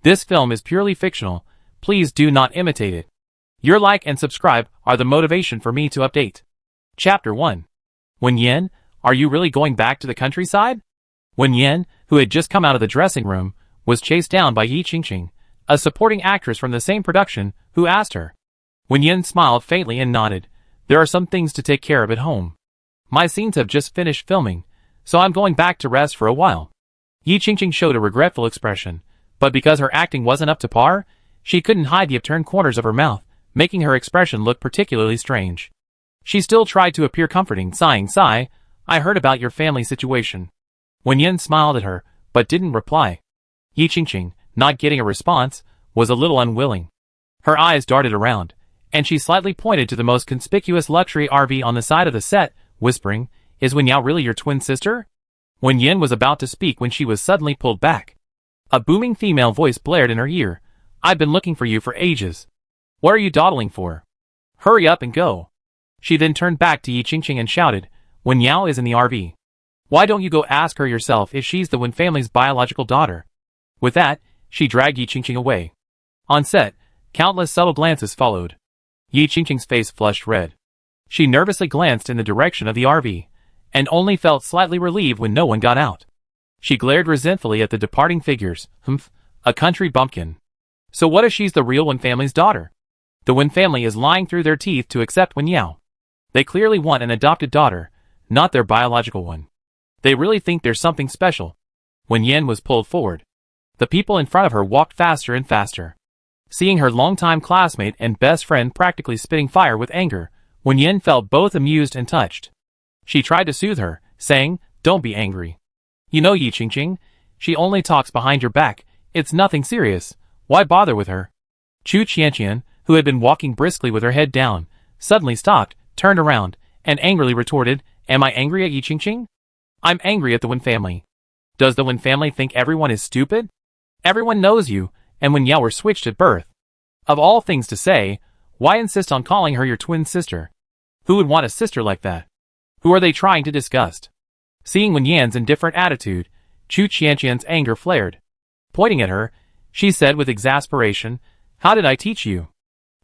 This film is purely fictional. Please do not imitate it. Your like and subscribe are the motivation for me to update. Chapter 1. Wen Yan, are you really going back to the countryside? Wen Yan, who had just come out of the dressing room, was chased down by Yi Qingqing, a supporting actress from the same production, who asked her. Wen Yan smiled faintly and nodded. There are some things to take care of at home. My scenes have just finished filming, so I'm going back to rest for a while. Yi Qingqing showed a regretful expression, but because her acting wasn't up to par, she couldn't hide the upturned corners of her mouth, making her expression look particularly strange. She still tried to appear comforting, sighing, "Sigh, I heard about your family situation." Wen Yan smiled at her, but didn't reply. Yi Qingqing, not getting a response, was a little unwilling. Her eyes darted around, and she slightly pointed to the most conspicuous luxury RV on the side of the set, whispering, "Is Wen Yao really your twin sister?" Wen Yan was about to speak when she was suddenly pulled back. A booming female voice blared in her ear. "I've been looking for you for ages. What are you dawdling for? Hurry up and go." She then turned back to Yi Qingqing and shouted, "Wen Yao is in the RV. Why don't you go ask her yourself if she's the Wen family's biological daughter?" With that, she dragged Yi Qingqing away. On set, countless subtle glances followed. Yi Qingqing's face flushed red. She nervously glanced in the direction of the RV, and only felt slightly relieved when no one got out. She glared resentfully at the departing figures. A country bumpkin. So what if she's the real Wen family's daughter? The Wen family is lying through their teeth to accept Wen Yao. They clearly want an adopted daughter, not their biological one. They really think there's something special. Wen Yan was pulled forward. The people in front of her walked faster and faster. Seeing her longtime classmate and best friend practically spitting fire with anger, Wen Yan felt both amused and touched. She tried to soothe her, saying, "Don't be angry. You know Yi Qingqing, she only talks behind your back, it's nothing serious, why bother with her?" Chu Qianqian, who had been walking briskly with her head down, suddenly stopped, turned around, and angrily retorted, "Am I angry at Yi Qingqing? I'm angry at the Wen family. Does the Wen family think everyone is stupid? Everyone knows you, and Wen Yao were switched at birth. Of all things to say, why insist on calling her your twin sister? Who would want a sister like that? Who are they trying to disgust?" Seeing Wen Yan's indifferent attitude, Chu Qianqian's anger flared. Pointing at her, she said with exasperation, "How did I teach you?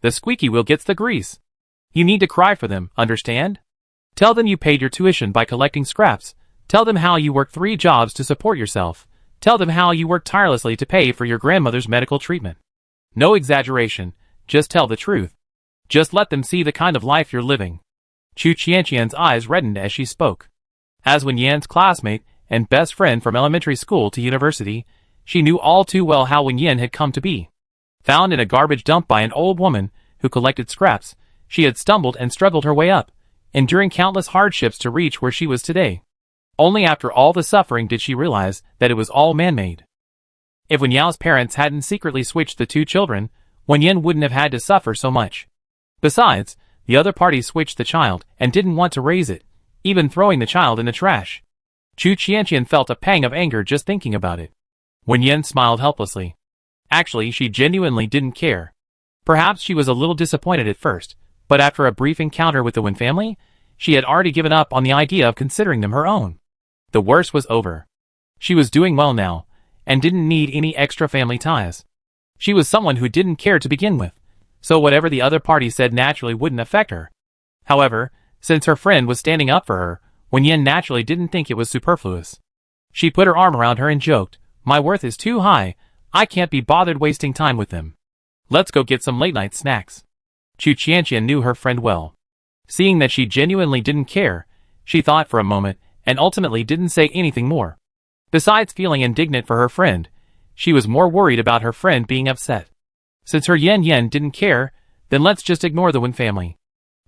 The squeaky wheel gets the grease. You need to cry for them, understand? Tell them you paid your tuition by collecting scraps. Tell them how you worked 3 jobs to support yourself. Tell them how you worked tirelessly to pay for your grandmother's medical treatment. No exaggeration, just tell the truth. Just let them see the kind of life you're living." Chu Qianqian's eyes reddened as she spoke. As Wen Yan's classmate and best friend from elementary school to university, she knew all too well how Wen Yan had come to be. Found in a garbage dump by an old woman who collected scraps, she had stumbled and struggled her way up, enduring countless hardships to reach where she was today. Only after all the suffering did she realize that it was all man-made. If Wen Yao's parents hadn't secretly switched the 2 children, Wen Yan wouldn't have had to suffer so much. Besides, the other party switched the child and didn't want to raise it, even throwing the child in the trash. Chu Qianqian felt a pang of anger just thinking about it. Wen Yan smiled helplessly. Actually, she genuinely didn't care. Perhaps she was a little disappointed at first, but after a brief encounter with the Wen family, she had already given up on the idea of considering them her own. The worst was over. She was doing well now, and didn't need any extra family ties. She was someone who didn't care to begin with, so whatever the other party said naturally wouldn't affect her. However, since her friend was standing up for her, Wen Yan naturally didn't think it was superfluous. She put her arm around her and joked, "My worth is too high, I can't be bothered wasting time with them. Let's go get some late-night snacks." Chu Qianqian knew her friend well. Seeing that she genuinely didn't care, she thought for a moment, and ultimately didn't say anything more. Besides feeling indignant for her friend, she was more worried about her friend being upset. Since her Yan didn't care, then let's just ignore the Wen family.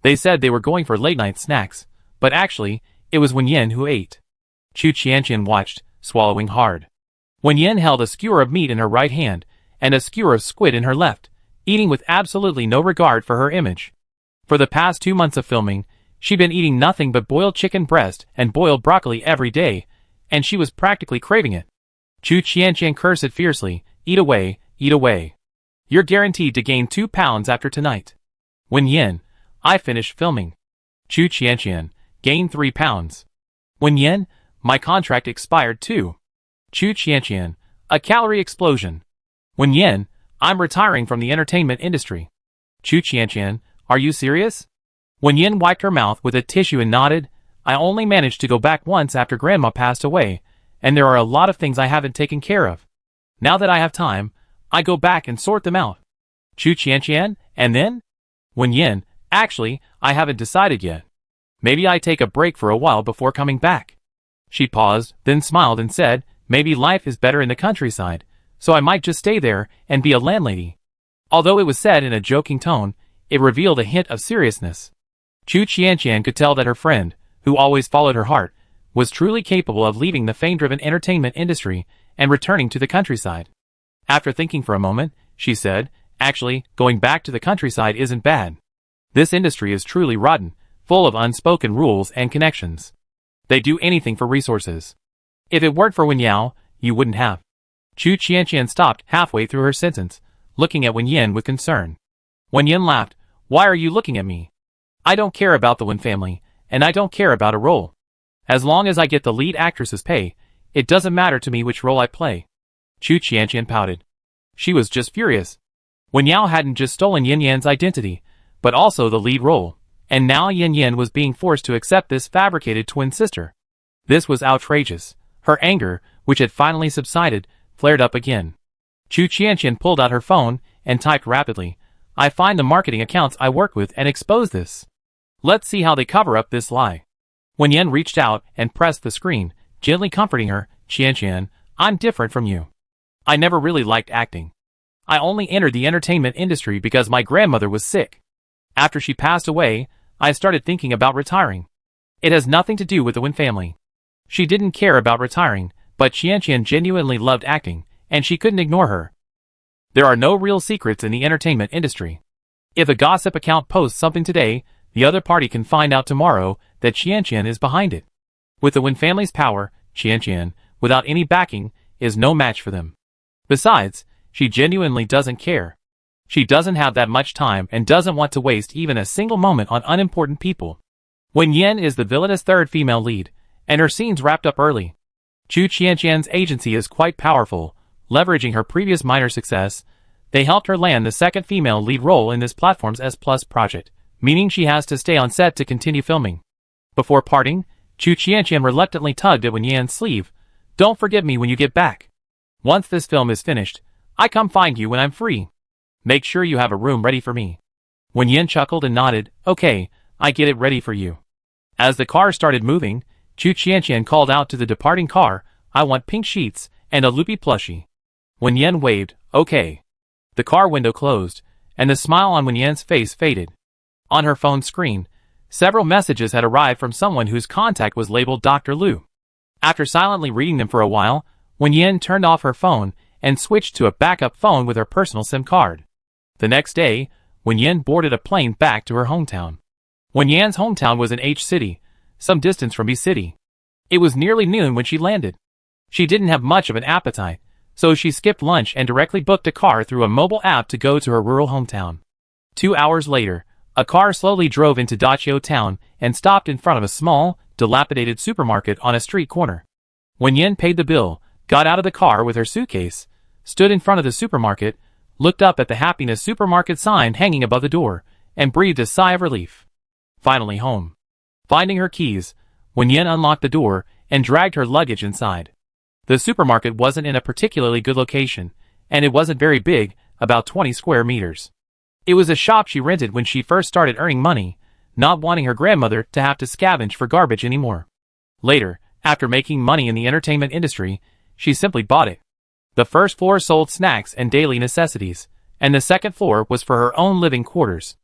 They said they were going for late-night snacks, but actually, it was Wen Yan who ate. Chu Qianqian watched, swallowing hard. Wen Yan held a skewer of meat in her right hand, and a skewer of squid in her left, eating with absolutely no regard for her image. For the past 2 months of filming, she'd been eating nothing but boiled chicken breast and boiled broccoli every day, and she was practically craving it. Chu Qianqian cursed fiercely, "Eat away, eat away. You're guaranteed to gain 2 pounds after tonight." Wen Yan, I finished filming. Chu Qianqian, gained 3 pounds. Wen Yan, my contract expired too. Chu Qianqian, a calorie explosion. Wen Yan, I'm retiring from the entertainment industry. Chu Qianqian, are you serious? Wen Yan wiped her mouth with a tissue and nodded. I only managed to go back once after Grandma passed away, and there are a lot of things I haven't taken care of. Now that I have time, I go back and sort them out. Chu Qianqian, and then? Wen Yan, actually, I haven't decided yet. Maybe I take a break for a while before coming back. She paused, then smiled and said, maybe life is better in the countryside, so I might just stay there and be a landlady. Although it was said in a joking tone, it revealed a hint of seriousness. Chu Qianqian could tell that her friend, who always followed her heart, was truly capable of leaving the fame-driven entertainment industry and returning to the countryside. After thinking for a moment, she said, actually, going back to the countryside isn't bad. This industry is truly rotten, full of unspoken rules and connections. They do anything for resources. If it weren't for Wen Yao, you wouldn't have. Chu Qianqian stopped halfway through her sentence, looking at Wen Yan with concern. Wen Yan laughed. Why are you looking at me? I don't care about the Wen family, and I don't care about a role. As long as I get the lead actress's pay, it doesn't matter to me which role I play. Chu Qianqian pouted. She was just furious. Wen Yao hadn't just stolen Yin Yan's identity, but also the lead role, and now Yin Yan was being forced to accept this fabricated twin sister. This was outrageous. Her anger, which had finally subsided, flared up again. Chu Qianqian pulled out her phone and typed rapidly, I find the marketing accounts I work with and expose this. Let's see how they cover up this lie. Wen Yan reached out and pressed the screen, gently comforting her. Qianqian, I'm different from you. I never really liked acting. I only entered the entertainment industry because my grandmother was sick. After she passed away, I started thinking about retiring. It has nothing to do with the Wen family. She didn't care about retiring, but Qianqian genuinely loved acting, and she couldn't ignore her. There are no real secrets in the entertainment industry. If a gossip account posts something today, the other party can find out tomorrow that Qianqian is behind it. With the Wen family's power, Qianqian, without any backing, is no match for them. Besides, she genuinely doesn't care. She doesn't have that much time and doesn't want to waste even a single moment on unimportant people. Wen Yan is the villainous third female lead, and her scenes wrapped up early. Chu Qianqian's agency is quite powerful. Leveraging her previous minor success, they helped her land the second female lead role in this platform's S+ project, meaning she has to stay on set to continue filming. Before parting, Chu Qianqian reluctantly tugged at Wen Yan's sleeve. Don't forget me when you get back. Once this film is finished, I come find you when I'm free. Make sure you have a room ready for me. Wen Yan chuckled and nodded. Okay, I get it ready for you. As the car started moving, Chu Qianqian called out to the departing car, I want pink sheets and a loopy plushie. Wen Yan waved, okay. The car window closed, and the smile on Wen Yan's face faded. On her phone screen, several messages had arrived from someone whose contact was labeled Dr. Liu. After silently reading them for a while, Wen Yan turned off her phone and switched to a backup phone with her personal SIM card. The next day, Wen Yan boarded a plane back to her hometown. Wen Yan's hometown was in H City, some distance from B City. It was nearly noon when she landed. She didn't have much of an appetite, so she skipped lunch and directly booked a car through a mobile app to go to her rural hometown. 2 hours later, a car slowly drove into Dachio town and stopped in front of a small, dilapidated supermarket on a street corner. Wen Yan paid the bill, got out of the car with her suitcase, stood in front of the supermarket, looked up at the Happiness Supermarket sign hanging above the door, and breathed a sigh of relief. Finally home. Finding her keys, Wen Yan unlocked the door and dragged her luggage inside. The supermarket wasn't in a particularly good location, and it wasn't very big, about 20 square meters. It was a shop she rented when she first started earning money, not wanting her grandmother to have to scavenge for garbage anymore. Later, after making money in the entertainment industry, she simply bought it. The first floor sold snacks and daily necessities, and the second floor was for her own living quarters.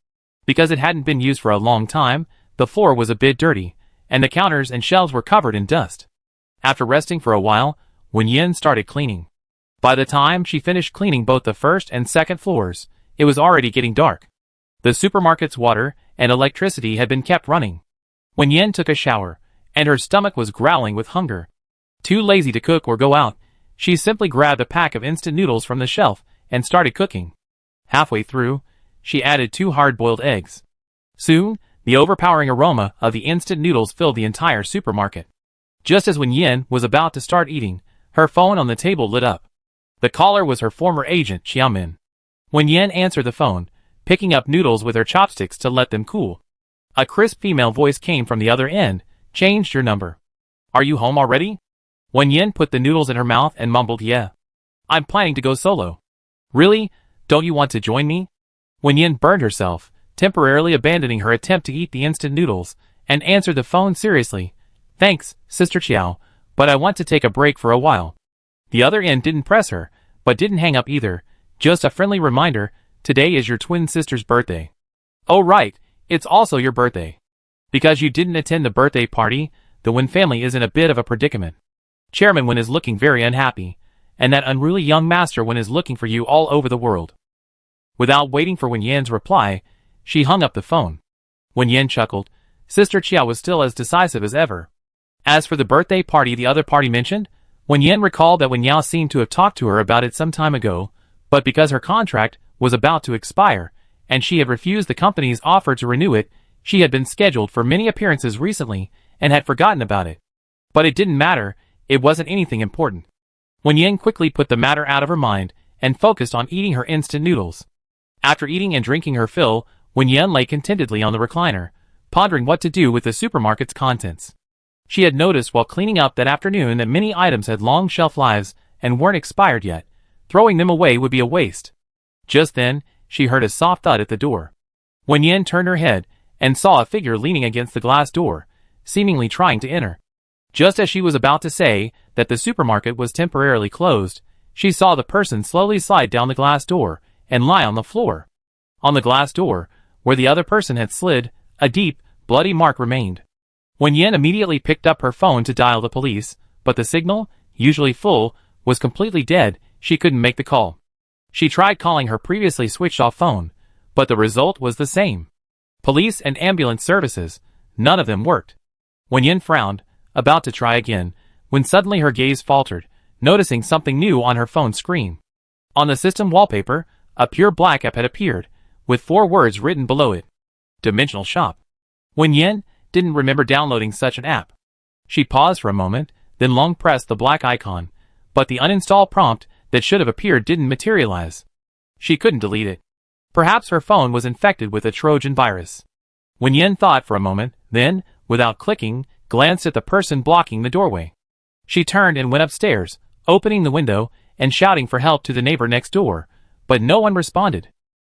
Because it hadn't been used for a long time, the floor was a bit dirty, and the counters and shelves were covered in dust. After resting for a while, Wen Yan started cleaning. By the time she finished cleaning both the first and second floors, it was already getting dark. The supermarket's water and electricity had been kept running. Wen Yan took a shower, and her stomach was growling with hunger. Too lazy to cook or go out, she simply grabbed a pack of instant noodles from the shelf and started cooking. Halfway through, she added 2 hard-boiled eggs. Soon, the overpowering aroma of the instant noodles filled the entire supermarket. Just as Wen Yan was about to start eating, her phone on the table lit up. The caller was her former agent, Xiaomin. Wen Yan answered the phone, picking up noodles with her chopsticks to let them cool. A crisp female voice came from the other end. Changed your number. Are you home already? Wen Yan put the noodles in her mouth and mumbled, yeah. I'm planning to go solo. Really? Don't you want to join me? Wen Yan burned herself, temporarily abandoning her attempt to eat the instant noodles, and answered the phone seriously. Thanks, Sister Qiao, but I want to take a break for a while. The other end didn't press her, but didn't hang up either. Just a friendly reminder, today is your twin sister's birthday. Oh right, it's also your birthday. Because you didn't attend the birthday party, the Wen family is in a bit of a predicament. Chairman Wen is looking very unhappy, and that unruly young Master Wen is looking for you all over the world. Without waiting for Wen Yan's reply, she hung up the phone. Wen Yan chuckled. Sister Qiao was still as decisive as ever. As for the birthday party the other party mentioned, Wen Yan recalled that Wen Yao seemed to have talked to her about it some time ago, but because her contract was about to expire, and she had refused the company's offer to renew it, she had been scheduled for many appearances recently, and had forgotten about it. But it didn't matter, it wasn't anything important. Wen Yan quickly put the matter out of her mind, and focused on eating her instant noodles. After eating and drinking her fill, Wen Yan lay contentedly on the recliner, pondering what to do with the supermarket's contents. She had noticed while cleaning up that afternoon that many items had long shelf lives and weren't expired yet. Throwing them away would be a waste. Just then, she heard a soft thud at the door. Wen Yan turned her head, and saw a figure leaning against the glass door, seemingly trying to enter. Just as she was about to say that the supermarket was temporarily closed, she saw the person slowly slide down the glass door and lie on the floor. On the glass door, where the other person had slid, a deep, bloody mark remained. Wen Yan immediately picked up her phone to dial the police, but the signal, usually full, was completely dead. She couldn't make the call. She tried calling her previously switched-off phone, but the result was the same. Police and ambulance services, none of them worked. Wen Yan frowned, about to try again, when suddenly her gaze faltered, noticing something new on her phone screen. On the system wallpaper, a pure black app had appeared, with 4 words written below it. Dimensional Shop. Wen Yan didn't remember downloading such an app. She paused for a moment, then long pressed the black icon, but the uninstall prompt that should have appeared didn't materialize. She couldn't delete it. Perhaps her phone was infected with a Trojan virus. Wen Yan thought for a moment, then, without clicking, glanced at the person blocking the doorway. She turned and went upstairs, opening the window and shouting for help to the neighbor next door, but no one responded.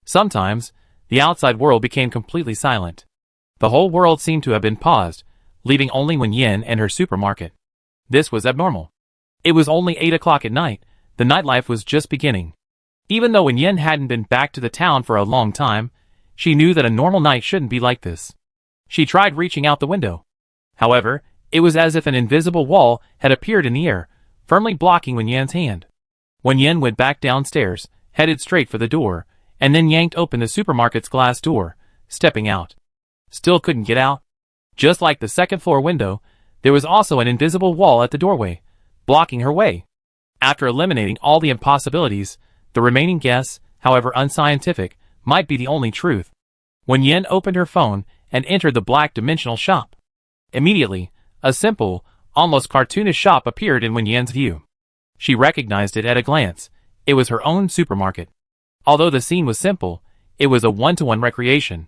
Sometimes, the outside world became completely silent. The whole world seemed to have been paused, leaving only Wen Yan and her supermarket. This was abnormal. It was only 8 o'clock at night, the nightlife was just beginning. Even though Wen Yan hadn't been back to the town for a long time, she knew that a normal night shouldn't be like this. She tried reaching out the window. However, it was as if an invisible wall had appeared in the air, firmly blocking Wen Yan's hand. Wen Yan went back downstairs, headed straight for the door, and then yanked open the supermarket's glass door, stepping out. Still couldn't get out. Just like the second-floor window, there was also an invisible wall at the doorway, blocking her way. After eliminating all the impossibilities, the remaining guess, however unscientific, might be the only truth. Wen Yan opened her phone and entered the black dimensional shop. Immediately, a simple, almost cartoonish shop appeared in Wen Yan's view. She recognized it at a glance. It was her own supermarket. Although the scene was simple, it was a one-to-one recreation.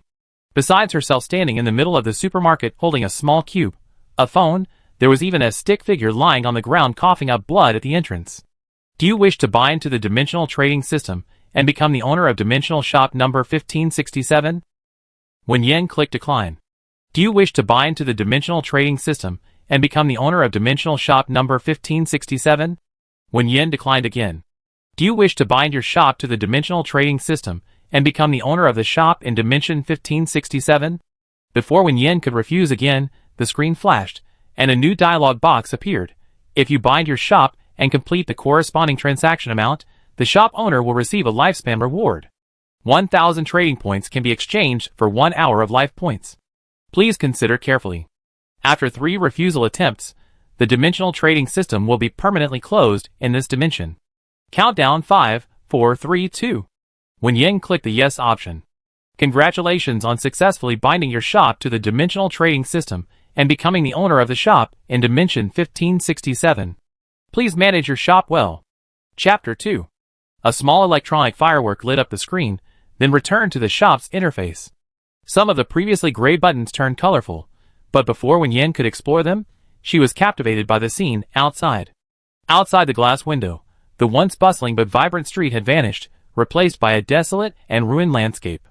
Besides herself standing in the middle of the supermarket holding a small cube, a phone, there was even a stick figure lying on the ground coughing up blood at the entrance. Do you wish to buy into the dimensional trading system and become the owner of dimensional shop number 1567? Wen Yan clicked decline. Do you wish to buy into the dimensional trading system and become the owner of dimensional shop number 1567? Wen Yan declined again. Do you wish to bind your shop to the dimensional trading system and become the owner of the shop in dimension 1567? Before Wen Yan could refuse again, the screen flashed, and a new dialog box appeared. If you bind your shop and complete the corresponding transaction amount, the shop owner will receive a lifespan reward. 1,000 trading points can be exchanged for 1 hour of life points. Please consider carefully. After 3 refusal attempts, the dimensional trading system will be permanently closed in this dimension. Countdown 5, 4, 3, 2. Wen Yan clicked the yes option. Congratulations on successfully binding your shop to the dimensional trading system and becoming the owner of the shop in dimension 1567. Please manage your shop well. Chapter 2. A small electronic firework lit up the screen, then returned to the shop's interface. Some of the previously gray buttons turned colorful, but before Wen Yan could explore them, she was captivated by the scene outside. Outside the glass window, the once bustling but vibrant street had vanished, replaced by a desolate and ruined landscape.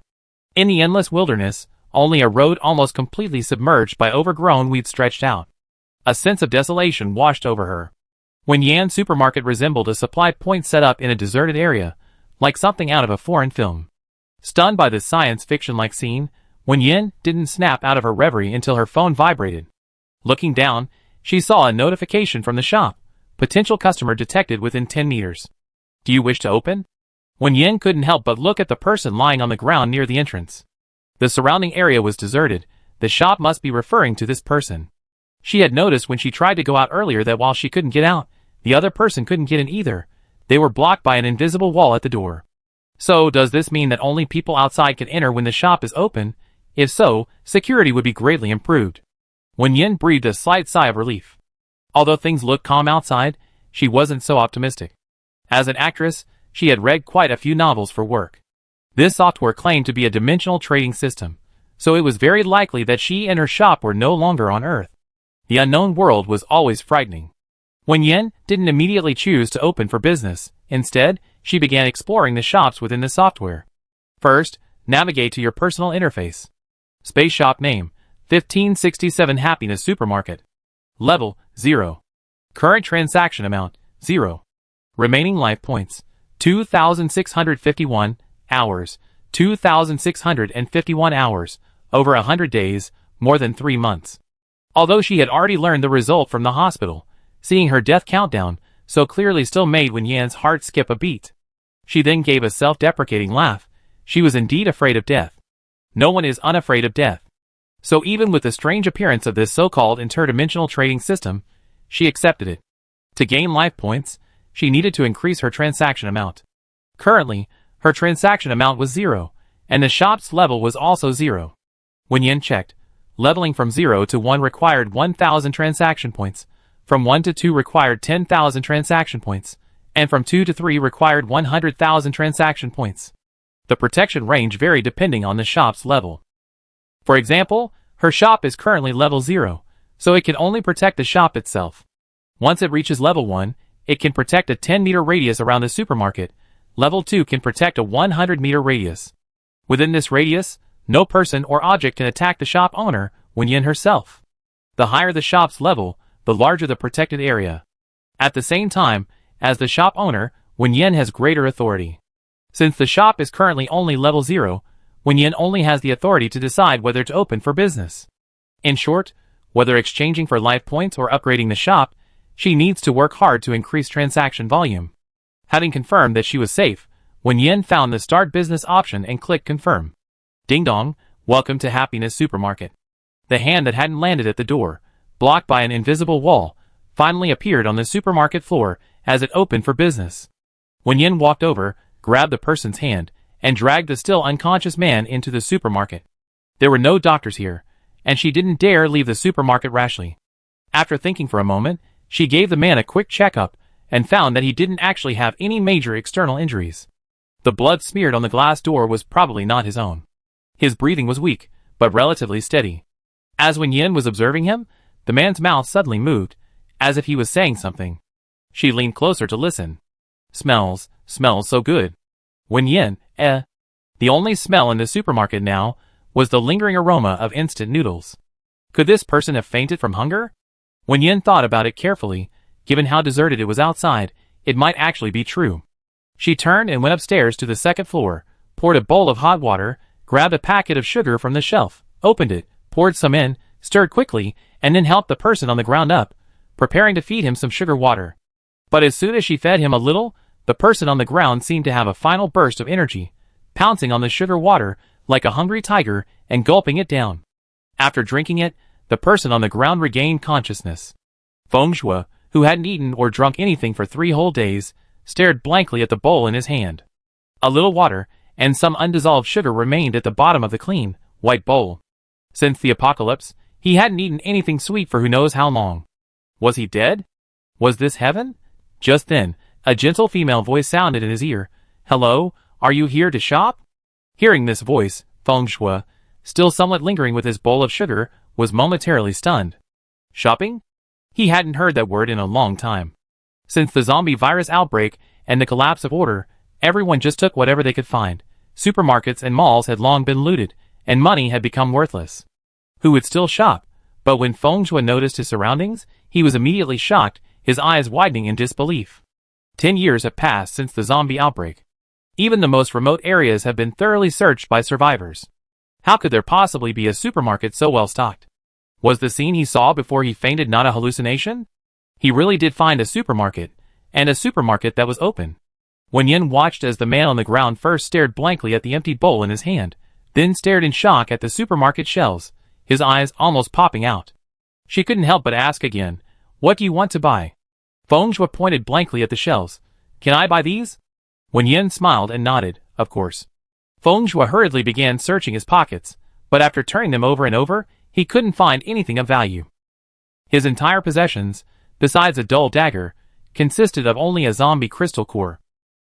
In the endless wilderness, only a road almost completely submerged by overgrown weeds stretched out. A sense of desolation washed over her. Wen Yan supermarket resembled a supply point set up in a deserted area, like something out of a foreign film. Stunned by this science fiction-like scene, Wen Yan didn't snap out of her reverie until her phone vibrated. Looking down, she saw a notification from the shop. Potential customer detected within 10 meters. Do you wish to open? Wen Yan couldn't help but look at the person lying on the ground near the entrance. The surrounding area was deserted. The shop must be referring to this person. She had noticed when she tried to go out earlier that while she couldn't get out, the other person couldn't get in either. They were blocked by an invisible wall at the door. So, does this mean that only people outside can enter when the shop is open? If so, security would be greatly improved. Wen Yan breathed a slight sigh of relief. Although things looked calm outside, she wasn't so optimistic. As an actress, she had read quite a few novels for work. This software claimed to be a dimensional trading system, so it was very likely that she and her shop were no longer on Earth. The unknown world was always frightening. Wen Yan didn't immediately choose to open for business. Instead, she began exploring the shops within the software. First, navigate to your personal interface. Space shop name, 1567 Happiness Supermarket. Level, 0. Current transaction amount, 0. Remaining life points, 2,651 hours, 2,651 hours, over 100 days, more than 3 months. Although she had already learned the result from the hospital, seeing her death countdown so clearly still made Wen Yan's heart skip a beat. She then gave a self-deprecating laugh. She was indeed afraid of death. No one is unafraid of death. So even with the strange appearance of this so-called interdimensional trading system, she accepted it. To gain life points, she needed to increase her transaction amount. Currently, her transaction amount was 0, and the shop's level was also 0. Wen Yan checked. Leveling from 0 to 1 required 1,000 transaction points, from 1 to 2 required 10,000 transaction points, and from 2 to 3 required 100,000 transaction points. The protection range varied depending on the shop's level. For example, her shop is currently level 0, so it can only protect the shop itself. Once it reaches level 1, it can protect a 10-meter radius around the supermarket. Level 2 can protect a 100-meter radius. Within this radius, no person or object can attack the shop owner, Wen Yan herself. The higher the shop's level, the larger the protected area. At the same time, as the shop owner, Wen Yan has greater authority. Since the shop is currently only level 0, Wen Yan only has the authority to decide whether to open for business. In short, whether exchanging for life points or upgrading the shop, she needs to work hard to increase transaction volume. Having confirmed that she was safe, Wen Yan found the Start Business option and clicked Confirm. Ding dong, welcome to Happiness Supermarket. The hand that hadn't landed at the door, blocked by an invisible wall, finally appeared on the supermarket floor as it opened for business. Wen Yan walked over, grabbed the person's hand, and dragged the still unconscious man into the supermarket. There were no doctors here, and she didn't dare leave the supermarket rashly. After thinking for a moment, she gave the man a quick checkup and found that he didn't actually have any major external injuries. The blood smeared on the glass door was probably not his own. His breathing was weak, but relatively steady. As Wen Yan was observing him, the man's mouth suddenly moved, as if he was saying something. She leaned closer to listen. Smells so good. Wen Yan, The only smell in the supermarket now was the lingering aroma of instant noodles. Could this person have fainted from hunger? Wen Yan thought about it carefully. Given how deserted it was outside, it might actually be true. She turned and went upstairs to the second floor, poured a bowl of hot water, grabbed a packet of sugar from the shelf, opened it, poured some in, stirred quickly, and then helped the person on the ground up, preparing to feed him some sugar water. But as soon as she fed him a little, the person on the ground seemed to have a final burst of energy, pouncing on the sugar water like a hungry tiger and gulping it down. After drinking it, the person on the ground regained consciousness. Feng Shui, who hadn't eaten or drunk anything for 3 whole days, stared blankly at the bowl in his hand. A little water and some undissolved sugar remained at the bottom of the clean, white bowl. Since the apocalypse, he hadn't eaten anything sweet for who knows how long. Was he dead? Was this heaven? Just then, A gentle female voice sounded in his ear. "Hello, are you here to shop?" Hearing this voice, Feng Shui, still somewhat lingering with his bowl of sugar, was momentarily stunned. Shopping? He hadn't heard that word in a long time. Since the zombie virus outbreak and the collapse of order, everyone just took whatever they could find. Supermarkets and malls had long been looted, and money had become worthless. Who would still shop? But when Feng Shui noticed his surroundings, he was immediately shocked, his eyes widening in disbelief. 10 years have passed since the zombie outbreak. Even the most remote areas have been thoroughly searched by survivors. How could there possibly be a supermarket so well stocked? Was the scene he saw before he fainted not a hallucination? He really did find a supermarket, and a supermarket that was open. Wen Yan watched as the man on the ground first stared blankly at the empty bowl in his hand, then stared in shock at the supermarket shelves, his eyes almost popping out. She couldn't help but ask again, "What do you want to buy?" Feng Shui pointed blankly at the shelves. "Can I buy these?" Wen Yan smiled and nodded, "Of course." Feng Shui hurriedly began searching his pockets, but after turning them over and over, he couldn't find anything of value. His entire possessions, besides a dull dagger, consisted of only a zombie crystal core.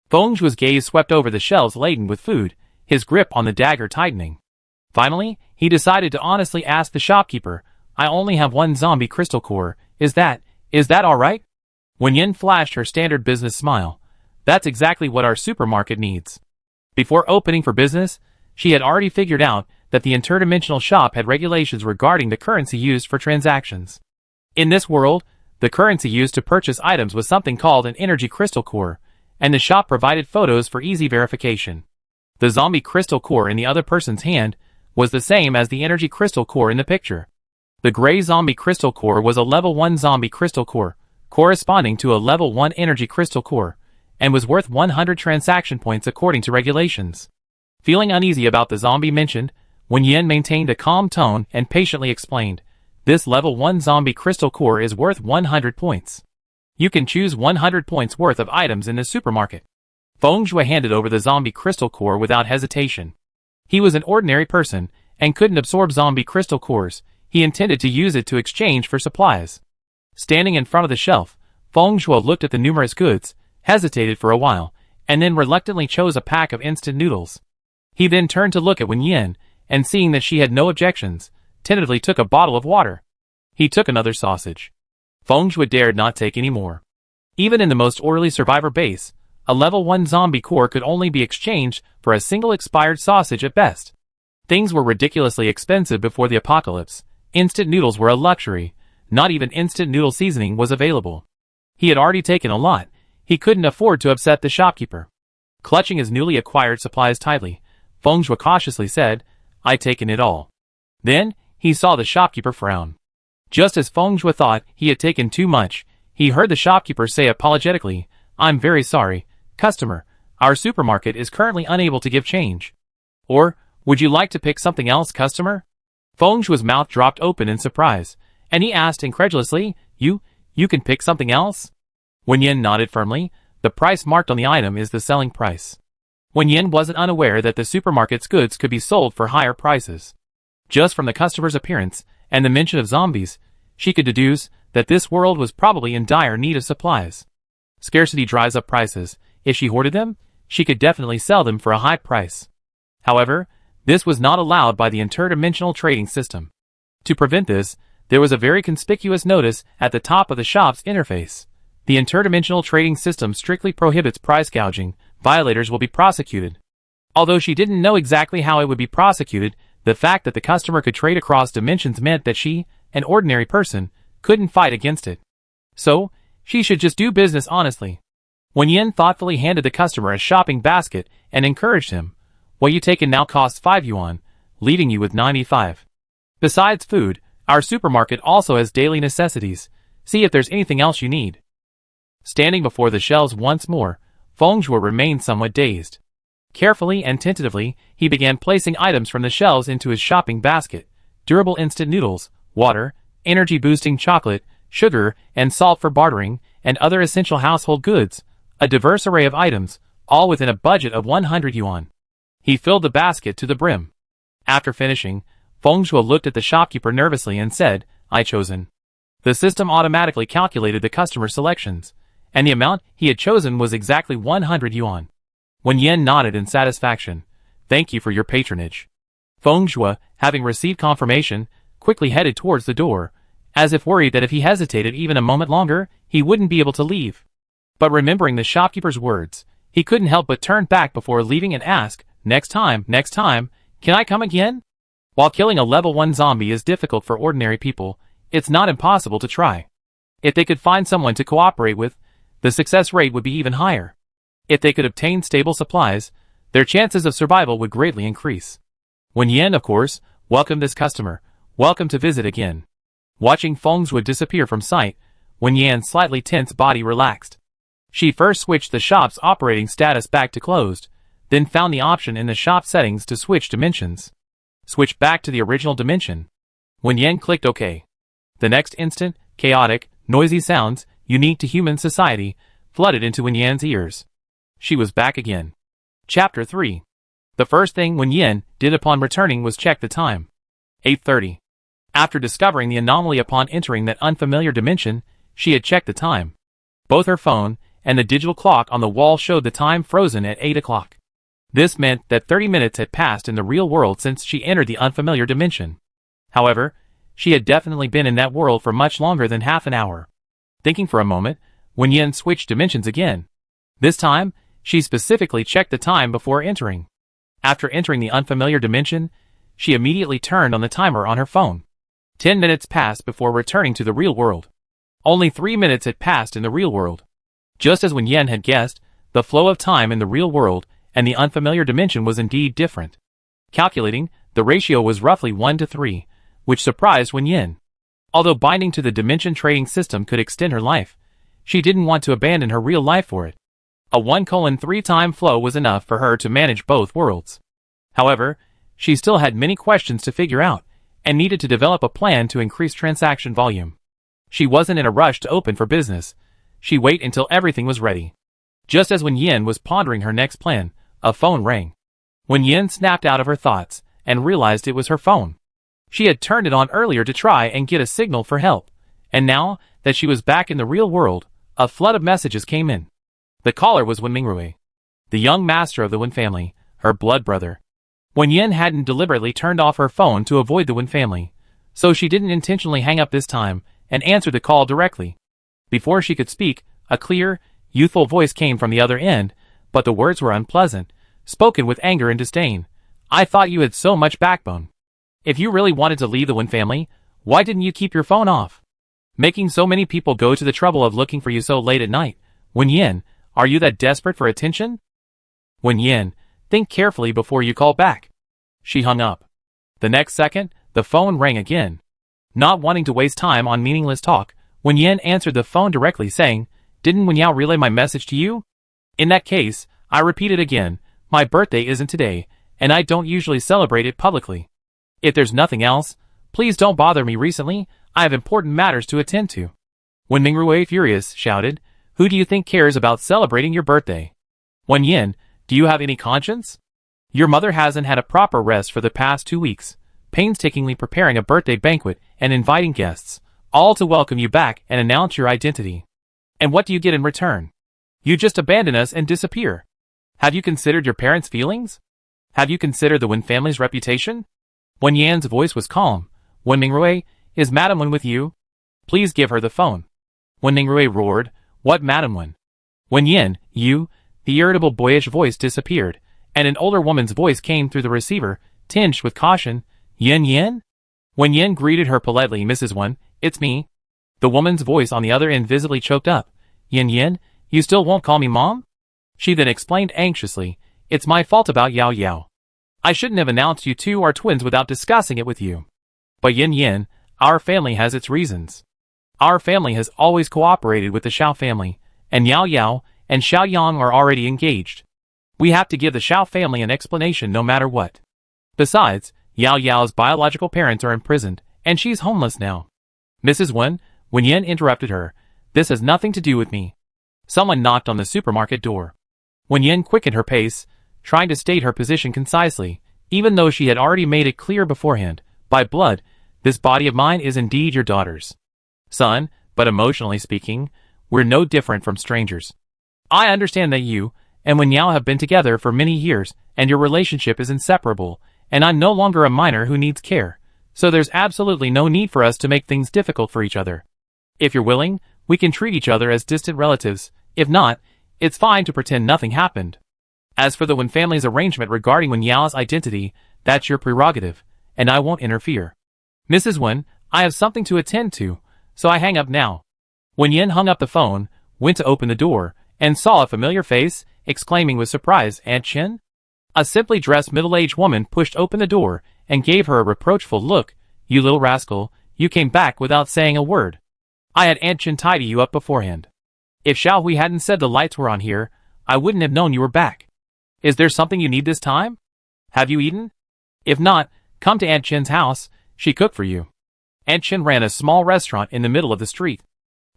Feng Shui's gaze swept over the shelves laden with food, his grip on the dagger tightening. Finally, he decided to honestly ask the shopkeeper, "I only have one zombie crystal core, is that all right?" Wen Yan flashed her standard business smile. "That's exactly what our supermarket needs." Before opening for business, she had already figured out that the interdimensional shop had regulations regarding the currency used for transactions. In this world, the currency used to purchase items was something called an energy crystal core, and the shop provided photos for easy verification. The zombie crystal core in the other person's hand was the same as the energy crystal core in the picture. The gray zombie crystal core was a level 1 zombie crystal core, corresponding to a level 1 energy crystal core, and was worth 100 transaction points according to regulations. Feeling uneasy about the zombie mentioned, Wen Yan maintained a calm tone and patiently explained, "This level 1 zombie crystal core is worth 100 points. You can choose 100 points worth of items in the supermarket." Feng Shui handed over the zombie crystal core without hesitation. He was an ordinary person, and couldn't absorb zombie crystal cores. He intended to use it to exchange for supplies. Standing in front of the shelf, Feng Shui looked at the numerous goods, hesitated for a while, and then reluctantly chose a pack of instant noodles. He then turned to look at Wen Yan, and seeing that she had no objections, tentatively took a bottle of water. He took another sausage. Feng Shui dared not take any more. Even in the most orderly survivor base, a level 1 zombie core could only be exchanged for a single expired sausage at best. Things were ridiculously expensive before the apocalypse. Instant noodles were a luxury. Not even instant noodle seasoning was available. He had already taken a lot. He couldn't afford to upset the shopkeeper. Clutching his newly acquired supplies tightly, Feng Shui cautiously said, "I've taken it all." Then, he saw the shopkeeper frown. Just as Feng Shui thought he had taken too much, he heard the shopkeeper say apologetically, "I'm very sorry, customer. Our supermarket is currently unable to give change. Or, would you like to pick something else, customer?" Feng Shui's mouth dropped open in surprise, and he asked incredulously, You can pick something else?" Wen Yan nodded firmly. "The price marked on the item is the selling price." Wen Yan wasn't unaware that the supermarket's goods could be sold for higher prices. Just from the customer's appearance, and the mention of zombies, she could deduce that this world was probably in dire need of supplies. Scarcity drives up prices. If she hoarded them, she could definitely sell them for a high price. However, this was not allowed by the interdimensional trading system. To prevent this, there was a very conspicuous notice at the top of the shop's interface. The interdimensional trading system strictly prohibits price gouging. Violators will be prosecuted. Although she didn't know exactly how it would be prosecuted, the fact that the customer could trade across dimensions meant that she, an ordinary person, couldn't fight against it. So, she should just do business honestly. Wen Yan thoughtfully handed the customer a shopping basket and encouraged him. "What you taken now costs 5 yuan, leaving you with 95. Besides food, our supermarket also has daily necessities. See if there's anything else you need." Standing before the shelves once more, Feng Shui remained somewhat dazed. Carefully and tentatively, he began placing items from the shelves into his shopping basket. Durable instant noodles, water, energy-boosting chocolate, sugar, and salt for bartering, and other essential household goods. A diverse array of items, all within a budget of 100 yuan. He filled the basket to the brim. After finishing, Feng Shui looked at the shopkeeper nervously and said, "I chosen." The system automatically calculated the customer's selections, and the amount he had chosen was exactly 100 yuan. Wen Yan nodded in satisfaction. Thank you for your patronage. Feng Zhua, having received confirmation, quickly headed towards the door, as if worried that if he hesitated even a moment longer, he wouldn't be able to leave. But remembering the shopkeeper's words, he couldn't help but turn back before leaving and ask, next time, can I come again? While killing a level 1 zombie is difficult for ordinary people, it's not impossible to try. If they could find someone to cooperate with, the success rate would be even higher. If they could obtain stable supplies, their chances of survival would greatly increase. Wen Yan, of course, welcomed this customer. Welcome to visit again. Watching Feng Zhua disappear from sight, Wen Yan's slightly tense body relaxed. She first switched the shop's operating status back to closed, then found the option in the shop settings to switch dimensions. Switch back to the original dimension. Wen Yan clicked OK. The next instant, chaotic, noisy sounds, unique to human society, flooded into Wen Yan's ears. She was back again. Chapter 3. The first thing Wen Yan did upon returning was check the time. 8:30. After discovering the anomaly upon entering that unfamiliar dimension, she had checked the time. Both her phone and the digital clock on the wall showed the time frozen at 8 o'clock. This meant that 30 minutes had passed in the real world since she entered the unfamiliar dimension. However, she had definitely been in that world for much longer than half an hour. Thinking for a moment, Wen Yan switched dimensions again. This time, she specifically checked the time before entering. After entering the unfamiliar dimension, she immediately turned on the timer on her phone. 10 minutes passed before returning to the real world. Only 3 minutes had passed in the real world. Just as Wen Yan had guessed, the flow of time in the real world and the unfamiliar dimension was indeed different. Calculating, the ratio was roughly 1 to 3, which surprised Wen Yan. Although binding to the dimension trading system could extend her life, she didn't want to abandon her real life for it. A 1:3 time flow was enough for her to manage both worlds. However, she still had many questions to figure out, and needed to develop a plan to increase transaction volume. She wasn't in a rush to open for business. She'd wait until everything was ready. Just as Wen Yan was pondering her next plan, a phone rang. Wen Yan snapped out of her thoughts, and realized it was her phone. She had turned it on earlier to try and get a signal for help, and now that she was back in the real world, a flood of messages came in. The caller was Wen Mingrui, the young master of the Wen family, her blood brother. Wen Yan hadn't deliberately turned off her phone to avoid the Wen family, so she didn't intentionally hang up this time and answered the call directly. Before she could speak, a clear, youthful voice came from the other end, but the words were unpleasant, spoken with anger and disdain. I thought you had so much backbone. If you really wanted to leave the Wen family, why didn't you keep your phone off? Making so many people go to the trouble of looking for you so late at night. Wen Yan, are you that desperate for attention? Wen Yan, think carefully before you call back. She hung up. The next second, the phone rang again. Not wanting to waste time on meaningless talk, Wen Yan answered the phone directly saying, Didn't Wen Yao relay my message to you? In that case, I repeat it again, my birthday isn't today, and I don't usually celebrate it publicly. If there's nothing else, please don't bother me recently, I have important matters to attend to. Wen Mingrui, furious, shouted, Who do you think cares about celebrating your birthday? Wen Yan, do you have any conscience? Your mother hasn't had a proper rest for the past 2 weeks, painstakingly preparing a birthday banquet and inviting guests, all to welcome you back and announce your identity. And what do you get in return? You just abandon us and disappear. Have you considered your parents' feelings? Have you considered the Wen family's reputation? Wen Yan's voice was calm. Wen Mingrui, is Madam Wen with you? Please give her the phone. Wen Mingrui roared, What Madam Wen? Wen Yan, you? The irritable boyish voice disappeared, and an older woman's voice came through the receiver, tinged with caution. Yan Yan? Wen Yan greeted her politely, Mrs. Wen, it's me. The woman's voice on the other end visibly choked up. Yan Yan, you still won't call me Mom? She then explained anxiously, It's my fault about Yao Yao. I shouldn't have announced you two are twins without discussing it with you. But Yan Yan, our family has its reasons. Our family has always cooperated with the Xiao family, and Yao Yao and Xiao Yang are already engaged. We have to give the Xiao family an explanation no matter what. Besides, Yao Yao's biological parents are imprisoned, and she's homeless now. Mrs. Wen Yan interrupted her, This has nothing to do with me. Someone knocked on the supermarket door. Wen Yan quickened her pace, trying to state her position concisely, even though she had already made it clear beforehand. By blood, this body of mine is indeed your daughter's son, but emotionally speaking, we're no different from strangers. I understand that you and Wen Yao have been together for many years, and your relationship is inseparable, and I'm no longer a minor who needs care, so there's absolutely no need for us to make things difficult for each other. If you're willing, we can treat each other as distant relatives. If not, it's fine to pretend nothing happened. As for the Wen family's arrangement regarding Wen Yao's identity, that's your prerogative, and I won't interfere. Mrs. Wen, I have something to attend to, so I hang up now. Wen Yan hung up the phone, went to open the door, and saw a familiar face, exclaiming with surprise, Aunt Chen? A simply dressed middle-aged woman pushed open the door and gave her a reproachful look. You little rascal, you came back without saying a word. I had Aunt Chen tidy you up beforehand. If Xiao Hui hadn't said the lights were on here, I wouldn't have known you were back. Is there something you need this time? Have you eaten? If not, come to Aunt Chen's house, she cooked for you. Aunt Chen ran a small restaurant in the middle of the street.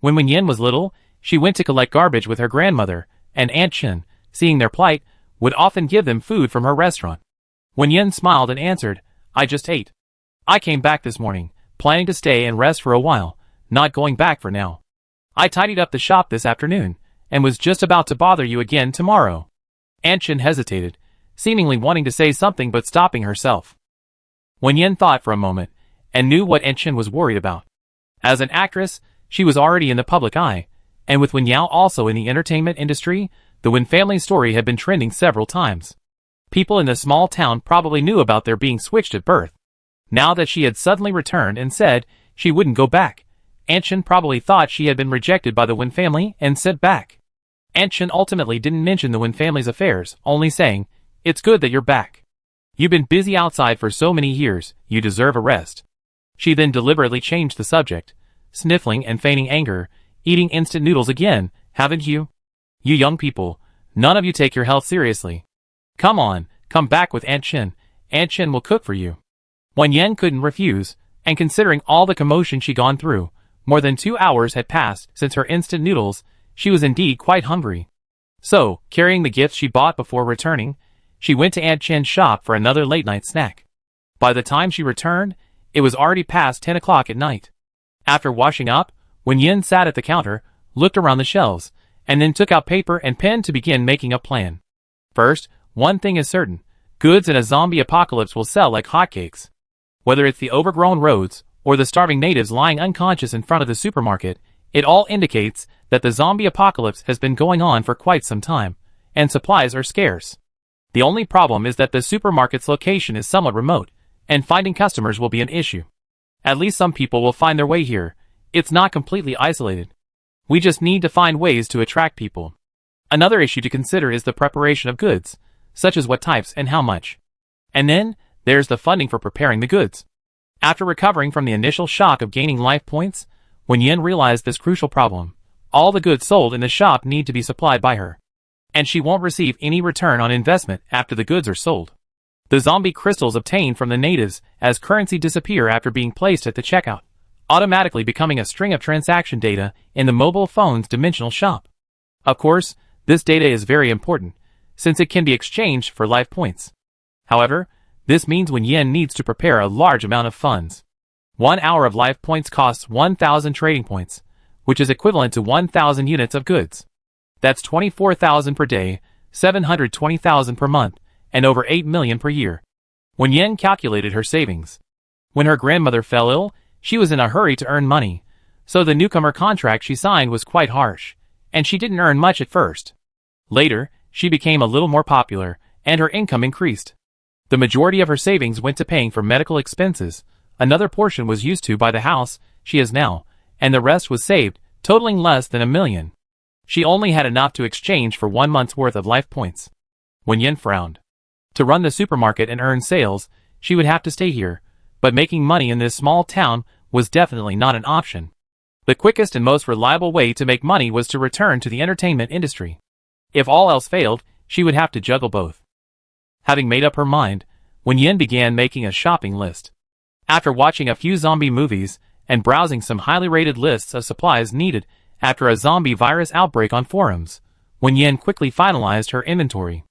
When Wen Yan was little, she went to collect garbage with her grandmother, and Aunt Chen, seeing their plight, would often give them food from her restaurant. Wen Yan smiled and answered, I just ate. I came back this morning, planning to stay and rest for a while, not going back for now. I tidied up the shop this afternoon, and was just about to bother you again tomorrow. Aunt Chen hesitated, seemingly wanting to say something but stopping herself. Wen Yan thought for a moment, and knew what Aunt Chen was worried about. As an actress, she was already in the public eye, and with Wen Yao also in the entertainment industry, the Wen family story had been trending several times. People in the small town probably knew about their being switched at birth. Now that she had suddenly returned and said she wouldn't go back, Aunt Chen probably thought she had been rejected by the Wen family and sent back. Aunt Chen ultimately didn't mention the Wen family's affairs, only saying, It's good that you're back. You've been busy outside for so many years, you deserve a rest. She then deliberately changed the subject, sniffling and feigning anger, eating instant noodles again, haven't you? You young people, none of you take your health seriously. Come on, come back with Aunt Chen. Aunt Chen will cook for you. Wen Yan couldn't refuse, and considering all the commotion she'd gone through, more than 2 hours had passed since her instant noodles, she was indeed quite hungry. So, carrying the gifts she bought before returning, she went to Aunt Chen's shop for another late-night snack. By the time she returned, it was already past 10 o'clock at night. After washing up, Wen Yan sat at the counter, looked around the shelves, and then took out paper and pen to begin making a plan. First, one thing is certain, goods in a zombie apocalypse will sell like hotcakes. Whether it's the overgrown roads, or the starving natives lying unconscious in front of the supermarket, it all indicates that the zombie apocalypse has been going on for quite some time, and supplies are scarce. The only problem is that the supermarket's location is somewhat remote, and finding customers will be an issue. At least some people will find their way here. It's not completely isolated. We just need to find ways to attract people. Another issue to consider is the preparation of goods, such as what types and how much. And then, there's the funding for preparing the goods. After recovering from the initial shock of gaining life points, Wen Yan realized this crucial problem. All the goods sold in the shop need to be supplied by her. And she won't receive any return on investment after the goods are sold. The zombie crystals obtained from the natives as currency disappear after being placed at the checkout, automatically becoming a string of transaction data in the mobile phone's dimensional shop. Of course, this data is very important, since it can be exchanged for life points. However, this means Wen Yan needs to prepare a large amount of funds. 1 hour of life points costs 1,000 trading points, which is equivalent to 1,000 units of goods. That's 24,000 per day, 720,000 per month, and over 8 million per year. Wen Yan calculated her savings. When her grandmother fell ill, she was in a hurry to earn money, so the newcomer contract she signed was quite harsh, and she didn't earn much at first. Later, she became a little more popular, and her income increased. The majority of her savings went to paying for medical expenses, another portion was used to buy the house she has now, and the rest was saved, totaling less than 1 million. She only had enough to exchange for 1 month's worth of life points. Wen Yan frowned. To run the supermarket and earn sales, she would have to stay here, but making money in this small town was definitely not an option. The quickest and most reliable way to make money was to return to the entertainment industry. If all else failed, she would have to juggle both. Having made up her mind, Wen Yan began making a shopping list. After watching a few zombie movies and browsing some highly rated lists of supplies needed after a zombie virus outbreak on forums, Wen Yan quickly finalized her inventory.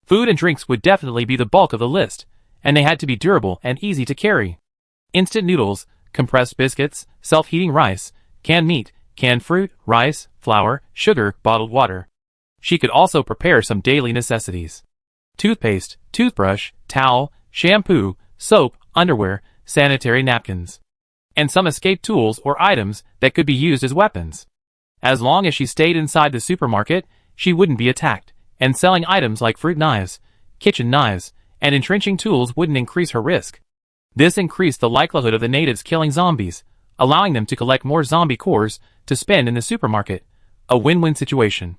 Food and drinks would definitely be the bulk of the list, and they had to be durable and easy to carry. Instant noodles, compressed biscuits, self-heating rice, canned meat, canned fruit, rice, flour, sugar, bottled water. She could also prepare some daily necessities. Toothpaste, toothbrush, towel, shampoo, soap, underwear, sanitary napkins. And some escape tools or items that could be used as weapons. As long as she stayed inside the supermarket, she wouldn't be attacked, and selling items like fruit knives, kitchen knives, and entrenching tools wouldn't increase her risk. This increased the likelihood of the natives killing zombies, allowing them to collect more zombie cores to spend in the supermarket, a win-win situation.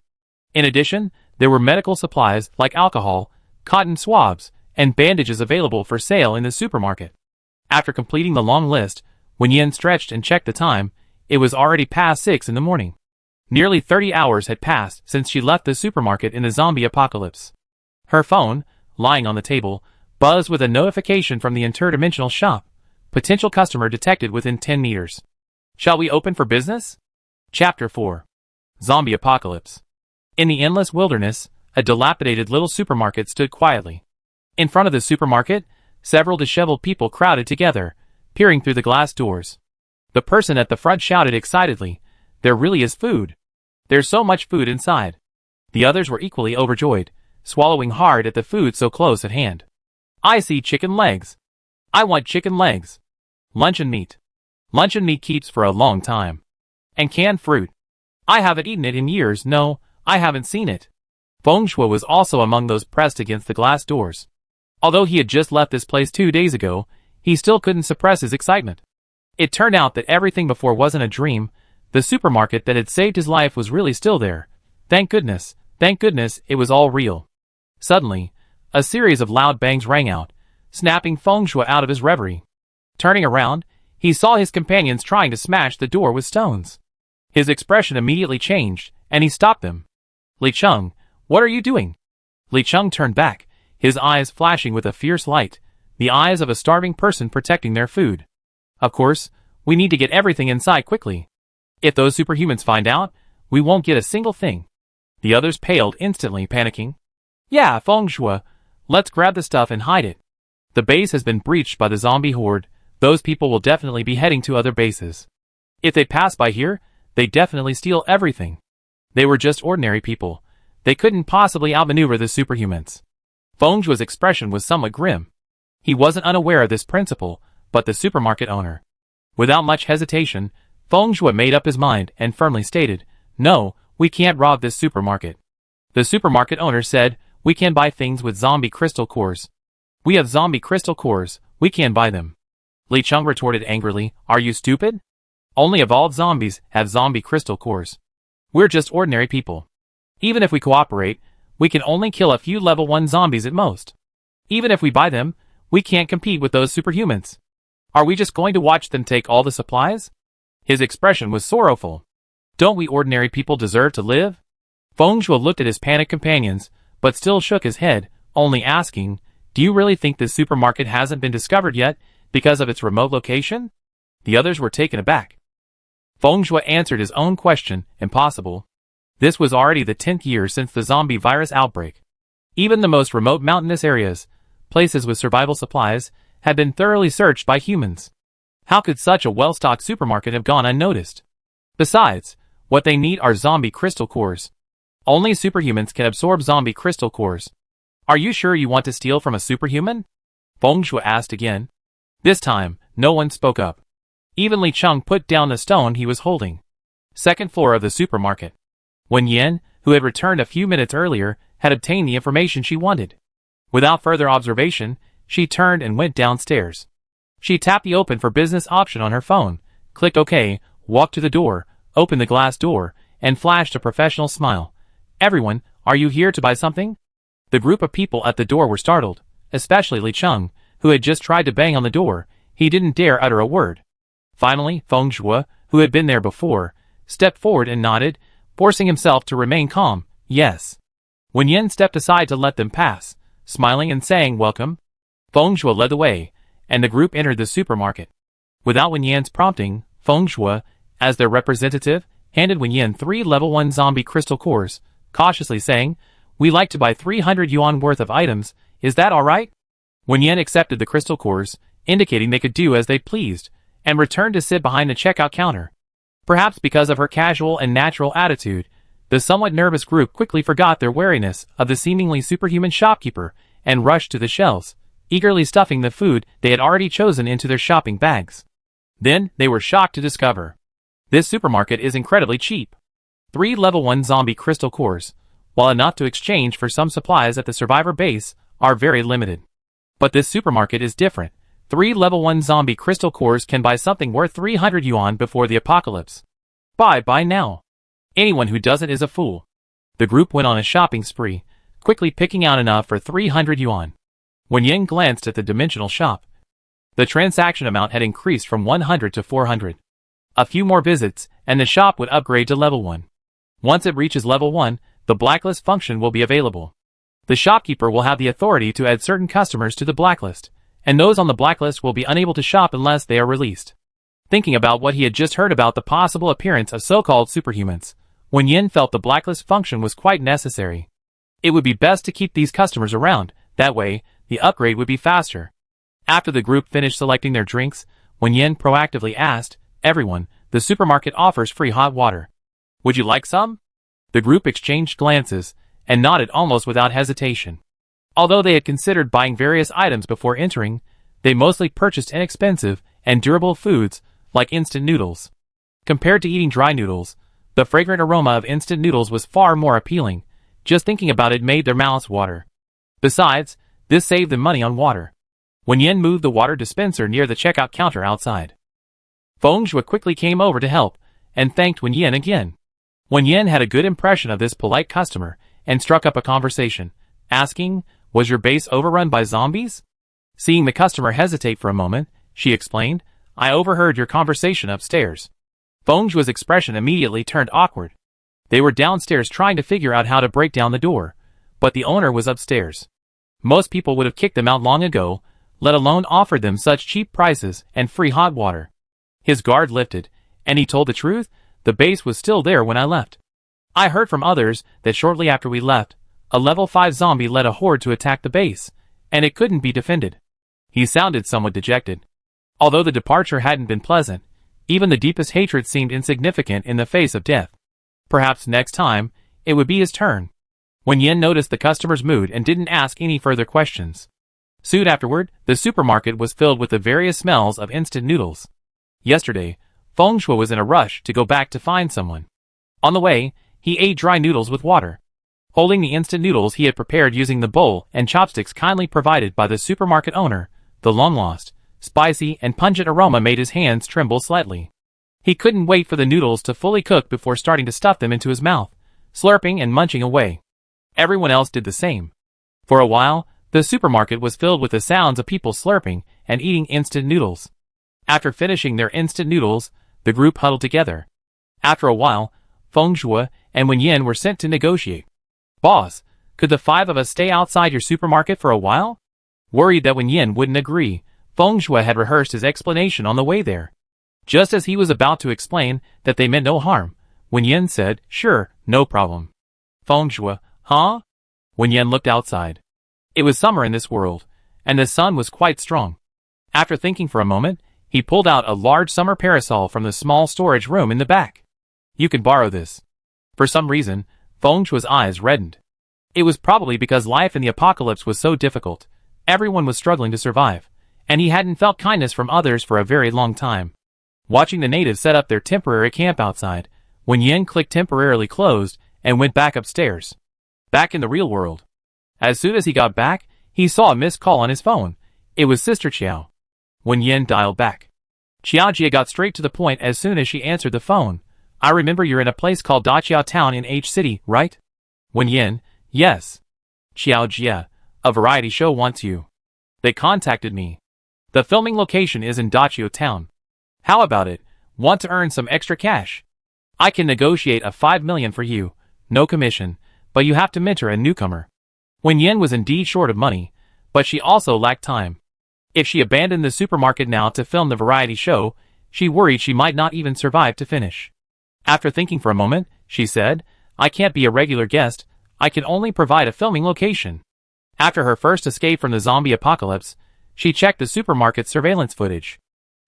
In addition, there were medical supplies like alcohol, cotton swabs, and bandages available for sale in the supermarket. After completing the long list, when Yen stretched and checked the time, it was already past 6 in the morning. Nearly 30 hours had passed since she left the supermarket in the zombie apocalypse. Her phone, lying on the table, buzzed with a notification from the Interdimensional shop. Potential customer detected within 10 meters. Shall we open for business? Chapter 4. Zombie Apocalypse. In the endless wilderness, a dilapidated little supermarket stood quietly. In front of the supermarket, several disheveled people crowded together, peering through the glass doors. The person at the front shouted excitedly, "There really is food. There's so much food inside." The others were equally overjoyed, swallowing hard at the food so close at hand. "I see chicken legs. I want chicken legs. Luncheon meat. Luncheon meat keeps for a long time. And canned fruit. I haven't eaten it in years. No, I haven't seen it." Feng Shui was also among those pressed against the glass doors. Although he had just left this place 2 days ago, he still couldn't suppress his excitement. It turned out that everything before wasn't a dream. The supermarket that had saved his life was really still there. Thank goodness it was all real. Suddenly, a series of loud bangs rang out, snapping Feng Shui out of his reverie. Turning around, he saw his companions trying to smash the door with stones. His expression immediately changed, and he stopped them. "Li Cheng, what are you doing?" Li Cheng turned back, his eyes flashing with a fierce light, the eyes of a starving person protecting their food. "Of course, we need to get everything inside quickly. If those superhumans find out, we won't get a single thing." The others paled instantly, panicking. "Yeah, Feng Shui, let's grab the stuff and hide it. The base has been breached by the zombie horde. Those people will definitely be heading to other bases. If they pass by here, they definitely steal everything. They were just ordinary people. They couldn't possibly outmaneuver the superhumans." Feng Shui's expression was somewhat grim. He wasn't unaware of this principle, but the supermarket owner. Without much hesitation, Feng Shui made up his mind and firmly stated, "No, we can't rob this supermarket." The supermarket owner said, "We can buy things with zombie crystal cores. We have zombie crystal cores, we can buy them." Li Cheng retorted angrily, "Are you stupid? Only evolved zombies have zombie crystal cores. We're just ordinary people. Even if we cooperate, we can only kill a few level 1 zombies at most. Even if we buy them, we can't compete with those superhumans. Are we just going to watch them take all the supplies?" His expression was sorrowful. "Don't we ordinary people deserve to live?" Feng Shui looked at his panicked companions, but still shook his head, only asking, "Do you really think this supermarket hasn't been discovered yet because of its remote location?" The others were taken aback. Feng Shui answered his own question, "Impossible. This was already the 10th year since the zombie virus outbreak. Even the most remote mountainous areas, places with survival supplies, had been thoroughly searched by humans. How could such a well-stocked supermarket have gone unnoticed? Besides, what they need are zombie crystal cores. Only superhumans can absorb zombie crystal cores. Are you sure you want to steal from a superhuman?" Feng Shui asked again. This time, no one spoke up. Even Li Cheng put down the stone he was holding. Second floor of the supermarket. Wen Yan, who had returned a few minutes earlier, had obtained the information she wanted. Without further observation, she turned and went downstairs. She tapped the open for business option on her phone, clicked OK, walked to the door, opened the glass door, and flashed a professional smile. "Everyone, are you here to buy something?" The group of people at the door were startled, especially Li Cheng, who had just tried to bang on the door. He didn't dare utter a word. Finally, Feng Shui, who had been there before, stepped forward and nodded, forcing himself to remain calm. "Yes." Wen Yan stepped aside to let them pass, smiling and saying welcome. Feng Shui led the way, and the group entered the supermarket. Without Wen Yan's prompting, Feng Shui, as their representative, handed Wen Yan 3 level 1 zombie crystal cores, cautiously saying, "We like to buy 300 yuan worth of items, is that alright?" Wen Yan accepted the crystal cores, indicating they could do as they pleased, and returned to sit behind the checkout counter. Perhaps because of her casual and natural attitude, the somewhat nervous group quickly forgot their wariness of the seemingly superhuman shopkeeper and rushed to the shelves, eagerly stuffing the food they had already chosen into their shopping bags. Then, they were shocked to discover this supermarket is incredibly cheap. 3 level 1 zombie crystal cores, while enough to exchange for some supplies at the survivor base, are very limited. But this supermarket is different. 3 level 1 zombie crystal cores can buy something worth 300 yuan before the apocalypse. Buy now. Anyone who doesn't is a fool. The group went on a shopping spree, quickly picking out enough for 300 yuan. Wen Yan glanced at the dimensional shop. The transaction amount had increased from 100 to 400. A few more visits, and the shop would upgrade to level 1. Once it reaches level 1, the blacklist function will be available. The shopkeeper will have the authority to add certain customers to the blacklist, and those on the blacklist will be unable to shop unless they are released. Thinking about what he had just heard about the possible appearance of so-called superhumans, Wen Yan felt the blacklist function was quite necessary. It would be best to keep these customers around, that way, the upgrade would be faster. After the group finished selecting their drinks, Wen Yan proactively asked, "Everyone, the supermarket offers free hot water. Would you like some?" The group exchanged glances, and nodded almost without hesitation. Although they had considered buying various items before entering, they mostly purchased inexpensive and durable foods, like instant noodles. Compared to eating dry noodles, the fragrant aroma of instant noodles was far more appealing. Just thinking about it made their mouths water. Besides, this saved them money on water. Wen Yan moved the water dispenser near the checkout counter outside. Feng Shui quickly came over to help, and thanked Wen Yan again. Wen Yan had a good impression of this polite customer, and struck up a conversation, asking, "Was your base overrun by zombies?" Seeing the customer hesitate for a moment, she explained, "I overheard your conversation upstairs." Feng Shui's expression immediately turned awkward. They were downstairs trying to figure out how to break down the door, but the owner was upstairs. Most people would have kicked them out long ago, let alone offered them such cheap prices and free hot water. His guard lifted, and he told the truth, "The base was still there when I left. I heard from others that shortly after we left, a level 5 zombie led a horde to attack the base, and it couldn't be defended." He sounded somewhat dejected. Although the departure hadn't been pleasant, even the deepest hatred seemed insignificant in the face of death. Perhaps next time, it would be his turn. Wen Yan noticed the customer's mood and didn't ask any further questions. Soon afterward, the supermarket was filled with the various smells of instant noodles. Yesterday, Feng Shui was in a rush to go back to find someone. On the way, he ate dry noodles with water. Holding the instant noodles he had prepared using the bowl and chopsticks kindly provided by the supermarket owner, the long-lost, spicy and pungent aroma made his hands tremble slightly. He couldn't wait for the noodles to fully cook before starting to stuff them into his mouth, slurping and munching away. Everyone else did the same. For a while, the supermarket was filled with the sounds of people slurping and eating instant noodles. After finishing their instant noodles, the group huddled together. After a while, Feng Shui and Wen Yan were sent to negotiate. "Boss, could the 5 of us stay outside your supermarket for a while?" Worried that Wen Yan wouldn't agree, Feng Shui had rehearsed his explanation on the way there. Just as he was about to explain that they meant no harm, Wen Yan said, "Sure, no problem." Feng Shui, "Huh?" Wen Yan looked outside. It was summer in this world, and the sun was quite strong. After thinking for a moment, he pulled out a large summer parasol from the small storage room in the back. "You can borrow this." For some reason, Feng Shui's eyes reddened. It was probably because life in the apocalypse was so difficult. Everyone was struggling to survive, and he hadn't felt kindness from others for a very long time. Watching the natives set up their temporary camp outside, Wen Yan clicked temporarily closed and went back upstairs. Back in the real world. As soon as he got back, he saw a missed call on his phone. It was Sister Qiao. Wen Yan dialed back. Qiao Jia got straight to the point as soon as she answered the phone. "I remember you're in a place called Daqiao Town in H City, right?" Wen Yan, "Yes." "Qiao Jia, a variety show wants you. They contacted me. The filming location is in Daqiao Town. How about it? Want to earn some extra cash? I can negotiate a 5 million for you, no commission, but you have to mentor a newcomer." Wen Yan was indeed short of money, but she also lacked time. If she abandoned the supermarket now to film the variety show, she worried she might not even survive to finish. After thinking for a moment, she said, "I can't be a regular guest, I can only provide a filming location." After her first escape from the zombie apocalypse, she checked the supermarket surveillance footage.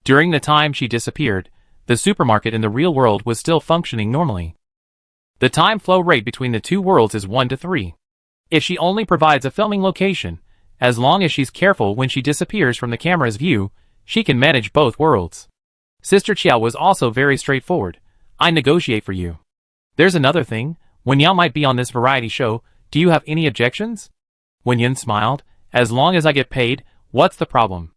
During the time she disappeared, the supermarket in the real world was still functioning normally. The time flow rate between the two worlds is 1 to 3. If she only provides a filming location, as long as she's careful when she disappears from the camera's view, she can manage both worlds. Sister Chiao was also very straightforward. I negotiate for you. There's another thing. Wen Yan might be on this variety show. Do you have any objections? Wen Yan smiled. As long as I get paid, what's the problem?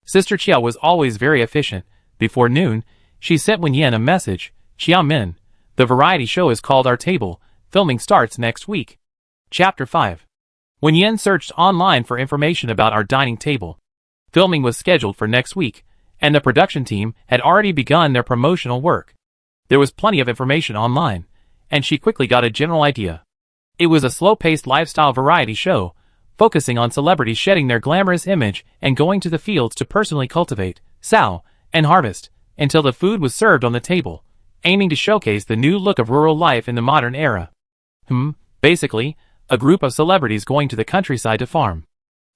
Sister Chiao was always very efficient. Before noon, she sent Wen Yan a message. Chiao Min, the variety show is called Our Table. Filming starts next week. Chapter 5. Wen Yan searched online for information about our dining table. Filming was scheduled for next week, and the production team had already begun their promotional work. There was plenty of information online, and she quickly got a general idea. It was a slow-paced lifestyle variety show, focusing on celebrities shedding their glamorous image and going to the fields to personally cultivate, sow, and harvest, until the food was served on the table, aiming to showcase the new look of rural life in the modern era. Basically, a group of celebrities going to the countryside to farm.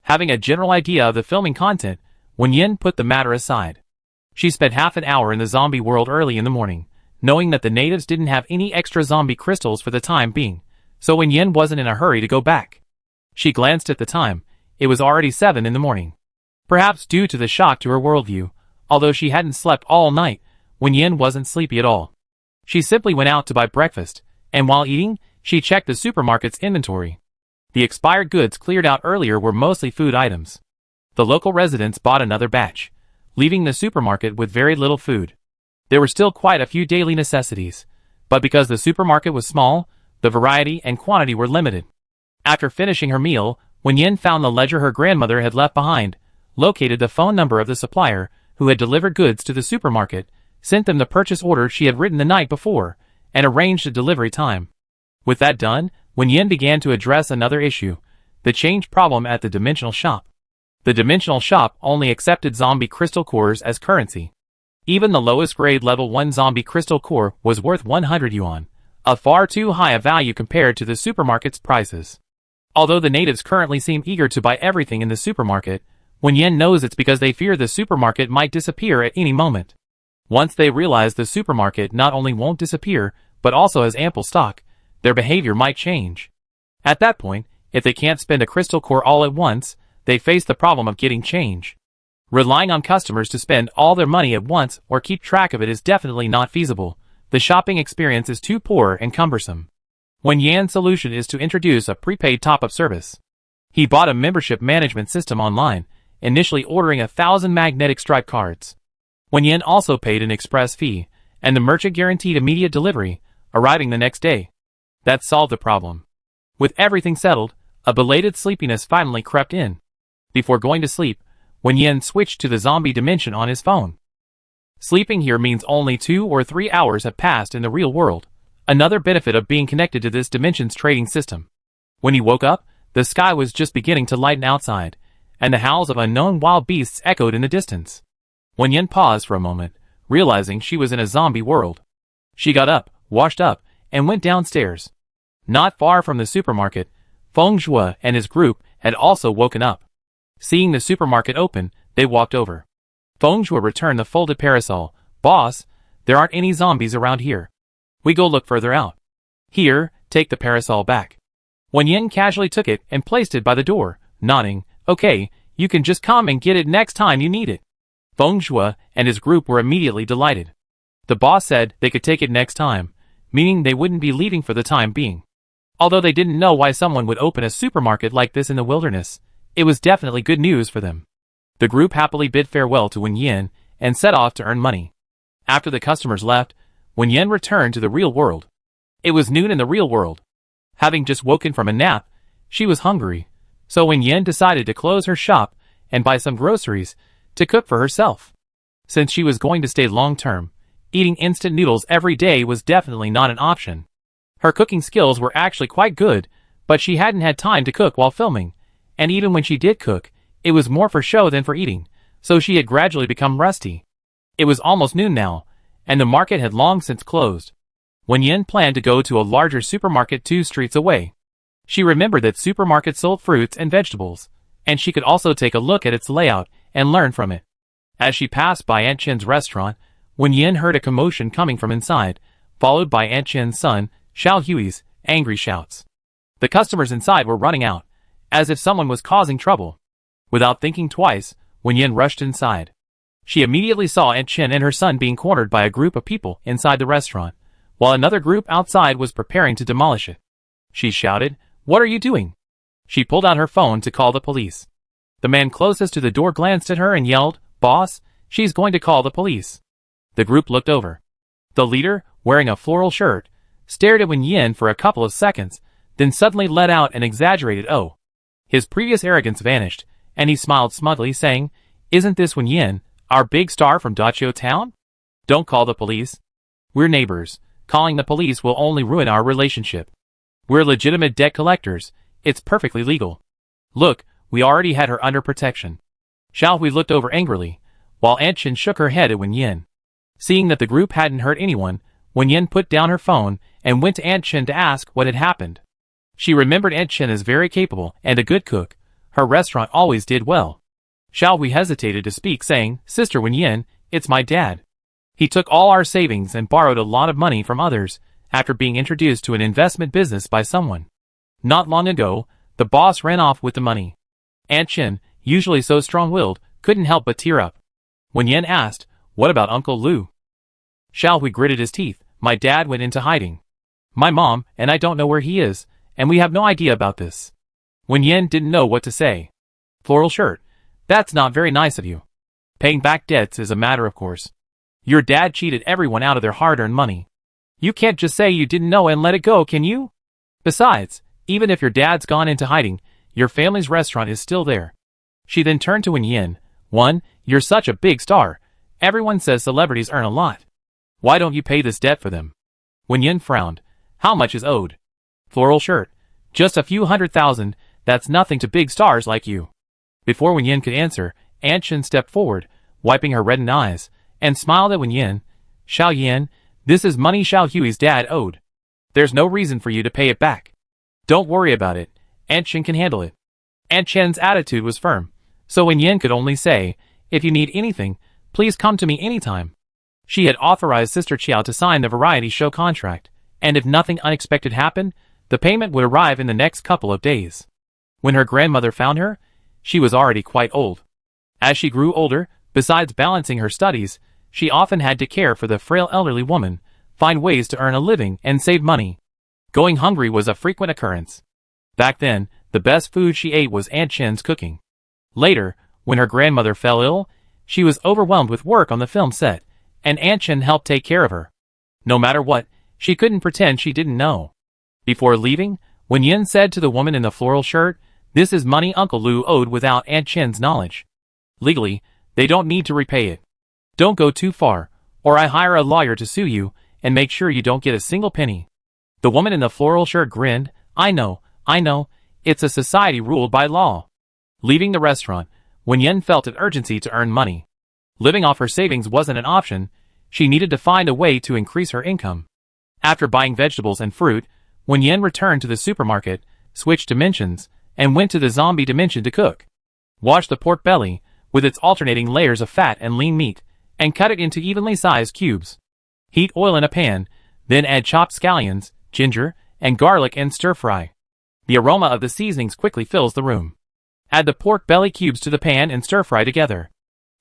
Having a general idea of the filming content, Wen Yan put the matter aside. She spent half an hour in the zombie world early in the morning, knowing that the natives didn't have any extra zombie crystals for the time being, so Wen Yan wasn't in a hurry to go back. She glanced at the time. It was already 7 in the morning. Perhaps due to the shock to her worldview, although she hadn't slept all night, Wen Yan wasn't sleepy at all. She simply went out to buy breakfast, and while eating, she checked the supermarket's inventory. The expired goods cleared out earlier were mostly food items. The local residents bought another batch, leaving the supermarket with very little food. There were still quite a few daily necessities, but because the supermarket was small, the variety and quantity were limited. After finishing her meal, Wen Yan found the ledger her grandmother had left behind, located the phone number of the supplier who had delivered goods to the supermarket, sent them the purchase order she had written the night before, and arranged a delivery time. With that done, Wen Yan began to address another issue, the change problem at the Dimensional shop. The Dimensional shop only accepted zombie crystal cores as currency. Even the lowest grade level 1 zombie crystal core was worth 100 yuan, a far too high a value compared to the supermarket's prices. Although the natives currently seem eager to buy everything in the supermarket, Wen Yan knows it's because they fear the supermarket might disappear at any moment. Once they realize the supermarket not only won't disappear, but also has ample stock, their behavior might change. At that point, if they can't spend a crystal core all at once, they face the problem of getting change. Relying on customers to spend all their money at once or keep track of it is definitely not feasible. The shopping experience is too poor and cumbersome. Wen Yan's solution is to introduce a prepaid top-up service. He bought a membership management system online, initially ordering 1,000 magnetic stripe cards. Wen Yan also paid an express fee, and the merchant guaranteed immediate delivery, arriving the next day. That solved the problem. With everything settled, a belated sleepiness finally crept in. Before going to sleep, Wen Yan switched to the zombie dimension on his phone. Sleeping here means only 2 or 3 hours have passed in the real world, another benefit of being connected to this dimension's trading system. When he woke up, the sky was just beginning to lighten outside, and the howls of unknown wild beasts echoed in the distance. Wen Yan paused for a moment, realizing she was in a zombie world. She got up, washed up, and went downstairs. Not far from the supermarket, Feng Zhua and his group had also woken up. Seeing the supermarket open, they walked over. Feng Zhua returned the folded parasol. Boss, there aren't any zombies around here. We go look further out. Here, take the parasol back. Wen Yan casually took it and placed it by the door, nodding, okay, you can just come and get it next time you need it. Feng Zhua and his group were immediately delighted. The boss said they could take it next time, meaning they wouldn't be leaving for the time being. Although they didn't know why someone would open a supermarket like this in the wilderness, it was definitely good news for them. The group happily bid farewell to Wen Yan and set off to earn money. After the customers left, Wen Yan returned to the real world. It was noon in the real world. Having just woken from a nap, she was hungry, so Wen Yan decided to close her shop and buy some groceries to cook for herself. Since she was going to stay long-term, eating instant noodles every day was definitely not an option. Her cooking skills were actually quite good, but she hadn't had time to cook while filming, and even when she did cook, it was more for show than for eating, so she had gradually become rusty. It was almost noon now, and the market had long since closed. Wen Yan planned to go to a larger supermarket 2 streets away. She remembered that supermarkets sold fruits and vegetables, and she could also take a look at its layout and learn from it. As she passed by Aunt Chen's restaurant, Wen Yan heard a commotion coming from inside, followed by Aunt Chen's son, Xiao Hui's, angry shouts. The customers inside were running out, as if someone was causing trouble. Without thinking twice, Wen Yan rushed inside. She immediately saw Aunt Chen and her son being cornered by a group of people inside the restaurant, while another group outside was preparing to demolish it. She shouted, "What are you doing?" She pulled out her phone to call the police. The man closest to the door glanced at her and yelled, "Boss, she's going to call the police." The group looked over. The leader, wearing a floral shirt, stared at Wen Yan for a couple of seconds, then suddenly let out an exaggerated "oh." His previous arrogance vanished, and he smiled smugly, saying, "Isn't this Wen Yan, our big star from Dachio Town? Don't call the police. We're neighbors. Calling the police will only ruin our relationship. We're legitimate debt collectors. It's perfectly legal. Look, we already had her under protection." Xiao Hui looked over angrily, while Aunt Chen shook her head at Wen Yan. Seeing that the group hadn't hurt anyone, Wen Yan put down her phone and went to Aunt Chen to ask what had happened. She remembered Aunt Chen as very capable and a good cook. Her restaurant always did well. Xiao Hui hesitated to speak, saying, "Sister Wen Yan, it's my dad. He took all our savings and borrowed a lot of money from others after being introduced to an investment business by someone. Not long ago, the boss ran off with the money." Aunt Chen, usually so strong-willed, couldn't help but tear up. Wen Yan asked, "What about Uncle Lu?" Xiao Hui gritted his teeth. "My dad went into hiding. My mom and I don't know where he is, and we have no idea about this." Wen Yan didn't know what to say. "Floral shirt. That's not very nice of you. Paying back debts is a matter of course. Your dad cheated everyone out of their hard-earned money. You can't just say you didn't know and let it go, can you? Besides, even if your dad's gone into hiding, your family's restaurant is still there." She then turned to Wen Yan. "One, you're such a big star. Everyone says celebrities earn a lot. Why don't you pay this debt for them?" Wen Yan frowned. "How much is owed?" "Floral shirt. Just a few $100,000, that's nothing to big stars like you." Before Wen Yan could answer, Aunt Chen stepped forward, wiping her reddened eyes, and smiled at Wen Yan. "Xiao Yan, this is money Xiao Hui's dad owed. There's no reason for you to pay it back. Don't worry about it. Aunt Chen can handle it." Aunt Chen's attitude was firm, so Wen Yan could only say, "If you need anything, please come to me anytime." She had authorized Sister Chiao to sign the variety show contract, and if nothing unexpected happened, the payment would arrive in the next couple of days. When her grandmother found her, she was already quite old. As she grew older, besides balancing her studies, she often had to care for the frail elderly woman, find ways to earn a living and save money. Going hungry was a frequent occurrence. Back then, the best food she ate was Aunt Chen's cooking. Later, when her grandmother fell ill, she was overwhelmed with work on the film set, and Aunt Chen helped take care of her. No matter what, she couldn't pretend she didn't know. Before leaving, Wen Yan said to the woman in the floral shirt, "This is money Uncle Lu owed without Aunt Chen's knowledge. Legally, they don't need to repay it. Don't go too far, or I hire a lawyer to sue you, and make sure you don't get a single penny." The woman in the floral shirt grinned. I know, it's a society ruled by law." Leaving the restaurant, Wen Yan felt an urgency to earn money. Living off her savings wasn't an option. She needed to find a way to increase her income. After buying vegetables and fruit, Wen Yan returned to the supermarket, switched dimensions, and went to the zombie dimension to cook. Wash the pork belly, with its alternating layers of fat and lean meat, and cut it into evenly sized cubes. Heat oil in a pan, then add chopped scallions, ginger, and garlic and stir-fry. The aroma of the seasonings quickly fills the room. Add the pork belly cubes to the pan and stir-fry together.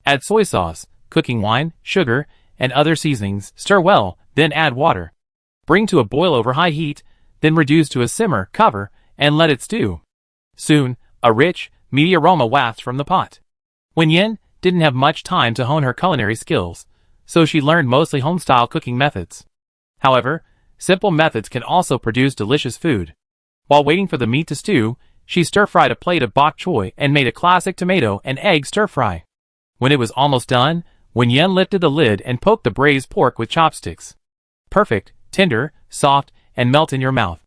Add soy sauce, cooking wine, sugar, and other seasonings, stir well, then add water. Bring to a boil over high heat, then reduce to a simmer, cover, and let it stew. Soon, a rich, meaty aroma wafts from the pot. Wen Yan didn't have much time to hone her culinary skills, so she learned mostly home-style cooking methods. However, simple methods can also produce delicious food. While waiting for the meat to stew, she stir-fried a plate of bok choy and made a classic tomato and egg stir-fry. When it was almost done, Wen Yan lifted the lid and poked the braised pork with chopsticks. Perfect, tender, soft, and melt in your mouth.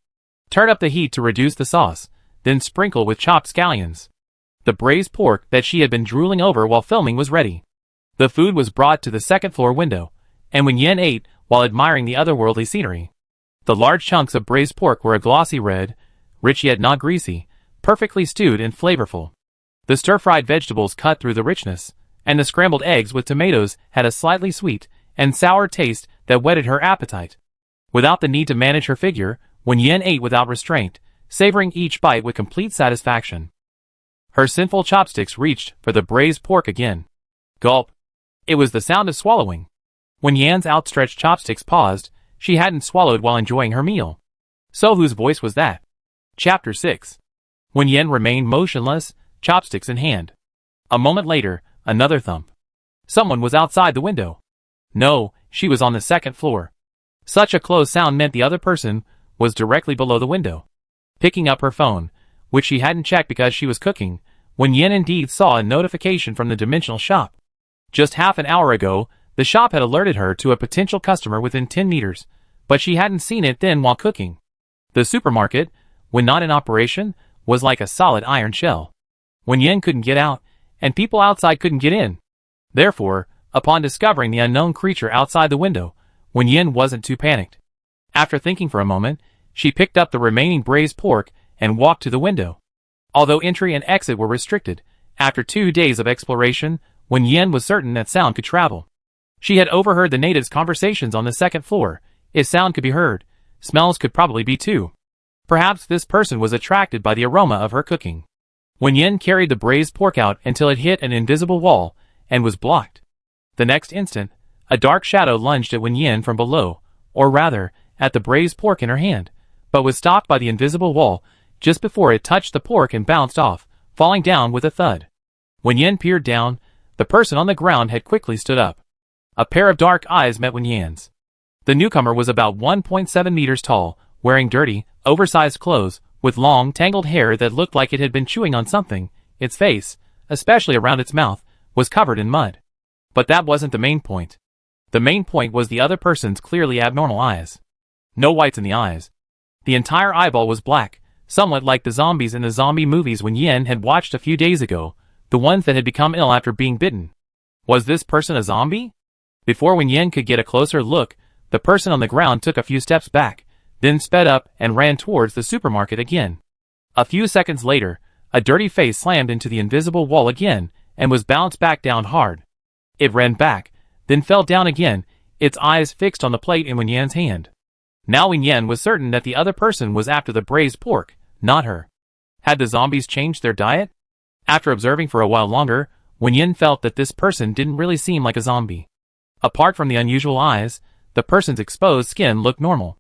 Turn up the heat to reduce the sauce, then sprinkle with chopped scallions. The braised pork that she had been drooling over while filming was ready. The food was brought to the second-floor window, and Wen Yan ate while admiring the otherworldly scenery. The large chunks of braised pork were a glossy red, rich yet not greasy, perfectly stewed and flavorful. The stir-fried vegetables cut through the richness, and the scrambled eggs with tomatoes had a slightly sweet and sour taste that whetted her appetite. Without the need to manage her figure, Wen Yan ate without restraint, savoring each bite with complete satisfaction. Her sinful chopsticks reached for the braised pork again. Gulp. It was the sound of swallowing. When Yan's outstretched chopsticks paused, she hadn't swallowed while enjoying her meal. So whose voice was that? Chapter 6. Wen Yan remained motionless, chopsticks in hand. A moment later, another thump. Someone was outside the window. No, she was on the second floor. Such a close sound meant the other person was directly below the window. Picking up her phone, which she hadn't checked because she was cooking, Wen Yan indeed saw a notification from the Dimensional shop. Just half an hour ago, the shop had alerted her to a potential customer within 10 meters, but she hadn't seen it then while cooking. The supermarket, when not in operation, was like a solid iron shell. Wen Yan couldn't get out, and people outside couldn't get in. Therefore, upon discovering the unknown creature outside the window, Wen Yan wasn't too panicked. After thinking for a moment, she picked up the remaining braised pork and walked to the window. Although entry and exit were restricted, after 2 days of exploration, Wen Yan was certain that sound could travel. She had overheard the natives' conversations on the second floor. If sound could be heard, smells could probably be too. Perhaps this person was attracted by the aroma of her cooking. Wen Yan carried the braised pork out until it hit an invisible wall and was blocked. The next instant, a dark shadow lunged at Wen Yan from below, or rather, at the braised pork in her hand, but was stopped by the invisible wall just before it touched the pork and bounced off, falling down with a thud. Wen Yan peered down. The person on the ground had quickly stood up. A pair of dark eyes met Wen Yan's. The newcomer was about 1.7 meters tall, wearing dirty, oversized clothes, with long, tangled hair that looked like it had been chewing on something. Its face, especially around its mouth, was covered in mud. But that wasn't the main point. The main point was the other person's clearly abnormal eyes. No whites in the eyes. The entire eyeball was black, somewhat like the zombies in the zombie movies Wen Yan had watched a few days ago, the ones that had become ill after being bitten. Was this person a zombie? Before Wen Yan could get a closer look, the person on the ground took a few steps back, then sped up and ran towards the supermarket again. A few seconds later, a dirty face slammed into the invisible wall again and was bounced back down hard. It ran back, then fell down again, its eyes fixed on the plate in Wen Yan's hand. Now Wen Yan was certain that the other person was after the braised pork, not her. Had the zombies changed their diet? After observing for a while longer, Wen Yan felt that this person didn't really seem like a zombie. Apart from the unusual eyes, the person's exposed skin looked normal.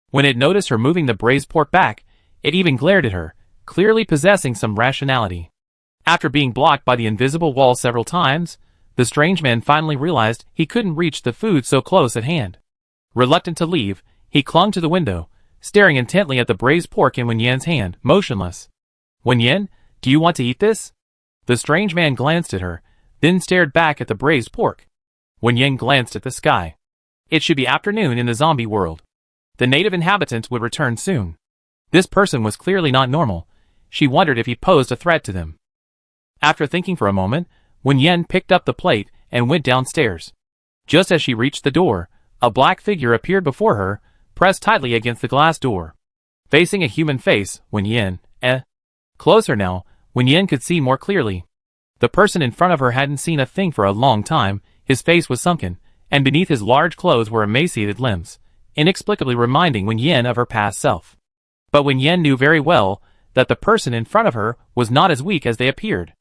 When it noticed her moving the braised pork back, it even glared at her, clearly possessing some rationality. After being blocked by the invisible wall several times, the strange man finally realized he couldn't reach the food so close at hand. Reluctant to leave, he clung to the window, staring intently at the braised pork in Wen Yan's hand, motionless. Wen Yan, do you want to eat this? The strange man glanced at her, then stared back at the braised pork. Wen Yan glanced at the sky. It should be afternoon in the zombie world. The native inhabitants would return soon. This person was clearly not normal. She wondered if he posed a threat to them. After thinking for a moment, Wen Yan picked up the plate and went downstairs. Just as she reached the door, a black figure appeared before her, pressed tightly against the glass door. Facing a human face, Wen Yan, Closer now, Wen Yan could see more clearly. The person in front of her hadn't seen a thing for a long time. His face was sunken, and beneath his large clothes were emaciated limbs, inexplicably reminding Wen Yan of her past self. But Wen Yan knew very well that the person in front of her was not as weak as they appeared.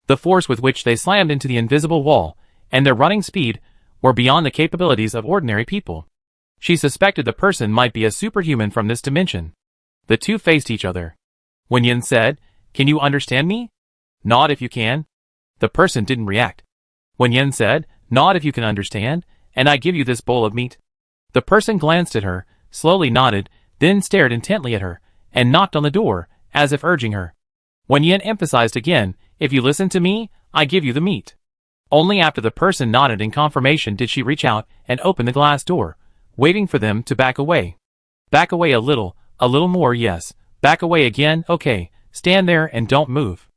The force with which they slammed into the invisible wall, and their running speed, were beyond the capabilities of ordinary people. She suspected the person might be a superhuman from this dimension. The two faced each other. Wen Yan said, "Can you understand me?" "Nod if you can." The person didn't react. Wen Yan said, "Nod if you can understand, and I give you this bowl of meat." The person glanced at her, slowly nodded, then stared intently at her, and knocked on the door, as if urging her. Wen Yan emphasized again, "If you listen to me, I give you the meat." Only after the person nodded in confirmation did she reach out and open the glass door, waiting for them to back away. Back away a little more, yes. Back away again, okay. Stand there and don't move.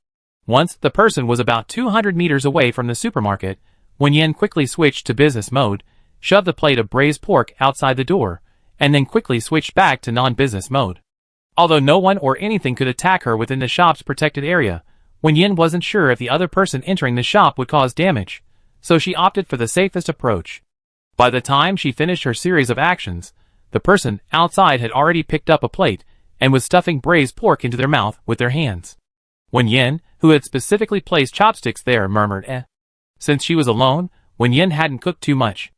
Once the person was about 200 meters away from the supermarket, Wen Yan quickly switched to business mode, shoved the plate of braised pork outside the door, and then quickly switched back to non-business mode. Although no one or anything could attack her within the shop's protected area, Wen Yan wasn't sure if the other person entering the shop would cause damage, so she opted for the safest approach. By the time she finished her series of actions, the person outside had already picked up a plate and was stuffing braised pork into their mouth with their hands. Wen Yan, who had specifically placed chopsticks there, murmured, eh. Since she was alone, Wen Yan hadn't cooked too much.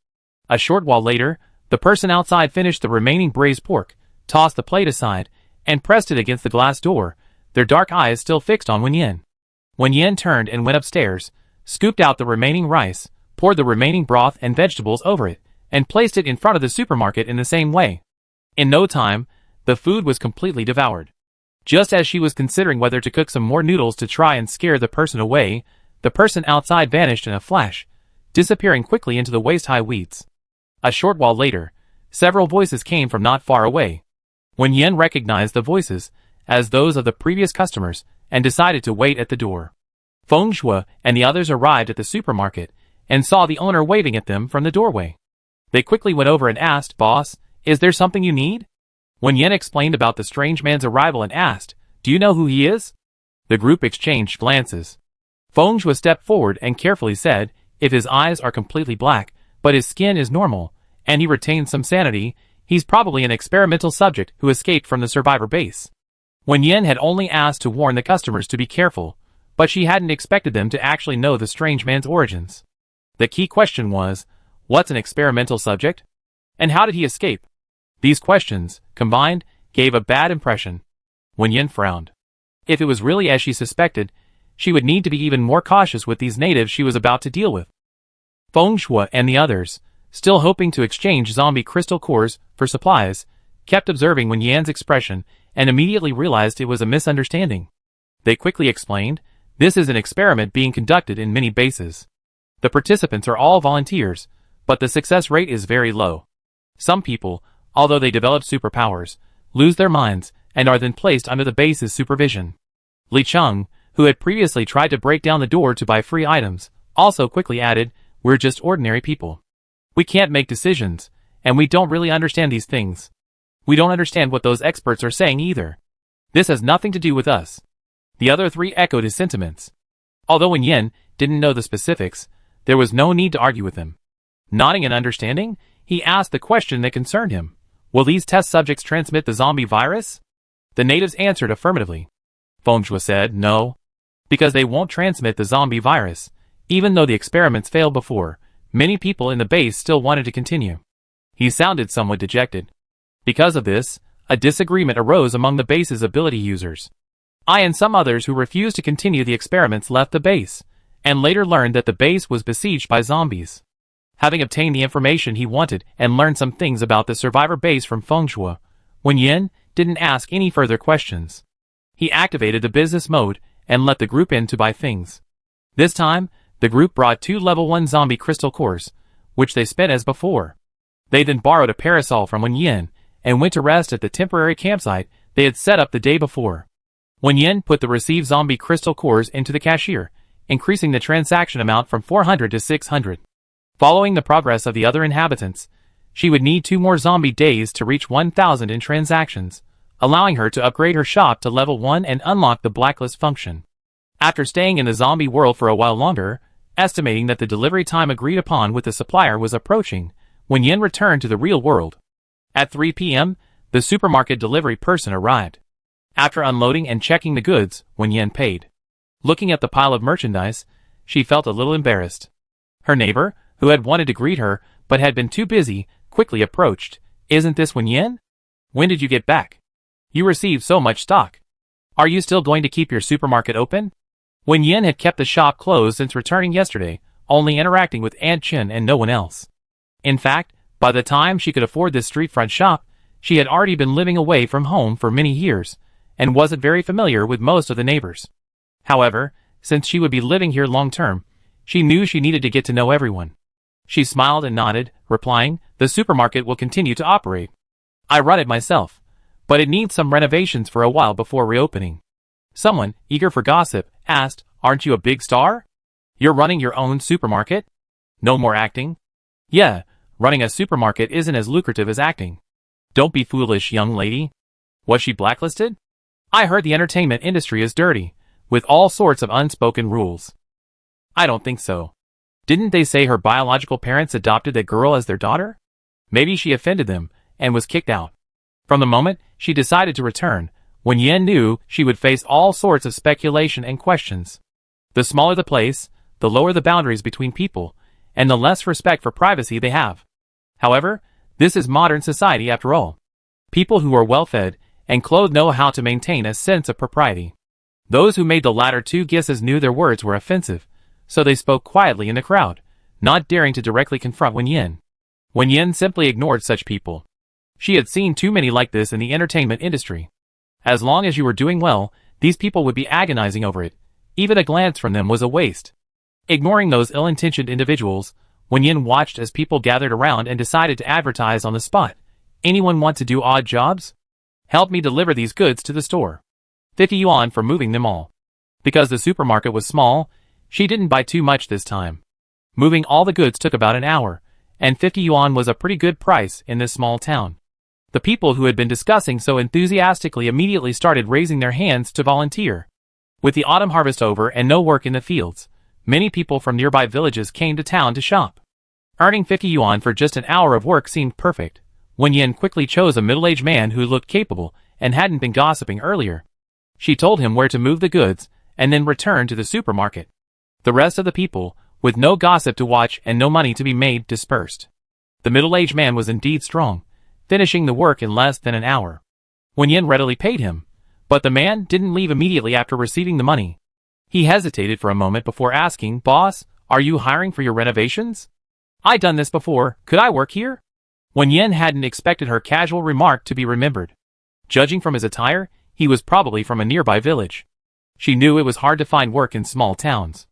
A short while later, the person outside finished the remaining braised pork, tossed the plate aside, and pressed it against the glass door, their dark eyes still fixed on Wen Yan. Wen Yan turned and went upstairs, scooped out the remaining rice, poured the remaining broth and vegetables over it, and placed it in front of the supermarket in the same way. In no time, the food was completely devoured. Just as she was considering whether to cook some more noodles to try and scare the person away, the person outside vanished in a flash, disappearing quickly into the waist-high weeds. A short while later, several voices came from not far away. Wen Yan recognized the voices as those of the previous customers and decided to wait at the door. Feng Shui and the others arrived at the supermarket and saw the owner waving at them from the doorway. They quickly went over and asked, "Boss, is there something you need?" Wen Yan explained about the strange man's arrival and asked, "Do you know who he is?" The group exchanged glances. Feng Shui stepped forward and carefully said, "If his eyes are completely black, but his skin is normal, and he retains some sanity, he's probably an experimental subject who escaped from the survivor base." Wen Yan had only asked to warn the customers to be careful, but she hadn't expected them to actually know the strange man's origins. The key question was, what's an experimental subject? And how did he escape? These questions, combined, gave a bad impression. Wen Yan frowned. If it was really as she suspected, she would need to be even more cautious with these natives she was about to deal with. Feng Shui and the others, still hoping to exchange zombie crystal cores for supplies, kept observing Wen Yan's expression and immediately realized it was a misunderstanding. They quickly explained, "This is an experiment being conducted in many bases. The participants are all volunteers, but the success rate is very low. Some people, although they develop superpowers, lose their minds and are then placed under the base's supervision." Li Cheng, who had previously tried to break down the door to buy free items, also quickly added, "We're just ordinary people. We can't make decisions, and we don't really understand these things. We don't understand what those experts are saying either. This has nothing to do with us." The other three echoed his sentiments. Although Wen Yan didn't know the specifics, there was no need to argue with him. Nodding in understanding, he asked the question that concerned him. "Will these test subjects transmit the zombie virus?" The natives answered affirmatively. Feng Shui said, "No. Because they won't transmit the zombie virus. Even though the experiments failed before, many people in the base still wanted to continue." He sounded somewhat dejected. Because of this, a disagreement arose among the base's ability users. I and some others who refused to continue the experiments left the base, and later learned that the base was besieged by zombies. Having obtained the information he wanted and learned some things about the survivor base from Feng Shui, Wen Yan didn't ask any further questions. He activated the business mode and let the group in to buy things. This time, the group brought 2 level 1 zombie crystal cores, which they spent as before. They then borrowed a parasol from Wen Yan and went to rest at the temporary campsite they had set up the day before. Wen Yan put the received zombie crystal cores into the cashier, increasing the transaction amount from 400 to 600. Following the progress of the other inhabitants, she would need 2 more zombie days to reach 1,000 in transactions, allowing her to upgrade her shop to level 1 and unlock the blacklist function. After staying in the zombie world for a while longer, estimating that the delivery time agreed upon with the supplier was approaching, Wen Yan returned to the real world. At 3 p.m., the supermarket delivery person arrived. After unloading and checking the goods, Wen Yan paid. Looking at the pile of merchandise, she felt a little embarrassed. Her neighbor, who had wanted to greet her but had been too busy, quickly approached. "Isn't this Wen Yan? When did you get back? You received so much stock. Are you still going to keep your supermarket open?" Wen Yan had kept the shop closed since returning yesterday, only interacting with Aunt Chen and no one else. In fact, by the time she could afford this street-front shop, she had already been living away from home for many years, and wasn't very familiar with most of the neighbors. However, since she would be living here long-term, she knew she needed to get to know everyone. She smiled and nodded, replying, "The supermarket will continue to operate. I run it myself, but it needs some renovations for a while before reopening." Someone, eager for gossip, asked, "Aren't you a big star? You're running your own supermarket? No more acting?" "Yeah, running a supermarket isn't as lucrative as acting." "Don't be foolish, young lady. Was she blacklisted? I heard the entertainment industry is dirty, with all sorts of unspoken rules." "I don't think so. Didn't they say her biological parents adopted that girl as their daughter? Maybe she offended them and was kicked out. From the moment she decided to return, Wen Yan knew she would face all sorts of speculation and questions. The smaller the place, the lower the boundaries between people, and the less respect for privacy they have. However, this is modern society after all. People who are well-fed and clothed know how to maintain a sense of propriety. Those who made the latter two guesses knew their words were offensive, so they spoke quietly in the crowd, not daring to directly confront Wen Yan. Wen Yan simply ignored such people. She had seen too many like this in the entertainment industry. As long as you were doing well, these people would be agonizing over it. Even a glance from them was a waste. Ignoring those ill-intentioned individuals, Wen Yan watched as people gathered around and decided to advertise on the spot. Anyone want to do odd jobs? Help me deliver these goods to the store. 50 yuan for moving them all. Because the supermarket was small, she didn't buy too much this time. Moving all the goods took about an hour, and 50 yuan was a pretty good price in this small town. The people who had been discussing so enthusiastically immediately started raising their hands to volunteer. With the autumn harvest over and no work in the fields, many people from nearby villages came to town to shop. Earning 50 yuan for just an hour of work seemed perfect. Wen Yan quickly chose a middle-aged man who looked capable and hadn't been gossiping earlier. She told him where to move the goods and then returned to the supermarket. The rest of the people, with no gossip to watch and no money to be made, dispersed. The middle-aged man was indeed strong, finishing the work in less than an hour. Wen Yan readily paid him, but the man didn't leave immediately after receiving the money. He hesitated for a moment before asking, "Boss, are you hiring for your renovations? I done this before, could I work here?" Wen Yan hadn't expected her casual remark to be remembered. Judging from his attire, he was probably from a nearby village. She knew it was hard to find work in small towns.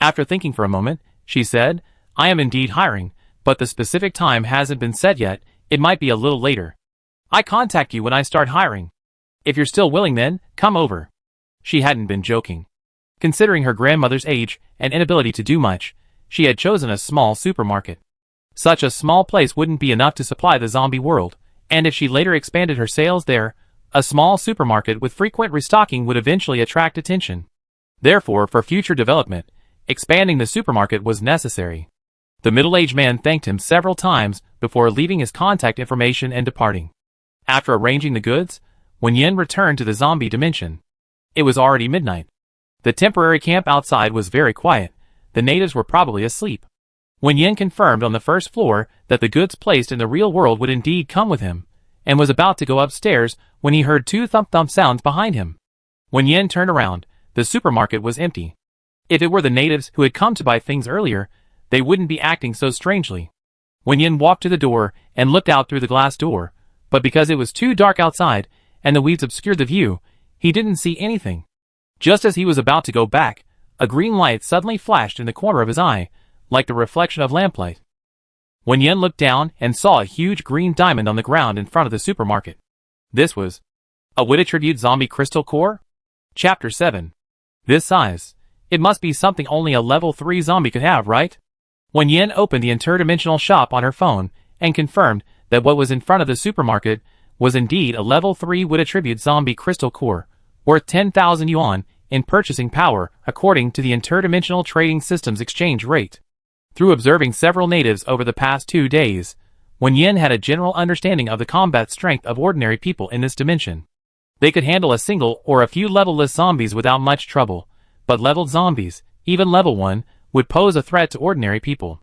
After thinking for a moment, she said, "I am indeed hiring, but the specific time hasn't been set yet, it might be a little later. I contact you when I start hiring. If you're still willing then, come over." She hadn't been joking. Considering her grandmother's age and inability to do much, she had chosen a small supermarket. Such a small place wouldn't be enough to supply the zombie world, and if she later expanded her sales there, a small supermarket with frequent restocking would eventually attract attention. Therefore, for future development, expanding the supermarket was necessary. The middle-aged man thanked him several times before leaving his contact information and departing. After arranging the goods, Wen Yan returned to the zombie dimension. It was already midnight. The temporary camp outside was very quiet. The natives were probably asleep. Wen Yan confirmed on the first floor that the goods placed in the real world would indeed come with him, and was about to go upstairs when he heard two thump-thump sounds behind him. Wen Yan turned around. The supermarket was empty. If it were the natives who had come to buy things earlier, they wouldn't be acting so strangely. Wen Yan walked to the door and looked out through the glass door, but because it was too dark outside and the weeds obscured the view, he didn't see anything. Just as he was about to go back, a green light suddenly flashed in the corner of his eye, like the reflection of lamplight. Wen Yan looked down and saw a huge green diamond on the ground in front of the supermarket. This was a Wood Attribute Zombie Crystal Core? Chapter 7. This size. It must be something only a level 3 zombie could have, right? Wen Yan opened the Interdimensional shop on her phone and confirmed that what was in front of the supermarket was indeed a level 3 Wood Attribute Zombie Crystal Core, worth 10,000 yuan in purchasing power according to the Interdimensional Trading System's exchange rate. Through observing several natives over the past 2 days, Wen Yan had a general understanding of the combat strength of ordinary people in this dimension. They could handle a single or a few level-less zombies without much trouble, but leveled zombies, even level 1, would pose a threat to ordinary people.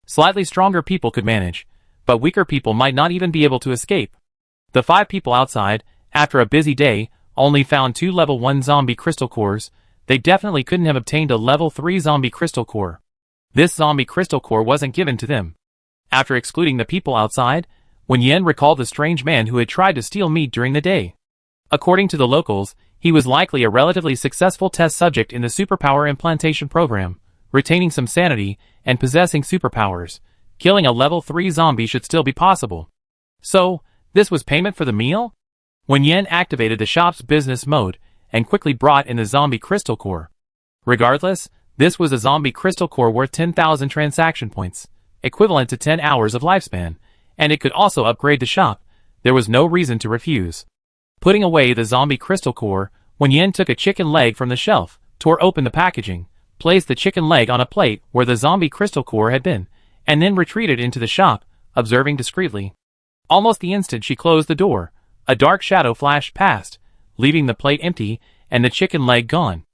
Slightly stronger people could manage, but weaker people might not even be able to escape. The 5 people outside, after a busy day, only found 2 level 1 zombie crystal cores. They definitely couldn't have obtained a level 3 zombie crystal core. This zombie crystal core wasn't given to them. After excluding the people outside, Wen Yan recalled the strange man who had tried to steal meat during the day. According to the locals, he was likely a relatively successful test subject in the superpower implantation program, retaining some sanity and possessing superpowers. Killing a level 3 zombie should still be possible. So, this was payment for the meal? Wen Yan activated the shop's business mode and quickly brought in the zombie crystal core. Regardless, this was a zombie crystal core worth 10,000 transaction points, equivalent to 10 hours of lifespan, and it could also upgrade the shop. There was no reason to refuse. Putting away the zombie crystal core, Wen Yan took a chicken leg from the shelf, tore open the packaging, placed the chicken leg on a plate where the zombie crystal core had been, and then retreated into the shop, observing discreetly. Almost the instant she closed the door, a dark shadow flashed past, leaving the plate empty and the chicken leg gone.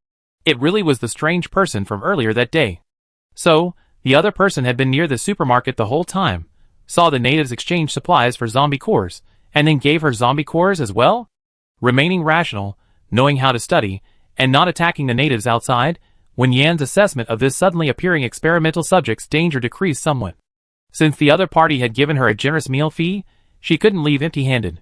It really was the strange person from earlier that day. So, the other person had been near the supermarket the whole time, saw the natives exchange supplies for zombie cores, and then gave her zombie cores as well? Remaining rational, knowing how to study, and not attacking the natives outside, Wen Yan's assessment of this suddenly appearing experimental subject's danger decreased somewhat. Since the other party had given her a generous meal fee, she couldn't leave empty-handed.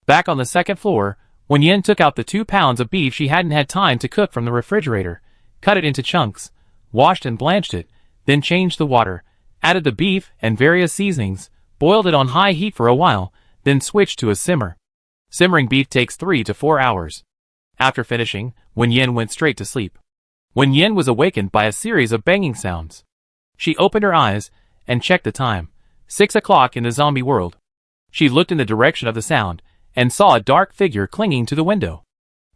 Back on the second floor, Wen Yan took out the 2 pounds of beef she hadn't had time to cook from the refrigerator, cut it into chunks, washed and blanched it, then changed the water, added the beef and various seasonings, boiled it on high heat for a while, then switched to a simmer. Simmering beef takes 3 to 4 hours. After finishing, Wen Yan went straight to sleep. Wen Yan was awakened by a series of banging sounds. She opened her eyes and checked the time. 6 o'clock in the zombie world. She looked in the direction of the sound and saw a dark figure clinging to the window.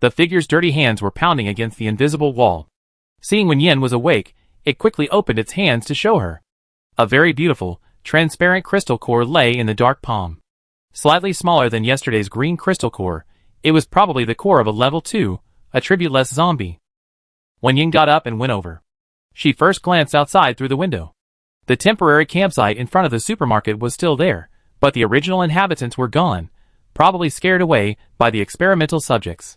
The figure's dirty hands were pounding against the invisible wall. Seeing Wen Yan was awake, it quickly opened its hands to show her. A very beautiful, transparent crystal core lay in the dark palm. Slightly smaller than yesterday's green crystal core, it was probably the core of a level 2, attributeless zombie. Wen Yan got up and went over. She first glanced outside through the window. The temporary campsite in front of the supermarket was still there, but the original inhabitants were gone, probably scared away by the experimental subjects.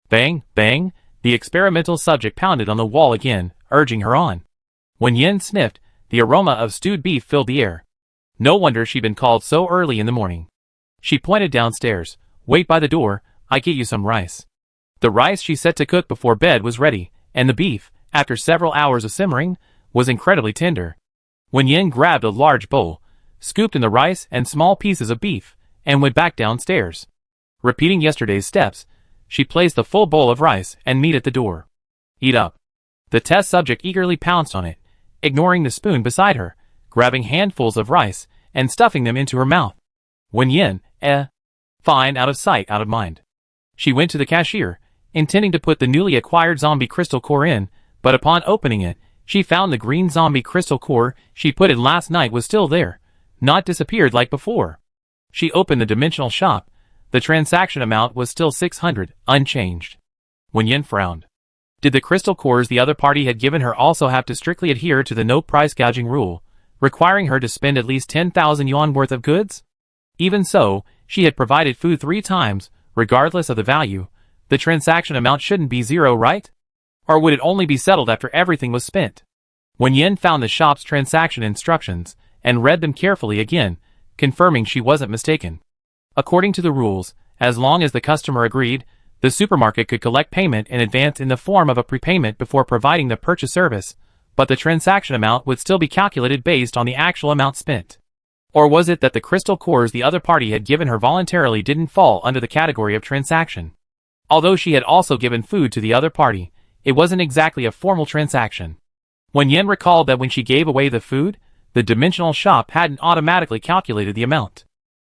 Bang, bang, the experimental subject pounded on the wall again, urging her on. Wen Yan sniffed, the aroma of stewed beef filled the air. No wonder she'd been called so early in the morning. She pointed downstairs. Wait by the door, I get you some rice. The rice she set to cook before bed was ready, and the beef, after several hours of simmering, was incredibly tender. Wen Yan grabbed a large bowl, scooped in the rice and small pieces of beef, and went back downstairs. Repeating yesterday's steps, she placed the full bowl of rice and meat at the door. Eat up. The test subject eagerly pounced on it, ignoring the spoon beside her, grabbing handfuls of rice and stuffing them into her mouth. Wen Yan, fine, out of sight, out of mind. She went to the cashier, intending to put the newly acquired zombie crystal core in, but upon opening it, she found the green zombie crystal core she put in last night was still there, not disappeared like before. She opened the dimensional shop. The transaction amount was still 600, unchanged. Wen Yan frowned. Did the crystal cores the other party had given her also have to strictly adhere to the no price gouging rule, requiring her to spend at least 10,000 yuan worth of goods? Even so, she had provided food 3 times, regardless of the value. The transaction amount shouldn't be 0, right? Or would it only be settled after everything was spent? Wen Yan found the shop's transaction instructions, and read them carefully again, confirming she wasn't mistaken. According to the rules, as long as the customer agreed, the supermarket could collect payment in advance in the form of a prepayment before providing the purchase service, but the transaction amount would still be calculated based on the actual amount spent. Or was it that the crystal cores the other party had given her voluntarily didn't fall under the category of transaction? Although she had also given food to the other party, it wasn't exactly a formal transaction. Wen Yan recalled that when she gave away the food, the dimensional shop hadn't automatically calculated the amount.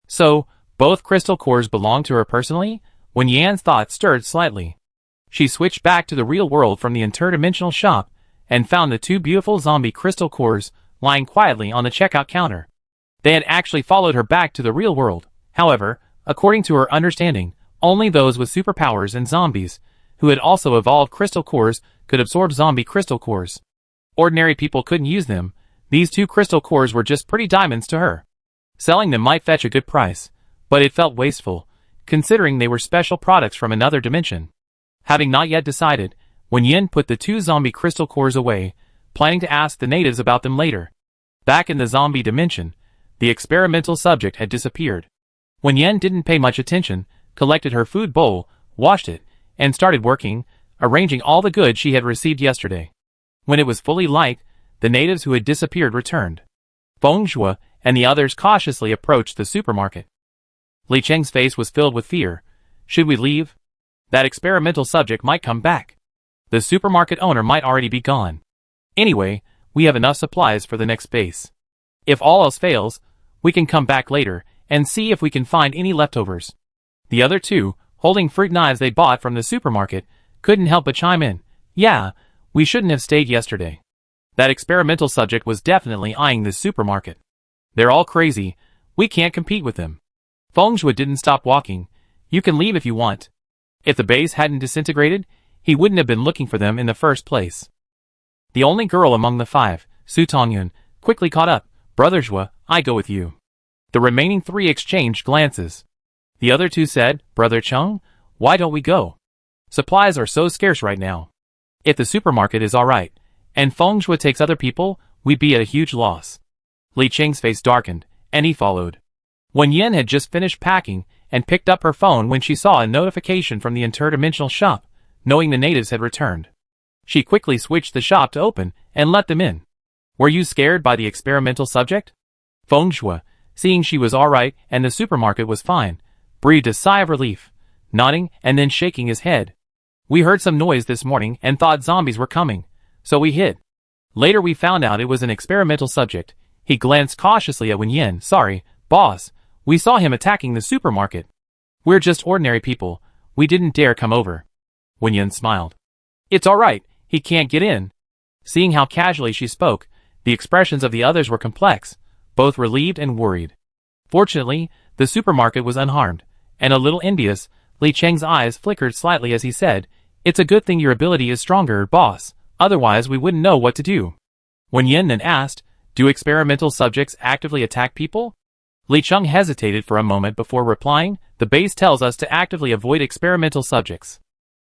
So, both crystal cores belonged to her personally? Wen Yan's thoughts stirred slightly. She switched back to the real world from the interdimensional shop, and found the 2 beautiful zombie crystal cores lying quietly on the checkout counter. They had actually followed her back to the real world. However, according to her understanding, only those with superpowers and zombies, who had also evolved crystal cores, could absorb zombie crystal cores. Ordinary people couldn't use them. These 2 crystal cores were just pretty diamonds to her. Selling them might fetch a good price, but it felt wasteful, considering they were special products from another dimension. Having not yet decided, Wen Yan put the 2 zombie crystal cores away, planning to ask the natives about them later. Back in the zombie dimension, the experimental subject had disappeared. Wen Yan didn't pay much attention, collected her food bowl, washed it, and started working, arranging all the goods she had received yesterday. When it was fully light, the natives who had disappeared returned. Feng Shui and the others cautiously approached the supermarket. Li Cheng's face was filled with fear. Should we leave? That experimental subject might come back. The supermarket owner might already be gone. Anyway, we have enough supplies for the next base. If all else fails, we can come back later and see if we can find any leftovers. The other 2, holding fruit knives they bought from the supermarket, couldn't help but chime in. Yeah, we shouldn't have stayed yesterday. That experimental subject was definitely eyeing this supermarket. They're all crazy, we can't compete with them. Feng Shui didn't stop walking. You can leave if you want. If the base hadn't disintegrated, he wouldn't have been looking for them in the first place. The only girl among the five, Su Tongyun, quickly caught up. Brother Shui, I go with you. The remaining three exchanged glances. The other two said, Brother Chung, why don't we go? Supplies are so scarce right now. If the supermarket is alright, and Feng Shui takes other people, we'd be at a huge loss. Li Cheng's face darkened, and he followed. Wen Yan had just finished packing, and picked up her phone when she saw a notification from the Interdimensional shop, knowing the natives had returned. She quickly switched the shop to open, and let them in. Were you scared by the experimental subject? Feng Shui, seeing she was alright and the supermarket was fine, breathed a sigh of relief, nodding and then shaking his head. We heard some noise this morning and thought zombies were coming, so we hid. Later we found out it was an experimental subject. He glanced cautiously at Wen Yan. Sorry, boss, we saw him attacking the supermarket. We're just ordinary people, we didn't dare come over. Wen Yan smiled. It's alright, he can't get in. Seeing how casually she spoke, the expressions of the others were complex, both relieved and worried. Fortunately, the supermarket was unharmed, and a little envious, Li Cheng's eyes flickered slightly as he said, It's a good thing your ability is stronger, boss, otherwise we wouldn't know what to do. Wen Yan then asked, Do experimental subjects actively attack people? Li Cheng hesitated for a moment before replying, The base tells us to actively avoid experimental subjects.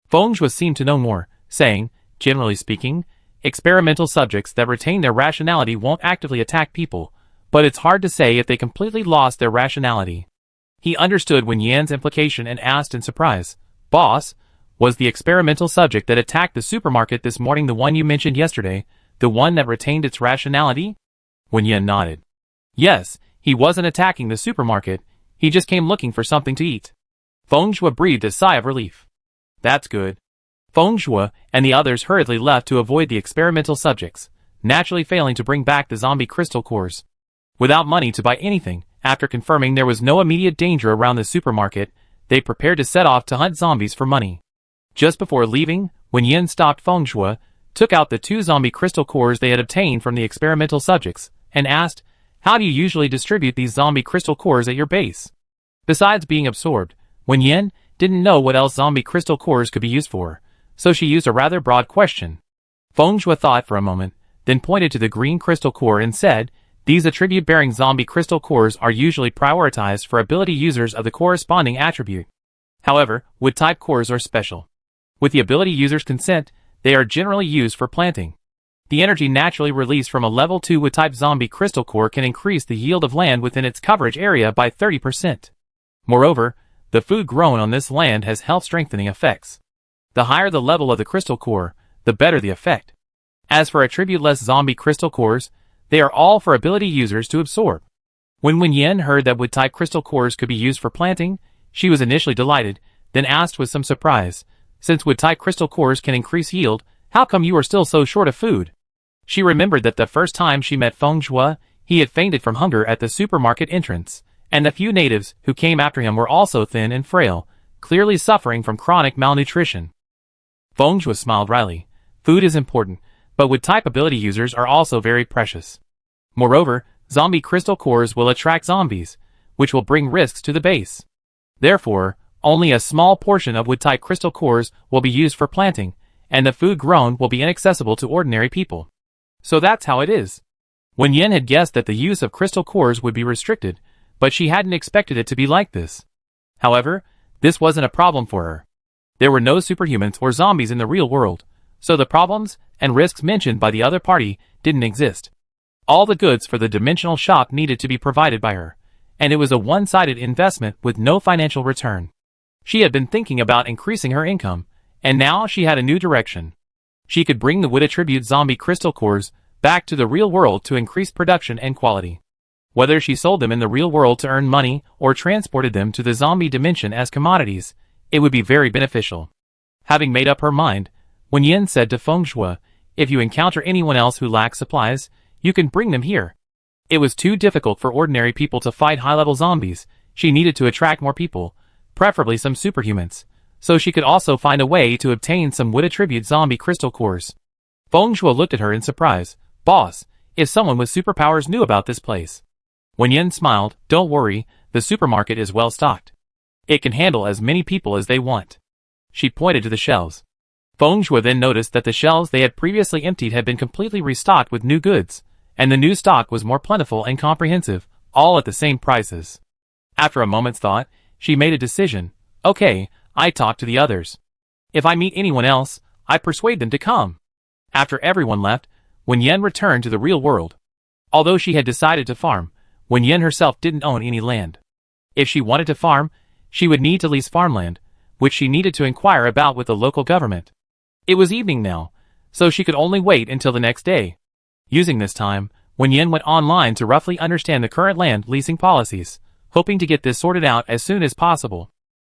Feng Shui seemed to know more, saying, Generally speaking, experimental subjects that retain their rationality won't actively attack people, but it's hard to say if they completely lost their rationality. He understood Wen Yan's implication and asked in surprise, Boss, was the experimental subject that attacked the supermarket this morning the one you mentioned yesterday, the one that retained its rationality? Wen Yan nodded. Yes, he wasn't attacking the supermarket, he just came looking for something to eat. Feng Shui breathed a sigh of relief. That's good. Feng Shui and the others hurriedly left to avoid the experimental subjects, naturally failing to bring back the zombie crystal cores. Without money to buy anything, after confirming there was no immediate danger around the supermarket, they prepared to set off to hunt zombies for money. Just before leaving, Wen Yan stopped Feng Shui, took out the 2 zombie crystal cores they had obtained from the experimental subjects, and asked, How do you usually distribute these zombie crystal cores at your base? Besides being absorbed, Wen Yan didn't know what else zombie crystal cores could be used for, so she used a rather broad question. Feng Shui thought for a moment, then pointed to the green crystal core and said, These attribute-bearing zombie crystal cores are usually prioritized for ability users of the corresponding attribute. However, wood-type cores are special. With the ability user's consent, they are generally used for planting. The energy naturally released from a level 2 wood-type zombie crystal core can increase the yield of land within its coverage area by 30%. Moreover, the food grown on this land has health-strengthening effects. The higher the level of the crystal core, the better the effect. As for attribute-less zombie crystal cores, they are all for ability users to absorb. When Wen Yan heard that wood-type crystal cores could be used for planting, she was initially delighted, then asked with some surprise, Since wood-type crystal cores can increase yield, how come you are still so short of food? She remembered that the first time she met Feng Shui, he had fainted from hunger at the supermarket entrance, and the few natives who came after him were also thin and frail, clearly suffering from chronic malnutrition. Feng Shui smiled wryly. Food is important, but wood-type ability users are also very precious. Moreover, zombie crystal cores will attract zombies, which will bring risks to the base. Therefore, only a small portion of wood-type crystal cores will be used for planting, and the food grown will be inaccessible to ordinary people. So that's how it is. Wen Yan had guessed that the use of crystal cores would be restricted, but she hadn't expected it to be like this. However, this wasn't a problem for her. There were no superhumans or zombies in the real world, so the problems and risks mentioned by the other party didn't exist. All the goods for the dimensional shop needed to be provided by her, and it was a one-sided investment with no financial return. She had been thinking about increasing her income, and now she had a new direction. She could bring the wood attribute zombie crystal cores back to the real world to increase production and quality. Whether she sold them in the real world to earn money or transported them to the zombie dimension as commodities, it would be very beneficial. Having made up her mind, Wen Yan said to Feng Shui, If you encounter anyone else who lacks supplies, you can bring them here. It was too difficult for ordinary people to fight high-level zombies. She needed to attract more people, preferably some superhumans, so she could also find a way to obtain some wood attribute zombie crystal cores. Feng Shuo looked at her in surprise. Boss, if someone with superpowers knew about this place. Wen Yan smiled. Don't worry, the supermarket is well stocked. It can handle as many people as they want. She pointed to the shelves. Feng Shuo then noticed that the shelves they had previously emptied had been completely restocked with new goods, and the new stock was more plentiful and comprehensive, all at the same prices. After a moment's thought, she made a decision. Okay, I talk to the others. If I meet anyone else, I persuade them to come. After everyone left, Wen Yan returned to the real world. Although she had decided to farm, Wen Yan herself didn't own any land. If she wanted to farm, she would need to lease farmland, which she needed to inquire about with the local government. It was evening now, so she could only wait until the next day. Using this time, Wen Yan went online to roughly understand the current land leasing policies, hoping to get this sorted out as soon as possible.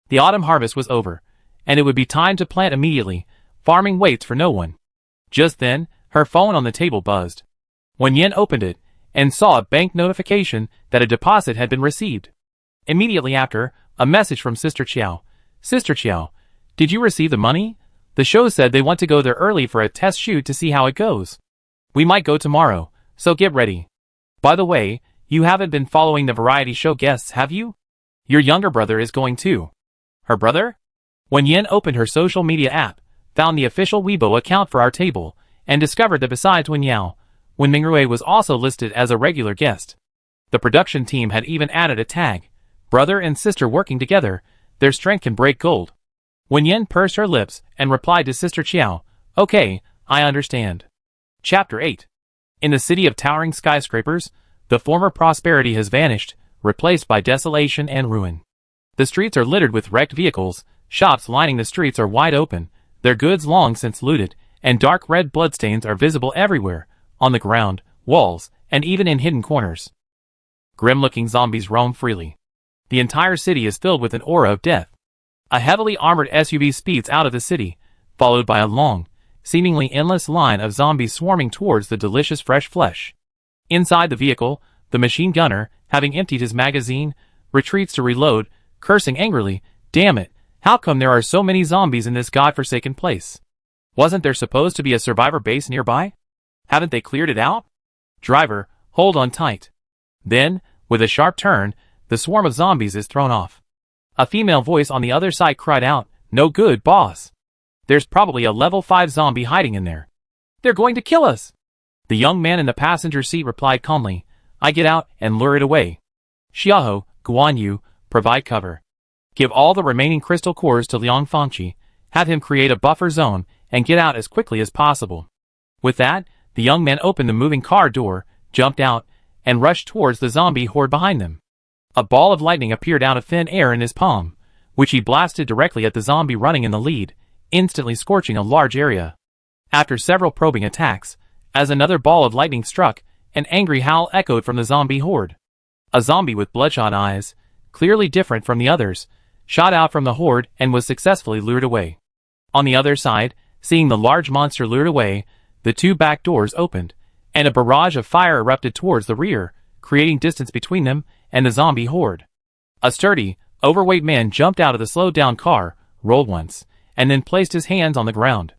The autumn harvest was over, and it would be time to plant immediately. Farming waits for no one. Just then, her phone on the table buzzed. Wen Yan opened it, and saw a bank notification that a deposit had been received. Immediately after, a message from Sister Qiao. Sister Qiao, did you receive the money? The show said they want to go there early for a test shoot to see how it goes. We might go tomorrow, so get ready. By the way, you haven't been following the variety show guests, have you? Your younger brother is going too. Her brother? Wen Yan opened her social media app, found the official Weibo account for our table, and discovered that besides Wen Yao, Wen Mingrui was also listed as a regular guest. The production team had even added a tag. Brother and sister working together, their strength can break gold. Wen Yan pursed her lips and replied to Sister Qiao, Okay, I understand. Chapter 8. In the city of towering skyscrapers, the former prosperity has vanished, replaced by desolation and ruin. The streets are littered with wrecked vehicles, shops lining the streets are wide open, their goods long since looted, and dark red bloodstains are visible everywhere, on the ground, walls, and even in hidden corners. Grim-looking zombies roam freely. The entire city is filled with an aura of death. A heavily armored SUV speeds out of the city, followed by a long, seemingly endless line of zombies swarming towards the delicious fresh flesh. Inside the vehicle, the machine gunner, having emptied his magazine, retreats to reload, cursing angrily, Damn it, how come there are so many zombies in this godforsaken place? Wasn't there supposed to be a survivor base nearby? Haven't they cleared it out? Driver, hold on tight. Then, with a sharp turn, the swarm of zombies is thrown off. A female voice on the other side cried out, No good, boss. There's probably a level 5 zombie hiding in there. They're going to kill us. The young man in the passenger seat replied calmly, I get out and lure it away. Xiaoho, Guan Yu, provide cover. Give all the remaining crystal cores to Liang Fangqi, have him create a buffer zone, and get out as quickly as possible. With that, the young man opened the moving car door, jumped out, and rushed towards the zombie horde behind them. A ball of lightning appeared out of thin air in his palm, which he blasted directly at the zombie running in the lead, instantly scorching a large area. After several probing attacks, as another ball of lightning struck, an angry howl echoed from the zombie horde. A zombie with bloodshot eyes, clearly different from the others, shot out from the horde and was successfully lured away. On the other side, seeing the large monster lured away, the two back doors opened, and a barrage of fire erupted towards the rear, creating distance between them and the zombie horde. A sturdy, overweight man jumped out of the slowed-down car, rolled once, and then placed his hands on the ground.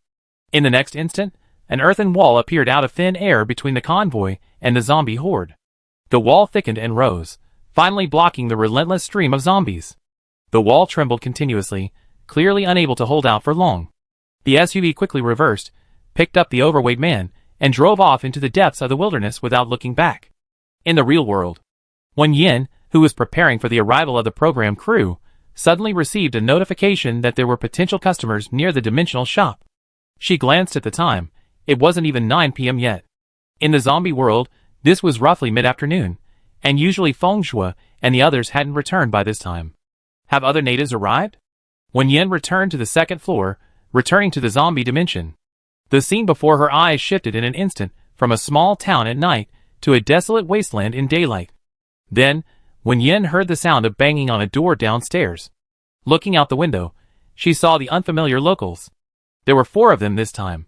In the next instant, an earthen wall appeared out of thin air between the convoy and the zombie horde. The wall thickened and rose, finally blocking the relentless stream of zombies. The wall trembled continuously, clearly unable to hold out for long. The SUV quickly reversed, picked up the overweight man, and drove off into the depths of the wilderness without looking back. In the real world, Wen Yan, who was preparing for the arrival of the program crew, suddenly received a notification that there were potential customers near the dimensional shop. She glanced at the time. It wasn't even 9 p.m. yet. In the zombie world, this was roughly mid-afternoon, and usually Feng Shuo and the others hadn't returned by this time. Have other natives arrived? Wen Yan returned to the second floor, returning to the zombie dimension. The scene before her eyes shifted in an instant from a small town at night to a desolate wasteland in daylight. Then, Wen Yan heard the sound of banging on a door downstairs. Looking out the window, she saw the unfamiliar locals. There were 4 of them this time.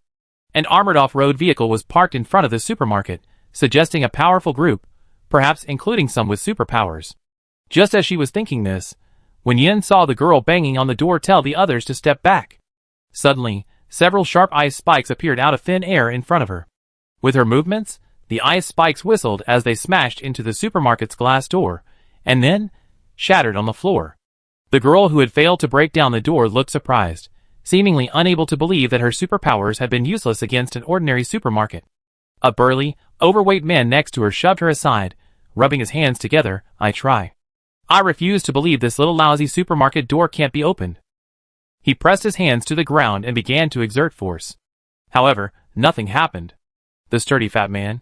An armored off-road vehicle was parked in front of the supermarket, suggesting a powerful group, perhaps including some with superpowers. Just as she was thinking this, Wen Yan saw the girl banging on the door tell the others to step back. Suddenly, Several sharp ice spikes appeared out of thin air in front of her. With her movements, the ice spikes whistled as they smashed into the supermarket's glass door, and then shattered on the floor. The girl who had failed to break down the door looked surprised, seemingly unable to believe that her superpowers had been useless against an ordinary supermarket. A burly, overweight man next to her shoved her aside, rubbing his hands together. I refuse to believe this little lousy supermarket door can't be opened. He pressed his hands to the ground and began to exert force. However, nothing happened. The sturdy fat man,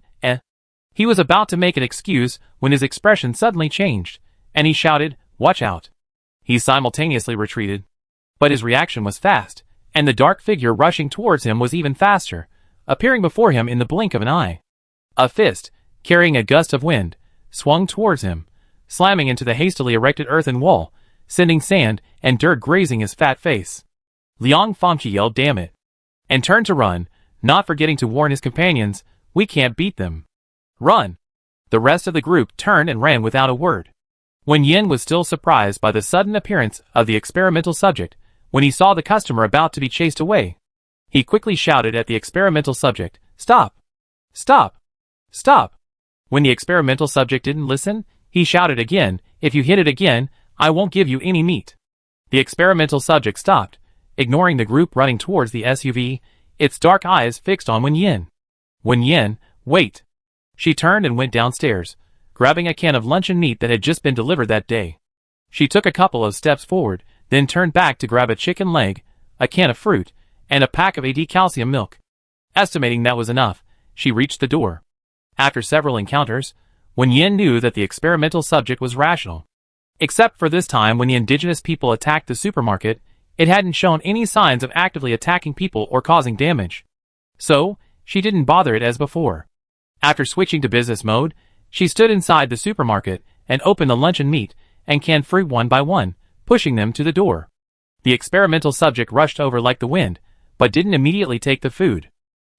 He was about to make an excuse when his expression suddenly changed, and he shouted, "Watch out." He simultaneously retreated. But his reaction was fast, and the dark figure rushing towards him was even faster, appearing before him in the blink of an eye. A fist, carrying a gust of wind, swung towards him, slamming into the hastily erected earthen wall, sending sand and dirt grazing his fat face. Liang Fangqi yelled, "Damn it," and turned to run, not forgetting to warn his companions, "We can't beat them. Run!" The rest of the group turned and ran without a word. Wen Yan was still surprised by the sudden appearance of the experimental subject when he saw the customer about to be chased away. He quickly shouted at the experimental subject, "Stop! Stop! Stop!" When the experimental subject didn't listen, he shouted again, "If you hit it again, I won't give you any meat." The experimental subject stopped, ignoring the group running towards the SUV, its dark eyes fixed on Wen Yan. "Wen Yan, wait." She turned and went downstairs, grabbing a can of luncheon meat that had just been delivered that day. She took a couple of steps forward, then turned back to grab a chicken leg, a can of fruit, and a pack of AD calcium milk. Estimating that was enough, she reached the door. After several encounters, Wen Yan knew that the experimental subject was rational. Except for this time when the indigenous people attacked the supermarket, it hadn't shown any signs of actively attacking people or causing damage. So, she didn't bother it as before. After switching to business mode, she stood inside the supermarket and opened the luncheon meat and canned fruit one by one, pushing them to the door. The experimental subject rushed over like the wind, but didn't immediately take the food.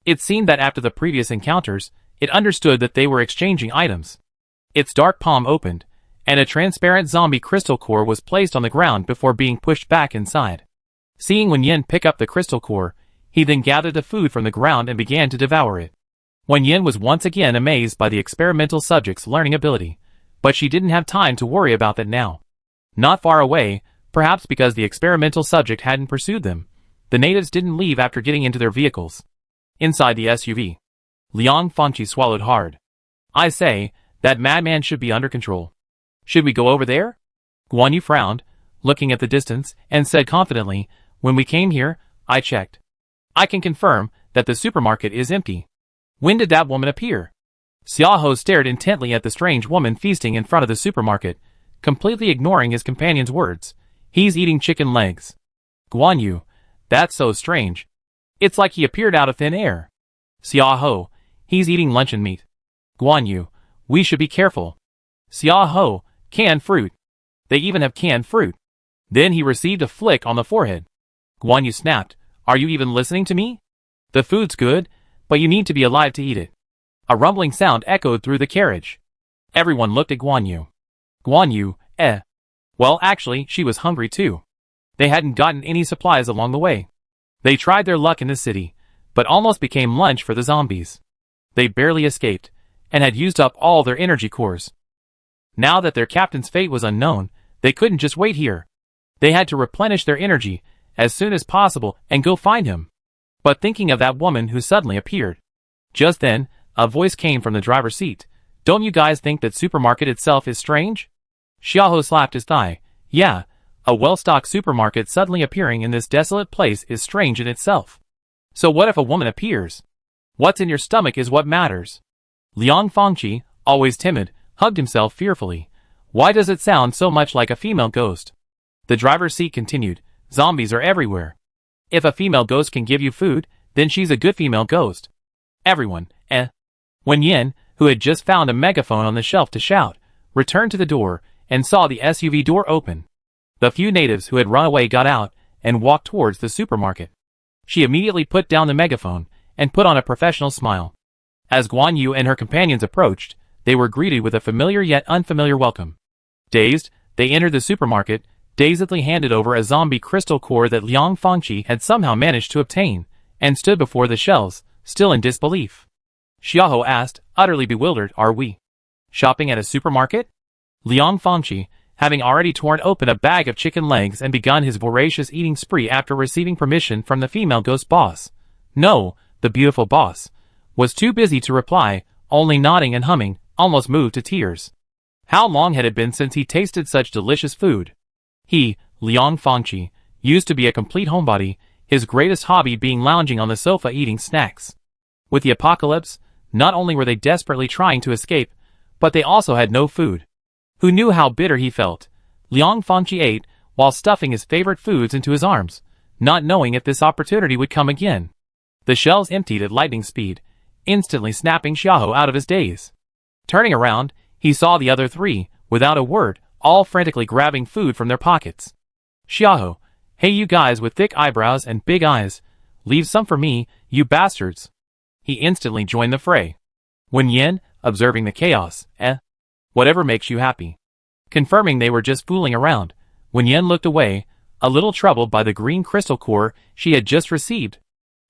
It seemed that after the previous encounters, it understood that they were exchanging items. Its dark palm opened, and a transparent zombie crystal core was placed on the ground before being pushed back inside. Seeing Wen Yan pick up the crystal core, he then gathered the food from the ground and began to devour it. Wen Yan was once again amazed by the experimental subject's learning ability, but she didn't have time to worry about that now. Not far away, perhaps because the experimental subject hadn't pursued them, the natives didn't leave after getting into their vehicles. Inside the SUV, Liang Fangqi swallowed hard. "I say, that madman should be under control. Should we go over there?" Guan Yu frowned, looking at the distance, and said confidently, "When we came here, I checked. I can confirm that the supermarket is empty. When did that woman appear?" Xiaohou stared intently at the strange woman feasting in front of the supermarket, completely ignoring his companion's words. "He's eating chicken legs." Guan Yu, "That's so strange. It's like he appeared out of thin air." Xiaohou, "He's eating luncheon meat." Guan Yu, "We should be careful." Xiaohou, "Canned fruit. They even have canned fruit." Then he received a flick on the forehead. Guan Yu snapped, "Are you even listening to me? The food's good, but you need to be alive to eat it." A rumbling sound echoed through the carriage. Everyone looked at Guan Yu. Guan Yu, Well, actually, she was hungry too. They hadn't gotten any supplies along the way. They tried their luck in the city, but almost became lunch for the zombies. They barely escaped, and had used up all their energy cores. Now that their captain's fate was unknown, they couldn't just wait here. They had to replenish their energy as soon as possible and go find him. But thinking of that woman who suddenly appeared. Just then, a voice came from the driver's seat. "Don't you guys think that supermarket itself is strange?" Xiaohou slapped his thigh. "Yeah, a well-stocked supermarket suddenly appearing in this desolate place is strange in itself. So what if a woman appears? What's in your stomach is what matters." Liang Fangqi, always timid, hugged himself fearfully. "Why does it sound so much like a female ghost?" The driver's seat continued. "Zombies are everywhere. If a female ghost can give you food, then she's a good female ghost." Everyone, Wen Yan, who had just found a megaphone on the shelf to shout, returned to the door and saw the SUV door open. The few natives who had run away got out and walked towards the supermarket. She immediately put down the megaphone and put on a professional smile. As Guan Yu and her companions approached, they were greeted with a familiar yet unfamiliar welcome. Dazed, they entered the supermarket, dazedly handed over a zombie crystal core that Liang Fangqi had somehow managed to obtain, and stood before the shelves, still in disbelief. Xiaohou asked, utterly bewildered, "Are we shopping at a supermarket?" Liang Fangqi, having already torn open a bag of chicken legs and begun his voracious eating spree after receiving permission from the female ghost boss. No, the beautiful boss, was too busy to reply, only nodding and humming, almost moved to tears. How long had it been since he tasted such delicious food? He, Liang Fangqi, used to be a complete homebody, his greatest hobby being lounging on the sofa eating snacks. With the apocalypse, not only were they desperately trying to escape, but they also had no food. Who knew how bitter he felt? Liang Fangqi ate, while stuffing his favorite foods into his arms, not knowing if this opportunity would come again. The shelves emptied at lightning speed, instantly snapping Xiaohou out of his daze. Turning around, he saw the other three, without a word, all frantically grabbing food from their pockets. Xiaohou, "Hey you guys with thick eyebrows and big eyes, leave some for me, you bastards." He instantly joined the fray. Wen Yan, observing the chaos, "Whatever makes you happy." Confirming they were just fooling around, Wen Yan looked away, a little troubled by the green crystal core she had just received.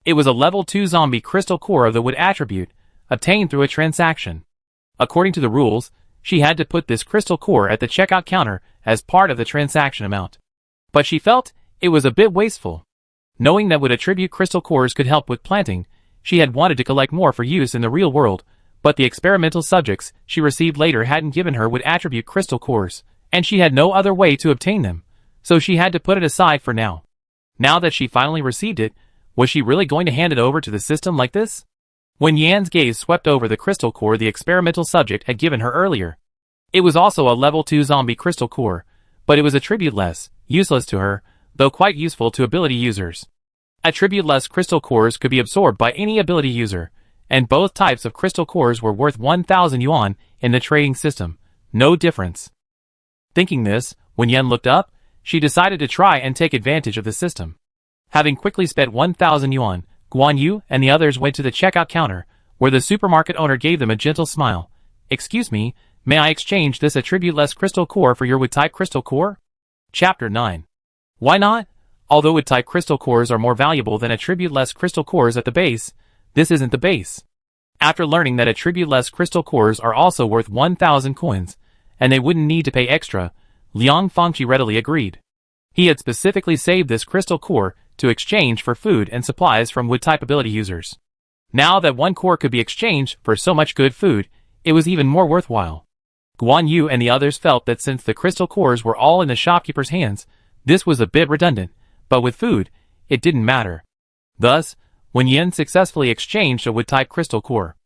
It was a level 2 zombie crystal core of the wood attribute, obtained through a transaction. According to the rules, she had to put this crystal core at the checkout counter as part of the transaction amount. But she felt it was a bit wasteful. Knowing that wood attribute crystal cores could help with planting, she had wanted to collect more for use in the real world, but the experimental subjects she received later hadn't given her wood attribute crystal cores, and she had no other way to obtain them, so she had to put it aside for now. Now that she finally received it, was she really going to hand it over to the system like this? Wen Yan's gaze swept over the crystal core the experimental subject had given her earlier. It was also a level 2 zombie crystal core, but it was attribute-less, useless to her, though quite useful to ability users. Attribute-less crystal cores could be absorbed by any ability user, and both types of crystal cores were worth 1,000 yuan in the trading system. No difference. Thinking this, when Yan looked up, she decided to try and take advantage of the system. Having quickly spent 1,000 yuan, Guan Yu and the others went to the checkout counter, where the supermarket owner gave them a gentle smile. "Excuse me, may I exchange this attribute-less crystal core for your wood-type crystal core?" Chapter 9. Why not? Although wood-type crystal cores are more valuable than attribute-less crystal cores at the base, this isn't the base. After learning that attribute-less crystal cores are also worth 1,000 coins, and they wouldn't need to pay extra, Liang Fangqi readily agreed. He had specifically saved this crystal core to exchange for food and supplies from wood-type ability users. Now that one core could be exchanged for so much good food, it was even more worthwhile. Guan Yu and the others felt that since the crystal cores were all in the shopkeeper's hands, this was a bit redundant, but with food, it didn't matter. Thus, Wen Yan successfully exchanged a wood-type crystal core.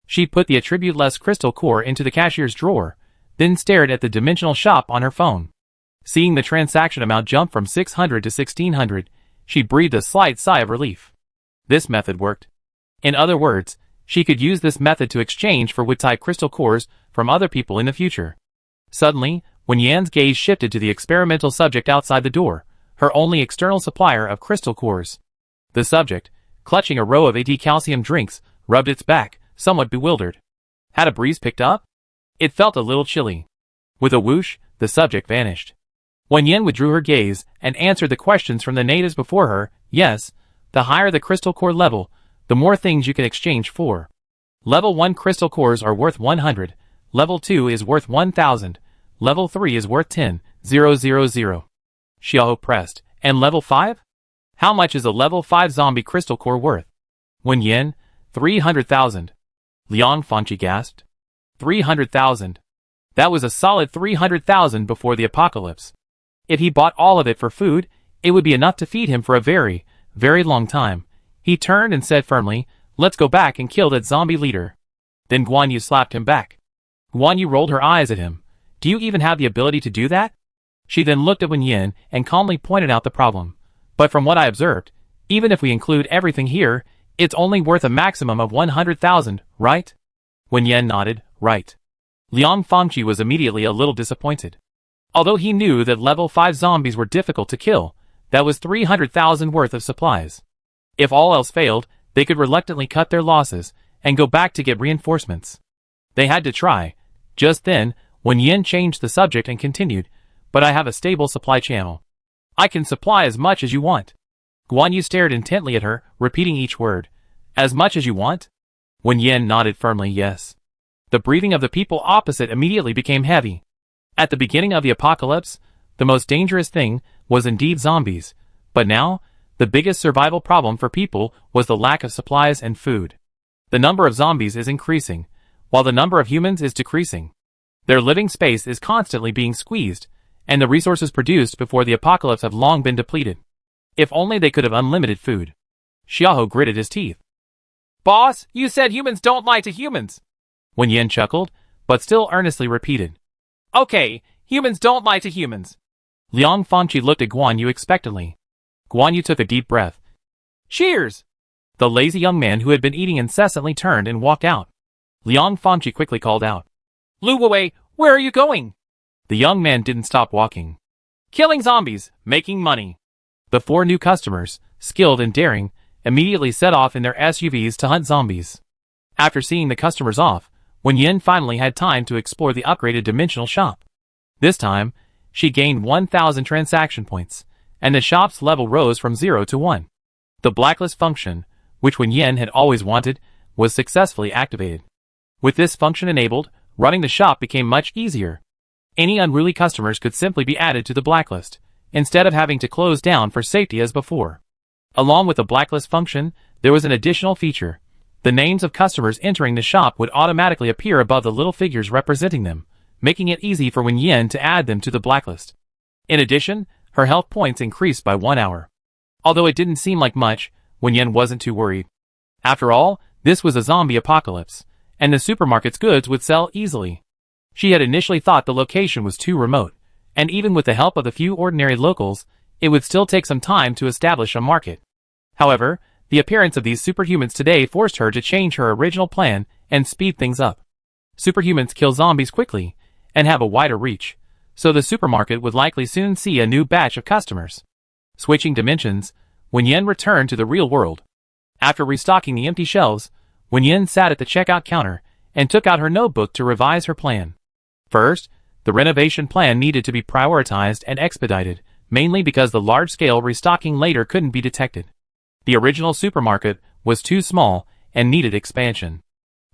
She put the attribute-less crystal core into the cashier's drawer, then stared at the dimensional shop on her phone. Seeing the transaction amount jump from 600 to 1,600, she breathed a slight sigh of relief. This method worked. In other words, she could use this method to exchange for wood-type crystal cores from other people in the future. Suddenly, Wen Yan's gaze shifted to the experimental subject outside the door, her only external supplier of crystal cores. The subject, clutching a row of AD calcium drinks, rubbed its back, somewhat bewildered. Had a breeze picked up? It felt a little chilly. With a whoosh, the subject vanished. Wen Yan withdrew her gaze and answered the questions from the natives before her. Yes, the higher the crystal core level, the more things you can exchange for. Level 1 crystal cores are worth 100, level 2 is worth 1,000, level 3 is worth 10,000. Xiaohou pressed. And level 5? How much is a level 5 zombie crystal core worth? Wen Yan, 300,000. Liang Fangqi gasped. 300,000. That was a solid 300,000 before the apocalypse. If he bought all of it for food, it would be enough to feed him for a very, very long time. He turned and said firmly, "Let's go back and kill that zombie leader." Then Guan Yu slapped him back. Guan Yu rolled her eyes at him. "Do you even have the ability to do that?" She then looked at Wen Yan and calmly pointed out the problem. "But from what I observed, even if we include everything here, it's only worth a maximum of 100,000, right?" Wen Yan nodded, "Right." Liang Fangqi was immediately a little disappointed. Although he knew that level 5 zombies were difficult to kill, that was 300,000 worth of supplies. If all else failed, they could reluctantly cut their losses and go back to get reinforcements. They had to try. Just then, Wen Yan changed the subject and continued, "But I have a stable supply channel. I can supply as much as you want." Guan Yu stared intently at her, repeating each word. As much as you want? Wen Yan nodded firmly yes. The breathing of the people opposite immediately became heavy. At the beginning of the apocalypse, the most dangerous thing was indeed zombies, but now, the biggest survival problem for people was the lack of supplies and food. The number of zombies is increasing, while the number of humans is decreasing. Their living space is constantly being squeezed, and the resources produced before the apocalypse have long been depleted. If only they could have unlimited food. Xiaoho gritted his teeth. Boss, you said humans don't lie to humans. Wen Yan chuckled, but still earnestly repeated. Okay, humans don't lie to humans. Liang Fangqi looked at Guan Yu expectantly. Guan Yu took a deep breath. Cheers! The lazy young man who had been eating incessantly turned and walked out. Liang Fangqi quickly called out. Lu Wei, where are you going? The young man didn't stop walking. Killing zombies, making money. The 4 new customers, skilled and daring, immediately set off in their SUVs to hunt zombies. After seeing the customers off, Wen Yan finally had time to explore the upgraded dimensional shop. This time, she gained 1,000 transaction points, and the shop's level rose from 0 to 1. The blacklist function, which Wen Yan had always wanted, was successfully activated. With this function enabled, running the shop became much easier. Any unruly customers could simply be added to the blacklist, instead of having to close down for safety as before. Along with the blacklist function, there was an additional feature. The names of customers entering the shop would automatically appear above the little figures representing them, making it easy for Wen Yan to add them to the blacklist. In addition, her health points increased by 1 hour. Although it didn't seem like much, Wen Yan wasn't too worried. After all, this was a zombie apocalypse, and the supermarket's goods would sell easily. She had initially thought the location was too remote, and even with the help of the few ordinary locals, it would still take some time to establish a market. However, the appearance of these superhumans today forced her to change her original plan and speed things up. Superhumans kill zombies quickly and have a wider reach, so the supermarket would likely soon see a new batch of customers. Switching dimensions, Wen Yan returned to the real world. After restocking the empty shelves, Wen Yan sat at the checkout counter and took out her notebook to revise her plan. First, the renovation plan needed to be prioritized and expedited, mainly because the large-scale restocking later couldn't be detected. The original supermarket was too small and needed expansion.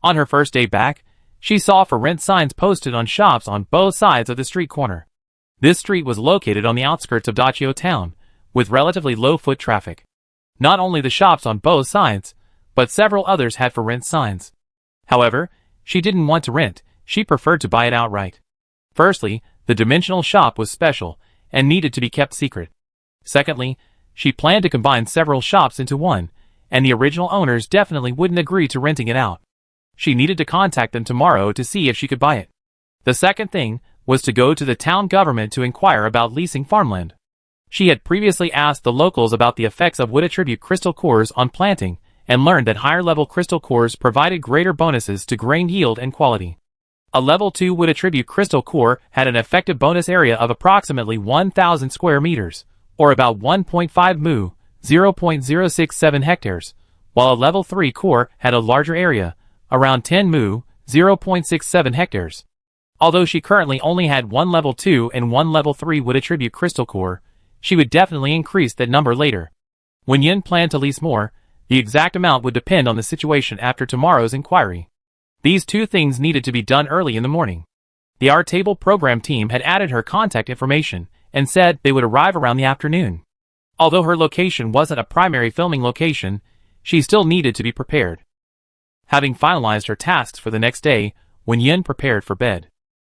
On her first day back, she saw for rent signs posted on shops on both sides of the street corner. This street was located on the outskirts of Dachio town, with relatively low foot traffic. Not only the shops on both sides, but several others had for rent signs. However, she didn't want to rent, she preferred to buy it outright. Firstly, the dimensional shop was special and needed to be kept secret. Secondly, she planned to combine several shops into one, and the original owners definitely wouldn't agree to renting it out. She needed to contact them tomorrow to see if she could buy it. The second thing was to go to the town government to inquire about leasing farmland. She had previously asked the locals about the effects of wood attribute crystal cores on planting, and learned that higher-level crystal cores provided greater bonuses to grain yield and quality. A level 2 wood attribute crystal core had an effective bonus area of approximately 1,000 square meters, or about 1.5 mu, 0.067 hectares, while a level 3 core had a larger area, around 10 mu, 0.67 hectares. Although she currently only had one level 2 and one level 3 wood attribute crystal core, she would definitely increase that number later. When Yin planned to lease more, the exact amount would depend on the situation after tomorrow's inquiry. These two things needed to be done early in the morning. The R-Table program team had added her contact information and said they would arrive around the afternoon. Although her location wasn't a primary filming location, she still needed to be prepared. Having finalized her tasks for the next day, when Yin prepared for bed.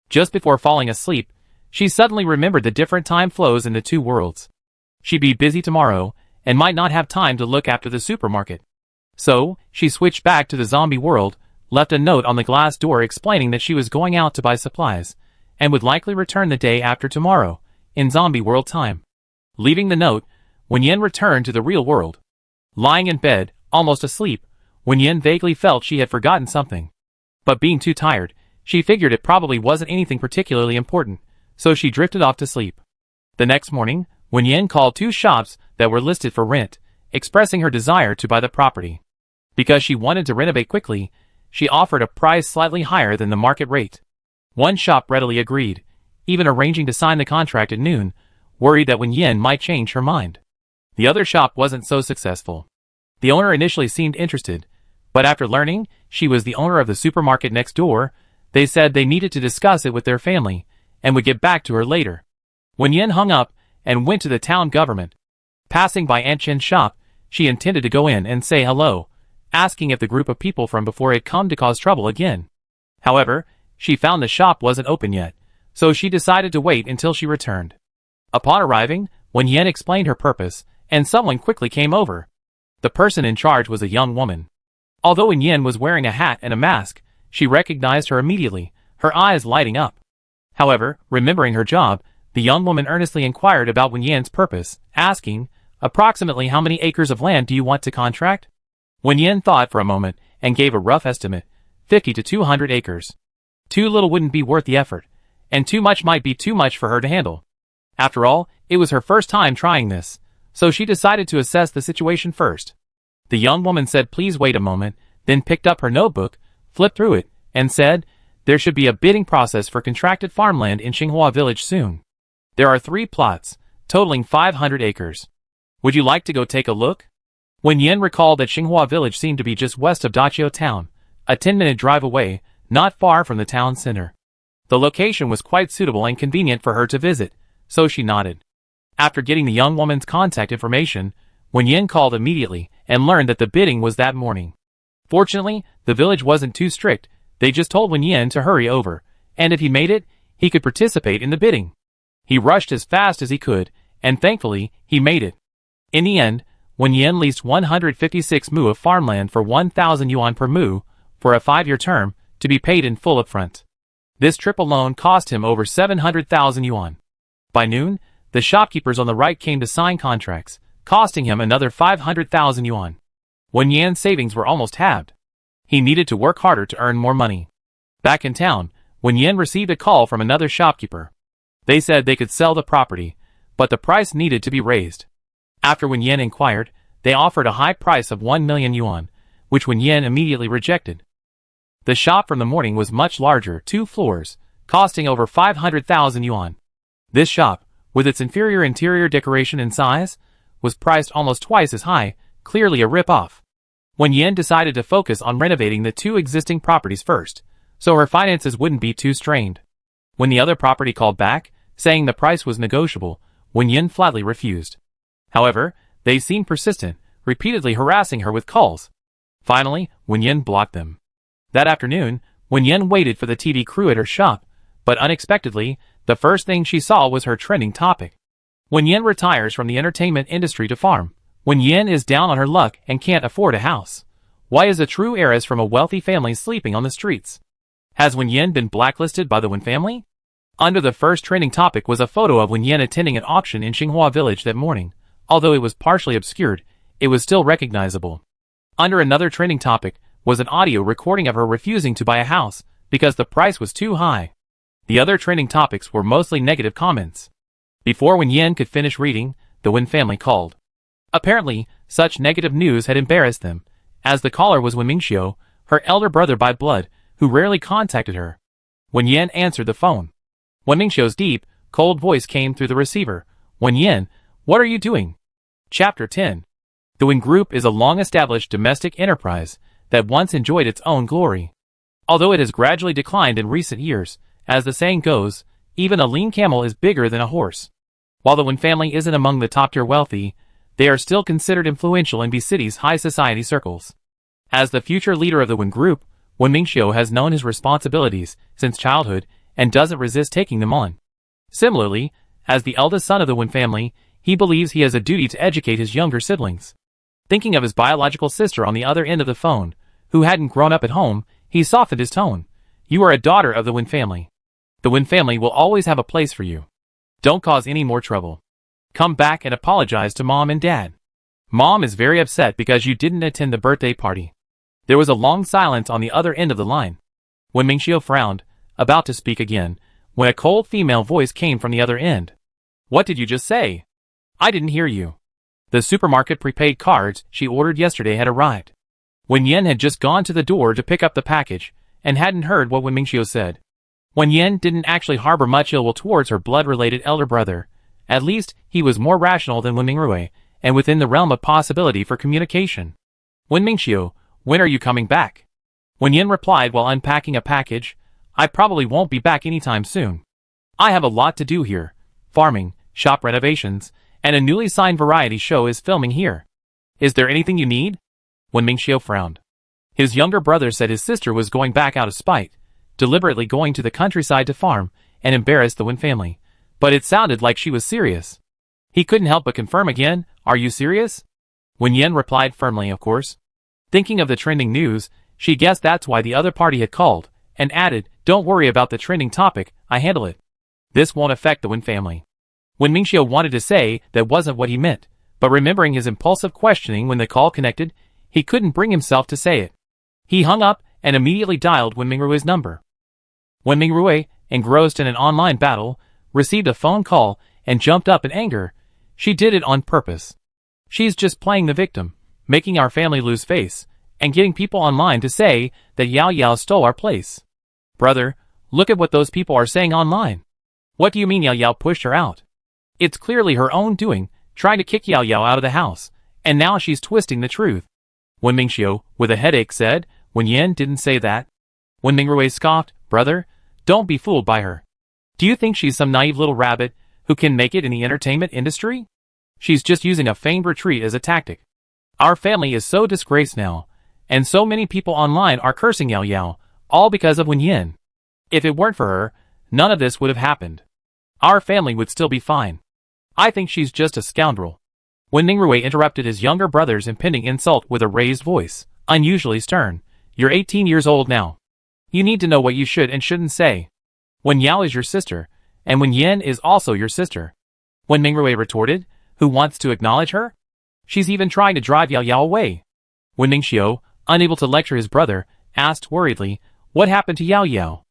Just before falling asleep, she suddenly remembered the different time flows in the two worlds. She'd be busy tomorrow, and might not have time to look after the supermarket. So, she switched back to the zombie world, left a note on the glass door explaining that she was going out to buy supplies, and would likely return the day after tomorrow, in zombie world time. Leaving the note, Wen Yan returned to the real world. Lying in bed, almost asleep, Wen Yan vaguely felt she had forgotten something. But being too tired, she figured it probably wasn't anything particularly important, so she drifted off to sleep. The next morning, Wen Yan called two shops that were listed for rent, expressing her desire to buy the property. Because she wanted to renovate quickly, she offered a price slightly higher than the market rate. One shop readily agreed, even arranging to sign the contract at noon, worried that Wen Yan might change her mind. The other shop wasn't so successful. The owner initially seemed interested, but after learning she was the owner of the supermarket next door, they said they needed to discuss it with their family and would get back to her later. Wen Yan hung up and went to the town government. Passing by Aunt Chen's shop, she intended to go in and say hello, asking if the group of people from before had come to cause trouble again. However, she found the shop wasn't open yet, so she decided to wait until she returned. Upon arriving, Wen Yan explained her purpose, and someone quickly came over. The person in charge was a young woman. Although Wen Yan was wearing a hat and a mask, she recognized her immediately, her eyes lighting up. However, remembering her job, the young woman earnestly inquired about Wen Yan's purpose, asking, "Approximately how many acres of land do you want to contract?" Wen Yan thought for a moment and gave a rough estimate, 50 to 200 acres. Too little wouldn't be worth the effort, and too much might be too much for her to handle. After all, it was her first time trying this, so she decided to assess the situation first. The young woman said please wait a moment, then picked up her notebook, flipped through it, and said, "There should be a bidding process for contracted farmland in Xinghua village soon. There are 3 plots, totaling 500 acres. Would you like to go take a look?" Wen Yan recalled that Xinghua village seemed to be just west of Dachio town, a 10-minute drive away, not far from the town center. The location was quite suitable and convenient for her to visit, so she nodded. After getting the young woman's contact information, Wen Yan called immediately and learned that the bidding was that morning. Fortunately, the village wasn't too strict. They just told Wen Yan to hurry over, and if he made it, he could participate in the bidding. He rushed as fast as he could, and thankfully, he made it. In the end, Wen Yan leased 156 mu of farmland for 1,000 yuan per mu, for a 5-year term, to be paid in full upfront. This trip alone cost him over 700,000 yuan. By noon, the shopkeepers on the right came to sign contracts, costing him another 500,000 yuan. Wen Yan's savings were almost halved. He needed to work harder to earn more money. Back in town, Wen Yan received a call from another shopkeeper. They said they could sell the property, but the price needed to be raised. After Wen Yan inquired, they offered a high price of 1 million yuan, which Wen Yan immediately rejected. The shop from the morning was much larger, 2 floors, costing over 500,000 yuan. This shop, with its inferior interior decoration and size, was priced almost twice as high, clearly a rip-off. Wen Yan decided to focus on renovating the 2 existing properties first, so her finances wouldn't be too strained. When the other property called back, saying the price was negotiable, Wen Yan flatly refused. However, they seemed persistent, repeatedly harassing her with calls. Finally, Wen Yan blocked them. That afternoon, Wen Yan waited for the TV crew at her shop, but unexpectedly, the first thing she saw was her trending topic. Wen Yan retires from the entertainment industry to farm. Wen Yan is down on her luck and can't afford a house. Why is a true heiress from a wealthy family sleeping on the streets? Has Wen Yan been blacklisted by the Wen family? Under the first trending topic was a photo of Wen Yan attending an auction in Xinghua village that morning. Although it was partially obscured, it was still recognizable. Under another trending topic was an audio recording of her refusing to buy a house because the price was too high. The other trending topics were mostly negative comments. Before Wen Yan could finish reading, the Wen family called. Apparently, such negative news had embarrassed them, as the caller was Wen Mingxiu, her elder brother by blood, who rarely contacted her. Wen Yan answered the phone. Wen Mingxiu's deep, cold voice came through the receiver. "Wen Yan, what are you doing?" Chapter 10. The Wen Group is a long-established domestic enterprise that once enjoyed its own glory. Although it has gradually declined in recent years, as the saying goes, even a lean camel is bigger than a horse. While the Wen family isn't among the top-tier wealthy, they are still considered influential in B City's high society circles. As the future leader of the Wen Group, Wen Mingxiu has known his responsibilities since childhood and doesn't resist taking them on. Similarly, as the eldest son of the Wen family, he believes he has a duty to educate his younger siblings. Thinking of his biological sister on the other end of the phone, who hadn't grown up at home, he softened his tone. "You are a daughter of the Wen family. The Wen family will always have a place for you. Don't cause any more trouble. Come back and apologize to Mom and Dad. Mom is very upset because you didn't attend the birthday party." There was a long silence on the other end of the line. Wen Mingxiu frowned, about to speak again, when a cold female voice came from the other end. "What did you just say? I didn't hear you." The supermarket prepaid cards she ordered yesterday had arrived. Wen Yan had just gone to the door to pick up the package, and hadn't heard what Wen Mingxiu said. Wen Yan didn't actually harbor much ill will towards her blood-related elder brother. At least, he was more rational than Wen Mingrui, and within the realm of possibility for communication. Wen Mingxiu, when are you coming back? Wen Yan replied while unpacking a package, I probably won't be back anytime soon. I have a lot to do here. Farming, shop renovations, and a newly signed variety show is filming here. Is there anything you need? Wen Mingxiu frowned. His younger brother said his sister was going back out of spite, deliberately going to the countryside to farm and embarrass the Wen family, but it sounded like she was serious. He couldn't help but confirm again, are you serious? Wen Yan replied firmly, of course. Thinking of the trending news, she guessed that's why the other party had called, and added, don't worry about the trending topic, I handle it. This won't affect the Wen family. Wen Mingxiu wanted to say that wasn't what he meant, but remembering his impulsive questioning when the call connected, he couldn't bring himself to say it. He hung up and immediately dialed Wen Mingrui's number. Wen Mingrui, engrossed in an online battle, received a phone call and jumped up in anger. She did it on purpose. She's just playing the victim, making our family lose face, and getting people online to say that Yao Yao stole our place. Brother, look at what those people are saying online. What do you mean Yao Yao pushed her out? It's clearly her own doing, trying to kick Yao Yao out of the house, and now she's twisting the truth. Wen Mingxiu, with a headache, said, Wen Yan didn't say that. Wen Mingrui scoffed, brother, don't be fooled by her. Do you think she's some naive little rabbit who can make it in the entertainment industry? She's just using a feigned retreat as a tactic. Our family is so disgraced now, and so many people online are cursing Yao Yao, all because of Wen Yan. If it weren't for her, none of this would have happened. Our family would still be fine. I think she's just a scoundrel. Wen Mingrui interrupted his younger brother's impending insult with a raised voice, unusually stern. You're 18 years old now. You need to know what you should and shouldn't say. Wen Yao is your sister, and Wen Yan is also your sister. Wen Mingrui retorted, who wants to acknowledge her? She's even trying to drive Yao Yao away. Wen Mingxiu, unable to lecture his brother, asked worriedly, what happened to Yao Yao?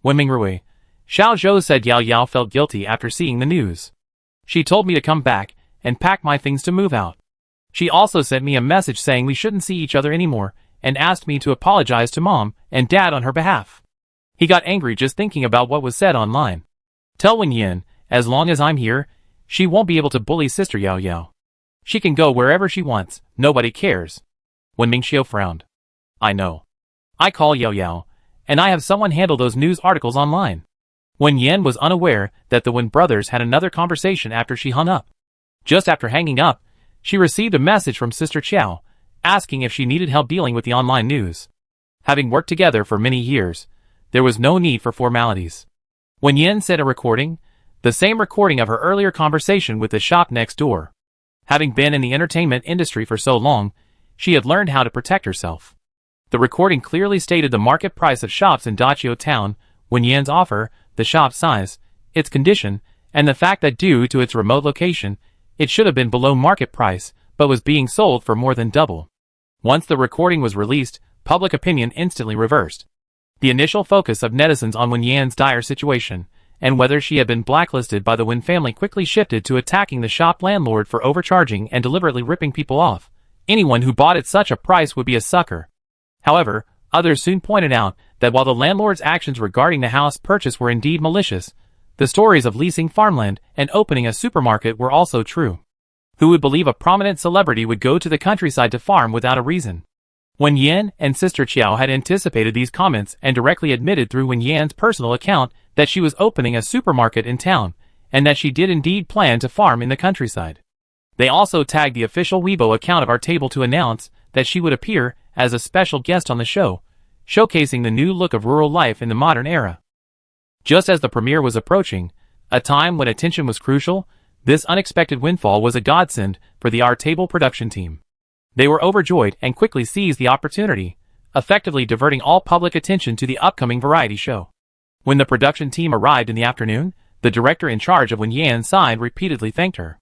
Wen Mingrui, Xiao Zhou said Yao Yao felt guilty after seeing the news. She told me to come back and pack my things to move out. She also sent me a message saying we shouldn't see each other anymore and asked me to apologize to Mom and Dad on her behalf. He got angry just thinking about what was said online. Tell Wen Yan, as long as I'm here, she won't be able to bully Sister Yao Yao. She can go wherever she wants, nobody cares. Wen Mingxiu frowned. I know. I call Yao Yao, and I have someone handle those news articles online. Wen Yan was unaware that the Wen brothers had another conversation after she hung up. Just after hanging up, she received a message from Sister Qiao, asking if she needed help dealing with the online news. Having worked together for many years, there was no need for formalities. Wen Yan sent a recording, the same recording of her earlier conversation with the shop next door. Having been in the entertainment industry for so long, she had learned how to protect herself. The recording clearly stated the market price of shops in Dachio Town, Wen Yan's offer, the shop's size, its condition, and the fact that due to its remote location, it should have been below market price, but was being sold for more than double. Once the recording was released, public opinion instantly reversed. The initial focus of netizens on Wen Yan's dire situation, and whether she had been blacklisted by the Wen family, quickly shifted to attacking the shop landlord for overcharging and deliberately ripping people off. Anyone who bought at such a price would be a sucker. However, others soon pointed out that while the landlord's actions regarding the house purchase were indeed malicious, the stories of leasing farmland and opening a supermarket were also true. Who would believe a prominent celebrity would go to the countryside to farm without a reason? Wen Yan and Sister Qiao had anticipated these comments and directly admitted through Wen Yan's personal account that she was opening a supermarket in town, and that she did indeed plan to farm in the countryside. They also tagged the official Weibo account of our table to announce that she would appear as a special guest on the show, showcasing the new look of rural life in the modern era. Just as the premiere was approaching, a time when attention was crucial, this unexpected windfall was a godsend for the Our Table production team. They were overjoyed and quickly seized the opportunity, effectively diverting all public attention to the upcoming variety show. When the production team arrived in the afternoon, the director in charge of Wen Yan's side repeatedly thanked her.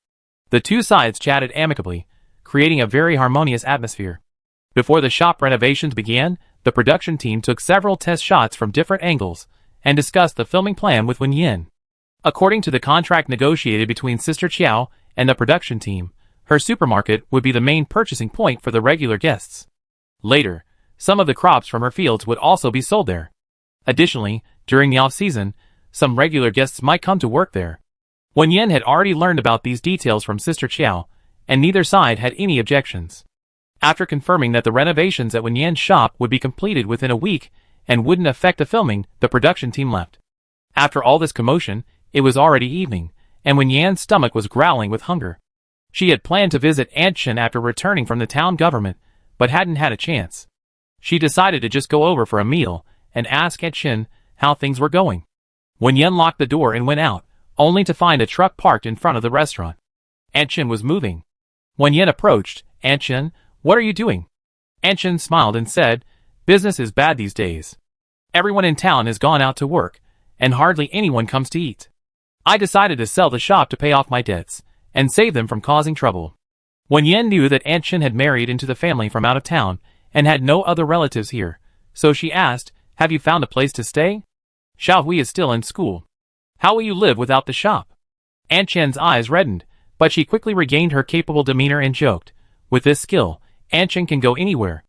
The two sides chatted amicably, creating a very harmonious atmosphere. Before the shop renovations began, the production team took several test shots from different angles and discussed the filming plan with Wen Yan. According to the contract negotiated between Sister Qiao and the production team, her supermarket would be the main purchasing point for the regular guests. Later, some of the crops from her fields would also be sold there. Additionally, during the off-season, some regular guests might come to work there. Wen Yan had already learned about these details from Sister Qiao, and neither side had any objections. After confirming that the renovations at Wen Yan's shop would be completed within a week and wouldn't affect the filming, the production team left. After all this commotion, it was already evening, and Wen Yan's stomach was growling with hunger. She had planned to visit Aunt Chen after returning from the town government, but hadn't had a chance. She decided to just go over for a meal and ask Aunt Chen how things were going. Wen Yan locked the door and went out, only to find a truck parked in front of the restaurant. Aunt Chen was moving. Wen Yan approached. "Aunt Chen, what are you doing?" Aunt Chen smiled and said, "Business is bad these days. Everyone in town has gone out to work, and hardly anyone comes to eat. I decided to sell the shop to pay off my debts and save them from causing trouble." Wen Yan knew that Aunt Chen had married into the family from out of town and had no other relatives here, so she asked, "Have you found a place to stay? Xiao Hui is still in school. How will you live without the shop?" Aunt Chen's eyes reddened, but she quickly regained her capable demeanor and joked, "With this skill, Aunt Chen can go anywhere.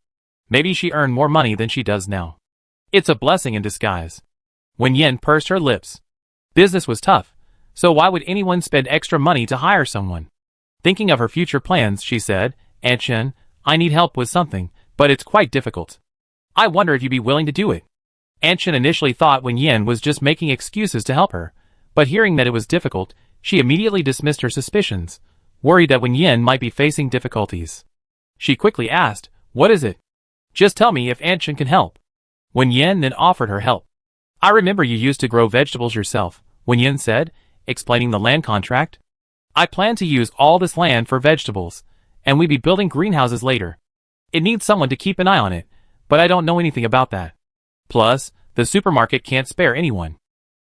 Maybe she earned more money than she does now. It's a blessing in disguise." Wen Yan pursed her lips. Business was tough, so why would anyone spend extra money to hire someone? Thinking of her future plans, she said, "Aunt Chen, I need help with something, but it's quite difficult. I wonder if you'd be willing to do it." Aunt Chen initially thought Wen Yan was just making excuses to help her, but hearing that it was difficult, she immediately dismissed her suspicions, worried that Wen Yan might be facing difficulties. She quickly asked, "What is it? Just tell me if Aunt Chen can help." Wen Yan then offered her help. "I remember you used to grow vegetables yourself," Wen Yan said, explaining the land contract. "I plan to use all this land for vegetables, and we'd be building greenhouses later. It needs someone to keep an eye on it, but I don't know anything about that. Plus, the supermarket can't spare anyone.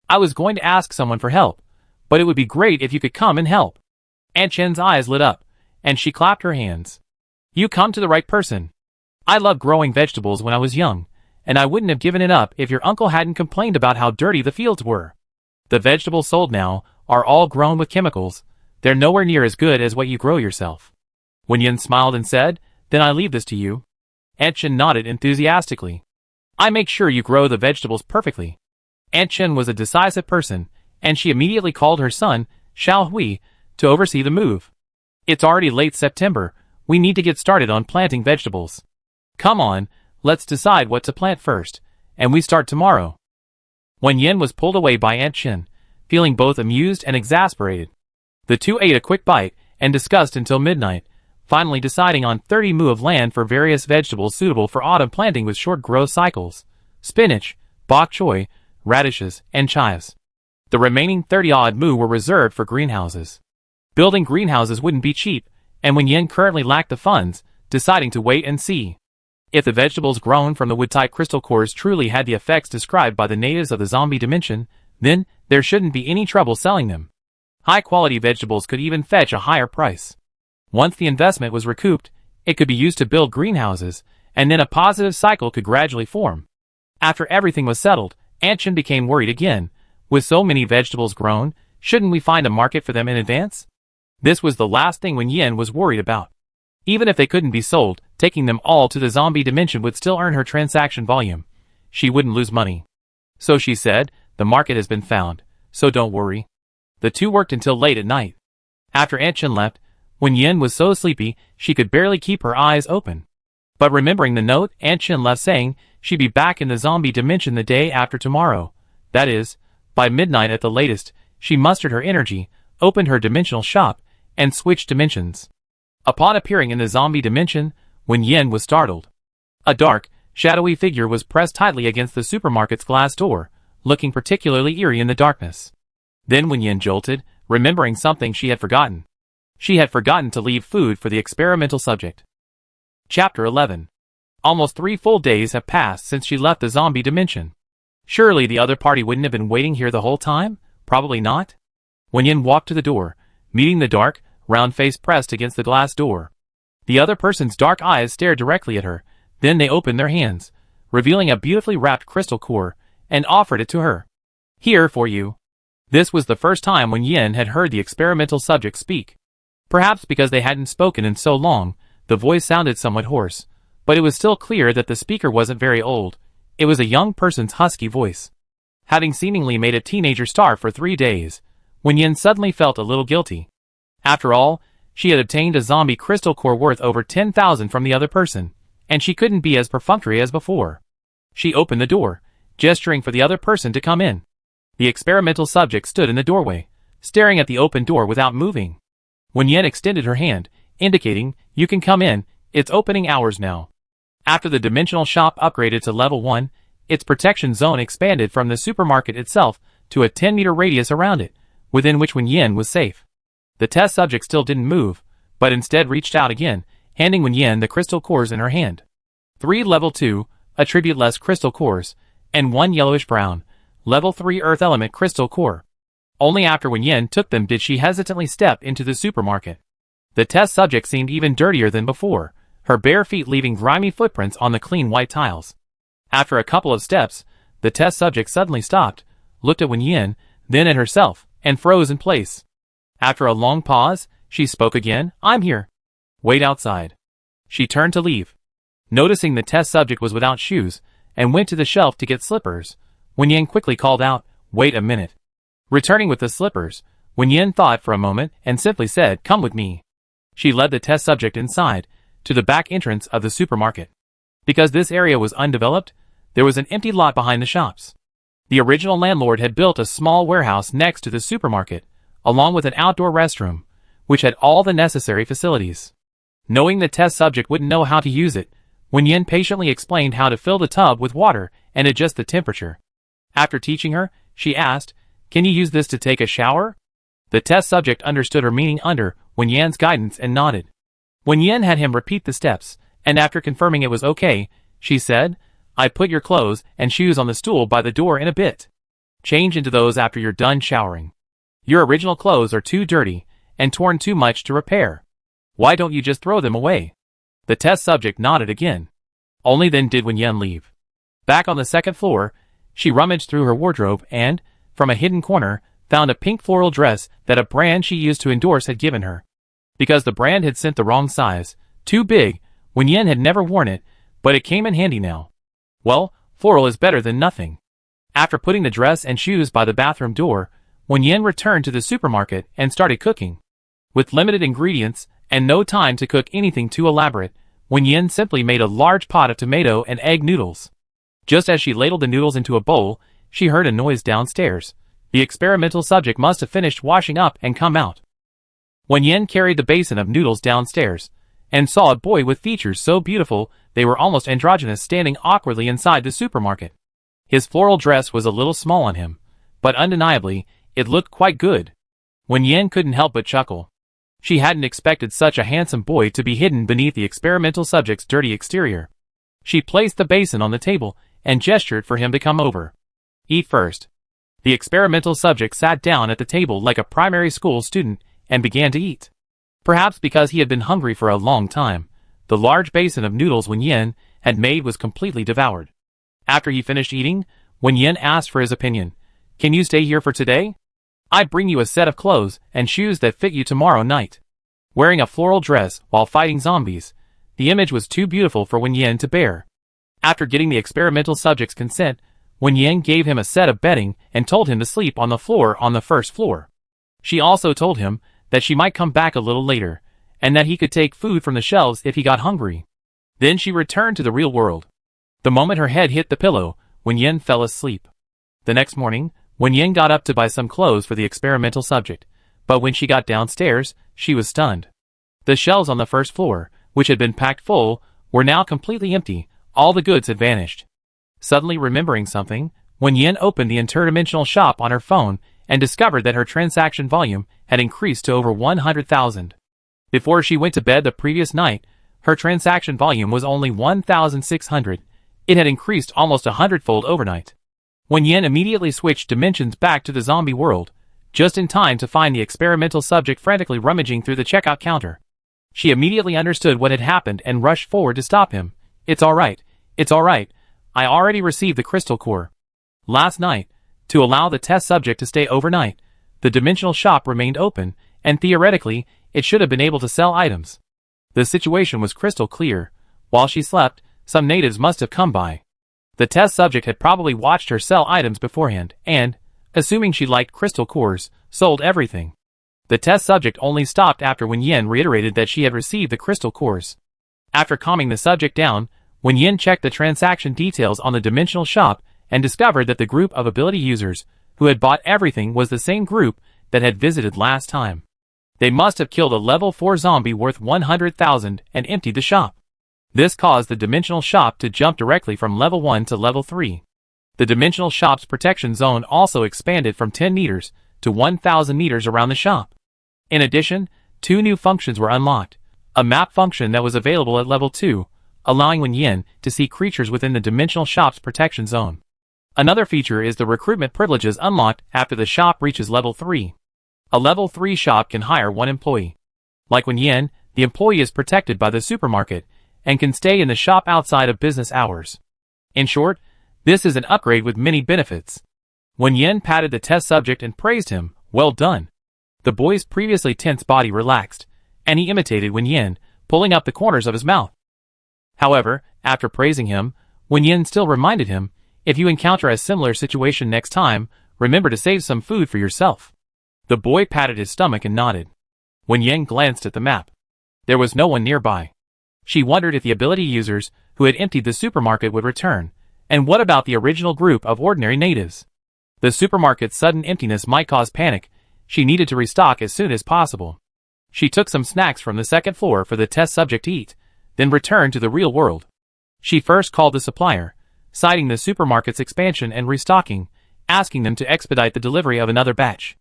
I was going to ask someone for help, but it would be great if you could come and help." Aunt Chen's eyes lit up, and she clapped her hands. "You come to the right person. I loved growing vegetables when I was young, and I wouldn't have given it up if your uncle hadn't complained about how dirty the fields were. The vegetables sold now are all grown with chemicals. They're nowhere near as good as what you grow yourself." Wen Yan smiled and said, "Then I leave this to you." Aunt Chen nodded enthusiastically. "I make sure you grow the vegetables perfectly." Aunt Chen was a decisive person, and she immediately called her son, Xiao Hui, to oversee the move. "It's already late September. We need to get started on planting vegetables. Come on, let's decide what to plant first, and we start tomorrow." Wen Yan was pulled away by Aunt Chen, feeling both amused and exasperated. The two ate a quick bite and discussed until midnight, finally deciding on 30 mu of land for various vegetables suitable for autumn planting with short growth cycles: spinach, bok choy, radishes, and chives. The remaining 30-odd mu were reserved for greenhouses. Building greenhouses wouldn't be cheap, and Wen Yan currently lacked the funds, deciding to wait and see. If the vegetables grown from the wood-type crystal cores truly had the effects described by the natives of the zombie dimension, then there shouldn't be any trouble selling them. High-quality vegetables could even fetch a higher price. Once the investment was recouped, it could be used to build greenhouses, and then a positive cycle could gradually form. After everything was settled, Aunt Chen became worried again. With so many vegetables grown, shouldn't we find a market for them in advance? This was the last thing Wen Yan was worried about. Even if they couldn't be sold, taking them all to the zombie dimension would still earn her transaction volume. She wouldn't lose money. So she said, "The market has been found, so don't worry." The two worked until late at night. After Aunt Chen left, Wen Yan was so sleepy she could barely keep her eyes open. But remembering the note Aunt Chen left saying she'd be back in the zombie dimension the day after tomorrow, that is, by midnight at the latest, she mustered her energy, opened her dimensional shop, and switched dimensions. Upon appearing in the zombie dimension, Wen Yan was startled. A dark, shadowy figure was pressed tightly against the supermarket's glass door, looking particularly eerie in the darkness. Then Wen Yan jolted, remembering something she had forgotten. She had forgotten to leave food for the experimental subject. Chapter 11. Almost 3 full days have passed since she left the zombie dimension. Surely the other party wouldn't have been waiting here the whole time? Probably not. Wen Yan walked to the door, meeting the dark, round face pressed against the glass door. The other person's dark eyes stared directly at her, then they opened their hands, revealing a beautifully wrapped crystal core, and offered it to her. "Here for you." This was the first time Wen Yan had heard the experimental subject speak. Perhaps because they hadn't spoken in so long, the voice sounded somewhat hoarse, but it was still clear that the speaker wasn't very old. It was a young person's husky voice. Having seemingly made a teenager starve for 3 days, Wen Yan suddenly felt a little guilty. After all, She had obtained a zombie crystal core worth over 10,000 from the other person, and she couldn't be as perfunctory as before. She opened the door, gesturing for the other person to come in. The experimental subject stood in the doorway, staring at the open door without moving. Wen Yan extended her hand, indicating, "You can come in, it's opening hours now." After the dimensional shop upgraded to level 1, its protection zone expanded from the supermarket itself to a 10-meter radius around it, within which Wen Yan was safe. The test subject still didn't move, but instead reached out again, handing Wen Yan the crystal cores in her hand. 3 level 2, attribute-less crystal cores, and 1 yellowish-brown, level 3 earth element crystal core. Only after Wen Yan took them did she hesitantly step into the supermarket. The test subject seemed even dirtier than before, her bare feet leaving grimy footprints on the clean white tiles. After a couple of steps, the test subject suddenly stopped, looked at Wen Yan, then at herself, and froze in place. After a long pause, she spoke again, "I'm here. Wait outside." She turned to leave. Noticing the test subject was without shoes, and went to the shelf to get slippers, Wen Yan quickly called out, "Wait a minute." Returning with the slippers, Wen Yan thought for a moment and simply said, "Come with me." She led the test subject inside, to the back entrance of the supermarket. Because this area was undeveloped, there was an empty lot behind the shops. The original landlord had built a small warehouse next to the supermarket, along with an outdoor restroom, which had all the necessary facilities. Knowing the test subject wouldn't know how to use it, Wen Yan patiently explained how to fill the tub with water and adjust the temperature. After teaching her, she asked, "Can you use this to take a shower?" The test subject understood her meaning under Wen Yan's guidance and nodded. Wen Yan had him repeat the steps, and after confirming it was okay, she said, "I put your clothes and shoes on the stool by the door in a bit. Change into those after you're done showering. Your original clothes are too dirty and torn too much to repair. Why don't you just throw them away?" The test subject nodded again. Only then did Wen Yan leave. Back on the second floor, she rummaged through her wardrobe and, from a hidden corner, found a pink floral dress that a brand she used to endorse had given her. Because the brand had sent the wrong size, too big, Wen Yan had never worn it, but it came in handy now. Well, floral is better than nothing. After putting the dress and shoes by the bathroom door, Wen Yan returned to the supermarket and started cooking. With limited ingredients and no time to cook anything too elaborate, Wen Yan simply made a large pot of tomato and egg noodles. Just as she ladled the noodles into a bowl, she heard a noise downstairs. The experimental subject must have finished washing up and come out. Wen Yan carried the basin of noodles downstairs, and saw a boy with features so beautiful they were almost androgynous standing awkwardly inside the supermarket. His floral dress was a little small on him, but undeniably, it looked quite good. Wen Yan couldn't help but chuckle. She hadn't expected such a handsome boy to be hidden beneath the experimental subject's dirty exterior. She placed the basin on the table and gestured for him to come over. "Eat first." The experimental subject sat down at the table like a primary school student and began to eat. Perhaps because he had been hungry for a long time, the large basin of noodles Wen Yan had made was completely devoured. After he finished eating, Wen Yan asked for his opinion. "Can you stay here for today? I bring you a set of clothes and shoes that fit you tomorrow night." Wearing a floral dress while fighting zombies, the image was too beautiful for Wen Yan to bear. After getting the experimental subject's consent, Wen Yan gave him a set of bedding and told him to sleep on the floor on the first floor. She also told him that she might come back a little later, and that he could take food from the shelves if he got hungry. Then she returned to the real world. The moment her head hit the pillow, Wen Yan fell asleep. The next morning, Wen Yan got up to buy some clothes for the experimental subject, but when she got downstairs, she was stunned. The shelves on the first floor, which had been packed full, were now completely empty. All the goods had vanished. Suddenly remembering something, Wen Yan opened the Interdimensional shop on her phone and discovered that her transaction volume had increased to over 100,000. Before she went to bed the previous night, her transaction volume was only 1,600. It had increased almost 100-fold overnight. Wen Yan immediately switched dimensions back to the zombie world, just in time to find the experimental subject frantically rummaging through the checkout counter. She immediately understood what had happened and rushed forward to stop him. "It's all right. It's all right. I already received the crystal core." Last night, to allow the test subject to stay overnight, the dimensional shop remained open, and theoretically, it should have been able to sell items. The situation was crystal clear. While she slept, some natives must have come by. The test subject had probably watched her sell items beforehand, and, assuming she liked crystal cores, sold everything. The test subject only stopped after Wen Yan reiterated that she had received the crystal cores. After calming the subject down, Wen Yan checked the transaction details on the dimensional shop and discovered that the group of ability users who had bought everything was the same group that had visited last time. They must have killed a level 4 zombie worth 100,000 and emptied the shop. This caused the dimensional shop to jump directly from level 1 to level 3. The dimensional shop's protection zone also expanded from 10 meters to 1,000 meters around the shop. In addition, 2 new functions were unlocked. A map function that was available at level 2, allowing Wen Yan to see creatures within the dimensional shop's protection zone. Another feature is the recruitment privileges unlocked after the shop reaches level 3. A level 3 shop can hire 1 employee. Like Wen Yan, the employee is protected by the supermarket and can stay in the shop outside of business hours. In short, this is an upgrade with many benefits. Wen Yan patted the test subject and praised him. Well done. The boy's previously tense body relaxed, and he imitated Wen Yan, pulling up the corners of his mouth. However, after praising him, Wen Yan still reminded him, if you encounter a similar situation next time, remember to save some food for yourself. The boy patted his stomach and nodded. Wen Yan glanced at the map. There was no one nearby. She wondered if the ability users who had emptied the supermarket would return, and what about the original group of ordinary natives? The supermarket's sudden emptiness might cause panic. She needed to restock as soon as possible. She took some snacks from the second floor for the test subject to eat, then returned to the real world. She first called the supplier, citing the supermarket's expansion and restocking, asking them to expedite the delivery of another batch.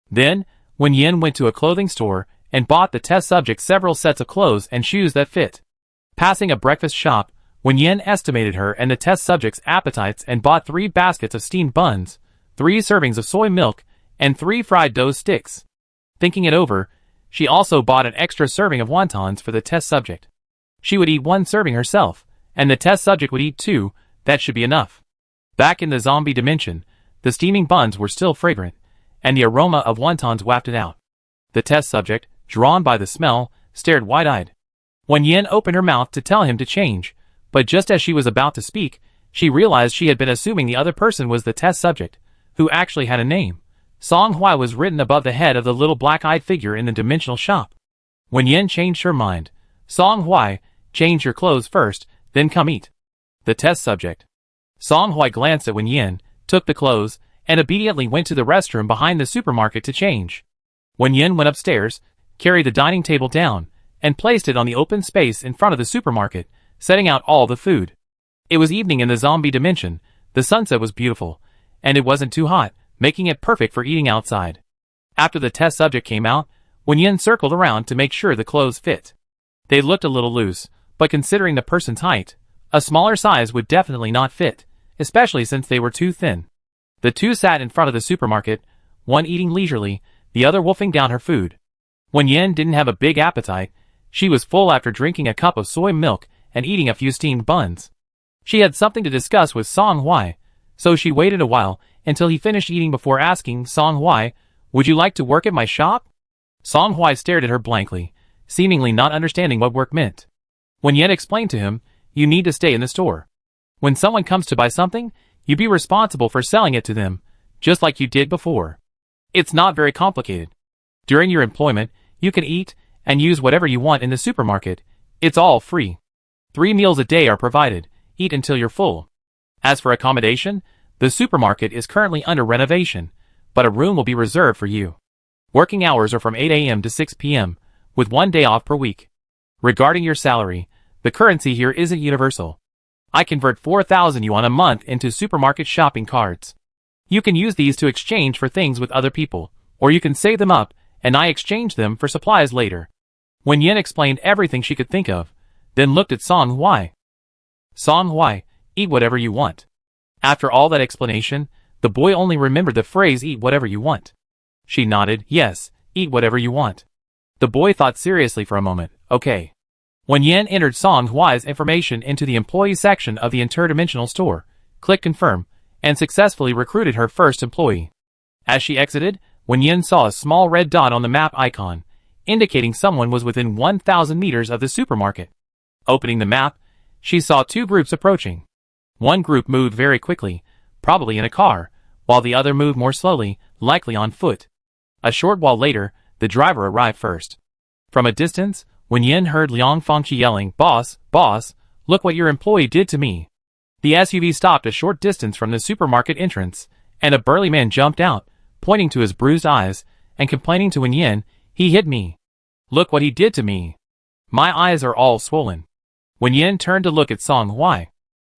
Then, Wen Yan went to a clothing store and bought the test subject several sets of clothes and shoes that fit. Passing a breakfast shop, Wen Yan estimated her and the test subject's appetites and bought 3 baskets of steamed buns, 3 servings of soy milk, and 3 fried dough sticks. Thinking it over, she also bought an extra serving of wontons for the test subject. She would eat 1 serving herself, and the test subject would eat 2, that should be enough. Back in the zombie dimension, the steaming buns were still fragrant, and the aroma of wontons wafted out. The test subject, drawn by the smell, stared wide-eyed. Wen Yan opened her mouth to tell him to change, but just as she was about to speak, she realized she had been assuming the other person was the test subject, who actually had a name. Song Hui was written above the head of the little black-eyed figure in the dimensional shop. Wen Yan changed her mind. Song Hui, change your clothes first, then come eat. The test subject. Song Hui glanced at Wen Yan, took the clothes, and obediently went to the restroom behind the supermarket to change. Wen Yan went upstairs, carried the dining table down, and placed it on the open space in front of the supermarket, setting out all the food. It was evening in the zombie dimension, the sunset was beautiful, and it wasn't too hot, making it perfect for eating outside. After the test subject came out, Wen Yan circled around to make sure the clothes fit. They looked a little loose, but considering the person's height, a smaller size would definitely not fit, especially since they were too thin. The 2 sat in front of the supermarket, one eating leisurely, the other wolfing down her food. Wen Yan didn't have a big appetite. She was full after drinking a cup of soy milk and eating a few steamed buns. She had something to discuss with Song Hui, so she waited a while until he finished eating before asking Song Hui, "Would you like to work at my shop?" Song Hui stared at her blankly, seemingly not understanding what work meant. Wen Yan explained to him, "You need to stay in the store. When someone comes to buy something, you be responsible for selling it to them, just like you did before. It's not very complicated. During your employment, you can eat and use whatever you want in the supermarket. It's all free. 3 meals a day are provided. Eat until you're full. As for accommodation, the supermarket is currently under renovation, but a room will be reserved for you. Working hours are from 8 a.m. to 6 p.m., with 1 day off per week. Regarding your salary, the currency here isn't universal. I convert 4,000 yuan a month into supermarket shopping cards. You can use these to exchange for things with other people, or you can save them up, and I exchange them for supplies later." Wen Yan explained everything she could think of, then looked at Song Hui. "Song Hui, eat whatever you want." After all that explanation, the boy only remembered the phrase "eat whatever you want." She nodded, "Yes, eat whatever you want." The boy thought seriously for a moment. "Okay." Wen Yan entered Song Hui's information into the employee section of the Interdimensional store, clicked confirm, and successfully recruited her first employee. As she exited, Wen Yan saw a small red dot on the map icon, indicating someone was within 1,000 meters of the supermarket. Opening the map, she saw 2 groups approaching. One group moved very quickly, probably in a car, while the other moved more slowly, likely on foot. A short while later, the driver arrived first. From a distance, Wen Yan heard Liang Fangqi yelling, "Boss, boss, look what your employee did to me." The SUV stopped a short distance from the supermarket entrance, and a burly man jumped out, pointing to his bruised eyes, and complaining to Wen Yan, "He hit me. Look what he did to me. My eyes are all swollen." Wen Yan turned to look at Song Hui.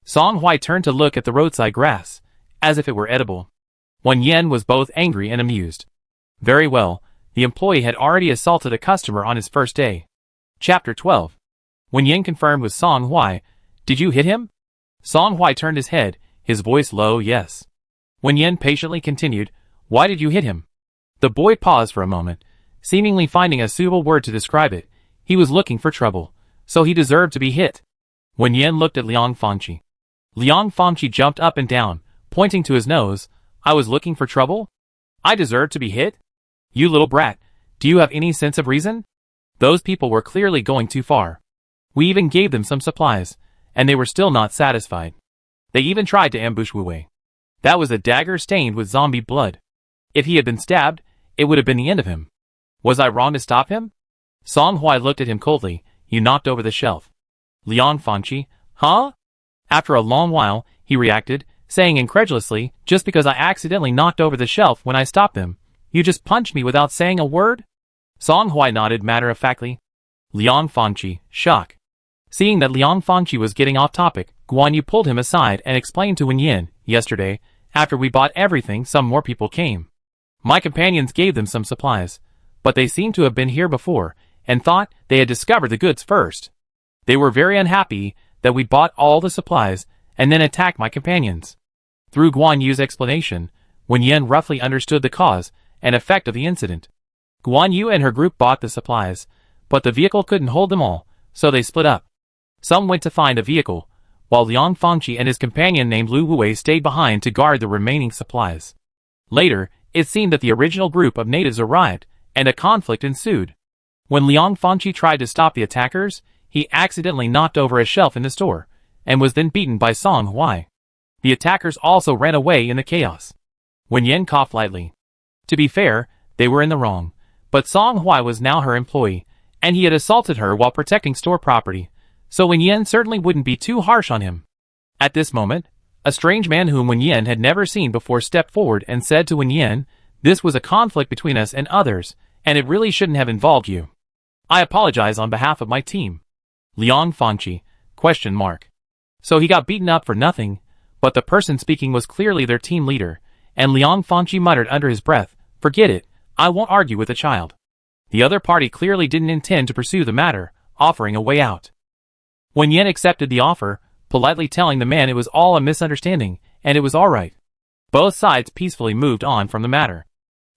Song Hui turned to look at the roadside grass, as if it were edible. Wen Yan was both angry and amused. Very well, the employee had already assaulted a customer on his first day. Chapter 12. Wen Yan confirmed with Song Hui, "Did you hit him?" Song Hui turned his head, his voice low, "Yes." Wen Yan patiently continued, "Why did you hit him?" The boy paused for a moment, seemingly finding a suitable word to describe it. He was looking for trouble, so he deserved to be hit. Wen Yan looked at Liang Fangqi. Liang Fangqi jumped up and down, pointing to his nose. "I was looking for trouble? I deserved to be hit? You little brat, do you have any sense of reason?" Those people were clearly going too far. We even gave them some supplies, and they were still not satisfied. They even tried to ambush Wu Wei. That was a dagger stained with zombie blood. If he had been stabbed, it would have been the end of him. Was I wrong to stop him? Song Hui looked at him coldly. "You knocked over the shelf." Liang Fangqi, "Huh?" After a long while, he reacted, saying incredulously, "Just because I accidentally knocked over the shelf when I stopped them, you just punched me without saying a word?" Song Hui nodded matter-of-factly. Liang Fangqi, shock. Seeing that Liang Fangqi was getting off topic, Guan Yu pulled him aside and explained to Wen Yan, "Yesterday, after we bought everything, some more people came. My companions gave them some supplies, but they seemed to have been here before, and thought they had discovered the goods first. They were very unhappy that we bought all the supplies, and then attacked my companions." Through Guan Yu's explanation, Wen Yan roughly understood the cause and effect of the incident. Guan Yu and her group bought the supplies, but the vehicle couldn't hold them all, so they split up. Some went to find a vehicle, while Liang Fangqi and his companion named Lu Wuwei stayed behind to guard the remaining supplies. Later, it seemed that the original group of natives arrived, and a conflict ensued. When Liang Fangqi tried to stop the attackers, he accidentally knocked over a shelf in the store, and was then beaten by Song Hui. The attackers also ran away in the chaos. Wen Yan coughed lightly. To be fair, they were in the wrong, but Song Hui was now her employee, and he had assaulted her while protecting store property, so Wen Yan certainly wouldn't be too harsh on him. At this moment, a strange man whom Wen Yan had never seen before stepped forward and said to Wen Yan, "This was a conflict between us and others, and it really shouldn't have involved you. I apologize on behalf of my team." Liang Fangqi, ? So he got beaten up for nothing, but the person speaking was clearly their team leader, and Liang Fangqi muttered under his breath, "Forget it, I won't argue with a child." The other party clearly didn't intend to pursue the matter, offering a way out. Wen Yan accepted the offer, politely telling the man it was all a misunderstanding, and it was alright. Both sides peacefully moved on from the matter.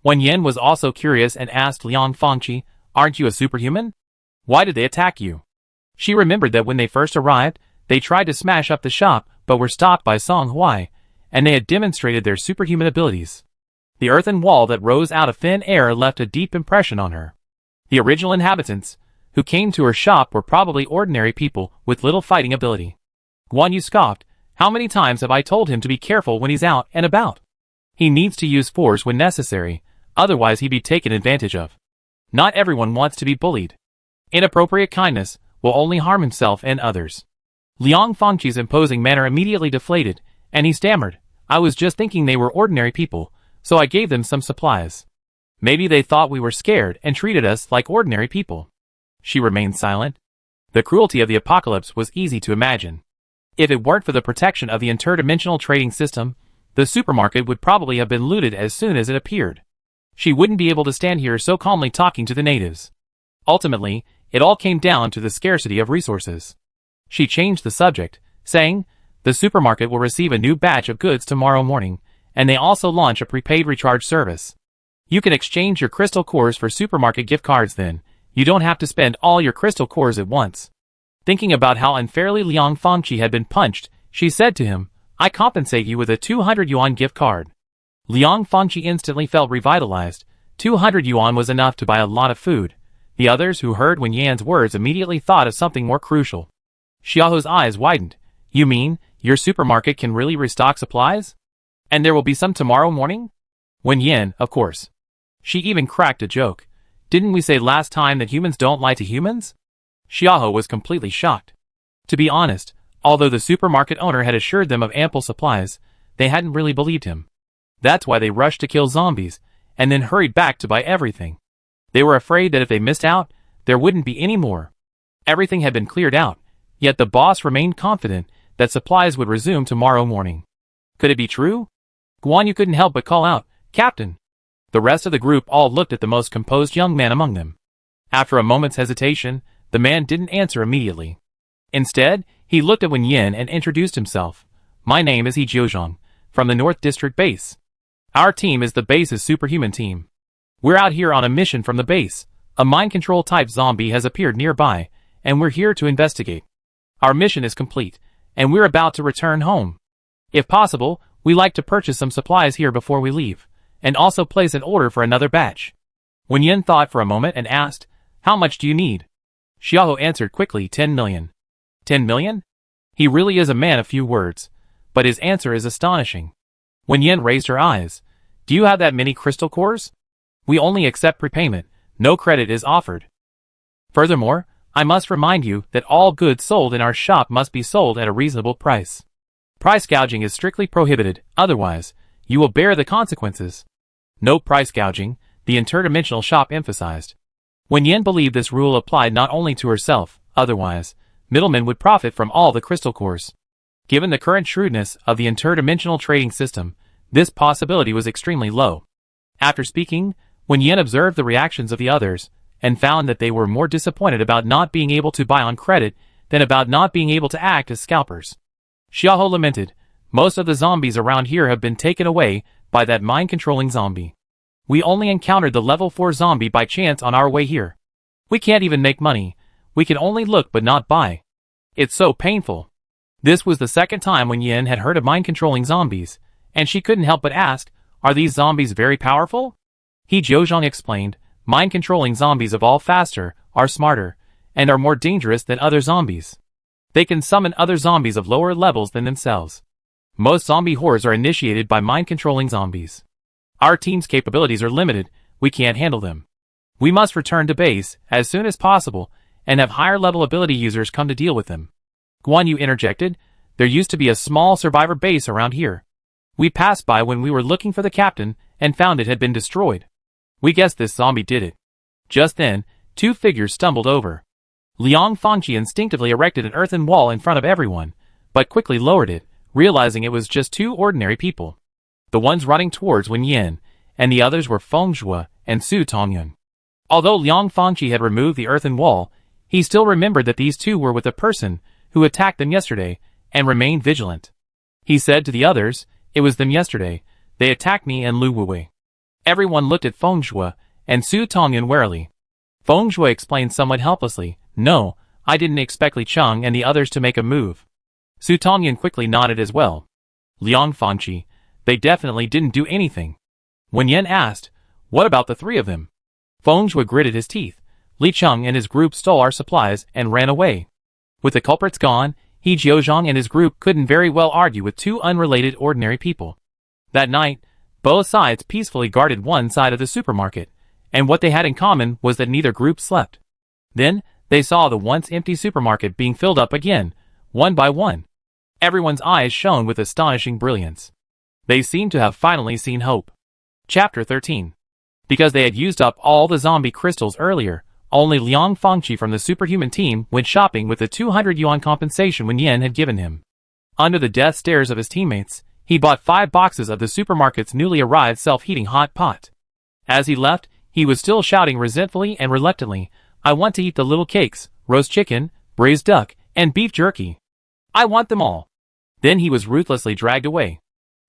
Wen Yan was also curious and asked Liang Fangqi, "Aren't you a superhuman? Why did they attack you?" She remembered that when they first arrived, they tried to smash up the shop but were stopped by Song Hui, and they had demonstrated their superhuman abilities. The earthen wall that rose out of thin air left a deep impression on her. The original inhabitants, who came to her shop, were probably ordinary people with little fighting ability. Guan Yu scoffed, "How many times have I told him to be careful when he's out and about? He needs to use force when necessary, otherwise he'd be taken advantage of. Not everyone wants to be bullied. Inappropriate kindness will only harm himself and others." Liang Fangqi's imposing manner immediately deflated, and he stammered, "I was just thinking they were ordinary people, so I gave them some supplies. Maybe they thought we were scared and treated us like ordinary people." She remained silent. The cruelty of the apocalypse was easy to imagine. If it weren't for the protection of the interdimensional trading system, the supermarket would probably have been looted as soon as it appeared. She wouldn't be able to stand here so calmly talking to the natives. Ultimately, it all came down to the scarcity of resources. She changed the subject, saying, "The supermarket will receive a new batch of goods tomorrow morning, and they also launch a prepaid recharge service. You can exchange your crystal cores for supermarket gift cards then. You don't have to spend all your crystal cores at once." Thinking about how unfairly Liang Fangqi had been punched, she said to him, "I compensate you with a 200 yuan gift card." Liang Fangqi instantly felt revitalized. 200 yuan was enough to buy a lot of food. The others who heard Wen Yan's words immediately thought of something more crucial. Xiaohu's eyes widened. "You mean, your supermarket can really restock supplies? And there will be some tomorrow morning?" Wen Yan, of course. She even cracked a joke. Didn't we say last time that humans don't lie to humans? Xiaoho was completely shocked. To be honest, although the supermarket owner had assured them of ample supplies, they hadn't really believed him. That's why they rushed to kill zombies, and then hurried back to buy everything. They were afraid that if they missed out, there wouldn't be any more. Everything had been cleared out, yet the boss remained confident that supplies would resume tomorrow morning. Could it be true? Guan Yu couldn't help but call out, "Captain!" The rest of the group all looked at the most composed young man among them. After a moment's hesitation, the man didn't answer immediately. Instead, he looked at Wen Yan and introduced himself. "My name is He Jiuzhong, from the North District base. Our team is the base's superhuman team. We're out here on a mission from the base. A mind control type zombie has appeared nearby, and we're here to investigate. Our mission is complete, and we're about to return home. If possible, we'd like to purchase some supplies here before we leave, and also place an order for another batch." Wen Yan thought for a moment and asked, "How much do you need?" Xiaoho answered quickly, 10 million. 10 million? He really is a man of few words, but his answer is astonishing. Wen Yan raised her eyes. "Do you have that many crystal cores? We only accept prepayment, no credit is offered. Furthermore, I must remind you that all goods sold in our shop must be sold at a reasonable price. Price gouging is strictly prohibited, otherwise, you will bear the consequences." "No price gouging," the interdimensional shop emphasized. Wen Yan believed this rule applied not only to herself, otherwise, middlemen would profit from all the crystal cores. Given the current shrewdness of the interdimensional trading system, this possibility was extremely low. After speaking, Wen Yan observed the reactions of the others, and found that they were more disappointed about not being able to buy on credit than about not being able to act as scalpers. Xiaoho lamented, "Most of the zombies around here have been taken away by that mind-controlling zombie. We only encountered the level 4 zombie by chance on our way here. We can't even make money, we can only look but not buy. It's so painful." This was the second time Wen Yan had heard of mind-controlling zombies, and she couldn't help but ask, "Are these zombies very powerful?" He Jiuzhong explained, "Mind-controlling zombies evolve faster, are smarter, and are more dangerous than other zombies. They can summon other zombies of lower levels than themselves. Most zombie hordes are initiated by mind-controlling zombies. Our team's capabilities are limited, we can't handle them. We must return to base as soon as possible and have higher-level ability users come to deal with them." Guan Yu interjected, "There used to be a small survivor base around here. We passed by when we were looking for the captain and found it had been destroyed. We guessed this zombie did it." Just then, two figures stumbled over. Liang Fangqi instinctively erected an earthen wall in front of everyone, but quickly lowered it, realizing it was just two ordinary people. The ones running towards Wen Yan, and the others were Feng Zhua and Su Tongyun. Although Liang Fangqi had removed the earthen wall, he still remembered that these two were with the person who attacked them yesterday, and remained vigilant. He said to the others, "It was them yesterday, they attacked me and Lu Wuwei." Everyone looked at Feng Zhua and Su Tongyun warily. Feng Zhua explained somewhat helplessly, "No, I didn't expect Li Cheng and the others to make a move." Su Tongyun quickly nodded as well. "Liang Fangqi, they definitely didn't do anything." Wen Yan asked, "What about the three of them?" Feng Zhua gritted his teeth. "Li Cheng and his group stole our supplies and ran away. With the culprits gone, He Jiuzhong and his group couldn't very well argue with two unrelated ordinary people. That night, both sides peacefully guarded one side of the supermarket, and what they had in common was that neither group slept. Then, they saw the once empty supermarket being filled up again, one by one. Everyone's eyes shone with astonishing brilliance. They seemed to have finally seen hope. Chapter 13. Because they had used up all the zombie crystals earlier, only Liang Fangqi from the Superhuman team went shopping with the 200 yuan compensation Wen Yan had given him. Under the death stares of his teammates, he bought 5 boxes of the supermarket's newly arrived self-heating hot pot. As he left, he was still shouting resentfully and reluctantly, "I want to eat the little cakes, roast chicken, braised duck, and beef jerky. I want them all." Then he was ruthlessly dragged away.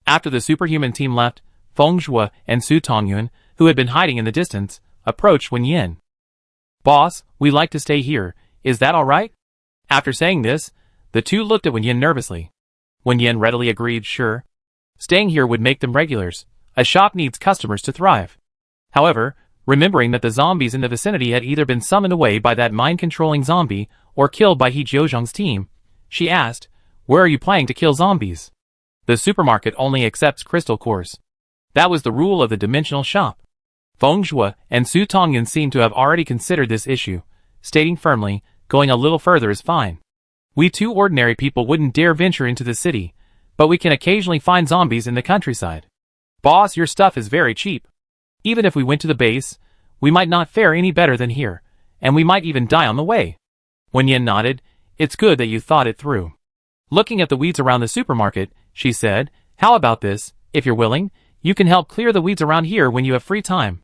After the Superhuman team left, Feng Zhua and Su Tongyun, who had been hiding in the distance, approached Wen Yan. "Boss, we like to stay here, is that alright?" After saying this, the two looked at Wen Yan nervously. Wen Yan readily agreed, "Sure. Staying here would make them regulars. A shop needs customers to thrive." However, remembering that the zombies in the vicinity had either been summoned away by that mind-controlling zombie or killed by He Jiuzhong's team, she asked, "Where are you planning to kill zombies?" "The supermarket only accepts crystal cores. That was the rule of the dimensional shop. Feng Shui and Su Tongyan seem to have already considered this issue, stating firmly, going a little further is fine. We two ordinary people wouldn't dare venture into the city, but we can occasionally find zombies in the countryside. Boss, your stuff is very cheap. Even if we went to the base, we might not fare any better than here, and we might even die on the way. Wen Yan nodded. It's good that you thought it through. Looking at the weeds around the supermarket, she said, how about this, if you're willing, you can help clear the weeds around here when you have free time.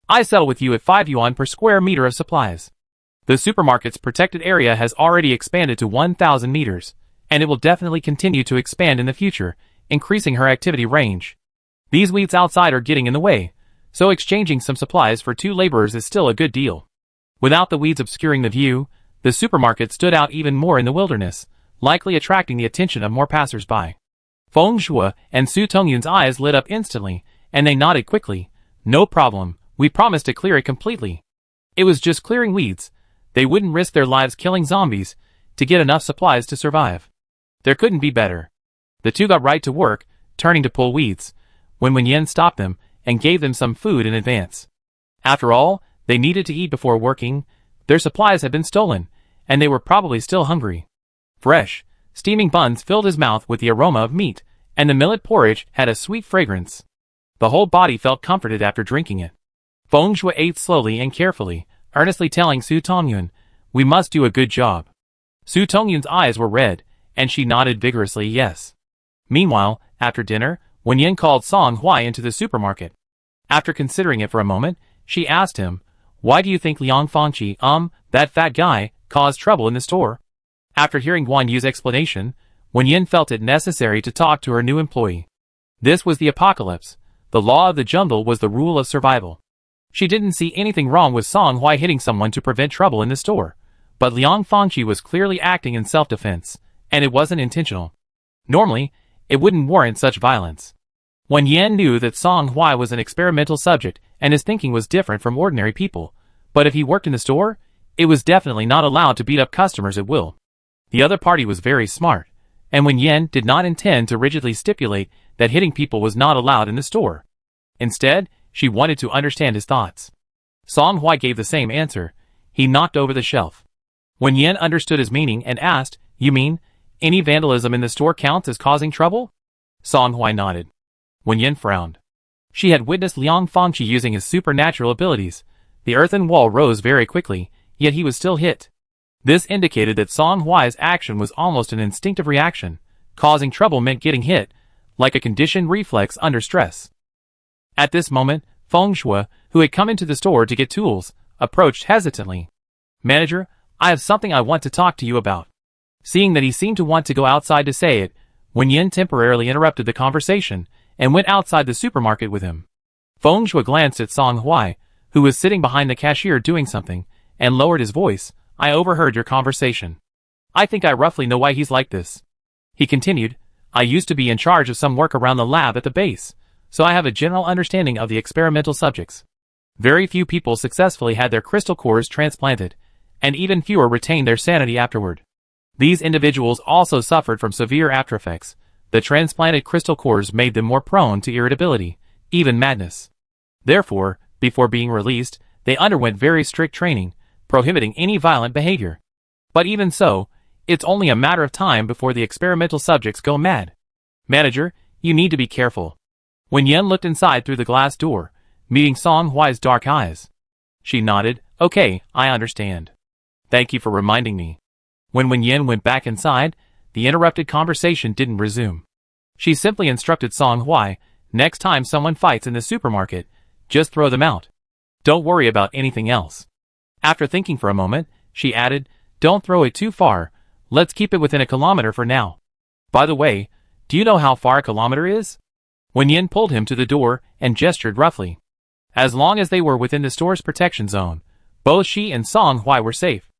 I settle with you at 5 yuan per square meter of supplies. The supermarket's protected area has already expanded to 1,000 meters, and it will definitely continue to expand in the future, increasing her activity range. These weeds outside are getting in the way, so exchanging some supplies for 2 laborers is still a good deal. Without the weeds obscuring the view, the supermarket stood out even more in the wilderness, likely attracting the attention of more passers-by. Feng Shui and Su Tongyan's eyes lit up instantly, and they nodded quickly. No problem, we promised to clear it completely. It was just clearing weeds. They wouldn't risk their lives killing zombies to get enough supplies to survive. There couldn't be better. The two got right to work, turning to pull weeds, when Wen Yan stopped them and gave them some food in advance. After all, they needed to eat before working. Their supplies had been stolen, and they were probably still hungry. Fresh, steaming buns filled his mouth with the aroma of meat, and the millet porridge had a sweet fragrance. The whole body felt comforted after drinking it. Feng Shui ate slowly and carefully, earnestly telling Su Tongyan, we must do a good job. Su Tongyan's eyes were red, and she nodded vigorously yes. Meanwhile, after dinner, Wen Yan called Song Hui into the supermarket. After considering it for a moment, she asked him, why do you think Liang Fangqi, that fat guy, caused trouble in the store? After hearing Guan Yu's explanation, Wen Yan felt it necessary to talk to her new employee. This was the apocalypse. The law of the jungle was the rule of survival. She didn't see anything wrong with Song Hui hitting someone to prevent trouble in the store, but Liang Fangqi was clearly acting in self-defense, and it wasn't intentional. Normally, it wouldn't warrant such violence. Wen Yan knew that Song Hui was an experimental subject and his thinking was different from ordinary people, but if he worked in the store, it was definitely not allowed to beat up customers at will. The other party was very smart, and Wen Yan did not intend to rigidly stipulate that hitting people was not allowed in the store. Instead, she wanted to understand his thoughts. Song Hui gave the same answer. He knocked over the shelf. Wen Yan understood his meaning and asked, you mean, any vandalism in the store counts as causing trouble? Song Hui nodded. Wen Yan frowned. She had witnessed Liang Fangqi using his supernatural abilities. The earthen wall rose very quickly, yet he was still hit. This indicated that Song Hui's action was almost an instinctive reaction. Causing trouble meant getting hit, like a conditioned reflex under stress. At this moment, Feng Shui, who had come into the store to get tools, approached hesitantly. Manager, I have something I want to talk to you about. Seeing that he seemed to want to go outside to say it, Wen Yan temporarily interrupted the conversation and went outside the supermarket with him. Feng Shui glanced at Song Hui, who was sitting behind the cashier doing something, and lowered his voice. I overheard your conversation. I think I roughly know why he's like this. He continued, I used to be in charge of some work around the lab at the base, so I have a general understanding of the experimental subjects. Very few people successfully had their crystal cores transplanted, and even fewer retained their sanity afterward. These individuals also suffered from severe aftereffects. The transplanted crystal cores made them more prone to irritability, even madness. Therefore, before being released, they underwent very strict training, prohibiting any violent behavior. But even so, it's only a matter of time before the experimental subjects go mad. Manager, you need to be careful. Wen Yan looked inside through the glass door, meeting Song Hui's dark eyes. She nodded, okay, I understand. Thank you for reminding me. When Wen Yan went back inside, the interrupted conversation didn't resume. She simply instructed Song Hui, next time someone fights in the supermarket, just throw them out. Don't worry about anything else. After thinking for a moment, she added, don't throw it too far, let's keep it within a kilometer for now. By the way, do you know how far a kilometer is? Wen Yan pulled him to the door and gestured roughly. As long as they were within the store's protection zone, both she and Song Hui were safe.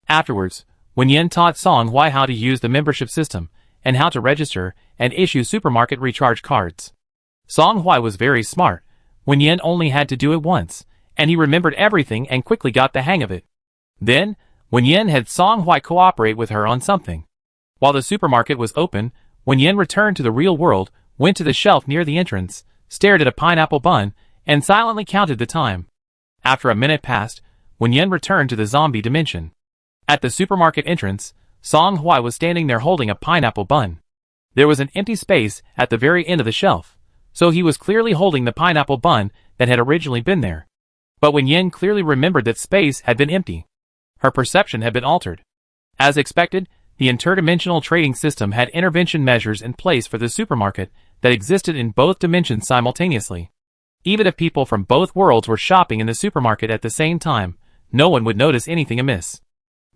Afterwards, Wen Yan taught Song Hui how to use the membership system, and how to register and issue supermarket recharge cards. Song Hui was very smart. Wen Yan only had to do it once, and he remembered everything and quickly got the hang of it. Then, Wen Yan had Song Hui cooperate with her on something. While the supermarket was open, Wen Yan returned to the real world, went to the shelf near the entrance, stared at a pineapple bun, and silently counted the time. After a minute passed, Wen Yan returned to the zombie dimension. At the supermarket entrance, Song Hui was standing there holding a pineapple bun. There was an empty space at the very end of the shelf, so he was clearly holding the pineapple bun that had originally been there. But Wen Yan clearly remembered that space had been empty. Her perception had been altered. As expected, the interdimensional trading system had intervention measures in place for the supermarket that existed in both dimensions simultaneously. Even if people from both worlds were shopping in the supermarket at the same time, no one would notice anything amiss.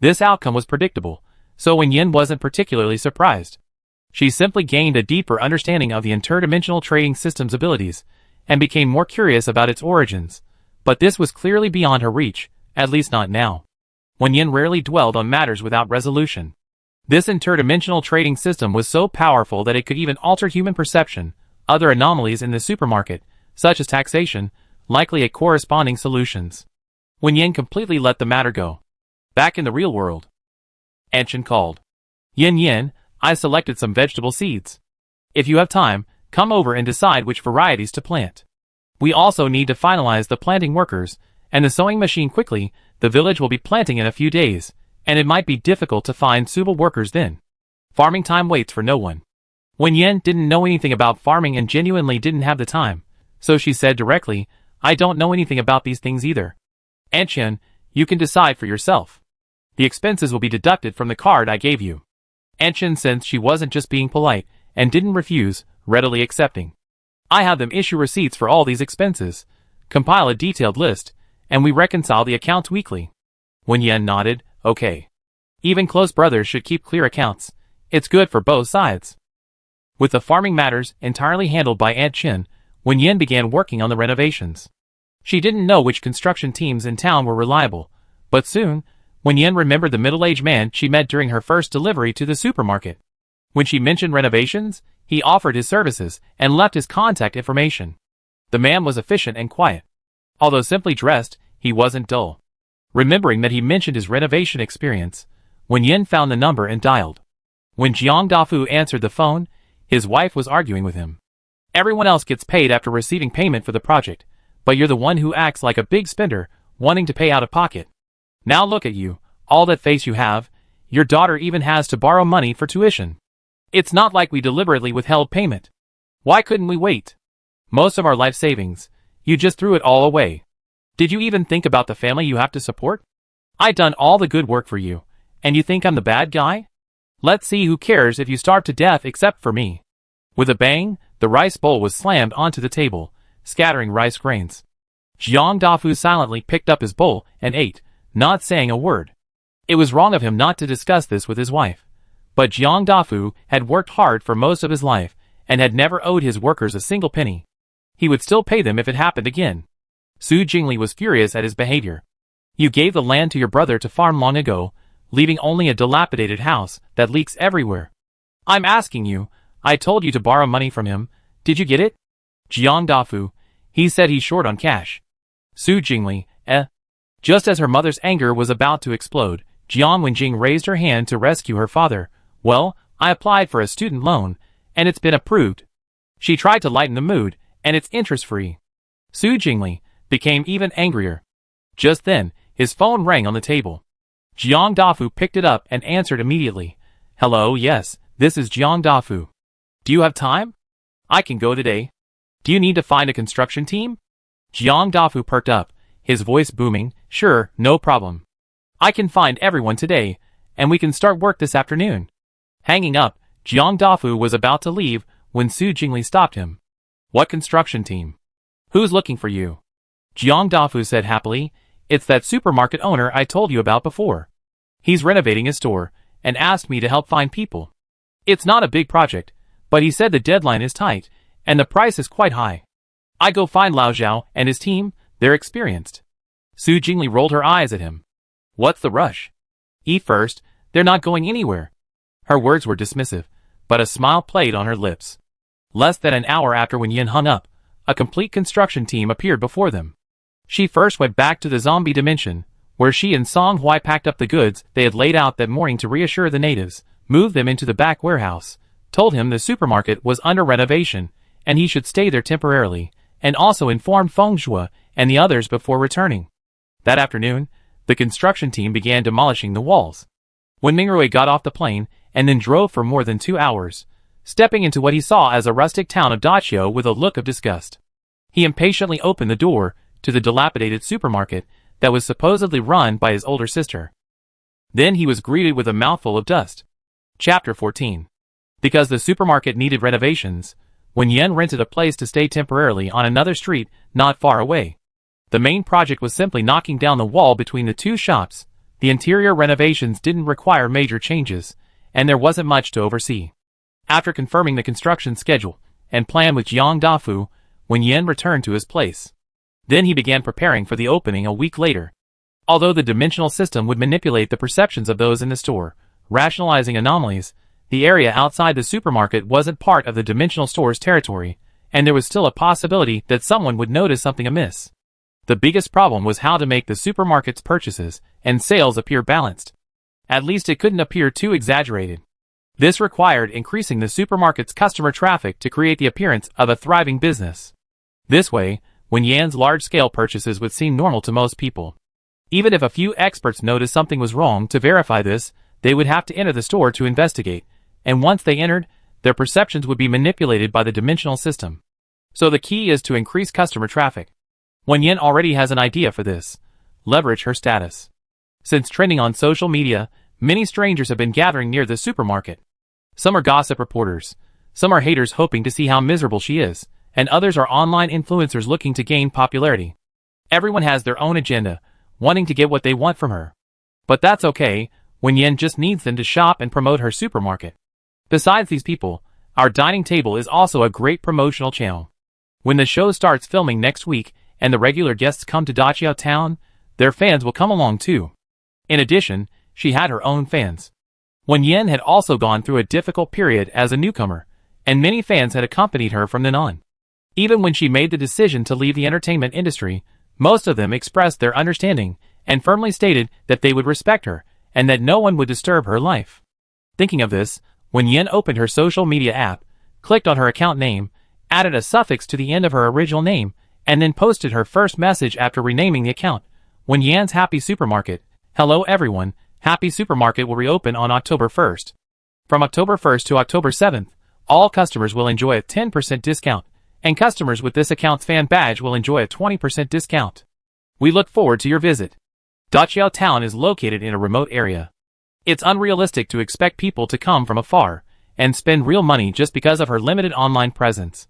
This outcome was predictable, so Wen Yan wasn't particularly surprised. She simply gained a deeper understanding of the interdimensional trading system's abilities, and became more curious about its origins. But this was clearly beyond her reach, at least not now. Wen Yan rarely dwelled on matters without resolution. This interdimensional trading system was so powerful that it could even alter human perception. Other anomalies in the supermarket, such as taxation, likely had corresponding solutions. Wen Yan completely let the matter go. Back in the real world, Anshin called. Yan, I selected some vegetable seeds. If you have time, come over and decide which varieties to plant. We also need to finalize the planting workers and the sowing machine quickly. The village will be planting in a few days, and it might be difficult to find suitable workers then. Farming time waits for no one. Wen Yan didn't know anything about farming and genuinely didn't have the time, so she said directly, I don't know anything about these things either. Anshin, you can decide for yourself. The expenses will be deducted from the card I gave you. Anshin sensed she wasn't just being polite, and didn't refuse, readily accepting. I have them issue receipts for all these expenses, compile a detailed list, and we reconcile the accounts weekly. Wen Yan nodded, okay. Even close brothers should keep clear accounts. It's good for both sides. With the farming matters entirely handled by Aunt Chin, Wen Yan began working on the renovations. She didn't know which construction teams in town were reliable, but soon, Wen Yan remembered the middle-aged man she met during her first delivery to the supermarket. When she mentioned renovations, he offered his services and left his contact information. The man was efficient and quiet. Although simply dressed, he wasn't dull. Remembering that he mentioned his renovation experience, Wen Yan found the number and dialed. When Jiang Dafu answered the phone, his wife was arguing with him. Everyone else gets paid after receiving payment for the project, but you're the one who acts like a big spender, wanting to pay out of pocket. Now look at you, all that face you have, your daughter even has to borrow money for tuition. It's not like we deliberately withheld payment. Why couldn't we wait? Most of our life savings, you just threw it all away. Did you even think about the family you have to support? I done all the good work for you, and you think I'm the bad guy? Let's see who cares if you starve to death except for me. With a bang, the rice bowl was slammed onto the table, scattering rice grains. Jiang Dafu silently picked up his bowl and ate, not saying a word. It was wrong of him not to discuss this with his wife. But Jiang Dafu had worked hard for most of his life, and had never owed his workers a single penny. He would still pay them if it happened again. Su Jingli was furious at his behavior. You gave the land to your brother to farm long ago, leaving only a dilapidated house that leaks everywhere. I'm asking you, I told you to borrow money from him, did you get it? Jiang Dafu, he said he's short on cash. Su Jingli, Just as her mother's anger was about to explode, Jiang Wenjing raised her hand to rescue her father. Well, I applied for a student loan, and it's been approved. She tried to lighten the mood, and it's interest-free. Su Jingli became even angrier. Just then, his phone rang on the table. Jiang Dafu picked it up and answered immediately. Hello, yes, this is Jiang Dafu. Do you have time? I can go today. Do you need to find a construction team? Jiang Dafu perked up, his voice booming. Sure, no problem. I can find everyone today, and we can start work this afternoon. Hanging up, Jiang Dafu was about to leave when Su Jingli stopped him. What construction team? Who's looking for you? Jiang Dafu said happily, it's that supermarket owner I told you about before. He's renovating his store, and asked me to help find people. It's not a big project, but he said the deadline is tight, and the price is quite high. I go find Lao Zhao and his team, they're experienced. Su Jingli rolled her eyes at him. What's the rush? Eat first, they're not going anywhere. Her words were dismissive, but a smile played on her lips. Less than an hour after Wen Yan hung up, a complete construction team appeared before them. She first went back to the zombie dimension, where she and Song Hui packed up the goods they had laid out that morning to reassure the natives, moved them into the back warehouse, told him the supermarket was under renovation, and he should stay there temporarily, and also informed Feng Shui and the others before returning. That afternoon, the construction team began demolishing the walls. When Mingrui got off the plane and then drove for more than 2 hours, stepping into what he saw as a rustic town of Dachio with a look of disgust. He impatiently opened the door to the dilapidated supermarket that was supposedly run by his older sister. Then he was greeted with a mouthful of dust. Chapter 14. Because the supermarket needed renovations, Wen Yan rented a place to stay temporarily on another street not far away. The main project was simply knocking down the wall between the two shops. The interior renovations didn't require major changes, and there wasn't much to oversee. After confirming the construction schedule and plan with Jiang Dafu, Wen Yan returned to his place. Then he began preparing for the opening a week later. Although the dimensional system would manipulate the perceptions of those in the store, rationalizing anomalies, the area outside the supermarket wasn't part of the dimensional store's territory, and there was still a possibility that someone would notice something amiss. The biggest problem was how to make the supermarket's purchases and sales appear balanced. At least it couldn't appear too exaggerated. This required increasing the supermarket's customer traffic to create the appearance of a thriving business. This way, Wen Yan's large-scale purchases would seem normal to most people. Even if a few experts noticed something was wrong, to verify this, they would have to enter the store to investigate, and once they entered, their perceptions would be manipulated by the dimensional system. So the key is to increase customer traffic. Wen Yan already has an idea for this. Leverage her status. Since trending on social media, many strangers have been gathering near the supermarket. Some are gossip reporters, some are haters hoping to see how miserable she is, and others are online influencers looking to gain popularity. Everyone has their own agenda, wanting to get what they want from her. But that's okay, Wen Yan just needs them to shop and promote her supermarket. Besides these people, our dining table is also a great promotional channel. When the show starts filming next week and the regular guests come to Dachio Town, their fans will come along too. In addition, she had her own fans. Wen Yan had also gone through a difficult period as a newcomer, and many fans had accompanied her from then on. Even when she made the decision to leave the entertainment industry, most of them expressed their understanding and firmly stated that they would respect her and that no one would disturb her life. Thinking of this, Wen Yan opened her social media app, clicked on her account name, added a suffix to the end of her original name, and then posted her first message after renaming the account. Wen Yan's Happy Supermarket. Hello everyone, Happy Supermarket will reopen on October 1st. From October 1st to October 7th, all customers will enjoy a 10% discount, and customers with this account's fan badge will enjoy a 20% discount. We look forward to your visit. Dachio Town is located in a remote area. It's unrealistic to expect people to come from afar and spend real money just because of her limited online presence.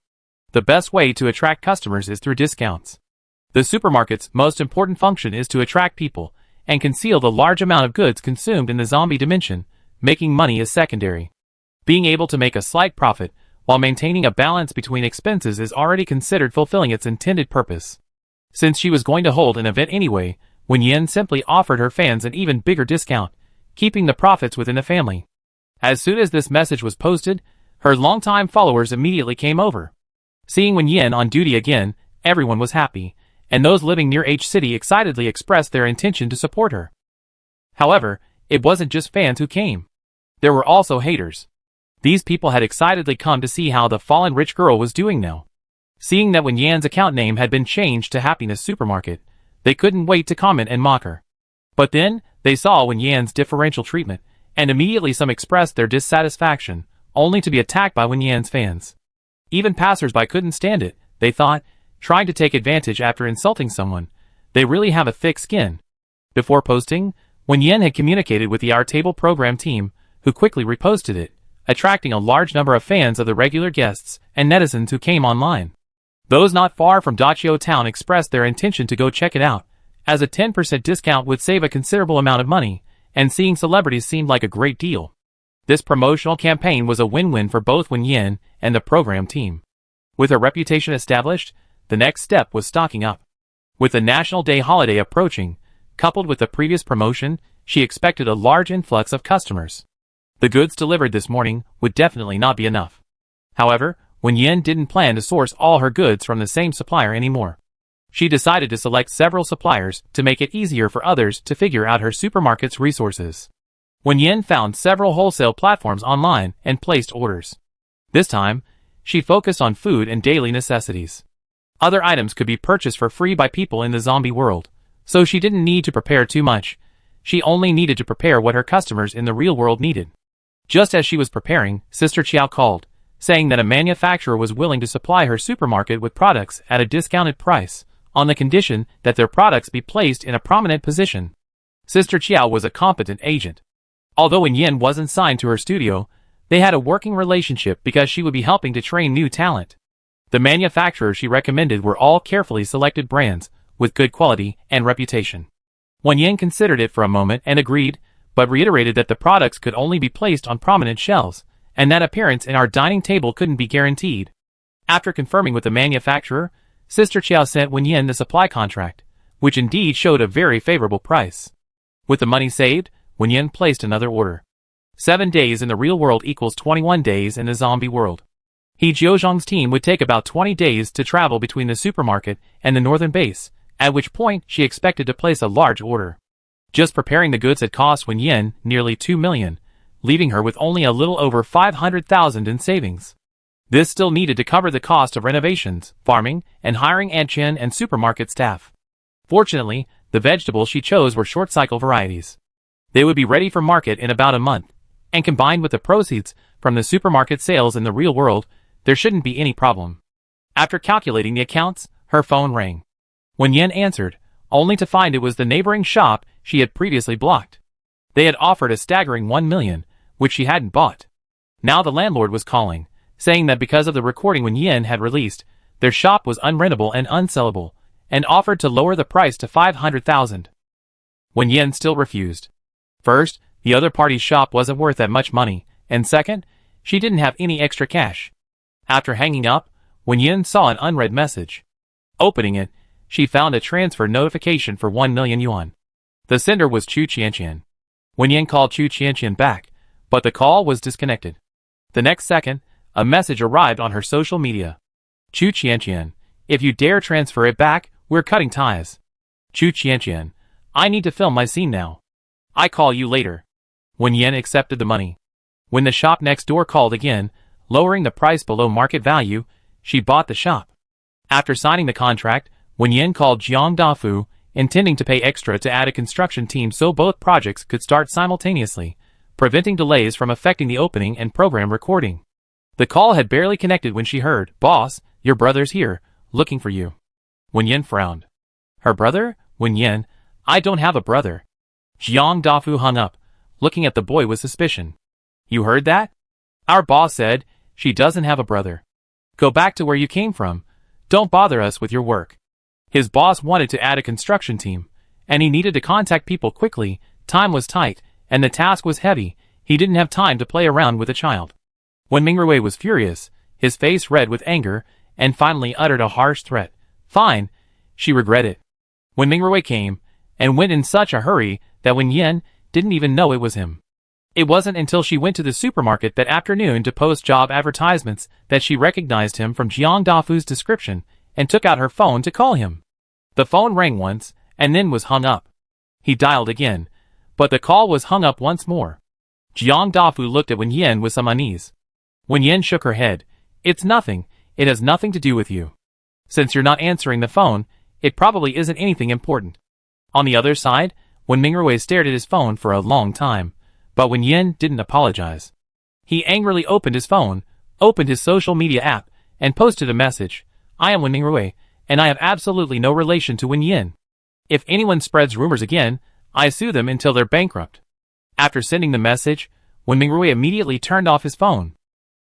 The best way to attract customers is through discounts. The supermarket's most important function is to attract people and conceal the large amount of goods consumed in the zombie dimension, making money is secondary. Being able to make a slight profit while maintaining a balance between expenses is already considered fulfilling its intended purpose. Since she was going to hold an event anyway, Wen Yan simply offered her fans an even bigger discount, keeping the profits within the family. As soon as this message was posted, her longtime followers immediately came over. Seeing Wen Yan on duty again, everyone was happy, and those living near H City excitedly expressed their intention to support her. However, it wasn't just fans who came. There were also haters. These people had excitedly come to see how the fallen rich girl was doing now. Seeing that Wen Yan's account name had been changed to Happiness Supermarket, they couldn't wait to comment and mock her. But then, they saw Wen Yan's differential treatment, and immediately some expressed their dissatisfaction, only to be attacked by Wen Yan's fans. Even passers-by couldn't stand it, they thought, trying to take advantage after insulting someone. They really have a thick skin. Before posting, Wen Yan had communicated with the Our Table program team, who quickly reposted it, attracting a large number of fans of the regular guests and netizens who came online. Those not far from Dachio Town expressed their intention to go check it out, as a 10% discount would save a considerable amount of money, and seeing celebrities seemed like a great deal. This promotional campaign was a win-win for both Wen Yan and the program team. With her reputation established, the next step was stocking up. With the National Day holiday approaching, coupled with the previous promotion, she expected a large influx of customers. The goods delivered this morning would definitely not be enough. However, Wen Yan didn't plan to source all her goods from the same supplier anymore. She decided to select several suppliers to make it easier for others to figure out her supermarket's resources. Wen Yan found several wholesale platforms online and placed orders. This time, she focused on food and daily necessities. Other items could be purchased for free by people in the zombie world, so she didn't need to prepare too much. She only needed to prepare what her customers in the real world needed. Just as she was preparing, Sister Chiao called, saying that a manufacturer was willing to supply her supermarket with products at a discounted price, on the condition that their products be placed in a prominent position. Sister Chiao was a competent agent. Although Wen Yan wasn't signed to her studio, they had a working relationship because she would be helping to train new talent. The manufacturers she recommended were all carefully selected brands, with good quality and reputation. Wen Yan considered it for a moment and agreed, but reiterated that the products could only be placed on prominent shelves, and that appearance in our dining table couldn't be guaranteed. After confirming with the manufacturer, Sister Chiao sent Wen Yan the supply contract, which indeed showed a very favorable price. With the money saved, Wen Yan placed another order. 7 days in the real world equals 21 days in the zombie world. He Jiozhong's team would take about 20 days to travel between the supermarket and the northern base, at which point she expected to place a large order. Just preparing the goods had cost Wen Yan nearly 2 million, leaving her with only a little over 500,000 in savings. This still needed to cover the cost of renovations, farming, and hiring Chen and supermarket staff. Fortunately, the vegetables she chose were short-cycle varieties. They would be ready for market in about a month, and combined with the proceeds from the supermarket sales in the real world, there shouldn't be any problem. After calculating the accounts, her phone rang. Wen Yan answered, only to find it was the neighboring shop she had previously blocked. They had offered a staggering 1 million, which she hadn't bought. Now the landlord was calling, saying that because of the recording Wen Yan had released, their shop was unrentable and unsellable, and offered to lower the price to 500,000. Wen Yan still refused. First, the other party's shop wasn't worth that much money, and second, she didn't have any extra cash. After hanging up, Wen Yan saw an unread message. Opening it, she found a transfer notification for 1 million yuan. The sender was Chu Qianqian. Wen Yan called Chu Qianqian back, but the call was disconnected. The next second, a message arrived on her social media. Chu Qianqian, if you dare transfer it back, we're cutting ties. Chu Qianqian, I need to film my scene now. I call you later. Wen Yan accepted the money. When the shop next door called again, lowering the price below market value, she bought the shop. After signing the contract, Wen Yan called Jiang Dafu, intending to pay extra to add a construction team so both projects could start simultaneously, preventing delays from affecting the opening and program recording. The call had barely connected when she heard, "Boss, your brother's here, looking for you." Wen Yan frowned. Her brother? Wen Yan, I don't have a brother. Jiang Dafu hung up, looking at the boy with suspicion. You heard that? Our boss said, she doesn't have a brother. Go back to where you came from. Don't bother us with your work. His boss wanted to add a construction team, and he needed to contact people quickly. Time was tight, and the task was heavy. He didn't have time to play around with a child. When Mingrui was furious, his face red with anger, and finally uttered a harsh threat. Fine, she regretted. When Mingrui came, and went in such a hurry that Wen Yan didn't even know it was him. It wasn't until she went to the supermarket that afternoon to post job advertisements that she recognized him from Jiang Dafu's description and took out her phone to call him. The phone rang once, and then was hung up. He dialed again, but the call was hung up once more. Jiang Dafu looked at Wen Yan with some unease. Wen Yan shook her head. It's nothing, it has nothing to do with you. Since you're not answering the phone, it probably isn't anything important. On the other side, Wen Mingrui stared at his phone for a long time, but Wen Yan didn't apologize. He angrily opened his phone, opened his social media app, and posted a message. I am Wen Mingrui, and I have absolutely no relation to Wen Yan. If anyone spreads rumors again, I sue them until they're bankrupt. After sending the message, Wen Mingrui immediately turned off his phone.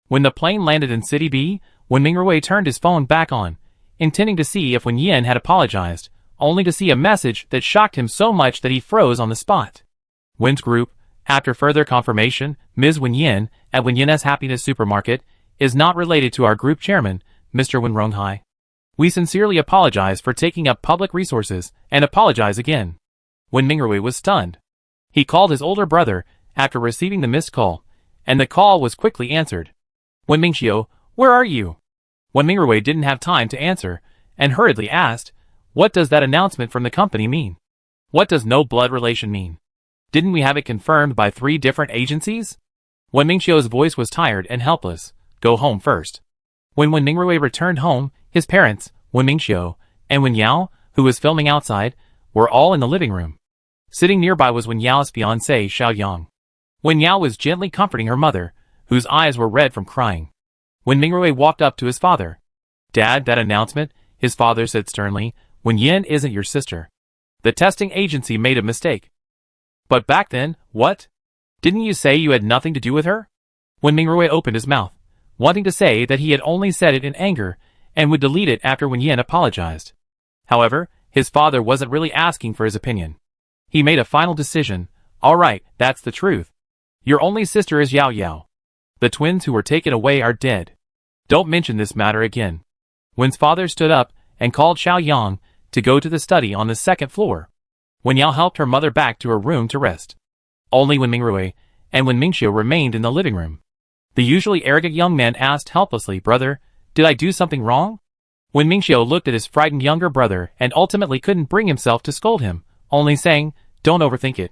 When the plane landed in City B, Wen Mingrui turned his phone back on, intending to see if Wen Yan had apologized, only to see a message that shocked him so much that he froze on the spot. Wen's group, after further confirmation, Ms. Wen Yan, at Wen Yan's Happiness Supermarket, is not related to our group chairman, Mr. Wen Ronghai. We sincerely apologize for taking up public resources, and apologize again. Wen Mingrui was stunned. He called his older brother, after receiving the missed call, and the call was quickly answered. Wen Mingxiu, where are you? Wen Mingrui didn't have time to answer, and hurriedly asked, what does that announcement from the company mean? What does no blood relation mean? Didn't we have it confirmed by 3 different agencies? Wen Mingxiu's voice was tired and helpless. Go home first. When Wen Mingrui returned home, his parents, Wen Mingxiu, and Wen Yao, who was filming outside, were all in the living room. Sitting nearby was Wen Yao's fiancée Xiao Yang. Wen Yao was gently comforting her mother, whose eyes were red from crying. Wen Mingrui walked up to his father. "Dad, that announcement," his father said sternly, "Wen Yan isn't your sister. The testing agency made a mistake." "But back then, what? Didn't you say you had nothing to do with her?" Wen Mingrui opened his mouth, wanting to say that he had only said it in anger and would delete it after Wen Yan apologized. However, his father wasn't really asking for his opinion. He made a final decision. "All right, that's the truth. Your only sister is Yao Yao. The twins who were taken away are dead. Don't mention this matter again." Wen's father stood up and called Xiao Yang to go to the study on the second floor. Wen Yao helped her mother back to her room to rest. Only Wen Mingrui and Wen Mingxiu remained in the living room. The usually arrogant young man asked helplessly, "Brother, did I do something wrong?" Wen Mingxiu looked at his frightened younger brother and ultimately couldn't bring himself to scold him, only saying, "Don't overthink it."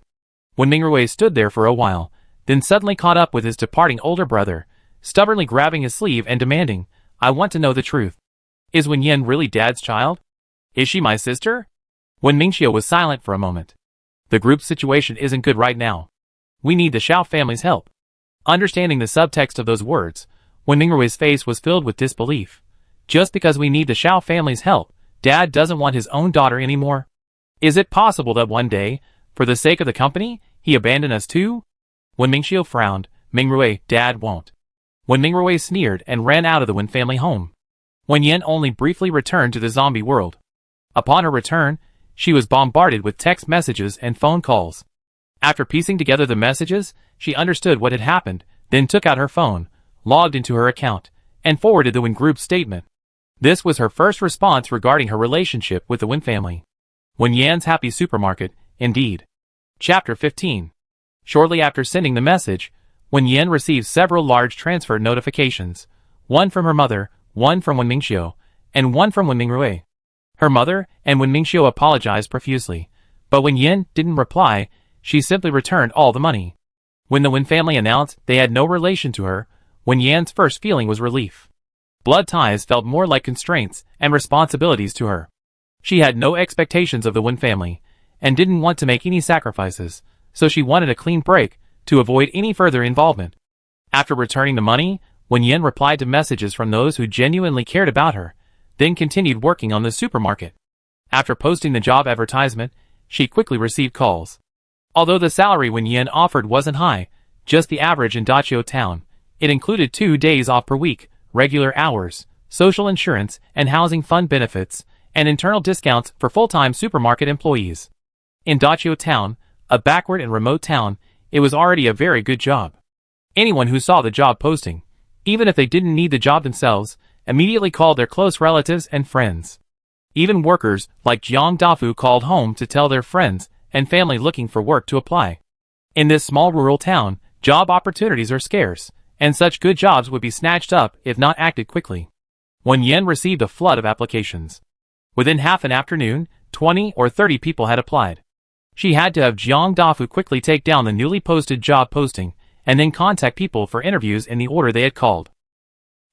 Wen Mingrui stood there for a while, then suddenly caught up with his departing older brother, stubbornly grabbing his sleeve and demanding, "I want to know the truth. Is Wen Yan really Dad's child? Is she my sister?" Wen Mingxiu was silent for a moment. "The group's situation isn't good right now. We need the Xiao family's help." Understanding the subtext of those words, Wen Mingrui's face was filled with disbelief. Just because we need the Xiao family's help, Dad doesn't want his own daughter anymore? Is it possible that one day, for the sake of the company, he abandoned us too? Wen Mingxiu frowned. "Mingrui, Dad won't." Wen Mingrui sneered and ran out of the Wen family home. Wen Yan only briefly returned to the zombie world. Upon her return, she was bombarded with text messages and phone calls. After piecing together the messages, she understood what had happened, then took out her phone, logged into her account, and forwarded the Wen group's statement. This was her first response regarding her relationship with the Wen family. Wen Yan's happy supermarket, indeed. Chapter 15. Shortly after sending the message, Wen Yan received several large transfer notifications, one from her mother, one from Wen Mingxiu, and one from Wen Mingrui. Her mother and Wen Mingxiu apologized profusely, but when Yan didn't reply, she simply returned all the money. When the Wen family announced they had no relation to her, Wen Yan's first feeling was relief. Blood ties felt more like constraints and responsibilities to her. She had no expectations of the Wen family, and didn't want to make any sacrifices, so she wanted a clean break to avoid any further involvement. After returning the money, Wen Yan replied to messages from those who genuinely cared about her, then continued working on the supermarket. After posting the job advertisement, she quickly received calls. Although the salary Wen Yan offered wasn't high, just the average in Dachio town, it included 2 days off per week, regular hours, social insurance and housing fund benefits, and internal discounts for full-time supermarket employees. In Dachio town, a backward and remote town, it was already a very good job. Anyone who saw the job posting, even if they didn't need the job themselves, immediately called their close relatives and friends. Even workers like Jiang Dafu called home to tell their friends and family looking for work to apply. In this small rural town, job opportunities are scarce, and such good jobs would be snatched up if not acted quickly. Wen Yan received a flood of applications. Within half an afternoon, 20 or 30 people had applied. She had to have Jiang Dafu quickly take down the newly posted job posting and then contact people for interviews in the order they had called.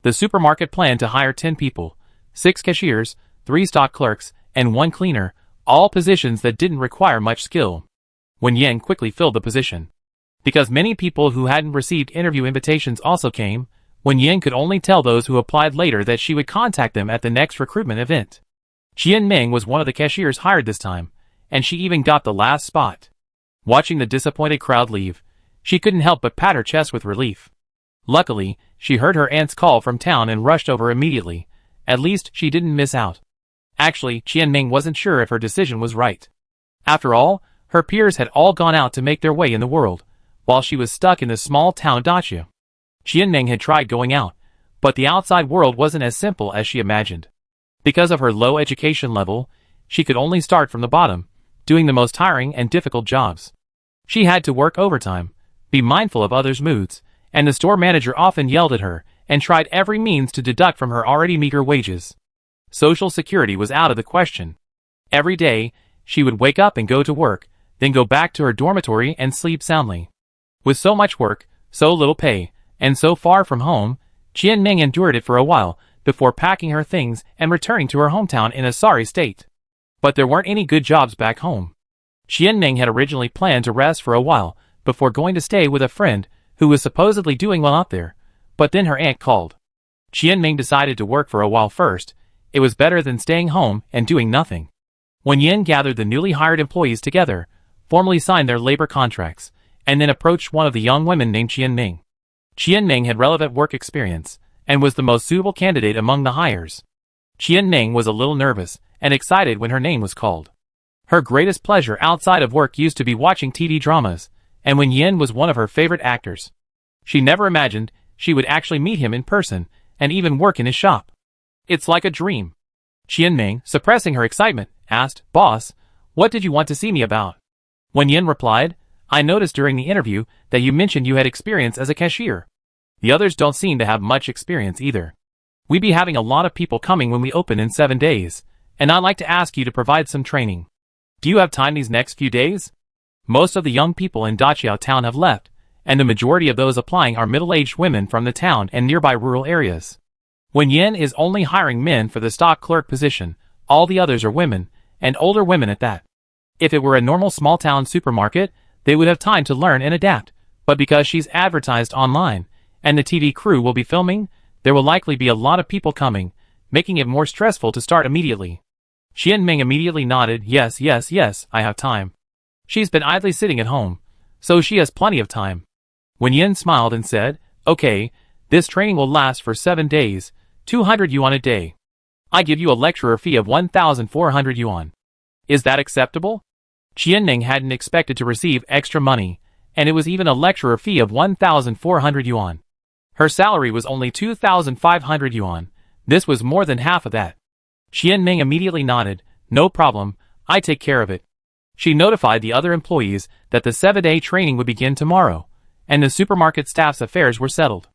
The supermarket planned to hire 10 people, 6 cashiers, 3 stock clerks, and 1 cleaner, all positions that didn't require much skill. Wen Yan quickly filled the position. Because many people who hadn't received interview invitations also came, Wen Yan could only tell those who applied later that she would contact them at the next recruitment event. Qian Ming was one of the cashiers hired this time, and she even got the last spot. Watching the disappointed crowd leave, she couldn't help but pat her chest with relief. Luckily, she heard her aunt's call from town and rushed over immediately. At least she didn't miss out. Actually, Qian Ming wasn't sure if her decision was right. After all, her peers had all gone out to make their way in the world, while she was stuck in the small town Dachia. Qian Ming had tried going out, but the outside world wasn't as simple as she imagined. Because of her low education level, she could only start from the bottom, doing the most tiring and difficult jobs. She had to work overtime, be mindful of others' moods, and the store manager often yelled at her and tried every means to deduct from her already meager wages. Social security was out of the question. Every day, she would wake up and go to work, then go back to her dormitory and sleep soundly. With so much work, so little pay, and so far from home, Qian Ming endured it for a while before packing her things and returning to her hometown in a sorry state. But there weren't any good jobs back home. Qianming had originally planned to rest for a while before going to stay with a friend who was supposedly doing well out there, but then her aunt called. Qianming decided to work for a while first. It was better than staying home and doing nothing. Wen Yan gathered the newly hired employees together, formally signed their labor contracts, and then approached one of the young women named Qianming. Qianming had relevant work experience and was the most suitable candidate among the hires. Qianming was a little nervous and excited when her name was called. Her greatest pleasure outside of work used to be watching TV dramas, and Wen Yan was one of her favorite actors. She never imagined she would actually meet him in person and even work in his shop. It's like a dream. Qianming, suppressing her excitement, asked, "Boss, what did you want to see me about?" Wen Yan replied, "I noticed during the interview that you mentioned you had experience as a cashier. The others don't seem to have much experience either. We be having a lot of people coming when we open in 7 days, and I'd like to ask you to provide some training. Do you have time these next few days?" Most of the young people in Daqiao town have left, and the majority of those applying are middle-aged women from the town and nearby rural areas. Wen Yan is only hiring men for the stock clerk position. All the others are women, and older women at that. If it were a normal small-town supermarket, they would have time to learn and adapt, but because she's advertised online, and the TV crew will be filming, there will likely be a lot of people coming, making it more stressful to start immediately. Qianming immediately nodded, yes, I have time. She's been idly sitting at home, so she has plenty of time. Wen Yan smiled and said, "Okay, this training will last for 7 days, 200 yuan a day. I give you a lecturer fee of 1,400 yuan. Is that acceptable?" Qianming hadn't expected to receive extra money, and it was even a lecturer fee of 1,400 yuan. Her salary was only 2,500 yuan. This was more than half of that. Qianming immediately nodded, "No problem, I take care of it." She notified the other employees that the 7-day training would begin tomorrow, and the supermarket staff's affairs were settled.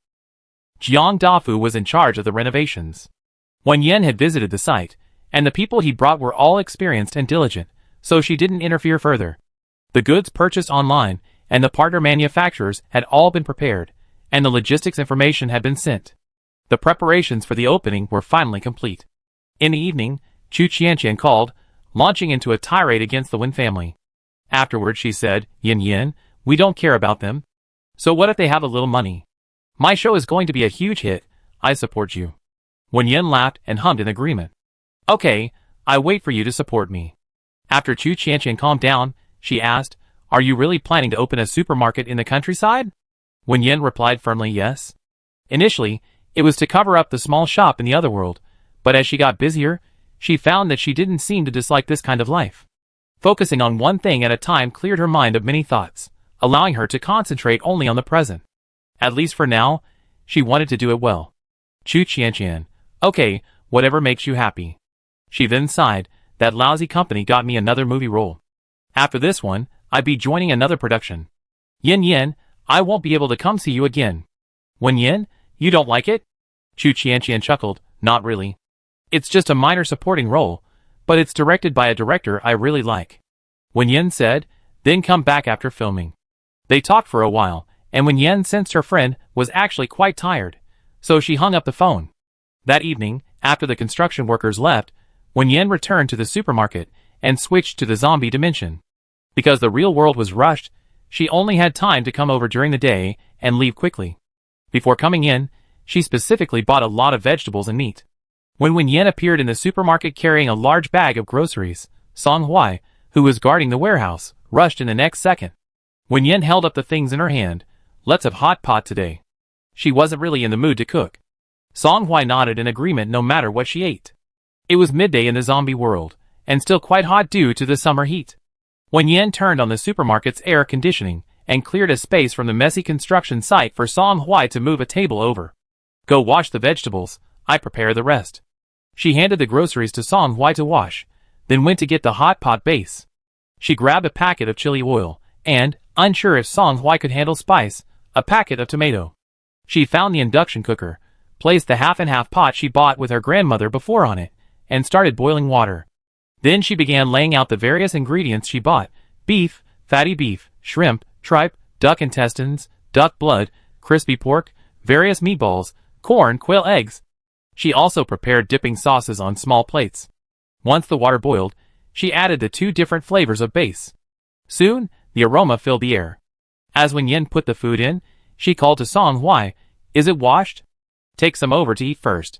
Jiang Dafu was in charge of the renovations. Wen Yan had visited the site, and the people he brought were all experienced and diligent, so she didn't interfere further. The goods purchased online and the partner manufacturers had all been prepared, and the logistics information had been sent. The preparations for the opening were finally complete. In the evening, Chu Qianqian called, launching into a tirade against the Wen family. Afterward she said, Yan, we don't care about them. So what if they have a little money? My show is going to be a huge hit. I support you. Wen Yan laughed and hummed in agreement. Okay, I wait for you to support me. After Chu Qianqian calmed down, she asked, are you really planning to open a supermarket in the countryside? Wen Yan replied firmly yes. Initially, it was to cover up the small shop in the other world, but as she got busier, she found that she didn't seem to dislike this kind of life. Focusing on one thing at a time cleared her mind of many thoughts, allowing her to concentrate only on the present. At least for now, she wanted to do it well. Chu Qianqian, okay, whatever makes you happy. She then sighed, that lousy company got me another movie role. After this one, I'd be joining another production. Yan, I won't be able to come see you again. Wen Yan, you don't like it? Chu Qianqian chuckled, not really. It's just a minor supporting role, but it's directed by a director I really like. Wen Yan said, then come back after filming. They talked for a while, and Wen Yan sensed her friend was actually quite tired, so she hung up the phone. That evening, after the construction workers left, Wen Yan returned to the supermarket and switched to the zombie dimension. Because the real world was rushed, she only had time to come over during the day and leave quickly. Before coming in, she specifically bought a lot of vegetables and meat. When Wen Yan appeared in the supermarket carrying a large bag of groceries, Song Hui, who was guarding the warehouse, rushed in the next second. Wen Yan held up the things in her hand. Let's have hot pot today. She wasn't really in the mood to cook. Song Hui nodded in agreement no matter what she ate. It was midday in the zombie world, and still quite hot due to the summer heat. Wen Yan turned on the supermarket's air conditioning and cleared a space from the messy construction site for Song Hui to move a table over. Go wash the vegetables, I prepare the rest. She handed the groceries to Song Hui to wash, then went to get the hot pot base. She grabbed a packet of chili oil, and, unsure if Song Hui could handle spice, a packet of tomato. She found the induction cooker, placed the half-and-half pot she bought with her grandmother before on it, and started boiling water. Then she began laying out the various ingredients she bought: beef, fatty beef, shrimp, tripe, duck intestines, duck blood, crispy pork, various meatballs, corn, quail eggs. She also prepared dipping sauces on small plates. Once the water boiled, she added the 2 different flavors of base. Soon, the aroma filled the air. As Wen Yan put the food in, she called to Song Hui, "Is it washed? Take some over to eat first."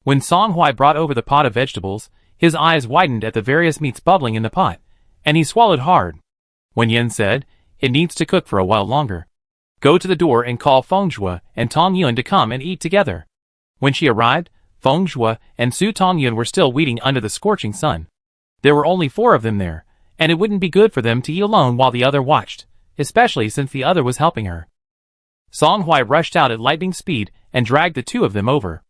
When Song Hui brought over the pot of vegetables, his eyes widened at the various meats bubbling in the pot, and he swallowed hard. Wen Yan said, "It needs to cook for a while longer. Go to the door and call Feng Zhue and Tong Yun to come and eat together." When she arrived, Feng Zhue and Su Tongyun were still waiting under the scorching sun. There were only 4 of them there, and it wouldn't be good for them to eat alone while the other watched, especially since the other was helping her. Song Hui rushed out at lightning speed and dragged the 2 of them over.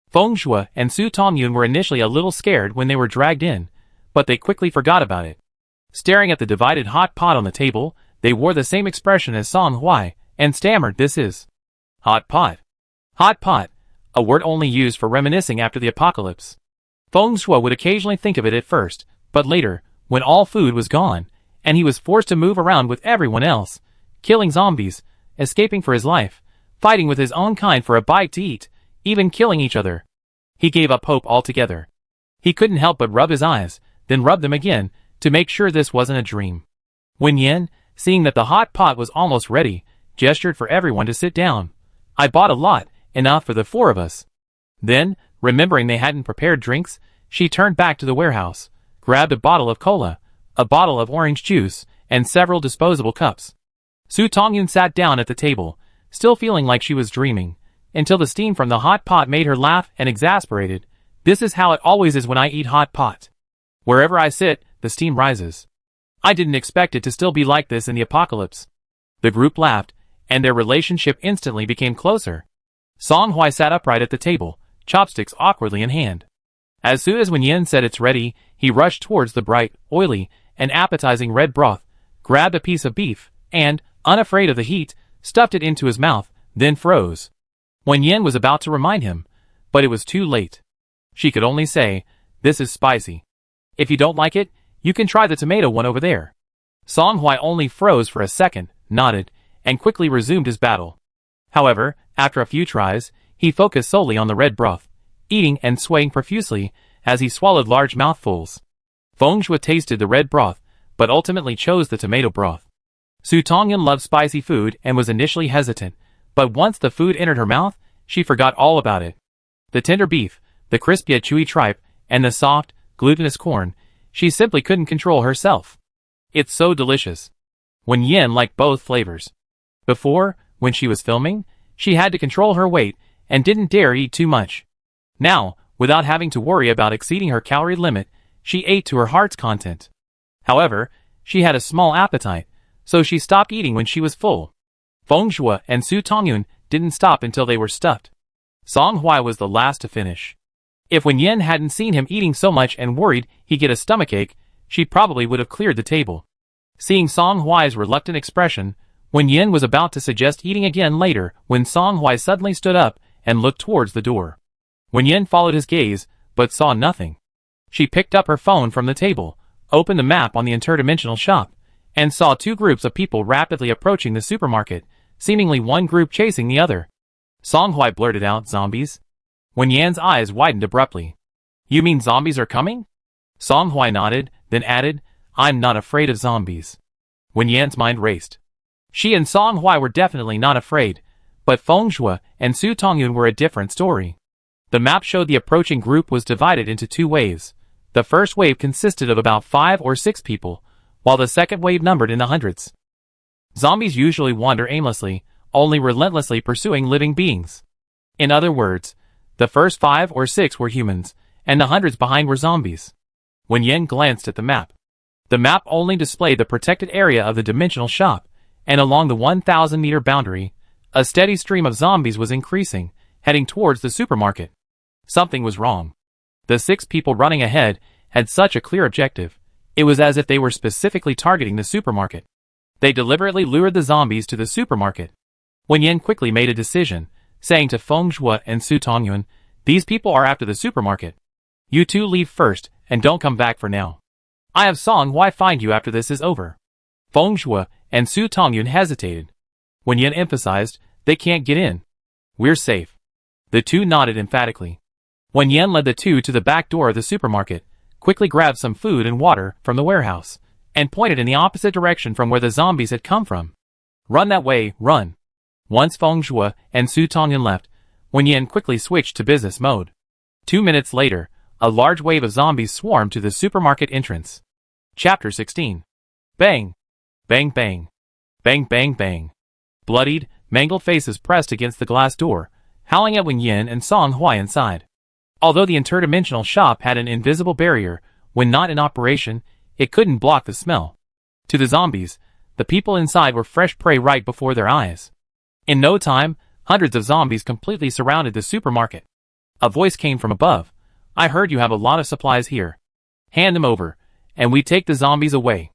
Feng Zhue and Su Tongyun were initially a little scared when they were dragged in, but they quickly forgot about it. Staring at the divided hot pot on the table, they wore the same expression as Song Hui, and stammered, "This is hot pot." Hot pot, a word only used for reminiscing after the apocalypse. Feng Zhue would occasionally think of it at first, but later, when all food was gone, and he was forced to move around with everyone else, killing zombies, escaping for his life, fighting with his own kind for a bite to eat, even killing each other, he gave up hope altogether. He couldn't help but rub his eyes, then rub them again, to make sure this wasn't a dream. Wen Yan, seeing that the hot pot was almost ready, gestured for everyone to sit down. "I bought a lot, enough for the 4 of us." Then, remembering they hadn't prepared drinks, she turned back to the warehouse, grabbed a bottle of cola, a bottle of orange juice, and several disposable cups. Su Tongyun sat down at the table, still feeling like she was dreaming, until the steam from the hot pot made her laugh and exasperated. "This is how it always is when I eat hot pot. Wherever I sit, the steam rises. I didn't expect it to still be like this in the apocalypse." The group laughed, and their relationship instantly became closer. Song Hui sat upright at the table, chopsticks awkwardly in hand. As soon as Wen Yan said it's ready, he rushed towards the bright, oily, and appetizing red broth, grabbed a piece of beef, and, unafraid of the heat, stuffed it into his mouth, then froze. Wen Yan was about to remind him, but it was too late. She could only say, "This is spicy. If you don't like it, you can try the tomato one over there." Song Hui only froze for a second, nodded, and quickly resumed his battle. However, after a few tries, he focused solely on the red broth, eating and swaying profusely as he swallowed large mouthfuls. Feng Zhue tasted the red broth, but ultimately chose the tomato broth. Su Tongyun loved spicy food and was initially hesitant, but once the food entered her mouth, she forgot all about it. The tender beef, the crisp yet chewy tripe, and the soft, glutinous corn, she simply couldn't control herself. "It's so delicious." Wen Yan liked both flavors. Before, when she was filming, she had to control her weight and didn't dare eat too much. Now, without having to worry about exceeding her calorie limit, she ate to her heart's content. However, she had a small appetite, so she stopped eating when she was full. Feng Zhue and Su Tongyun didn't stop until they were stuffed. Song Hui was the last to finish. If Wen Yan hadn't seen him eating so much and worried he'd get a stomachache, she probably would have cleared the table. Seeing Song Hui's reluctant expression, Wen Yan was about to suggest eating again later when Song Hui suddenly stood up and looked towards the door. Wen Yan followed his gaze, but saw nothing. She picked up her phone from the table, opened the map on the Interdimensional shop, and saw 2 groups of people rapidly approaching the supermarket, seemingly one group chasing the other. Song Hui blurted out, "Zombies?" Wen Yan's eyes widened abruptly. "You mean zombies are coming?" Song Hui nodded, then added, "I'm not afraid of zombies." Wen Yan's mind raced. She and Song Hui were definitely not afraid, but Feng Zhue and Su Tongyun were a different story. The map showed the approaching group was divided into 2 waves. The first wave consisted of about 5 or 6 people, while the second wave numbered in the hundreds. Zombies usually wander aimlessly, only relentlessly pursuing living beings. In other words, the first 5 or 6 were humans, and the hundreds behind were zombies. Wen Yan glanced at the map. The map only displayed the protected area of the dimensional shop, and along the 1,000-meter boundary, a steady stream of zombies was increasing, heading towards the supermarket. Something was wrong. The 6 people running ahead had such a clear objective. It was as if they were specifically targeting the supermarket. They deliberately lured the zombies to the supermarket. Wen Yan quickly made a decision, saying to Feng Zhue and Su Tongyun, "These people are after the supermarket. You 2 leave first, and don't come back for now. I have Song Hui find you after this is over." Feng Zhue and Su Tongyun hesitated. Wen Yan emphasized, "They can't get in. We're safe." The 2 nodded emphatically. Wen Yan led the two to the back door of the supermarket, quickly grabbed some food and water from the warehouse, and pointed in the opposite direction from where the zombies had come from. Run that way, run. Once Feng Zhuo and Su Tongyan left, Wen Yan quickly switched to business mode. 2 minutes later, a large wave of zombies swarmed to the supermarket entrance. Chapter 16. Bang! Bang bang! Bang bang bang! Bloodied, mangled faces pressed against the glass door, howling at Wen Yan and Song Hui inside. Although the interdimensional shop had an invisible barrier, when not in operation, it couldn't block the smell. To the zombies, the people inside were fresh prey right before their eyes. In no time, hundreds of zombies completely surrounded the supermarket. A voice came from above. I heard you have a lot of supplies here. Hand them over, and we take the zombies away.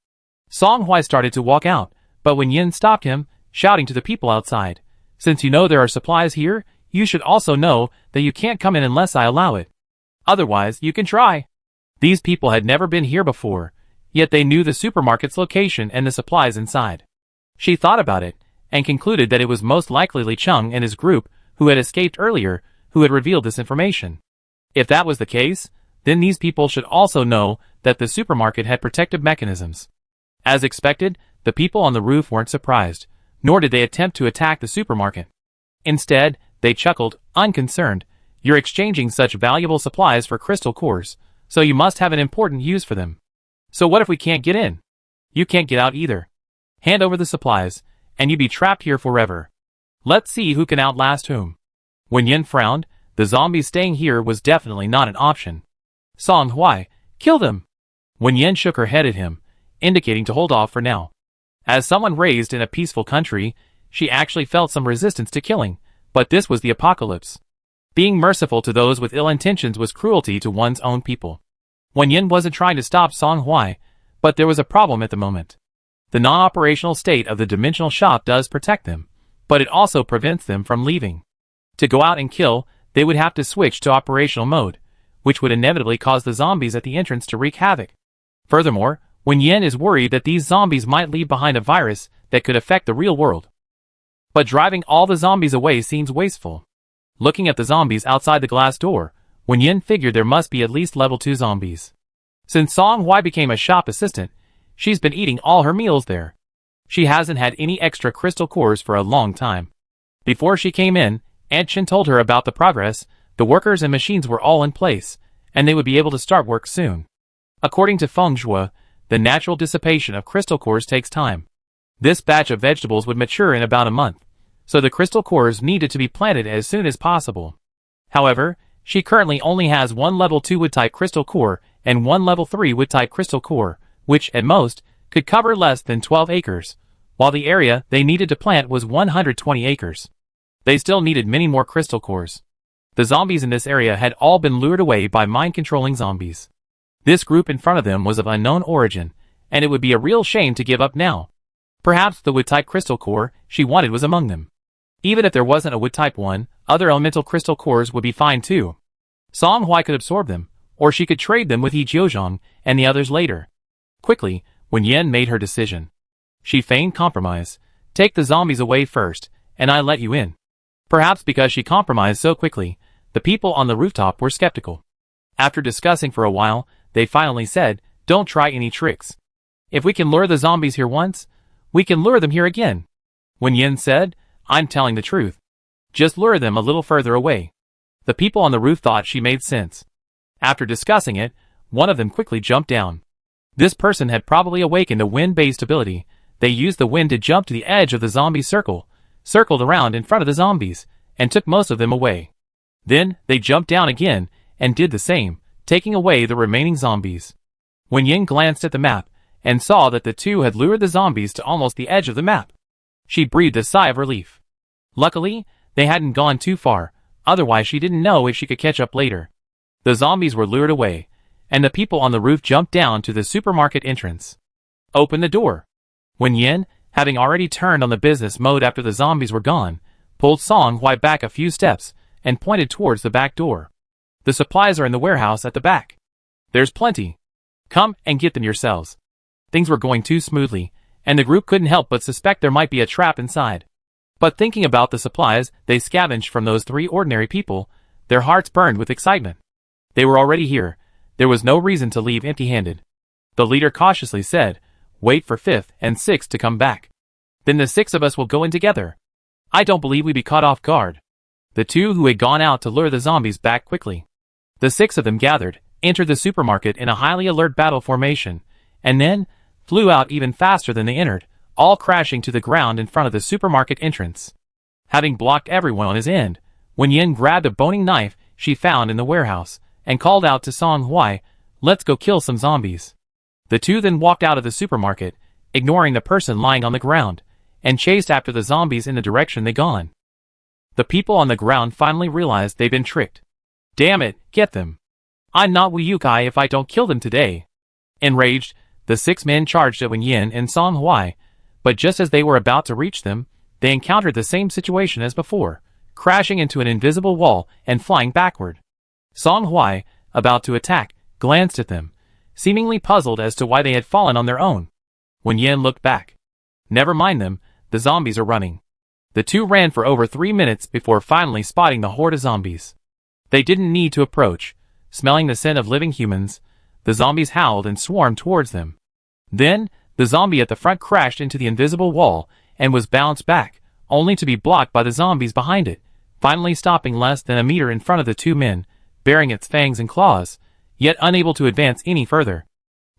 Song Hui started to walk out, but Wen Yan stopped him, shouting to the people outside. Since you know there are supplies here, you should also know that you can't come in unless I allow it. Otherwise, you can try. These people had never been here before, yet they knew the supermarket's location and the supplies inside. She thought about it, and concluded that it was most likely Li Cheng and his group, who had escaped earlier, who had revealed this information. If that was the case, then these people should also know that the supermarket had protective mechanisms. As expected, the people on the roof weren't surprised, nor did they attempt to attack the supermarket. Instead, they chuckled, unconcerned. You're exchanging such valuable supplies for crystal cores, so you must have an important use for them. So what if we can't get in? You can't get out either. Hand over the supplies, and you'd be trapped here forever. Let's see who can outlast whom. When Yin frowned, the zombies staying here was definitely not an option. Song Hui, kill them! When Yin shook her head at him, indicating to hold off for now. As someone raised in a peaceful country, she actually felt some resistance to killing, but this was the apocalypse. Being merciful to those with ill intentions was cruelty to one's own people. Wen Yan wasn't trying to stop Song Hui, but there was a problem at the moment. The non-operational state of the dimensional shop does protect them, but it also prevents them from leaving. To go out and kill, they would have to switch to operational mode, which would inevitably cause the zombies at the entrance to wreak havoc. Furthermore, Wen Yan is worried that these zombies might leave behind a virus that could affect the real world. But driving all the zombies away seems wasteful. Looking at the zombies outside the glass door, Wen Yan figured there must be at least level 2 zombies. Since Song Hui became a shop assistant, she's been eating all her meals there. She hasn't had any extra crystal cores for a long time. Before she came in, Aunt Chen told her about the progress. The workers and machines were all in place, and they would be able to start work soon. According to Feng Zhuo, the natural dissipation of crystal cores takes time. This batch of vegetables would mature in about a month, so the crystal cores needed to be planted as soon as possible. However, she currently only has one level 2 wood-type crystal core and one level 3 wood-type crystal core, which, at most, could cover less than 12 acres, while the area they needed to plant was 120 acres. They still needed many more crystal cores. The zombies in this area had all been lured away by mind-controlling zombies. This group in front of them was of unknown origin, and it would be a real shame to give up now. Perhaps the wood-type crystal core she wanted was among them. Even if there wasn't a wood-type one, other elemental crystal cores would be fine too. Song Hui could absorb them, or she could trade them with Yi Jiuzhong and the others later. Quickly, Wen Yan made her decision. She feigned compromise. Take the zombies away first, and I let you in. Perhaps because she compromised so quickly, the people on the rooftop were skeptical. After discussing for a while, they finally said, don't try any tricks. If we can lure the zombies here once, we can lure them here again. Wen Yan said, I'm telling the truth. Just lure them a little further away. The people on the roof thought she made sense. After discussing it, one of them quickly jumped down. This person had probably awakened a wind-based ability. They used the wind to jump to the edge of the zombie circle, circled around in front of the zombies, and took most of them away. Then, they jumped down again, and did the same, taking away the remaining zombies. Wen Yan glanced at the map, and saw that the two had lured the zombies to almost the edge of the map. She breathed a sigh of relief. Luckily, they hadn't gone too far, otherwise she didn't know if she could catch up later. The zombies were lured away, and the people on the roof jumped down to the supermarket entrance. Open the door. Wen Yan, having already turned on the business mode after the zombies were gone, pulled Song Hui back a few steps, and pointed towards the back door. The supplies are in the warehouse at the back. There's plenty. Come and get them yourselves. Things were going too smoothly, and the group couldn't help but suspect there might be a trap inside. But thinking about the supplies they scavenged from those 3 ordinary people, their hearts burned with excitement. They were already here. There was no reason to leave empty-handed. The leader cautiously said, "Wait for 5th and 6th to come back. Then the 6 of us will go in together. I don't believe we'd be caught off guard." The 2 who had gone out to lure the zombies back quickly. The 6 of them gathered, entered the supermarket in a highly alert battle formation, and then flew out even faster than they entered, all crashing to the ground in front of the supermarket entrance. Having blocked everyone on his end, Wen Yan grabbed a boning knife she found in the warehouse, and called out to Song Hui, "Let's go kill some zombies." The 2 then walked out of the supermarket, ignoring the person lying on the ground, and chased after the zombies in the direction they'd gone. The people on the ground finally realized they'd been tricked. "Damn it, get them. I'm not Wu Yukai if I don't kill them today." Enraged, the 6 men charged at Wen Yan and Song Hui, but just as they were about to reach them, they encountered the same situation as before, crashing into an invisible wall and flying backward. Song Hui, about to attack, glanced at them, seemingly puzzled as to why they had fallen on their own. Wen Yan looked back. "Never mind them, the zombies are running." The 2 ran for over 3 minutes before finally spotting the horde of zombies. They didn't need to approach. Smelling the scent of living humans, the zombies howled and swarmed towards them. Then, the zombie at the front crashed into the invisible wall and was bounced back, only to be blocked by the zombies behind it, finally stopping less than a meter in front of the 2 men, baring its fangs and claws, yet unable to advance any further.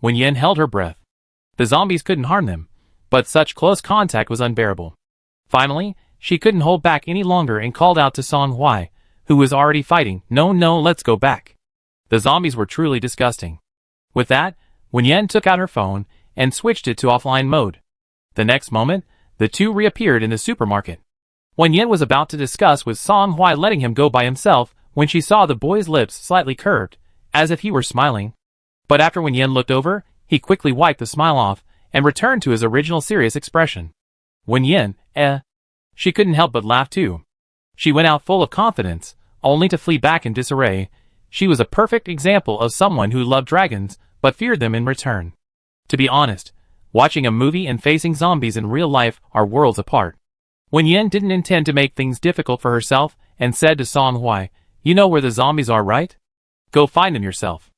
Wen Yan held her breath. The zombies couldn't harm them, but such close contact was unbearable. Finally, she couldn't hold back any longer and called out to Song Hui, who was already fighting, "No, let's go back." The zombies were truly disgusting. With that, Wen Yan took out her phone and switched it to offline mode. The next moment, the 2 reappeared in the supermarket. Wen Yan was about to discuss with Song Hui letting him go by himself when she saw the boy's lips slightly curved, as if he were smiling. But after Wen Yan looked over, he quickly wiped the smile off and returned to his original serious expression. Wen Yan, She couldn't help but laugh too. She went out full of confidence, only to flee back in disarray. She was a perfect example of someone who loved dragons, but feared them in return. To be honest, watching a movie and facing zombies in real life are worlds apart. Wen Yan didn't intend to make things difficult for herself, and said to Song Hui, "You know where the zombies are, right? Go find them yourself.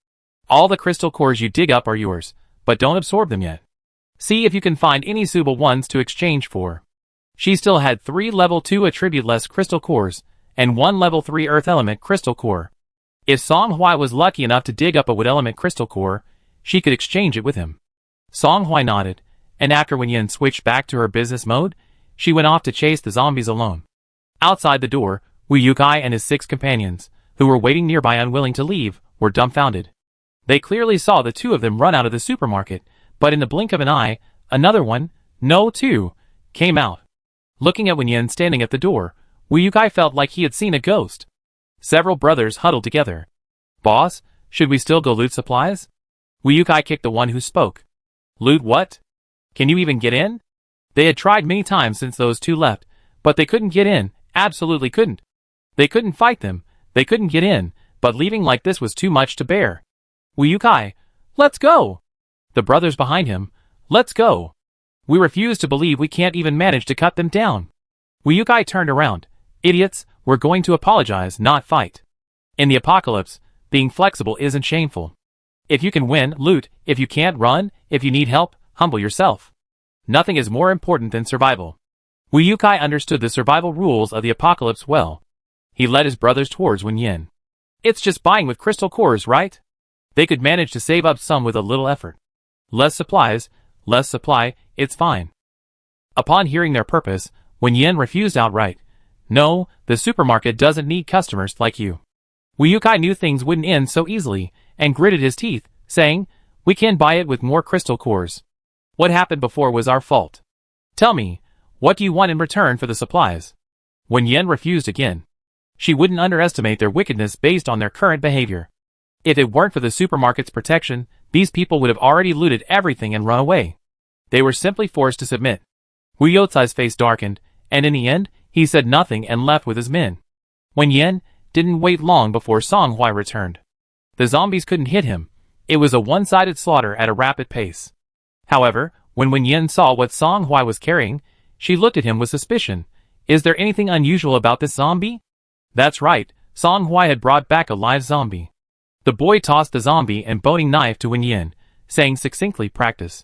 All the crystal cores you dig up are yours, but don't absorb them yet. See if you can find any suitable ones to exchange for." She still had 3 level 2 attribute-less crystal cores, and 1 level 3 earth element crystal core. If Song Hui was lucky enough to dig up a wood element crystal core, she could exchange it with him. Song Hui nodded, and after Wen Yan switched back to her business mode, she went off to chase the zombies alone. Outside the door, Wu Yukai and his 6 companions, who were waiting nearby unwilling to leave, were dumbfounded. They clearly saw the 2 of them run out of the supermarket, but in the blink of an eye, another one, no 2, came out. Looking at Wen Yan standing at the door, Wu Yukai felt like he had seen a ghost. Several brothers huddled together. "Boss, should we still go loot supplies?" Wu Yukai kicked the one who spoke. "Loot what? Can you even get in?" They had tried many times since those 2 left, but they couldn't get in, absolutely couldn't. They couldn't fight them, they couldn't get in, but leaving like this was too much to bear. "Wu Yukai, let's go!" The brothers behind him, "Let's go! We refuse to believe we can't even manage to cut them down." Wu Yukai turned around. "Idiots, we're going to apologize, not fight. In the apocalypse, being flexible isn't shameful. If you can win, loot. If you can't, run. If you need help, humble yourself. Nothing is more important than survival." Wu Yukai understood the survival rules of the apocalypse well. He led his brothers towards Wen Yan. "It's just buying with crystal cores, right? They could manage to save up some with a little effort. Less supplies, less supply, it's fine." Upon hearing their purpose, Wen Yan refused outright. "No, the supermarket doesn't need customers like you." Wu Yukai knew things wouldn't end so easily, and gritted his teeth, saying, "We can buy it with more crystal cores. What happened before was our fault. Tell me, what do you want in return for the supplies?" Wen Yan refused again. She wouldn't underestimate their wickedness based on their current behavior. If it weren't for the supermarket's protection, these people would have already looted everything and run away. They were simply forced to submit. Wu Youcai's face darkened, and in the end, he said nothing and left with his men. Wen Yan didn't wait long before Song Hui returned. The zombies couldn't hit him. It was a one-sided slaughter at a rapid pace. However, when Wen Yan saw what Song Hui was carrying, she looked at him with suspicion. "Is there anything unusual about this zombie?" That's right, Song Hui had brought back a live zombie. The boy tossed the zombie and boning knife to Wen Yan, saying succinctly, "Practice."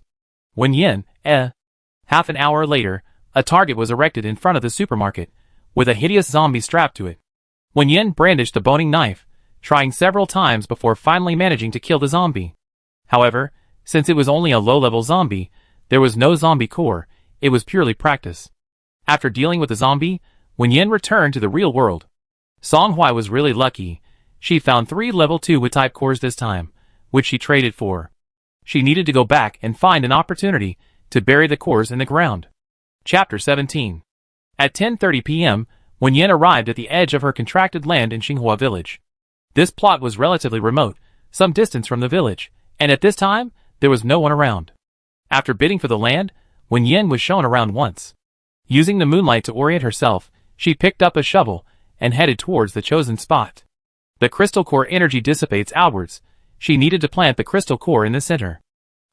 Wen Yan, Half an hour later, a target was erected in front of the supermarket, with a hideous zombie strapped to it. Wen Yan brandished the boning knife, trying several times before finally managing to kill the zombie. However, since it was only a low-level zombie, there was no zombie core, it was purely practice. After dealing with the zombie, Wen Yan returned to the real world. Song Hui was really lucky. She found 3 level 2 with type cores this time, which she traded for. She needed to go back and find an opportunity to bury the cores in the ground. Chapter 17. At 10:30 p.m., Wen Yan arrived at the edge of her contracted land in Xinghua village. This plot was relatively remote, some distance from the village, and at this time, there was no one around. After bidding for the land, Wen Yan was shown around once. Using the moonlight to orient herself, she picked up a shovel and headed towards the chosen spot. The crystal core energy dissipates outwards. She needed to plant the crystal core in the center.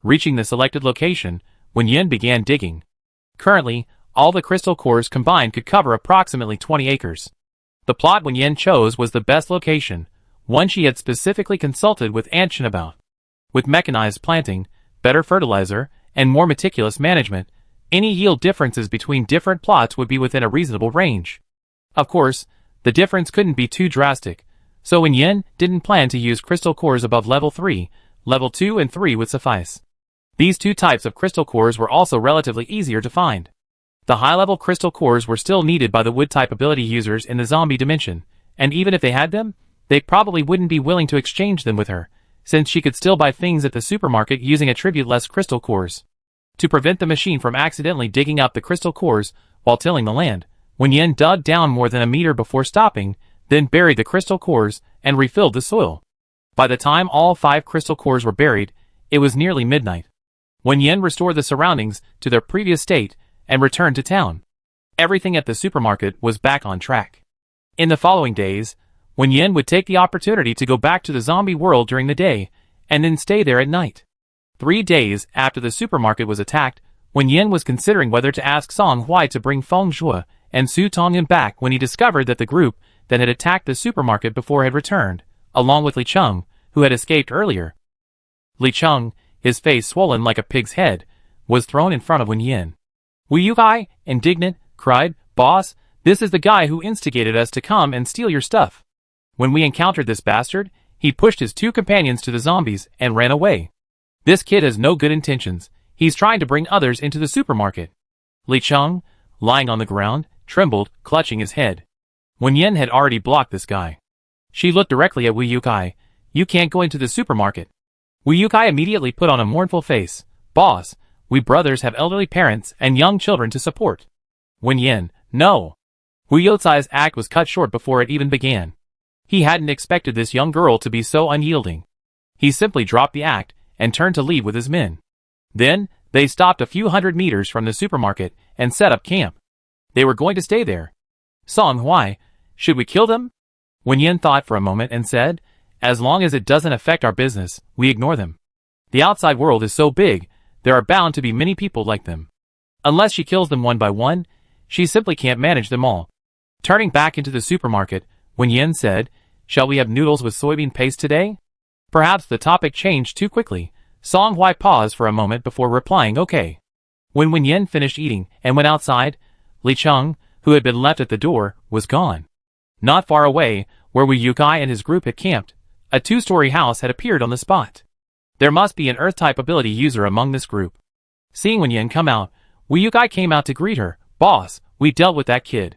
Reaching the selected location, Wen Yan began digging. Currently, all the crystal cores combined could cover approximately 20 acres. The plot Wen Yan chose was the best location, one she had specifically consulted with Anshin about. With mechanized planting, better fertilizer, and more meticulous management, any yield differences between different plots would be within a reasonable range. Of course, the difference couldn't be too drastic, so Wen Yan didn't plan to use crystal cores above level 3, level 2 and 3 would suffice. These two types of crystal cores were also relatively easier to find. The high-level crystal cores were still needed by the wood-type ability users in the zombie dimension, and even if they had them, they probably wouldn't be willing to exchange them with her, since she could still buy things at the supermarket using attribute-less crystal cores. To prevent the machine from accidentally digging up the crystal cores while tilling the land, Wen Yan dug down more than a meter before stopping, then buried the crystal cores and refilled the soil. By the time all 5 crystal cores were buried, it was nearly midnight. Wen Yan restored the surroundings to their previous state and returned to town. Everything at the supermarket was back on track. In the following days, Wen Yan would take the opportunity to go back to the zombie world during the day, and then stay there at night. 3 days after the supermarket was attacked, Wen Yan was considering whether to ask Song Hui to bring Feng Zhuo and Su Tongyan back when he discovered that the group that had attacked the supermarket before had returned, along with Li Cheng, who had escaped earlier. Li Cheng, his face swollen like a pig's head, was thrown in front of Wen Yan. "Wu Yukai," indignant, cried, "Boss, this is the guy who instigated us to come and steal your stuff. When we encountered this bastard, he pushed his 2 companions to the zombies and ran away. This kid has no good intentions. He's trying to bring others into the supermarket." Li Cheng, lying on the ground, trembled, clutching his head. Wen Yan had already blocked this guy. She looked directly at Wu Yukai. "You can't go into the supermarket." Wu Yukai immediately put on a mournful face. "Boss, we brothers have elderly parents and young children to support." Wen Yan, "No." Wu Yotsai's act was cut short before it even began. He hadn't expected this young girl to be so unyielding. He simply dropped the act and turned to leave with his men. Then, they stopped a few hundred meters from the supermarket and set up camp. They were going to stay there. "Song Hui, should we kill them?" Wen Yan thought for a moment and said, "As long as it doesn't affect our business, we ignore them. The outside world is so big, there are bound to be many people like them. Unless she kills them one by one, she simply can't manage them all." Turning back into the supermarket, Wen Yan said, "Shall we have noodles with soybean paste today?" Perhaps the topic changed too quickly. Song Hui paused for a moment before replying, "Okay." When Wen Yan finished eating and went outside, Li Cheng, who had been left at the door, was gone. Not far away, where Wu Yukai and his group had camped, a 2-story house had appeared on the spot. There must be an Earth-type ability user among this group. Seeing Wen Yan come out, Wu Yukai came out to greet her. "Boss, we dealt with that kid.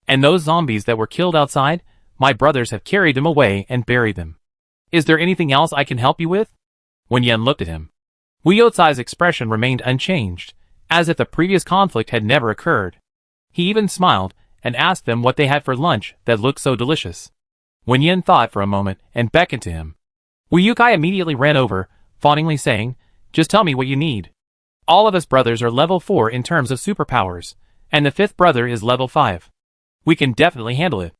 And those zombies that were killed outside, my brothers have carried them away and buried them. Is there anything else I can help you with?" Wen Yan looked at him. Wu Yotsai's expression remained unchanged, as if the previous conflict had never occurred. He even smiled and asked them what they had for lunch that looked so delicious. Wen Yan thought for a moment and beckoned to him. Wu Yukai immediately ran over, fawningly saying, "Just tell me what you need. All of us brothers are level 4 in terms of superpowers, and the 5th brother is level 5. We can definitely handle it.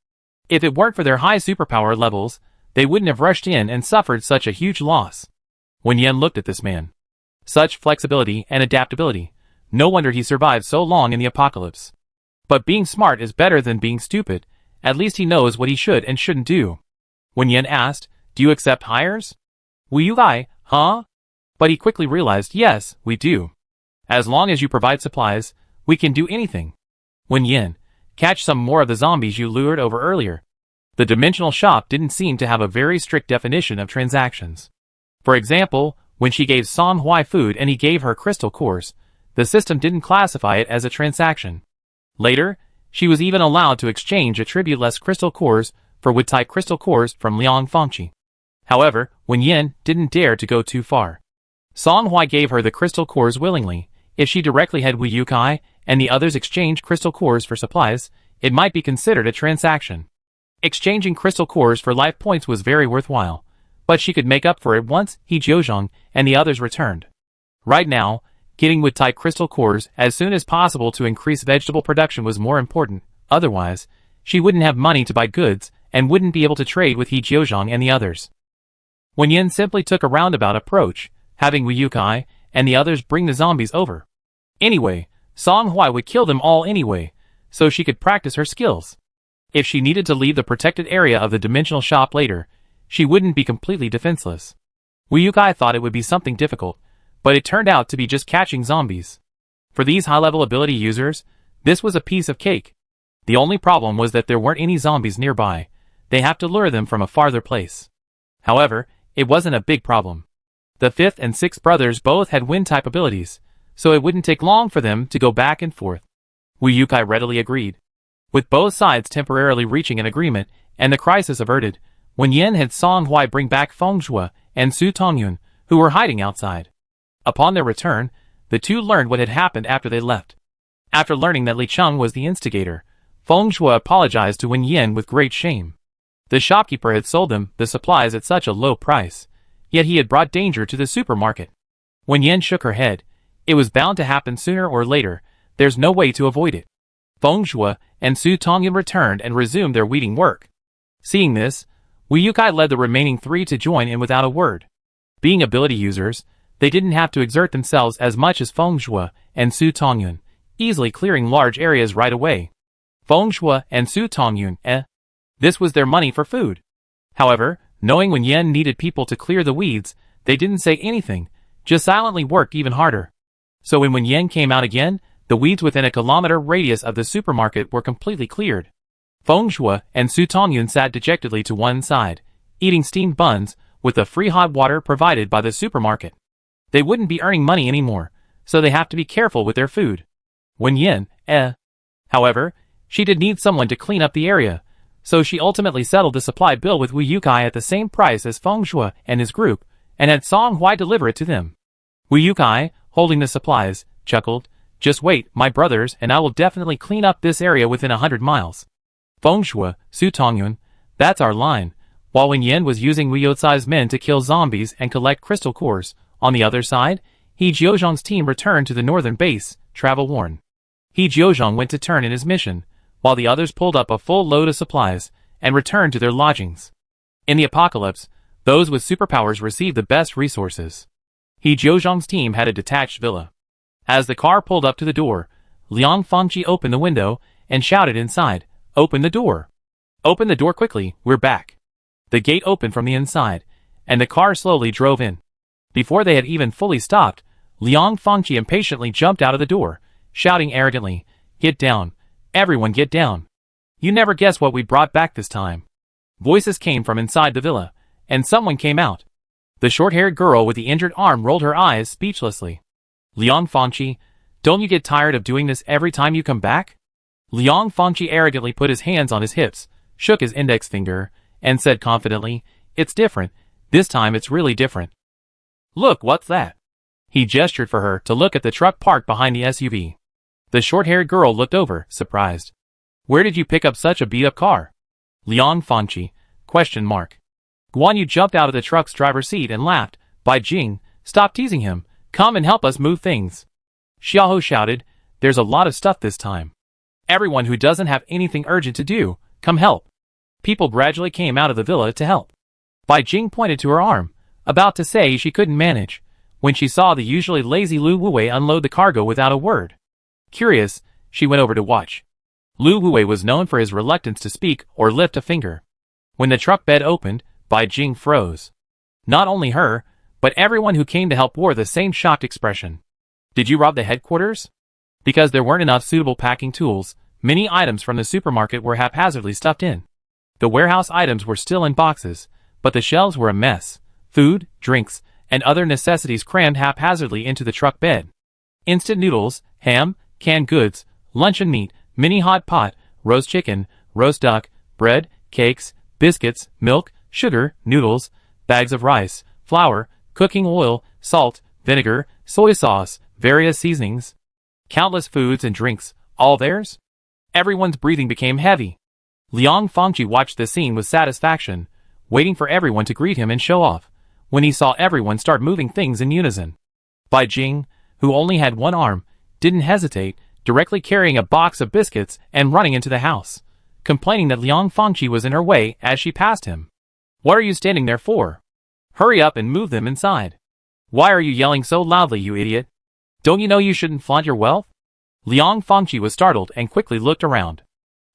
If it weren't for their high superpower levels, they wouldn't have rushed in and suffered such a huge loss." Wen Yan looked at this man. Such flexibility and adaptability. No wonder he survived so long in the apocalypse. But being smart is better than being stupid. At least he knows what he should and shouldn't do. Wen Yan asked, Do you accept hires? Wu Yukai, huh? But he quickly realized, yes, we do. As long as you provide supplies, we can do anything. Wen Yan, catch some more of the zombies you lured over earlier. The dimensional shop didn't seem to have a very strict definition of transactions. For example, when she gave Song Hui food and he gave her crystal cores, the system didn't classify it as a transaction. Later, she was even allowed to exchange attribute-less crystal cores for wood-type crystal cores from Liang Fengqi. However, Wen Yan didn't dare to go too far. Song Hui gave her the crystal cores willingly. If she directly had Wu Yukai and the others exchanged crystal cores for supplies, it might be considered a transaction. Exchanging crystal cores for life points was very worthwhile, but she could make up for it once He Jiuzhong and the others returned. Right now, getting wood-type crystal cores as soon as possible to increase vegetable production was more important. Otherwise, she wouldn't have money to buy goods and wouldn't be able to trade with He Jiuzhong and the others. Wen Yan simply took a roundabout approach, having Wu Yukai and the others bring the zombies over. Anyway, Song Hui would kill them all anyway, so she could practice her skills. If she needed to leave the protected area of the dimensional shop later, she wouldn't be completely defenseless. Wu Yukai thought it would be something difficult, but it turned out to be just catching zombies. For these high-level ability users, this was a piece of cake. The only problem was that there weren't any zombies nearby. They have to lure them from a farther place. However, it wasn't a big problem. The fifth and sixth brothers both had wind-type abilities, so it wouldn't take long for them to go back and forth. Wu Yukai readily agreed. With both sides temporarily reaching an agreement and the crisis averted, Wen Yan had Song Hui bring back Feng Shui and Su Tongyun, who were hiding outside. Upon their return, the two learned what had happened after they left. After learning that Li Cheng was the instigator, Feng Shui apologized to Wen Yan with great shame. The shopkeeper had sold them the supplies at such a low price, yet he had brought danger to the supermarket. Wen Yan shook her head. It was bound to happen sooner or later. There's no way to avoid it. Feng Shui and Su Tongyun returned and resumed their weeding work. Seeing this, Wu Yukai led the remaining three to join in without a word. Being ability users, they didn't have to exert themselves as much as Feng Shui and Su Tongyun, easily clearing large areas right away. Feng Shui and Su Tongyun, this was their money for food. However, knowing Wen Yan needed people to clear the weeds, they didn't say anything, just silently worked even harder. So when Wen Yan came out again, the weeds within a kilometer radius of the supermarket were completely cleared. Feng Shui and Su Tongyun sat dejectedly to one side, eating steamed buns with the free hot water provided by the supermarket. They wouldn't be earning money anymore, so they have to be careful with their food. Wen Yan, However, she did need someone to clean up the area, so she ultimately settled the supply bill with Wu Yukai at the same price as Feng Shui and his group, and had Song Hui deliver it to them. Wu Yukai, holding the supplies, chuckled, "Just wait, my brothers, and I will definitely clean up this area within 100 miles. Feng Shui, Su Tongyun, that's our line." While Wen Yan was using Wu Youcai's men to kill zombies and collect crystal cores, on the other side, He Jiuzhong's team returned to the northern base, travel worn. He Jiuzhong went to turn in his mission, while the others pulled up a full load of supplies and returned to their lodgings. In the apocalypse, those with superpowers received the best resources. He Jiuzhong's team had a detached villa. As the car pulled up to the door, Liang Fengqi opened the window and shouted inside, "Open the door! Open the door quickly, we're back!" The gate opened from the inside, and the car slowly drove in. Before they had even fully stopped, Liang Fengqi impatiently jumped out of the door, shouting arrogantly, "Get down! Everyone get down! You never guess what we brought back this time." Voices came from inside the villa, and someone came out. The short-haired girl with the injured arm rolled her eyes speechlessly. "Liang Fengqi, don't you get tired of doing this every time you come back?" Liang Fengqi arrogantly put his hands on his hips, shook his index finger, and said confidently, "It's different. This time it's really different. Look, what's that?" He gestured for her to look at the truck parked behind the SUV. The short-haired girl looked over, surprised. "Where did you pick up such a beat-up car?" "Liang Fengqi, ? Guan Yu jumped out of the truck's driver's seat and laughed. "Bai Jing, stop teasing him. Come and help us move things." Xiaoho shouted, "There's a lot of stuff this time. Everyone who doesn't have anything urgent to do, come help." People gradually came out of the villa to help. Bai Jing pointed to her arm, about to say she couldn't manage, when she saw the usually lazy Lu Wuwei unload the cargo without a word. Curious, she went over to watch. Lu Wuwei was known for his reluctance to speak or lift a finger. When the truck bed opened, Bai Jing froze. Not only her, but everyone who came to help wore the same shocked expression. Did you rob the headquarters? Because there weren't enough suitable packing tools, many items from the supermarket were haphazardly stuffed in. The warehouse items were still in boxes, but the shelves were a mess. Food, drinks, and other necessities crammed haphazardly into the truck bed. Instant noodles, ham, canned goods, luncheon meat, mini hot pot, roast chicken, roast duck, bread, cakes, biscuits, milk, sugar, noodles, bags of rice, flour, cooking oil, salt, vinegar, soy sauce, various seasonings. Countless foods and drinks, all theirs? Everyone's breathing became heavy. Liang Fangji watched the scene with satisfaction, waiting for everyone to greet him and show off, when he saw everyone start moving things in unison. Bai Jing, who only had one arm, didn't hesitate, directly carrying a box of biscuits and running into the house, complaining that Liang Fangji was in her way as she passed him. What are you standing there for? Hurry up and move them inside. Why are you yelling so loudly, you idiot? Don't you know you shouldn't flaunt your wealth? Liang Fangji was startled and quickly looked around.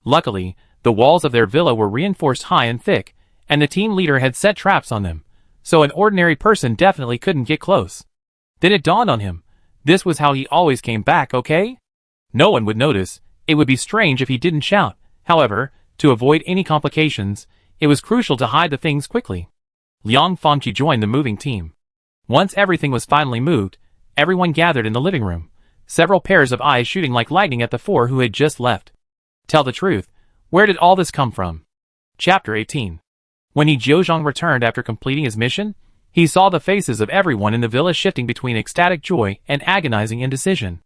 Luckily, the walls of their villa were reinforced high and thick, and the team leader had set traps on them, so an ordinary person definitely couldn't get close. Then it dawned on him. This was how he always came back, okay? No one would notice. It would be strange if he didn't shout. However, to avoid any complications, it was crucial to hide the things quickly. Liang Fangji joined the moving team. Once everything was finally moved, everyone gathered in the living room, several pairs of eyes shooting like lightning at the four who had just left. Tell the truth, where did all this come from? Chapter 18. When He Jiuzhong returned after completing his mission, he saw the faces of everyone in the villa shifting between ecstatic joy and agonizing indecision.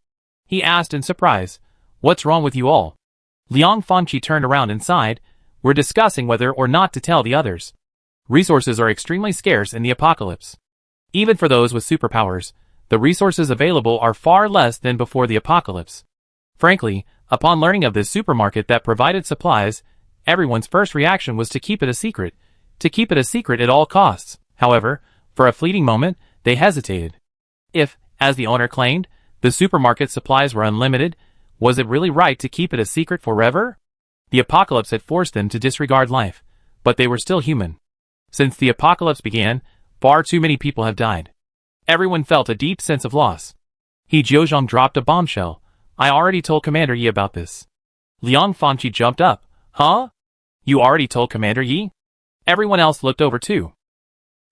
He asked in surprise, "What's wrong with you all?" Liang Fangji turned around and sighed, "We're discussing whether or not to tell the others. Resources are extremely scarce in the apocalypse. Even for those with superpowers, the resources available are far less than before the apocalypse. Frankly, upon learning of this supermarket that provided supplies, everyone's first reaction was to keep it a secret at all costs. However, for a fleeting moment, they hesitated. If, as the owner claimed, the supermarket supplies were unlimited, was it really right to keep it a secret forever? The apocalypse had forced them to disregard life, but they were still human. Since the apocalypse began, far too many people have died. Everyone felt a deep sense of loss. He Jiuzhong dropped a bombshell. I already told Commander Yi about this. Liang Fangji jumped up. Huh? You already told Commander Yi? Everyone else looked over too.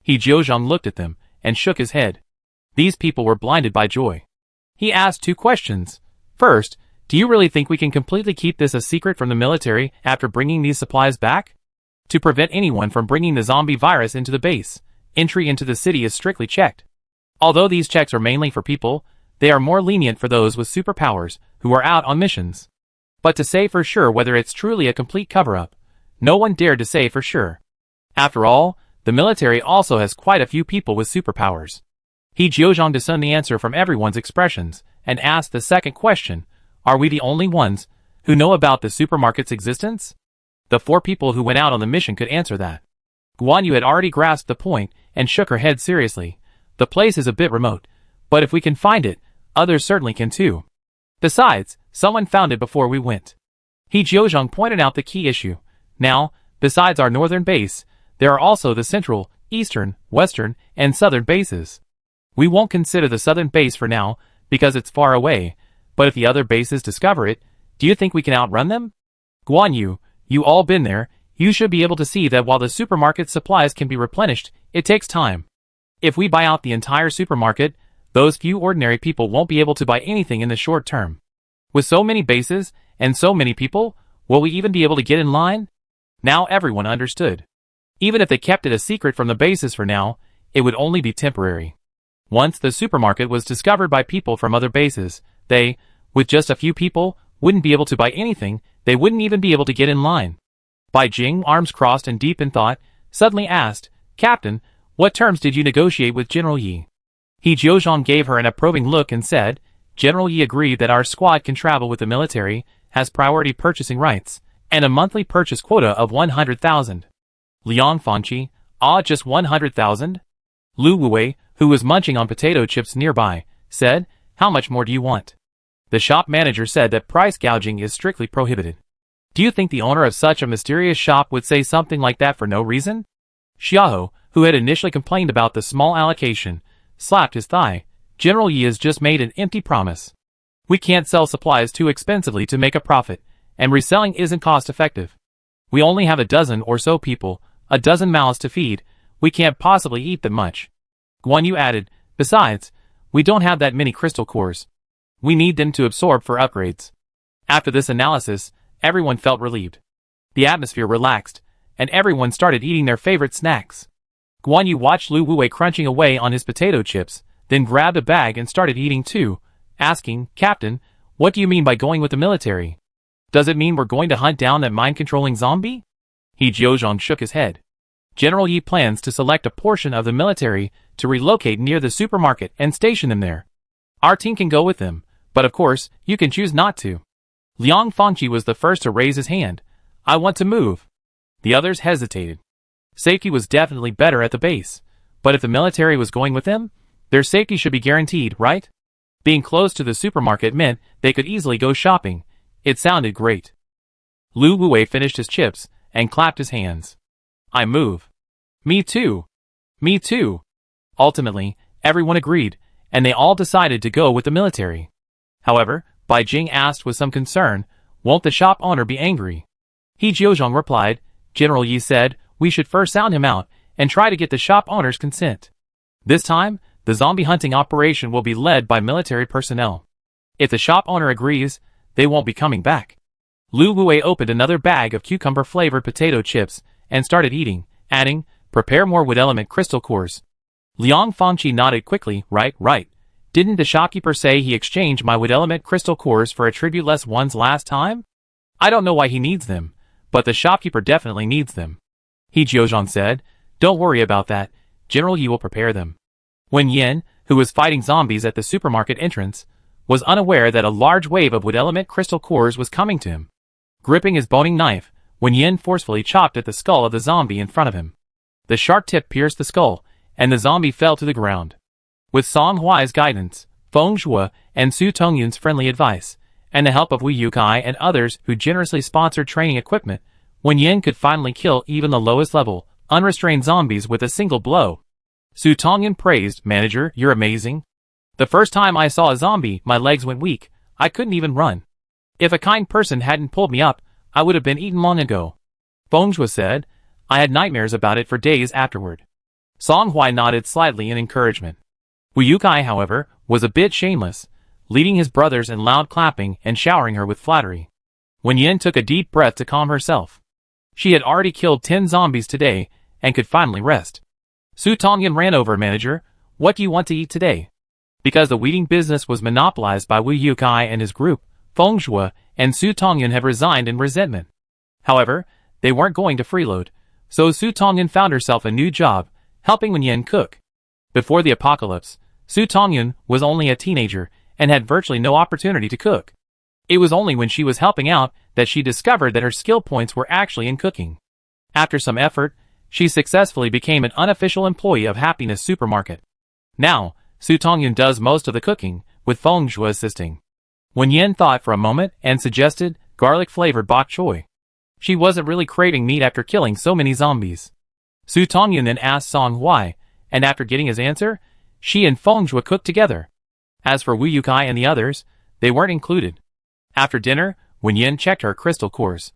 He Jiuzhong looked at them and shook his head. These people were blinded by joy. He asked two questions. First, do you really think we can completely keep this a secret from the military after bringing these supplies back? To prevent anyone from bringing the zombie virus into the base, entry into the city is strictly checked. Although these checks are mainly for people, they are more lenient for those with superpowers who are out on missions. But to say for sure whether it's truly a complete cover-up, no one dared to say for sure. After all, the military also has quite a few people with superpowers. He Jiuzhong discerned the answer from everyone's expressions and asked the second question, are we the only ones who know about the supermarket's existence? The four people who went out on the mission could answer that. Guan Yu had already grasped the point and shook her head seriously. The place is a bit remote, but if we can find it, others certainly can too. Besides, someone found it before we went. He Jiuzhong pointed out the key issue. Now, besides our northern base, there are also the central, eastern, western, and southern bases. We won't consider the southern base for now, because it's far away, but if the other bases discover it, do you think we can outrun them? Guan Yu, you all been there, you should be able to see that while the supermarket supplies can be replenished, it takes time. If we buy out the entire supermarket, those few ordinary people won't be able to buy anything in the short term. With so many bases, and so many people, will we even be able to get in line? Now everyone understood. Even if they kept it a secret from the bases for now, it would only be temporary. Once the supermarket was discovered by people from other bases, they, with just a few people, wouldn't be able to buy anything, they wouldn't even be able to get in line. Bai Jing, arms crossed and deep in thought, suddenly asked, Captain, what terms did you negotiate with General Yi? He Jiuzhong gave her an approving look and said, General Yi agreed that our squad can travel with the military, has priority purchasing rights, and a monthly purchase quota of 100,000. Liang Fangji, just 100,000? Lu Wuwei, who was munching on potato chips nearby, said, how much more do you want? The shop manager said that price gouging is strictly prohibited. Do you think the owner of such a mysterious shop would say something like that for no reason? Xiaoho, who had initially complained about the small allocation, slapped his thigh. General Yi has just made an empty promise. We can't sell supplies too expensively to make a profit, and reselling isn't cost-effective. We only have a dozen or so people, a dozen mouths to feed. We can't possibly eat them much. Guan Yu added, besides, we don't have that many crystal cores. We need them to absorb for upgrades. After this analysis, everyone felt relieved. The atmosphere relaxed, and everyone started eating their favorite snacks. Guan Yu watched Lu Wuwei crunching away on his potato chips, then grabbed a bag and started eating too, asking, Captain, what do you mean by going with the military? Does it mean we're going to hunt down that mind-controlling zombie? He Jiuzhong shook his head. General Yi plans to select a portion of the military to relocate near the supermarket and station them there. Our team can go with them, but of course, you can choose not to. Liang Fangqi was the first to raise his hand. I want to move. The others hesitated. Safety was definitely better at the base, but if the military was going with them, their safety should be guaranteed, right? Being close to the supermarket meant they could easily go shopping. It sounded great. Lu Wuwei finished his chips and clapped his hands. I move. Me too. Me too. Ultimately, everyone agreed, and they all decided to go with the military. However, Bai Jing asked with some concern, won't the shop owner be angry? He Jiuzhong replied, General Yi said, we should first sound him out and try to get the shop owner's consent. This time, the zombie hunting operation will be led by military personnel. If the shop owner agrees, they won't be coming back. Lu Wuwei opened another bag of cucumber-flavored potato chips and started eating, adding, prepare more wood element crystal cores. Liang Fangqi nodded quickly, right. Didn't the shopkeeper say he exchanged my wood element crystal cores for attributeless ones last time? I don't know why he needs them, but the shopkeeper definitely needs them. He Jiuzhong said, don't worry about that, General Yi will prepare them. Wen Yan, who was fighting zombies at the supermarket entrance, was unaware that a large wave of wood element crystal cores was coming to him. Gripping his boning knife, Wen Yan forcefully chopped at the skull of the zombie in front of him. The sharp tip pierced the skull, and the zombie fell to the ground. With Song Huai's guidance, Feng Zhuo and Su Tongyun's friendly advice, and the help of Wu Yukai and others who generously sponsored training equipment, Wen Yan could finally kill even the lowest level, unrestrained zombies with a single blow. Su Tongyun praised, Manager, you're amazing. The first time I saw a zombie, my legs went weak. I couldn't even run. If a kind person hadn't pulled me up, I would have been eaten long ago. Feng Zhuo said, I had nightmares about it for days afterward. Song Hui nodded slightly in encouragement. Wu Yukai, however, was a bit shameless, leading his brothers in loud clapping and showering her with flattery. Wen Yan took a deep breath to calm herself. She had already killed 10 zombies today and could finally rest. Su Tongyun ran over, Manager, what do you want to eat today? Because the weeding business was monopolized by Wu Yukai and his group, Feng Zhuo and Su Tongyun have resigned in resentment. However, they weren't going to freeload, so Su Tongyun found herself a new job, helping Wen Yan cook. Before the apocalypse, Su Tongyun was only a teenager and had virtually no opportunity to cook. It was only when she was helping out that she discovered that her skill points were actually in cooking. After some effort, she successfully became an unofficial employee of Happiness Supermarket. Now, Su Tongyun does most of the cooking, with Feng Zhuo assisting. Wen Yan thought for a moment and suggested garlic-flavored bok choy. She wasn't really craving meat after killing so many zombies. Su Tongyun then asked Song Hui, and after getting his answer, she and Feng Zhuo cooked together. As for Wu Yukai and the others, they weren't included. After dinner, Wen Yan checked her crystal cores.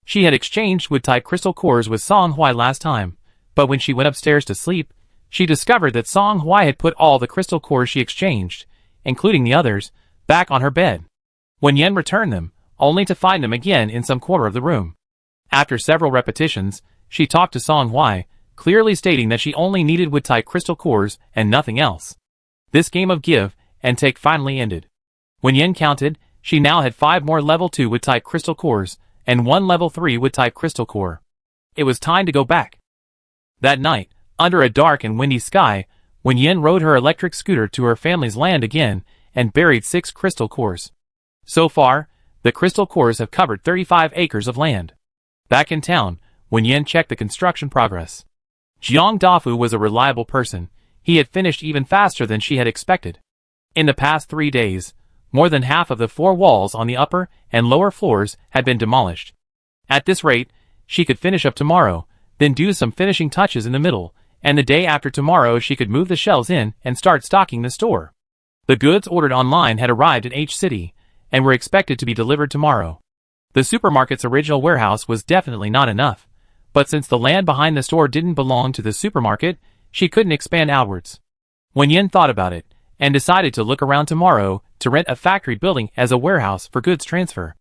She had exchanged wood-type crystal cores with Song Hui last time, but when she went upstairs to sleep, she discovered that Song Hui had put all the crystal cores she exchanged, including the others, back on her bed. Wen Yan returned them, only to find them again in some corner of the room. After several repetitions, she talked to Song Hui, clearly stating that she only needed wood-type crystal cores and nothing else. This game of give and take finally ended. When Yan counted, she now had 5 more level 2 wood-type crystal cores and 1 level 3 wood-type crystal core. It was time to go back. That night, under a dark and windy sky, Wen Yan rode her electric scooter to her family's land again and buried 6 crystal cores. So far, the crystal cores have covered 35 acres of land. Back in town, Wen Yan checked the construction progress. Jiang Dafu was a reliable person. He had finished even faster than she had expected. In the past 3 days, more than half of the 4 walls on the upper and lower floors had been demolished. At this rate, she could finish up tomorrow, then do some finishing touches in the middle, and the day after tomorrow she could move the shelves in and start stocking the store. The goods ordered online had arrived in H City, and were expected to be delivered tomorrow. The supermarket's original warehouse was definitely not enough, but since the land behind the store didn't belong to the supermarket, she couldn't expand outwards. Wen Yan thought about it, and decided to look around tomorrow to rent a factory building as a warehouse for goods transfer.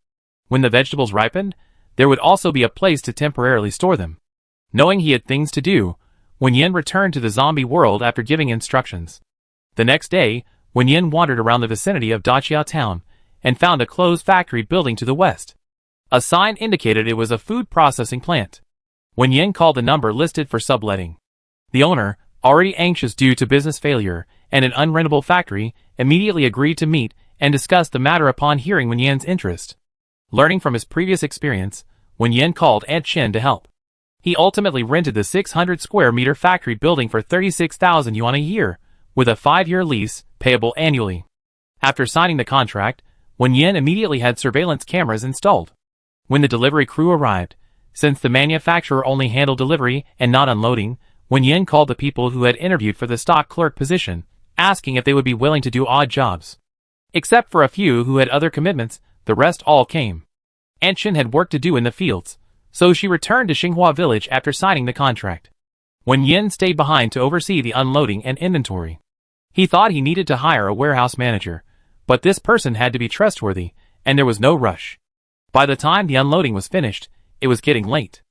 When the vegetables ripened, there would also be a place to temporarily store them. Knowing he had things to do, Wen Yan returned to the zombie world after giving instructions. The next day, Wen Yan wandered around the vicinity of Dachia town, and found a closed factory building to the west. A sign indicated it was a food processing plant. Wen Yan called the number listed for subletting. The owner, already anxious due to business failure and an unrentable factory, immediately agreed to meet and discuss the matter upon hearing Wen Yan's interest. Learning from his previous experience, Wen Yan called Aunt Chen to help. He ultimately rented the 600 square meter factory building for 36,000 yuan a year, with a 5-year lease, payable annually. After signing the contract, Wen Yan immediately had surveillance cameras installed. When the delivery crew arrived, since the manufacturer only handled delivery and not unloading, Wen Yan called the people who had interviewed for the stock clerk position, asking if they would be willing to do odd jobs. Except for a few who had other commitments, the rest all came. Aunt Chen had work to do in the fields, so she returned to Xinghua village after signing the contract. Wen Yan stayed behind to oversee the unloading and inventory. He thought he needed to hire a warehouse manager, but this person had to be trustworthy, and there was no rush. By the time the unloading was finished, it was getting late.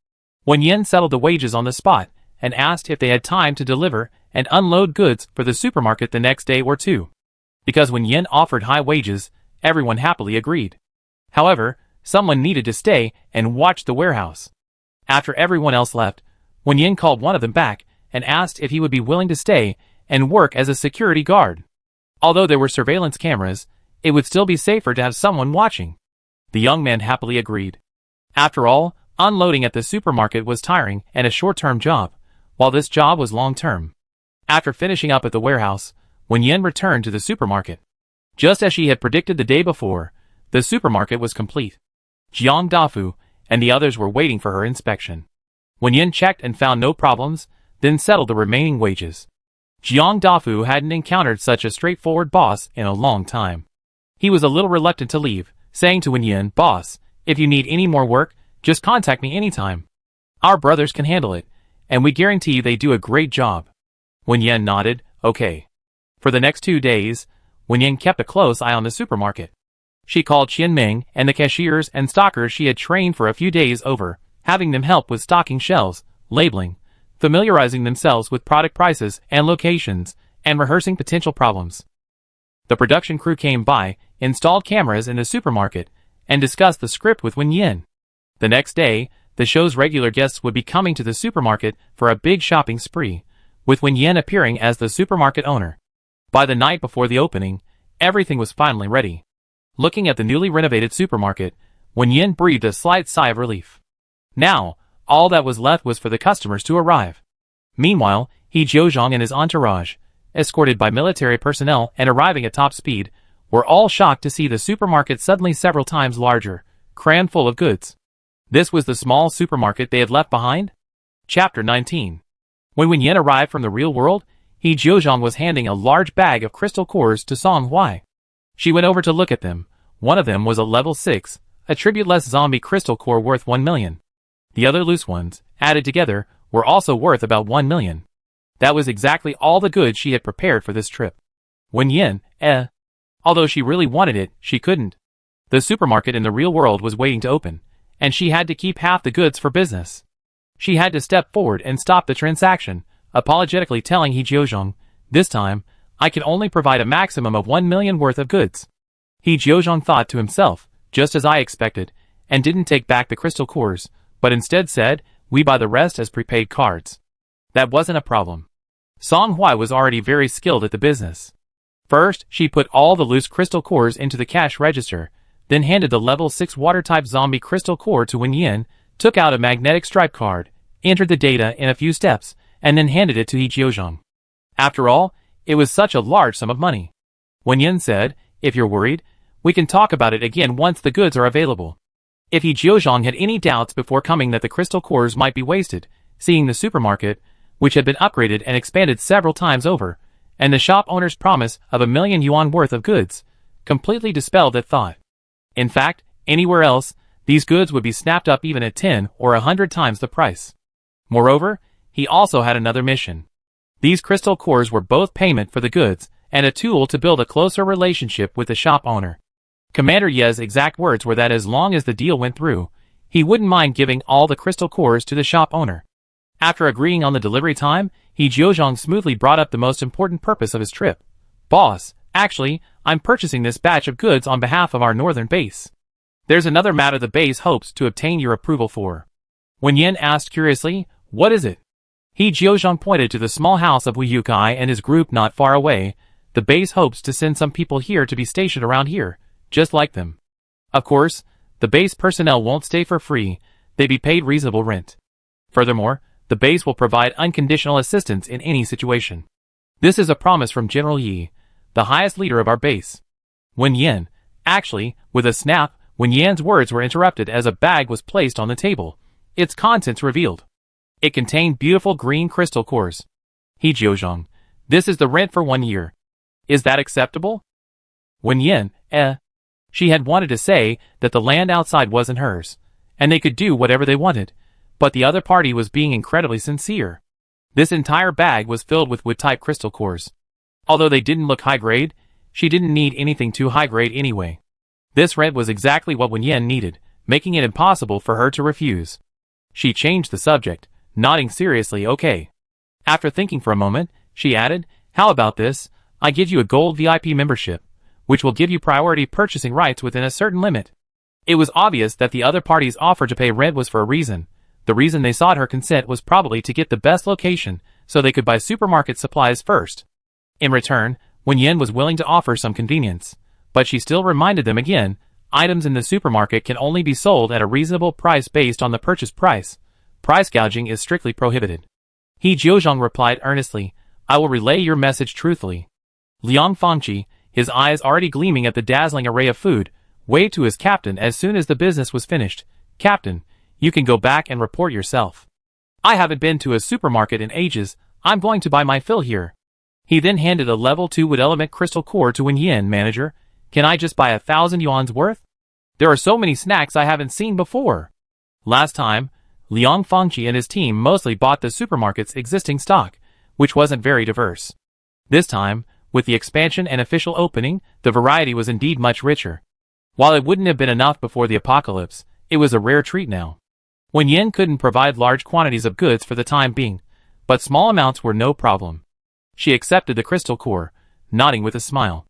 Wen Yan settled the wages on the spot, and asked if they had time to deliver and unload goods for the supermarket the next day or two. Because Wen Yan offered high wages, everyone happily agreed. However, someone needed to stay and watch the warehouse. After everyone else left, Wen Yan called one of them back and asked if he would be willing to stay and work as a security guard. Although there were surveillance cameras, it would still be safer to have someone watching. The young man happily agreed. After all, unloading at the supermarket was tiring and a short-term job, while this job was long-term. After finishing up at the warehouse, Wen Yan returned to the supermarket. Just as she had predicted the day before, the supermarket was complete. Jiang Dafu and the others were waiting for her inspection. Wen Yan checked and found no problems, then settled the remaining wages. Jiang Dafu hadn't encountered such a straightforward boss in a long time. He was a little reluctant to leave, saying to Wen Yan, "Boss, if you need any more work, just contact me anytime. Our brothers can handle it, and we guarantee they do a great job." Wen Yan nodded, "Okay." For the next 2 days, Wen Yan kept a close eye on the supermarket. She called Qian Ming and the cashiers and stockers she had trained for a few days over, having them help with stocking shelves, labeling, familiarizing themselves with product prices and locations, and rehearsing potential problems. The production crew came by, installed cameras in the supermarket, and discussed the script with Wen Yan. The next day, the show's regular guests would be coming to the supermarket for a big shopping spree, with Wen Yan appearing as the supermarket owner. By the night before the opening, everything was finally ready. Looking at the newly renovated supermarket, Wen Yan breathed a slight sigh of relief. Now, all that was left was for the customers to arrive. Meanwhile, He Jiuzhong and his entourage, escorted by military personnel and arriving at top speed, were all shocked to see the supermarket suddenly several times larger, crammed full of goods. This was the small supermarket they had left behind? Chapter 19. When Wen Yan arrived from the real world, He Jiuzhong was handing a large bag of crystal cores to Song Hui. She went over to look at them. One of them was a level 6, attributeless zombie crystal core worth 1 million. The other loose ones, added together, were also worth about 1 million. That was exactly all the goods she had prepared for this trip. Wen Yan, although she really wanted it, she couldn't. The supermarket in the real world was waiting to open, and she had to keep half the goods for business. She had to step forward and stop the transaction, apologetically telling He Jiuzhong, "This time, I can only provide a maximum of 1 million worth of goods." He Jiuzhong thought to himself, just as I expected, and didn't take back the crystal cores, but instead said, "We buy the rest as prepaid cards." That wasn't a problem. Song Hui was already very skilled at the business. First, she put all the loose crystal cores into the cash register, then handed the level 6 water-type zombie crystal core to Wen Yan, took out a magnetic stripe card, entered the data in a few steps, and then handed it to He Jiuzhong. After all, it was such a large sum of money. Wen Yan said, "If you're worried, we can talk about it again once the goods are available." If He Jiuzhong had any doubts before coming that the crystal cores might be wasted, seeing the supermarket, which had been upgraded and expanded several times over, and the shop owner's promise of 1,000,000 yuan worth of goods, completely dispelled that thought. In fact, anywhere else, these goods would be snapped up even at 10 or 100 times the price. Moreover, he also had another mission. These crystal cores were both payment for the goods and a tool to build a closer relationship with the shop owner. Commander Ye's exact words were that as long as the deal went through, he wouldn't mind giving all the crystal cores to the shop owner. After agreeing on the delivery time, He Jiuzhong smoothly brought up the most important purpose of his trip. Boss, actually, I'm purchasing this batch of goods on behalf of our northern base. There's another matter the base hopes to obtain your approval for. Wen Yan asked curiously, what is it? He Jiuzhong pointed to the small house of Wu Yukai and his group not far away. The base hopes to send some people here to be stationed around here, just like them. Of course, the base personnel won't stay for free, they be paid reasonable rent. Furthermore, the base will provide unconditional assistance in any situation. This is a promise from General Yi, the highest leader of our base. Wen Yan, actually, with a snap, Wen Yan's words were interrupted as a bag was placed on the table, its contents revealed. It contained beautiful green crystal cores. He Jiuzhong, this is the rent for 1 year. Is that acceptable? Wen Yan, She had wanted to say that the land outside wasn't hers, and they could do whatever they wanted, but the other party was being incredibly sincere. This entire bag was filled with wood-type crystal cores. Although they didn't look high-grade, she didn't need anything too high-grade anyway. This rent was exactly what Wen Yan needed, making it impossible for her to refuse. She changed the subject, nodding seriously okay. After thinking for a moment, she added, how about this, I give you a gold VIP membership, which will give you priority purchasing rights within a certain limit. It was obvious that the other party's offer to pay rent was for a reason. The reason they sought her consent was probably to get the best location, so they could buy supermarket supplies first. In return, Wen Yan was willing to offer some convenience, but she still reminded them again, items in the supermarket can only be sold at a reasonable price based on the purchase price. Price gouging is strictly prohibited. He Jiuzhong replied earnestly, I will relay your message truthfully. Liang Fangqi, his eyes already gleaming at the dazzling array of food, waved to his captain as soon as the business was finished. Captain, you can go back and report yourself. I haven't been to a supermarket in ages, I'm going to buy my fill here. He then handed a level 2 wood element crystal core to Wen Yan. Manager, can I just buy 1,000 yuan's worth? There are so many snacks I haven't seen before. Last time, Liang Fangqi and his team mostly bought the supermarket's existing stock, which wasn't very diverse. This time, with the expansion and official opening, the variety was indeed much richer. While it wouldn't have been enough before the apocalypse, it was a rare treat now. Wen Yan couldn't provide large quantities of goods for the time being, but small amounts were no problem. She accepted the crystal core, nodding with a smile.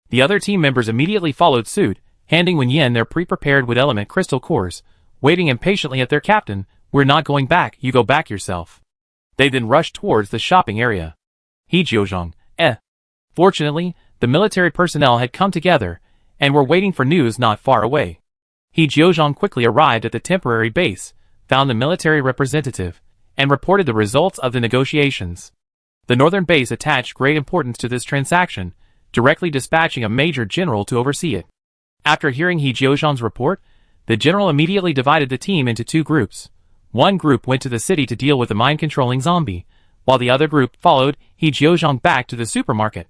The other team members immediately followed suit, handing Wen Yan their pre-prepared wood element crystal cores, waiting impatiently at their captain. We're not going back, you go back yourself. They then rushed towards the shopping area. He Jiuzhong, Fortunately, the military personnel had come together, and were waiting for news not far away. He Jiuzhong quickly arrived at the temporary base, found the military representative, and reported the results of the negotiations. The northern base attached great importance to this transaction, directly dispatching a major general to oversee it. After hearing He Jiuzhong's report, the general immediately divided the team into 2 groups. One group went to the city to deal with the mind-controlling zombie, while the other group followed He Jiuzhong back to the supermarket.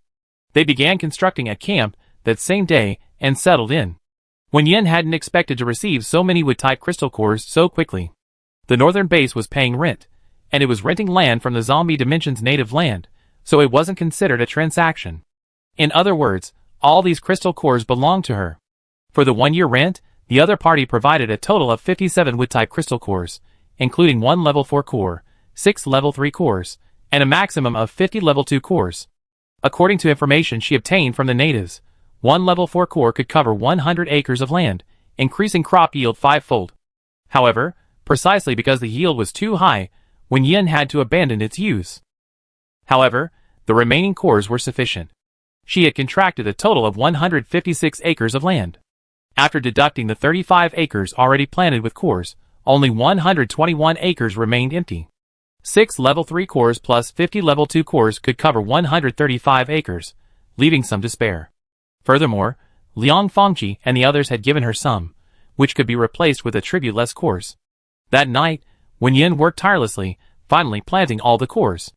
They began constructing a camp that same day and settled in. Wen Yan hadn't expected to receive so many wood-type crystal cores so quickly. The northern base was paying rent, and it was renting land from the zombie dimension's native land, so it wasn't considered a transaction. In other words, all these crystal cores belonged to her. For the 1-year rent, the other party provided a total of 57 wood-type crystal cores, including 1 level 4 core, 6 level 3 cores, and a maximum of 50 level 2 cores. According to information she obtained from the natives, 1 level 4 core could cover 100 acres of land, increasing crop yield 5-fold. However, precisely because the yield was too high, Wen Yan had to abandon its use. However, the remaining cores were sufficient. She had contracted a total of 156 acres of land. After deducting the 35 acres already planted with cores, only 121 acres remained empty. 6 level 3 cores plus 50 level 2 cores could cover 135 acres, leaving some to spare. Furthermore, Liang Fangqi and the others had given her some, which could be replaced with attribute-less cores. That night, Wen Yan worked tirelessly, finally planting all the cores.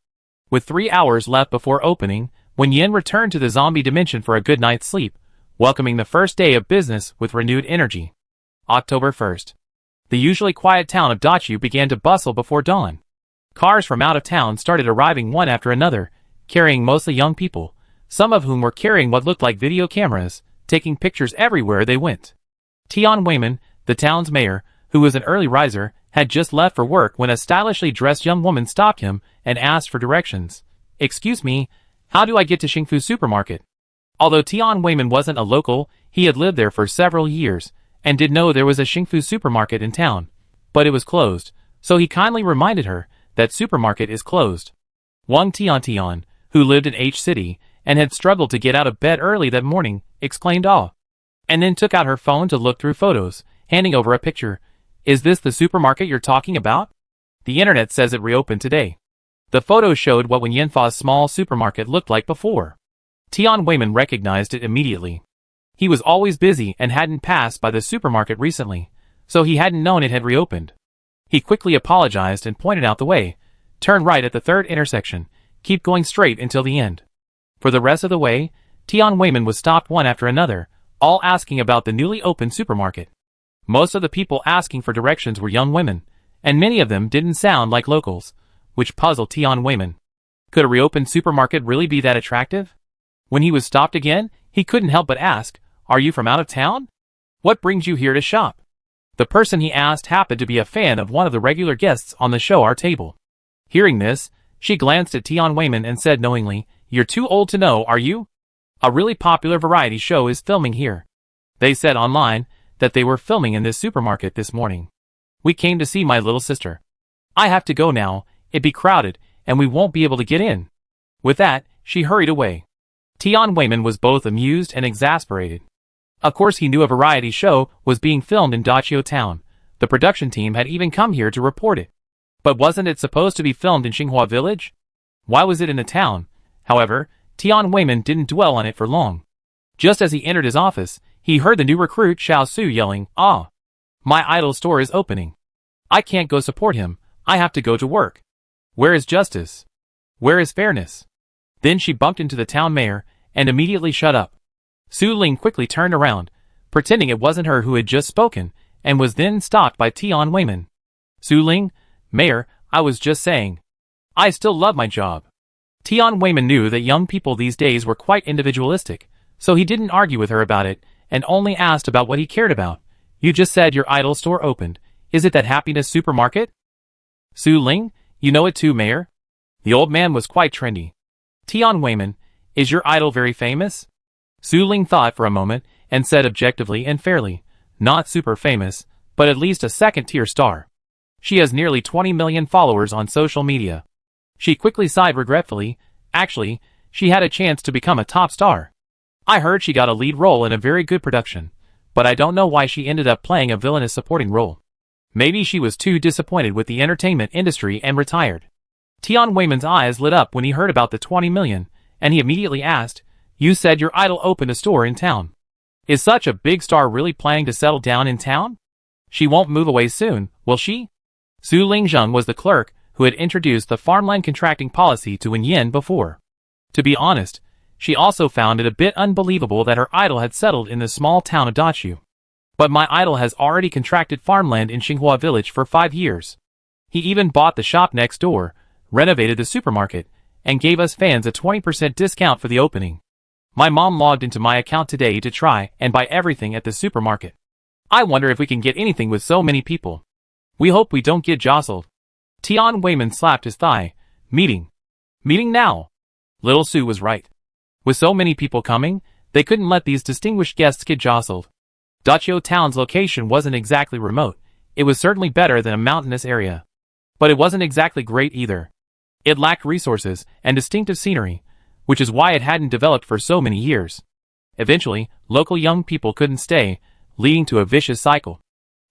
With 3 hours left before opening, Wen Yan returned to the zombie dimension for a good night's sleep, welcoming the first day of business with renewed energy. October 1st. The usually quiet town of Dachu began to bustle before dawn. Cars from out of town started arriving one after another, carrying mostly young people, some of whom were carrying what looked like video cameras, taking pictures everywhere they went. Tian Weiman, the town's mayor, who was an early riser, had just left for work when a stylishly dressed young woman stopped him and asked for directions. "Excuse me, how do I get to Xingfu Supermarket?" Although Tian Weiman wasn't a local, he had lived there for several years, and did know there was a Xingfu Supermarket in town. But it was closed, so he kindly reminded her that supermarket is closed. Wang Tian, who lived in H City, and had struggled to get out of bed early that morning, exclaimed "Ah," and then took out her phone to look through photos, handing over a picture. "Is this the supermarket you're talking about? The internet says it reopened today." The photo showed what Wen Yanfa's small supermarket looked like before. Tian Weiman recognized it immediately. He was always busy and hadn't passed by the supermarket recently, so he hadn't known it had reopened. He quickly apologized and pointed out the way. "Turn right at the third intersection. Keep going straight until the end." For the rest of the way, Tian Weiman was stopped one after another, all asking about the newly opened supermarket. Most of the people asking for directions were young women, and many of them didn't sound like locals, which puzzled Tian Weiman. Could a reopened supermarket really be that attractive? When he was stopped again, he couldn't help but ask, "Are you from out of town? What brings you here to shop?" The person he asked happened to be a fan of one of the regular guests on the show Our Table. Hearing this, she glanced at Tian Weiman and said knowingly, "You're too old to know, are you? A really popular variety show is filming here. They said online that they were filming in this supermarket this morning. We came to see my little sister. I have to go now, it'd be crowded, and we won't be able to get in." With that, she hurried away. Tian Weiman was both amused and exasperated. Of course he knew a variety show was being filmed in Dachio Town. The production team had even come here to report it. But wasn't it supposed to be filmed in Xinghua Village? Why was it in the town? However, Tian Weiman didn't dwell on it for long. Just as he entered his office, he heard the new recruit Xiao Su yelling, "Ah! My idol store is opening. I can't go support him, I have to go to work. Where is justice? Where is fairness?" Then she bumped into the town mayor, and immediately shut up. Su Ling quickly turned around, pretending it wasn't her who had just spoken, and was then stopped by Tian Weiman. "Su Ling, Mayor, I was just saying. I still love my job." Tian Weiman knew that young people these days were quite individualistic, so he didn't argue with her about it, and only asked about what he cared about. "You just said your idol store opened. Is it that Happiness Supermarket?" "Su Ling, you know it too, Mayor." The old man was quite trendy. "Tian Weiman, is your idol very famous?" Su Ling thought for a moment, and said objectively and fairly, "Not super famous, but at least a second-tier star. She has nearly 20 million followers on social media." She quickly sighed regretfully. Actually, she had a chance to become a top star. "I heard she got a lead role in a very good production, but I don't know why she ended up playing a villainous supporting role. Maybe she was too disappointed with the entertainment industry and retired." Tian Weiman's eyes lit up when he heard about the 20 million, and he immediately asked, "You said your idol opened a store in town. Is such a big star really planning to settle down in town? She won't move away soon, will she?" Su Lingzheng was the clerk who had introduced the farmland contracting policy to Wen Yan before. To be honest, she also found it a bit unbelievable that her idol had settled in the small town of Dachu. "But my idol has already contracted farmland in Xinghua Village for 5 years. He even bought the shop next door, renovated the supermarket, and gave us fans a 20% discount for the opening. My mom logged into my account today to try and buy everything at the supermarket. I wonder if we can get anything with so many people. We hope we don't get jostled." Tian Weiman slapped his thigh. Meeting now." Little Sue was right. With so many people coming, they couldn't let these distinguished guests get jostled. Dachio Town's location wasn't exactly remote. It was certainly better than a mountainous area. But it wasn't exactly great either. It lacked resources and distinctive scenery, which is why it hadn't developed for so many years. Eventually, local young people couldn't stay, leading to a vicious cycle.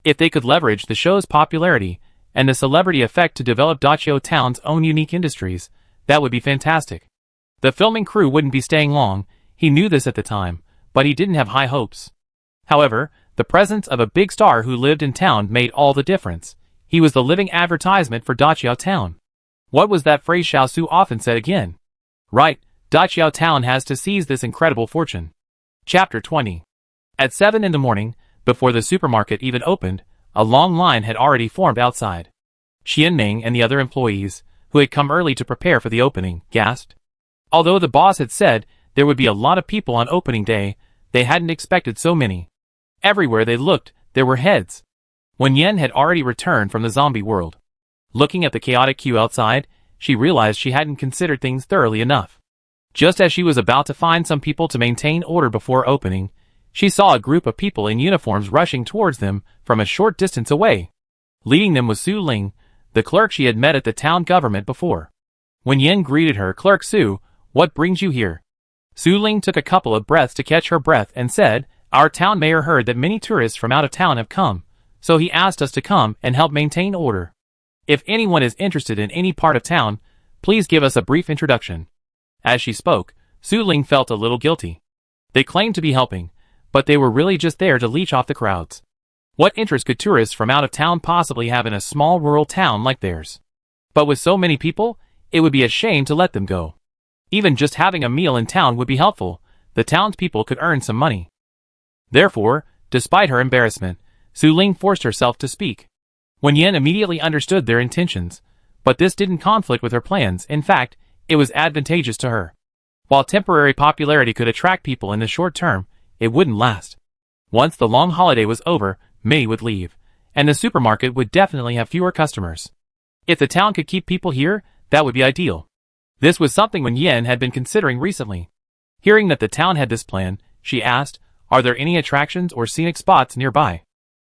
If they could leverage the show's popularity and the celebrity effect to develop Dachio Town's own unique industries, that would be fantastic. The filming crew wouldn't be staying long. He knew this at the time, but he didn't have high hopes. However, the presence of a big star who lived in town made all the difference. He was the living advertisement for Dachio Town. What was that phrase Xiao Su often said again? Right, Daqiao Town has to seize this incredible fortune. Chapter 20. At 7 in the morning, before the supermarket even opened, a long line had already formed outside. Qian Ming and the other employees, who had come early to prepare for the opening, gasped. Although the boss had said there would be a lot of people on opening day, they hadn't expected so many. Everywhere they looked, there were heads. Wen Yan had already returned from the zombie world. Looking at the chaotic queue outside, she realized she hadn't considered things thoroughly enough. Just as she was about to find some people to maintain order before opening, she saw a group of people in uniforms rushing towards them from a short distance away. Leading them was Su Ling, the clerk she had met at the town government before. When Yen greeted her, "Clerk Su, what brings you here?" Su Ling took a couple of breaths to catch her breath and said, "Our town mayor heard that many tourists from out of town have come, so he asked us to come and help maintain order. If anyone is interested in any part of town, please give us a brief introduction." As she spoke, Su Ling felt a little guilty. They claimed to be helping, but they were really just there to leech off the crowds. What interest could tourists from out of town possibly have in a small rural town like theirs? But with so many people, it would be a shame to let them go. Even just having a meal in town would be helpful. The townspeople could earn some money. Therefore, despite her embarrassment, Su Ling forced herself to speak. Wen Yan immediately understood their intentions, but this didn't conflict with her plans. In fact, it was advantageous to her. While temporary popularity could attract people in the short term, it wouldn't last. Once the long holiday was over, May would leave, and the supermarket would definitely have fewer customers. If the town could keep people here, that would be ideal. This was something Wen Yan had been considering recently. Hearing that the town had this plan, she asked, "Are there any attractions or scenic spots nearby?"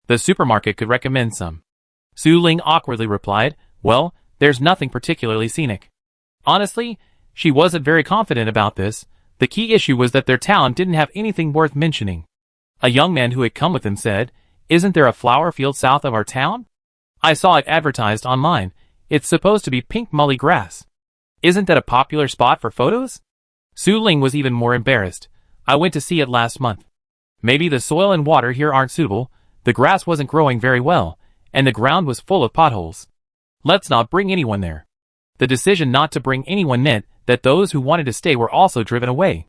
The supermarket could recommend some. Su Ling awkwardly replied, "Well, there's nothing particularly scenic." Honestly, she wasn't very confident about this. The key issue was that their town didn't have anything worth mentioning. A young man who had come with them said, "Isn't there a flower field south of our town? I saw it advertised online. It's supposed to be pink mully grass. Isn't that a popular spot for photos?" Su Ling was even more embarrassed. "I went to see it last month. Maybe the soil and water here aren't suitable, the grass wasn't growing very well, and the ground was full of potholes. Let's not bring anyone there." The decision not to bring anyone meant that those who wanted to stay were also driven away.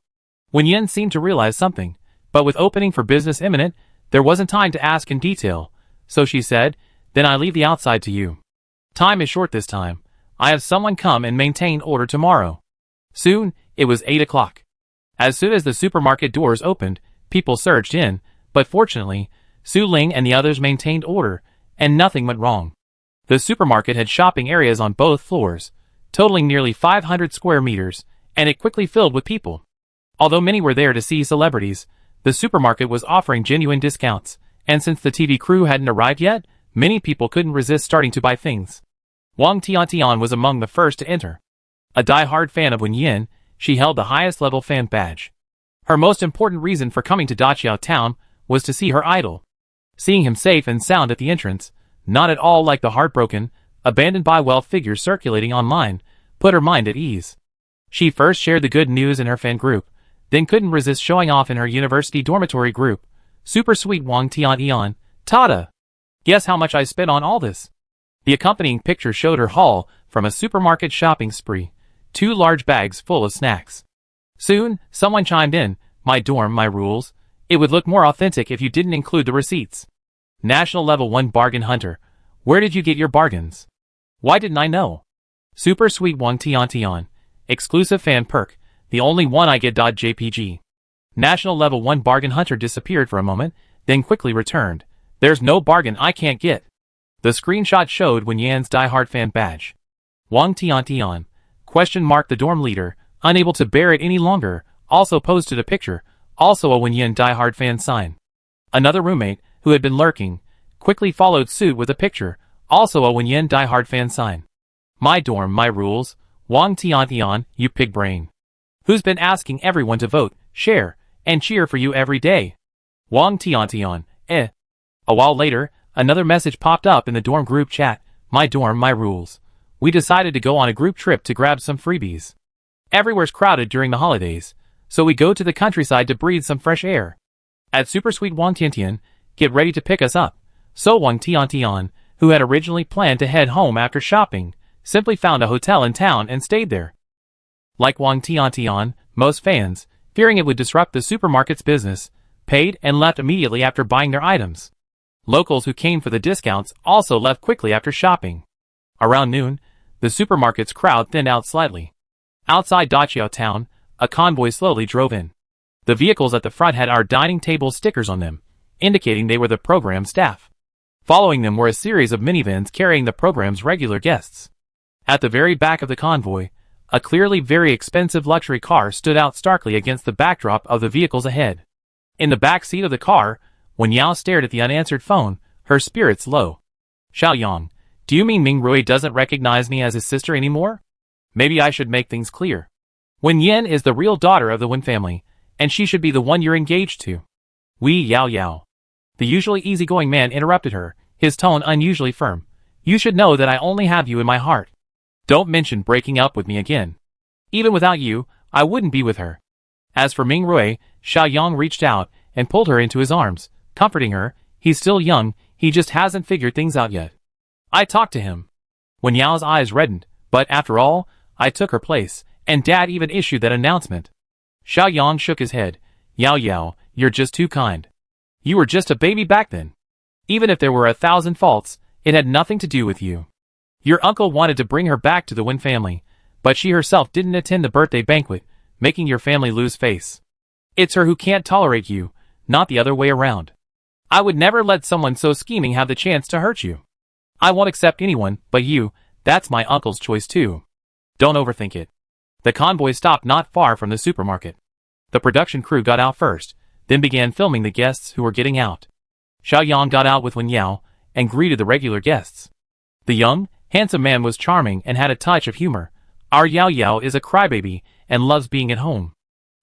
Wen Yan seemed to realize something, but with opening for business imminent, there wasn't time to ask in detail, so she said, "Then I leave the outside to you. Time is short this time. I have someone come and maintain order tomorrow." Soon, it was 8 o'clock. As soon as the supermarket doors opened, people surged in, but fortunately, Su Ling and the others maintained order, and nothing went wrong. The supermarket had shopping areas on both floors, totaling nearly 500 square meters, and it quickly filled with people. Although many were there to see celebrities, the supermarket was offering genuine discounts, and since the TV crew hadn't arrived yet, many people couldn't resist starting to buy things. Wang Tiantian was among the first to enter. A die-hard fan of Wen Yan, she held the highest-level fan badge. Her most important reason for coming to Daqiao Town was to see her idol. Seeing him safe and sound at the entrance, not at all like the heartbroken, abandoned by well figures circulating online, put her mind at ease. She first shared the good news in her fan group, then couldn't resist showing off in her university dormitory group. "Super sweet Wang Tiantian, Tada! Guess how much I spent on all this?" The accompanying picture showed her haul from a supermarket shopping spree, 2 large bags full of snacks. Soon, someone chimed in, "My dorm, my rules. It would look more authentic if you didn't include the receipts." National Level 1 Bargain Hunter. Where did you get your bargains? Why didn't I know? Super sweet Wang Tiantian. Exclusive fan perk. The only one I get. JPG. National Level 1 Bargain Hunter disappeared for a moment, then quickly returned. "There's no bargain I can't get." The screenshot showed Wen Yan's diehard fan badge. Wang Tiantian. The dorm leader, unable to bear it any longer, also posted a picture, also a Wen Yan diehard fan sign. Another roommate, who had been lurking, quickly followed suit with a picture, also a Wen Yan diehard fan sign. "My dorm, my rules. Wang Tiantian, you pig brain. Who's been asking everyone to vote, share, and cheer for you every day?" Wang Tiantian, eh. A while later, another message popped up in the dorm group chat. "My dorm, my rules. We decided to go on a group trip to grab some freebies. Everywhere's crowded during the holidays, so we go to the countryside to breathe some fresh air. At Super Sweet Wang Tiantian, get ready to pick us up." So Wang Tiantian, who had originally planned to head home after shopping, simply found a hotel in town and stayed there. Like Wang Tiantian, most fans, fearing it would disrupt the supermarket's business, paid and left immediately after buying their items. Locals who came for the discounts also left quickly after shopping. Around noon, the supermarket's crowd thinned out slightly. Outside Daqiao town, a convoy slowly drove in. The vehicles at the front had "Our dining table" stickers on them, indicating they were the program staff. Following them were a series of minivans carrying the program's regular guests. At the very back of the convoy, a clearly very expensive luxury car stood out starkly against the backdrop of the vehicles ahead. In the back seat of the car, Wen Yao stared at the unanswered phone, her spirits low. "Xiaoyang, do you mean Ming Rui doesn't recognize me as his sister anymore? Maybe I should make things clear. Wen Yan is the real daughter of the Wen family, and she should be the one you're engaged to." "Wei Yao Yao." The usually easygoing man interrupted her, his tone unusually firm. "You should know that I only have you in my heart. Don't mention breaking up with me again. Even without you, I wouldn't be with her." As for Ming Rui, Xiaoyang reached out and pulled her into his arms, comforting her. "He's still young, he just hasn't figured things out yet. I talked to him." Wen Yao's eyes reddened, "But after all, I took her place, and Dad even issued that announcement." Xiaoyang shook his head. "Yao Yao, you're just too kind. You were just a baby back then. Even if there were 1,000 faults, it had nothing to do with you. Your uncle wanted to bring her back to the Wen family, but she herself didn't attend the birthday banquet, making your family lose face. It's her who can't tolerate you, not the other way around. I would never let someone so scheming have the chance to hurt you. I won't accept anyone but you. That's my uncle's choice too. Don't overthink it." The convoy stopped not far from the supermarket. The production crew got out first, then began filming the guests who were getting out. Xiaoyang got out with Wen Yao and greeted the regular guests. The young, handsome man was charming and had a touch of humor. "Our Yao Yao is a crybaby and loves being at home.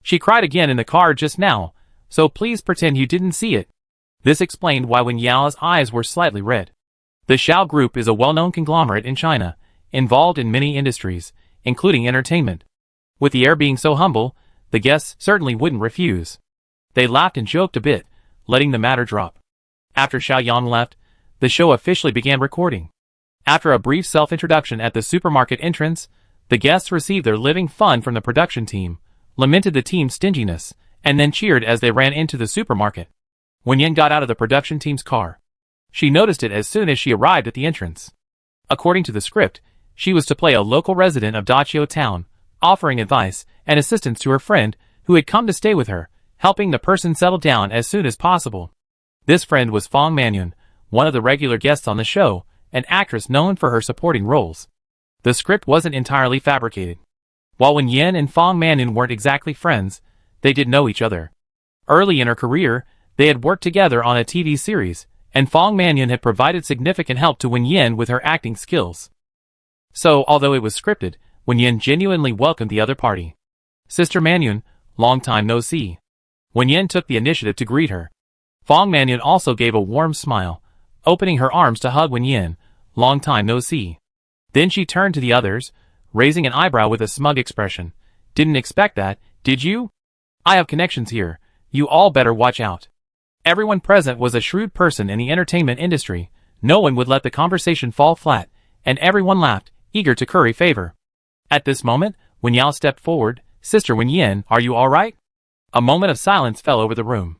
She cried again in the car just now, so please pretend you didn't see it." This explained why Wen Yao's eyes were slightly red. The Xiao Group is a well-known conglomerate in China, involved in many industries, including entertainment. With the air being so humble, the guests certainly wouldn't refuse. They laughed and joked a bit, letting the matter drop. After Xiaoyang left, the show officially began recording. After a brief self-introduction at the supermarket entrance, the guests received their living fun from the production team, lamented the team's stinginess, and then cheered as they ran into the supermarket. Wen Yan got out of the production team's car. She noticed it as soon as she arrived at the entrance. According to the script, she was to play a local resident of Daqiao town, offering advice and assistance to her friend who had come to stay with her, helping the person settle down as soon as possible. This friend was Fong Manyun, one of the regular guests on the show, an actress known for her supporting roles. The script wasn't entirely fabricated. While Wen Yan and Fong Manyun weren't exactly friends, they did know each other. Early in her career, they had worked together on a TV series, and Fong Manyun had provided significant help to Wen Yan with her acting skills. So, although it was scripted, Wen Yan genuinely welcomed the other party. "Sister Manyun, long time no see." Wen Yan took the initiative to greet her. Fong Manyun also gave a warm smile, opening her arms to hug Wen Yan. "Long time no see." Then she turned to the others, raising an eyebrow with a smug expression. "Didn't expect that, did you? I have connections here. You all better watch out." Everyone present was a shrewd person in the entertainment industry. No one would let the conversation fall flat, and everyone laughed, eager to curry favor. At this moment, Wen Yao stepped forward. "Sister Wen Yan, are you all right?" A moment of silence fell over the room.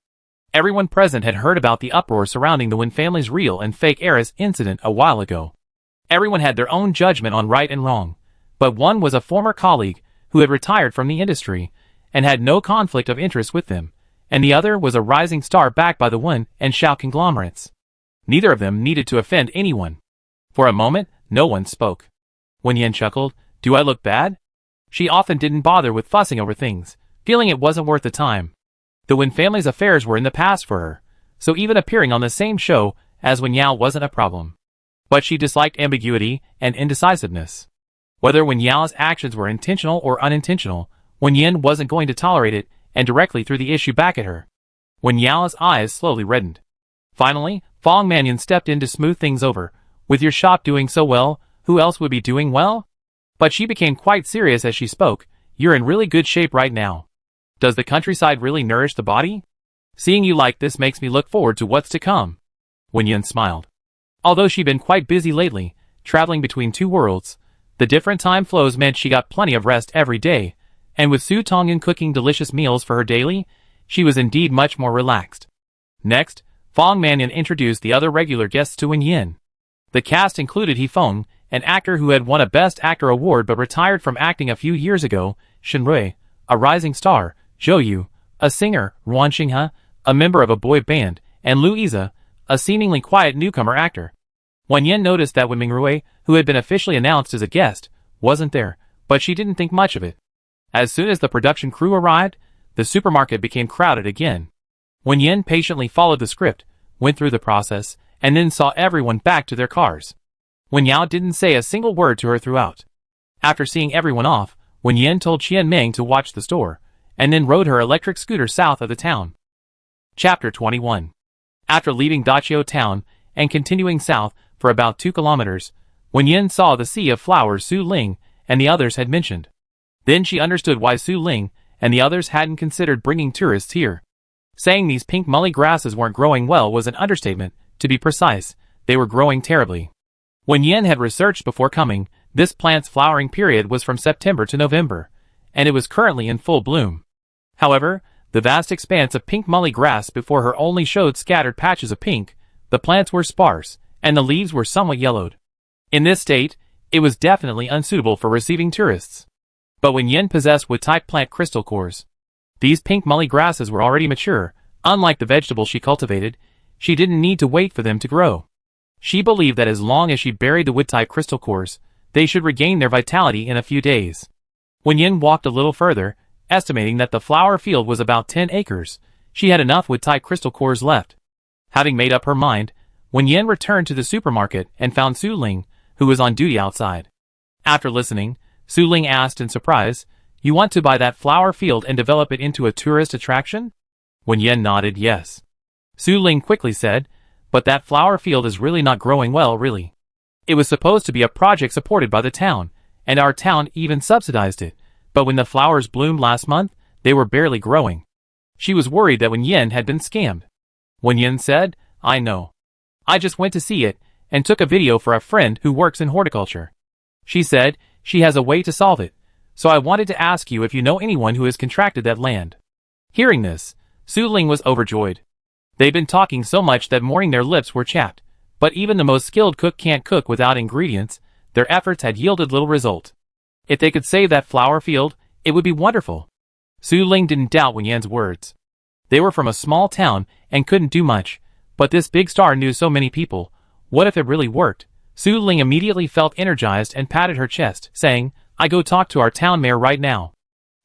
Everyone present had heard about the uproar surrounding the Wen family's real and fake heiress incident a while ago. Everyone had their own judgment on right and wrong, but one was a former colleague who had retired from the industry and had no conflict of interest with them, and the other was a rising star backed by the Wen and Xiao conglomerates. Neither of them needed to offend anyone. For a moment, no one spoke. Wen Yan chuckled. "Do I look bad?" She often didn't bother with fussing over things, feeling it wasn't worth the time. The Wen family's affairs were in the past for her, so even appearing on the same show as Wen Yao wasn't a problem. But she disliked ambiguity and indecisiveness. Whether Wen Yao's actions were intentional or unintentional, Wen Yan wasn't going to tolerate it and directly threw the issue back at her. Wen Yao's eyes slowly reddened. Finally, Fong Manyun stepped in to smooth things over. "With your shop doing so well, who else would be doing well?" But she became quite serious as she spoke. "You're in really good shape right now. Does the countryside really nourish the body? Seeing you like this makes me look forward to what's to come." Wen Yan smiled. Although she'd been quite busy lately, traveling between two worlds, The different time flows meant she got plenty of rest every day, and with Su Tongyan cooking delicious meals for her daily, she was indeed much more relaxed. Next, Fong Mannion introduced the other regular guests to Wen Yan. The cast included He Feng, an actor who had won a Best Actor award but retired from acting a few years ago, Shen Rui, a rising star, Zhou Yu, a singer, Ruan Xinghe, a member of a boy band, and Lu Yize, a seemingly quiet newcomer actor. Wen Yan noticed that Wen Mingrui, who had been officially announced as a guest, wasn't there, but she didn't think much of it. As soon as the production crew arrived, the supermarket became crowded again. Wen Yan patiently followed the script, went through the process, and then saw everyone back to their cars. Wen Yao didn't say a single word to her throughout. After seeing everyone off, Wen Yan told Qian Meng to watch the store, and then rode her electric scooter south of the town. Chapter 21. After leaving Dachio town and continuing south for about 2 kilometers, Wen Yan saw the sea of flowers Su Ling and the others had mentioned. Then she understood why Su Ling and the others hadn't considered bringing tourists here. Saying these pink mully grasses weren't growing well was an understatement. To be precise, they were growing terribly. Wen Yan had researched before coming, this plant's flowering period was from September to November, and it was currently in full bloom. However, the vast expanse of pink mully grass before her only showed scattered patches of pink, the plants were sparse, and the leaves were somewhat yellowed. In this state, it was definitely unsuitable for receiving tourists. But Wen Yan possessed wood-type plant crystal cores. These pink mully grasses were already mature. Unlike the vegetables she cultivated, she didn't need to wait for them to grow. She believed that as long as she buried the wood-type crystal cores, they should regain their vitality in a few days. Wen Yan walked a little further, estimating that the flower field was about 10 acres. She had enough wood-type crystal cores left. Having made up her mind, Wen Yan returned to the supermarket and found Su Ling, who was on duty outside. After listening, Su Ling asked in surprise, "You want to buy that flower field and develop it into a tourist attraction?" Wen Yan nodded yes. Su Ling quickly said, "But that flower field is really not growing well, really. It was supposed to be a project supported by the town, and our town even subsidized it, but when the flowers bloomed last month, they were barely growing." She was worried that Wen Yan had been scammed. Wen Yan said, "I know. I just went to see it, and took a video for a friend who works in horticulture. She said she has a way to solve it, so I wanted to ask you if you know anyone who has contracted that land." Hearing this, Su Ling was overjoyed. They'd been talking so much that morning their lips were chapped, but even the most skilled cook can't cook without ingredients. Their efforts had yielded little result. If they could save that flower field, it would be wonderful. Su Ling didn't doubt Wen Yan's words. They were from a small town and couldn't do much, but this big star knew so many people. What if it really worked? Su Ling immediately felt energized and patted her chest, saying, "I go talk to our town mayor right now.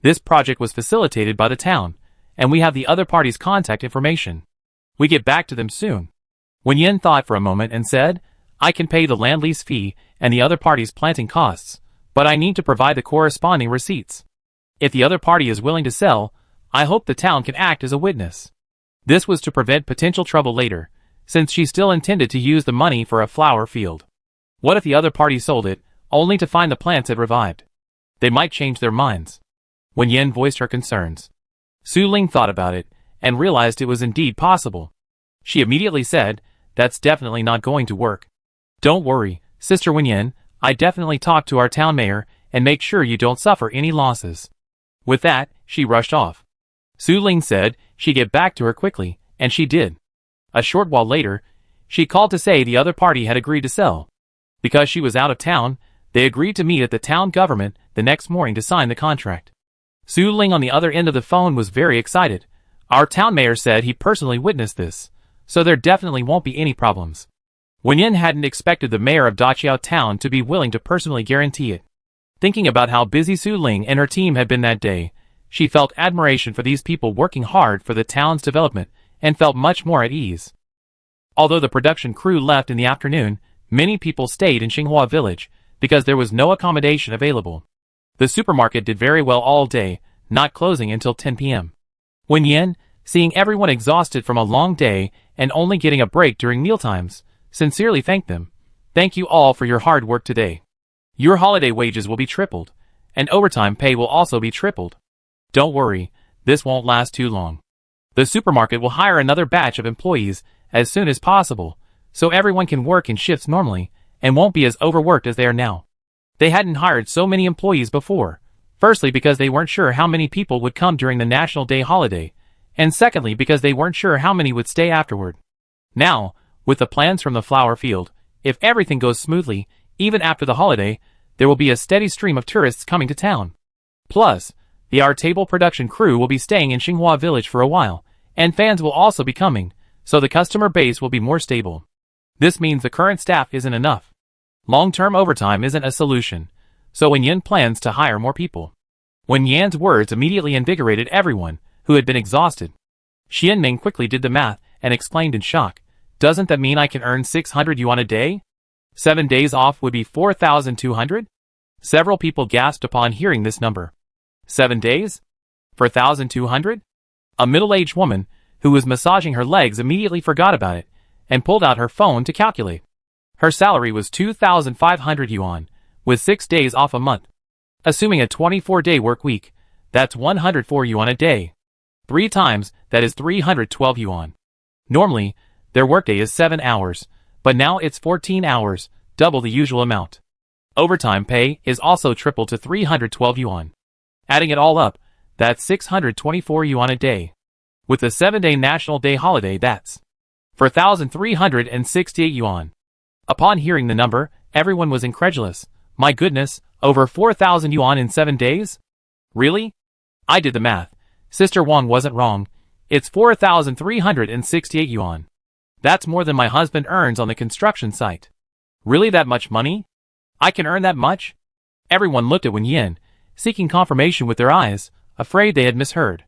This project was facilitated by the town, and we have the other party's contact information. We get back to them soon." Wen Yan thought for a moment and said, "I can pay the land lease fee and the other party's planting costs, but I need to provide the corresponding receipts. If the other party is willing to sell, I hope the town can act as a witness." This was to prevent potential trouble later, since she still intended to use the money for a flower field. What if the other party sold it, only to find the plants had revived? They might change their minds. Wen Yan voiced her concerns. Su Ling thought about it, and realized it was indeed possible. She immediately said, "That's definitely not going to work. Don't worry, Sister Wen Yan, I definitely talked to our town mayor, and make sure you don't suffer any losses." With that, she rushed off. Su Ling said she'd get back to her quickly, and she did. A short while later, she called to say the other party had agreed to sell. Because she was out of town, they agreed to meet at the town government the next morning to sign the contract. Su Ling on the other end of the phone was very excited. Our town mayor said he personally witnessed this, so there definitely won't be any problems. Wen Yan hadn't expected the mayor of Daqiao town to be willing to personally guarantee it. Thinking about how busy Su Ling and her team had been that day, she felt admiration for these people working hard for the town's development and felt much more at ease. Although the production crew left in the afternoon, many people stayed in Xinghua village because there was no accommodation available. The supermarket did very well all day, not closing until 10 p.m. Wen Yan, seeing everyone exhausted from a long day and only getting a break during mealtimes, sincerely thanked them. "Thank you all for your hard work today. Your holiday wages will be tripled, and overtime pay will also be tripled. Don't worry, this won't last too long. The supermarket will hire another batch of employees as soon as possible, so everyone can work in shifts normally and won't be as overworked as they are now." They hadn't hired so many employees before, firstly because they weren't sure how many people would come during the National Day holiday, and secondly because they weren't sure how many would stay afterward. Now, with the plans from the flower field, if everything goes smoothly, even after the holiday, there will be a steady stream of tourists coming to town. Plus, the Our Table production crew will be staying in Xinghua Village for a while, and fans will also be coming, so the customer base will be more stable. This means the current staff isn't enough. Long-term overtime isn't a solution, so Wen Yan plans to hire more people. Wen Yan's words immediately invigorated everyone, who had been exhausted. Xianming quickly did the math and exclaimed in shock, "Doesn't that mean I can earn 600 yuan a day? 7 days off would be 4,200? Several people gasped upon hearing this number. 7 days? 4,200? A middle-aged woman, who was massaging her legs, immediately forgot about it, and pulled out her phone to calculate. Her salary was 2,500 yuan, with 6 days off a month. Assuming a 24-day work week, that's 104 yuan a day. 3 times, that is 312 yuan. Normally, their workday is 7 hours, but now it's 14 hours, double the usual amount. Overtime pay is also tripled to 312 yuan. Adding it all up, that's 624 yuan a day. With the 7-day National Day holiday, that's 4,368 yuan. Upon hearing the number, everyone was incredulous. My goodness, over 4,000 yuan in 7 days? Really? I did the math. Sister Wang wasn't wrong. It's 4,368 yuan. That's more than my husband earns on the construction site. Really, that much money? I can earn that much? Everyone looked at Wen Yan, seeking confirmation with their eyes, afraid they had misheard.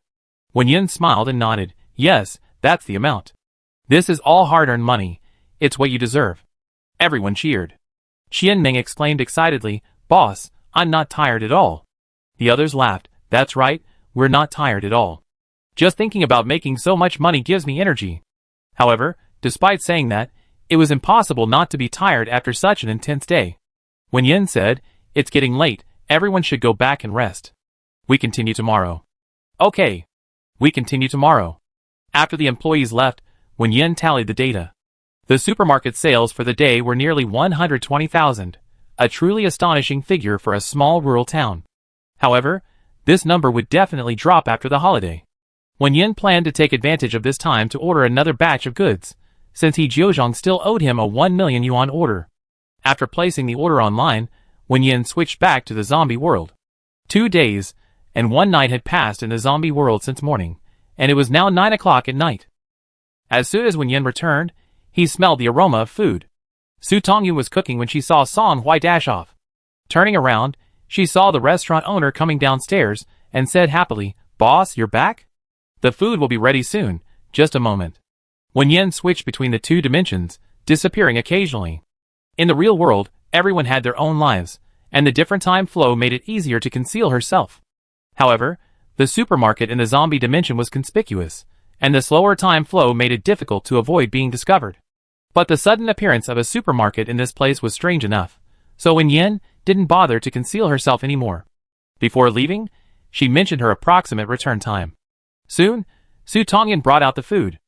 Wen Yan smiled and nodded. Yes, that's the amount. This is all hard-earned money. It's what you deserve. Everyone cheered. Xianming exclaimed excitedly, "Boss, I'm not tired at all." The others laughed. That's right, we're not tired at all. Just thinking about making so much money gives me energy. However, despite saying that, it was impossible not to be tired after such an intense day. Wen Yan said, "It's getting late, everyone should go back and rest. We continue tomorrow." Okay. We continue tomorrow. After the employees left, Wen Yan tallied the data. The supermarket sales for the day were nearly 120,000, a truly astonishing figure for a small rural town. However, this number would definitely drop after the holiday. Wen Yan planned to take advantage of this time to order another batch of goods, since he Jiuzhong still owed him a 1 million yuan order. After placing the order online, Wen Yan switched back to the zombie world. 2 days, and 1 night had passed in the zombie world since morning, and it was now 9 o'clock at night. As soon as Wen Yan returned, he smelled the aroma of food. Su Tongyu was cooking when she saw Song Hui dash off. Turning around, she saw the restaurant owner coming downstairs and said happily, "Boss, you're back? The food will be ready soon, just a moment." Wen Yan switched between the 2 dimensions, disappearing occasionally. In the real world, everyone had their own lives, and the different time flow made it easier to conceal herself. However, the supermarket in the zombie dimension was conspicuous, and the slower time flow made it difficult to avoid being discovered. But the sudden appearance of a supermarket in this place was strange enough, so Wen Yan didn't bother to conceal herself anymore. Before leaving, she mentioned her approximate return time. Soon, Su Tongyan brought out the food.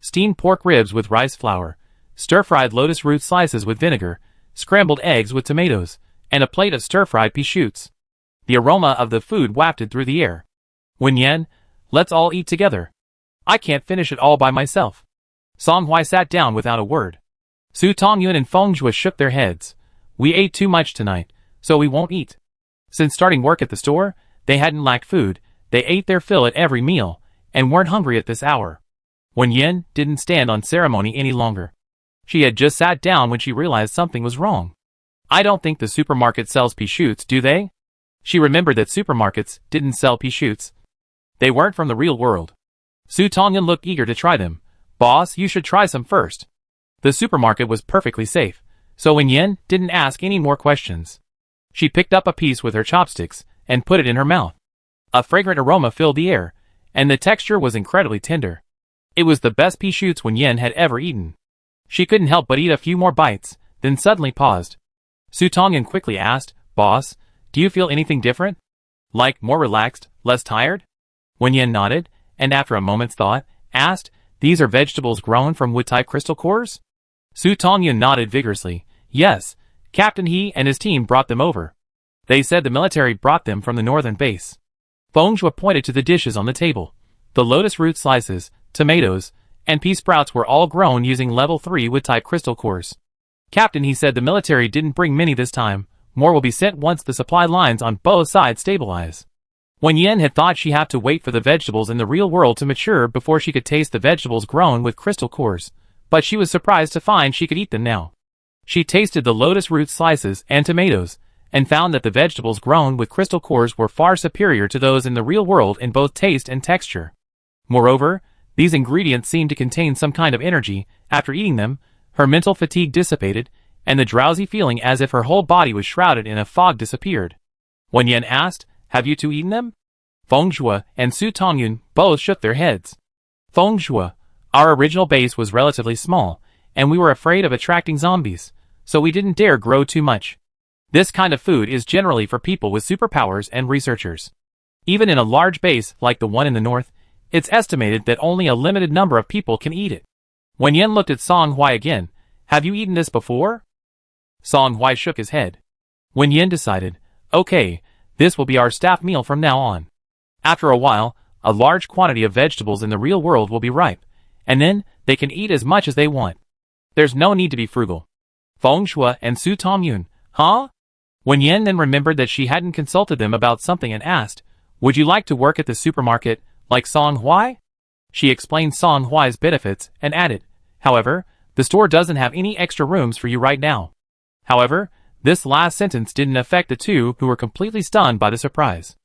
Steamed pork ribs with rice flour, stir-fried lotus root slices with vinegar, scrambled eggs with tomatoes, and a plate of stir-fried pea shoots. The aroma of the food wafted through the air. Wen Yan, let's all eat together. I can't finish it all by myself. Song Hui sat down without a word. Su Tongyun and Feng Zhua shook their heads. We ate too much tonight, so we won't eat. Since starting work at the store, they hadn't lacked food, they ate their fill at every meal, and weren't hungry at this hour. Wen Yan didn't stand on ceremony any longer. She had just sat down when she realized something was wrong. I don't think the supermarket sells pea shoots, do they? She remembered that supermarkets didn't sell pea shoots. They weren't from the real world. Su Tongyan looked eager to try them. Boss, you should try some first. The supermarket was perfectly safe, so Wen Yan didn't ask any more questions. She picked up a piece with her chopsticks and put it in her mouth. A fragrant aroma filled the air, and the texture was incredibly tender. It was the best pea shoots Wen Yan had ever eaten. She couldn't help but eat a few more bites, then suddenly paused. Su Tongyan quickly asked, Boss, do you feel anything different? Like more relaxed, less tired? Wen Yan nodded, and after a moment's thought, asked, These are vegetables grown from wood-type crystal cores? Su Tongyan nodded vigorously. Yes, Captain He and his team brought them over. They said the military brought them from the northern base. Feng Shui pointed to the dishes on the table. The lotus root slices, tomatoes, and pea sprouts were all grown using level 3 wood-type crystal cores. Captain, he said the military didn't bring many this time. More will be sent once the supply lines on both sides stabilize. Wen Yan had thought she'd have to wait for the vegetables in the real world to mature before she could taste the vegetables grown with crystal cores, but she was surprised to find she could eat them now. She tasted the lotus root slices and tomatoes, and found that the vegetables grown with crystal cores were far superior to those in the real world in both taste and texture. Moreover, these ingredients seemed to contain some kind of energy. After eating them, her mental fatigue dissipated, and the drowsy feeling as if her whole body was shrouded in a fog disappeared. Wen Yan asked, "Have you two eaten them?" Feng Shui and Su Tongyun both shook their heads. Feng Shui, our original base was relatively small, and we were afraid of attracting zombies, so we didn't dare grow too much. This kind of food is generally for people with superpowers and researchers. Even in a large base like the one in the north, it's estimated that only a limited number of people can eat it. Wen Yan looked at Song Hui again. "Have you eaten this before?" Song Hui shook his head. Wen Yan decided, "Okay, this will be our staff meal from now on. After a while, a large quantity of vegetables in the real world will be ripe, and then they can eat as much as they want. There's no need to be frugal." Feng Shui and Su Tongyun, huh? Wen Yan then remembered that she hadn't consulted them about something and asked, "Would you like to work at the supermarket, like Song Hui?" She explained Song Hui's benefits and added, "However, the store doesn't have any extra rooms for you right now." However, this last sentence didn't affect the two who were completely stunned by the surprise.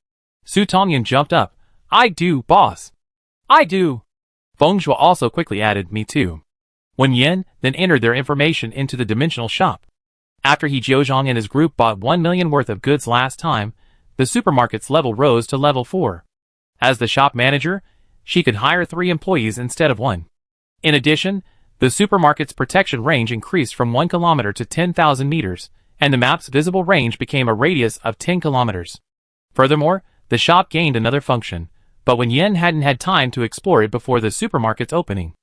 Su Tongyun jumped up. "I do, boss. I do." Feng Shui also quickly added, "Me too." Wen Yan then entered their information into the dimensional shop. After He Jiuzhong and his group bought 1 million worth of goods last time, the supermarket's level rose to level 4. As the shop manager, she could hire 3 employees instead of 1. In addition, the supermarket's protection range increased from 1 kilometer to 10,000 meters, and the map's visible range became a radius of 10 kilometers. Furthermore, the shop gained another function, but Wen Yan hadn't had time to explore it before the supermarket's opening.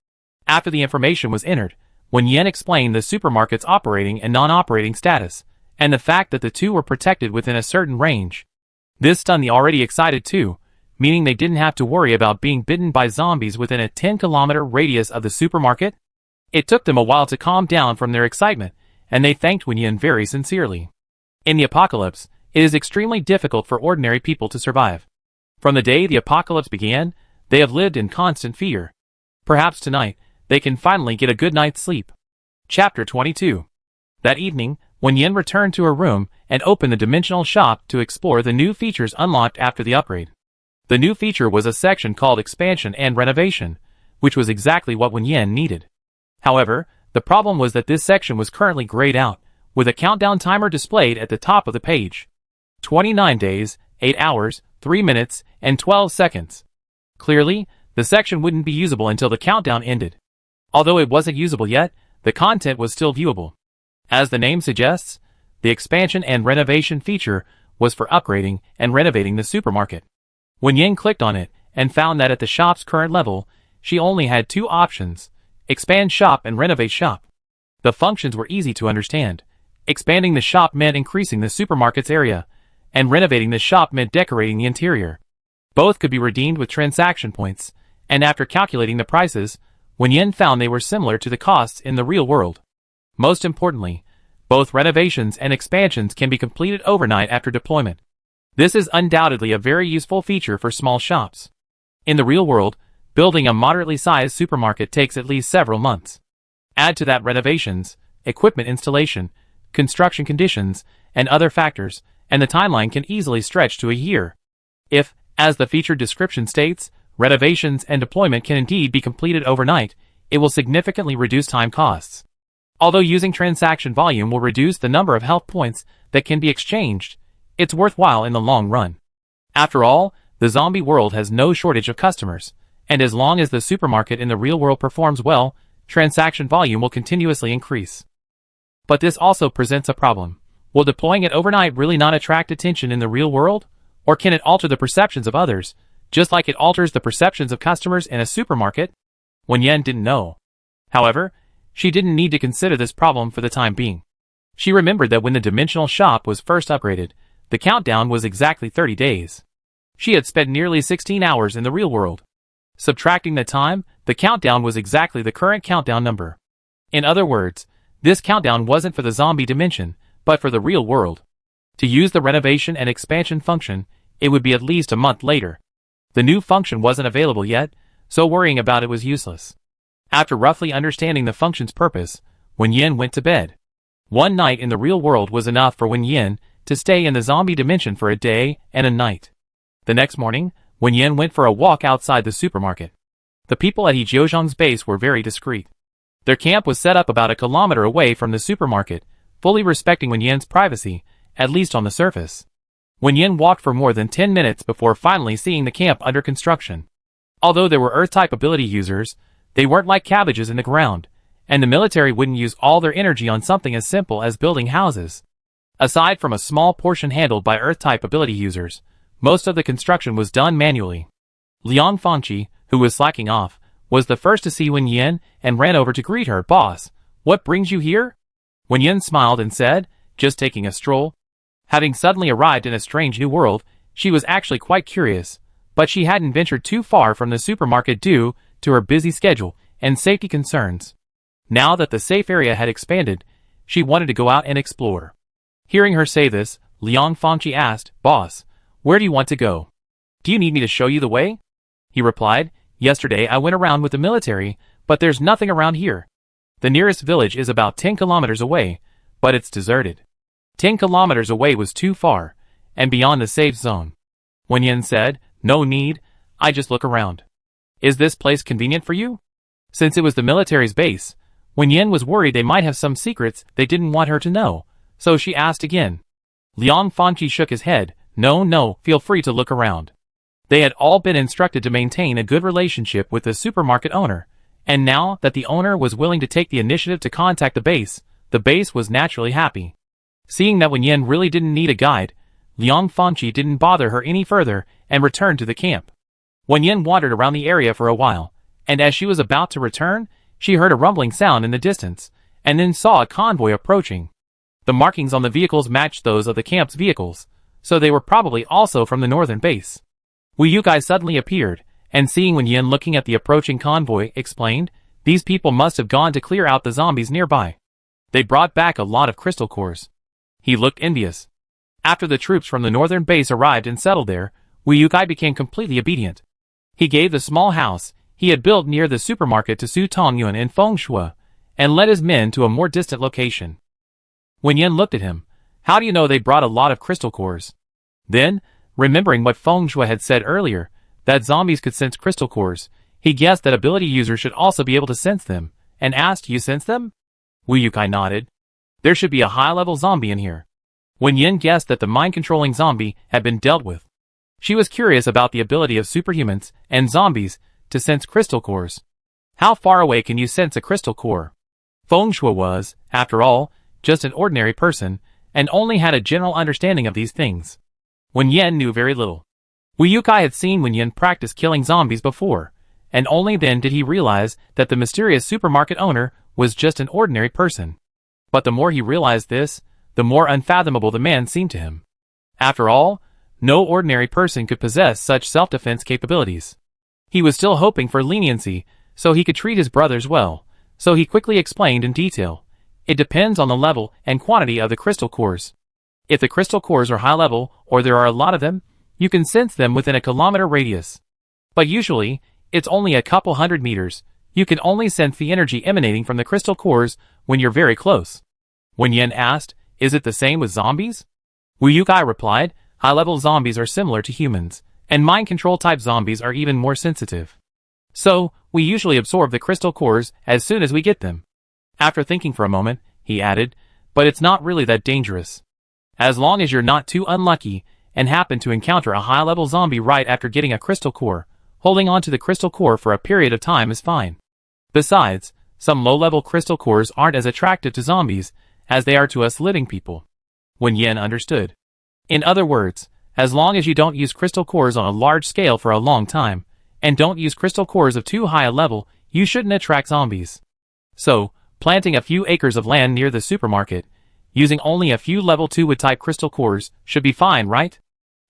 After the information was entered, Wen Yan explained the supermarket's operating and non-operating status, and the fact that the two were protected within a certain range. This stunned the already excited two, meaning they didn't have to worry about being bitten by zombies within a 10-kilometer radius of the supermarket. It took them a while to calm down from their excitement, and they thanked Wen Yan very sincerely. In the apocalypse, it is extremely difficult for ordinary people to survive. From the day the apocalypse began, they have lived in constant fear. Perhaps tonight, they can finally get a good night's sleep. Chapter 22. That evening, Wen Yan returned to her room and opened the dimensional shop to explore the new features unlocked after the upgrade. The new feature was a section called Expansion and Renovation, which was exactly what Wen Yan needed. However, the problem was that this section was currently grayed out, with a countdown timer displayed at the top of the page. 29 days, 8 hours, 3 minutes, and 12 seconds. Clearly, the section wouldn't be usable until the countdown ended. Although it wasn't usable yet, the content was still viewable. As the name suggests, the Expansion and Renovation feature was for upgrading and renovating the supermarket. Wen Yan clicked on it and found that at the shop's current level, she only had 2 options: expand shop and renovate shop. The functions were easy to understand. Expanding the shop meant increasing the supermarket's area, and renovating the shop meant decorating the interior. Both could be redeemed with transaction points, and after calculating the prices, Wen Yan found they were similar to the costs in the real world. Most importantly, both renovations and expansions can be completed overnight after deployment. This is undoubtedly a very useful feature for small shops. In the real world, building a moderately sized supermarket takes at least several months. Add to that renovations, equipment installation, construction conditions, and other factors, and the timeline can easily stretch to a year. If, as the feature description states, renovations and deployment can indeed be completed overnight, it will significantly reduce time costs. Although using transaction volume will reduce the number of health points that can be exchanged, it's worthwhile in the long run. After all, the zombie world has no shortage of customers, and as long as the supermarket in the real world performs well, transaction volume will continuously increase. But this also presents a problem. Will deploying it overnight really not attract attention in the real world? Or can it alter the perceptions of others, just like it alters the perceptions of customers in a supermarket? Wen Yan didn't know. However, she didn't need to consider this problem for the time being. She remembered that when the dimensional shop was first upgraded, The countdown was exactly 30 days. She had spent nearly 16 hours in the real world. Subtracting the time, the countdown was exactly the current countdown number. In other words, this countdown wasn't for the zombie dimension, but for the real world. To use the renovation and expansion function, it would be at least a month later. The new function wasn't available yet, so worrying about it was useless. After roughly understanding the function's purpose, Wen Yan went to bed. One night in the real world was enough for Wen Yan to stay in the zombie dimension for a day and a night. The next morning, Wen Yan went for a walk outside the supermarket. The people at Zhang's base were very discreet. Their camp was set up about a kilometer away from the supermarket, fully respecting Wen Yan's privacy, at least on the surface. Wen Yan walked for more than 10 minutes before finally seeing the camp under construction. Although there were Earth-type ability users, they weren't like cabbages in the ground, and the military wouldn't use all their energy on something as simple as building houses. Aside from a small portion handled by Earth-type ability users, most of the construction was done manually. Liang Fangqi, who was slacking off, was the first to see Wen Yan and ran over to greet her. "Boss, what brings you here?" Wen Yan smiled and said, "Just taking a stroll." Having suddenly arrived in a strange new world, she was actually quite curious, but she hadn't ventured too far from the supermarket due to her busy schedule and safety concerns. Now that the safe area had expanded, she wanted to go out and explore. Hearing her say this, Liang Fangqi asked, "Boss, where do you want to go? Do you need me to show you the way?" He replied, "Yesterday I went around with the military, but there's nothing around here. The nearest village is about 10 kilometers away, but it's deserted." 10 kilometers away was too far, and beyond the safe zone. Wen Yan said, "No need, I just look around. Is this place convenient for you?" Since it was the military's base, Wen Yan was worried they might have some secrets they didn't want her to know, so she asked again. Liang Fangqi shook his head, No, feel free to look around." They had all been instructed to maintain a good relationship with the supermarket owner, and now that the owner was willing to take the initiative to contact the base was naturally happy. Seeing that Wen Yan really didn't need a guide, Liang Fangqi didn't bother her any further and returned to the camp. Wen Yan wandered around the area for a while, and as she was about to return, she heard a rumbling sound in the distance, and then saw a convoy approaching. The markings on the vehicles matched those of the camp's vehicles, so they were probably also from the northern base. Wu Yukai suddenly appeared, and seeing Wen Yan looking at the approaching convoy, explained, "These people must have gone to clear out the zombies nearby. They brought back a lot of crystal cores." He looked envious. After the troops from the northern base arrived and settled there, Wu Yukai became completely obedient. He gave the small house he had built near the supermarket to Su Tongyuan in Fengshui, and led his men to a more distant location. Wen Yan looked at him. "How do you know they brought a lot of crystal cores?" Then, remembering what Fengshui had said earlier, that zombies could sense crystal cores, he guessed that ability users should also be able to sense them, and asked, "You sense them?" Wu Yukai nodded. "There should be a high-level zombie in here." Wen Yan guessed that the mind-controlling zombie had been dealt with. She was curious about the ability of superhumans and zombies to sense crystal cores. How far away can you sense a crystal core? Fengshui was, after all, just an ordinary person, and only had a general understanding of these things. Wen Yan knew very little. Wu Yukai had seen Wen Yan practice killing zombies before, and only then did he realize that the mysterious supermarket owner was just an ordinary person. But the more he realized this, the more unfathomable the man seemed to him. After all, no ordinary person could possess such self-defense capabilities. He was still hoping for leniency, so he could treat his brothers well, so he quickly explained in detail. It depends on the level and quantity of the crystal cores. If the crystal cores are high level, or there are a lot of them, you can sense them within a kilometer radius. But usually, it's only a couple hundred meters. You can only sense the energy emanating from the crystal cores when you're very close. Wen Yan asked, "Is it the same with zombies?" Wu Yukai replied, "High-level zombies are similar to humans, and mind-control type zombies are even more sensitive. So, we usually absorb the crystal cores as soon as we get them." After thinking for a moment, he added, "But it's not really that dangerous. As long as you're not too unlucky and happen to encounter a high-level zombie right after getting a crystal core, holding on to the crystal core for a period of time is fine. Besides, some low-level crystal cores aren't as attractive to zombies as they are to us living people." Wen Yan understood. In other words, as long as you don't use crystal cores on a large scale for a long time, and don't use crystal cores of too high a level, you shouldn't attract zombies. So, planting a few acres of land near the supermarket, Using only a few level 2 wood-type crystal cores should be fine, right?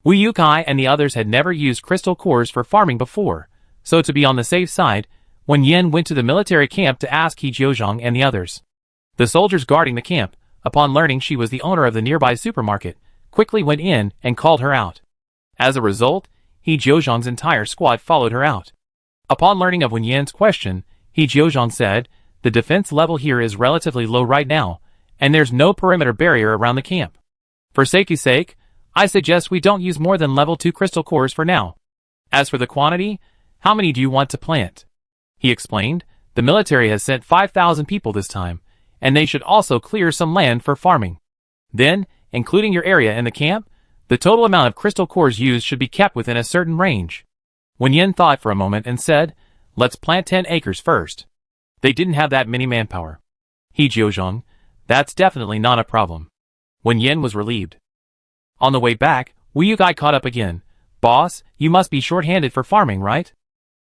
Wu Yukai and the others had never used crystal cores for farming before, so to be on the safe side, Wen Yan went to the military camp to ask He Jiuzhong and the others. The soldiers guarding the camp, upon learning she was the owner of the nearby supermarket, quickly went in and called her out. As a result, He Jiuzhong's entire squad followed her out. Upon learning of Wen Yan's question, He Jiuzhong said, "The defense level here is relatively low right now, and there's no perimeter barrier around the camp. For safety's sake, I suggest we don't use more than level 2 crystal cores for now. As for the quantity, how many do you want to plant?" He explained, "The military has sent 5,000 people this time, and they should also clear some land for farming. Then, including your area in the camp, the total amount of crystal cores used should be kept within a certain range." Wen Yan thought for a moment and said, "Let's plant 10 acres first." They didn't have that many manpower. He Jiuzhong, "That's definitely not a problem." Wen Yan was relieved. On the way back, Wu Yukai caught up again. "Boss, you must be short-handed for farming, right?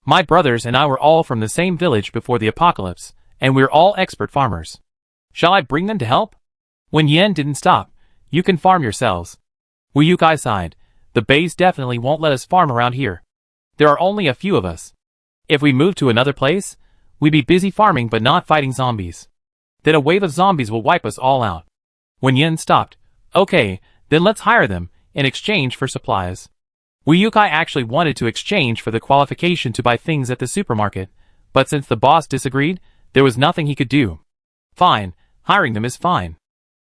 My brothers and I were all from the same village before the apocalypse, and we're all expert farmers. Shall I bring them to help?" Wen Yan didn't stop. "You can farm yourselves." Wu Yukai sighed. "The base definitely won't let us farm around here. There are only a few of us. If we move to another place, we'd be busy farming but not fighting zombies. Then a wave of zombies will wipe us all out." Wen Yan stopped. "Okay, then let's hire them, in exchange for supplies." Wu Yukai actually wanted to exchange for the qualification to buy things at the supermarket, but since the boss disagreed, there was nothing he could do. Fine, hiring them is fine.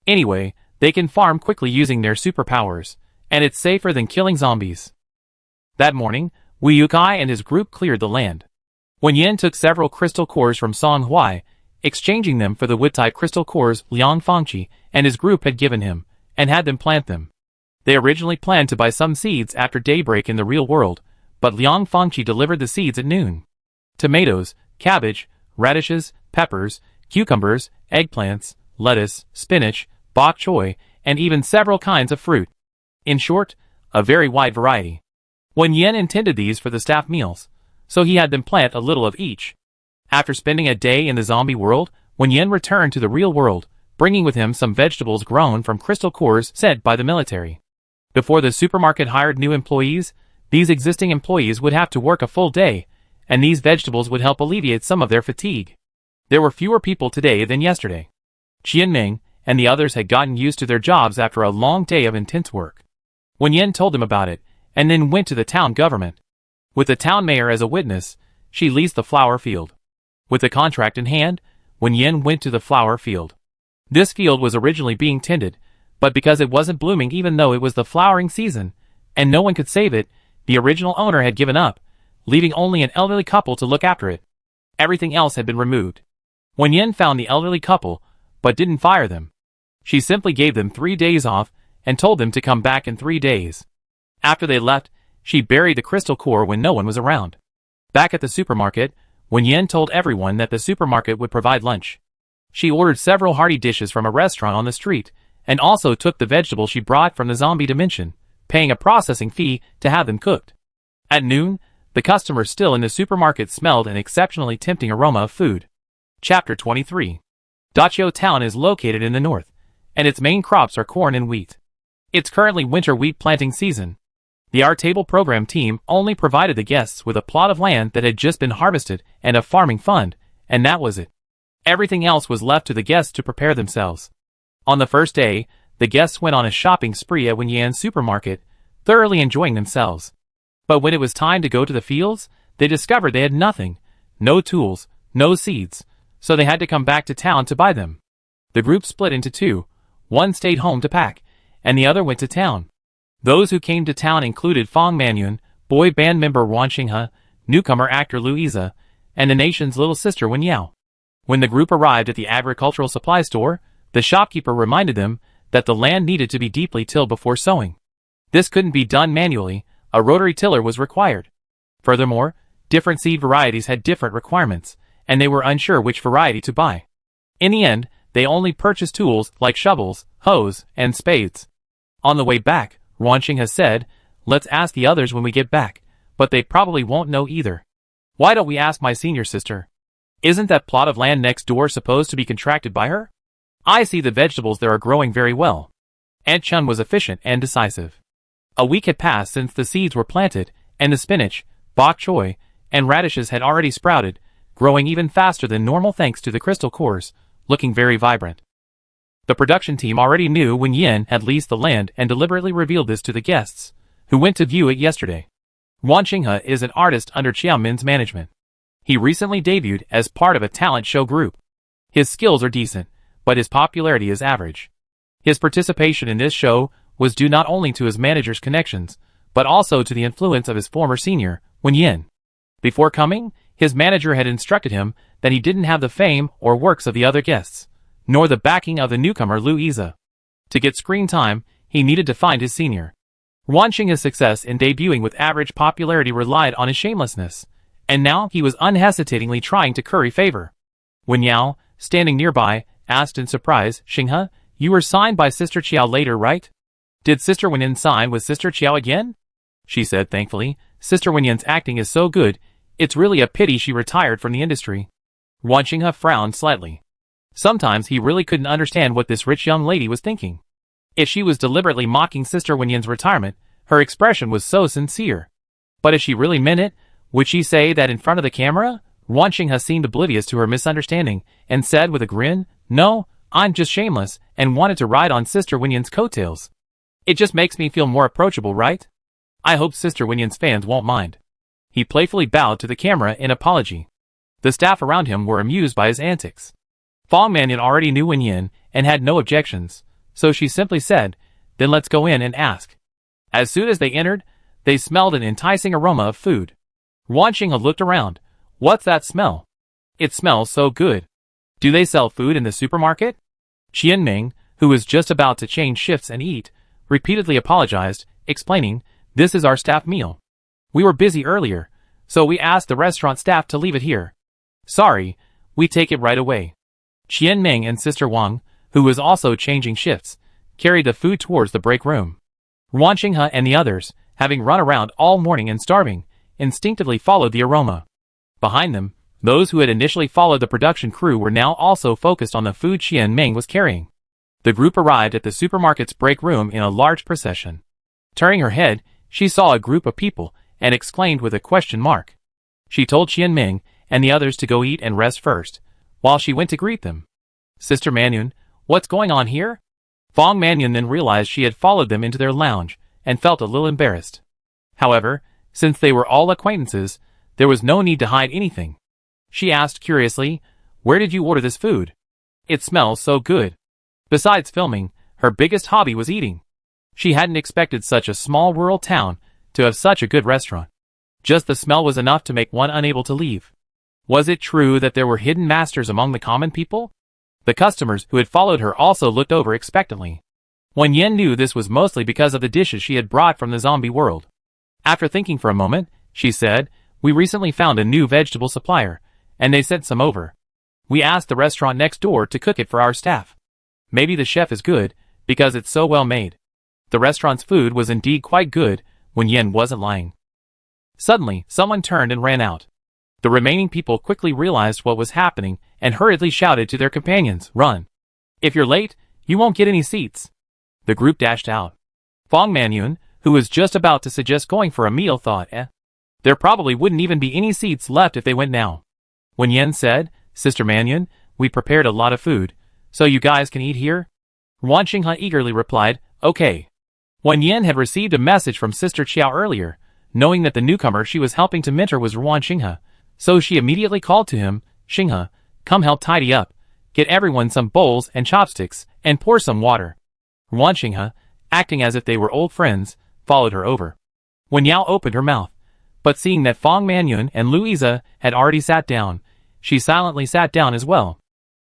Anyway, they can farm quickly using their superpowers, and it's safer than killing zombies. That morning, Wu Yukai and his group cleared the land. Wen Yan took several crystal cores from Song Huai, exchanging them for the wood-type crystal cores Liang Fangqi and his group had given him, and had them plant them. They originally planned to buy some seeds after daybreak in the real world, but Liang Fangqi delivered the seeds at noon. Tomatoes, cabbage, radishes, peppers, cucumbers, eggplants, lettuce, spinach, bok choy, and even several kinds of fruit. In short, a very wide variety. Wen Yan intended these for the staff meals, so he had them plant a little of each. After spending a day in the zombie world, Wen Yan returned to the real world, bringing with him some vegetables grown from crystal cores sent by the military. Before the supermarket hired new employees, these existing employees would have to work a full day, and these vegetables would help alleviate some of their fatigue. There were fewer people today than yesterday. Qianming and the others had gotten used to their jobs after a long day of intense work. Wen Yan told them about it, and then went to the town government. With the town mayor as a witness, she leased the flower field. With the contract in hand, Wen Yan went to the flower field. This field was originally being tended, but because it wasn't blooming even though it was the flowering season, and no one could save it, the original owner had given up, leaving only an elderly couple to look after it. Everything else had been removed. Wen Yan found the elderly couple, but didn't fire them. She simply gave them 3 days off, and told them to come back in 3 days. After they left, she buried the crystal core when no one was around. Back at the supermarket, Wen Yan told everyone that the supermarket would provide lunch. She ordered several hearty dishes from a restaurant on the street, and also took the vegetables she brought from the zombie dimension, paying a processing fee to have them cooked. At noon, the customers still in the supermarket smelled an exceptionally tempting aroma of food. Chapter 23. Dachio Town is located in the north, and its main crops are corn and wheat. It's currently winter wheat planting season. The Our Table program team only provided the guests with a plot of land that had just been harvested and a farming fund, and that was it. Everything else was left to the guests to prepare themselves. On the first day, the guests went on a shopping spree at Wen Yan's supermarket, thoroughly enjoying themselves. But when it was time to go to the fields, they discovered they had nothing, no tools, no seeds, so they had to come back to town to buy them. The group split into two. One stayed home to pack, and the other went to town. Those who came to town included Fang Manyun, boy band member Wan Xinghe, newcomer actor Louisa, and the nation's little sister Wen Yao. When the group arrived at the agricultural supply store, the shopkeeper reminded them that the land needed to be deeply tilled before sowing. This couldn't be done manually, a rotary tiller was required. Furthermore, different seed varieties had different requirements, and they were unsure which variety to buy. In the end, they only purchased tools like shovels, hoes, and spades. On the way back, Ruanxing has said, "Let's ask the others when we get back, but they probably won't know either. Why don't we ask my senior sister? Isn't that plot of land next door supposed to be contracted by her? I see the vegetables there are growing very well. Aunt Chun was efficient and decisive. A week had passed since the seeds were planted, and the spinach, bok choy, and radishes had already sprouted, growing even faster than normal thanks to the crystal cores, looking very vibrant. The production team already knew Wen Yan had leased the land and deliberately revealed this to the guests, who went to view it yesterday. Wan Xinghe is an artist under Chiao Min's management. He recently debuted as part of a talent show group. His skills are decent, but his popularity is average. His participation in this show was due not only to his manager's connections, but also to the influence of his former senior, Wen Yan. Before coming, his manager had instructed him that he didn't have the fame or works of the other guests, nor the backing of the newcomer Louisa. To get screen time, he needed to find his senior. Wan Xinghe's success in debuting with average popularity relied on his shamelessness, and now he was unhesitatingly trying to curry favor. Wen Yao, standing nearby, asked in surprise, "Xinghe, you were signed by Sister Chiao later, right? Did Sister Wen Yan sign with Sister Chiao again?" She said thankfully, "Sister Wen Yan's acting is so good, it's really a pity she retired from the industry." Wan Xinghe frowned slightly. Sometimes he really couldn't understand what this rich young lady was thinking. If she was deliberately mocking Sister Wen Yan's retirement, her expression was so sincere. But if she really meant it, would she say that in front of the camera? Wan Xinghe seemed oblivious to her misunderstanding, and said with a grin, "No, I'm just shameless, and wanted to ride on Sister Wen Yan's coattails. It just makes me feel more approachable, right? I hope Sister Wen Yan's fans won't mind." He playfully bowed to the camera in apology. The staff around him were amused by his antics. Fong Mannion already knew Wen Yan, and had no objections, so she simply said, "Then let's go in and ask." As soon as they entered, they smelled an enticing aroma of food. Wan Xinghe looked around. "What's that smell? It smells so good. Do they sell food in the supermarket?" Qian Ming, who was just about to change shifts and eat, repeatedly apologized, explaining, "This is our staff meal. We were busy earlier, so we asked the restaurant staff to leave it here. Sorry, we take it right away." Qian Ming and Sister Wang, who was also changing shifts, carried the food towards the break room. Wan Xinghe and the others, having run around all morning and starving, instinctively followed the aroma. Behind them, those who had initially followed the production crew were now also focused on the food Qian Ming was carrying. The group arrived at the supermarket's break room in a large procession. Turning her head, she saw a group of people, and exclaimed with a question mark. She told Qian Ming and the others to go eat and rest first, while she went to greet them. "Sister Mannion, what's going on here?" Fong Mannion then realized she had followed them into their lounge, and felt a little embarrassed. However, since they were all acquaintances, there was no need to hide anything. She asked curiously, "Where did you order this food? It smells so good." Besides filming, her biggest hobby was eating. She hadn't expected such a small rural town to have such a good restaurant. Just the smell was enough to make one unable to leave. Was it true that there were hidden masters among the common people? The customers who had followed her also looked over expectantly. Wen Yan knew this was mostly because of the dishes she had brought from the zombie world. After thinking for a moment, she said, "We recently found a new vegetable supplier, and they sent some over. We asked the restaurant next door to cook it for our staff. Maybe the chef is good, because it's so well made." The restaurant's food was indeed quite good, Wen Yan wasn't lying. Suddenly, someone turned and ran out. The remaining people quickly realized what was happening and hurriedly shouted to their companions, "Run! If you're late, you won't get any seats." The group dashed out. Fong Mannion, who was just about to suggest going for a meal, thought, there probably wouldn't even be any seats left if they went now. Wen Yan said, "Sister Mannion, we prepared a lot of food, so you guys can eat here?" Wan Xinghe eagerly replied, "Okay." Wen Yan had received a message from Sister Chiao earlier, knowing that the newcomer she was helping to mentor was Wan Xinghe, so she immediately called to him, "Xinghe, come help tidy up, get everyone some bowls and chopsticks, and pour some water." Wan Xinghe, acting as if they were old friends, followed her over. Wen Yao opened her mouth, but seeing that Fong Mannion and Louisa had already sat down, she silently sat down as well.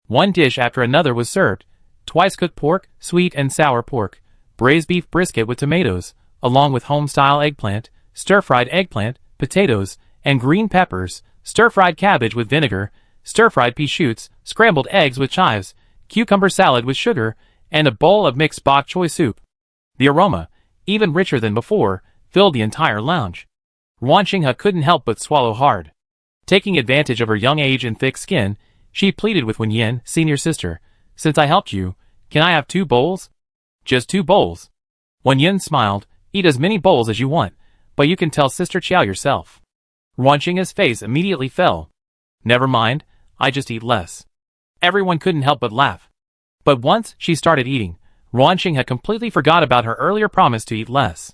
One dish after another was served: twice-cooked pork, sweet and sour pork, braised beef brisket with tomatoes, along with home-style eggplant, stir-fried eggplant, potatoes, and green peppers, stir-fried cabbage with vinegar, stir-fried pea shoots, scrambled eggs with chives, cucumber salad with sugar, and a bowl of mixed bok choy soup. The aroma, even richer than before, filled the entire lounge. Wan Xinghe couldn't help but swallow hard. Taking advantage of her young age and thick skin, she pleaded with Wen Yan, "Senior sister, since I helped you, can I have 2 bowls? Just 2 bowls. Wen Yan smiled, eat as many bowls as you want, but you can tell Sister Chiao yourself. Ruanqing's face immediately fell. Never mind, I just eat less. Everyone couldn't help but laugh. But once she started eating, Ruanqing had completely forgot about her earlier promise to eat less.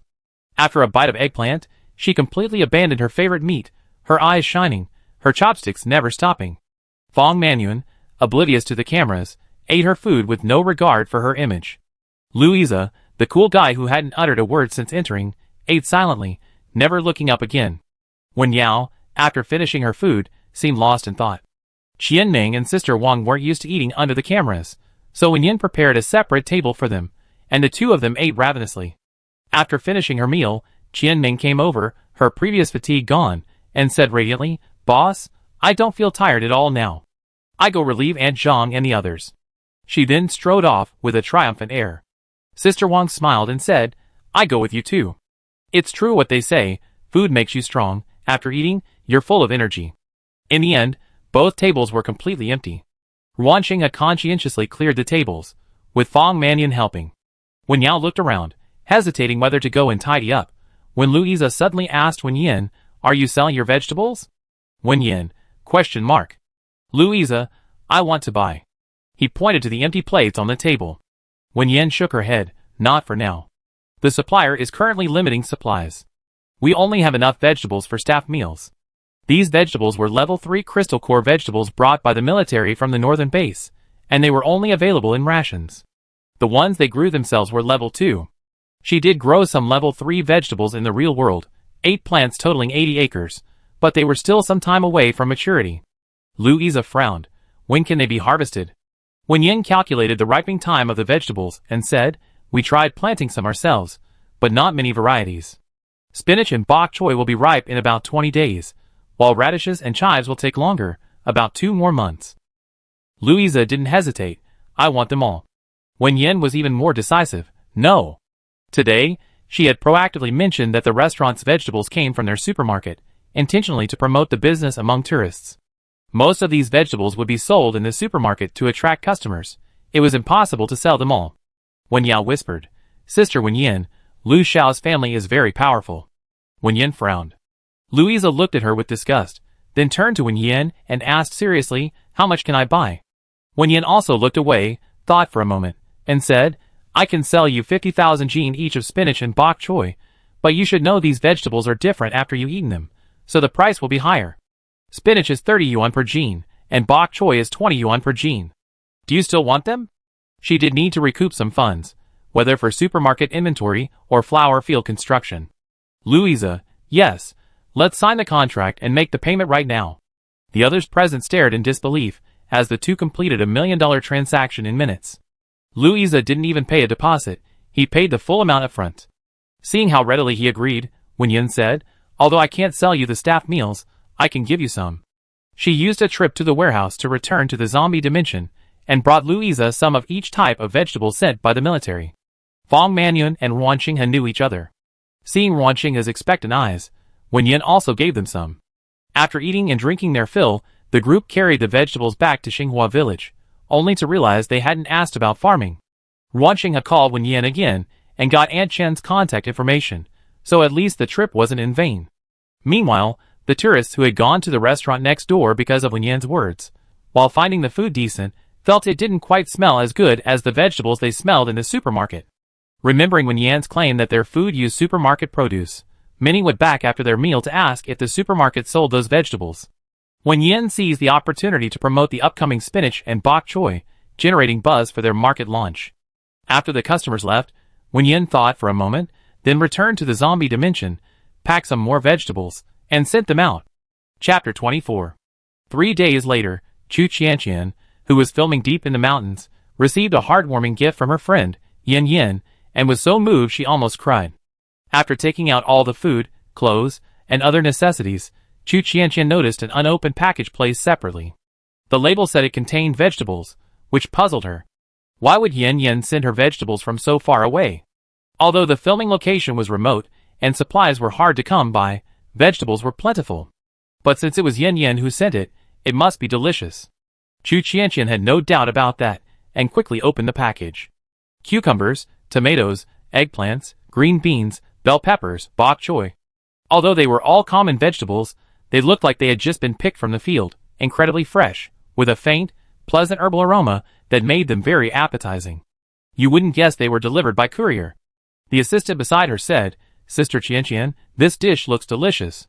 After a bite of eggplant, she completely abandoned her favorite meat, her eyes shining, her chopsticks never stopping. Fong Manyun, oblivious to the cameras, ate her food with no regard for her image. Louisa, the cool guy who hadn't uttered a word since entering, ate silently, never looking up again. Wen Yao, after finishing her food, seemed lost in thought. Qianming and Sister Wang weren't used to eating under the cameras, so Wen Yan prepared a separate table for them, and the 2 of them ate ravenously. After finishing her meal, Qianming came over, her previous fatigue gone, and said radiantly, "Boss, I don't feel tired at all now. I go relieve Aunt Zhang and the others." She then strode off with a triumphant air. Sister Wang smiled and said, "I go with you too. It's true what they say, food makes you strong, after eating, you're full of energy." In the end, both tables were completely empty. Ruanqing had conscientiously cleared the tables, with Fong Manyun helping. Wen Yao looked around, hesitating whether to go and tidy up, when Louisa suddenly asked Wen Yan, "Are you selling your vegetables?" Wen Yan, ? Louisa, I want to buy. He pointed to the empty plates on the table. Wen Yan shook her head, not for now. The supplier is currently limiting supplies. We only have enough vegetables for staff meals. These vegetables were level 3 crystal core vegetables brought by the military from the northern base, and they were only available in rations. The ones they grew themselves were level 2. She did grow some level 3 vegetables in the real world, 8 plants totaling 80 acres, but they were still some time away from maturity. Louisa frowned. When can they be harvested? Wen Yan calculated the ripening time of the vegetables and said, "We tried planting some ourselves, but not many varieties. Spinach and bok choy will be ripe in about 20 days, while radishes and chives will take longer, about 2 more months." Louisa didn't hesitate. "I want them all." Wen Yan was even more decisive. "No." Today, she had proactively mentioned that the restaurant's vegetables came from their supermarket, intentionally to promote the business among tourists. Most of these vegetables would be sold in the supermarket to attract customers. It was impossible to sell them all. Wen Yao whispered, "Sister Wen Yan, Lu Xiao's family is very powerful." Wen Yan frowned. Louisa looked at her with disgust, then turned to Wen Yan and asked seriously, "How much can I buy?" Wen Yan also looked away, thought for a moment, and said, "I can sell you 50,000 jin each of spinach and bok choy, but you should know these vegetables are different after you've eaten them, so the price will be higher. Spinach is 30 yuan per jin, and bok choy is 20 yuan per jin. Do you still want them?" She did need to recoup some funds, whether for supermarket inventory or flower field construction. Louisa, "Yes, let's sign the contract and make the payment right now." The others present stared in disbelief, as the 2 completed a $1 million transaction in minutes. Louisa didn't even pay a deposit, he paid the full amount up front. Seeing how readily he agreed, Wen Yan said, "Although I can't sell you the staff meals, I can give you some." She used a trip to the warehouse to return to the zombie dimension, and brought Louisa some of each type of vegetable sent by the military. Fong Manyun and Ruanqing knew each other. Seeing Ruanqing's expectant eyes, Wen Yan also gave them some. After eating and drinking their fill, the group carried the vegetables back to Xinghua village, only to realize they hadn't asked about farming. Ruanqing had called Wen Yan again, and got Aunt Chen's contact information, so at least the trip wasn't in vain. Meanwhile, the tourists who had gone to the restaurant next door because of Wen Yan's words, while finding the food decent, felt it didn't quite smell as good as the vegetables they smelled in the supermarket. Remembering Wen Yan's claim that their food used supermarket produce, many went back after their meal to ask if the supermarket sold those vegetables. Wen Yan seized the opportunity to promote the upcoming spinach and bok choy, generating buzz for their market launch. After the customers left, Wen Yan thought for a moment, then returned to the zombie dimension, packed some more vegetables, and sent them out. Chapter 24. 3 days later, Chu Qianqian, who was filming deep in the mountains, received a heartwarming gift from her friend, Yen Yen, and was so moved she almost cried. After taking out all the food, clothes, and other necessities, Chu Qianqian noticed an unopened package placed separately. The label said it contained vegetables, which puzzled her. Why would Yen Yen send her vegetables from so far away? Although the filming location was remote, and supplies were hard to come by, vegetables were plentiful. But since it was Yen Yen who sent it, it must be delicious. Chu Qianqian had no doubt about that, and quickly opened the package. Cucumbers, tomatoes, eggplants, green beans, bell peppers, bok choy. Although they were all common vegetables, they looked like they had just been picked from the field, incredibly fresh, with a faint, pleasant herbal aroma that made them very appetizing. You wouldn't guess they were delivered by courier. The assistant beside her said, "Sister Qianqian, this dish looks delicious."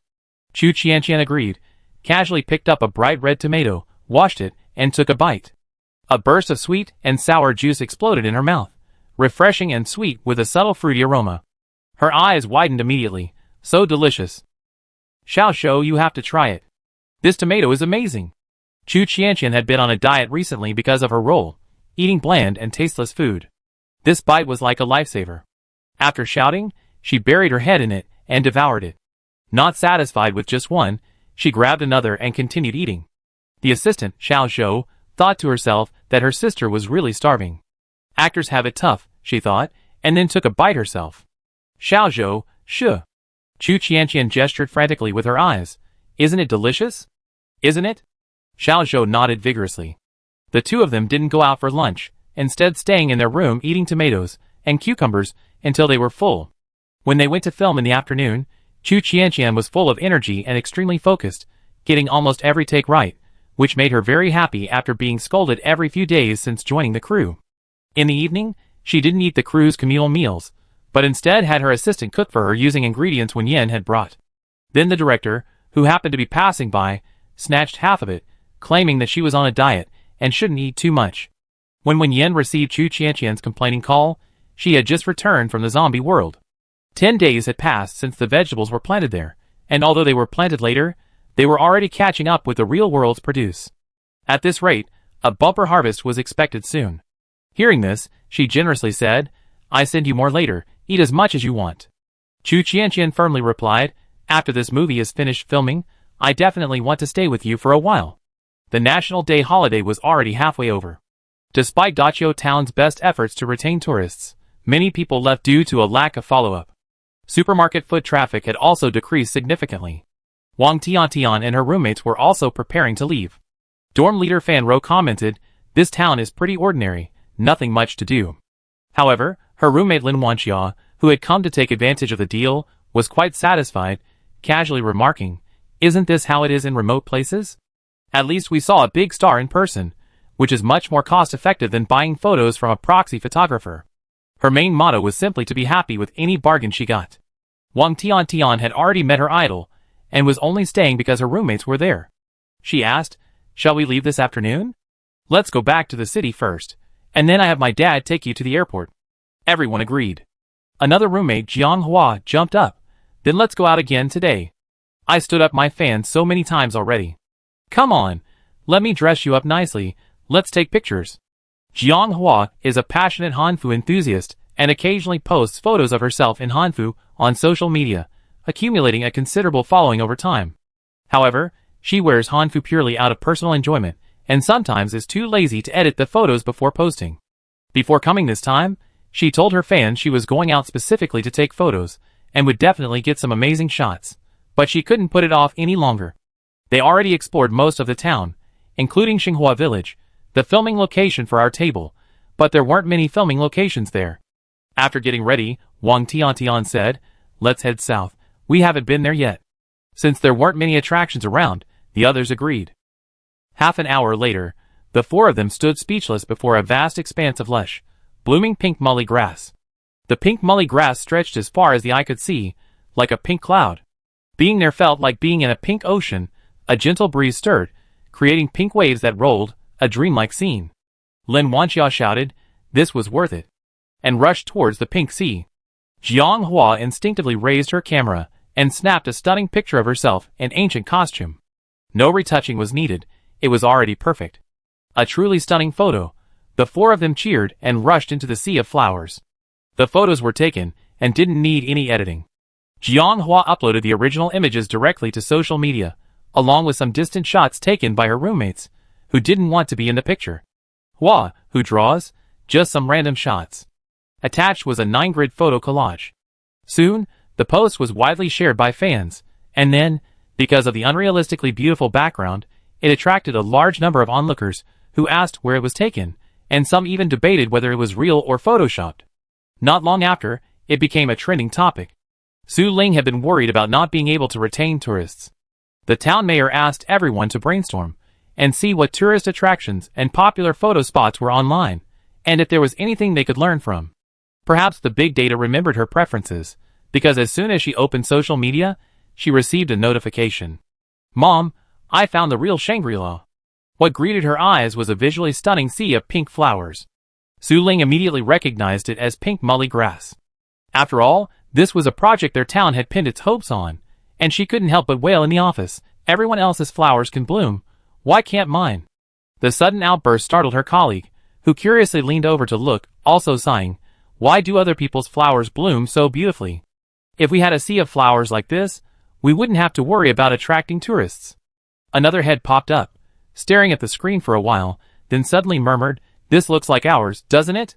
Chu Qianqian agreed, casually picked up a bright red tomato, washed it, and took a bite. A burst of sweet and sour juice exploded in her mouth, refreshing and sweet with a subtle fruity aroma. Her eyes widened immediately. So delicious. Xiao Shou, you have to try it. This tomato is amazing. Chu Qianqian had been on a diet recently because of her role, eating bland and tasteless food. This bite was like a lifesaver. After shouting, she buried her head in it and devoured it. Not satisfied with just one, she grabbed another and continued eating. The assistant, Xiao Shou, thought to herself that her sister was really starving. Actors have it tough, she thought, and then took a bite herself. Xiao Shou, shuh. Chu Qianqian gestured frantically with her eyes. Isn't it delicious? Isn't it? Xiao Shou nodded vigorously. The two of them didn't go out for lunch, instead staying in their room eating tomatoes and cucumbers until they were full. When they went to film in the afternoon, Chu Qianqian was full of energy and extremely focused, getting almost every take right, which made her very happy after being scolded every few days since joining the crew. In the evening, she didn't eat the crew's communal meals, but instead had her assistant cook for her using ingredients Wen Yan had brought. Then the director, who happened to be passing by, snatched half of it, claiming that she was on a diet and shouldn't eat too much. When Wen Yan received Chu Qianqian's complaining call, she had just returned from the zombie world. 10 days had passed since the vegetables were planted there, and although they were planted later, they were already catching up with the real world's produce. At this rate, a bumper harvest was expected soon. Hearing this, she generously said, "I send you more later, eat as much as you want." Chu Qianqian firmly replied, "After this movie is finished filming, I definitely want to stay with you for a while." The National Day holiday was already halfway over. Despite Dachio Town's best efforts to retain tourists, many people left due to a lack of follow-up. Supermarket foot traffic had also decreased significantly. Wang Tiantian and her roommates were also preparing to leave. Dorm leader Fan Ro commented, "This town is pretty ordinary, nothing much to do." However, her roommate Lin Wanxia, who had come to take advantage of the deal, was quite satisfied, casually remarking, "Isn't this how it is in remote places? At least we saw a big star in person, which is much more cost-effective than buying photos from a proxy photographer." Her main motto was simply to be happy with any bargain she got. Wang Tiantian had already met her idol, and was only staying because her roommates were there. She asked, "Shall we leave this afternoon? Let's go back to the city first, and then I have my dad take you to the airport." Everyone agreed. Another roommate, Jiang Hua, jumped up. "Then let's go out again today. I stood up my fan so many times already. Come on, let me dress you up nicely, let's take pictures." Jiang Hua is a passionate Hanfu enthusiast and occasionally posts photos of herself in Hanfu on social media, accumulating a considerable following over time. However, she wears Hanfu purely out of personal enjoyment, and sometimes is too lazy to edit the photos before posting. Before coming this time, she told her fans she was going out specifically to take photos, and would definitely get some amazing shots, but she couldn't put it off any longer. They already explored most of the town, including Xinghua Village, the filming location for our table, but there weren't many filming locations there. After getting ready, Wang Tiantian said, "Let's head south, we haven't been there yet." Since there weren't many attractions around, the others agreed. Half an hour later, the four of them stood speechless before a vast expanse of lush, blooming pink mully grass. The pink mully grass stretched as far as the eye could see, like a pink cloud. Being there felt like being in a pink ocean. A gentle breeze stirred, creating pink waves that rolled, a dreamlike scene. Lin Wanxia shouted, "This was worth it," and rushed towards the pink sea. Jiang Hua instinctively raised her camera and snapped a stunning picture of herself in ancient costume. No retouching was needed, it was already perfect. A truly stunning photo. The four of them cheered and rushed into the sea of flowers. The photos were taken and didn't need any editing. Jiang Hua uploaded the original images directly to social media, along with some distant shots taken by her roommates, who didn't want to be in the picture. Hua, who draws, just some random shots. Attached was a 9-grid photo collage. Soon, the post was widely shared by fans, and then, because of the unrealistically beautiful background, it attracted a large number of onlookers who asked where it was taken, and some even debated whether it was real or photoshopped. Not long after, it became a trending topic. Su Ling had been worried about not being able to retain tourists. The town mayor asked everyone to brainstorm and see what tourist attractions and popular photo spots were online, and if there was anything they could learn from. Perhaps the big data remembered her preferences, because as soon as she opened social media, she received a notification. "Mom, I found the real Shangri-La." What greeted her eyes was a visually stunning sea of pink flowers. Su Ling immediately recognized it as pink mully grass. After all, this was a project their town had pinned its hopes on, and she couldn't help but wail in the office, "Everyone else's flowers can bloom. Why can't mine?" The sudden outburst startled her colleague, who curiously leaned over to look, also sighing, "Why do other people's flowers bloom so beautifully? If we had a sea of flowers like this, we wouldn't have to worry about attracting tourists." Another head popped up, staring at the screen for a while, then suddenly murmured, "This looks like ours, doesn't it?"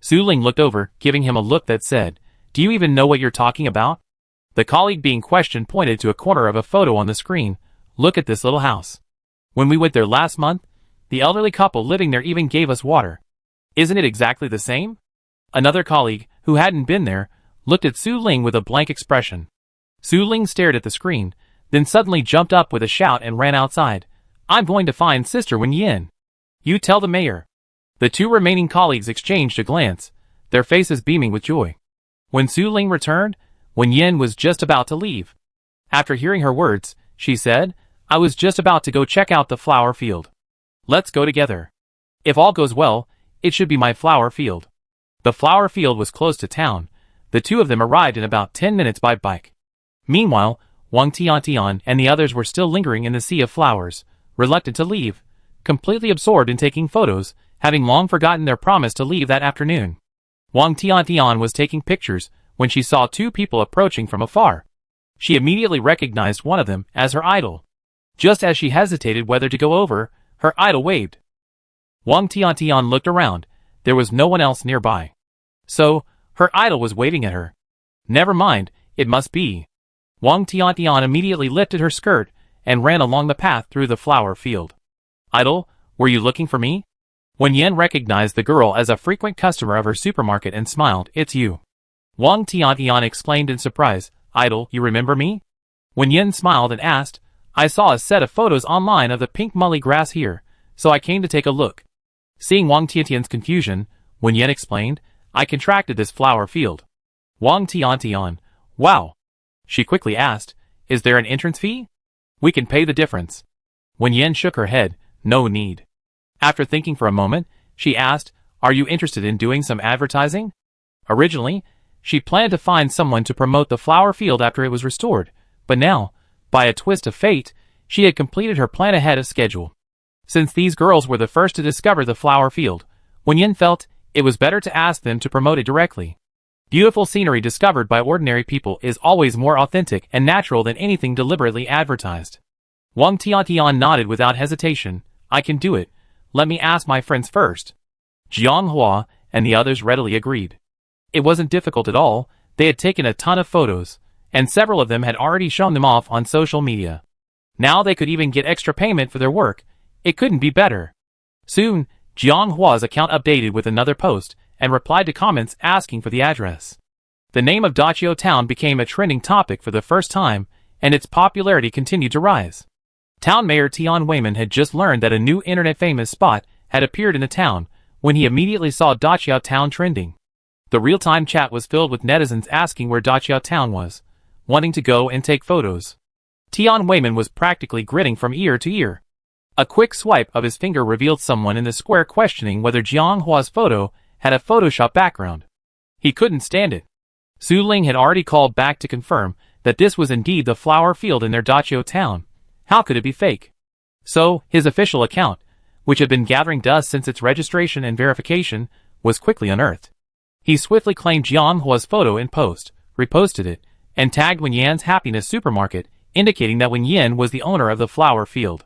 Su Ling looked over, giving him a look that said, "Do you even know what you're talking about?" The colleague being questioned pointed to a corner of a photo on the screen. "Look at this little house. When we went there last month, the elderly couple living there even gave us water. Isn't it exactly the same?" Another colleague, who hadn't been there, looked at Su Ling with a blank expression. Su Ling stared at the screen, then suddenly jumped up with a shout and ran outside. "I'm going to find Sister Wen Yan. You tell the mayor." The two remaining colleagues exchanged a glance, their faces beaming with joy. When Su Ling returned, Wen Yan was just about to leave. After hearing her words, she said, "I was just about to go check out the flower field. Let's go together. If all goes well, it should be my flower field." The flower field was close to town. The two of them arrived in about 10 minutes by bike. Meanwhile, Wang Tiantian and the others were still lingering in the sea of flowers, reluctant to leave, completely absorbed in taking photos, having long forgotten their promise to leave that afternoon. Wang Tiantian was taking pictures when she saw two people approaching from afar. She immediately recognized one of them as her idol. Just as she hesitated whether to go over, her idol waved. Wang Tiantian looked around. There was no one else nearby. So, her idol was waving at her. Never mind, it must be. Wang Tiantian immediately lifted her skirt and ran along the path through the flower field. "Idol, were you looking for me?" Wen Yan recognized the girl as a frequent customer of her supermarket and smiled. "It's you." Wang Tiantian exclaimed in surprise, "Idol, you remember me?" Wen Yan smiled and asked, "I saw a set of photos online of the pink mully grass here, so I came to take a look." Seeing Wang Tiantian's confusion, Wen Yan explained, "I contracted this flower field." Wang Tiantian, "Wow." She quickly asked, "Is there an entrance fee? We can pay the difference." Wen Yan shook her head, "No need." After thinking for a moment, she asked, "Are you interested in doing some advertising?" Originally, she planned to find someone to promote the flower field after it was restored, but now, by a twist of fate, she had completed her plan ahead of schedule. Since these girls were the first to discover the flower field, Wen Yan felt it was better to ask them to promote it directly. Beautiful scenery discovered by ordinary people is always more authentic and natural than anything deliberately advertised. Wang Tiantian nodded without hesitation. "I can do it. Let me ask my friends first." Jiang Hua and the others readily agreed. It wasn't difficult at all. They had taken a ton of photos, and several of them had already shown them off on social media. Now they could even get extra payment for their work. It couldn't be better. Soon, Jiang Hua's account updated with another post and replied to comments asking for the address. The name of Dachio Town became a trending topic for the first time, and its popularity continued to rise. Town Mayor Tian Weiman had just learned that a new internet-famous spot had appeared in the town when he immediately saw Dachio Town trending. The real-time chat was filled with netizens asking where Dachio Town was, wanting to go and take photos. Tian Weiman was practically grinning from ear to ear. A quick swipe of his finger revealed someone in the square questioning whether Jiang Hua's photo had a Photoshop background. He couldn't stand it. Su Ling had already called back to confirm that this was indeed the flower field in their Dachio town. How could it be fake? So, his official account, which had been gathering dust since its registration and verification, was quickly unearthed. He swiftly claimed Jiang Hua's photo in post, reposted it, and tagged Wen Yan's Happiness Supermarket, indicating that Wen Yan was the owner of the flower field.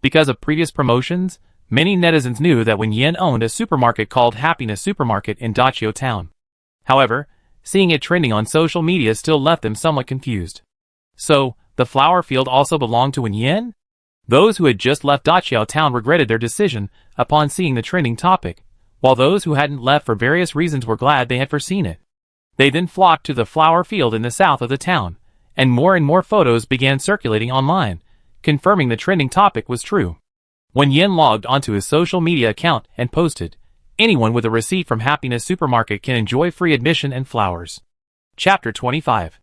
Because of previous promotions, many netizens knew that Wen Yan owned a supermarket called Happiness Supermarket in Dachio Town. However, seeing it trending on social media still left them somewhat confused. So, the flower field also belonged to Wen Yan? Those who had just left Dachio Town regretted their decision upon seeing the trending topic, while those who hadn't left for various reasons were glad they had foreseen it. They then flocked to the flower field in the south of the town, and more photos began circulating online, confirming the trending topic was true. Wen Yan logged onto his social media account and posted, "Anyone with a receipt from Happiness Supermarket can enjoy free admission and flowers." Chapter 25.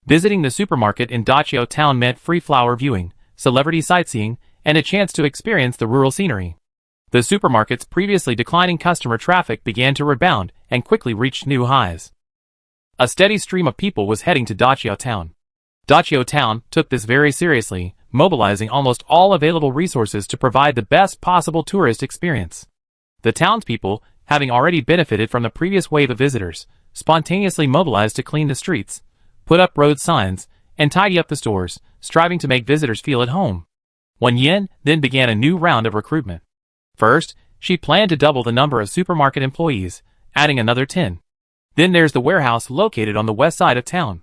Visiting the supermarket in Dachao town meant free flower viewing, celebrity sightseeing, and a chance to experience the rural scenery. The supermarket's previously declining customer traffic began to rebound and quickly reached new highs. A steady stream of people was heading to Dachao town. Dachao town took this very seriously, mobilizing almost all available resources to provide the best possible tourist experience. The townspeople, having already benefited from the previous wave of visitors, spontaneously mobilized to clean the streets, put up road signs, and tidy up the stores, striving to make visitors feel at home. Wen Yan then began a new round of recruitment. First, she planned to double the number of supermarket employees, adding another 10. Then there's the warehouse located on the west side of town.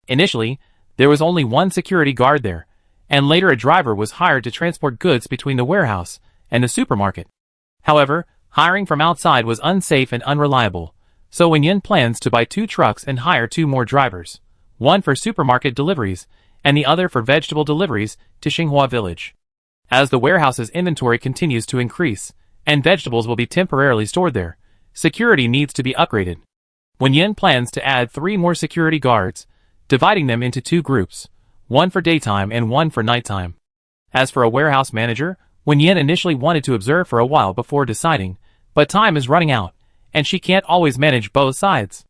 Initially, there was only one security guard there, and later a driver was hired to transport goods between the warehouse and the supermarket. However, hiring from outside was unsafe and unreliable, so Wen Yan plans to buy 2 trucks and hire 2 more drivers, one for supermarket deliveries and the other for vegetable deliveries to Xinghua village. As the warehouse's inventory continues to increase, and vegetables will be temporarily stored there, security needs to be upgraded. Wen Yan plans to add 3 more security guards, dividing them into 2 groups, one for daytime and one for nighttime. As for a warehouse manager, Wen Yan initially wanted to observe for a while before deciding, but time is running out, and she can't always manage both sides.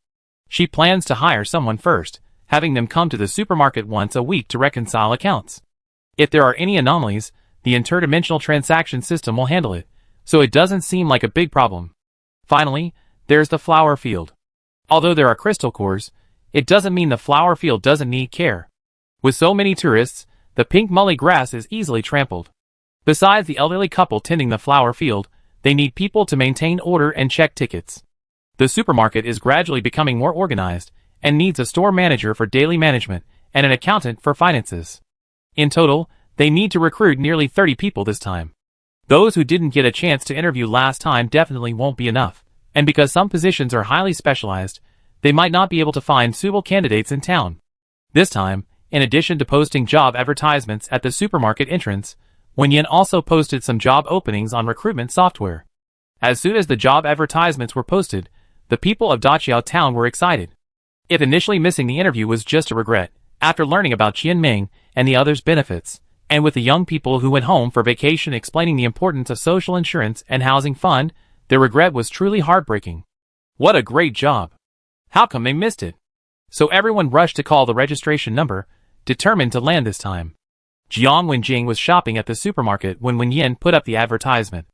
She plans to hire someone first, having them come to the supermarket once a week to reconcile accounts. If there are any anomalies, the interdimensional transaction system will handle it, so it doesn't seem like a big problem. Finally, there's the flower field. Although there are crystal cores, it doesn't mean the flower field doesn't need care. With so many tourists, the pink mully grass is easily trampled. Besides the elderly couple tending the flower field, they need people to maintain order and check tickets. The supermarket is gradually becoming more organized and needs a store manager for daily management and an accountant for finances. In total, they need to recruit nearly 30 people this time. Those who didn't get a chance to interview last time definitely won't be enough, and because some positions are highly specialized, they might not be able to find suitable candidates in town. This time, in addition to posting job advertisements at the supermarket entrance, Wen Yan also posted some job openings on recruitment software. As soon as the job advertisements were posted, the people of Dachao town were excited. If initially missing the interview was just a regret, after learning about Qianming and the others' benefits, and with the young people who went home for vacation explaining the importance of social insurance and housing fund, their regret was truly heartbreaking. What a great job! How come they missed it? So everyone rushed to call the registration number, determined to land this time. Jiang Wenjing was shopping at the supermarket when Wen Yan put up the advertisement.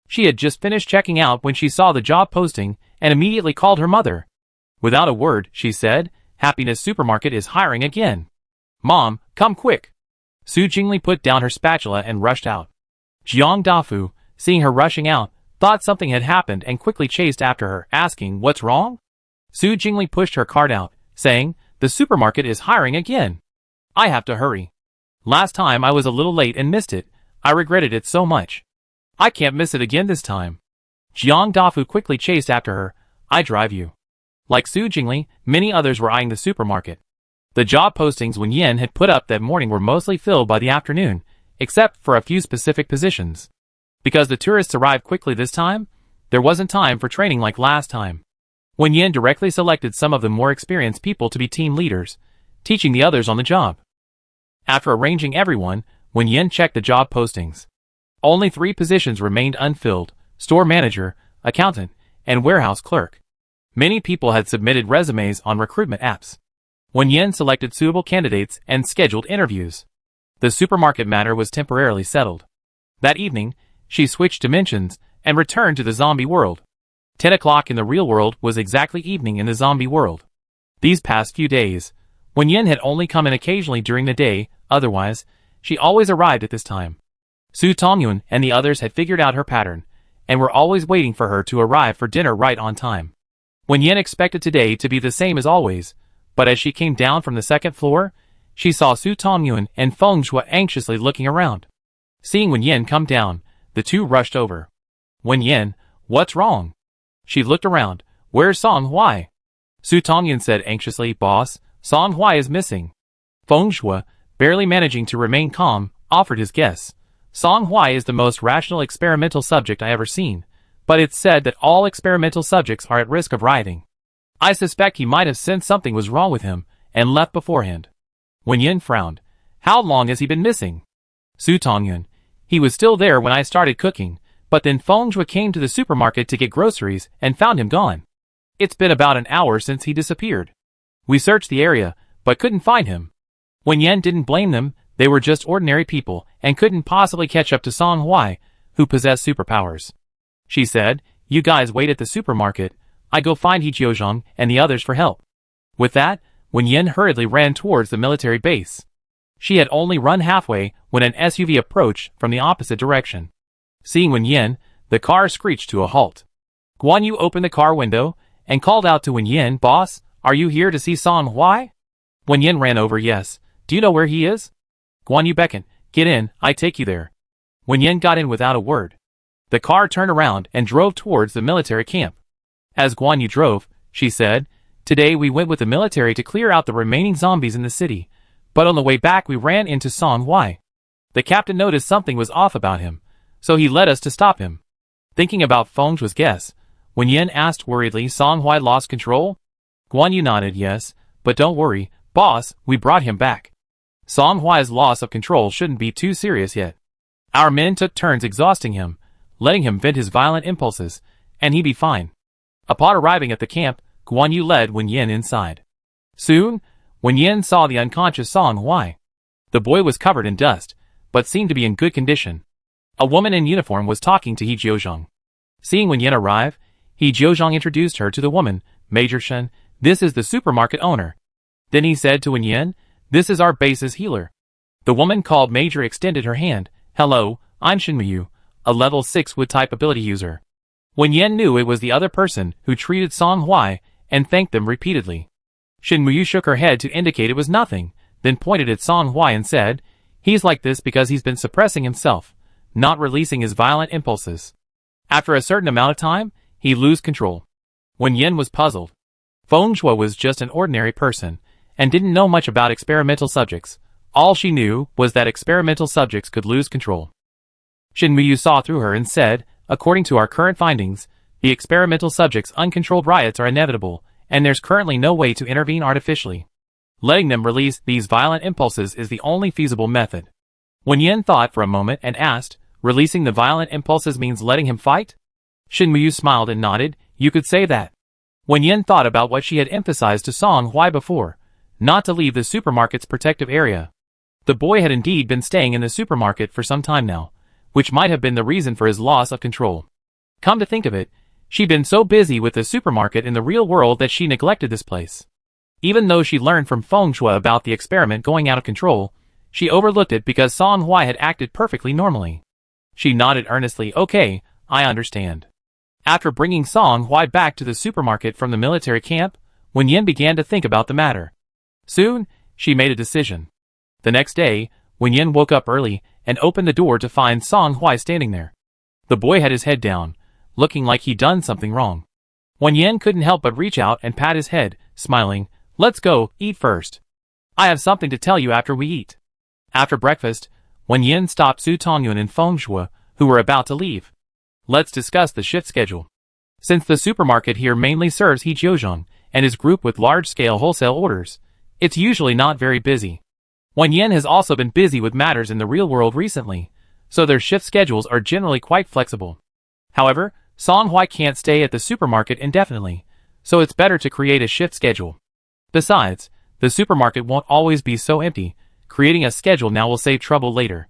She had just finished checking out when she saw the job posting and immediately called her mother. Without a word, she said, "Happiness Supermarket is hiring again. Mom, come quick." Su Jingli put down her spatula and rushed out. Jiang Dafu, seeing her rushing out, thought something had happened and quickly chased after her, asking, "What's wrong?" Su Jingli pushed her cart out, saying, "The supermarket is hiring again. I have to hurry. Last time I was a little late and missed it. I regretted it so much. I can't miss it again this time." Jiang Dafu quickly chased after her, "I drive you." Like Su Jingli, many others were eyeing the supermarket. The job postings Wen Yan had put up that morning were mostly filled by the afternoon, except for a few specific positions. Because the tourists arrived quickly this time, there wasn't time for training like last time. Wen Yan directly selected some of the more experienced people to be team leaders, teaching the others on the job. After arranging everyone, Wen Yan checked the job postings. Only 3 positions remained unfilled: store manager, accountant, and warehouse clerk. Many people had submitted resumes on recruitment apps. Wen Yan selected suitable candidates and scheduled interviews. The supermarket matter was temporarily settled. That evening, she switched dimensions and returned to the zombie world. 10 o'clock in the real world was exactly evening in the zombie world. These past few days, Wen Yan had only come in occasionally during the day, otherwise, she always arrived at this time. Su Tongyun and the others had figured out her pattern, and were always waiting for her to arrive for dinner right on time. Wen Yan expected today to be the same as always, but as she came down from the 2nd floor, she saw Su Tongyun and Feng Shui anxiously looking around. Seeing Wen Yan come down, the two rushed over. "Wen Yan, what's wrong?" She looked around. Where's Song Hui? Su Tongyun said anxiously, Boss, Song Hui is missing. Feng Shui, barely managing to remain calm, offered his guess. Song Hui is the most rational experimental subject I ever seen, but it's said that all experimental subjects are at risk of rioting. I suspect he might have sensed something was wrong with him, and left beforehand. Wen Yan frowned. How long has he been missing? Su Tongyun. He was still there when I started cooking, but then Feng Shui came to the supermarket to get groceries and found him gone. It's been about an hour since he disappeared. We searched the area, but couldn't find him. Wen Yan didn't blame them, they were just ordinary people and couldn't possibly catch up to Song Hui, who possessed superpowers. She said, You guys wait at the supermarket, I go find He Jiuzhong and the others for help. With that, Wen Yan hurriedly ran towards the military base. She had only run halfway when an SUV approached from the opposite direction. Seeing Wen Yan, the car screeched to a halt. Guan Yu opened the car window and called out to Wen Yan, Boss, are you here to see Song Hui? Wen Yan ran over, Yes. Do you know where he is? Guan Yu beckoned, Get in, I take you there. Wen Yan got in without a word. The car turned around and drove towards the military camp. As Guan Yu drove, she said, Today we went with the military to clear out the remaining zombies in the city, but on the way back we ran into Song Hui. The captain noticed something was off about him, so he led us to stop him. Thinking about Feng Shui's guess, Wen Yan asked worriedly, Song Hui lost control? Guan Yu nodded, Yes, but don't worry, boss, we brought him back. Song Hui's loss of control shouldn't be too serious yet. Our men took turns exhausting him, letting him vent his violent impulses, and he'd be fine. Upon arriving at the camp, Guan Yu led Wen Yan inside. Soon, Wen Yan saw the unconscious Song Hui. The boy was covered in dust, but seemed to be in good condition. A woman in uniform was talking to He Jiuzhong. Seeing Wen Yan arrive, He Jiuzhong introduced her to the woman, Major Shen, this is the supermarket owner. Then he said to Wen Yan, This is our base's healer. The woman called Major extended her hand, Hello, I'm Shen Muyu, a level 6 wood-type ability user. Wen Yan knew it was the other person who treated Song Hui and thanked them repeatedly. Shen Muyu shook her head to indicate it was nothing, then pointed at Song Hui and said, He's like this because he's been suppressing himself, not releasing his violent impulses. After a certain amount of time, he lose control. Wen Yan was puzzled. Feng Shui was just an ordinary person, and didn't know much about experimental subjects. All she knew was that experimental subjects could lose control. Shen Muyu saw through her and said, According to our current findings, the experimental subjects' uncontrolled riots are inevitable, and there's currently no way to intervene artificially. Letting them release these violent impulses is the only feasible method. Wen Yan thought for a moment and asked, Releasing the violent impulses means letting him fight? Shen Muyu smiled and nodded, You could say that. Wen Yan thought about what she had emphasized to Song Hui before, not to leave the supermarket's protective area. The boy had indeed been staying in the supermarket for some time now, which might have been the reason for his loss of control. Come to think of it, she'd been so busy with the supermarket in the real world that she neglected this place. Even though she learned from Feng Shui about the experiment going out of control, she overlooked it because Song Hui had acted perfectly normally. She nodded earnestly, Okay, I understand. After bringing Song Hui back to the supermarket from the military camp, Wen Yan began to think about the matter. Soon, she made a decision. The next day, Wen Yan woke up early and opened the door to find Song Hui standing there. The boy had his head down, looking like he'd done something wrong. Wen Yan couldn't help but reach out and pat his head, smiling, Let's go, eat first. I have something to tell you after we eat. After breakfast, Wen Yan stopped Su Tongyun and Feng Shui, who were about to leave. Let's discuss the shift schedule. Since the supermarket here mainly serves He Jiuzhong and is grouped with large-scale wholesale orders, it's usually not very busy. Wen Yan has also been busy with matters in the real world recently, so their shift schedules are generally quite flexible. However, Song Hui can't stay at the supermarket indefinitely, so it's better to create a shift schedule. Besides, the supermarket won't always be so empty. Creating a schedule now will save trouble later.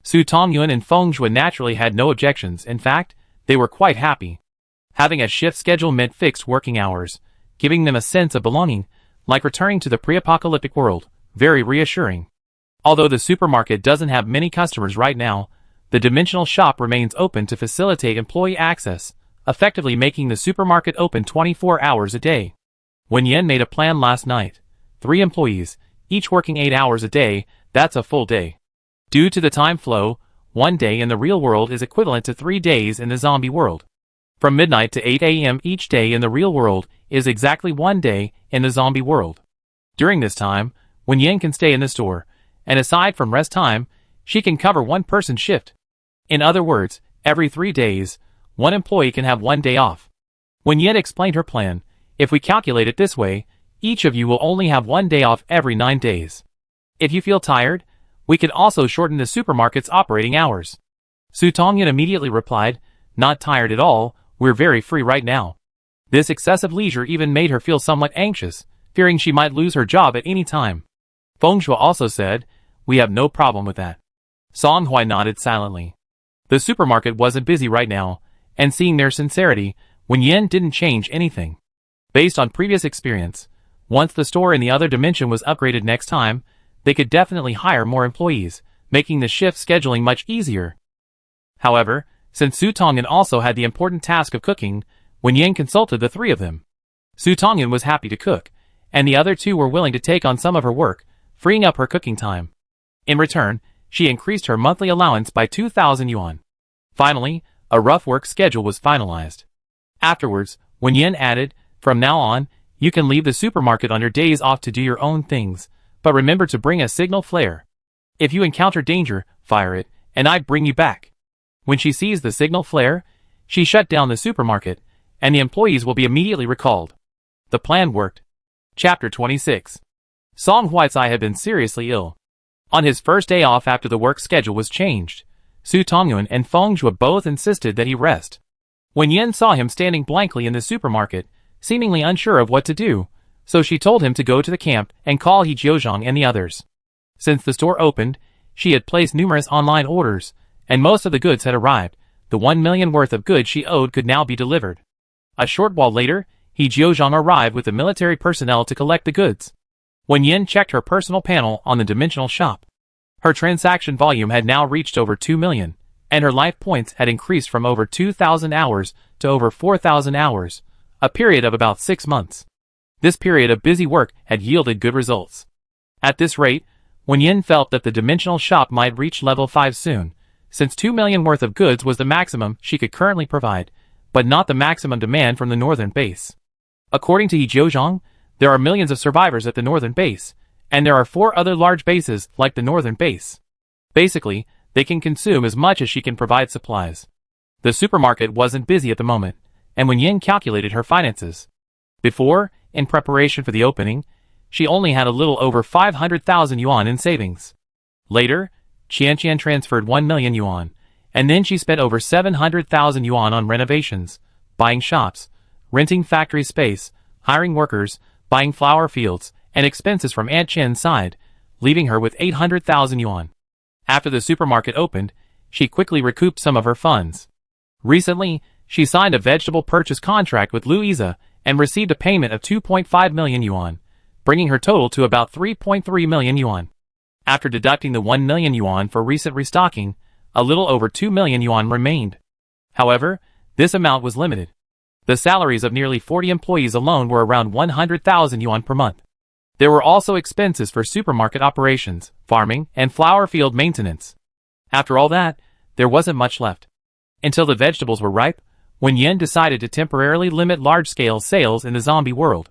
Su Tongyun and Feng Shui naturally had no objections. In fact, they were quite happy. Having a shift schedule meant fixed working hours, giving them a sense of belonging, like returning to the pre-apocalyptic world, very reassuring. Although the supermarket doesn't have many customers right now, the dimensional shop remains open to facilitate employee access, effectively making the supermarket open 24 hours a day. Wen Yan made a plan last night. 3 employees, each working 8 hours a day, that's a full day. Due to the time flow, 1 day in the real world is equivalent to 3 days in the zombie world. From midnight to 8 a.m. each day in the real world is exactly 1 day in the zombie world. During this time, Wen Yan can stay in the store, and aside from rest time, she can cover one person's shift. In other words, every 3 days, one employee can have 1 day off. Wen Yan explained her plan. If we calculate it this way, each of you will only have 1 day off every 9 days. If you feel tired, we could also shorten the supermarket's operating hours. Su Tongyan immediately replied, "Not tired at all, we're very free right now." This excessive leisure even made her feel somewhat anxious, fearing she might lose her job at any time. Feng Shui also said, "We have no problem with that." Song Hui nodded silently. The supermarket wasn't busy right now, and seeing their sincerity, Wen Yan didn't change anything. Based on previous experience, once the store in the other dimension was upgraded next time, they could definitely hire more employees, making the shift scheduling much easier. However, since Su Tongyan also had the important task of cooking, Wen Yan consulted the three of them. Su Tongyan was happy to cook, and the other two were willing to take on some of her work, freeing up her cooking time. In return, she increased her monthly allowance by 2,000 yuan. Finally, a rough work schedule was finalized. Afterwards, Wen Yan added, "From now on, you can leave the supermarket on your days off to do your own things, but remember to bring a signal flare. If you encounter danger, fire it, and I bring you back." When she sees the signal flare, she shut down the supermarket, and the employees will be immediately recalled. The plan worked. Chapter 26. Song Huaicai had been seriously ill. On his first day off after the work schedule was changed, Su Tongyan and Feng Shui both insisted that he rest. Wen Yan saw him standing blankly in the supermarket, seemingly unsure of what to do, so she told him to go to the camp and call He Jiuzhang and the others. Since the store opened, she had placed numerous online orders, and most of the goods had arrived. The 1 million worth of goods she owed could now be delivered. A short while later, He Jiuzhang arrived with the military personnel to collect the goods. Wen Yan checked her personal panel on the dimensional shop. Her transaction volume had now reached over 2 million, and her life points had increased from over 2,000 hours to over 4,000 hours, a period of about 6 months. This period of busy work had yielded good results. At this rate, Wen Yan felt that the dimensional shop might reach level 5 soon, since 2 million worth of goods was the maximum she could currently provide, but not the maximum demand from the northern base. According to He Jiuzhang, there are millions of survivors at the northern base, and there are 4 other large bases like the northern base. Basically, they can consume as much as she can provide supplies. The supermarket wasn't busy at the moment, and Wen Yan calculated her finances. Before, in preparation for the opening, she only had a little over 500,000 yuan in savings. Later, Qianqian transferred 1 million yuan, and then she spent over 700,000 yuan on renovations, buying shops, renting factory space, hiring workers, buying flower fields, and expenses from Aunt Chen's side, leaving her with 800,000 yuan. After the supermarket opened, she quickly recouped some of her funds. Recently, she signed a vegetable purchase contract with Louisa and received a payment of 2.5 million yuan, bringing her total to about 3.3 million yuan. After deducting the 1 million yuan for recent restocking, a little over 2 million yuan remained. However, this amount was limited. The salaries of nearly 40 employees alone were around 100,000 yuan per month. There were also expenses for supermarket operations, farming, and flower field maintenance. After all that, there wasn't much left. Until the vegetables were ripe, Wen Yan decided to temporarily limit large-scale sales in the zombie world.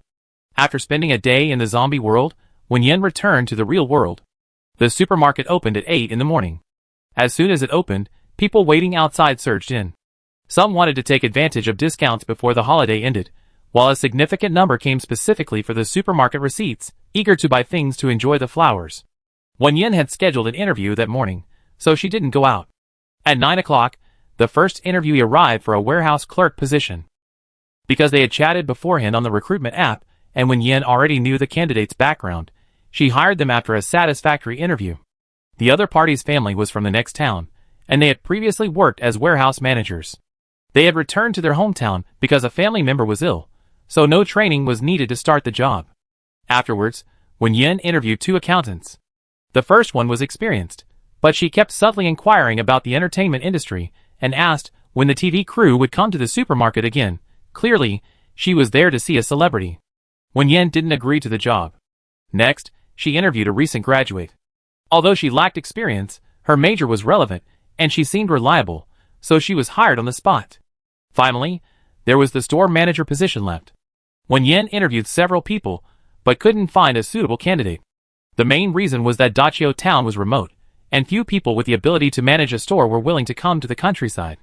After spending a day in the zombie world, Wen Yan returned to the real world. The supermarket opened at 8 in the morning. As soon as it opened, people waiting outside surged in. Some wanted to take advantage of discounts before the holiday ended, while a significant number came specifically for the supermarket receipts, eager to buy things to enjoy the flowers. Wen Yan had scheduled an interview that morning, so she didn't go out. At 9 o'clock, the first interviewee arrived for a warehouse clerk position. Because they had chatted beforehand on the recruitment app, and Wen Yan already knew the candidate's background, she hired them after a satisfactory interview. The other party's family was from the next town, and they had previously worked as warehouse managers. They had returned to their hometown because a family member was ill, so no training was needed to start the job. Afterwards, Wen Yan interviewed 2 accountants. The first one was experienced, but she kept subtly inquiring about the entertainment industry and asked when the TV crew would come to the supermarket again. Clearly, she was there to see a celebrity. Wen Yan didn't agree to the job. Next, she interviewed a recent graduate. Although she lacked experience, her major was relevant, and she seemed reliable, so she was hired on the spot. Finally, There was the store manager position left. Wen Yan interviewed several people, but couldn't find a suitable candidate. The main reason was that Dachio Town was remote, and few people with the ability to manage a store were willing to come to the countryside.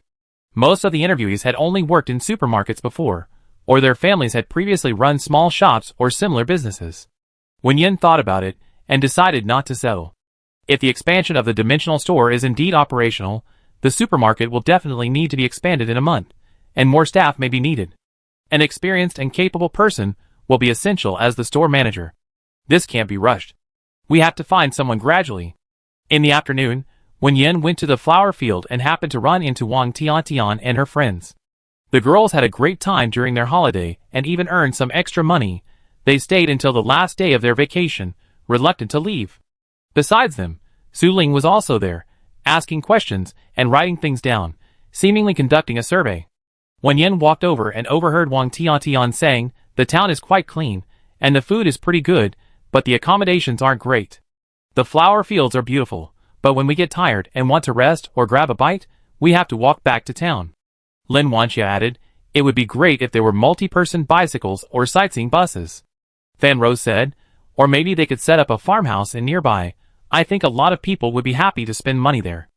Most of the interviewees had only worked in supermarkets before, or their families had previously run small shops or similar businesses. Wen Yan thought about it, and decided not to settle. If the expansion of the dimensional store is indeed operational, the supermarket will definitely need to be expanded in a month, and more staff may be needed. An experienced and capable person will be essential as the store manager. This can't be rushed. We have to find someone gradually. In the afternoon, Wen Yan went to the flower field and happened to run into Wang Tiantian and her friends. The girls had a great time during their holiday and even earned some extra money. They stayed until the last day of their vacation, reluctant to leave. Besides them, Su Ling was also there, asking questions and writing things down, seemingly conducting a survey. Wen Yan walked over and overheard Wang Tiantian saying, "The town is quite clean, and the food is pretty good, but the accommodations aren't great. The flower fields are beautiful, but when we get tired and want to rest or grab a bite, we have to walk back to town." Lin Wanxia added, "It would be great if there were multi-person bicycles or sightseeing buses." Fan Rose said, "Or maybe they could set up a farmhouse in nearby. I think a lot of people would be happy to spend money there."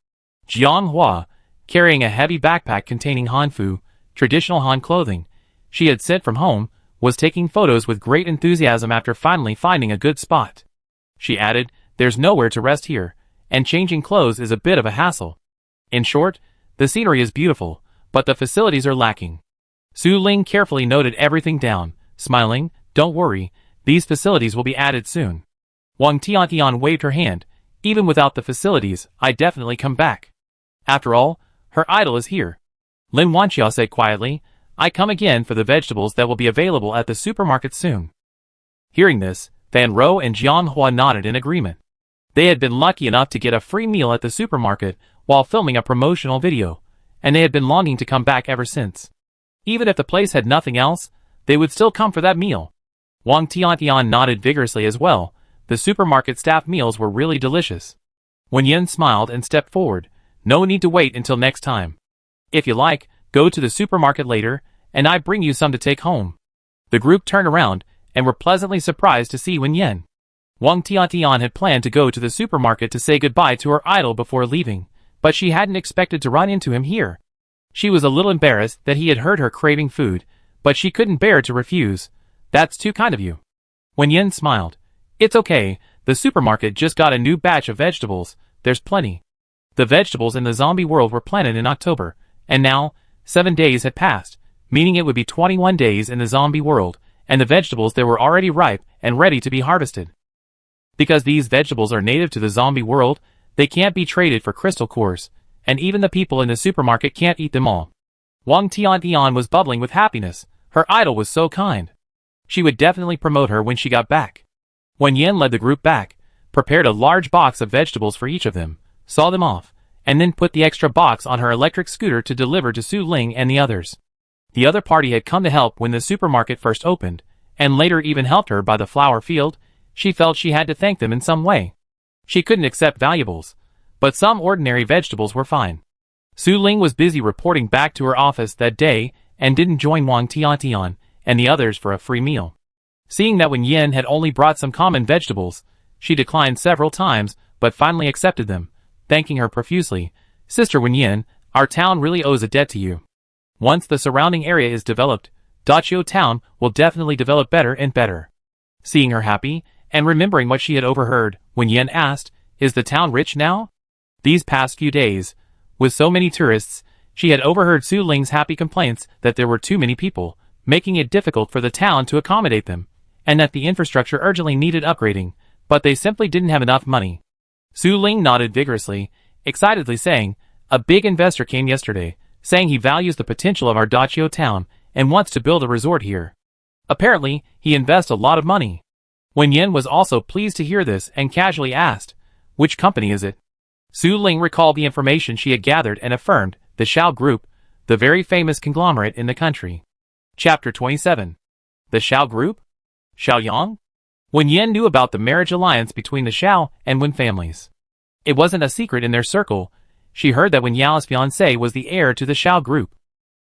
Jiang Hua, carrying a heavy backpack containing Hanfu, traditional Han clothing, she had sent from home, was taking photos with great enthusiasm after finally finding a good spot. She added, "There's nowhere to rest here, and changing clothes is a bit of a hassle. In short, the scenery is beautiful, but the facilities are lacking." Su Ling carefully noted everything down, smiling, "Don't worry, these facilities will be added soon." Wang Tiantian waved her hand, "Even without the facilities, I definitely come back. After all, her idol is here." Lin Wanxia said quietly, "I come again for the vegetables that will be available at the supermarket soon." Hearing this, Fan Rou and Jiang Hua nodded in agreement. They had been lucky enough to get a free meal at the supermarket while filming a promotional video, and they had been longing to come back ever since. Even if the place had nothing else, they would still come for that meal. Wang Tiantian nodded vigorously as well. The supermarket staff meals were really delicious. Wen Yan smiled and stepped forward. "No need to wait until next time. If you like, go to the supermarket later, and I bring you some to take home." The group turned around, and were pleasantly surprised to see Wen Yan. Wang Tiantian had planned to go to the supermarket to say goodbye to her idol before leaving, but she hadn't expected to run into him here. She was a little embarrassed that he had heard her craving food, but she couldn't bear to refuse. "That's too kind of you." Wen Yan smiled. "It's okay, the supermarket just got a new batch of vegetables, there's plenty." The vegetables in the zombie world were planted in October, and now, 7 days had passed, meaning it would be 21 days in the zombie world, and the vegetables there were already ripe and ready to be harvested. Because these vegetables are native to the zombie world, they can't be traded for crystal cores, and even the people in the supermarket can't eat them all. Wang Tiantian was bubbling with happiness. Her idol was so kind. She would definitely promote her when she got back. Wen Yan led the group back, prepared a large box of vegetables for each of them, saw them off, and then put the extra box on her electric scooter to deliver to Su Ling and the others. The other party had come to help when the supermarket first opened, and later even helped her by the flower field. She felt she had to thank them in some way. She couldn't accept valuables, but some ordinary vegetables were fine. Su Ling was busy reporting back to her office that day and didn't join Wang Tiantian and the others for a free meal. Seeing that Wen Yan had only brought some common vegetables, she declined several times but finally accepted them, thanking her profusely. "Sister Wen Yan, our town really owes a debt to you. Once the surrounding area is developed, Dachio Town will definitely develop better and better." Seeing her happy, and remembering what she had overheard, Wen Yan asked, "Is the town rich now?" These past few days, with so many tourists, she had overheard Su Ling's happy complaints that there were too many people, making it difficult for the town to accommodate them, and that the infrastructure urgently needed upgrading, but they simply didn't have enough money. Su Ling nodded vigorously, excitedly saying, "A big investor came yesterday, saying he values the potential of our Dachio town and wants to build a resort here. Apparently, he invests a lot of money." Wen Yan was also pleased to hear this and casually asked, "Which company is it?" Su Ling recalled the information she had gathered and affirmed, the Shao Group, the very famous conglomerate in the country. Chapter 27. The Shao Group? Shao Yang? Wen Yan knew about the marriage alliance between the Shao and Wen families. It wasn't a secret in their circle. She heard that Wen Yao's fiancé was the heir to the Shao Group.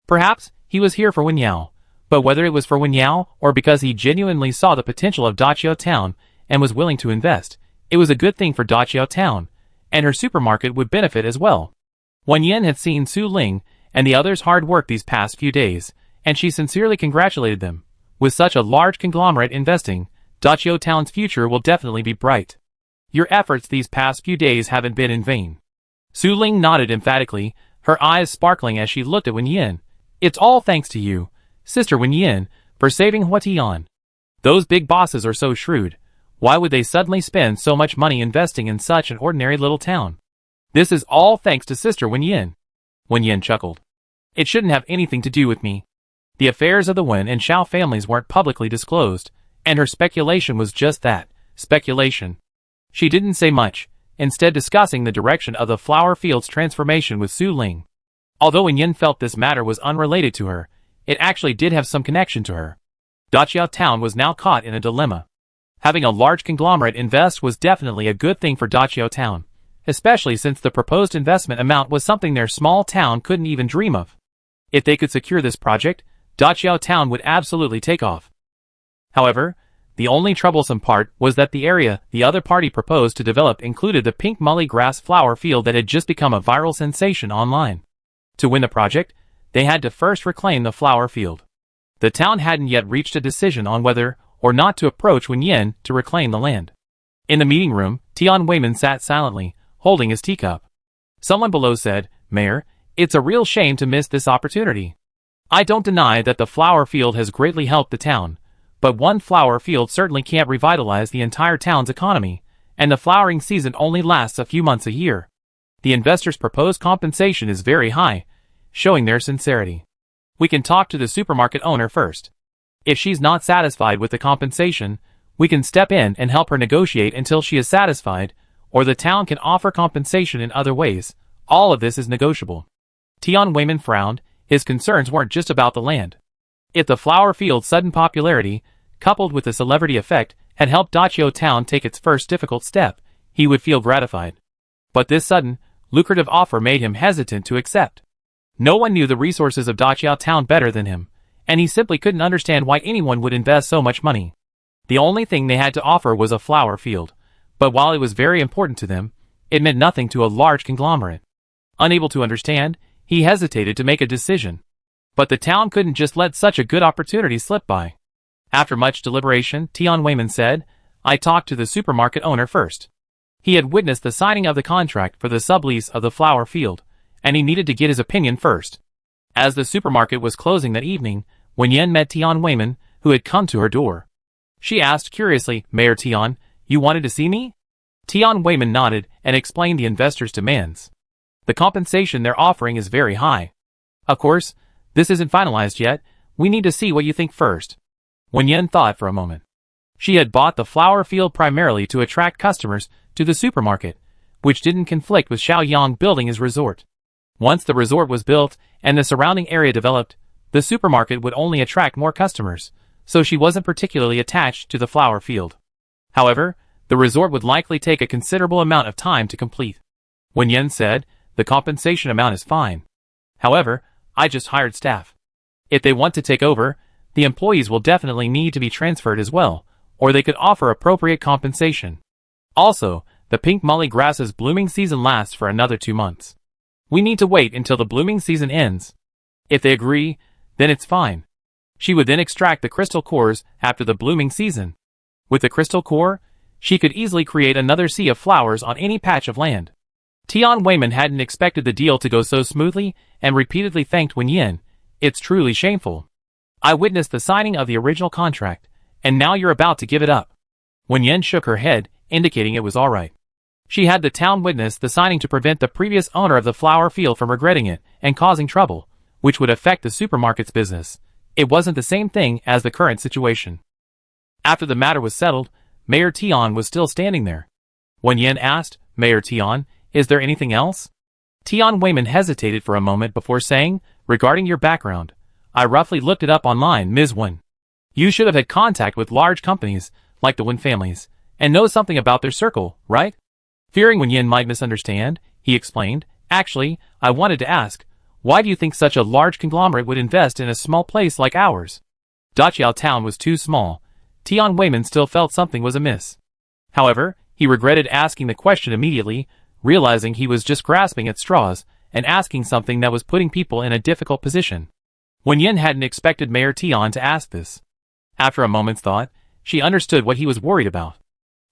Perhaps he was here for Wen Yao. But whether it was for Wen Yao or because he genuinely saw the potential of Daqiao Town and was willing to invest, it was a good thing for Daqiao Town, and her supermarket would benefit as well. Wen Yan had seen Su Ling and the others' hard work these past few days, and she sincerely congratulated them. With such a large conglomerate investing, Daqiao Town's future will definitely be bright. Your efforts these past few days haven't been in vain. Su Ling nodded emphatically, her eyes sparkling as she looked at Wen Yan. It's all thanks to you, Sister Wen Yan, for saving Huatian. Those big bosses are so shrewd. Why would they suddenly spend so much money investing in such an ordinary little town? This is all thanks to Sister Wen Yan. Wen Yan chuckled. It shouldn't have anything to do with me. The affairs of the Wen and Xiao families weren't publicly disclosed, and her speculation was just that, speculation. She didn't say much, instead discussing the direction of the flower field's transformation with Su Ling. Although Wen Yan felt this matter was unrelated to her, it actually did have some connection to her. Daqiao Town was now caught in a dilemma. Having a large conglomerate invest was definitely a good thing for Daqiao Town, especially since the proposed investment amount was something their small town couldn't even dream of. If they could secure this project, Daqiao Town would absolutely take off. However, the only troublesome part was that the area the other party proposed to develop included the pink mully grass flower field that had just become a viral sensation online. To win the project, they had to first reclaim the flower field. The town hadn't yet reached a decision on whether or not to approach Wen Yan to reclaim the land. In the meeting room, Tian Weiman sat silently, holding his teacup. Someone below said, "Mayor, it's a real shame to miss this opportunity. I don't deny that the flower field has greatly helped the town, but one flower field certainly can't revitalize the entire town's economy, and the flowering season only lasts a few months a year. The investors' proposed compensation is very high, showing their sincerity. We can talk to the supermarket owner first. If she's not satisfied with the compensation, we can step in and help her negotiate until she is satisfied, or the town can offer compensation in other ways. All of this is negotiable." Tian Weiman frowned. His concerns weren't just about the land. If the flower field's sudden popularity, coupled with the celebrity effect, had helped Daqiao Town take its first difficult step, he would feel gratified. But this sudden, lucrative offer made him hesitant to accept. No one knew the resources of Daqiao Town better than him, and he simply couldn't understand why anyone would invest so much money. The only thing they had to offer was a flower field, but while it was very important to them, it meant nothing to a large conglomerate. Unable to understand, he hesitated to make a decision. But the town couldn't just let such a good opportunity slip by. After much deliberation, Tian Weiman said, "I talked to the supermarket owner first." He had witnessed the signing of the contract for the sublease of the flower field, and he needed to get his opinion first. As the supermarket was closing that evening, Wen Yan met Tian Weiman, who had come to her door. She asked curiously, "Mayor Tian, you wanted to see me?" Tian Weiman nodded and explained the investors' demands. "The compensation they're offering is very high. Of course, this isn't finalized yet. We need to see what you think first." Wen Yan thought for a moment. She had bought the flower field primarily to attract customers to the supermarket, which didn't conflict with Xiaoyang building his resort. Once the resort was built and the surrounding area developed, the supermarket would only attract more customers, so she wasn't particularly attached to the flower field. However, the resort would likely take a considerable amount of time to complete. Wen Yan said, "The compensation amount is fine. However, I just hired staff. If they want to take over, the employees will definitely need to be transferred as well, or they could offer appropriate compensation. Also, the pink mully grass's blooming season lasts for another 2 months. We need to wait until the blooming season ends. If they agree, then it's fine. She would then extract the crystal cores after the blooming season. With the crystal core, she could easily create another sea of flowers on any patch of land." Tian Weiman hadn't expected the deal to go so smoothly and repeatedly thanked Wen Yan. "It's truly shameful. I witnessed the signing of the original contract, and now you're about to give it up." Wen Yan shook her head, indicating it was all right. She had the town witness the signing to prevent the previous owner of the flower field from regretting it and causing trouble, which would affect the supermarket's business. It wasn't the same thing as the current situation. After the matter was settled, Mayor Tian was still standing there. Wen Yan asked, "Mayor Tian, is there anything else?" Tian Weiman hesitated for a moment before saying, "Regarding your background, I roughly looked it up online, Ms. Wen. You should have had contact with large companies, like the Wen families, and know something about their circle, right?" Fearing Wen Yan might misunderstand, he explained, "Actually, I wanted to ask, Why do you think such a large conglomerate would invest in a small place like ours? Daqiao Town was too small. Tian Weiman still felt something was amiss. However, he regretted asking the question immediately, realizing he was just grasping at straws and asking something that was putting people in a difficult position. Wen Yan hadn't expected Mayor Tian to ask this. After a moment's thought, she understood what he was worried about.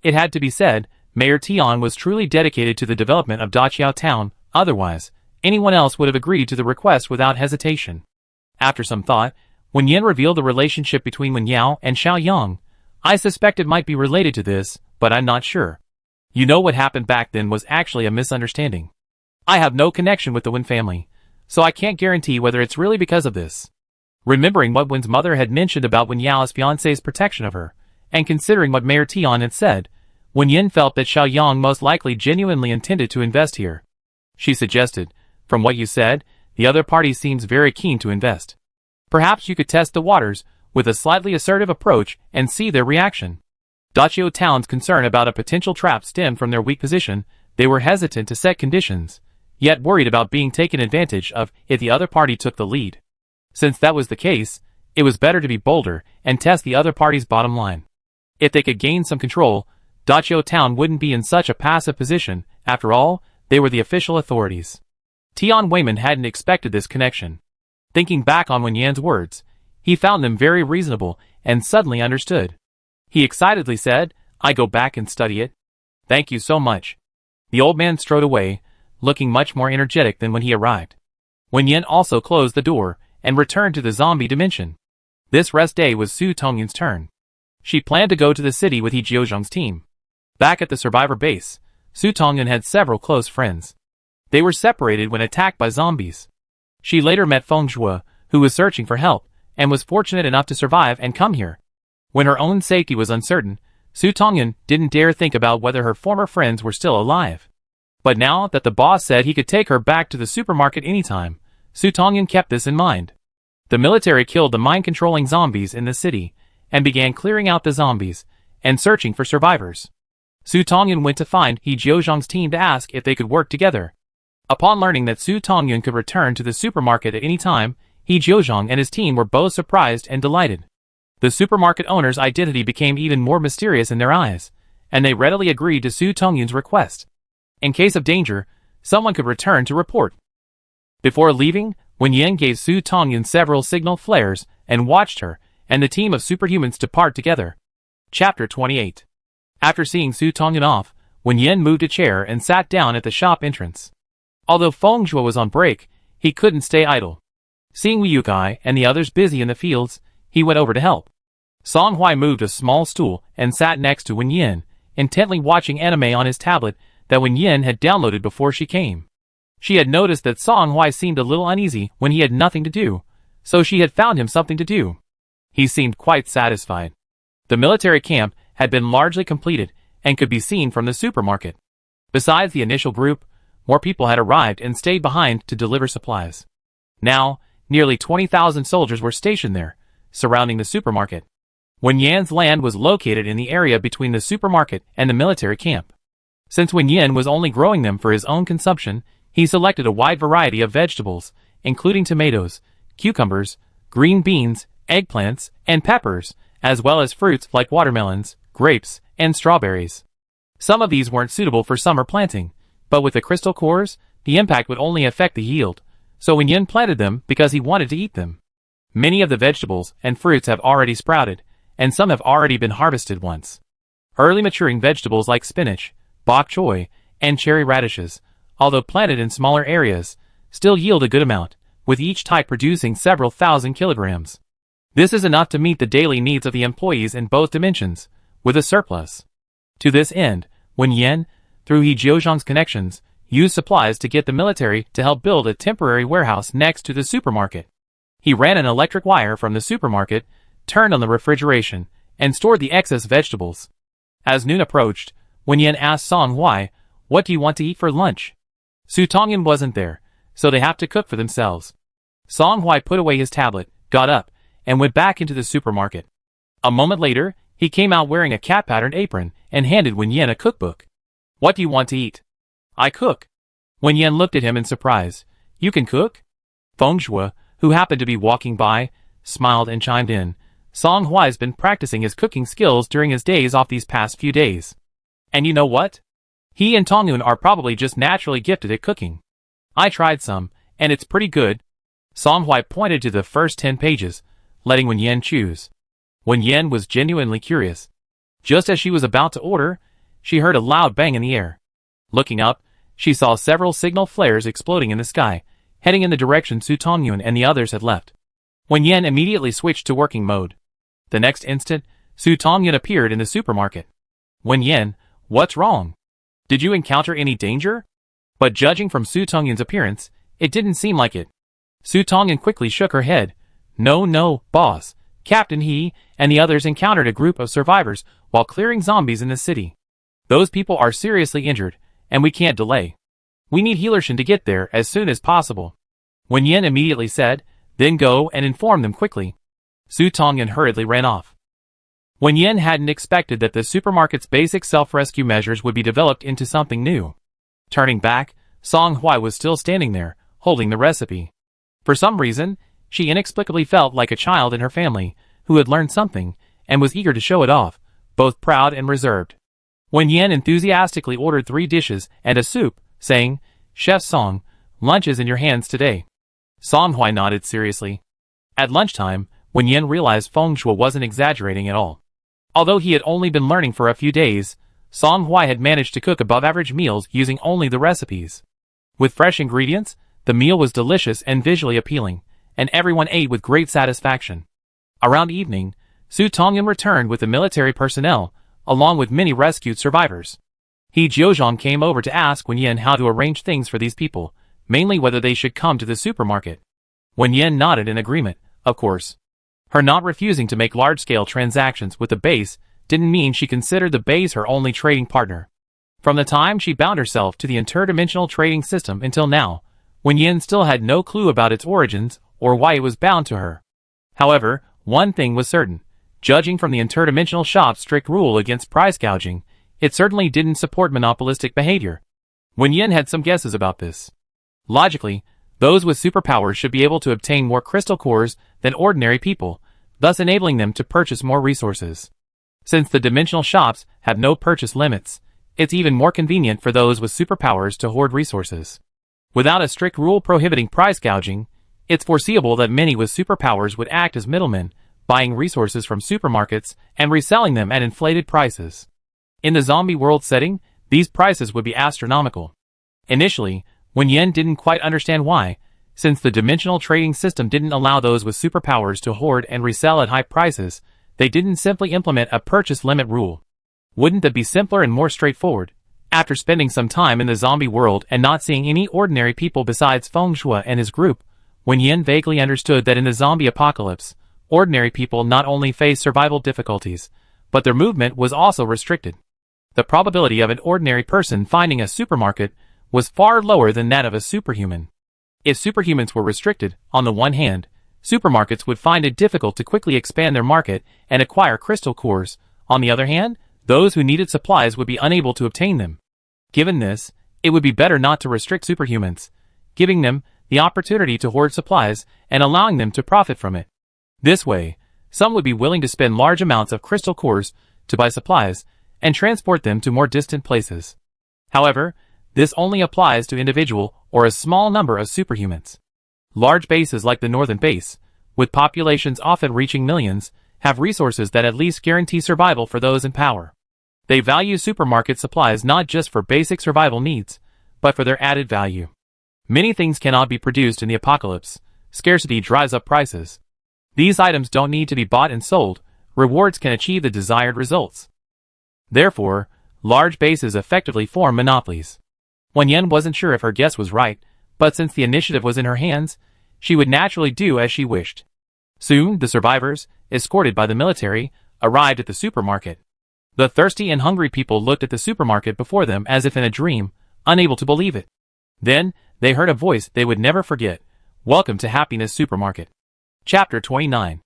It had to be said, Mayor Tian was truly dedicated to the development of Daqiao Town, otherwise, anyone else would have agreed to the request without hesitation. After some thought, Wen Yan revealed the relationship between Wen Yao and Xiao Yang. I suspect it might be related to this, but I'm not sure. You know what happened back then was actually a misunderstanding. I have no connection with the Wen family, so I can't guarantee whether it's really because of this. Remembering what Wen's mother had mentioned about Wen Yao's fiancé's protection of her, and considering what Mayor Tian had said, Wen Yan felt that Xiao Yang most likely genuinely intended to invest here. She suggested, from what you said, the other party seems very keen to invest. Perhaps you could test the waters with a slightly assertive approach and see their reaction. Daqiao Town's concern about a potential trap stemmed from their weak position. They were hesitant to set conditions, yet worried about being taken advantage of if the other party took the lead. Since that was the case, it was better to be bolder and test the other party's bottom line. If they could gain some control, Daqiao Town wouldn't be in such a passive position. After all, they were the official authorities. Tian Weiman hadn't expected this connection. Thinking back on Wen Yan's words, he found them very reasonable and suddenly understood. He excitedly said, I go back and study it. Thank you so much. The old man strode away, looking much more energetic than when he arrived. Wen Yan also closed the door and returned to the zombie dimension. This rest day was Su Tongyan's turn. She planned to go to the city with He Jiuzhong's team. Back at the survivor base, Su Tongyan had several close friends. They were separated when attacked by zombies. She later met Feng Zhuo, who was searching for help, and was fortunate enough to survive and come here. When her own safety was uncertain, Su Tongyan didn't dare think about whether her former friends were still alive. But now that the boss said he could take her back to the supermarket anytime, Su Tongyan kept this in mind. The military killed the mind-controlling zombies in the city, and began clearing out the zombies, and searching for survivors. Su Tongyan went to find He Jiuzhong's team to ask if they could work together. Upon learning that Su Tongyan could return to the supermarket at any time, He Jiuzhong and his team were both surprised and delighted. The supermarket owner's identity became even more mysterious in their eyes, and they readily agreed to Su Tongyan's request. In case of danger, someone could return to report. Before leaving, Wen Yan gave Su Tongyan several signal flares and watched her and the team of superhumans depart together. Chapter 28. After seeing Su Tongyan off, Wen Yan moved a chair and sat down at the shop entrance. Although Feng Zhuo was on break, he couldn't stay idle. Seeing Wu Yukai and the others busy in the fields, he went over to help. Song Hui moved a small stool and sat next to Wen Yan, intently watching anime on his tablet that Wen Yan had downloaded before she came. She had noticed that Song Hui seemed a little uneasy when he had nothing to do, so she had found him something to do. He seemed quite satisfied. The military camp had been largely completed and could be seen from the supermarket. Besides the initial group, more people had arrived and stayed behind to deliver supplies. Now, nearly 20,000 soldiers were stationed there, surrounding the supermarket. Wen Yan's land was located in the area between the supermarket and the military camp. Since Wen Yan was only growing them for his own consumption, he selected a wide variety of vegetables, including tomatoes, cucumbers, green beans, eggplants, and peppers, as well as fruits like watermelons, grapes, and strawberries. Some of these weren't suitable for summer planting, but with the crystal cores, the impact would only affect the yield, so Wen Yan planted them because he wanted to eat them. Many of the vegetables and fruits have already sprouted, and some have already been harvested once. Early maturing vegetables like spinach, bok choy, and cherry radishes, although planted in smaller areas, still yield a good amount, with each type producing several thousand kilograms. This is enough to meet the daily needs of the employees in both dimensions, with a surplus. To this end, Wen Yan, through He Jiuzhong's connections, used supplies to get the military to help build a temporary warehouse next to the supermarket. He ran an electric wire from the supermarket, turned on the refrigeration, and stored the excess vegetables. As noon approached, Wen Yan asked Song Hui, "What do you want to eat for lunch?" Su Tongyan wasn't there, so they have to cook for themselves. Song Hui put away his tablet, got up, and went back into the supermarket. A moment later, he came out wearing a cat-patterned apron and handed Wen Yan a cookbook. "What do you want to eat?" "I cook." Wen Yan looked at him in surprise. "You can cook?" Feng Shui, who happened to be walking by, smiled and chimed in. Song Huai's been practicing his cooking skills during his days off these past few days. And you know what? He and Tongyun are probably just naturally gifted at cooking. I tried some, and it's pretty good. Song Huai pointed to the first 10 pages, letting Wen Yan choose. Wen Yan was genuinely curious. Just as she was about to order, she heard a loud bang in the air. Looking up, she saw several signal flares exploding in the sky, heading in the direction Su Tongyun and the others had left. Wen Yan immediately switched to working mode. The next instant, Su Tongyun appeared in the supermarket. Wen Yan, what's wrong? Did you encounter any danger? But judging from Su Tongyun's appearance, it didn't seem like it. Su Tongyun quickly shook her head. No, boss. Captain He and the others encountered a group of survivors while clearing zombies in the city. Those people are seriously injured, and we can't delay. We need Healershin to get there as soon as possible. Wen Yan immediately said, then go and inform them quickly. Su Tongyun hurriedly ran off. Wen Yan hadn't expected that the supermarket's basic self-rescue measures would be developed into something new. Turning back, Song Huai was still standing there, holding the recipe. For some reason, she inexplicably felt like a child in her family, who had learned something, and was eager to show it off, both proud and reserved. Wen Yan enthusiastically ordered 3 dishes and a soup, saying, Chef Song, lunch is in your hands today. Song Huai nodded seriously. At lunchtime, Wen Yan realized Feng Shui wasn't exaggerating at all. Although he had only been learning for a few days, Song Huai had managed to cook above-average meals using only the recipes. With fresh ingredients, the meal was delicious and visually appealing, and everyone ate with great satisfaction. Around evening, Su Tongyun returned with the military personnel, along with many rescued survivors. He Jiuzhong came over to ask Wen Yan how to arrange things for these people, mainly whether they should come to the supermarket. Wen Yan nodded in agreement, of course. Her not refusing to make large-scale transactions with the base didn't mean she considered the base her only trading partner. From the time she bound herself to the interdimensional trading system until now, Wen Yan still had no clue about its origins or why it was bound to her. However, one thing was certain. Judging from the interdimensional shop's strict rule against price gouging, it certainly didn't support monopolistic behavior. Wen Yan had some guesses about this. Logically, those with superpowers should be able to obtain more crystal cores than ordinary people, thus enabling them to purchase more resources. Since the dimensional shops have no purchase limits, it's even more convenient for those with superpowers to hoard resources. Without a strict rule prohibiting price gouging, it's foreseeable that many with superpowers would act as middlemen, buying resources from supermarkets and reselling them at inflated prices. In the zombie world setting, these prices would be astronomical. Initially, Wen Yan didn't quite understand why, since the dimensional trading system didn't allow those with superpowers to hoard and resell at high prices, they didn't simply implement a purchase limit rule. Wouldn't that be simpler and more straightforward? After spending some time in the zombie world and not seeing any ordinary people besides Feng Shui and his group, Wen Yan vaguely understood that in the zombie apocalypse, ordinary people not only face survival difficulties, but their movement was also restricted. The probability of an ordinary person finding a supermarket was far lower than that of a superhuman. If superhumans were restricted, on the one hand, supermarkets would find it difficult to quickly expand their market and acquire crystal cores. On the other hand, those who needed supplies would be unable to obtain them. Given this, it would be better not to restrict superhumans, giving them the opportunity to hoard supplies and allowing them to profit from it. This way, some would be willing to spend large amounts of crystal cores to buy supplies and transport them to more distant places. However, this only applies to individual or a small number of superhumans. Large bases like the Northern Base, with populations often reaching millions, have resources that at least guarantee survival for those in power. They value supermarket supplies not just for basic survival needs, but for their added value. Many things cannot be produced in the apocalypse. Scarcity drives up prices. These items don't need to be bought and sold. Rewards can achieve the desired results. Therefore, large bases effectively form monopolies. Wen Yan wasn't sure if her guess was right, but since the initiative was in her hands, she would naturally do as she wished. Soon, the survivors, escorted by the military, arrived at the supermarket. The thirsty and hungry people looked at the supermarket before them as if in a dream, unable to believe it. Then, they heard a voice they would never forget. Welcome to Happiness Supermarket. Chapter 29.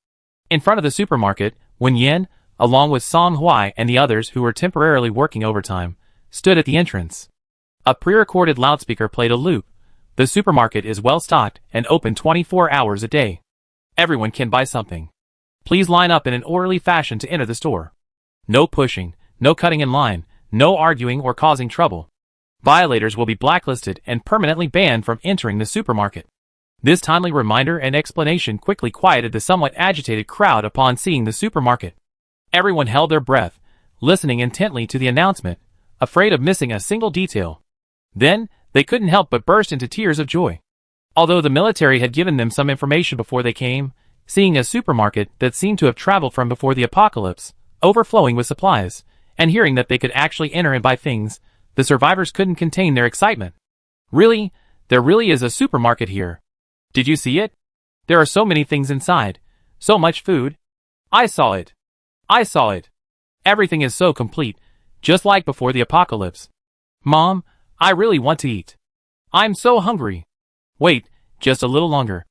In front of the supermarket, Wen Yan, along with Song Huai and the others who were temporarily working overtime, stood at the entrance. A pre-recorded loudspeaker played a loop. The The supermarket is well stocked and open 24 hours a day. Everyone can buy something. Please line up in an orderly fashion to enter the store. No pushing, no cutting in line, no arguing or causing trouble. Violators will be blacklisted and permanently banned from entering the supermarket. This timely reminder and explanation quickly quieted the somewhat agitated crowd upon seeing the supermarket. Everyone held their breath, listening intently to the announcement, afraid of missing a single detail. Then, they couldn't help but burst into tears of joy. Although the military had given them some information before they came, seeing a supermarket that seemed to have traveled from before the apocalypse, overflowing with supplies, and hearing that they could actually enter and buy things, the survivors couldn't contain their excitement. Really? There really is a supermarket here. Did you see it? There are so many things inside. So much food. I saw it. I saw it. Everything is so complete, just like before the apocalypse. Mom, I really want to eat. I'm so hungry. Wait, just a little longer.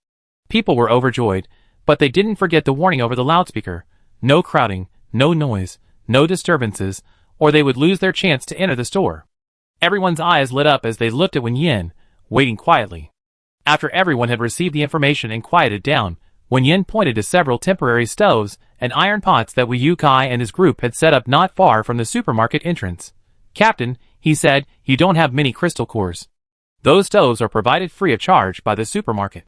People were overjoyed, but they didn't forget the warning over the loudspeaker. No crowding, no noise, no disturbances, or they would lose their chance to enter the store. Everyone's eyes lit up as they looked at Wen Yan, waiting quietly. After everyone had received the information and quieted down, Wen Yan pointed to several temporary stoves and iron pots that Wu Kai and his group had set up not far from the supermarket entrance. Captain, he said, you don't have many crystal cores. Those stoves are provided free of charge by the supermarket.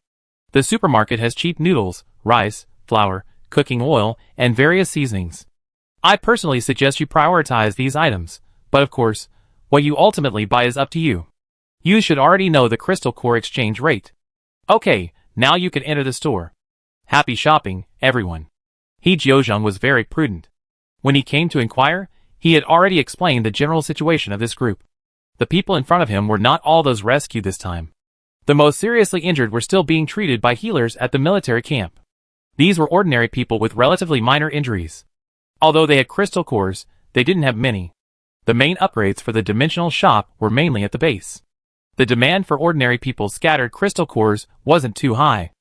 The supermarket has cheap noodles, rice, flour, cooking oil, and various seasonings. I personally suggest you prioritize these items, but of course, what you ultimately buy is up to you. You should already know the crystal core exchange rate. Okay, now you can enter the store. Happy shopping, everyone. He Jiozheng was very prudent. When he came to inquire, he had already explained the general situation of this group. The people in front of him were not all those rescued this time. The most seriously injured were still being treated by healers at the military camp. These were ordinary people with relatively minor injuries. Although they had crystal cores, they didn't have many. The main upgrades for the dimensional shop were mainly at the base. The demand for ordinary people's scattered crystal cores wasn't too high.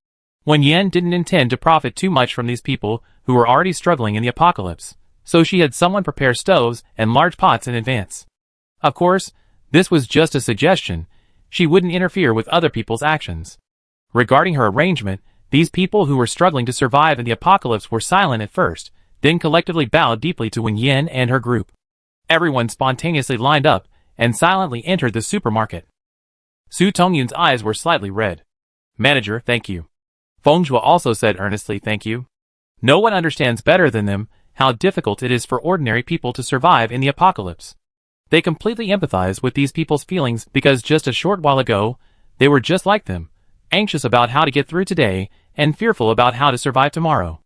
Wen Yan didn't intend to profit too much from these people who were already struggling in the apocalypse, so she had someone prepare stoves and large pots in advance. Of course, this was just a suggestion. She wouldn't interfere with other people's actions. Regarding her arrangement, these people who were struggling to survive in the apocalypse were silent at first, then collectively bowed deeply to Wen Yan and her group. Everyone spontaneously lined up and silently entered the supermarket. Su Tongyun's eyes were slightly red. Manager, thank you. Feng Zhuo also said earnestly thank you. No one understands better than them how difficult it is for ordinary people to survive in the apocalypse. They completely empathize with these people's feelings because just a short while ago, they were just like them, anxious about how to get through today and fearful about how to survive tomorrow.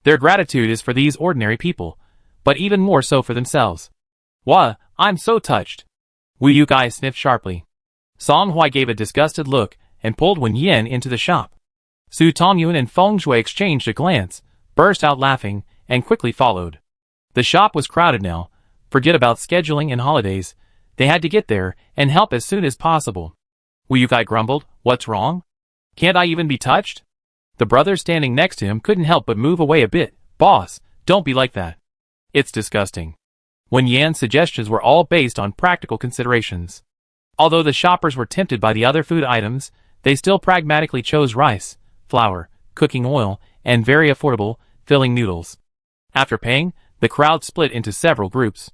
Their gratitude is for these ordinary people, but even more so for themselves. Wah, I'm so touched. Wu Kai sniffed sharply. Song Hui gave a disgusted look and pulled Wen Yan into the shop. Su Tongyun and Feng Zhuo exchanged a glance, burst out laughing, and quickly followed. The shop was crowded now. Forget about scheduling and holidays. They had to get there and help as soon as possible. Wu Kai grumbled, what's wrong? Can't I even be touched? The brother standing next to him couldn't help but move away a bit. Boss, don't be like that. It's disgusting. Wen Yan's suggestions were all based on practical considerations. Although the shoppers were tempted by the other food items, they still pragmatically chose rice, flour, cooking oil, and very affordable, filling noodles. After paying, the crowd split into several groups.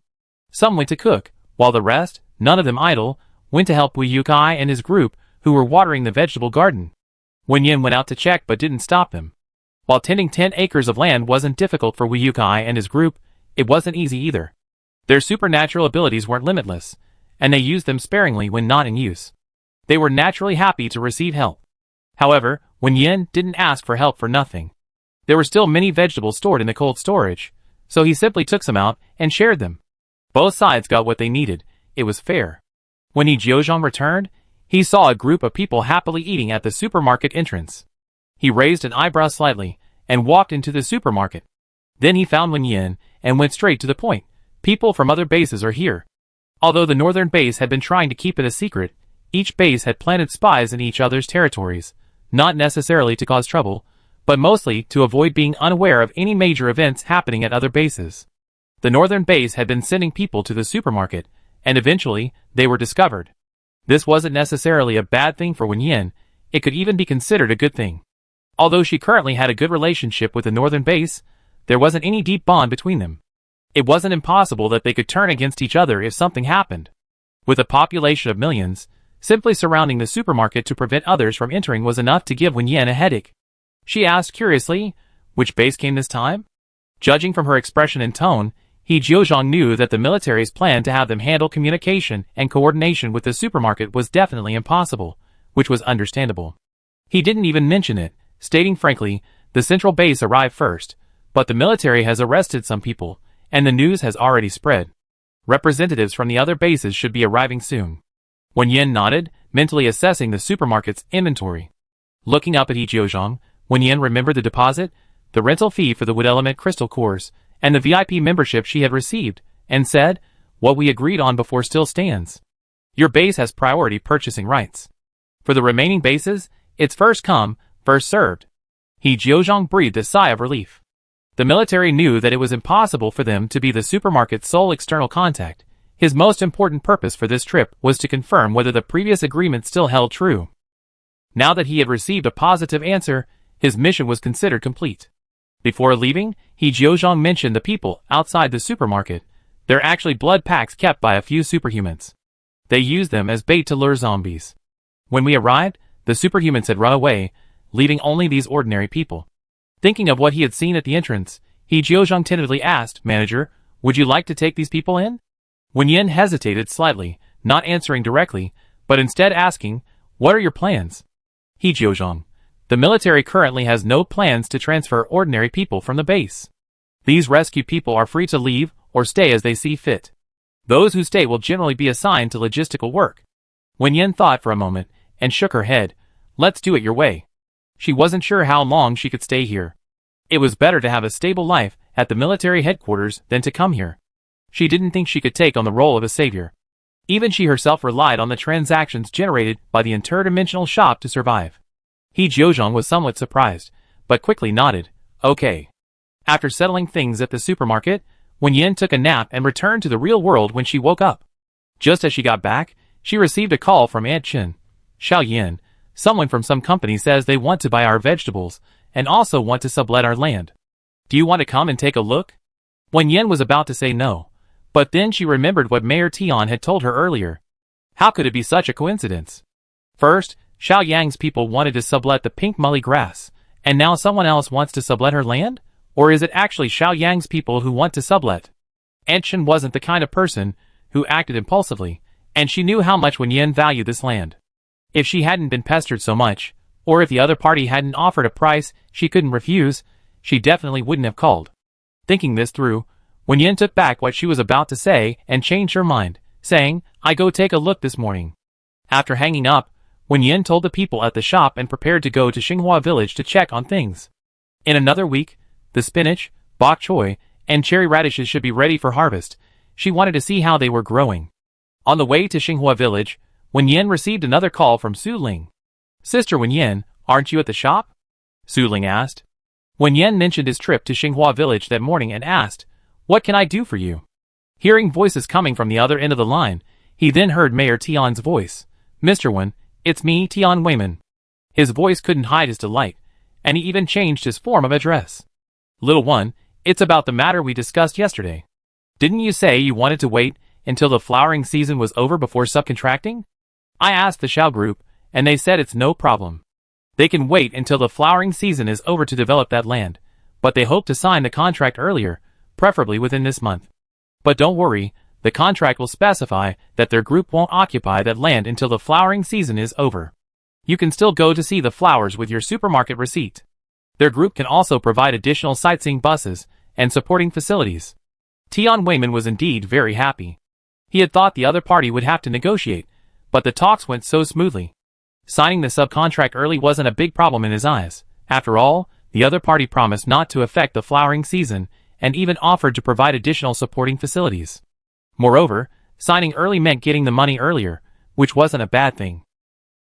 Some went to cook, while the rest, none of them idle, went to help Wu Kai and his group, who were watering the vegetable garden. Wen Yan went out to check but didn't stop them. While tending 10 acres of land wasn't difficult for Wu Kai and his group, it wasn't easy either. Their supernatural abilities weren't limitless, and they used them sparingly when not in use. They were naturally happy to receive help. However, Wen Yan didn't ask for help for nothing. There were still many vegetables stored in the cold storage, so he simply took some out and shared them. Both sides got what they needed. It was fair. When He Jiozhong returned, he saw a group of people happily eating at the supermarket entrance. He raised an eyebrow slightly and walked into the supermarket. Then he found Wen Yan and went straight to the point. People from other bases are here. Although the northern base had been trying to keep it a secret, each base had planted spies in each other's territories, not necessarily to cause trouble, but mostly to avoid being unaware of any major events happening at other bases. The northern base had been sending people to the supermarket, and eventually, they were discovered. This wasn't necessarily a bad thing for Wen Yan, it could even be considered a good thing. Although she currently had a good relationship with the northern base, there wasn't any deep bond between them. It wasn't impossible that they could turn against each other if something happened. With a population of millions, simply surrounding the supermarket to prevent others from entering was enough to give Wen Yan a headache. She asked curiously, which base came this time? Judging from her expression and tone, He Jiuzhong knew that the military's plan to have them handle communication and coordination with the supermarket was definitely impossible, which was understandable. He didn't even mention it, stating frankly, the central base arrived first, but the military has arrested some people, and the news has already spread. Representatives from the other bases should be arriving soon. Wen Yan nodded, mentally assessing the supermarket's inventory. Looking up at He Jiuzhong, Wen Yan remembered the deposit, the rental fee for the wood element crystal cores, and the VIP membership she had received, and said, "What we agreed on before still stands. Your base has priority purchasing rights. For the remaining bases, it's first come, first served." He Jiuzhong breathed a sigh of relief. The military knew that it was impossible for them to be the supermarket's sole external contact. His most important purpose for this trip was to confirm whether the previous agreement still held true. Now that he had received a positive answer, his mission was considered complete. Before leaving, He Jiuzhong mentioned the people outside the supermarket. They're actually blood packs kept by a few superhumans. They use them as bait to lure zombies. When we arrived, the superhumans had run away, leaving only these ordinary people. Thinking of what he had seen at the entrance, He Jiuzhong tentatively asked, "Manager, would you like to take these people in?" Wen Yan hesitated slightly, not answering directly, but instead asking, "What are your plans?" He Jiuzhong: "The military currently has no plans to transfer ordinary people from the base. These rescued people are free to leave or stay as they see fit. Those who stay will generally be assigned to logistical work." Wen Yan thought for a moment and shook her head. "Let's do it your way." She wasn't sure how long she could stay here. It was better to have a stable life at the military headquarters than to come here. She didn't think she could take on the role of a savior. Even she herself relied on the transactions generated by the interdimensional shop to survive. He Jiuzhong was somewhat surprised, but quickly nodded, "Okay." After settling things at the supermarket, Wen Yan took a nap and returned to the real world when she woke up. Just as she got back, she received a call from Aunt Chen. "Xiao Yan, someone from some company says they want to buy our vegetables, and also want to sublet our land. Do you want to come and take a look?" Wen Yan was about to say no, but then she remembered what Mayor Tian had told her earlier. How could it be such a coincidence? First, Xiao Yang's people wanted to sublet the pink mully grass, and now someone else wants to sublet her land? Or is it actually Xiao Yang's people who want to sublet? Aunt Chen wasn't the kind of person who acted impulsively, and she knew how much Wen Yan valued this land. If she hadn't been pestered so much, or if the other party hadn't offered a price she couldn't refuse, she definitely wouldn't have called. Thinking this through, Wen Yan took back what she was about to say and changed her mind, saying, "I go take a look this morning." After hanging up, Wen Yan told the people at the shop and prepared to go to Xinghua village to check on things. In another week, the spinach, bok choy, and cherry radishes should be ready for harvest. She wanted to see how they were growing. On the way to Xinghua village, Wen Yan received another call from Su Ling. "Sister Wen Yan, aren't you at the shop?" Su Ling asked. Wen Yan mentioned his trip to Xinghua village that morning and asked, "What can I do for you?" Hearing voices coming from the other end of the line, he then heard Mayor Tian's voice. "Mr. Wen, it's me, Tian Weiman." His voice couldn't hide his delight, and he even changed his form of address. "Little one, it's about the matter we discussed yesterday. Didn't you say you wanted to wait until the flowering season was over before subcontracting? I asked the Xiao group, and they said it's no problem. They can wait until the flowering season is over to develop that land, but they hope to sign the contract earlier, preferably within this month. But don't worry, the contract will specify that their group won't occupy that land until the flowering season is over. You can still go to see the flowers with your supermarket receipt. Their group can also provide additional sightseeing buses and supporting facilities." Tian Weiman was indeed very happy. He had thought the other party would have to negotiate, but the talks went so smoothly. Signing the subcontract early wasn't a big problem in his eyes. After all, the other party promised not to affect the flowering season and even offered to provide additional supporting facilities. Moreover, signing early meant getting the money earlier, which wasn't a bad thing.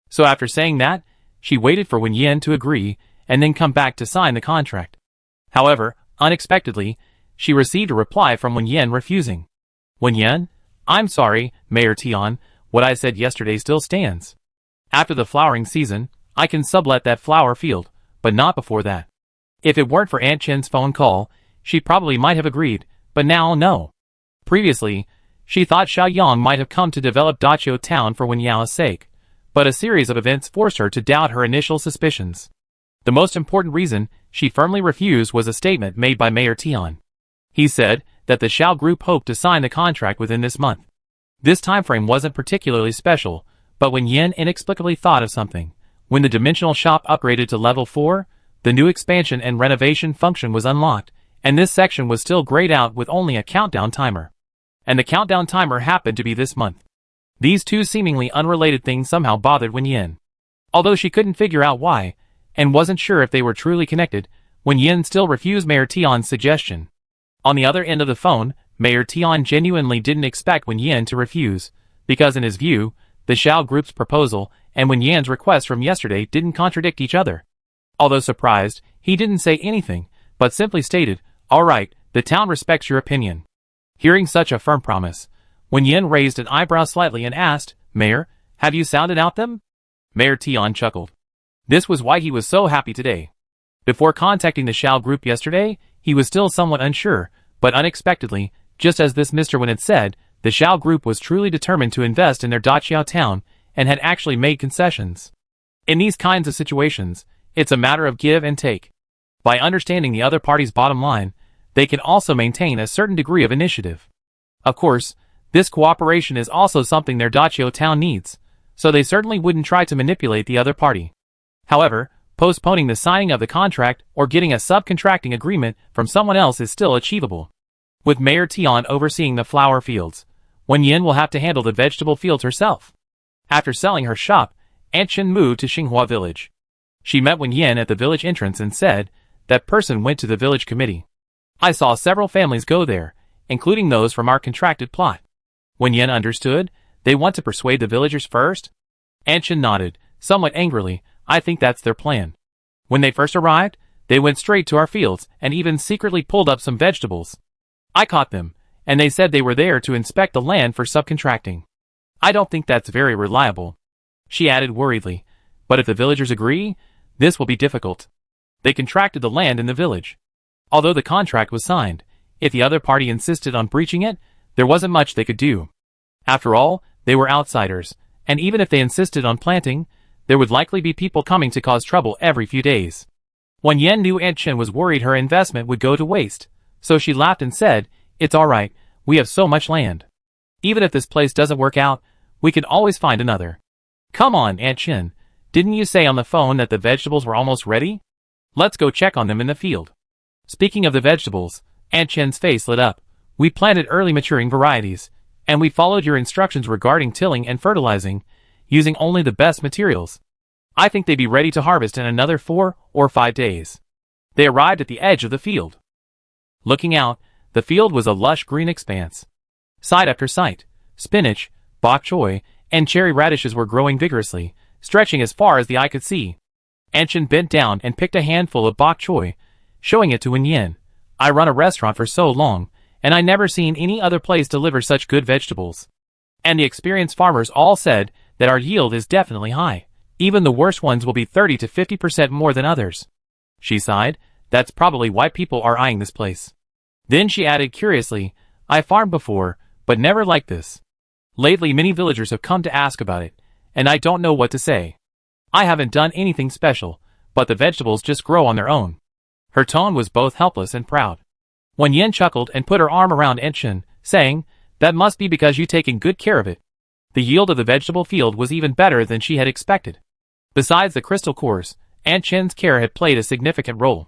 So after saying that, she waited for Wen Yan to agree and then come back to sign the contract. However, unexpectedly, she received a reply from Wen Yan refusing. "Wen Yan, I'm sorry, Mayor Tian, What I said yesterday still stands. After the flowering season, I can sublet that flower field, but not before that. If it weren't for Aunt Chen's phone call, she probably might have agreed, but now no. Previously, she thought Xiaoyang might have come to develop Dachio Town for Wen Yao's sake, but a series of events forced her to doubt her initial suspicions. The most important reason she firmly refused was a statement made by Mayor Tian. He said that the Xiao Group hoped to sign the contract within this month. This timeframe wasn't particularly special, but when Yan inexplicably thought of something, when the dimensional shop upgraded to level 4, the new expansion and renovation function was unlocked, and this section was still grayed out with only a countdown timer. And the countdown timer happened to be this month. These two seemingly unrelated things somehow bothered Wen Yan. Although she couldn't figure out why, and wasn't sure if they were truly connected, Wen Yan still refused Mayor Tian's suggestion. On the other end of the phone, Mayor Tian genuinely didn't expect Wen Yan to refuse, because in his view, the Xiao Group's proposal and Wen Yan's request from yesterday didn't contradict each other. Although surprised, he didn't say anything, but simply stated, "All right, the town respects your opinion." Hearing such a firm promise, Wen Yan raised an eyebrow slightly and asked, "Mayor, have you sounded out them?" Mayor Tian chuckled. This was why he was so happy today. Before contacting the Xiao Group yesterday, he was still somewhat unsure, but unexpectedly, just as this Mr. Wen had said, the Xiao Group was truly determined to invest in their Dachio town and had actually made concessions. In these kinds of situations, it's a matter of give and take. By understanding the other party's bottom line, they can also maintain a certain degree of initiative. Of course, this cooperation is also something their Dachio town needs, so they certainly wouldn't try to manipulate the other party. However, postponing the signing of the contract or getting a subcontracting agreement from someone else is still achievable. With Mayor Tian overseeing the flower fields, Wen Yan will have to handle the vegetable fields herself. After selling her shop, Aunt Chen moved to Xinghua village. She met Wen Yan at the village entrance and said, "That person went to the village committee. I saw several families go there, including those from our contracted plot." Wen Yan understood, they want to persuade the villagers first? Aunt Chen nodded, somewhat angrily. "I think that's their plan. When they first arrived, they went straight to our fields and even secretly pulled up some vegetables. I caught them, and they said they were there to inspect the land for subcontracting. I don't think that's very reliable." She added worriedly, "But if the villagers agree, this will be difficult. They contracted the land in the village. Although the contract was signed, if the other party insisted on breaching it, there wasn't much they could do. After all, they were outsiders, and even if they insisted on planting, there would likely be people coming to cause trouble every few days." Wen Yan knew Aunt Chen was worried her investment would go to waste, so she laughed and said, "It's all right, we have so much land. Even if this place doesn't work out, we can always find another." "Come on, Aunt Chen, didn't you say on the phone that the vegetables were almost ready? Let's go check on them in the field." Speaking of the vegetables, Aunt Chen's face lit up. "We planted early maturing varieties, and we followed your instructions regarding tilling and fertilizing, using only the best materials. I think they'd be ready to harvest in another 4 or 5 days." They arrived at the edge of the field. Looking out, the field was a lush green expanse. Side after side, spinach, bok choy, and cherry radishes were growing vigorously, stretching as far as the eye could see. Aunt Chen bent down and picked a handful of bok choy, showing it to Wen Yan. "I run a restaurant for so long, and I never seen any other place deliver such good vegetables. And the experienced farmers all said that our yield is definitely high. Even the worst ones will be 30 to 50% more than others." She sighed. "That's probably why people are eyeing this place." Then she added curiously, "I farmed before, but never like this. Lately many villagers have come to ask about it, and I don't know what to say. I haven't done anything special, but the vegetables just grow on their own." Her tone was both helpless and proud. Wen Yan chuckled and put her arm around Aunt Chen, saying, "That must be because you've taken good care of it." The yield of the vegetable field was even better than she had expected. Besides the crystal cores, Aunt Chen's care had played a significant role.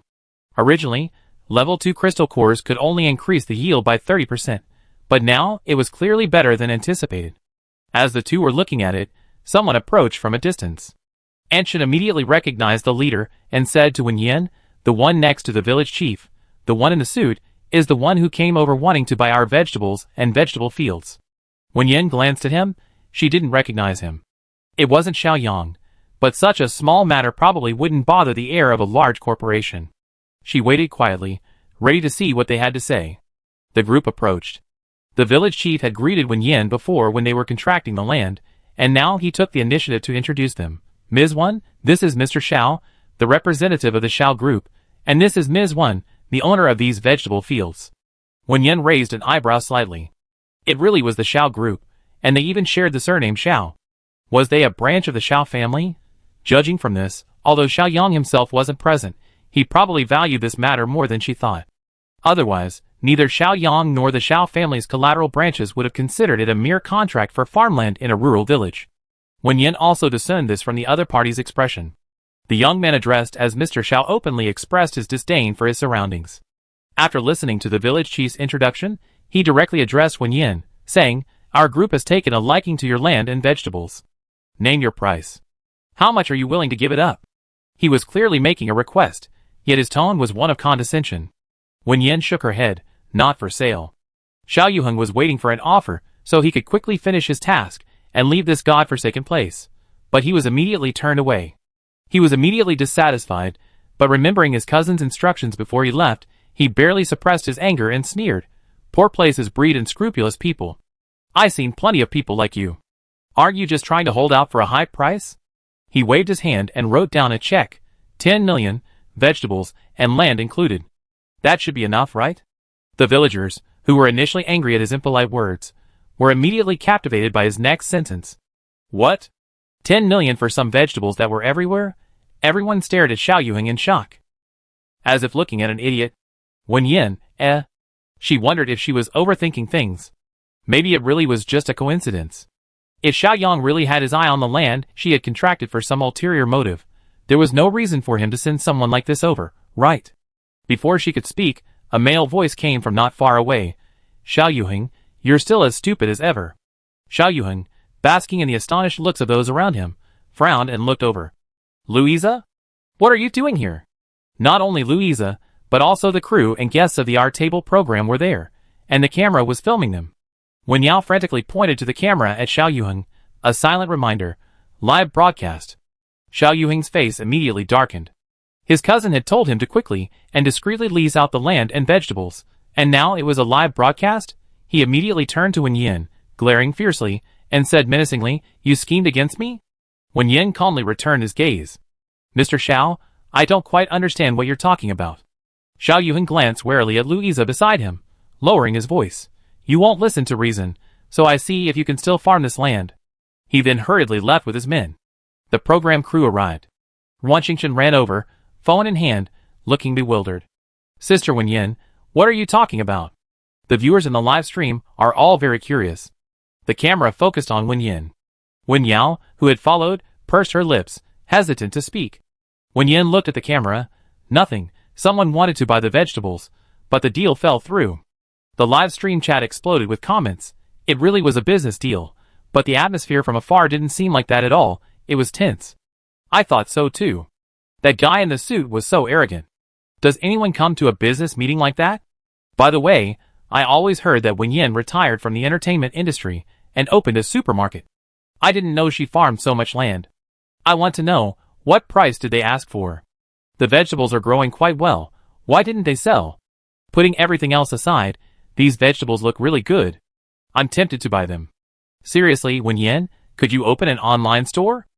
Originally, level 2 crystal cores could only increase the yield by 30%, but now it was clearly better than anticipated. As the two were looking at it, someone approached from a distance. Aunt Chen immediately recognized the leader and said to Wen Yan, "The one next to the village chief, the one in the suit, is the one who came over wanting to buy our vegetables and vegetable fields." Wen Yan glanced at him. She didn't recognize him. It wasn't Xiaoyang, but such a small matter probably wouldn't bother the heir of a large corporation. She waited quietly, ready to see what they had to say. The group approached. The village chief had greeted Wen Yan before when they were contracting the land, and now he took the initiative to introduce them. Ms. Wen, this is Mr. Xiao, the representative of the Xiao Group, and this is Ms. Wen, the owner of these vegetable fields. Wen Yan raised an eyebrow slightly. It really was the Xiao Group, and they even shared the surname Xiao. Was they a branch of the Xiao family? Judging from this, although Xiao Yang himself wasn't present, he probably valued this matter more than she thought. Otherwise, neither Xiao Yang nor the Xiao family's collateral branches would have considered it a mere contract for farmland in a rural village. Wen Yan also discerned this from the other party's expression. The young man addressed as Mr. Xiao openly expressed his disdain for his surroundings. After listening to the village chief's introduction, he directly addressed Wen Yan, saying, "Our group has taken a liking to your land and vegetables. Name your price. How much are you willing to give it up?" He was clearly making a request, yet his tone was one of condescension. Wen Yan shook her head, "Not for sale." Xiao Yuheng was waiting for an offer so he could quickly finish his task and leave this god-forsaken place, but he was immediately turned away. He was immediately dissatisfied, but remembering his cousin's instructions before he left, he barely suppressed his anger and sneered, "Poor places breed unscrupulous people. I've seen plenty of people like you. Aren't you just trying to hold out for a high price?" He waved his hand and wrote down a check, 10 million, vegetables, and land included. That should be enough, right? The villagers, who were initially angry at his impolite words, were immediately captivated by his next sentence. What? 10 million for some vegetables that were everywhere? Everyone stared at Xiao Yuheng in shock. As if looking at an idiot. Wen Yan, She wondered if she was overthinking things. Maybe it really was just a coincidence. If Xiao Yang really had his eye on the land she had contracted for some ulterior motive, there was no reason for him to send someone like this over, right? Before she could speak, a male voice came from not far away. "Xiao Yuheng, you're still as stupid as ever." Xiao Yuheng, basking in the astonished looks of those around him, frowned and looked over. "Louisa? What are you doing here?" Not only Louisa, but also the crew and guests of the Our Table program were there, and the camera was filming them. Wen Yao frantically pointed to the camera at Xiao Yuheng, a silent reminder, "Live broadcast." Xiao Yuheng's face immediately darkened. His cousin had told him to quickly and discreetly lease out the land and vegetables, and now it was a live broadcast? He immediately turned to Wen Yan, glaring fiercely, and said menacingly, "You schemed against me?" Wen Yan calmly returned his gaze. "Mr. Xiao, I don't quite understand what you're talking about." Xiao Yuheng glanced warily at Louisa beside him, lowering his voice. "You won't listen to reason, so I see if you can still farm this land." He then hurriedly left with his men. The program crew arrived. Wan Xingchen ran over, phone in hand, looking bewildered. "Sister Wen Yan, what are you talking about?" The viewers in the live stream are all very curious. The camera focused on Wen Yan. Wen Yao, who had followed, pursed her lips, hesitant to speak. Wen Yan looked at the camera. Nothing. Someone wanted to buy the vegetables, but the deal fell through. The live stream chat exploded with comments. It really was a business deal, but the atmosphere from afar didn't seem like that at all. It was tense. I thought so too. That guy in the suit was so arrogant. Does anyone come to a business meeting like that? By the way, I always heard that Wen Yan retired from the entertainment industry and opened a supermarket. I didn't know she farmed so much land. I want to know, what price did they ask for? The vegetables are growing quite well. Why didn't they sell? Putting everything else aside, these vegetables look really good. I'm tempted to buy them. Seriously, Wen Yan, could you open an online store?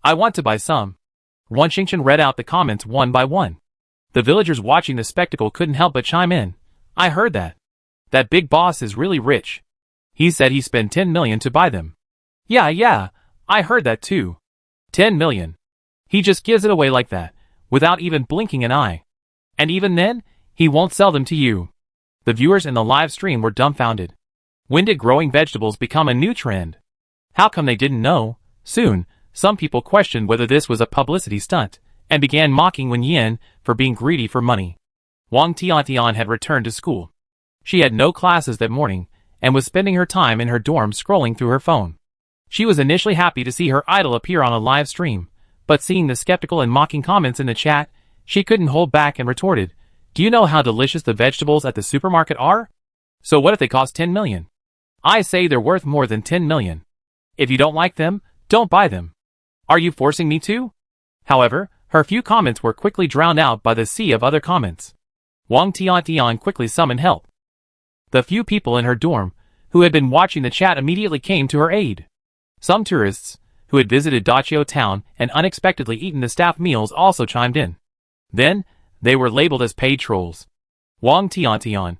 I want to buy some. Wan Xingchen read out the comments one by one. The villagers watching the spectacle couldn't help but chime in. I heard that. That big boss is really rich. He said he spent 10 million to buy them. Yeah, I heard that too. 10 million. He just gives it away like that, without even blinking an eye. And even then, he won't sell them to you. The viewers in the live stream were dumbfounded. When did growing vegetables become a new trend? How come they didn't know? Soon, some people questioned whether this was a publicity stunt, and began mocking Wen Yan for being greedy for money. Wang Tiantian had returned to school. She had no classes that morning, and was spending her time in her dorm scrolling through her phone. She was initially happy to see her idol appear on a live stream, but seeing the skeptical and mocking comments in the chat, she couldn't hold back and retorted, "Do you know how delicious the vegetables at the supermarket are? So what if they cost 10 million? I say they're worth more than 10 million. If you don't like them, don't buy them. Are you forcing me to?" However, her few comments were quickly drowned out by the sea of other comments. Wang Tiantian quickly summoned help. The few people in her dorm, who had been watching the chat immediately came to her aid. Some tourists, who had visited Dachio town and unexpectedly eaten the staff meals, also chimed in. Then, they were labeled as paid trolls. Wang Tiantian,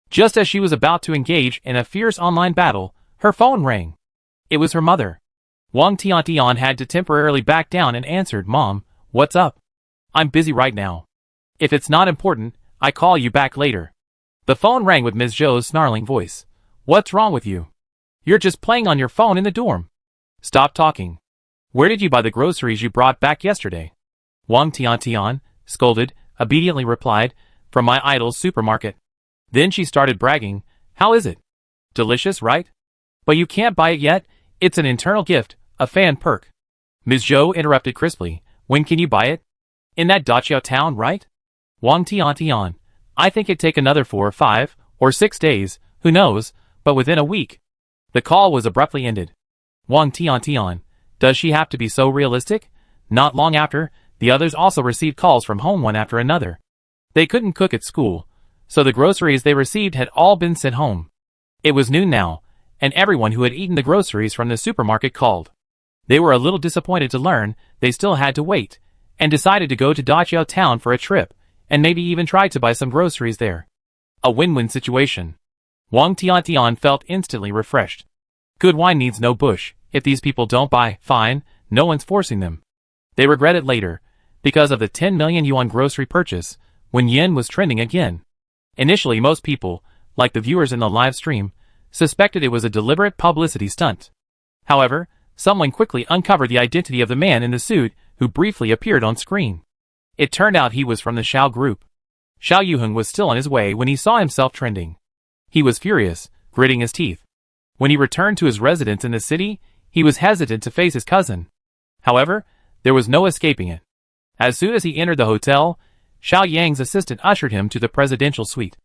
Just as she was about to engage in a fierce online battle, her phone rang. It was her mother. Wang Tiantian had to temporarily back down and answered, "Mom, what's up? I'm busy right now. If it's not important, I call you back later." The phone rang with Ms. Zhou's snarling voice. "What's wrong with you? You're just playing on your phone in the dorm. Stop talking. Where did you buy the groceries you brought back yesterday?" Wang Tiantian, scolded, obediently replied, "From my idol's supermarket." Then she started bragging, "How is it? Delicious, right? But you can't buy it yet, it's an internal gift, a fan perk." Ms. Zhou interrupted crisply, "When can you buy it? In that Dachio town, right?" Wang Tiantian, "I think it'd take another 4 or 5 or 6 days, who knows, but within a week." The call was abruptly ended. Wang Tiantian, does she have to be so realistic? Not long after, the others also received calls from home one after another. They couldn't cook at school, so the groceries they received had all been sent home. It was noon now, and everyone who had eaten the groceries from the supermarket called. They were a little disappointed to learn they still had to wait, and decided to go to Dachio town for a trip, and maybe even try to buy some groceries there. A win-win situation. Wang Tiantian felt instantly refreshed. Good wine needs no bush. If these people don't buy, fine, no one's forcing them. They regret it later, because of the 10 million yuan grocery purchase, when yen was trending again. Initially most people, like the viewers in the live stream, suspected it was a deliberate publicity stunt. However, someone quickly uncovered the identity of the man in the suit who briefly appeared on screen. It turned out he was from the Xiao group. Xiao Yuheng was still on his way when he saw himself trending. He was furious, gritting his teeth. When he returned to his residence in the city, he was hesitant to face his cousin. However, there was no escaping it. As soon as he entered the hotel, Xiao Yang's assistant ushered him to the presidential suite.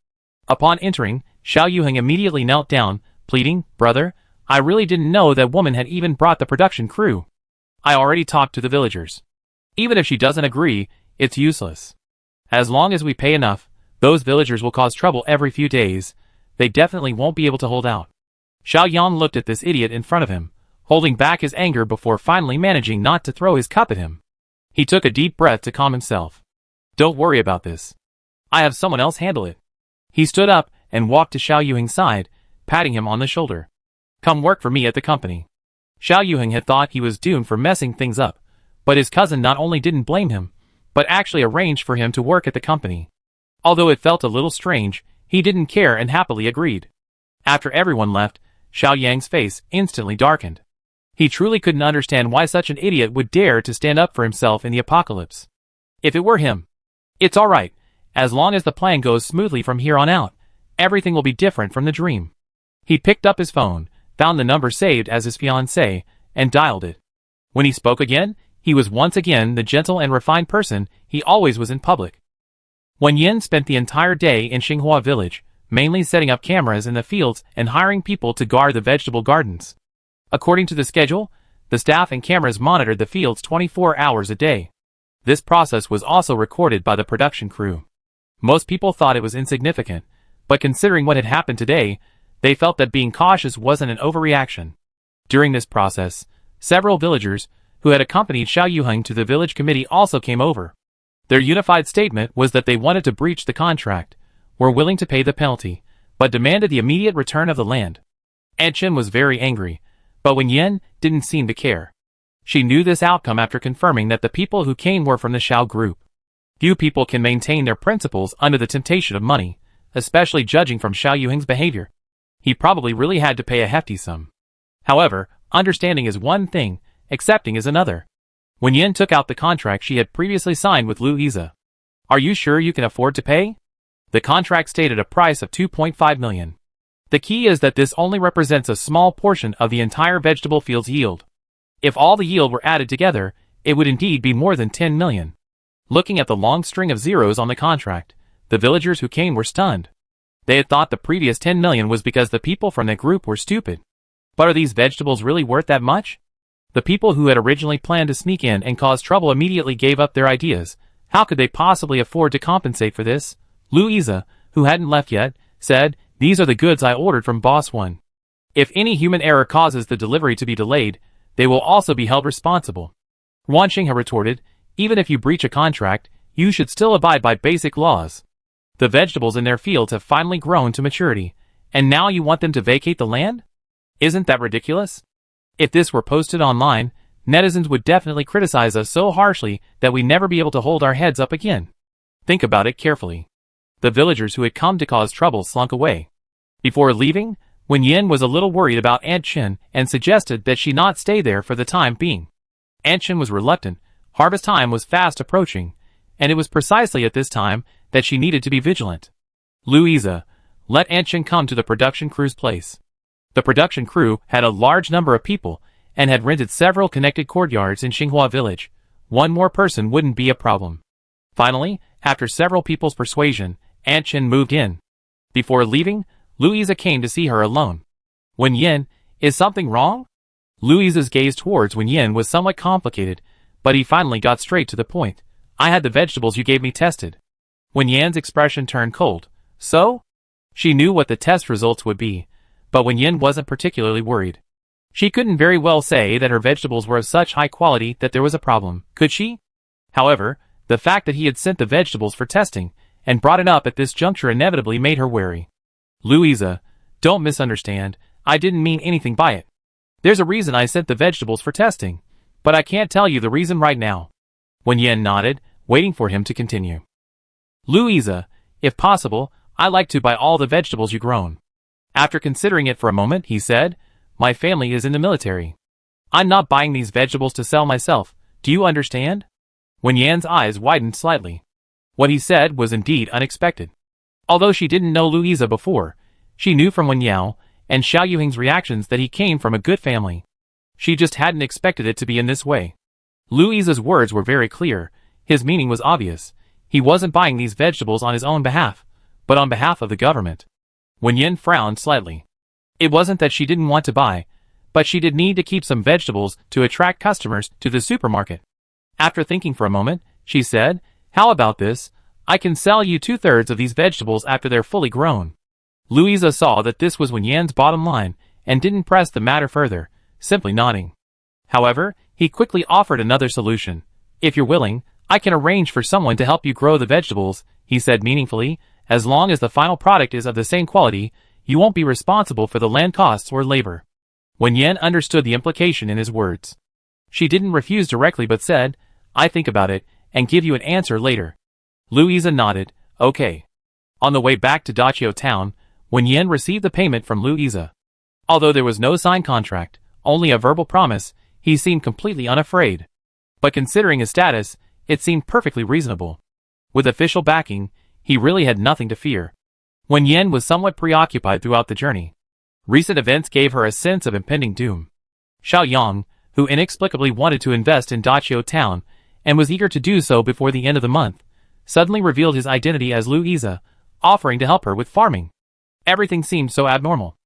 Upon entering, Xiao Yuheng immediately knelt down, pleading, "Brother, I really didn't know that woman had even brought the production crew. I already talked to the villagers. Even if she doesn't agree, it's useless. As long as we pay enough, those villagers will cause trouble every few days. They definitely won't be able to hold out." Xiao Yang looked at this idiot in front of him, holding back his anger before finally managing not to throw his cup at him. He took a deep breath to calm himself. "Don't worry about this. I have someone else handle it." He stood up and walked to Xiao Yuheng's side, patting him on the shoulder. "Come work for me at the company." Xiao Yuheng had thought he was doomed for messing things up, but his cousin not only didn't blame him, but actually arranged for him to work at the company. Although it felt a little strange, he didn't care and happily agreed. After everyone left, Xiao Yang's face instantly darkened. He truly couldn't understand why such an idiot would dare to stand up for himself in the apocalypse. If it were him. It's alright, as long as the plan goes smoothly from here on out, everything will be different from the dream. He picked up his phone, found the number saved as his fiancée, and dialed it. When he spoke again, he was once again the gentle and refined person he always was in public. Wen Yan spent the entire day in Xinghua village, mainly setting up cameras in the fields and hiring people to guard the vegetable gardens. According to the schedule, the staff and cameras monitored the fields 24 hours a day. This process was also recorded by the production crew. Most people thought it was insignificant, but considering what had happened today, they felt that being cautious wasn't an overreaction. During this process, several villagers, who had accompanied Xiao Yuheng to the village committee, also came over. Their unified statement was that they wanted to breach the contract, were willing to pay the penalty, but demanded the immediate return of the land. Aunt Chen was very angry, but Wen Yan didn't seem to care. She knew this outcome after confirming that the people who came were from the Xiao group. Few people can maintain their principles under the temptation of money, especially judging from Xiao Yuheng's behavior. He probably really had to pay a hefty sum. However, understanding is one thing, accepting is another. Wen Yan took out the contract she had previously signed with Louisa. "Are you sure you can afford to pay?" The contract stated a price of 2.5 million. The key is that this only represents a small portion of the entire vegetable field's yield. If all the yield were added together, it would indeed be more than 10 million. Looking at the long string of zeros on the contract, the villagers who came were stunned. They had thought the previous 10 million was because the people from the group were stupid. But are these vegetables really worth that much? The people who had originally planned to sneak in and cause trouble immediately gave up their ideas. How could they possibly afford to compensate for this? Louisa, who hadn't left yet, said, "These are the goods I ordered from Boss 1. If any human error causes the delivery to be delayed, they will also be held responsible. Wan Xinghe retorted, even if you breach a contract, you should still abide by basic laws. The vegetables in their fields have finally grown to maturity, and now you want them to vacate the land? Isn't that ridiculous? If this were posted online, netizens would definitely criticize us so harshly that we'd never be able to hold our heads up again. Think about it carefully. The villagers who had come to cause trouble slunk away. Before leaving, Wen Yan was a little worried about Aunt Chen and suggested that she not stay there for the time being. Aunt Chen was reluctant. Harvest time was fast approaching, and it was precisely at this time that she needed to be vigilant. Louisa, let Aunt Chen come to the production crew's place. The production crew had a large number of people and had rented several connected courtyards in Xinghua village. One more person wouldn't be a problem. Finally, after several people's persuasion, Aunt Chen moved in. Before leaving, Louisa came to see her alone. Wen Yan, is something wrong? Louisa's gaze towards Wen Yan was somewhat complicated, but he finally got straight to the point. I had the vegetables you gave me tested. Wen Yan's expression turned cold. So? She knew what the test results would be, but Wen Yan wasn't particularly worried. She couldn't very well say that her vegetables were of such high quality that there was a problem, could she? However, the fact that he had sent the vegetables for testing and brought it up at this juncture inevitably made her wary. Louisa, don't misunderstand, I didn't mean anything by it. There's a reason I sent the vegetables for testing, but I can't tell you the reason right now. Wen Yan nodded, waiting for him to continue. Louisa, if possible, I'd like to buy all the vegetables you grown. After considering it for a moment, he said, my family is in the military. I'm not buying these vegetables to sell myself, do you understand? Wen Yan's eyes widened slightly. What he said was indeed unexpected. Although she didn't know Louisa before, she knew from Wen Yao and Xiao Yuhing's reactions that he came from a good family. She just hadn't expected it to be in this way. Louisa's words were very clear. His meaning was obvious. He wasn't buying these vegetables on his own behalf, but on behalf of the government. Wen Yan frowned slightly. It wasn't that she didn't want to buy, but she did need to keep some vegetables to attract customers to the supermarket. After thinking for a moment, she said, how about this? I can sell you 2/3 of these vegetables after they're fully grown. Louisa saw that this was Wen Yan's bottom line and didn't press the matter further, simply nodding. However, he quickly offered another solution. If you're willing, I can arrange for someone to help you grow the vegetables, he said meaningfully. As long as the final product is of the same quality, you won't be responsible for the land costs or labor. Wen Yan understood the implication in his words. She didn't refuse directly but said, I think about it and give you an answer later. Louisa nodded, okay. On the way back to Dachio town, Wen Yan received the payment from Louisa. Although there was no signed contract, only a verbal promise, he seemed completely unafraid. But considering his status, it seemed perfectly reasonable. With official backing, he really had nothing to fear. Wen Yan was somewhat preoccupied throughout the journey. Recent events gave her a sense of impending doom. Xiao Yang, who inexplicably wanted to invest in Dachio town and was eager to do so before the end of the month, suddenly revealed his identity as Louisa, offering to help her with farming. Everything seemed so abnormal.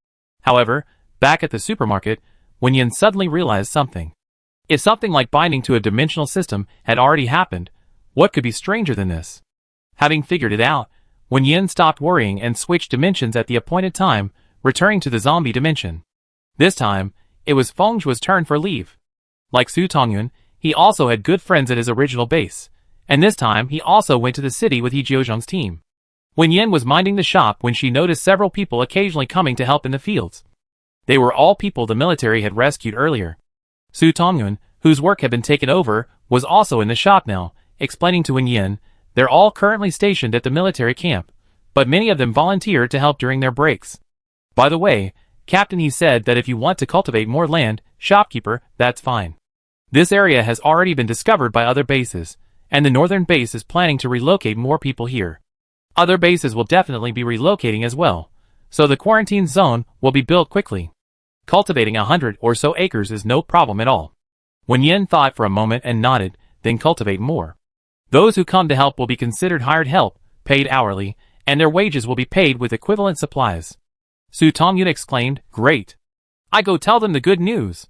However, back at the supermarket, Wen Yan suddenly realized something. If something like binding to a dimensional system had already happened, what could be stranger than this? Having figured it out, Wen Yan stopped worrying and switched dimensions at the appointed time, returning to the zombie dimension. This time, it was Feng Zhuo's turn for leave. Like Su Tongyun, he also had good friends at his original base, and this time he also went to the city with He Jiozheng's team. Wen Yan was minding the shop when she noticed several people occasionally coming to help in the fields. They were all people the military had rescued earlier. Su Tongyun, whose work had been taken over, was also in the shop now, explaining to Wen Yan, they're all currently stationed at the military camp, but many of them volunteered to help during their breaks. By the way, Captain, he said that if you want to cultivate more land, shopkeeper, that's fine. This area has already been discovered by other bases, and the northern base is planning to relocate more people here. Other bases will definitely be relocating as well, so the quarantine zone will be built quickly. Cultivating 100 or so acres is no problem at all. Wen Yan thought for a moment and nodded, then cultivate more. Those who come to help will be considered hired help, paid hourly, and their wages will be paid with equivalent supplies. Su Tongyun exclaimed, great. I go tell them the good news.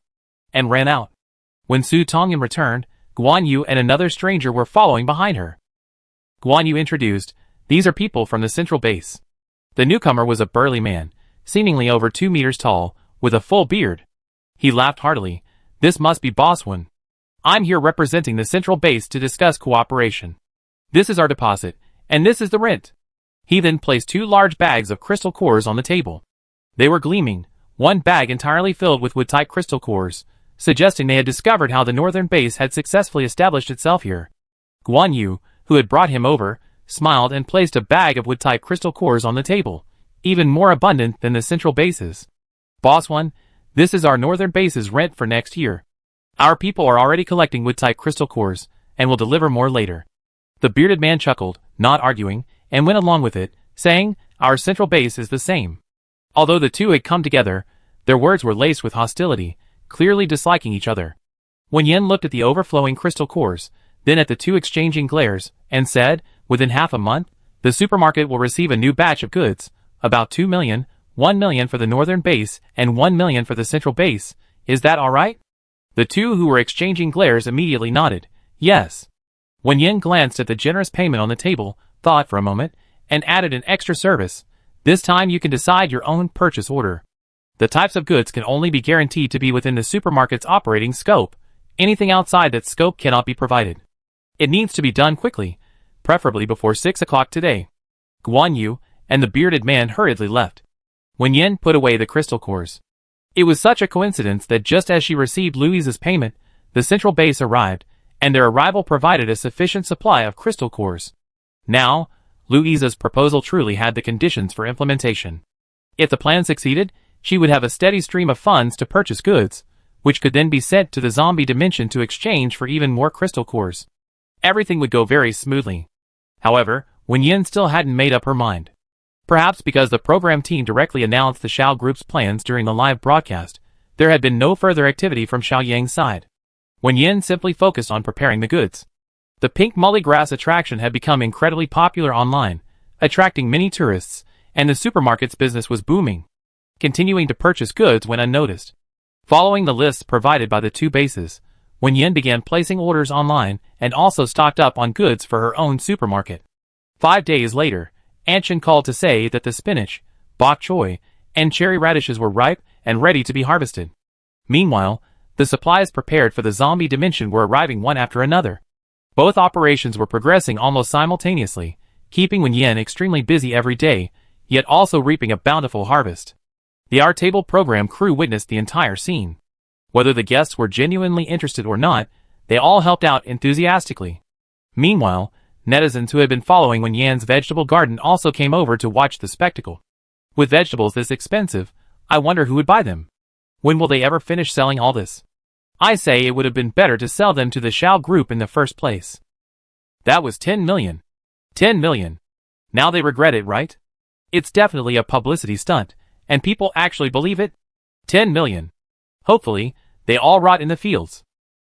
And ran out. When Su Tongyun returned, Guan Yu and another stranger were following behind her. Guan Yu introduced, these are people from the central base. The newcomer was a burly man, seemingly over 2 meters tall, with a full beard. He laughed heartily. This must be Boss Wen. I'm here representing the central base to discuss cooperation. This is our deposit, and this is the rent. He then placed 2 large bags of crystal cores on the table. They were gleaming, one bag entirely filled with wood-type crystal cores, suggesting they had discovered how the northern base had successfully established itself here. Guan Yu, who had brought him over, smiled and placed a bag of wood-type crystal cores on the table, even more abundant than the central base's. Boss Wen, this is our northern base's rent for next year. Our people are already collecting wood-type crystal cores, and will deliver more later. The bearded man chuckled, not arguing, and went along with it, saying, our central base is the same. Although the two had come together, their words were laced with hostility, clearly disliking each other. Wen Yan looked at the overflowing crystal cores, then at the two exchanging glares, and said, within half a month, the supermarket will receive a new batch of goods, about 2 million, 1 million for the northern base, and 1 million for the central base. Is that all right? The two who were exchanging glares immediately nodded, yes. Wen Yan glanced at the generous payment on the table, thought for a moment, and added an extra service. This time you can decide your own purchase order. The types of goods can only be guaranteed to be within the supermarket's operating scope. Anything outside that scope cannot be provided. It needs to be done quickly, preferably before 6 o'clock today. Guan Yu and the bearded man hurriedly left. Wen Yan put away the crystal cores. It was such a coincidence that just as she received Louise's payment, the central base arrived, and their arrival provided a sufficient supply of crystal cores. Now, Louise's proposal truly had the conditions for implementation. If the plan succeeded, she would have a steady stream of funds to purchase goods, which could then be sent to the zombie dimension to exchange for even more crystal cores. Everything would go very smoothly. However, Wen Yan still hadn't made up her mind. Perhaps because the program team directly announced the Xiao Group's plans during the live broadcast, there had been no further activity from Xiao Yang's side. Wen Yan simply focused on preparing the goods. The pink mulligrass attraction had become incredibly popular online, attracting many tourists, and the supermarket's business was booming. Continuing to purchase goods went unnoticed. Following the lists provided by the two bases, Wen Yan began placing orders online and also stocked up on goods for her own supermarket. 5 days later, Anshin called to say that the spinach, bok choy, and cherry radishes were ripe and ready to be harvested. Meanwhile, the supplies prepared for the zombie dimension were arriving one after another. Both operations were progressing almost simultaneously, keeping Wen Yan extremely busy every day, yet also reaping a bountiful harvest. The Our Table program crew witnessed the entire scene. Whether the guests were genuinely interested or not, they all helped out enthusiastically. Meanwhile, netizens who had been following Wen Yan's vegetable garden also came over to watch the spectacle. With vegetables this expensive, I wonder who would buy them. When will they ever finish selling all this? I say it would have been better to sell them to the Xiao Group in the first place. That was 10 million. 10 million. Now they regret it, right? It's definitely a publicity stunt, and people actually believe it? 10 million. Hopefully, they all rot in the fields.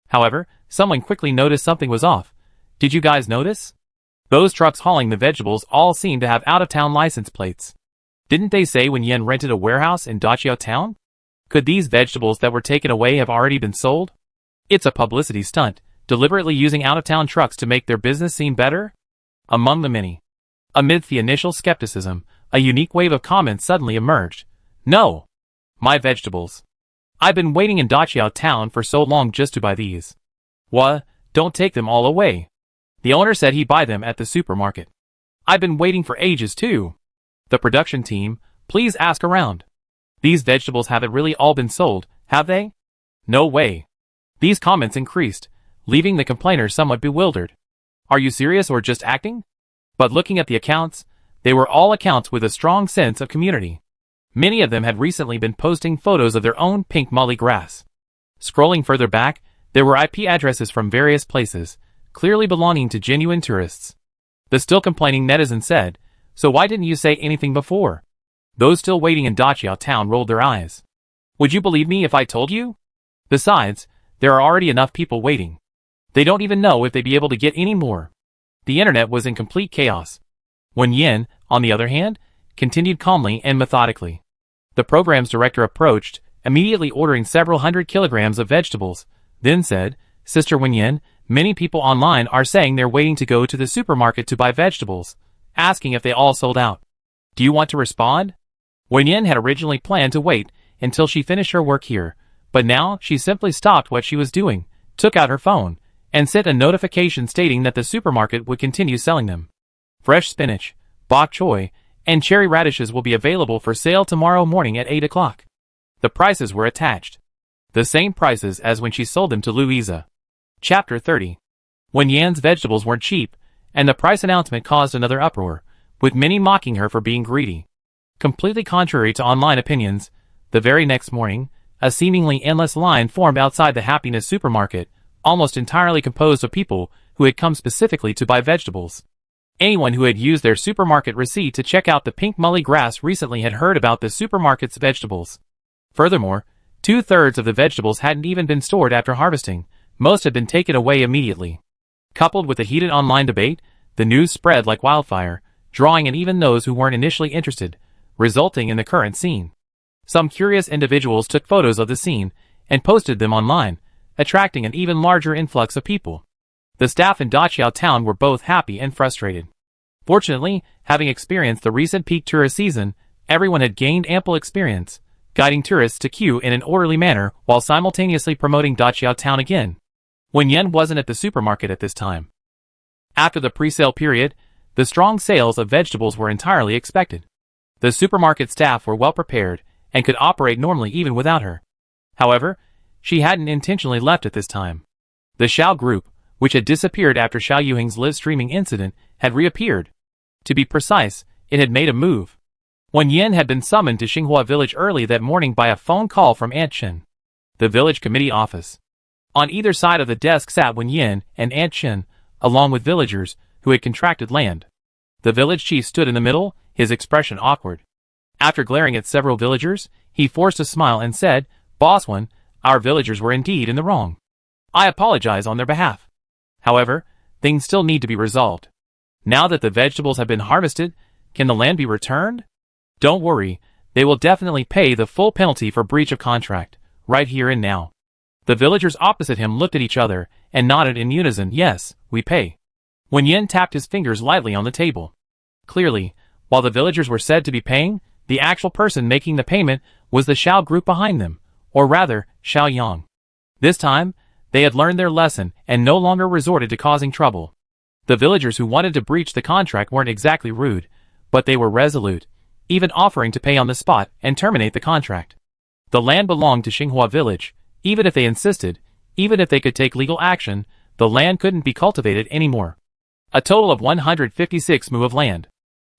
However, someone quickly noticed something was off. Did you guys notice? Those trucks hauling the vegetables all seem to have out-of-town license plates. Didn't they say Wen Yan rented a warehouse in Daqiao Town? Could these vegetables that were taken away have already been sold? It's a publicity stunt, deliberately using out-of-town trucks to make their business seem better? Among the many. Amidst the initial skepticism, a unique wave of comments suddenly emerged. No! My vegetables. I've been waiting in Daqiao Town for so long just to buy these. What? Don't take them all away. The owner said he'd buy them at the supermarket. I've been waiting for ages too. The production team, please ask around. These vegetables haven't really all been sold, have they? No way. These comments increased, leaving the complainers somewhat bewildered. Are you serious or just acting? But looking at the accounts, they were all accounts with a strong sense of community. Many of them had recently been posting photos of their own pink mully grass. Scrolling further back, there were IP addresses from various places, clearly belonging to genuine tourists. The still complaining netizen said, so why didn't you say anything before? Those still waiting in Daqiao Town rolled their eyes. Would you believe me if I told you? Besides, there are already enough people waiting. They don't even know if they'd be able to get any more. The internet was in complete chaos. Wen Yan, on the other hand, continued calmly and methodically. The program's director approached, immediately ordering several hundred kilograms of vegetables, then said, Sister Wen Yan, many people online are saying they're waiting to go to the supermarket to buy vegetables, asking if they all sold out. Do you want to respond? Wen Yan had originally planned to wait until she finished her work here, but now she simply stopped what she was doing, took out her phone, and sent a notification stating that the supermarket would continue selling them. Fresh spinach, bok choy, and cherry radishes will be available for sale tomorrow morning at 8 o'clock. The prices were attached. The same prices as when she sold them to Louisa. Chapter 30. Wen Yan's vegetables weren't cheap, and the price announcement caused another uproar, with many mocking her for being greedy. Completely contrary to online opinions, the very next morning, a seemingly endless line formed outside the Happiness supermarket, almost entirely composed of people who had come specifically to buy vegetables. Anyone who had used their supermarket receipt to check out the pink mully grass recently had heard about the supermarket's vegetables. Furthermore, 2/3 of the vegetables hadn't even been stored after harvesting, most had been taken away immediately. Coupled with a heated online debate, the news spread like wildfire, drawing in even those who weren't initially interested, resulting in the current scene. Some curious individuals took photos of the scene and posted them online, attracting an even larger influx of people. The staff in Daqiao town were both happy and frustrated. Fortunately, having experienced the recent peak tourist season, everyone had gained ample experience, guiding tourists to queue in an orderly manner while simultaneously promoting Daqiao town again. Wen Yan wasn't at the supermarket at this time. After the pre-sale period, the strong sales of vegetables were entirely expected. The supermarket staff were well prepared and could operate normally even without her. However, she hadn't intentionally left at this time. The Xiao group, which had disappeared after Xiao Yuhing's live streaming incident, had reappeared. To be precise, it had made a move. Wen Yan had been summoned to Xinghua village early that morning by a phone call from Aunt Chen, the village committee office. On either side of the desk sat Wen Yan and Aunt Chen, along with villagers who had contracted land. The village chief stood in the middle, his expression awkward. After glaring at several villagers, he forced a smile and said, "Boss Wen, our villagers were indeed in the wrong. I apologize on their behalf. However, things still need to be resolved. Now that the vegetables have been harvested, can the land be returned? Don't worry, they will definitely pay the full penalty for breach of contract, right here and now." The villagers opposite him looked at each other and nodded in unison. "Yes, we pay." Wen Yan tapped his fingers lightly on the table. Clearly, while the villagers were said to be paying, the actual person making the payment was the Xiao group behind them, or rather, Xiao Yang. This time, they had learned their lesson and no longer resorted to causing trouble. The villagers who wanted to breach the contract weren't exactly rude, but they were resolute, even offering to pay on the spot and terminate the contract. The land belonged to Xinghua village. Even if they insisted, even if they could take legal action, the land couldn't be cultivated anymore. A total of 156 mu of land.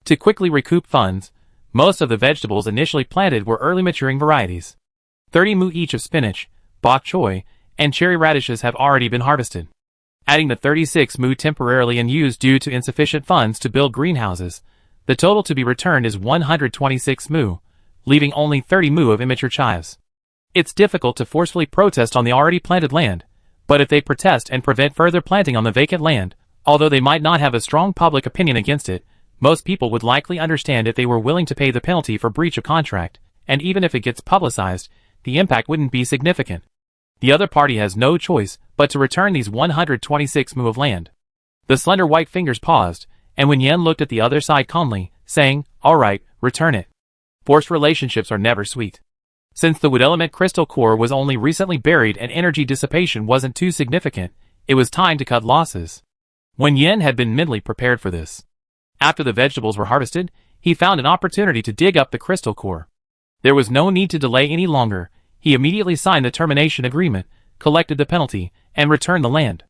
To quickly recoup funds, most of the vegetables initially planted were early maturing varieties. 30 mu each of spinach, bok choy, and cherry radishes have already been harvested. Adding the 36 mu temporarily unused due to insufficient funds to build greenhouses, the total to be returned is 126 mu, leaving only 30 mu of immature chives. It's difficult to forcefully protest on the already planted land, but if they protest and prevent further planting on the vacant land, although they might not have a strong public opinion against it, most people would likely understand if they were willing to pay the penalty for breach of contract, and even if it gets publicized, the impact wouldn't be significant. The other party has no choice but to return these 126 mu of land. The slender white fingers paused, and Wen Yan looked at the other side calmly, saying, "All right, return it." Forced relationships are never sweet. Since the wood element crystal core was only recently buried and energy dissipation wasn't too significant, it was time to cut losses. Wen Yan had been mentally prepared for this. After the vegetables were harvested, he found an opportunity to dig up the crystal core. There was no need to delay any longer. He immediately signed the termination agreement, collected the penalty, and returned the land.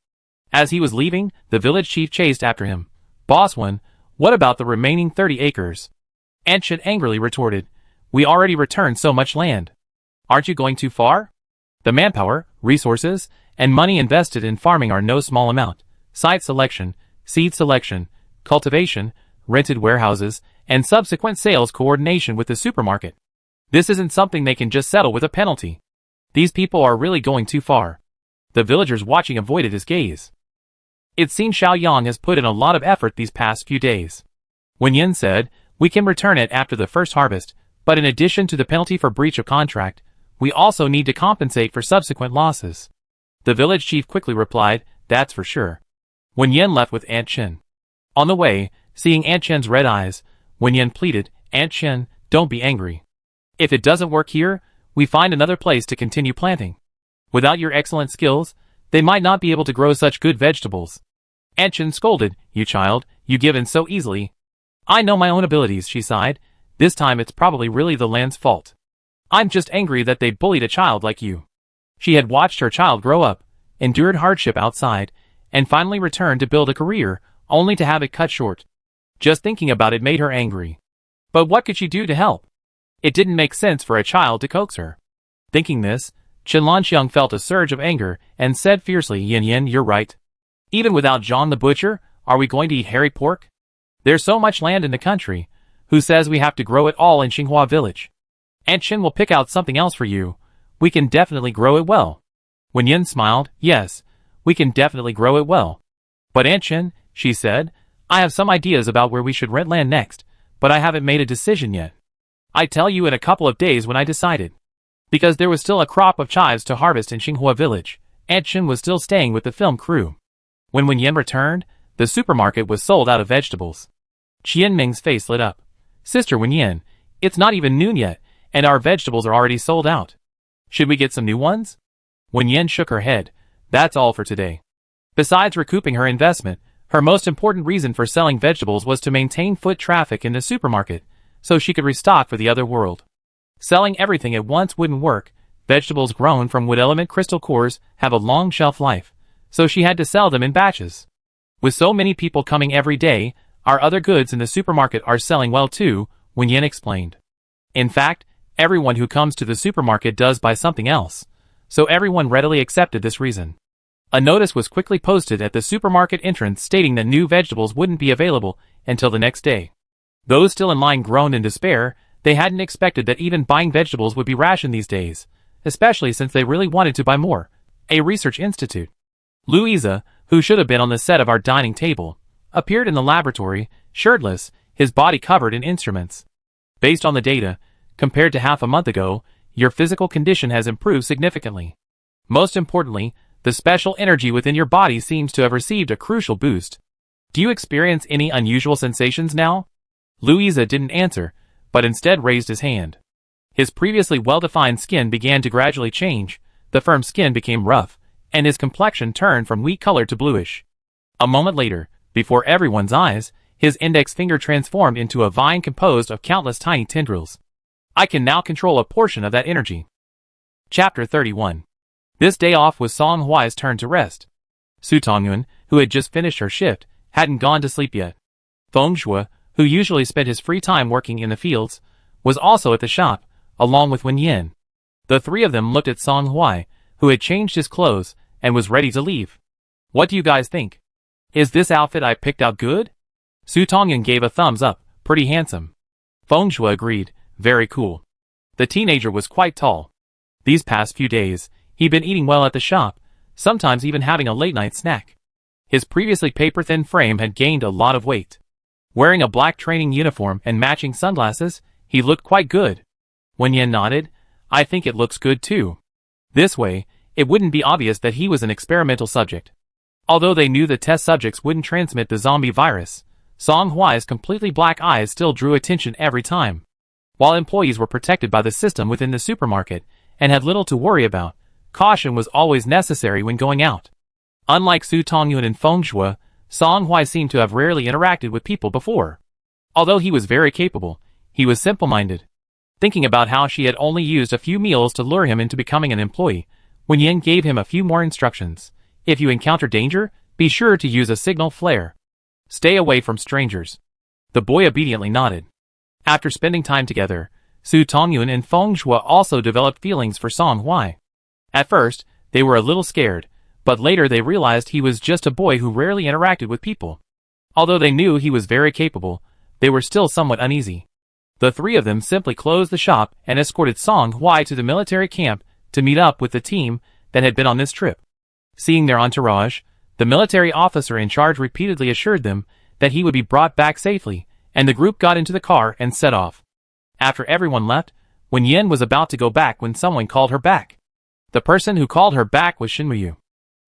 As he was leaving, the village chief chased after him. "Boss Wen, what about the remaining 30 acres? Aunt Chen angrily retorted, "We already returned so much land. Aren't you going too far? The manpower, resources, and money invested in farming are no small amount. Site selection, seed selection, cultivation, rented warehouses, and subsequent sales coordination with the supermarket. This isn't something they can just settle with a penalty. These people are really going too far." The villagers watching avoided his gaze. It seems Xiao Yang has put in a lot of effort these past few days. Wen Yan said, "We can return it after the first harvest, but in addition to the penalty for breach of contract, we also need to compensate for subsequent losses." The village chief quickly replied, "That's for sure." Wen Yan left with Aunt Chen. On the way, seeing Aunt Chen's red eyes, Wen Yan pleaded, "Aunt Chen, don't be angry. If it doesn't work here, we find another place to continue planting. Without your excellent skills, they might not be able to grow such good vegetables. Aunt Chen scolded, "You child, you give in so easily." "I know my own abilities," she sighed. "This time it's probably really the land's fault. I'm just angry that they bullied a child like you." She had watched her child grow up, endured hardship outside, and finally returned to build a career, only to have it cut short. Just thinking about it made her angry. But what could she do to help? It didn't make sense for a child to coax her. Thinking this, Chen Lanxiang felt a surge of anger and said fiercely, "Yin Yin, you're right. Even without John the Butcher, are we going to eat hairy pork? There's so much land in the country. Who says we have to grow it all in Xinghua village? Aunt Chen will pick out something else for you. We can definitely grow it well." Wen Yan smiled. "Yes, we can definitely grow it well. But Aunt Chen," she said, "I have some ideas about where we should rent land next, but I haven't made a decision yet. I'd tell you in a couple of days when I decided." Because there was still a crop of chives to harvest in Xinghua village, Aunt Chen was still staying with the film crew. When Wen Yan returned, the supermarket was sold out of vegetables. Qian Ming's face lit up. "Sister Wen Yan, it's not even noon yet, and our vegetables are already sold out. Should we get some new ones?" Wen Yan shook her head. "That's all for today." Besides recouping her investment, her most important reason for selling vegetables was to maintain foot traffic in the supermarket, so she could restock for the other world. Selling everything at once wouldn't work. Vegetables grown from wood element crystal cores have a long shelf life, so she had to sell them in batches. With so many people coming every day, our other goods in the supermarket are selling well too, Wen Yan explained. In fact, everyone who comes to the supermarket does buy something else, so everyone readily accepted this reason. A notice was quickly posted at the supermarket entrance stating that new vegetables wouldn't be available until the next day. Those still in line groaned in despair. They hadn't expected that even buying vegetables would be rationed these days, especially since they really wanted to buy more. A research institute. Louisa, who should have been on the set of our dining table, appeared in the laboratory, shirtless, his body covered in instruments. "Based on the data, compared to half a month ago, your physical condition has improved significantly. Most importantly, the special energy within your body seems to have received a crucial boost. Do you experience any unusual sensations now?" Louisa didn't answer, but instead raised his hand. His previously well-defined skin began to gradually change, the firm skin became rough, and his complexion turned from wheat color to bluish. A moment later, before everyone's eyes, his index finger transformed into a vine composed of countless tiny tendrils. "I can now control a portion of that energy." Chapter 31. This day off was Song Huai's turn to rest. Su Tongyun, who had just finished her shift, hadn't gone to sleep yet. Feng Shui, who usually spent his free time working in the fields, was also at the shop, along with Wen Yan. The three of them looked at Song Huai, who had changed his clothes and was ready to leave. "What do you guys think? Is this outfit I picked out good?" Su Tongyun gave a thumbs up. "Pretty handsome." Feng Shui agreed. "Very cool." The teenager was quite tall. These past few days, he'd been eating well at the shop, sometimes even having a late-night snack. His previously paper-thin frame had gained a lot of weight. Wearing a black training uniform and matching sunglasses, he looked quite good. Wen Yan nodded. "I think it looks good too." This way, it wouldn't be obvious that he was an experimental subject. Although they knew the test subjects wouldn't transmit the zombie virus, Song Huai's completely black eyes still drew attention every time. While employees were protected by the system within the supermarket and had little to worry about, caution was always necessary when going out. Unlike Su Tongyun and Feng Shui, Song Huai seemed to have rarely interacted with people before. Although he was very capable, he was simple-minded. Thinking about how she had only used a few meals to lure him into becoming an employee, Wen Yan gave him a few more instructions. "If you encounter danger, be sure to use a signal flare. Stay away from strangers." The boy obediently nodded. After spending time together, Su Tongyun and Feng Shui also developed feelings for Song Huai. At first, they were a little scared, but later they realized he was just a boy who rarely interacted with people. Although they knew he was very capable, they were still somewhat uneasy. The three of them simply closed the shop and escorted Song Huai to the military camp to meet up with the team that had been on this trip. Seeing their entourage, the military officer in charge repeatedly assured them that he would be brought back safely, and the group got into the car and set off. After everyone left, Wen Yan was about to go back when someone called her back. The person who called her back was Shinmuyu.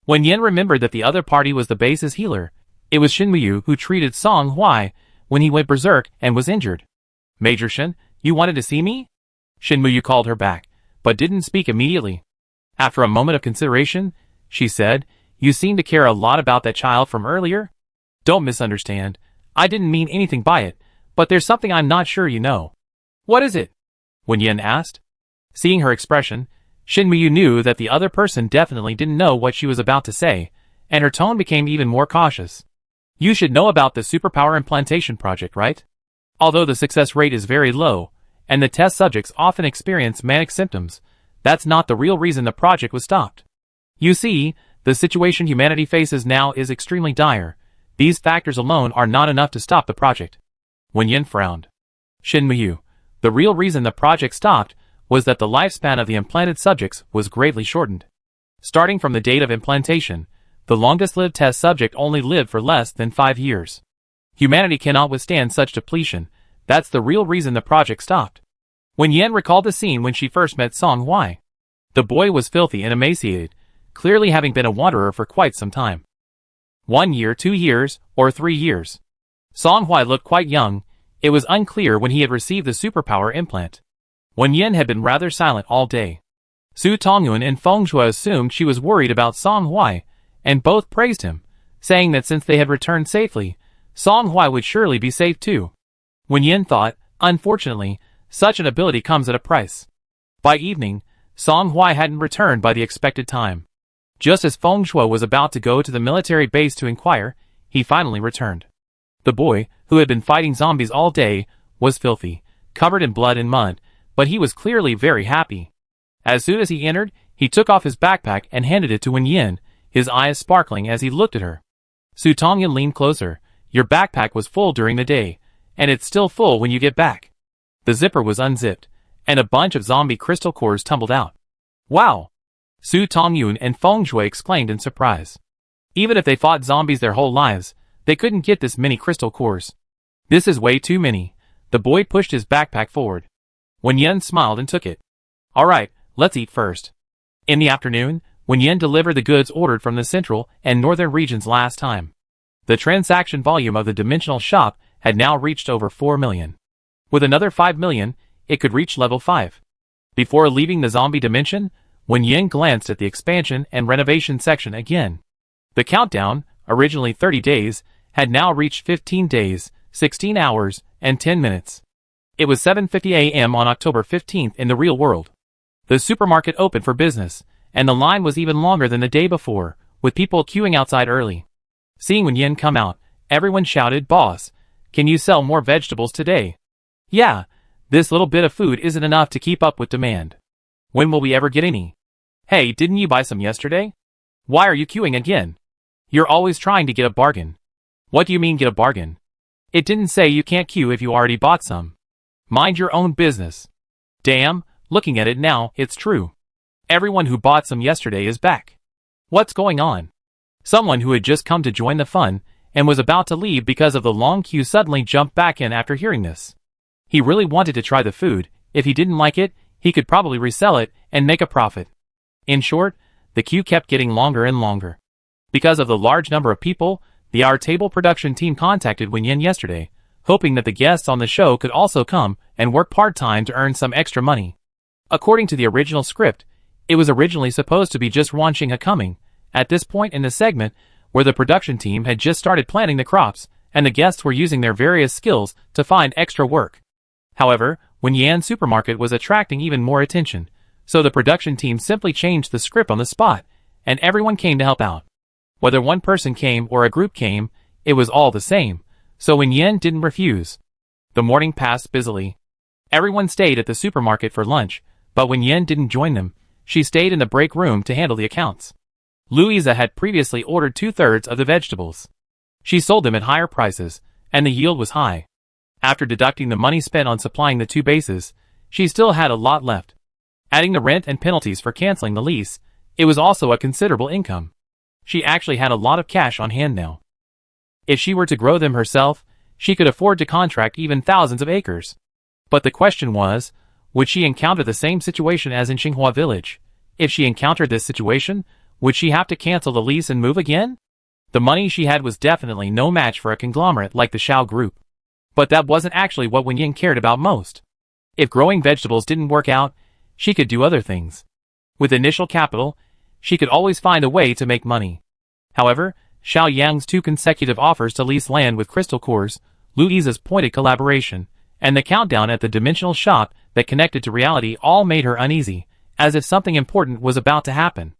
Wen Yan remembered that the other party was the base's healer. It was Shinmuyu who treated Song Huai when he went berserk and was injured. "Major Shin, you wanted to see me?" Shinmuyu called her back, but didn't speak immediately. After a moment of consideration, she said, "You seem to care a lot about that child from earlier? Don't misunderstand. I didn't mean anything by it, but there's something I'm not sure you know." "What is it?" Wen Yan asked. Seeing her expression, Shinmu knew that the other person definitely didn't know what she was about to say, and her tone became even more cautious. "You should know about the superpower implantation project, right? Although the success rate is very low, and the test subjects often experience manic symptoms, that's not the real reason the project was stopped. You see, the situation humanity faces now is extremely dire. These factors alone are not enough to stop the project." Wen Yan frowned. "Shinmu, the real reason the project stopped was that the lifespan of the implanted subjects was greatly shortened. Starting from the date of implantation, the longest-lived test subject only lived for less than 5 years. Humanity cannot withstand such depletion. That's the real reason the project stopped." Wen Yan recalled the scene when she first met Song Hui. The boy was filthy and emaciated, clearly having been a wanderer for quite some time. 1 year, 2 years, or 3 years. Song Hui looked quite young. It was unclear when he had received the superpower implant. Wen Yan had been rather silent all day. Su Tongyun and Feng Shui assumed she was worried about Song Hui, and both praised him, saying that since they had returned safely, Song Hui would surely be safe too. Wen Yan thought, unfortunately, such an ability comes at a price. By evening, Song Hui hadn't returned by the expected time. Just as Feng Shui was about to go to the military base to inquire, he finally returned. The boy, who had been fighting zombies all day, was filthy, covered in blood and mud, but he was clearly very happy. As soon as he entered, he took off his backpack and handed it to Wen Yan, his eyes sparkling as he looked at her. Su Tongyun leaned closer. "Your backpack was full during the day, and it's still full when you get back." The zipper was unzipped, and a bunch of zombie crystal cores tumbled out. "Wow!" Su Tongyun and Feng Shui exclaimed in surprise. Even if they fought zombies their whole lives, they couldn't get this many crystal cores. "This is way too many." The boy pushed his backpack forward. Wen Yan smiled and took it. "Alright, let's eat first." In the afternoon, Wen Yan delivered the goods ordered from the central and northern regions last time. The transaction volume of the dimensional shop had now reached over 4 million. With another 5 million, it could reach level 5. Before leaving the zombie dimension, Wen Yan glanced at the expansion and renovation section again. The countdown, originally 30 days, had now reached 15 days, 16 hours, and 10 minutes. It was 7:50 a.m. on October 15th in the real world. The supermarket opened for business, and the line was even longer than the day before, with people queuing outside early. Seeing Wen Yan come out, everyone shouted, "Boss, can you sell more vegetables today?" "Yeah, this little bit of food isn't enough to keep up with demand. When will we ever get any?" "Hey, didn't you buy some yesterday? Why are you queuing again? You're always trying to get a bargain." "What do you mean get a bargain? It didn't say you can't queue if you already bought some. Mind your own business." "Damn, looking at it now, it's true. Everyone who bought some yesterday is back. What's going on?" Someone who had just come to join the fun and was about to leave because of the long queue suddenly jumped back in after hearing this. He really wanted to try the food. If he didn't like it, he could probably resell it and make a profit. In short, the queue kept getting longer and longer. Because of the large number of people, the Our Table production team contacted Wen Yan yesterday, hoping that the guests on the show could also come and work part-time to earn some extra money. According to the original script, it was originally supposed to be just Wan Xinghe coming, at this point in the segment, where the production team had just started planting the crops, and the guests were using their various skills to find extra work. However, Wen Yan supermarket was attracting even more attention, so the production team simply changed the script on the spot, and everyone came to help out. Whether one person came or a group came, it was all the same, so Wen Yan didn't refuse. The morning passed busily. Everyone stayed at the supermarket for lunch, but Wen Yan didn't join them. She stayed in the break room to handle the accounts. Louisa had previously ordered 2/3 of the vegetables. She sold them at higher prices, and the yield was high. After deducting the money spent on supplying the 2 bases, she still had a lot left. Adding the rent and penalties for canceling the lease, it was also a considerable income. She actually had a lot of cash on hand now. If she were to grow them herself, she could afford to contract even thousands of acres. But the question was, would she encounter the same situation as in Xinghua Village? If she encountered this situation, would she have to cancel the lease and move again? The money she had was definitely no match for a conglomerate like the Shao Group. But that wasn't actually what Wen Yan cared about most. If growing vegetables didn't work out, she could do other things. With initial capital, she could always find a way to make money. However, Xiao Yang's 2 consecutive offers to lease land with crystal cores, Louisa's pointed collaboration, and the countdown at the dimensional shop that connected to reality all made her uneasy, as if something important was about to happen.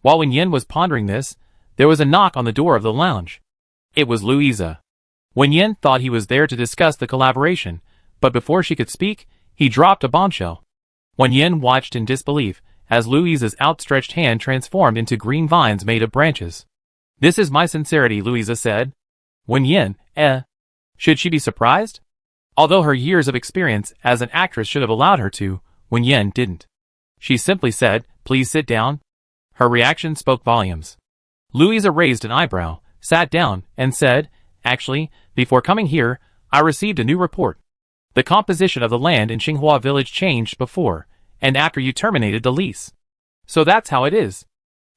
While Wen Yan was pondering this, there was a knock on the door of the lounge. It was Louisa. Wen Yan thought he was there to discuss the collaboration, but before she could speak, he dropped a bombshell. Wen Yan watched in disbelief as Louisa's outstretched hand transformed into green vines made of branches. "This is my sincerity," Louisa said. Wen Yan, Should she be surprised? Although her years of experience as an actress should have allowed her to, Wen Yan didn't. She simply said, "Please sit down." Her reaction spoke volumes. Louisa raised an eyebrow, sat down, and said, "Actually, before coming here, I received a new report. The composition of the land in Xinghua village changed before and after you terminated the lease. So that's how it is."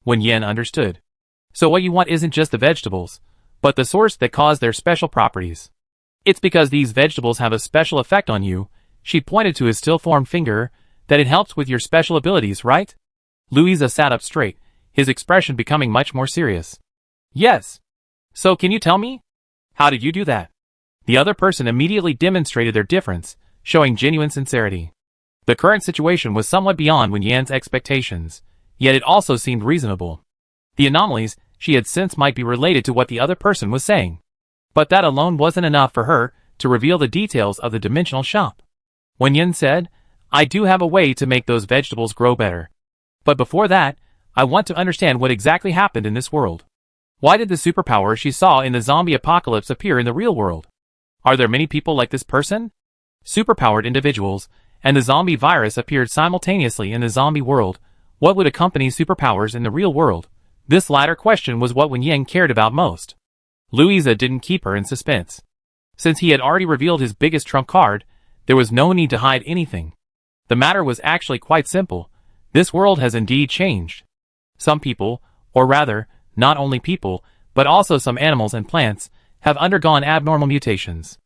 Wen Yan understood. "So what you want isn't just the vegetables, but the source that caused their special properties. It's because these vegetables have a special effect on you," she pointed to his still-formed finger, "that it helps with your special abilities, right?" Louisa sat up straight, his expression becoming much more serious. "Yes. So can you tell me? How did you do that?" The other person immediately demonstrated their difference, showing genuine sincerity. The current situation was somewhat beyond Wen Yan's expectations, yet it also seemed reasonable. The anomalies she had sensed might be related to what the other person was saying. But that alone wasn't enough for her to reveal the details of the dimensional shop. Wen Yan said, "I do have a way to make those vegetables grow better. But before that, I want to understand what exactly happened in this world. Why did the superpower she saw in the zombie apocalypse appear in the real world? Are there many people like this person? Superpowered individuals, and the zombie virus appeared simultaneously in the zombie world. What would accompany superpowers in the real world?" This latter question was what Wen Yan cared about most. Louisa didn't keep her in suspense. Since he had already revealed his biggest trump card, there was no need to hide anything. The matter was actually quite simple. This world has indeed changed. Some people, or rather, not only people, but also some animals and plants, have undergone abnormal mutations.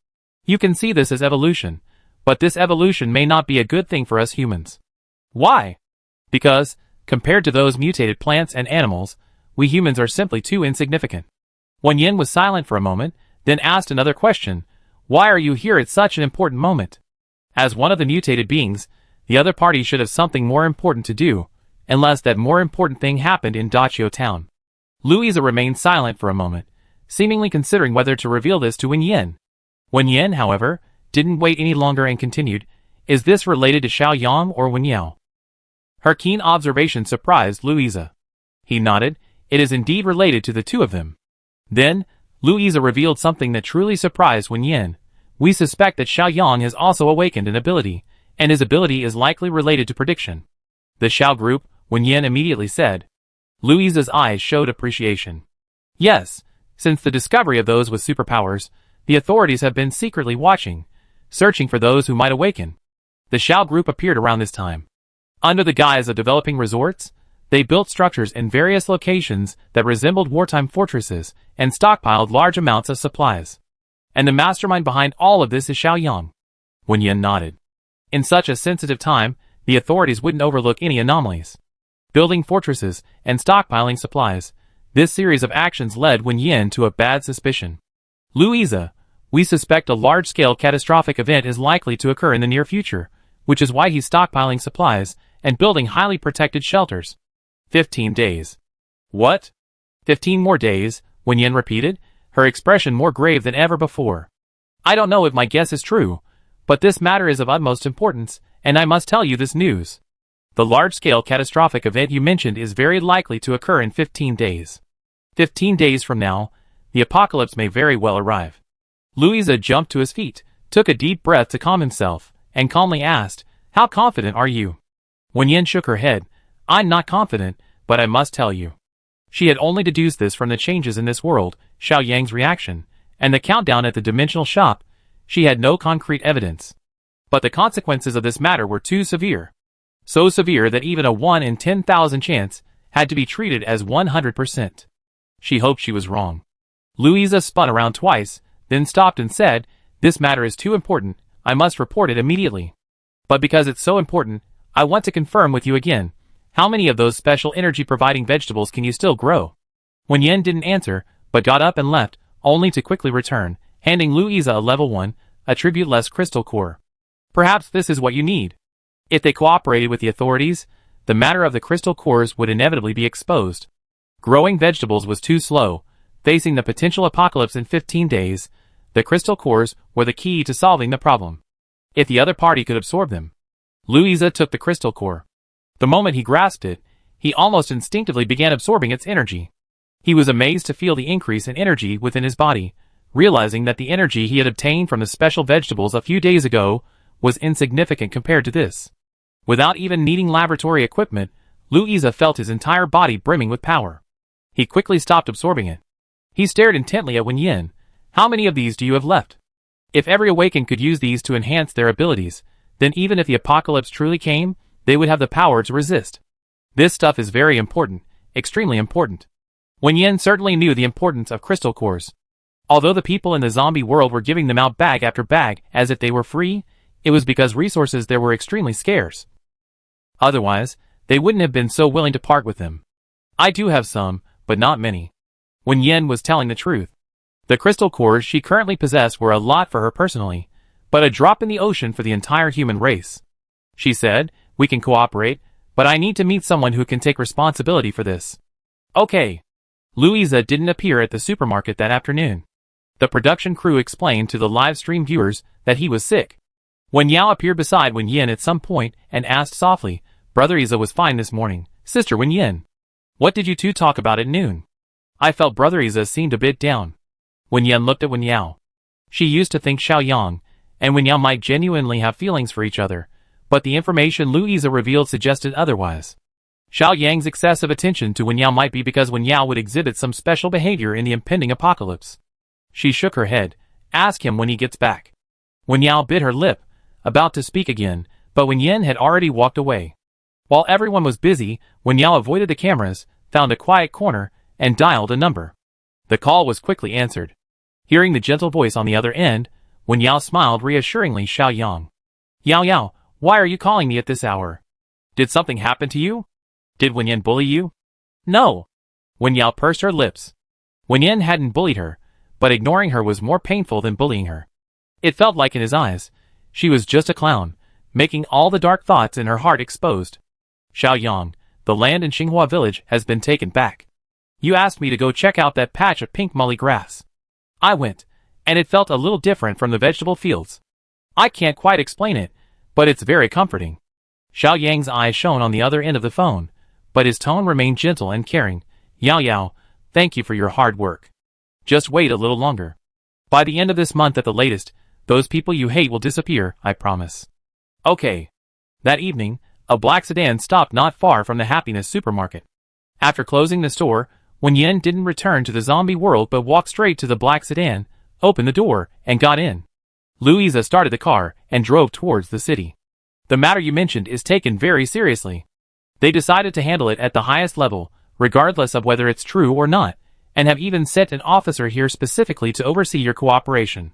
You can see this as evolution, but this evolution may not be a good thing for us humans. Why? Because, compared to those mutated plants and animals, we humans are simply too insignificant. Wen Yan was silent for a moment, then asked another question. "Why are you here at such an important moment?" As one of the mutated beings, the other party should have something more important to do, unless that more important thing happened in Dachio town. Louisa remained silent for a moment, seemingly considering whether to reveal this to Wen Yan. Wen Yan, however, didn't wait any longer and continued, "Is this related to Xiao Yang or Wen Yao?" Her keen observation surprised Louisa. He nodded. "It is indeed related to the two of them." Then, Louisa revealed something that truly surprised Wen Yan. "We suspect that Xiao Yang has also awakened an ability, and his ability is likely related to prediction." "The Xiao group," Wen Yan immediately said. Louisa's eyes showed appreciation. "Yes, since the discovery of those with superpowers, the authorities have been secretly watching, searching for those who might awaken. The Xiao group appeared around this time. Under the guise of developing resorts, they built structures in various locations that resembled wartime fortresses and stockpiled large amounts of supplies. And the mastermind behind all of this is Xiao Yang." Wen Yan nodded. In such a sensitive time, the authorities wouldn't overlook any anomalies. Building fortresses and stockpiling supplies, this series of actions led Wen Yan to a bad suspicion. "Louisa, we suspect a large-scale catastrophic event is likely to occur in the near future, which is why he's stockpiling supplies and building highly protected shelters." 15 days. "What? 15 more days?" Wen Yan repeated, her expression more grave than ever before. "I don't know if my guess is true, but this matter is of utmost importance, and I must tell you this news. The large-scale catastrophic event you mentioned is very likely to occur in 15 days. 15 days from now, the apocalypse may very well arrive." Louisa jumped to his feet, took a deep breath to calm himself, and calmly asked, "How confident are you?" Wen Yan shook her head. "I'm not confident, but I must tell you." She had only deduced this from the changes in this world, Xiao Yang's reaction, and the countdown at the dimensional shop. She had no concrete evidence. But the consequences of this matter were too severe. So severe that even a 1 in 10,000 chance had to be treated as 100%. She hoped she was wrong. Louisa spun around twice, then stopped and said, "This matter is too important, I must report it immediately. But because it's so important, I want to confirm with you again. How many of those special energy-providing vegetables can you still grow? Wen Yan didn't answer, but got up and left, only to quickly return, handing Louisa a level 1, attribute-less crystal core. Perhaps this is what you need. If they cooperated with the authorities, the matter of the crystal cores would inevitably be exposed. Growing vegetables was too slow. Facing the potential apocalypse in 15 days, the crystal cores were the key to solving the problem. If the other party could absorb them. Louisa took the crystal core. The moment he grasped it, he almost instinctively began absorbing its energy. He was amazed to feel the increase in energy within his body, realizing that the energy he had obtained from the special vegetables a few days ago was insignificant compared to this. Without even needing laboratory equipment, Louisa felt his entire body brimming with power. He quickly stopped absorbing it. He stared intently at Wen Yan. How many of these do you have left? If every awakened could use these to enhance their abilities, then even if the apocalypse truly came, they would have the power to resist. This stuff is very important, extremely important. Wen Yan certainly knew the importance of crystal cores. Although the people in the zombie world were giving them out bag after bag as if they were free, it was because resources there were extremely scarce. Otherwise, they wouldn't have been so willing to part with them. I do have some, but not many. Wen Yan was telling the truth. The crystal cores she currently possessed were a lot for her personally, but a drop in the ocean for the entire human race. She said, we can cooperate, but I need to meet someone who can take responsibility for this. Okay. Louisa didn't appear at the supermarket that afternoon. The production crew explained to the live stream viewers that he was sick. Wen Yao appeared beside Wen Yan at some point and asked softly, Brother Isa was fine this morning. Sister Wen Yan. What did you two talk about at noon? I felt Brother Isa seemed a bit down. Wen Yan looked at Wen Yao. She used to think Xiao Yang and Wen Yao might genuinely have feelings for each other, but the information Louisa revealed suggested otherwise. Xiao Yang's excessive attention to Wen Yao might be because Wen Yao would exhibit some special behavior in the impending apocalypse. She shook her head. Ask him when he gets back. Wen Yao bit her lip, about to speak again, but Wen Yan had already walked away. While everyone was busy, Wen Yao avoided the cameras, found a quiet corner, and dialed a number. The call was quickly answered. Hearing the gentle voice on the other end, Wen Yao smiled reassuringly. Xiao Yang. Yao, why are you calling me at this hour? Did something happen to you? Did Wen Yan bully you? No. Wen Yao pursed her lips. Wen Yan hadn't bullied her, but ignoring her was more painful than bullying her. It felt like in his eyes, she was just a clown, making all the dark thoughts in her heart exposed. Xiao Yang, the land in Xinghua village has been taken back. You asked me to go check out that patch of pink mully grass. I went, and it felt a little different from the vegetable fields. I can't quite explain it, but it's very comforting. Xiao Yang's eyes shone on the other end of the phone, but his tone remained gentle and caring. Yao, thank you for your hard work. Just wait a little longer. By the end of this month at the latest, those people you hate will disappear, I promise. Okay. That evening, a black sedan stopped not far from the Happiness supermarket. After closing the store, Wen Yan didn't return to the zombie world but walked straight to the black sedan, opened the door, and got in. Louisa started the car and drove towards the city. The matter you mentioned is taken very seriously. They decided to handle it at the highest level, regardless of whether it's true or not, and have even sent an officer here specifically to oversee your cooperation.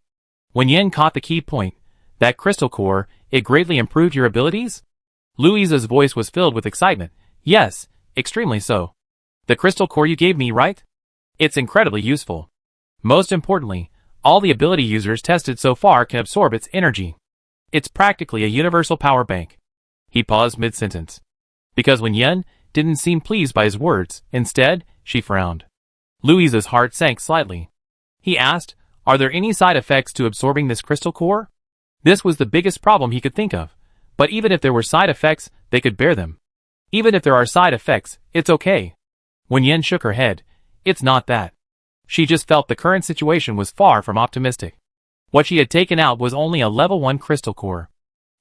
Wen Yan caught the key point. That crystal core, it greatly improved your abilities? Louisa's voice was filled with excitement. Yes, extremely so. The crystal core you gave me, right? It's incredibly useful. Most importantly, all the ability users tested so far can absorb its energy. It's practically a universal power bank. He paused mid-sentence. Because Wen Yan didn't seem pleased by his words, instead, she frowned. Louisa's heart sank slightly. He asked, are there any side effects to absorbing this crystal core? This was the biggest problem he could think of, but even if there were side effects, they could bear them. Even if there are side effects, it's okay. Wen Yan shook her head. It's not that. She just felt the current situation was far from optimistic. What she had taken out was only a level 1 crystal core.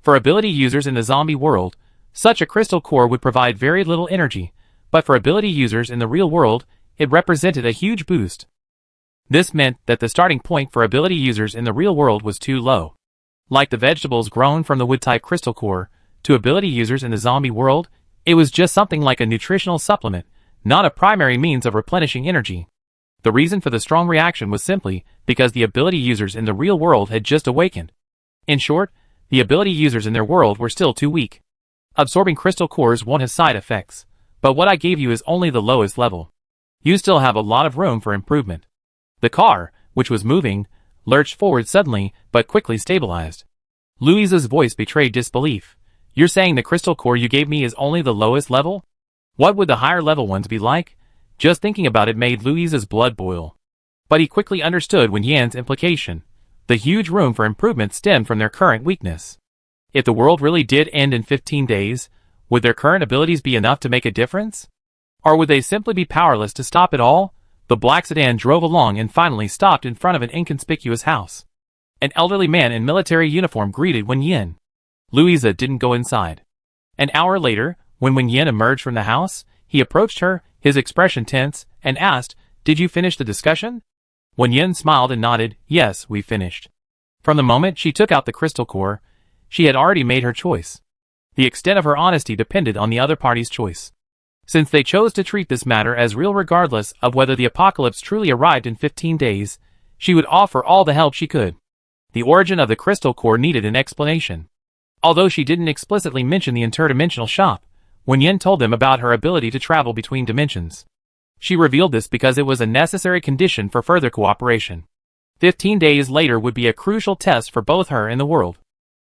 For ability users in the zombie world, such a crystal core would provide very little energy, but for ability users in the real world, it represented a huge boost. This meant that the starting point for ability users in the real world was too low. Like the vegetables grown from the wood-type crystal core, to ability users in the zombie world, it was just something like a nutritional supplement, not a primary means of replenishing energy. The reason for the strong reaction was simply because the ability users in the real world had just awakened. In short, the ability users in their world were still too weak. Absorbing crystal cores won't have side effects, but what I gave you is only the lowest level. You still have a lot of room for improvement. The car, which was moving, lurched forward suddenly, but quickly stabilized. Louise's voice betrayed disbelief. You're saying the crystal core you gave me is only the lowest level? What would the higher level ones be like? Just thinking about it made Louise's blood boil. But he quickly understood Wen Yan's implication. The huge room for improvement stemmed from their current weakness. If the world really did end in 15 days, would their current abilities be enough to make a difference? Or would they simply be powerless to stop it all? The black sedan drove along and finally stopped in front of an inconspicuous house. An elderly man in military uniform greeted Wen Yan. Louisa didn't go inside. An hour later, when Wen Yan emerged from the house, he approached her, his expression tense, and asked, "Did you finish the discussion?" Wen Yan smiled and nodded, "Yes, we finished." From the moment she took out the crystal core, she had already made her choice. The extent of her honesty depended on the other party's choice. Since they chose to treat this matter as real regardless of whether the apocalypse truly arrived in 15 days, she would offer all the help she could. The origin of the crystal core needed an explanation. Although she didn't explicitly mention the interdimensional shop, Wen Yan told them about her ability to travel between dimensions. She revealed this because it was a necessary condition for further cooperation. 15 days later would be a crucial test for both her and the world.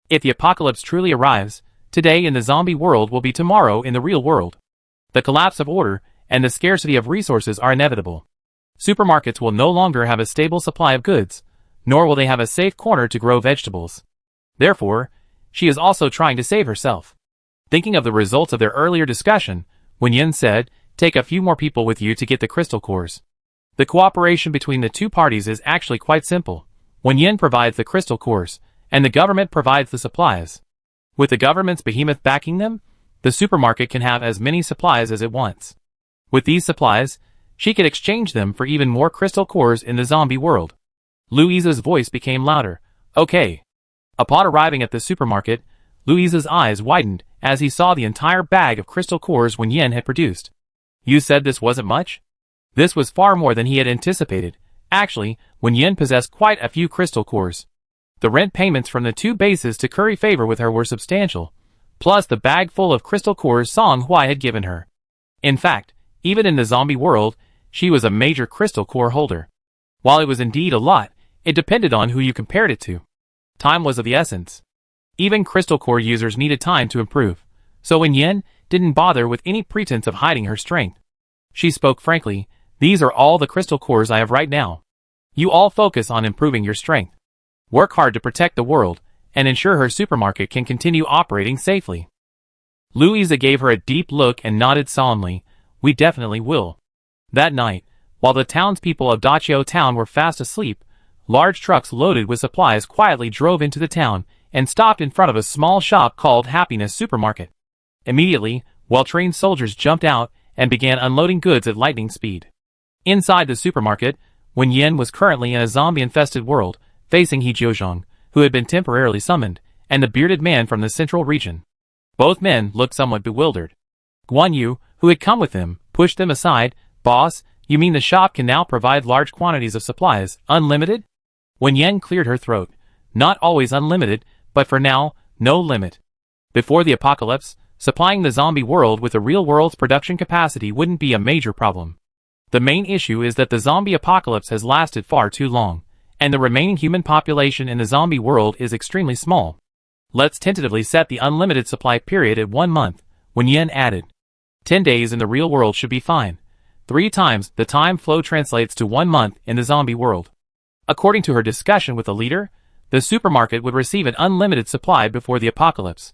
If the apocalypse truly arrives, today in the zombie world will be tomorrow in the real world. The collapse of order and the scarcity of resources are inevitable. Supermarkets will no longer have a stable supply of goods, nor will they have a safe corner to grow vegetables. Therefore, she is also trying to save herself. Thinking of the results of their earlier discussion, Wen Yan said, "Take a few more people with you to get the crystal cores." The cooperation between the two parties is actually quite simple. Wen Yan provides the crystal cores, and the government provides the supplies. With the government's behemoth backing them, the supermarket can have as many supplies as it wants. With these supplies, she could exchange them for even more crystal cores in the zombie world. Louisa's voice became louder. "Okay." Upon arriving at the supermarket, Louisa's eyes widened as he saw the entire bag of crystal cores Wen Yan had produced. "You said this wasn't much?" This was far more than he had anticipated. Actually, Wen Yan possessed quite a few crystal cores. The rent payments from the two bases to curry favor with her were substantial, plus the bag full of crystal cores Song Hui had given her. In fact, even in the zombie world, she was a major crystal core holder. While it was indeed a lot, it depended on who you compared it to. Time was of the essence. Even crystal core users needed time to improve, so Wen Yan didn't bother with any pretense of hiding her strength. She spoke frankly, "These are all the crystal cores I have right now. You all focus on improving your strength. Work hard to protect the world, and ensure her supermarket can continue operating safely." Louisa gave her a deep look and nodded solemnly, "We definitely will." That night, while the townspeople of Dachio town were fast asleep, large trucks loaded with supplies quietly drove into the town and stopped in front of a small shop called Happiness Supermarket. Immediately, well-trained soldiers jumped out and began unloading goods at lightning speed. Inside the supermarket, Wen Yan was currently in a zombie-infested world, facing He Jiuzhong, who had been temporarily summoned, and the bearded man from the central region. Both men looked somewhat bewildered. Guan Yu, who had come with them, pushed them aside. "Boss, you mean the shop can now provide large quantities of supplies, unlimited?" Wen Yan cleared her throat. "Not always unlimited, but for now, no limit. Before the apocalypse, supplying the zombie world with the real world's production capacity wouldn't be a major problem. The main issue is that the zombie apocalypse has lasted far too long, and the remaining human population in the zombie world is extremely small. Let's tentatively set the unlimited supply period at 1 month, Wen Yan added. 10 days in the real world should be fine. 3 times the time flow translates to 1 month in the zombie world." According to her discussion with the leader, the supermarket would receive an unlimited supply before the apocalypse.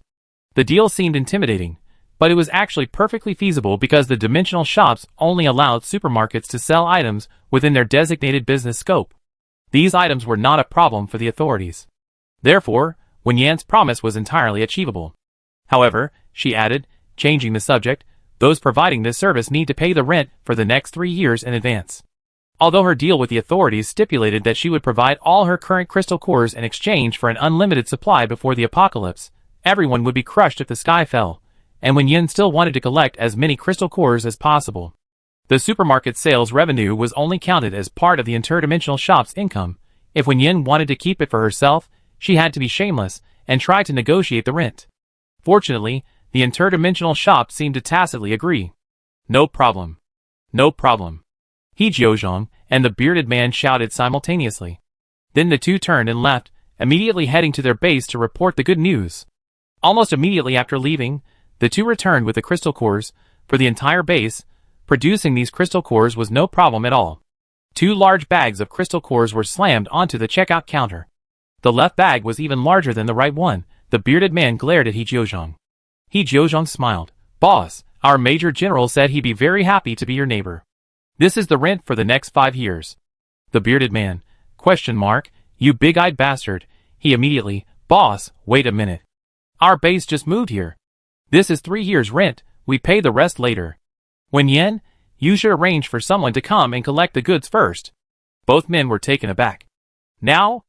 The deal seemed intimidating, but it was actually perfectly feasible because the dimensional shops only allowed supermarkets to sell items within their designated business scope. These items were not a problem for the authorities. Therefore, Wen Yan's promise was entirely achievable. However, she added, changing the subject, those providing this service need to pay the rent for the next 3 years in advance. Although her deal with the authorities stipulated that she would provide all her current crystal cores in exchange for an unlimited supply before the apocalypse, everyone would be crushed if the sky fell, and Wen Yan still wanted to collect as many crystal cores as possible. The supermarket sales revenue was only counted as part of the interdimensional shop's income. If Wen Yan wanted to keep it for herself, she had to be shameless and try to negotiate the rent. Fortunately, The interdimensional shop seemed to tacitly agree. No problem. No problem. He Jiuzhong and the bearded man shouted simultaneously. Then the two turned and left, immediately heading to their base to report the good news. Almost immediately after leaving, the two returned with the crystal cores for the entire base. Producing these crystal cores was no problem at all. 2 large bags of crystal cores were slammed onto the checkout counter. The left bag was even larger than the right one. The bearded man glared at He Jiuzhong. He Jiuzhong smiled. Boss, our major general said he'd be very happy to be your neighbor. This is the rent for the next 5 years. The bearded man. ? You big-eyed bastard. He immediately. Boss, wait a minute. Our base just moved here. This is 3 years' rent. We pay the rest later. Wen Yan, you should arrange for someone to come and collect the goods first. Both men were taken aback. Now?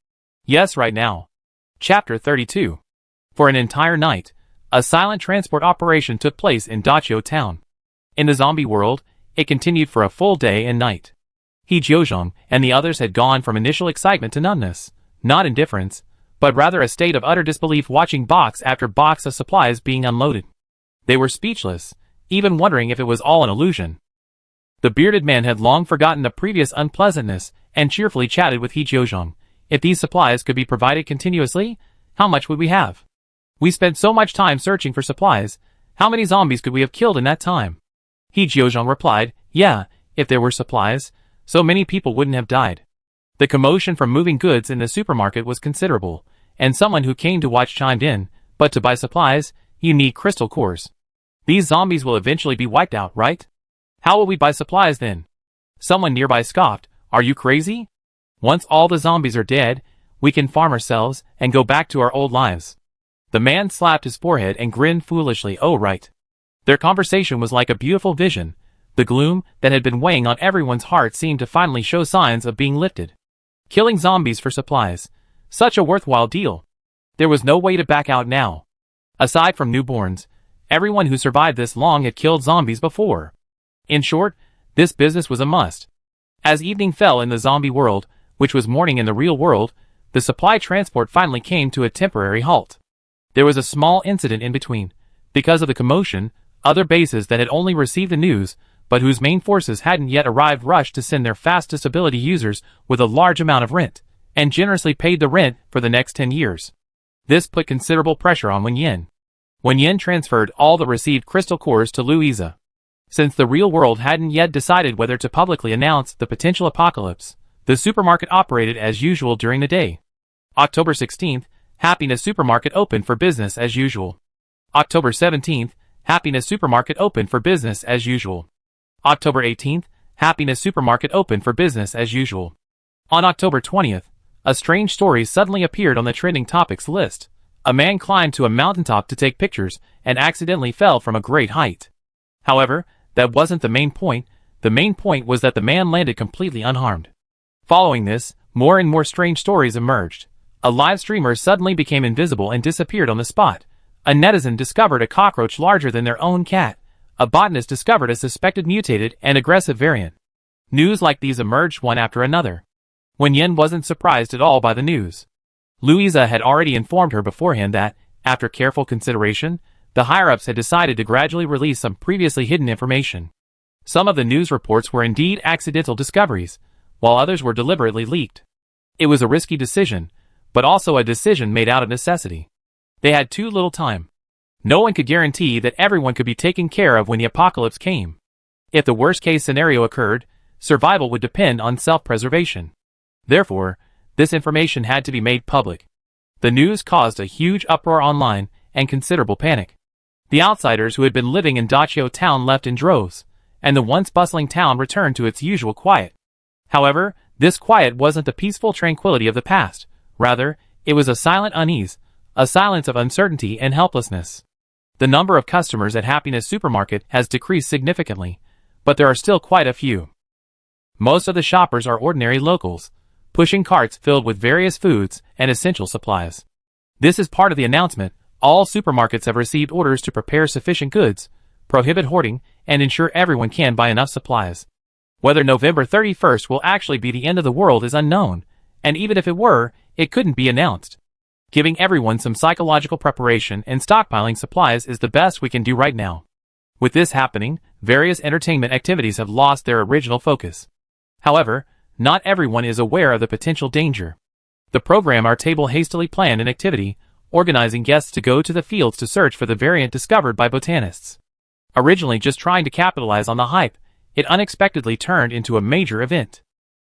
Yes, right now. Chapter 32. For an entire night, a silent transport operation took place in Dachio town. In the zombie world, it continued for a full day and night. He Jiuzhong and the others had gone from initial excitement to numbness, not indifference, but rather a state of utter disbelief watching box after box of supplies being unloaded. They were speechless, even wondering if it was all an illusion. The bearded man had long forgotten the previous unpleasantness and cheerfully chatted with He Jiuzhong. If these supplies could be provided continuously, how much would we have? We spent so much time searching for supplies, how many zombies could we have killed in that time? He Jiuzhong replied, yeah, if there were supplies, so many people wouldn't have died. The commotion from moving goods in the supermarket was considerable, and someone who came to watch chimed in, but to buy supplies, you need crystal cores. These zombies will eventually be wiped out, right? How will we buy supplies then? Someone nearby scoffed, are you crazy? Once all the zombies are dead, we can farm ourselves and go back to our old lives. The man slapped his forehead and grinned foolishly, oh right. Their conversation was like a beautiful vision. The gloom that had been weighing on everyone's heart seemed to finally show signs of being lifted. Killing zombies for supplies. Such a worthwhile deal. There was no way to back out now. Aside from newborns, everyone who survived this long had killed zombies before. In short, this business was a must. As evening fell in the zombie world, which was morning in the real world, the supply transport finally came to a temporary halt. There was a small incident in between. Because of the commotion, other bases that had only received the news, but whose main forces hadn't yet arrived rushed to send their fast disability users with a large amount of rent, and generously paid the rent for the next 10 years. This put considerable pressure on Wen Yan. Wen Yan transferred all the received crystal cores to Louisa. Since the real world hadn't yet decided whether to publicly announce the potential apocalypse, the supermarket operated as usual during the day. October 16th, Happiness Supermarket opened for business as usual. October 17th, Happiness Supermarket opened for business as usual. October 18th, Happiness Supermarket opened for business as usual. On October 20th, a strange story suddenly appeared on the trending topics list. A man climbed to a mountaintop to take pictures and accidentally fell from a great height. However, that wasn't the main point. The main point was that the man landed completely unharmed. Following this, more and more strange stories emerged. A live streamer suddenly became invisible and disappeared on the spot. A netizen discovered a cockroach larger than their own cat. A botanist discovered a suspected mutated and aggressive variant. News like these emerged one after another. Wen Yan wasn't surprised at all by the news. Louisa had already informed her beforehand that, after careful consideration, the higher-ups had decided to gradually release some previously hidden information. Some of the news reports were indeed accidental discoveries, while others were deliberately leaked. It was a risky decision, but also a decision made out of necessity. They had too little time. No one could guarantee that everyone could be taken care of when the apocalypse came. If the worst-case scenario occurred, survival would depend on self-preservation. Therefore, this information had to be made public. The news caused a huge uproar online and considerable panic. The outsiders who had been living in Dachio town left in droves, and the once bustling town returned to its usual quiet. However, this quiet wasn't the peaceful tranquility of the past. Rather, it was a silent unease, a silence of uncertainty and helplessness. The number of customers at Happiness Supermarket has decreased significantly, but there are still quite a few. Most of the shoppers are ordinary locals, pushing carts filled with various foods and essential supplies. This is part of the announcement. All supermarkets have received orders to prepare sufficient goods, prohibit hoarding, and ensure everyone can buy enough supplies. Whether November 31st will actually be the end of the world is unknown, and even if it were, it couldn't be announced. Giving everyone some psychological preparation and stockpiling supplies is the best we can do right now. With this happening, various entertainment activities have lost their original focus. However, not everyone is aware of the potential danger. The program Our Table hastily planned an activity, organizing guests to go to the fields to search for the variant discovered by botanists. Originally just trying to capitalize on the hype, it unexpectedly turned into a major event.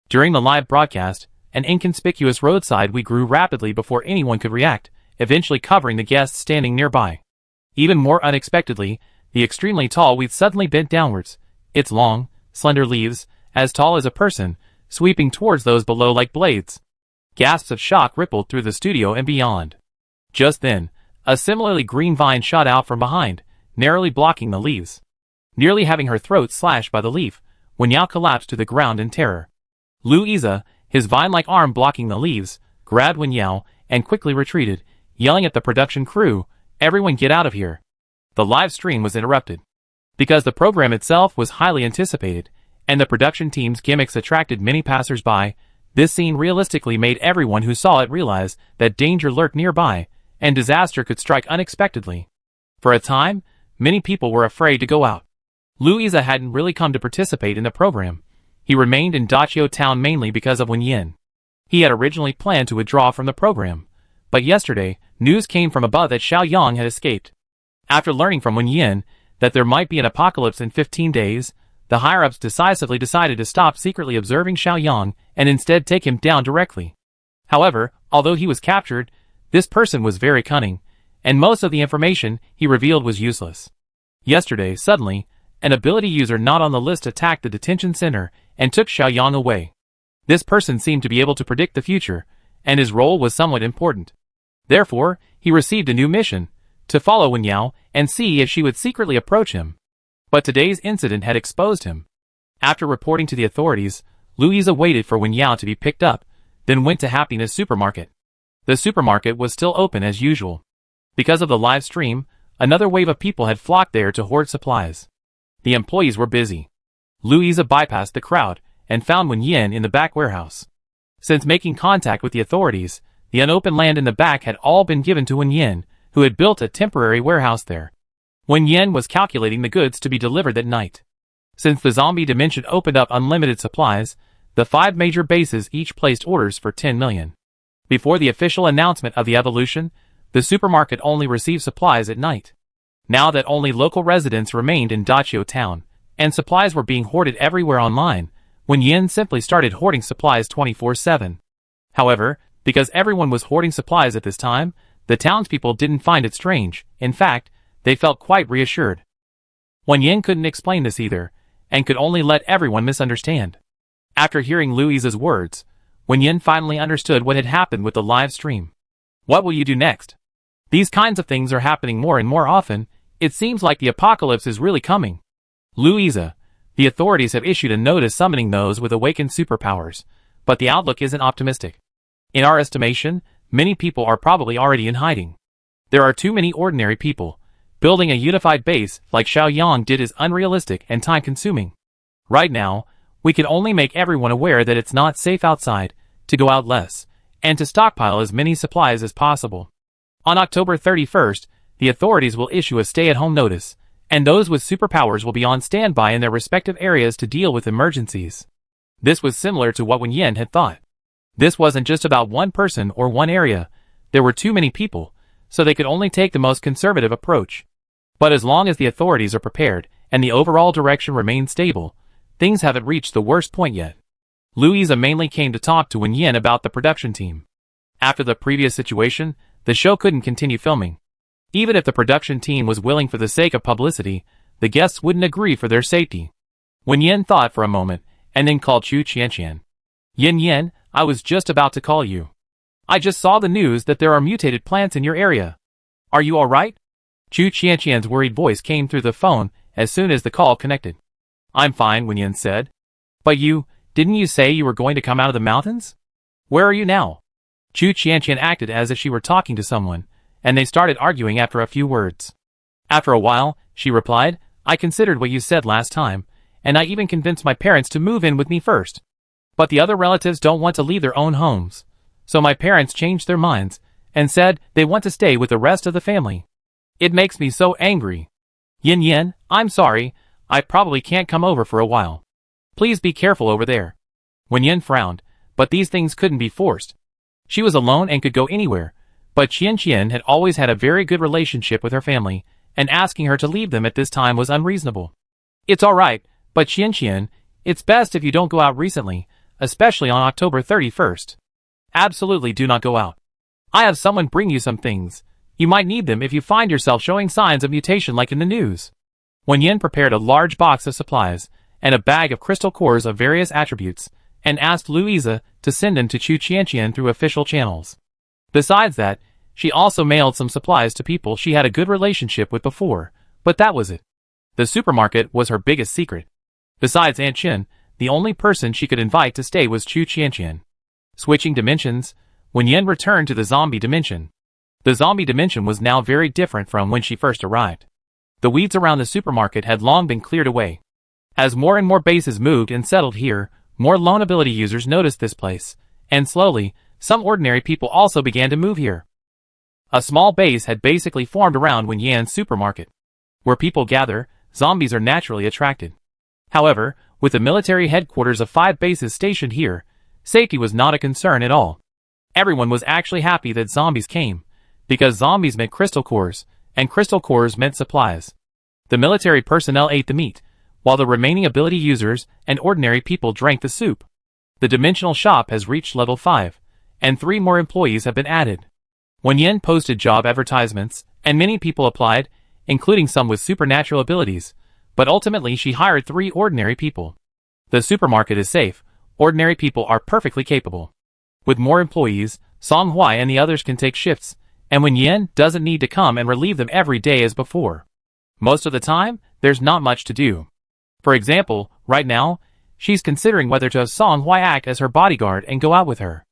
During the live broadcast, an inconspicuous roadside weed grew rapidly before anyone could react, eventually covering the guests standing nearby. Even more unexpectedly, the extremely tall weed suddenly bent downwards, its long, slender leaves, as tall as a person, sweeping towards those below like blades. Gasps of shock rippled through the studio and beyond. Just then, a similarly green vine shot out from behind, narrowly blocking the leaves. Nearly having her throat slashed by the leaf, Wen Yan collapsed to the ground in terror. Louisa, his vine-like arm blocking the leaves, grabbed Wen Yan and quickly retreated, yelling at the production crew, "Everyone get out of here." The live stream was interrupted. Because the program itself was highly anticipated, and the production team's gimmicks attracted many passers-by, this scene realistically made everyone who saw it realize that danger lurked nearby, and disaster could strike unexpectedly. For a time, many people were afraid to go out. Louisa hadn't really come to participate in the program. He remained in Dachio town mainly because of Wen Yan. He had originally planned to withdraw from the program, but yesterday, news came from above that Xiaoyang had escaped. After learning from Wen Yan that there might be an apocalypse in 15 days, the higher-ups decisively decided to stop secretly observing Xiaoyang and instead take him down directly. However, although he was captured, this person was very cunning, and most of the information he revealed was useless. Yesterday, suddenly, an ability user not on the list attacked the detention center and took Xiaoyang away. This person seemed to be able to predict the future, and his role was somewhat important. Therefore, he received a new mission, to follow Wen Yan and see if she would secretly approach him. But today's incident had exposed him. After reporting to the authorities, Louisa waited for Wen Yan to be picked up, then went to Happiness Supermarket. The supermarket was still open as usual. Because of the live stream, another wave of people had flocked there to hoard supplies. The employees were busy. Louisa bypassed the crowd and found Wen Yan in the back warehouse. Since making contact with the authorities, the unopened land in the back had all been given to Wen Yan, who had built a temporary warehouse there. Wen Yan was calculating the goods to be delivered that night. Since the zombie dimension opened up unlimited supplies, the 5 major bases each placed orders for 10 million. Before the official announcement of the evolution, the supermarket only received supplies at night. Now that only local residents remained in Dachio town, and supplies were being hoarded everywhere online, Wen Yan simply started hoarding supplies 24/7. However, because everyone was hoarding supplies at this time, the townspeople didn't find it strange. In fact, they felt quite reassured. Wen Yan couldn't explain this either, and could only let everyone misunderstand. After hearing Louisa's words, Wen Yan finally understood what had happened with the live stream. What will you do next? These kinds of things are happening more and more often. It seems like the apocalypse is really coming. Louisa, the authorities have issued a notice summoning those with awakened superpowers, but the outlook isn't optimistic. In our estimation, many people are probably already in hiding. There are too many ordinary people. Building a unified base like Xiaoyang did is unrealistic and time-consuming. Right now, we can only make everyone aware that it's not safe outside, to go out less, and to stockpile as many supplies as possible. On October 31st, the authorities will issue a stay-at-home notice, and those with superpowers will be on standby in their respective areas to deal with emergencies. This was similar to what Wen Yan had thought. This wasn't just about one person or one area. There were too many people, so they could only take the most conservative approach. But as long as the authorities are prepared, and the overall direction remains stable, things haven't reached the worst point yet. Louisa mainly came to talk to Wen Yan about the production team. After the previous situation, the show couldn't continue filming. Even if the production team was willing for the sake of publicity, the guests wouldn't agree for their safety. Wen Yan thought for a moment, and then called Chu Qianqian. Yan, I was just about to call you. I just saw the news that there are mutated plants in your area. Are you alright? Chu Qianqian's worried voice came through the phone as soon as the call connected. I'm fine, Wen Yan said. But didn't you say you were going to come out of the mountains? Where are you now? Chu Qianqian acted as if she were talking to someone, and they started arguing after a few words. After a while, she replied, I considered what you said last time, and I even convinced my parents to move in with me first. But the other relatives don't want to leave their own homes, so my parents changed their minds, and said they want to stay with the rest of the family. It makes me so angry. Yan, I'm sorry, I probably can't come over for a while. Please be careful over there. Wen Yan frowned, but these things couldn't be forced. She was alone and could go anywhere, but Qian had always had a very good relationship with her family, and asking her to leave them at this time was unreasonable. It's alright, but Qian, it's best if you don't go out recently, especially on October 31st. Absolutely do not go out. I have someone bring you some things. You might need them if you find yourself showing signs of mutation like in the news. Wen Yan prepared a large box of supplies, and a bag of crystal cores of various attributes, and asked Louisa to send them to Chu Qian through official channels. Besides that, she also mailed some supplies to people she had a good relationship with before, but that was it. The supermarket was her biggest secret. Besides Aunt Chin, the only person she could invite to stay was Chu Qian. Switching dimensions, Wen Yan returned to the zombie dimension. The zombie dimension was now very different from when she first arrived. The weeds around the supermarket had long been cleared away. As more and more bases moved and settled here, more loan ability users noticed this place, and slowly, some ordinary people also began to move here. A small base had basically formed around Wen Yan's supermarket. Where people gather, zombies are naturally attracted. However, with the military headquarters of 5 bases stationed here, safety was not a concern at all. Everyone was actually happy that zombies came, because zombies meant crystal cores, and crystal cores meant supplies. The military personnel ate the meat, while the remaining ability users and ordinary people drank the soup. The dimensional shop has reached level 5, and 3 more employees have been added. Wen Yan posted job advertisements, and many people applied, including some with supernatural abilities, but ultimately she hired 3 ordinary people. The supermarket is safe, ordinary people are perfectly capable. With more employees, Song Hui and the others can take shifts, and Wen Yan doesn't need to come and relieve them every day as before. Most of the time, there's not much to do. For example, right now, she's considering whether to have Song Hui act as her bodyguard and go out with her.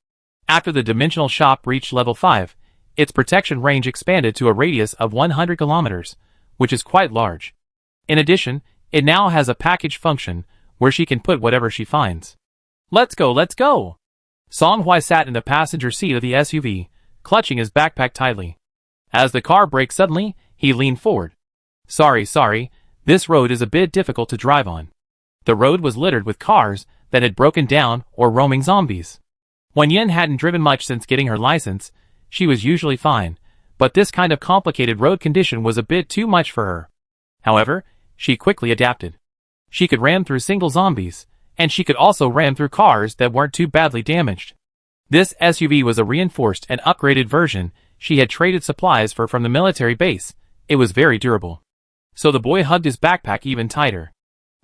After the dimensional shop reached level 5, its protection range expanded to a radius of 100 kilometers, which is quite large. In addition, it now has a package function, where she can put whatever she finds. Let's go, let's go! Song Hui sat in the passenger seat of the SUV, clutching his backpack tightly. As the car braked suddenly, he leaned forward. Sorry, this road is a bit difficult to drive on. The road was littered with cars that had broken down or roaming zombies. Wen Yan hadn't driven much since getting her license. She was usually fine, but this kind of complicated road condition was a bit too much for her. However, she quickly adapted. She could ram through single zombies, and she could also ram through cars that weren't too badly damaged. This SUV was a reinforced and upgraded version she had traded supplies for from the military base. It was very durable. So the boy hugged his backpack even tighter.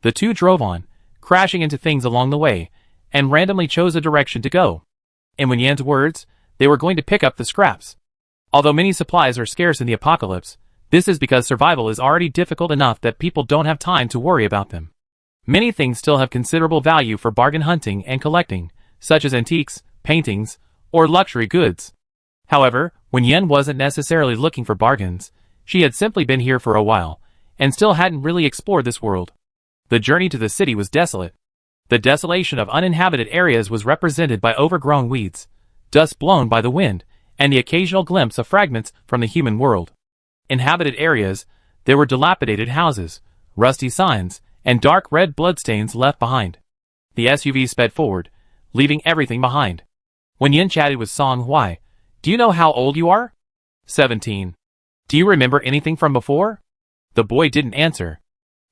The two drove on, crashing into things along the way, and randomly chose a direction to go. In Wen Yan's words, they were going to pick up the scraps. Although many supplies are scarce in the apocalypse, this is because survival is already difficult enough that people don't have time to worry about them. Many things still have considerable value for bargain hunting and collecting, such as antiques, paintings, or luxury goods. However, Wen Yan wasn't necessarily looking for bargains. She had simply been here for a while, and still hadn't really explored this world. The journey to the city was desolate. The desolation of uninhabited areas was represented by overgrown weeds, dust blown by the wind, and the occasional glimpse of fragments from the human world. Inhabited areas, there were dilapidated houses, rusty signs, and dark red bloodstains left behind. The SUV sped forward, leaving everything behind. Wen Yan chatted with Song Hui. Do you know how old you are? 17. Do you remember anything from before? The boy didn't answer.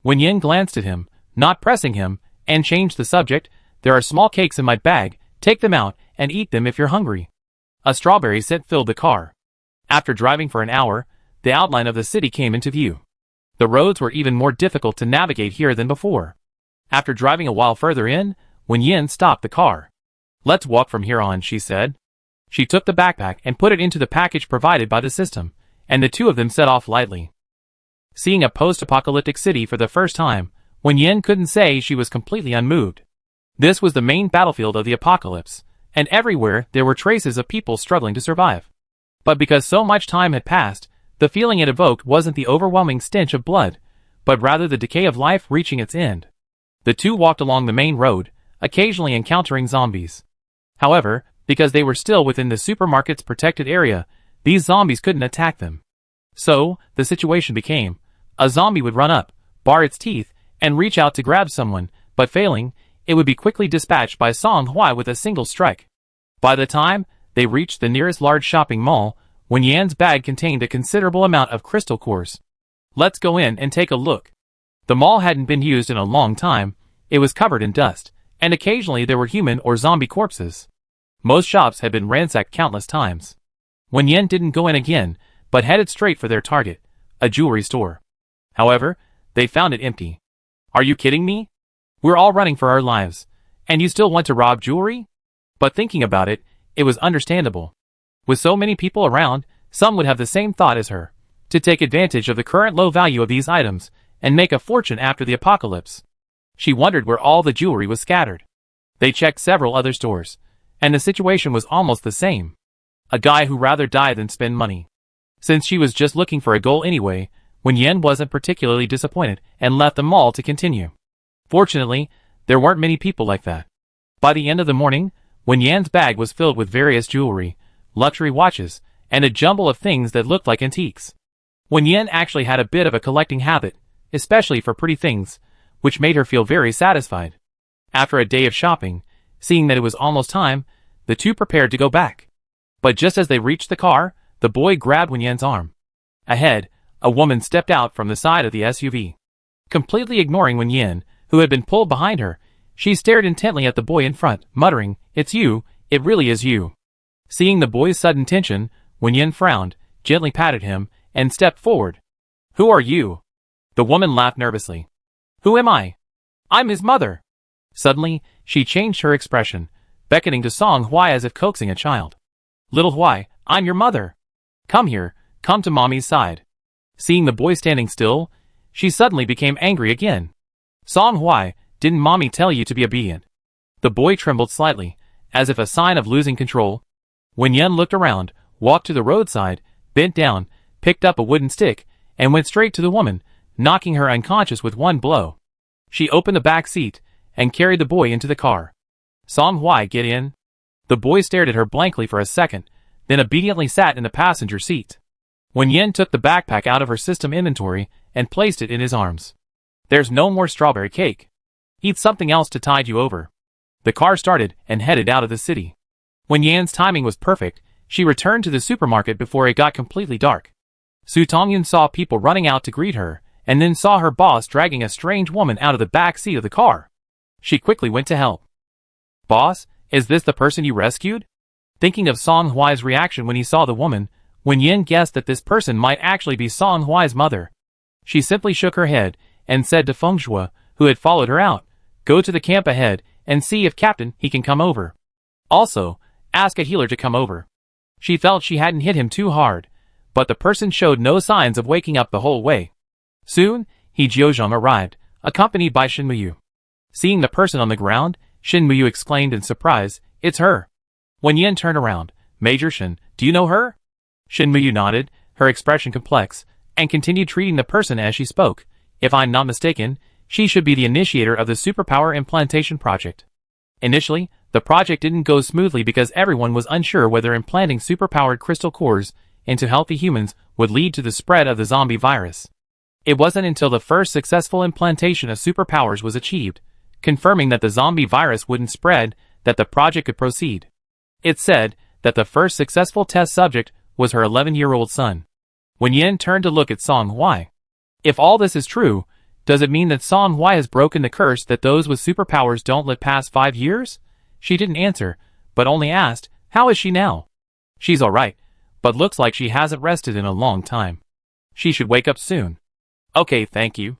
Wen Yan glanced at him, not pressing him, and changed the subject. There are small cakes in my bag, take them out, and eat them if you're hungry. A strawberry scent filled the car. After driving for an hour, the outline of the city came into view. The roads were even more difficult to navigate here than before. After driving a while further in, Wen Yan stopped the car. Let's walk from here on, she said. She took the backpack and put it into the package provided by the system, and the two of them set off lightly. Seeing a post-apocalyptic city for the first time, Wen Yan couldn't say she was completely unmoved. This was the main battlefield of the apocalypse, and everywhere there were traces of people struggling to survive. But because so much time had passed, the feeling it evoked wasn't the overwhelming stench of blood, but rather the decay of life reaching its end. The two walked along the main road, occasionally encountering zombies. However, because they were still within the supermarket's protected area, These zombies couldn't attack them. So, the situation became, a zombie would run up, bar its teeth, and reach out to grab someone, but failing, it would be quickly dispatched by Song Hui with a single strike. By the time they reached the nearest large shopping mall, Wen Yan's bag contained a considerable amount of crystal cores. Let's go in and take a look. The mall hadn't been used in a long time, it was covered in dust, and occasionally there were human or zombie corpses. Most shops had been ransacked countless times. Wen Yan didn't go in again, but headed straight for their target, a jewelry store. However, they found it empty. Are you kidding me? We're all running for our lives, and you still want to rob jewelry? But thinking about it, it was understandable. With so many people around, some would have the same thought as her, to take advantage of the current low value of these items, and make a fortune after the apocalypse. She wondered where all the jewelry was scattered. They checked several other stores, and the situation was almost the same. A guy who rather die than spend money. Since she was just looking for a goal anyway, Wen Yan wasn't particularly disappointed and left the mall to continue. Fortunately, there weren't many people like that. By the end of the morning, Wen Yan's bag was filled with various jewelry, luxury watches, and a jumble of things that looked like antiques. Wen Yan actually had a bit of a collecting habit, especially for pretty things, which made her feel very satisfied. After a day of shopping, seeing that it was almost time, the two prepared to go back. But just as they reached the car, the boy grabbed Wen Yan's arm. Ahead, a woman stepped out from the side of the SUV. Completely ignoring Wen Yan, who had been pulled behind her, she stared intently at the boy in front, muttering, "It's you, it really is you." Seeing the boy's sudden tension, Wen Yan frowned, gently patted him, and stepped forward. "Who are you?" The woman laughed nervously. "Who am I? I'm his mother." Suddenly, she changed her expression, beckoning to Song Hui as if coaxing a child. "Little Hui, I'm your mother. Come here, come to mommy's side." Seeing the boy standing still, she suddenly became angry again. "Song Hui, didn't mommy tell you to be obedient?" The boy trembled slightly, as if a sign of losing control. Wen Yan looked around, walked to the roadside, bent down, picked up a wooden stick, and went straight to the woman, knocking her unconscious with one blow. She opened the back seat, and carried the boy into the car. "Song Hui, get in." The boy stared at her blankly for a second, then obediently sat in the passenger seat. Wen Yan took the backpack out of her system inventory, and placed it in his arms. "There's no more strawberry cake. Eat something else to tide you over." The car started and headed out of the city. Wen Yan's timing was perfect, she returned to the supermarket before it got completely dark. Su Tongyun saw people running out to greet her, and then saw her boss dragging a strange woman out of the back seat of the car. She quickly went to help. "Boss, is this the person you rescued?" Thinking of Song Hui's reaction when he saw the woman, Wen Yan guessed that this person might actually be Song Hui's mother. She simply shook her head, and said to Feng Shui, who had followed her out, "Go to the camp ahead, and see if Captain he can come over. Also, ask a healer to come over." She felt she hadn't hit him too hard, but the person showed no signs of waking up the whole way. Soon, He Jiuzhong arrived, accompanied by Shin Muyu. Seeing the person on the ground, Shin Muyu exclaimed in surprise, "It's her." Wen Yan turned around. "Major Shin, do you know her?" Shin Muyu nodded, her expression complex, and continued treating the person as she spoke. "If I'm not mistaken, she should be the initiator of the superpower implantation project." Initially, the project didn't go smoothly because everyone was unsure whether implanting superpowered crystal cores into healthy humans would lead to the spread of the zombie virus. It wasn't until the first successful implantation of superpowers was achieved, confirming that the zombie virus wouldn't spread, that the project could proceed. It said that the first successful test subject was her 11-year-old son. Wen Yan turned to look at Song Hui. If all this is true, does it mean that Song Hui has broken the curse that those with superpowers don't live past 5 years? She didn't answer, but only asked, "How is she now?" "She's alright, but looks like she hasn't rested in a long time. She should wake up soon." "Okay, thank you."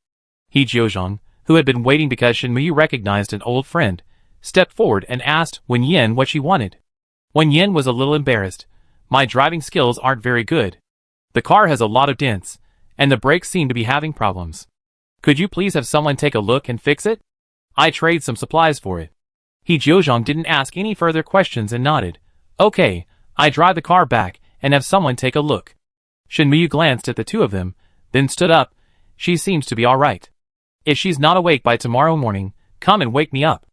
He Jiuzhong, who had been waiting because Shin Muyu recognized an old friend, stepped forward and asked Wen Yan what she wanted. Wen Yan was a little embarrassed. "My driving skills aren't very good. The car has a lot of dents, and the brakes seem to be having problems. Could you please have someone take a look and fix it? I trade some supplies for it." He Jiuzhong didn't ask any further questions and nodded. "Okay, I drive the car back and have someone take a look." Shin Muyu glanced at the two of them, then stood up. "She seems to be alright. If she's not awake by tomorrow morning, come and wake me up."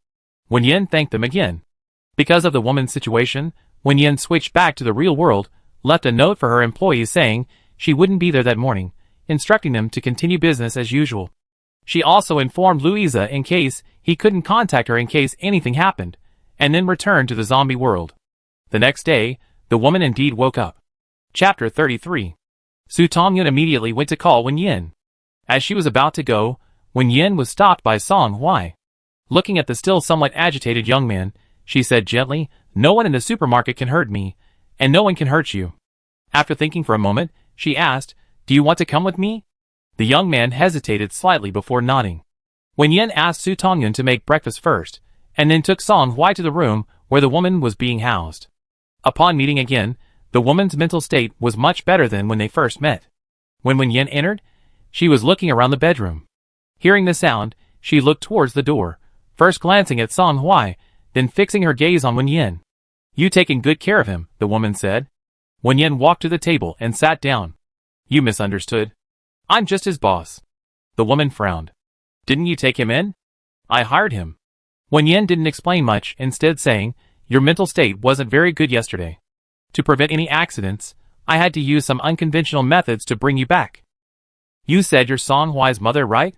Wen Yan thanked them again. Because of the woman's situation, Wen Yan switched back to the real world, left a note for her employees saying she wouldn't be there that morning, instructing them to continue business as usual. She also informed Louisa in case he couldn't contact her in case anything happened, and then returned to the zombie world. The next day, the woman indeed woke up. Chapter 33. Su Tongyun immediately went to call Wen Yan. As she was about to go, Wen Yan was stopped by Song Hui. Looking at the still somewhat agitated young man, she said gently, "No one in the supermarket can hurt me, and no one can hurt you." After thinking for a moment, she asked, "Do you want to come with me?" The young man hesitated slightly before nodding. Wen Yan asked Su Tongyun to make breakfast first, and then took Song Hui to the room where the woman was being housed. Upon meeting again, the woman's mental state was much better than when they first met. When Wen Yan entered, she was looking around the bedroom. Hearing the sound, she looked towards the door, first glancing at Song Hui, then fixing her gaze on Wen Yan. "You taking good care of him," the woman said. Wen Yan walked to the table and sat down. "You misunderstood. I'm just his boss." The woman frowned. "Didn't you take him in?" "I hired him." Wen Yan didn't explain much, instead saying, "Your mental state wasn't very good yesterday. To prevent any accidents, I had to use some unconventional methods to bring you back." "You said you're Song Hui's mother, right?"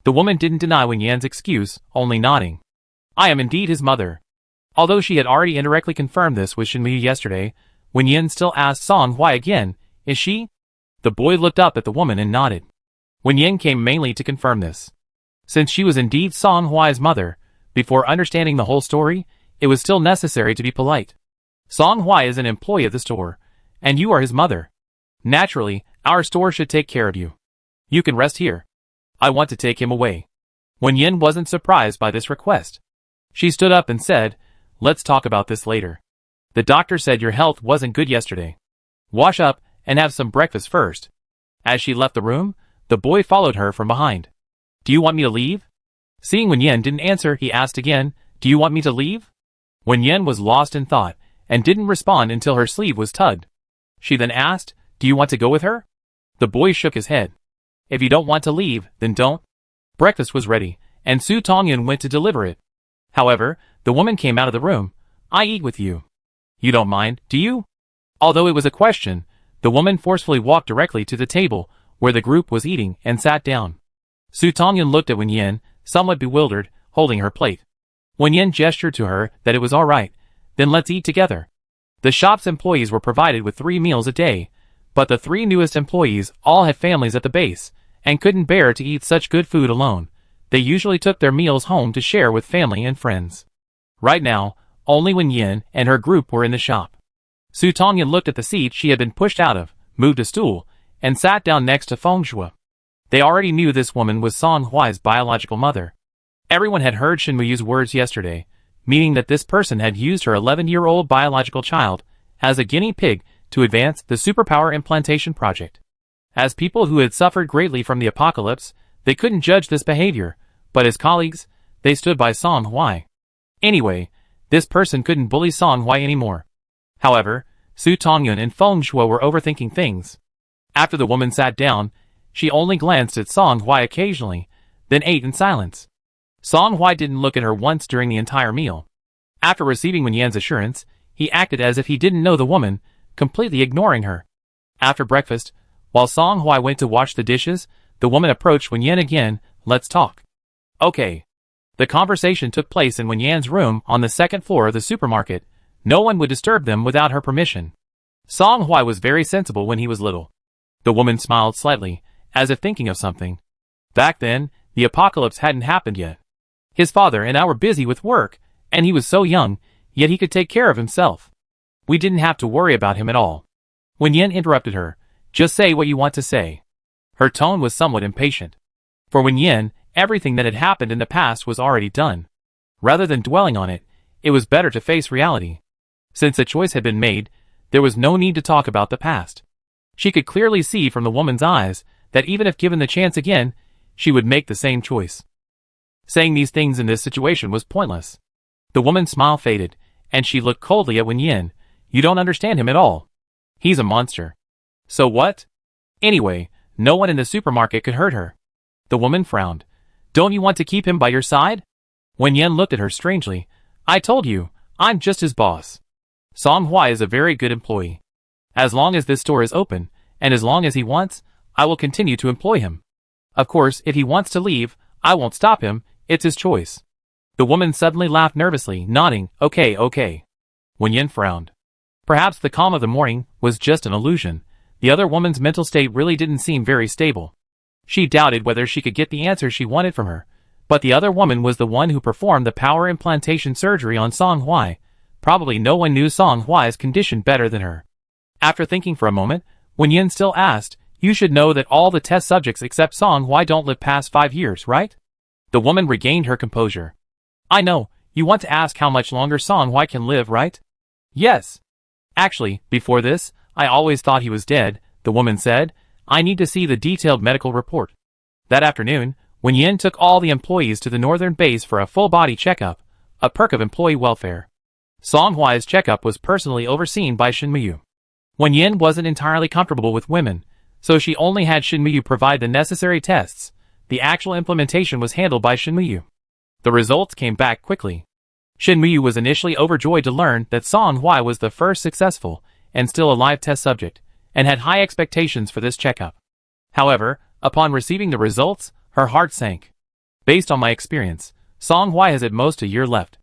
The woman didn't deny Wen Yan's excuse, only nodding. "I am indeed his mother." Although she had already indirectly confirmed this with Shinmu yesterday, Wen Yan still asked Song Hui again, "Is she?" The boy looked up at the woman and nodded. Wen Yan came mainly to confirm this. Since she was indeed Song Hui's mother, before understanding the whole story, it was still necessary to be polite. "Song Hui is an employee of the store, and you are his mother. Naturally, our store should take care of you. You can rest here. I want to take him away." Wen Yan wasn't surprised by this request. She stood up and said, "Let's talk about this later. The doctor said your health wasn't good yesterday. Wash up and have some breakfast first." As she left the room, the boy followed her from behind. "Do you want me to leave?" Seeing Wen Yan didn't answer, he asked again, "Do you want me to leave?" Wen Yan was lost in thought, and didn't respond until her sleeve was tugged. She then asked, "Do you want to go with her?" The boy shook his head. "If you don't want to leave, then don't." Breakfast was ready, and Su Tongyun went to deliver it. However, the woman came out of the room. "I eat with you. You don't mind, do you?" Although it was a question, the woman forcefully walked directly to the table where the group was eating and sat down. Su Tongyun looked at Wen Yan, somewhat bewildered, holding her plate. Wen Yan gestured to her that it was all right, then let's eat together. The shop's employees were provided with 3 meals a day, but the 3 newest employees all had families at the base, and couldn't bear to eat such good food alone. They usually took their meals home to share with family and friends. Right now, only Wen Yan and her group were in the shop. Su Tongyun looked at the seat she had been pushed out of, moved a stool, and sat down next to Feng Shui. They already knew this woman was Song Hui's biological mother. Everyone had heard Shinmuyu's words yesterday, meaning that this person had used her 11-year-old biological child as a guinea pig to advance the superpower implantation project. As people who had suffered greatly from the apocalypse, they couldn't judge this behavior, but as colleagues, they stood by Song Hui. Anyway, this person couldn't bully Song Hui anymore. However, Su Tongyun and Feng Shui were overthinking things. After the woman sat down, she only glanced at Song Hui occasionally, then ate in silence. Song Hui didn't look at her once during the entire meal. After receiving Wen Yan's assurance, he acted as if he didn't know the woman, completely ignoring her. After breakfast, while Song Hui went to wash the dishes, the woman approached Wen Yan again. "Let's talk." "Okay." The conversation took place in Wen Yan's room on the 2nd floor of the supermarket. No one would disturb them without her permission. Song Hui was very sensible when he was little. The woman smiled slightly, as if thinking of something. Back then, the apocalypse hadn't happened yet. His father and I were busy with work, and he was so young, yet he could take care of himself. We didn't have to worry about him at all. Wen Yan interrupted her. "Just say what you want to say." Her tone was somewhat impatient. For Wen Yan, everything that had happened in the past was already done. Rather than dwelling on it, it was better to face reality. Since a choice had been made, there was no need to talk about the past. She could clearly see from the woman's eyes that even if given the chance again, she would make the same choice. Saying these things in this situation was pointless. The woman's smile faded, and she looked coldly at Wen Yan. "You don't understand him at all. He's a monster." "So what?" "Anyway, no one in the supermarket could hurt her." The woman frowned. "Don't you want to keep him by your side?" Wen Yan looked at her strangely. "I told you, I'm just his boss. Song Hui is a very good employee. As long as this store is open, and as long as he wants, I will continue to employ him. Of course, if he wants to leave, I won't stop him, it's his choice. The woman suddenly laughed nervously, nodding, okay, okay. Wen Yan frowned. Perhaps the calm of the morning was just an illusion. The other woman's mental state really didn't seem very stable. She doubted whether she could get the answer she wanted from her. But the other woman was the one who performed the power implantation surgery on Song Hui. Probably no one knew Song Hui's condition better than her. After thinking for a moment, Wen Yan still asked, you should know that all the test subjects except Song Hui don't live past 5 years, right? The woman regained her composure. I know, you want to ask how much longer Song Hui can live, right? Yes. Actually, before this, I always thought he was dead, the woman said. I need to see the detailed medical report. That afternoon, Wen Yan took all the employees to the northern base for a full-body checkup, a perk of employee welfare. Song Hui's checkup was personally overseen by Shin Miyu. Wen Yan wasn't entirely comfortable with women, so she only had Shin Miyu provide the necessary tests. The actual implementation was handled by Shin Miyu. The results came back quickly. Shin Miyu was initially overjoyed to learn that Song Hui was the first successful and still alive test subject, and had high expectations for this checkup. However, upon receiving the results, her heart sank. Based on my experience, Song Hui has at most a year left.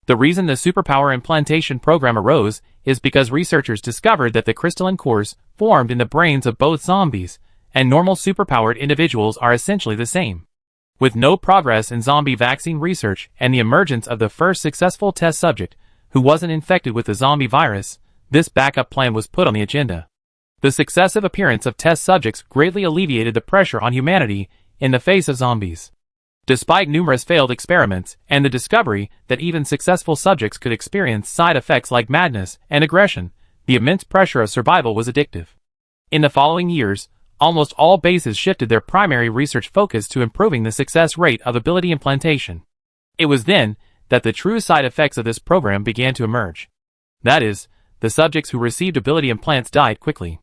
The reason the superpower implantation program arose is because researchers discovered that the crystalline cores formed in the brains of both zombies and normal superpowered individuals are essentially the same. With no progress in zombie vaccine research and the emergence of the first successful test subject who wasn't infected with the zombie virus, this backup plan was put on the agenda. The successive appearance of test subjects greatly alleviated the pressure on humanity in the face of zombies. Despite numerous failed experiments and the discovery that even successful subjects could experience side effects like madness and aggression, the immense pressure of survival was addictive. In the following years, almost all bases shifted their primary research focus to improving the success rate of ability implantation. It was then that the true side effects of this program began to emerge. That is, the subjects who received ability implants died quickly.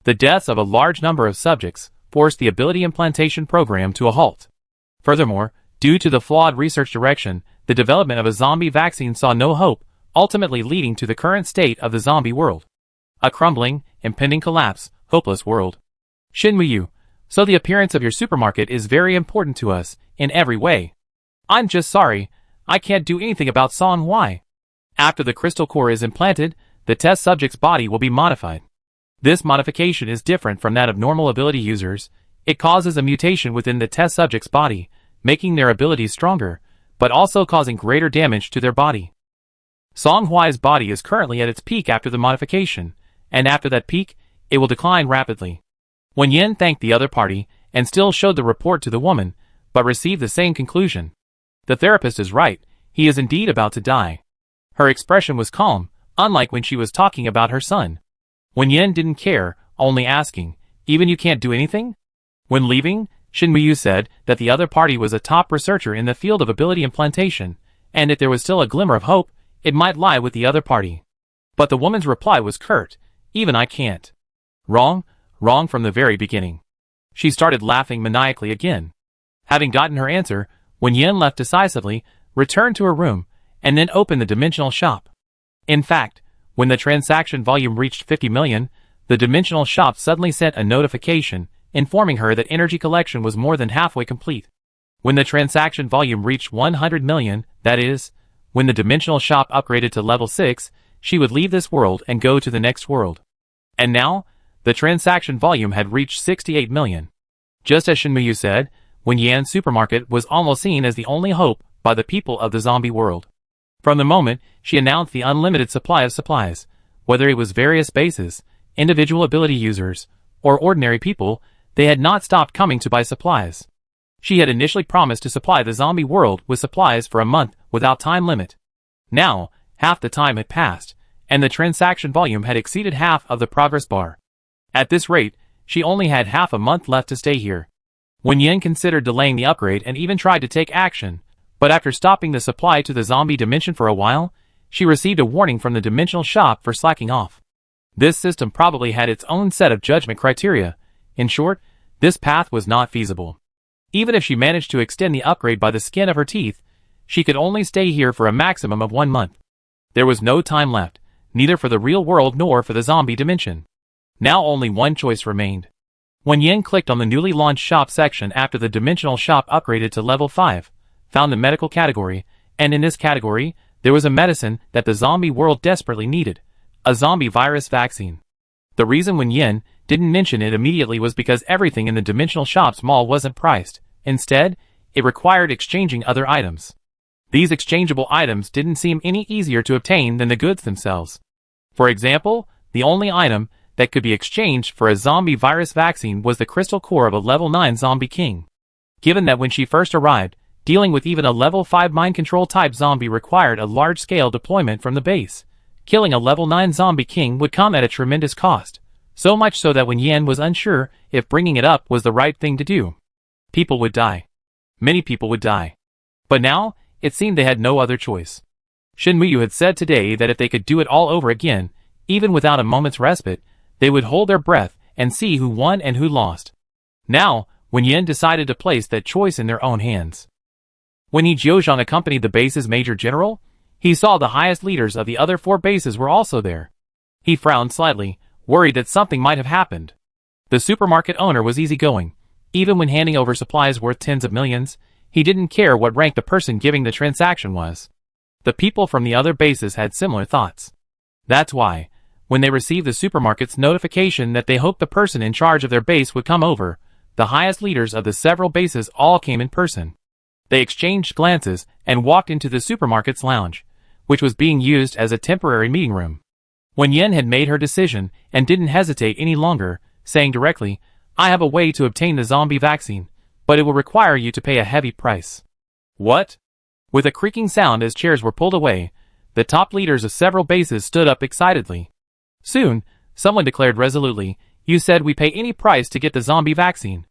The deaths of a large number of subjects forced the ability implantation program to a halt. Furthermore, due to the flawed research direction, the development of a zombie vaccine saw no hope, ultimately leading to the current state of the zombie world. A crumbling, impending collapse, hopeless world. Shin Miyu, so the appearance of your supermarket is very important to us, in every way. I'm just sorry, I can't do anything about Song Hui. After the crystal core is implanted, the test subject's body will be modified. This modification is different from that of normal ability users. It causes a mutation within the test subject's body, making their abilities stronger, but also causing greater damage to their body. Song Hui's body is currently at its peak after the modification, and after that peak, it will decline rapidly. Wen Yan thanked the other party, and still showed the report to the woman, but received the same conclusion. The therapist is right, he is indeed about to die. Her expression was calm, unlike when she was talking about her son. Wen Yan didn't care, only asking, even you can't do anything? When leaving, Shin Miyu said that the other party was a top researcher in the field of ability implantation, and if there was still a glimmer of hope, it might lie with the other party. But the woman's reply was curt, even I can't. Wrong, wrong from the very beginning. She started laughing maniacally again. Having gotten her answer, Wen Yan left decisively, returned to her room, and then opened the dimensional shop. In fact, when the transaction volume reached 50 million, the dimensional shop suddenly sent a notification, informing her that energy collection was more than halfway complete. When the transaction volume reached 100 million, that is, when the dimensional shop upgraded to level 6, she would leave this world and go to the next world. And now, the transaction volume had reached 68 million. Just as Shin Miyu said, Wen Yan's supermarket was almost seen as the only hope by the people of the zombie world. From the moment she announced the unlimited supply of supplies, whether it was various bases, individual ability users, or ordinary people, they had not stopped coming to buy supplies. She had initially promised to supply the zombie world with supplies for a month without time limit. Now, half the time had passed, and the transaction volume had exceeded half of the progress bar. At this rate, she only had half a month left to stay here. Wen Yan considered delaying the upgrade and even tried to take action, but after stopping the supply to the zombie dimension for a while, she received a warning from the dimensional shop for slacking off. This system probably had its own set of judgment criteria. In short, this path was not feasible. Even if she managed to extend the upgrade by the skin of her teeth, she could only stay here for a maximum of 1 month. There was no time left, neither for the real world nor for the zombie dimension. Now only one choice remained. Wen Yan clicked on the newly launched shop section after the dimensional shop upgraded to level 5, found the medical category, and in this category, there was a medicine that the zombie world desperately needed, a zombie virus vaccine. The reason Wen Yan didn't mention it immediately was because everything in the dimensional shop's mall wasn't priced. Instead, it required exchanging other items. These exchangeable items didn't seem any easier to obtain than the goods themselves. For example, the only item that could be exchanged for a zombie virus vaccine was the crystal core of a level 9 zombie king. Given that when she first arrived, dealing with even a level 5 mind control type zombie required a large-scale deployment from the base, killing a level 9 zombie king would come at a tremendous cost, so much so that Wen Yan was unsure if bringing it up was the right thing to do. People would die. Many people would die. But now, it seemed they had no other choice. Shin Muyu had said today that if they could do it all over again, even without a moment's respite, they would hold their breath and see who won and who lost. Now, Wen Yan decided to place that choice in their own hands. When He Jiuzhang accompanied the base's major general, he saw the highest leaders of the other 4 bases were also there. He frowned slightly, worried that something might have happened. The supermarket owner was easygoing. Even when handing over supplies worth tens of millions, he didn't care what rank the person giving the transaction was. The people from the other bases had similar thoughts. That's why, when they received the supermarket's notification that they hoped the person in charge of their base would come over, the highest leaders of the several bases all came in person. They exchanged glances and walked into the supermarket's lounge, which was being used as a temporary meeting room. Wen Yan had made her decision and didn't hesitate any longer, saying directly, "I have a way to obtain the zombie vaccine, but it will require you to pay a heavy price." What? With a creaking sound as chairs were pulled away, the top leaders of several bases stood up excitedly. Soon, someone declared resolutely, "You said we pay any price to get the zombie vaccine."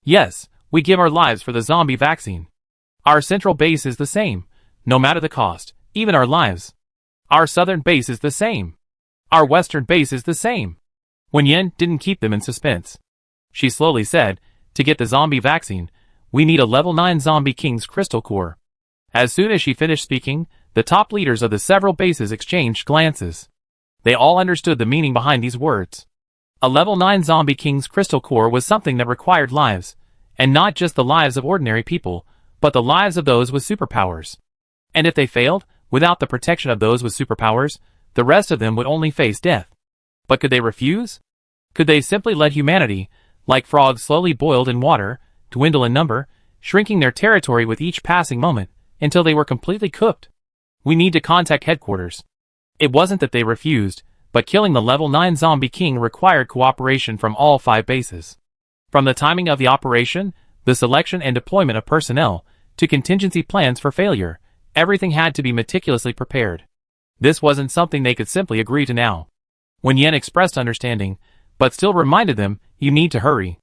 "Yes, we give our lives for the zombie vaccine. Our central base is the same, no matter the cost, even our lives. Our southern base is the same. Our western base is the same." Wen Yan didn't keep them in suspense. She slowly said, "To get the zombie vaccine, we need a level 9 zombie king's crystal core." As soon as she finished speaking, the top leaders of the several bases exchanged glances. They all understood the meaning behind these words. A level 9 zombie king's crystal core was something that required lives, and not just the lives of ordinary people, but the lives of those with superpowers. And if they failed, without the protection of those with superpowers, the rest of them would only face death. But could they refuse? Could they simply let humanity, like frogs slowly boiled in water, dwindle in number, shrinking their territory with each passing moment, until they were completely cooked? "We need to contact headquarters." It wasn't that they refused, but killing the level 9 zombie king required cooperation from all 5 bases. From the timing of the operation, the selection and deployment of personnel, to contingency plans for failure, everything had to be meticulously prepared. This wasn't something they could simply agree to now. Wen Yan expressed understanding, but still reminded them, "You need to hurry.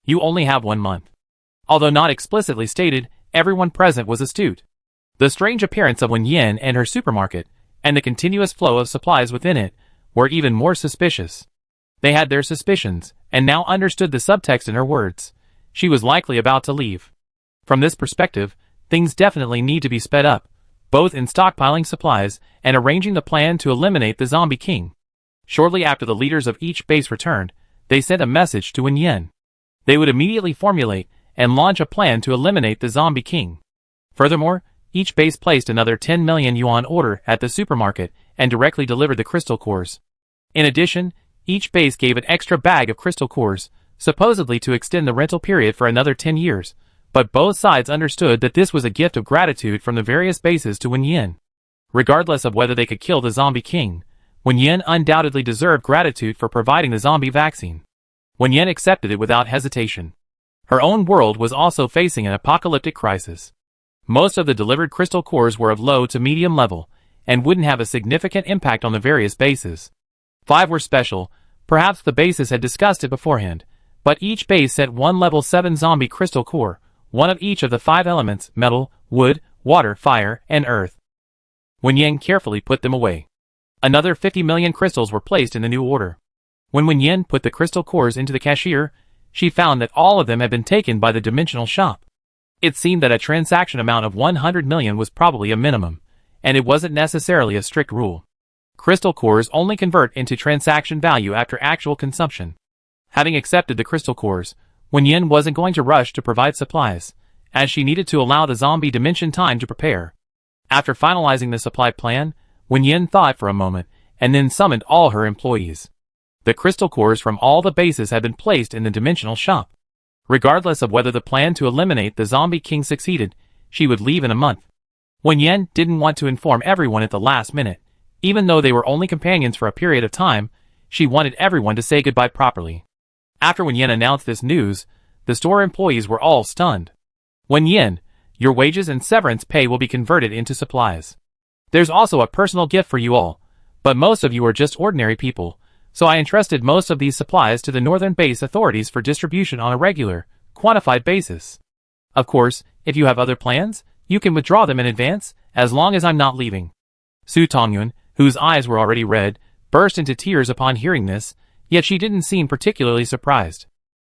You only have 1 month." Although not explicitly stated, everyone present was astute. The strange appearance of Wen Yan and her supermarket, and the continuous flow of supplies within it, were even more suspicious. They had their suspicions, and now understood the subtext in her words. She was likely about to leave. From this perspective, things definitely need to be sped up, both in stockpiling supplies and arranging the plan to eliminate the zombie king. Shortly after the leaders of each base returned, they sent a message to Wen Yan. They would immediately formulate and launch a plan to eliminate the zombie king. Furthermore, each base placed another 10 million yuan order at the supermarket and directly delivered the crystal cores. In addition, each base gave an extra bag of crystal cores, supposedly to extend the rental period for another 10 years, but both sides understood that this was a gift of gratitude from the various bases to Wen Yan. Regardless of whether they could kill the zombie king, Wen Yan undoubtedly deserved gratitude for providing the zombie vaccine. Wen Yan accepted it without hesitation. Her own world was also facing an apocalyptic crisis. Most of the delivered crystal cores were of low to medium level, and wouldn't have a significant impact on the various bases. 5 were special, perhaps the bases had discussed it beforehand, but each base sent 1 level 7 zombie crystal core, 1 of each of the 5 elements: metal, wood, water, fire, and earth. Wen Yan carefully put them away. Another 50 million crystals were placed in the new order. When Wen Yan put the crystal cores into the cashier, she found that all of them had been taken by the dimensional shop. It seemed that a transaction amount of 100 million was probably a minimum, and it wasn't necessarily a strict rule. Crystal cores only convert into transaction value after actual consumption. Having accepted the crystal cores, Wen Yan wasn't going to rush to provide supplies, as she needed to allow the zombie dimension time to prepare. After finalizing the supply plan, Wen Yan thought for a moment, and then summoned all her employees. The crystal cores from all the bases had been placed in the dimensional shop. Regardless of whether the plan to eliminate the zombie king succeeded, she would leave in a month. Wen Yan didn't want to inform everyone at the last minute. Even though they were only companions for a period of time, she wanted everyone to say goodbye properly. After Wen Yan announced this news, the store employees were all stunned. Wen Yan, your wages and severance pay will be converted into supplies. There's also a personal gift for you all, but most of you are just ordinary people, so I entrusted most of these supplies to the Northern Base authorities for distribution on a regular, quantified basis. Of course, if you have other plans, you can withdraw them in advance, as long as I'm not leaving. Su Tongyun, whose eyes were already red, burst into tears upon hearing this, yet she didn't seem particularly surprised.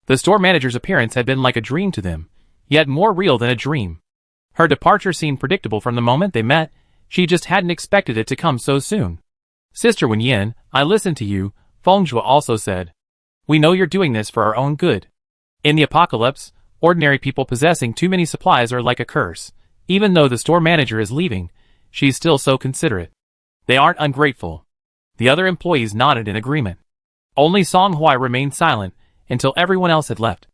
The store manager's appearance had been like a dream to them, yet more real than a dream. Her departure seemed predictable from the moment they met, she just hadn't expected it to come so soon. Sister Wen Yan, I listened to you, Fengzhou also said. We know you're doing this for our own good. In the apocalypse, ordinary people possessing too many supplies are like a curse. Even though the store manager is leaving, she's still so considerate. They aren't ungrateful. The other employees nodded in agreement. Only Song Hui remained silent until everyone else had left.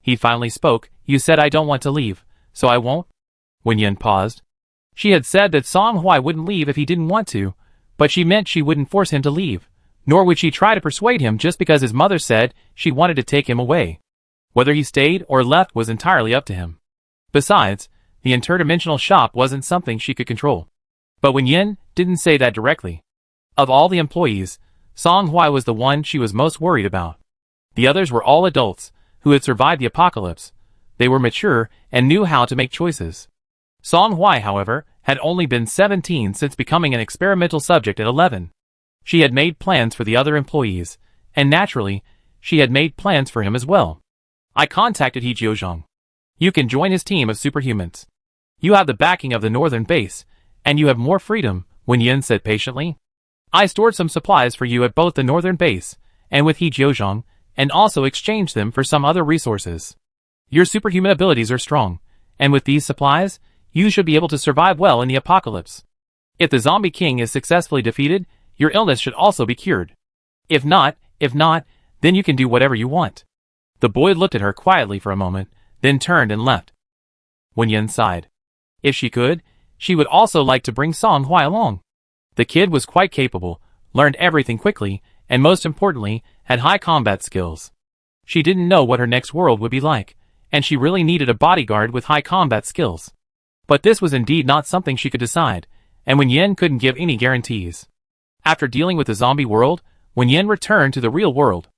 He finally spoke, you said I don't want to leave, so I won't? Wen Yan paused. She had said that Song Hui wouldn't leave if he didn't want to, but she meant she wouldn't force him to leave, nor would she try to persuade him just because his mother said she wanted to take him away. Whether he stayed or left was entirely up to him. Besides, the interdimensional shop wasn't something she could control. But Wen Yan didn't say that directly. Of all the employees, Song Hui was the one she was most worried about. The others were all adults, who had survived the apocalypse. They were mature and knew how to make choices. Song Hui, however, had only been 17 since becoming an experimental subject at 11. She had made plans for the other employees, and naturally, she had made plans for him as well. I contacted He Jiuzhong. You can join his team of superhumans. You have the backing of the Northern Base, and you have more freedom, Wen Yan said patiently. I stored some supplies for you at both the Northern Base and with He Jiuzhong, and also exchanged them for some other resources. Your superhuman abilities are strong, and with these supplies, you should be able to survive well in the apocalypse. If the zombie king is successfully defeated, your illness should also be cured. If not, then you can do whatever you want. The boy looked at her quietly for a moment, then turned and left. Wen Yan sighed. If she could, she would also like to bring Song Hui along. The kid was quite capable, learned everything quickly, and most importantly, had high combat skills. She didn't know what her next world would be like, and she really needed a bodyguard with high combat skills. But this was indeed not something she could decide, and Wen Yan couldn't give any guarantees. After dealing with the zombie world, Wen Yan returned to the real world.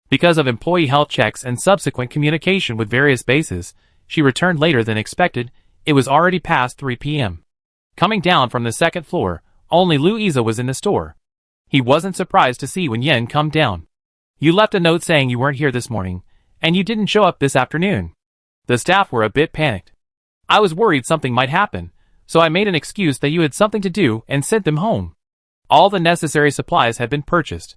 Because of employee health checks and subsequent communication with various bases, she returned later than expected. It was already past 3 p.m. Coming down from the second floor, only Louisa was in the store. He wasn't surprised to see Wen Yan come down. You left a note saying you weren't here this morning, and you didn't show up this afternoon. The staff were a bit panicked. I was worried something might happen, so I made an excuse that you had something to do and sent them home. All the necessary supplies had been purchased.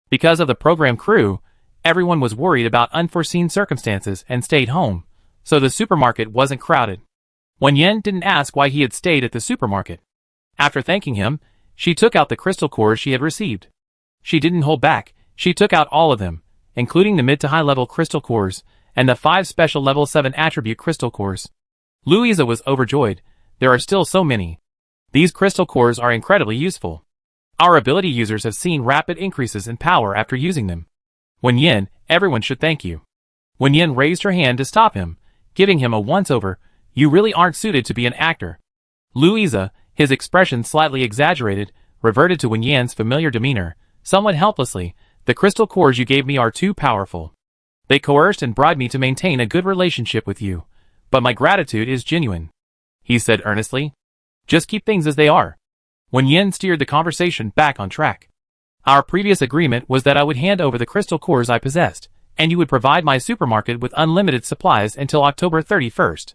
Because of the program crew, everyone was worried about unforeseen circumstances and stayed home, so the supermarket wasn't crowded. Wen Yan didn't ask why he had stayed at the supermarket. After thanking him, she took out the crystal cores she had received. She didn't hold back, she took out all of them, including the mid to high level crystal cores, and the 5 special level 7 attribute crystal cores. Louisa was overjoyed. There are still so many. These crystal cores are incredibly useful. Our ability users have seen rapid increases in power after using them. Wen Yan, everyone should thank you. Wen Yan raised her hand to stop him, giving him a once-over. You really aren't suited to be an actor. Louisa, his expression slightly exaggerated, reverted to Wen Yan's familiar demeanor, somewhat helplessly. The crystal cores you gave me are too powerful. They coerced and bribed me to maintain a good relationship with you, but my gratitude is genuine. He said earnestly. Just keep things as they are. Wen Yan steered the conversation back on track. Our previous agreement was that I would hand over the crystal cores I possessed, and you would provide my supermarket with unlimited supplies until October 31st.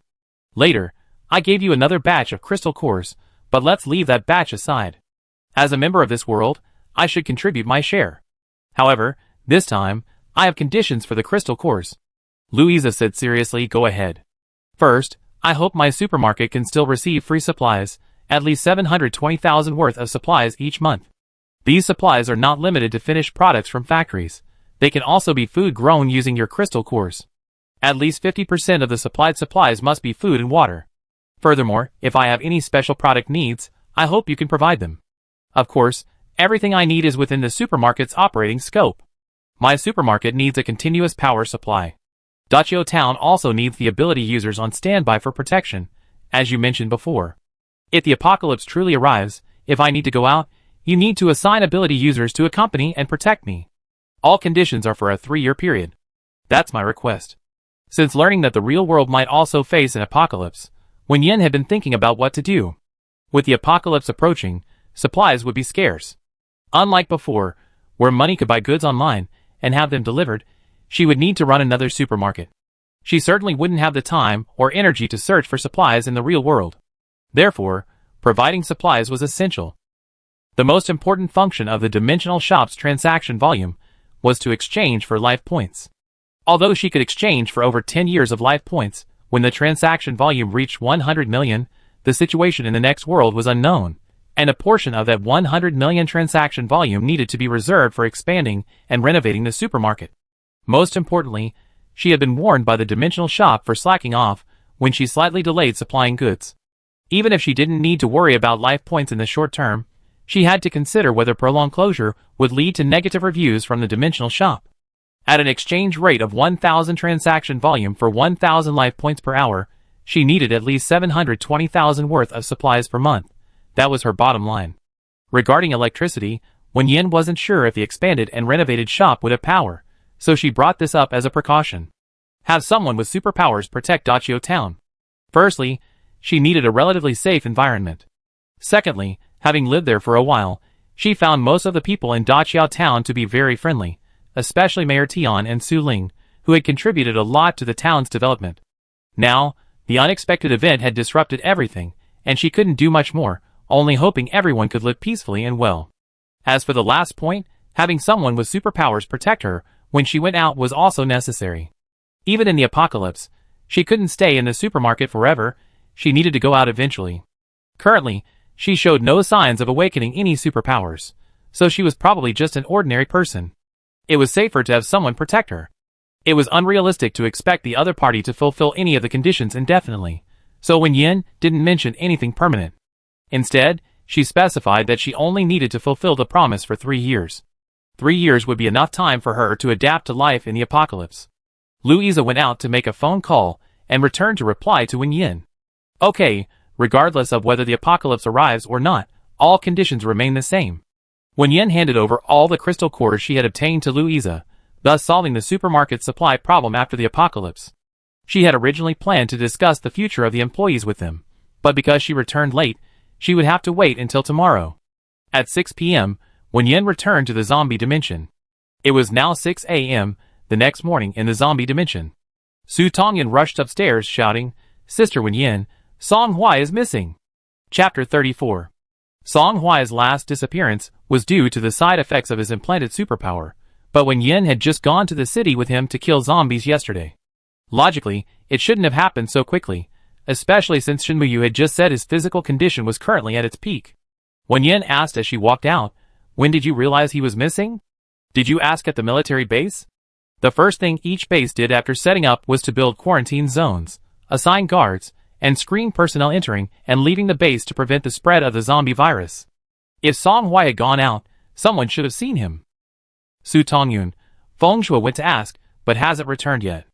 Later, I gave you another batch of crystal cores, but let's leave that batch aside. As a member of this world, I should contribute my share. However, this time, I have conditions for the crystal cores. Louisa said seriously, go ahead. First, I hope my supermarket can still receive free supplies, at least 720,000 worth of supplies each month. These supplies are not limited to finished products from factories. They can also be food grown using your crystal cores. At least 50% of the supplied supplies must be food and water. Furthermore, if I have any special product needs, I hope you can provide them. Of course, everything I need is within the supermarket's operating scope. My supermarket needs a continuous power supply. Dachio Town also needs the ability users on standby for protection, as you mentioned before. If the apocalypse truly arrives, if I need to go out, you need to assign ability users to accompany and protect me. All conditions are for a 3-year period. That's my request. Since learning that the real world might also face an apocalypse, Wen Yan had been thinking about what to do. With the apocalypse approaching, supplies would be scarce. Unlike before, where money could buy goods online and have them delivered, she would need to run another supermarket. She certainly wouldn't have the time or energy to search for supplies in the real world. Therefore, providing supplies was essential. The most important function of the dimensional shop's transaction volume was to exchange for life points. Although she could exchange for over 10 years of life points, when the transaction volume reached 100 million, the situation in the next world was unknown, and a portion of that 100 million transaction volume needed to be reserved for expanding and renovating the supermarket. Most importantly, she had been warned by the dimensional shop for slacking off when she slightly delayed supplying goods. Even if she didn't need to worry about life points in the short term, she had to consider whether prolonged closure would lead to negative reviews from the dimensional shop. At an exchange rate of 1,000 transaction volume for 1,000 life points per hour, she needed at least 720,000 worth of supplies per month. That was her bottom line. Regarding electricity, Wen Yan wasn't sure if the expanded and renovated shop would have power, so she brought this up as a precaution. Have someone with superpowers protect Dachio Town. Firstly, she needed a relatively safe environment. Secondly, having lived there for a while, she found most of the people in Dachio Town to be very friendly, especially Mayor Tian and Su Ling, who had contributed a lot to the town's development. Now, the unexpected event had disrupted everything, and she couldn't do much more, only hoping everyone could live peacefully and well. As for the last point, having someone with superpowers protect her when she went out was also necessary. Even in the apocalypse, she couldn't stay in the supermarket forever. She needed to go out eventually. Currently, she showed no signs of awakening any superpowers, so she was probably just an ordinary person. It was safer to have someone protect her. It was unrealistic to expect the other party to fulfill any of the conditions indefinitely, so Wen Yan didn't mention anything permanent. Instead, she specified that she only needed to fulfill the promise for 3 years. 3 years would be enough time for her to adapt to life in the apocalypse. Louisa went out to make a phone call and returned to reply to Wen Yan. Okay, regardless of whether the apocalypse arrives or not, all conditions remain the same. Wen Yan handed over all the crystal cores she had obtained to Louisa, thus solving the supermarket supply problem after the apocalypse. She had originally planned to discuss the future of the employees with them, but because she returned late, she would have to wait until tomorrow. At 6 p.m., Wen Yan returned to the zombie dimension. It was now 6 a.m. the next morning in the zombie dimension. Su Tongyan rushed upstairs shouting, "Sister Wen Yan, Song Hui is missing." Chapter 34. Song Hui's last disappearance was due to the side effects of his implanted superpower, but Wen Yan had just gone to the city with him to kill zombies yesterday. Logically, it shouldn't have happened so quickly, especially since Shinmuyu had just said his physical condition was currently at its peak. Wen Yan asked as she walked out, "When did you realize he was missing? Did you ask at the military base?" The first thing each base did after setting up was to build quarantine zones, assign guards, and screen personnel entering and leaving the base to prevent the spread of the zombie virus. If Song Hui had gone out, someone should have seen him. Su Tongyun, Feng Shui went to ask, but hasn't returned yet.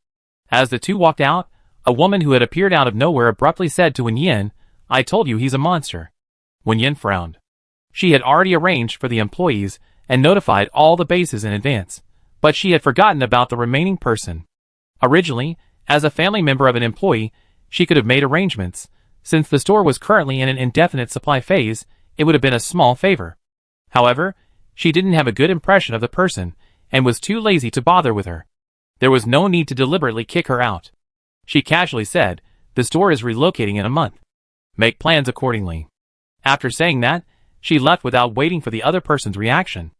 As the two walked out, a woman who had appeared out of nowhere abruptly said to Wen Yan, "I told you he's a monster." Wen Yan frowned. She had already arranged for the employees and notified all the bases in advance, but she had forgotten about the remaining person. Originally, as a family member of an employee, she could have made arrangements. Since the store was currently in an indefinite supply phase, it would have been a small favor. However, she didn't have a good impression of the person, and was too lazy to bother with her. There was no need to deliberately kick her out. She casually said, "The store is relocating in a month. Make plans accordingly." After saying that, she left without waiting for the other person's reaction.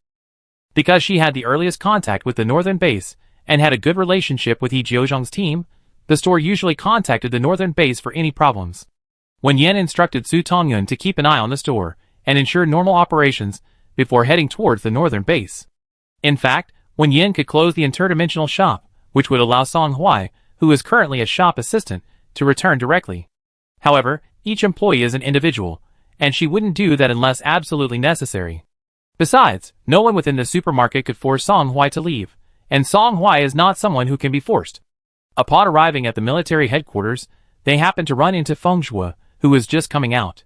Because she had the earliest contact with the northern base and had a good relationship with He Jiozhong's team, the store usually contacted the northern base for any problems. Wen Yan instructed Su Tongyun to keep an eye on the store and ensure normal operations before heading towards the northern base. In fact, Wen Yan could close the interdimensional shop, which would allow Song Huai, who is currently a shop assistant, to return directly. However, each employee is an individual, and she wouldn't do that unless absolutely necessary. Besides, no one within the supermarket could force Song Huai to leave, and Song Huai is not someone who can be forced. Upon arriving at the military headquarters, they happened to run into Feng Zhuo, who was just coming out.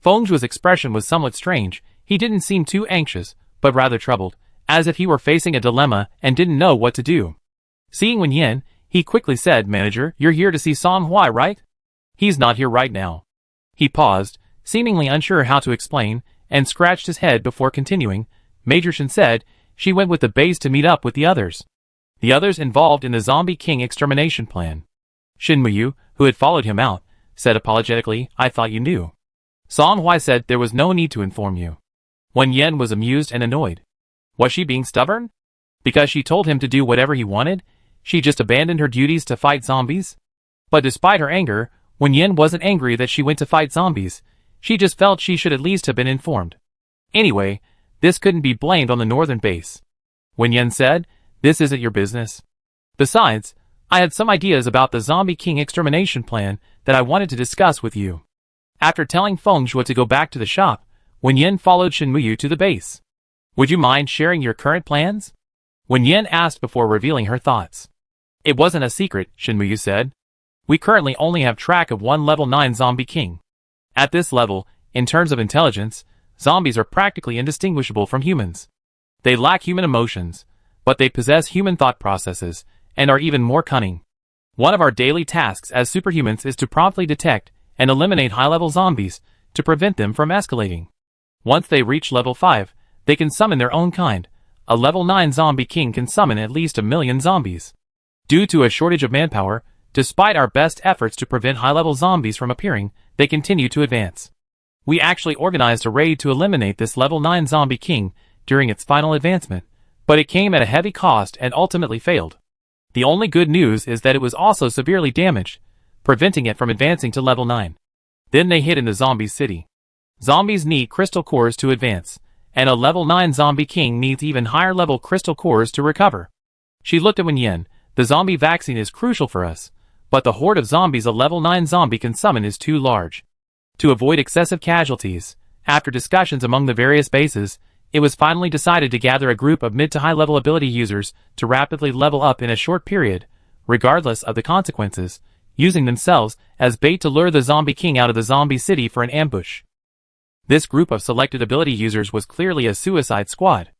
Feng Zhuo's expression was somewhat strange. He didn't seem too anxious, but rather troubled, as if he were facing a dilemma and didn't know what to do. Seeing Wen Yan, he quickly said, "Manager, you're here to see Song Huai, right?" "He's not here right now." He paused, seemingly unsure how to explain, and scratched his head before continuing. Major Shen said, "She went with the base to meet up with the others. The others involved in the Zombie King extermination plan." Shin Muyu, who had followed him out, said apologetically, "I thought you knew." Song Huai said there was no need to inform you. Wen Yan was amused and annoyed. Was she being stubborn? Because she told him to do whatever he wanted, she just abandoned her duties to fight zombies? But despite her anger, Wen Yan wasn't angry that she went to fight zombies. She just felt she should at least have been informed. Anyway, this couldn't be blamed on the northern base. Wen Yan said, "This isn't your business. Besides, I had some ideas about the Zombie King extermination plan that I wanted to discuss with you." After telling Feng Zhuo to go back to the shop, Wen Yan followed Shin Muyu to the base. "Would you mind sharing your current plans?" Wen Yan asked before revealing her thoughts. "It wasn't a secret," Shin Muyu said. "We currently only have track of one level 9 Zombie King. At this level, in terms of intelligence, zombies are practically indistinguishable from humans. They lack human emotions, but they possess human thought processes, and are even more cunning. One of our daily tasks as superhumans is to promptly detect and eliminate high-level zombies to prevent them from escalating. Once they reach level 5, they can summon their own kind. A level 9 Zombie King can summon at least 1,000,000 zombies. Due to a shortage of manpower, despite our best efforts to prevent high-level zombies from appearing, they continue to advance. We actually organized a raid to eliminate this level 9 Zombie King during its final advancement, but it came at a heavy cost and ultimately failed. The only good news is that it was also severely damaged, preventing it from advancing to level 9. Then they hid in the zombie city. Zombies need crystal cores to advance, and a level 9 Zombie King needs even higher level crystal cores to recover." She looked at Wen Yan. "The zombie vaccine is crucial for us, but the horde of zombies a level 9 zombie can summon is too large. To avoid excessive casualties, after discussions among the various bases, it was finally decided to gather a group of mid to high level ability users to rapidly level up in a short period, regardless of the consequences, using themselves as bait to lure the Zombie King out of the zombie city for an ambush. This group of selected ability users was clearly a suicide squad.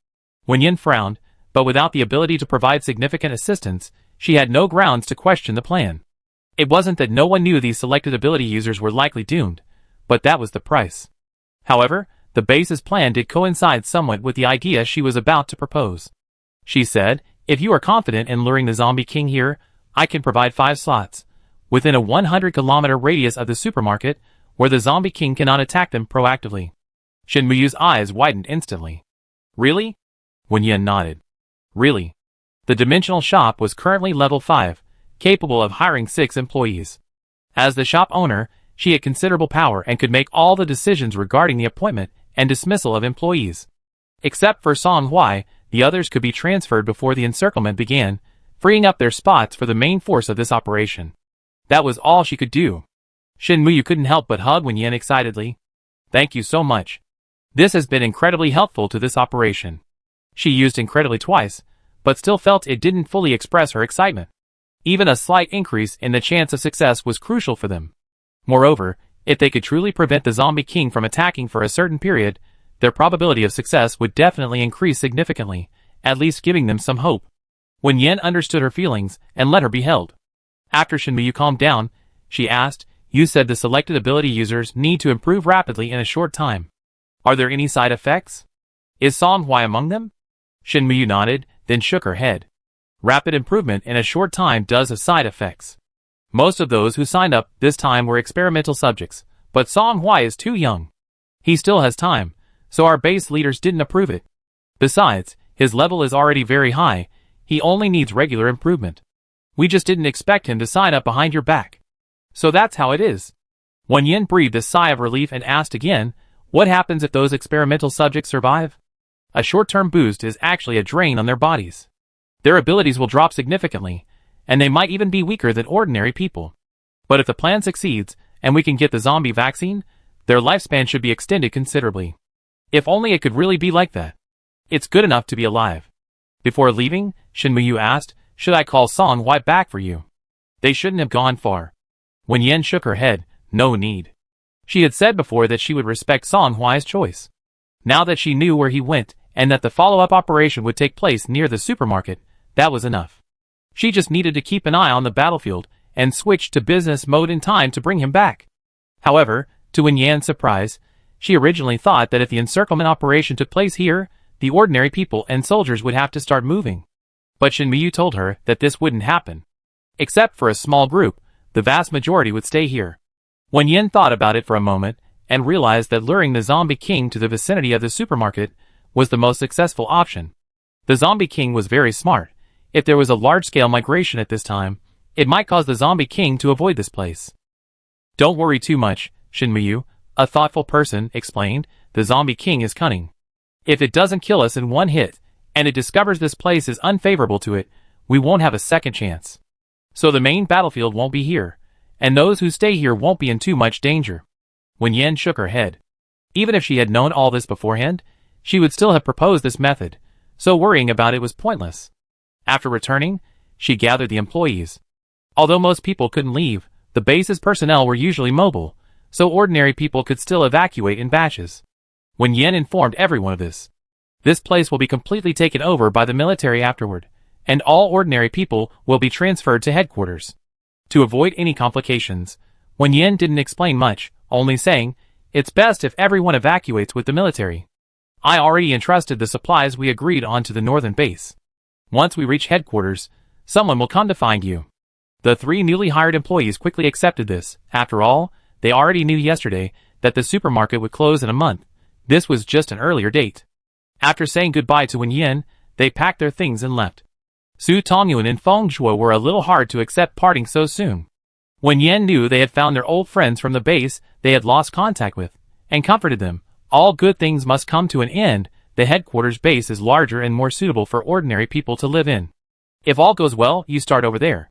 Wen Yan frowned, but without the ability to provide significant assistance, she had no grounds to question the plan. It wasn't that no one knew these selected ability users were likely doomed, but that was the price. However, the base's plan did coincide somewhat with the idea she was about to propose. She said, "If you are confident in luring the Zombie King here, I can provide 5 slots, within a 100-kilometer radius of the supermarket, where the Zombie King cannot attack them proactively." Shin Muyu's eyes widened instantly. "Really?" Wen Yan nodded. "Really." The dimensional shop was currently level 5, capable of hiring 6 employees. As the shop owner, she had considerable power and could make all the decisions regarding the appointment and dismissal of employees. Except for Song Huai, the others could be transferred before the encirclement began, freeing up their spots for the main force of this operation. That was all she could do. Shin Muyu couldn't help but hug Wen Yan excitedly. "Thank you so much. This has been incredibly helpful to this operation." She used incredibly twice, but still felt it didn't fully express her excitement. Even a slight increase in the chance of success was crucial for them. Moreover, if they could truly prevent the Zombie King from attacking for a certain period, their probability of success would definitely increase significantly, at least giving them some hope. Wen Yan understood her feelings and let her be held. After Shin Muyu calmed down, she asked, "You said the selected ability users need to improve rapidly in a short time. Are there any side effects? Is Song Huai among them?" Shin Muyu nodded, then shook her head. "Rapid improvement in a short time does have side effects. Most of those who signed up this time were experimental subjects, but Song Huai is too young. He still has time, so our base leaders didn't approve it. Besides, His level is already very high, he only needs regular improvement. We just didn't expect him to sign up behind your back. So that's how it is. Wen Yan breathed a sigh of relief and asked again, what happens if those experimental subjects survive? A short-term boost is actually a drain on their bodies. Their abilities will drop significantly, and they might even be weaker than ordinary people. But if the plan succeeds, and we can get the zombie vaccine, their lifespan should be extended considerably. If only it could really be like that. It's good enough to be alive. Before leaving, Shin Muyu asked, should I call Song Hui back for you? They shouldn't have gone far. Wen Yan shook her head, no need. She had said before that she would respect Song Hui's choice. Now that she knew where he went, and that the follow-up operation would take place near the supermarket, that was enough. She just needed to keep an eye on the battlefield, and switch to business mode in time to bring him back. However, to Wen Yan's surprise, she originally thought that if the encirclement operation took place here, the ordinary people and soldiers would have to start moving. But Shin Muyu told her that this wouldn't happen. Except for a small group, the vast majority would stay here. Wen Yan thought about it for a moment, and realized that luring the Zombie King to the vicinity of the supermarket was the most successful option. The Zombie King was very smart. If there was a large-scale migration at this time, it might cause the Zombie King to avoid this place. Don't worry too much, Shin Muyu, a thoughtful person, explained. The Zombie King is cunning. If it doesn't kill us in one hit, and it discovers this place is unfavorable to it, we won't have a second chance. So the main battlefield won't be here, and those who stay here won't be in too much danger. Wen Yan shook her head. Even if she had known all this beforehand, she would still have proposed this method, so worrying about it was pointless. After returning, she gathered the employees. Although most people couldn't leave, the base's personnel were usually mobile, so ordinary people could still evacuate in batches. Wen Yan informed everyone of this. This place will be completely taken over by the military afterward, and all ordinary people will be transferred to headquarters. To avoid any complications, Wen Yan didn't explain much, only saying, it's best if everyone evacuates with the military. I already entrusted the supplies we agreed on to the northern base. Once we reach headquarters, someone will come to find you. The 3 newly hired employees quickly accepted this. After all, they already knew yesterday that the supermarket would close in a month. This was just an earlier date. After saying goodbye to Wen Yan, they packed their things and left. Su Tongyuan and Feng Zhuo were a little hard to accept parting so soon. Wen Yan knew they had found their old friends from the base they had lost contact with, and comforted them. All good things must come to an end. The headquarters base is larger and more suitable for ordinary people to live in. If all goes well, you start over there.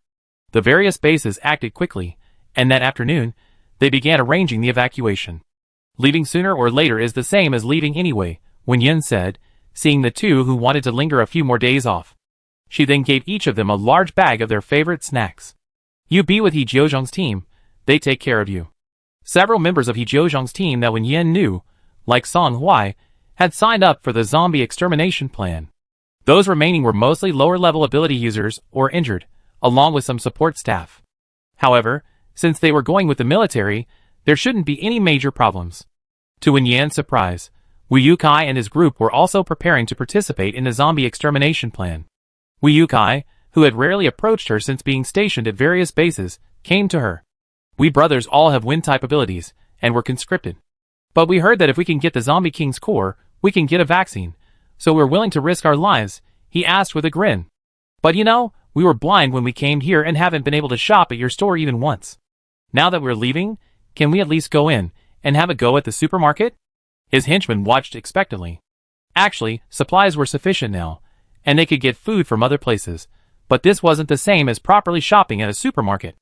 The various bases acted quickly, and that afternoon, they began arranging the evacuation. Leaving sooner or later is the same as leaving anyway, Wen Yan said, seeing the 2 who wanted to linger a few more days off. She then gave each of them a large bag of their favorite snacks. You be with He Jiozhong's team, they take care of you. Several members of He Jiozhong's team that Wen Yan knew, like Song Hui, had signed up for the zombie extermination plan. Those remaining were mostly lower-level ability users or injured, along with some support staff. However, since they were going with the military, there shouldn't be any major problems. To Wen Yan's surprise, Wu Yukai and his group were also preparing to participate in the zombie extermination plan. Wu Yukai, who had rarely approached her since being stationed at various bases, came to her. We brothers all have Wind-type abilities, and were conscripted. But we heard that if we can get the Zombie King's core, we can get a vaccine, so we're willing to risk our lives, he asked with a grin. But you know, we were blind when we came here and haven't been able to shop at your store even once. Now that we're leaving, can we at least go in and have a go at the supermarket? His henchmen watched expectantly. Actually, supplies were sufficient now, and they could get food from other places, but this wasn't the same as properly shopping at a supermarket.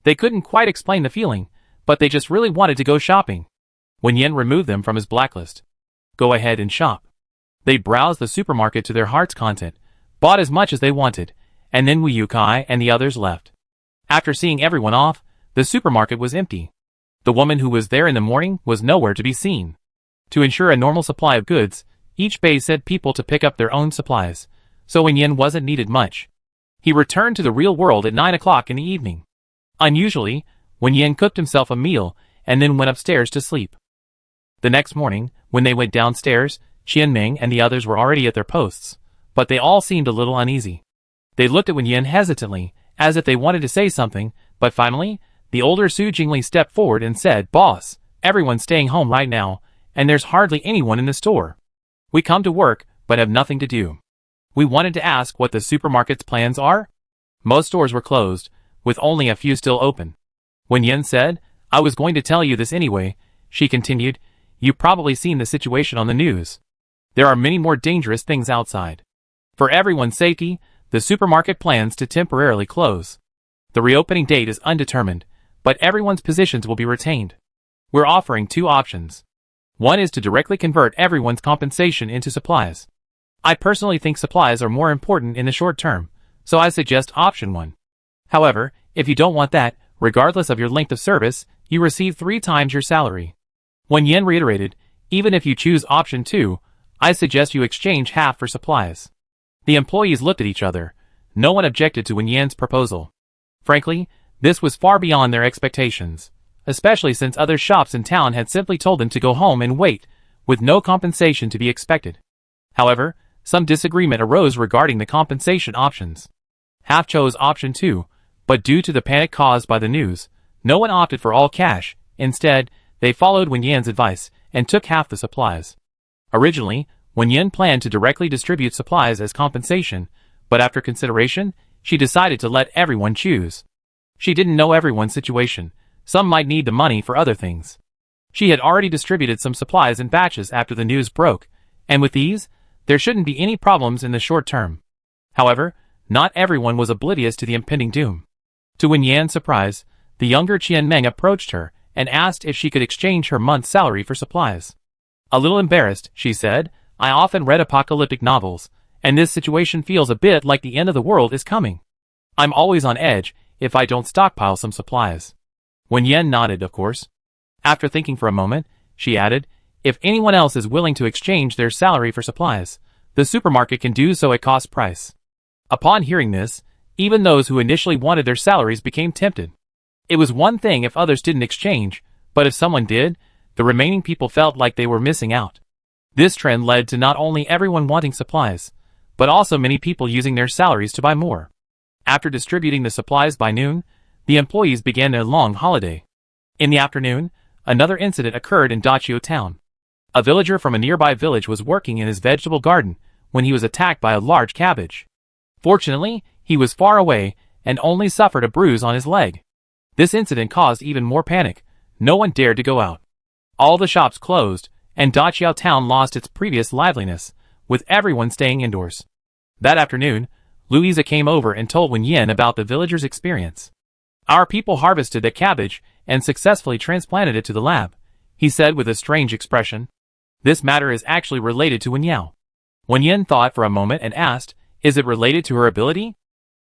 They couldn't quite explain the feeling, but they just really wanted to go shopping. Wen Yan removed them from his blacklist. Go ahead and shop. They browsed the supermarket to their heart's content, bought as much as they wanted, and then Wu Yukai and the others left. After seeing everyone off, the supermarket was empty. The woman who was there in the morning was nowhere to be seen. To ensure a normal supply of goods, each base sent people to pick up their own supplies, so Wen Yan wasn't needed much. He returned to the real world at 9 o'clock in the evening. Unusually, Wen Yan cooked himself a meal and then went upstairs to sleep. The next morning, when they went downstairs, Qianming and the others were already at their posts, but they all seemed a little uneasy. They looked at Wen Yan hesitantly, as if they wanted to say something, but finally, the older Su Jingli stepped forward and said, "Boss, everyone's staying home right now, and there's hardly anyone in the store. We come to work, but have nothing to do. We wanted to ask what the supermarket's plans are? Most stores were closed, with only a few still open. Wen Yan said, I was going to tell you this anyway, she continued. You've probably seen the situation on the news. There are many more dangerous things outside. For everyone's safety, the supermarket plans to temporarily close. The reopening date is undetermined, but everyone's positions will be retained. We're offering two options. One is to directly convert everyone's compensation into supplies. I personally think supplies are more important in the short term, so I suggest option 1. However, if you don't want that, regardless of your length of service, you receive 3 times your salary. Wen Yan reiterated, even if you choose option 2, I suggest you exchange half for supplies. The employees looked at each other. No one objected to Wen Yan's proposal. Frankly, this was far beyond their expectations, especially since other shops in town had simply told them to go home and wait, with no compensation to be expected. However, some disagreement arose regarding the compensation options. Half chose option 2, but due to the panic caused by the news, no one opted for all cash. Instead, they followed Wen Yan's advice and took half the supplies. Originally, Wen Yan planned to directly distribute supplies as compensation, but after consideration, she decided to let everyone choose. She didn't know everyone's situation. Some might need the money for other things. She had already distributed some supplies in batches after the news broke, and with these, there shouldn't be any problems in the short term. However, not everyone was oblivious to the impending doom. To Wen Yan's surprise, the younger Qian Meng approached her and asked if she could exchange her month's salary for supplies. A little embarrassed, she said, I often read apocalyptic novels, and this situation feels a bit like the end of the world is coming. I'm always on edge if I don't stockpile some supplies. Wen Yan nodded, of course. After thinking for a moment, she added, if anyone else is willing to exchange their salary for supplies, the supermarket can do so at cost price. Upon hearing this, even those who initially wanted their salaries became tempted. It was one thing if others didn't exchange, but if someone did, the remaining people felt like they were missing out. This trend led to not only everyone wanting supplies, but also many people using their salaries to buy more. After distributing the supplies by noon, the employees began their long holiday. In the afternoon, another incident occurred in Dachio town. A villager from a nearby village was working in his vegetable garden when he was attacked by a large cabbage. Fortunately, he was far away and only suffered a bruise on his leg. This incident caused even more panic. No one dared to go out. All the shops closed, and Dachio town lost its previous liveliness, with everyone staying indoors. That afternoon, Louisa came over and told Wen Yan about the villager's experience. Our people harvested the cabbage and successfully transplanted it to the lab, he said with a strange expression. This matter is actually related to Wen Yao. Wen Yan thought for a moment and asked, is it related to her ability?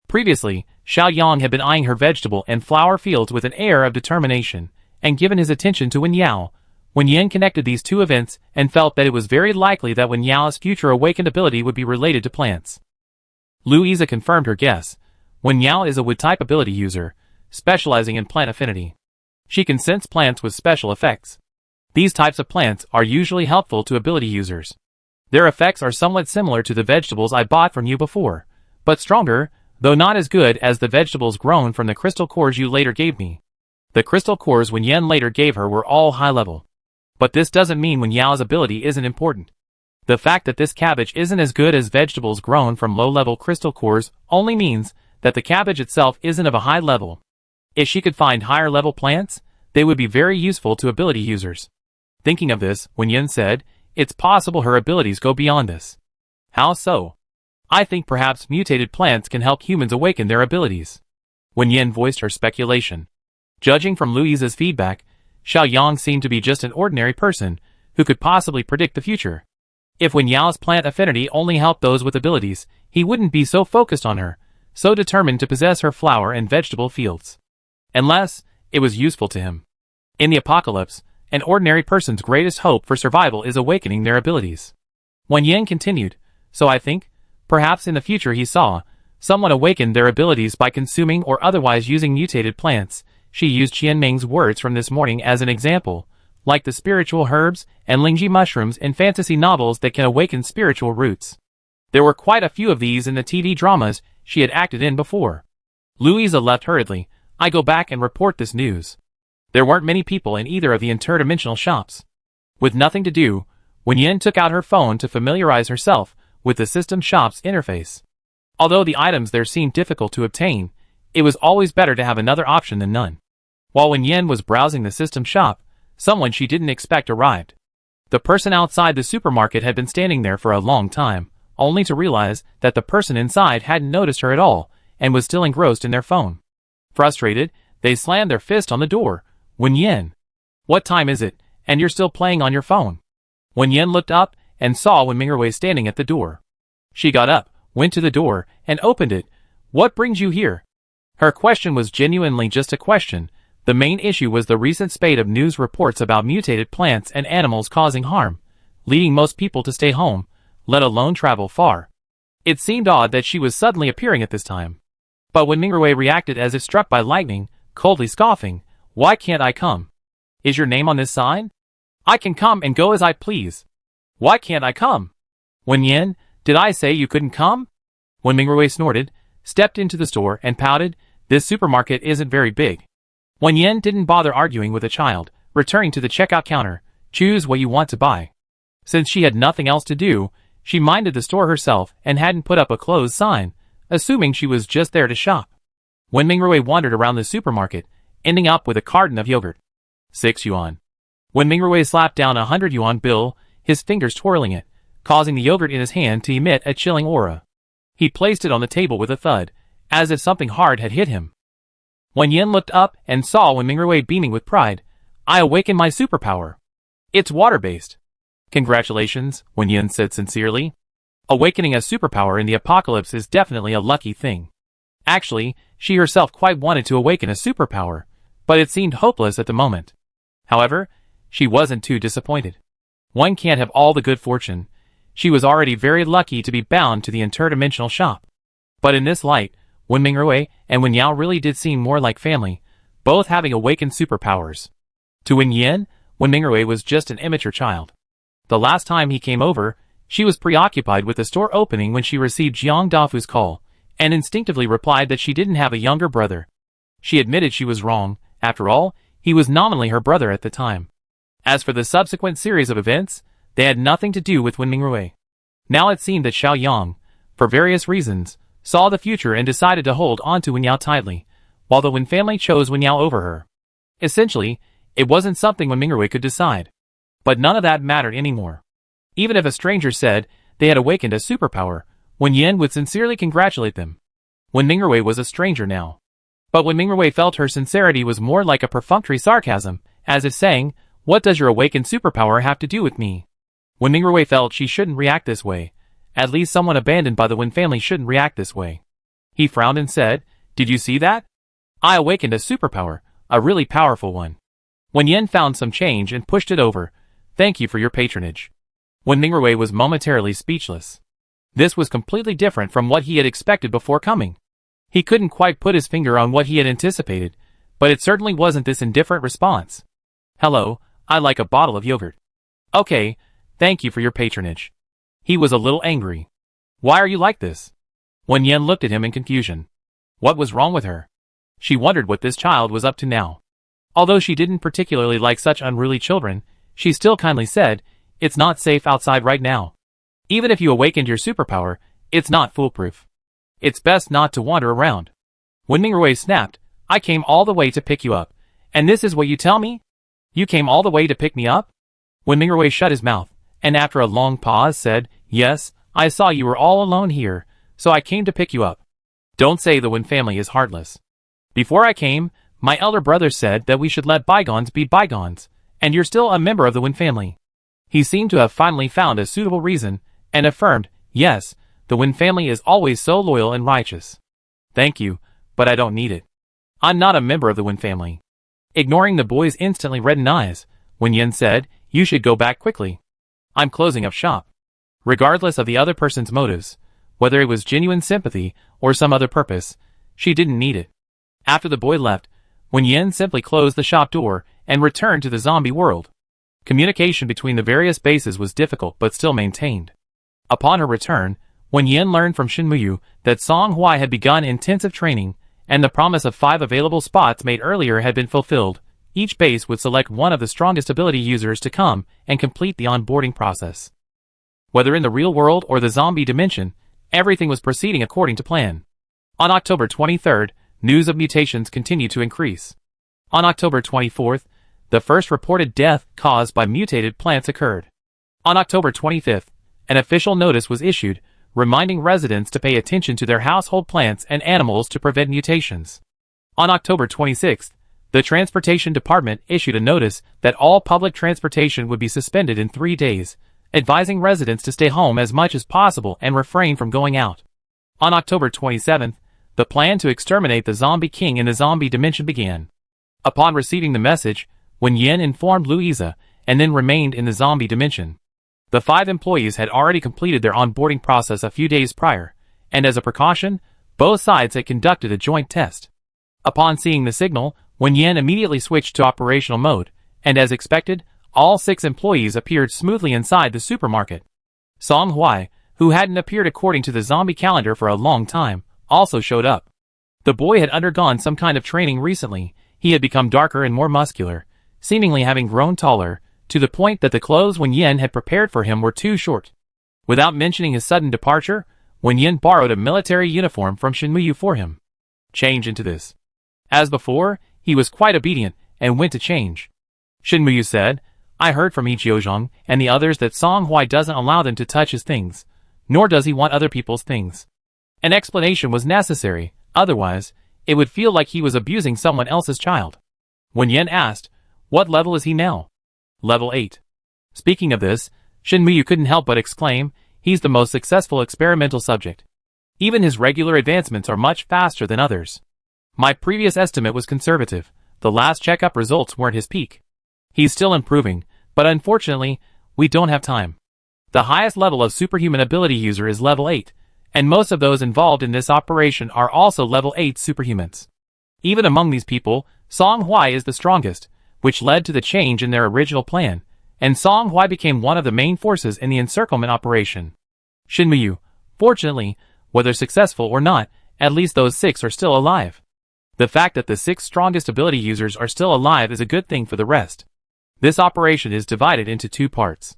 Previously, Xiao Yang had been eyeing her vegetable and flower fields with an air of determination, and given his attention to Wen Yao. Wen Yan connected these two events and felt that it was very likely that Wen Yao's future awakened ability would be related to plants. Louisa confirmed her guess. Wen Yao is a wood-type ability user, specializing in plant affinity. She can sense plants with special effects. These types of plants are usually helpful to ability users. Their effects are somewhat similar to the vegetables I bought from you before, but stronger, though not as good as the vegetables grown from the crystal cores you later gave me. The crystal cores Wen Yan later gave her were all high level. But this doesn't mean Wen Yao's ability isn't important. The fact that this cabbage isn't as good as vegetables grown from low-level crystal cores only means that the cabbage itself isn't of a high level. If she could find higher-level plants, they would be very useful to ability users. Thinking of this, Wen Yan said, it's possible her abilities go beyond this. How so? I think perhaps mutated plants can help humans awaken their abilities. Wen Yan voiced her speculation. Judging from Louisa's feedback, Xiao Yang seemed to be just an ordinary person who could possibly predict the future. If Wen Yao's plant affinity only helped those with abilities, he wouldn't be so focused on her, so determined to possess her flower and vegetable fields. Unless it was useful to him. In the apocalypse, an ordinary person's greatest hope for survival is awakening their abilities. Wen Yan continued, so I think, perhaps in the future he saw, someone awaken their abilities by consuming or otherwise using mutated plants. She used Qian Meng's words from this morning as an example, like the spiritual herbs and Lingji mushrooms in fantasy novels that can awaken spiritual roots. There were quite a few of these in the TV dramas she had acted in before. Louisa left hurriedly. I go back and report this news. There weren't many people in either of the interdimensional shops. With nothing to do, Wen Yan took out her phone to familiarize herself with the system shop's interface. Although the items there seemed difficult to obtain, it was always better to have another option than none. While Wen Yan was browsing the system shop, someone she didn't expect arrived. The person outside the supermarket had been standing there for a long time, only to realize that the person inside hadn't noticed her at all and was still engrossed in their phone. Frustrated, they slammed their fist on the door. Wen Yan, what time is it, and you're still playing on your phone? Wen Yan looked up and saw Wen Mingrui standing at the door. She got up, went to the door, and opened it. What brings you here? Her question was genuinely just a question. The main issue was the recent spate of news reports about mutated plants and animals causing harm, leading most people to stay home, let alone travel far. It seemed odd that she was suddenly appearing at this time. But when Mingrui reacted as if struck by lightning, coldly scoffing, "Why can't I come? Is your name on this sign? I can come and go as I please. Why can't I come? Wen Yan, did I say you couldn't come?" When Mingrui snorted, stepped into the store and pouted, "This supermarket isn't very big." Wen Yan didn't bother arguing with a child, returning to the checkout counter. Choose what you want to buy. Since she had nothing else to do, she minded the store herself and hadn't put up a closed sign, assuming she was just there to shop. When Mingrui wandered around the supermarket, ending up with a carton of yogurt. 6 yuan. When Mingrui slapped down a 100 yuan bill, his fingers twirling it, causing the yogurt in his hand to emit a chilling aura. He placed it on the table with a thud, as if something hard had hit him. Wen Yan looked up and saw Wen Mingrui beaming with pride. "I awaken my superpower. It's water-based." "Congratulations," Wen Yan said sincerely. Awakening a superpower in the apocalypse is definitely a lucky thing. Actually, she herself quite wanted to awaken a superpower, but it seemed hopeless at the moment. However, she wasn't too disappointed. One can't have all the good fortune. She was already very lucky to be bound to the interdimensional shop. But in this light, Wen Mingrui and Wen Yao really did seem more like family, both having awakened superpowers. To Wen Yan, Wen Mingrui was just an immature child. The last time he came over, she was preoccupied with the store opening when she received Jiang Dafu's call, and instinctively replied that she didn't have a younger brother. She admitted she was wrong. After all, he was nominally her brother at the time. As for the subsequent series of events, they had nothing to do with Wen Mingrui. Now it seemed that Xiao Yang, for various reasons, saw the future and decided to hold on to Wen Yao tightly, while the Wen family chose Wen Yao over her. Essentially, it wasn't something Wen Mingrui could decide. But none of that mattered anymore. Even if a stranger said they had awakened a superpower, Wen Yan would sincerely congratulate them. Wen Mingrui was a stranger now. But Wen Mingrui felt her sincerity was more like a perfunctory sarcasm, as if saying, "What does your awakened superpower have to do with me?" Wen Mingrui felt she shouldn't react this way. At least someone abandoned by the Wen family shouldn't react this way. He frowned and said, "Did you see that? I awakened a superpower, a really powerful one." Wen Yan found some change and pushed it over. "Thank you for your patronage." Wen Mingrui was momentarily speechless. This was completely different from what he had expected before coming. He couldn't quite put his finger on what he had anticipated, but it certainly wasn't this indifferent response. "Hello, I'd like a bottle of yogurt." "Okay, thank you for your patronage." He was a little angry. "Why are you like this?" Wen Yan looked at him in confusion. What was wrong with her? She wondered what this child was up to now. Although she didn't particularly like such unruly children, she still kindly said, "It's not safe outside right now. Even if you awakened your superpower, it's not foolproof. It's best not to wander around." Wen Mingrui snapped, "I came all the way to pick you up, and this is what you tell me? You came all the way to pick me up?" Wen Mingrui shut his mouth, and after a long pause said, "Yes, I saw you were all alone here, so I came to pick you up. Don't say the Wen family is heartless. Before I came, my elder brother said that we should let bygones be bygones, and you're still a member of the Wen family." He seemed to have finally found a suitable reason, and affirmed, "Yes, the Wen family is always so loyal and righteous." "Thank you, but I don't need it. I'm not a member of the Wen family." Ignoring the boy's instantly reddened eyes, Wen Yan said, "You should go back quickly. I'm closing up shop." Regardless of the other person's motives, whether it was genuine sympathy or some other purpose, she didn't need it. After the boy left, Wen Yan simply closed the shop door and returned to the zombie world. Communication between the various bases was difficult but still maintained. Upon her return, Wen Yan learned from Shin Muyu that Song Huai had begun intensive training, and the promise of 5 available spots made earlier had been fulfilled. Each base would select one of the strongest ability users to come and complete the onboarding process. Whether in the real world or the zombie dimension, everything was proceeding according to plan. On October 23rd, news of mutations continued to increase. On October 24th, the first reported death caused by mutated plants occurred. On October 25th, an official notice was issued, reminding residents to pay attention to their household plants and animals to prevent mutations. On October 26th, the Transportation Department issued a notice that all public transportation would be suspended in 3 days, advising residents to stay home as much as possible and refrain from going out. On October 27th, the plan to exterminate the Zombie King in the zombie dimension began. Upon receiving the message, Wen Yan informed Louisa, and then remained in the zombie dimension. The 5 employees had already completed their onboarding process a few days prior, and as a precaution, both sides had conducted a joint test. Upon seeing the signal, Wen Yan immediately switched to operational mode, and as expected, all 6 employees appeared smoothly inside the supermarket. Song Hui, who hadn't appeared according to the zombie calendar for a long time, also showed up. The boy had undergone some kind of training recently. He had become darker and more muscular, seemingly having grown taller, to the point that the clothes Wen Yan had prepared for him were too short. Without mentioning his sudden departure, Wen Yan borrowed a military uniform from Shinmuyu for him. Change into this. As before, he was quite obedient, and went to change. Shinmuyu said, I heard from Ichiozhang and the others that Song Hui doesn't allow them to touch his things, nor does he want other people's things. An explanation was necessary, otherwise, it would feel like he was abusing someone else's child. Wen Yan asked, what level is he now? Level 8. Speaking of this, Shinmuyu couldn't help but exclaim, he's the most successful experimental subject. Even his regular advancements are much faster than others. My previous estimate was conservative. The last checkup results weren't his peak. He's still improving, but unfortunately, we don't have time. The highest level of superhuman ability user is level 8, and most of those involved in this operation are also level 8 superhumans. Even among these people, Song Hui is the strongest, which led to the change in their original plan, and Song Hui became one of the main forces in the encirclement operation. Shinmuyu, fortunately, whether successful or not, at least those 6 are still alive. The fact that the 6 strongest ability users are still alive is a good thing for the rest. This operation is divided into 2 parts.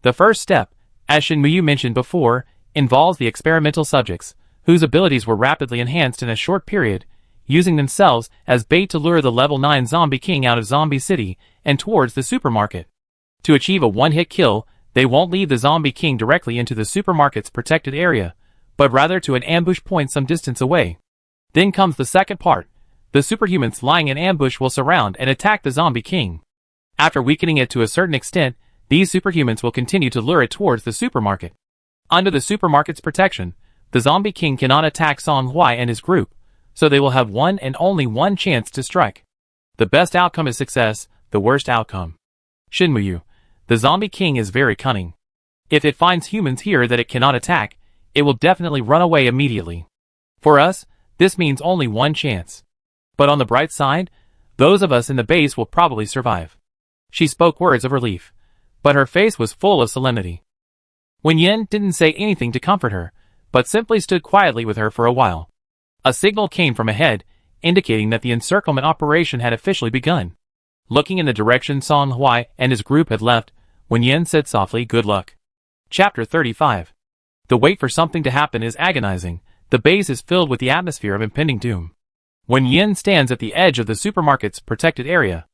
The first step, as Shinmuyu mentioned before, involves the experimental subjects, whose abilities were rapidly enhanced in a short period, using themselves as bait to lure the level 9 Zombie King out of Zombie City and towards the supermarket. To achieve a one-hit kill, they won't lead the Zombie King directly into the supermarket's protected area, but rather to an ambush point some distance away. Then comes the second part. The superhumans lying in ambush will surround and attack the Zombie King. After weakening it to a certain extent, these superhumans will continue to lure it towards the supermarket. Under the supermarket's protection, the Zombie King cannot attack Song Hui and his group, so they will have one and only one chance to strike. The best outcome is success, the worst outcome. Shinmuyu, the Zombie King is very cunning. If it finds humans here that it cannot attack, it will definitely run away immediately. For us, this means only one chance. But on the bright side, those of us in the base will probably survive. She spoke words of relief, but her face was full of solemnity. Wen Yan didn't say anything to comfort her, but simply stood quietly with her for a while. A signal came from ahead, indicating that the encirclement operation had officially begun. Looking in the direction Song Hui and his group had left, Wen Yan said softly, good luck. Chapter 35. The wait for something to happen is agonizing. The base is filled with the atmosphere of impending doom. Wen Yan stands at the edge of the supermarket's protected area.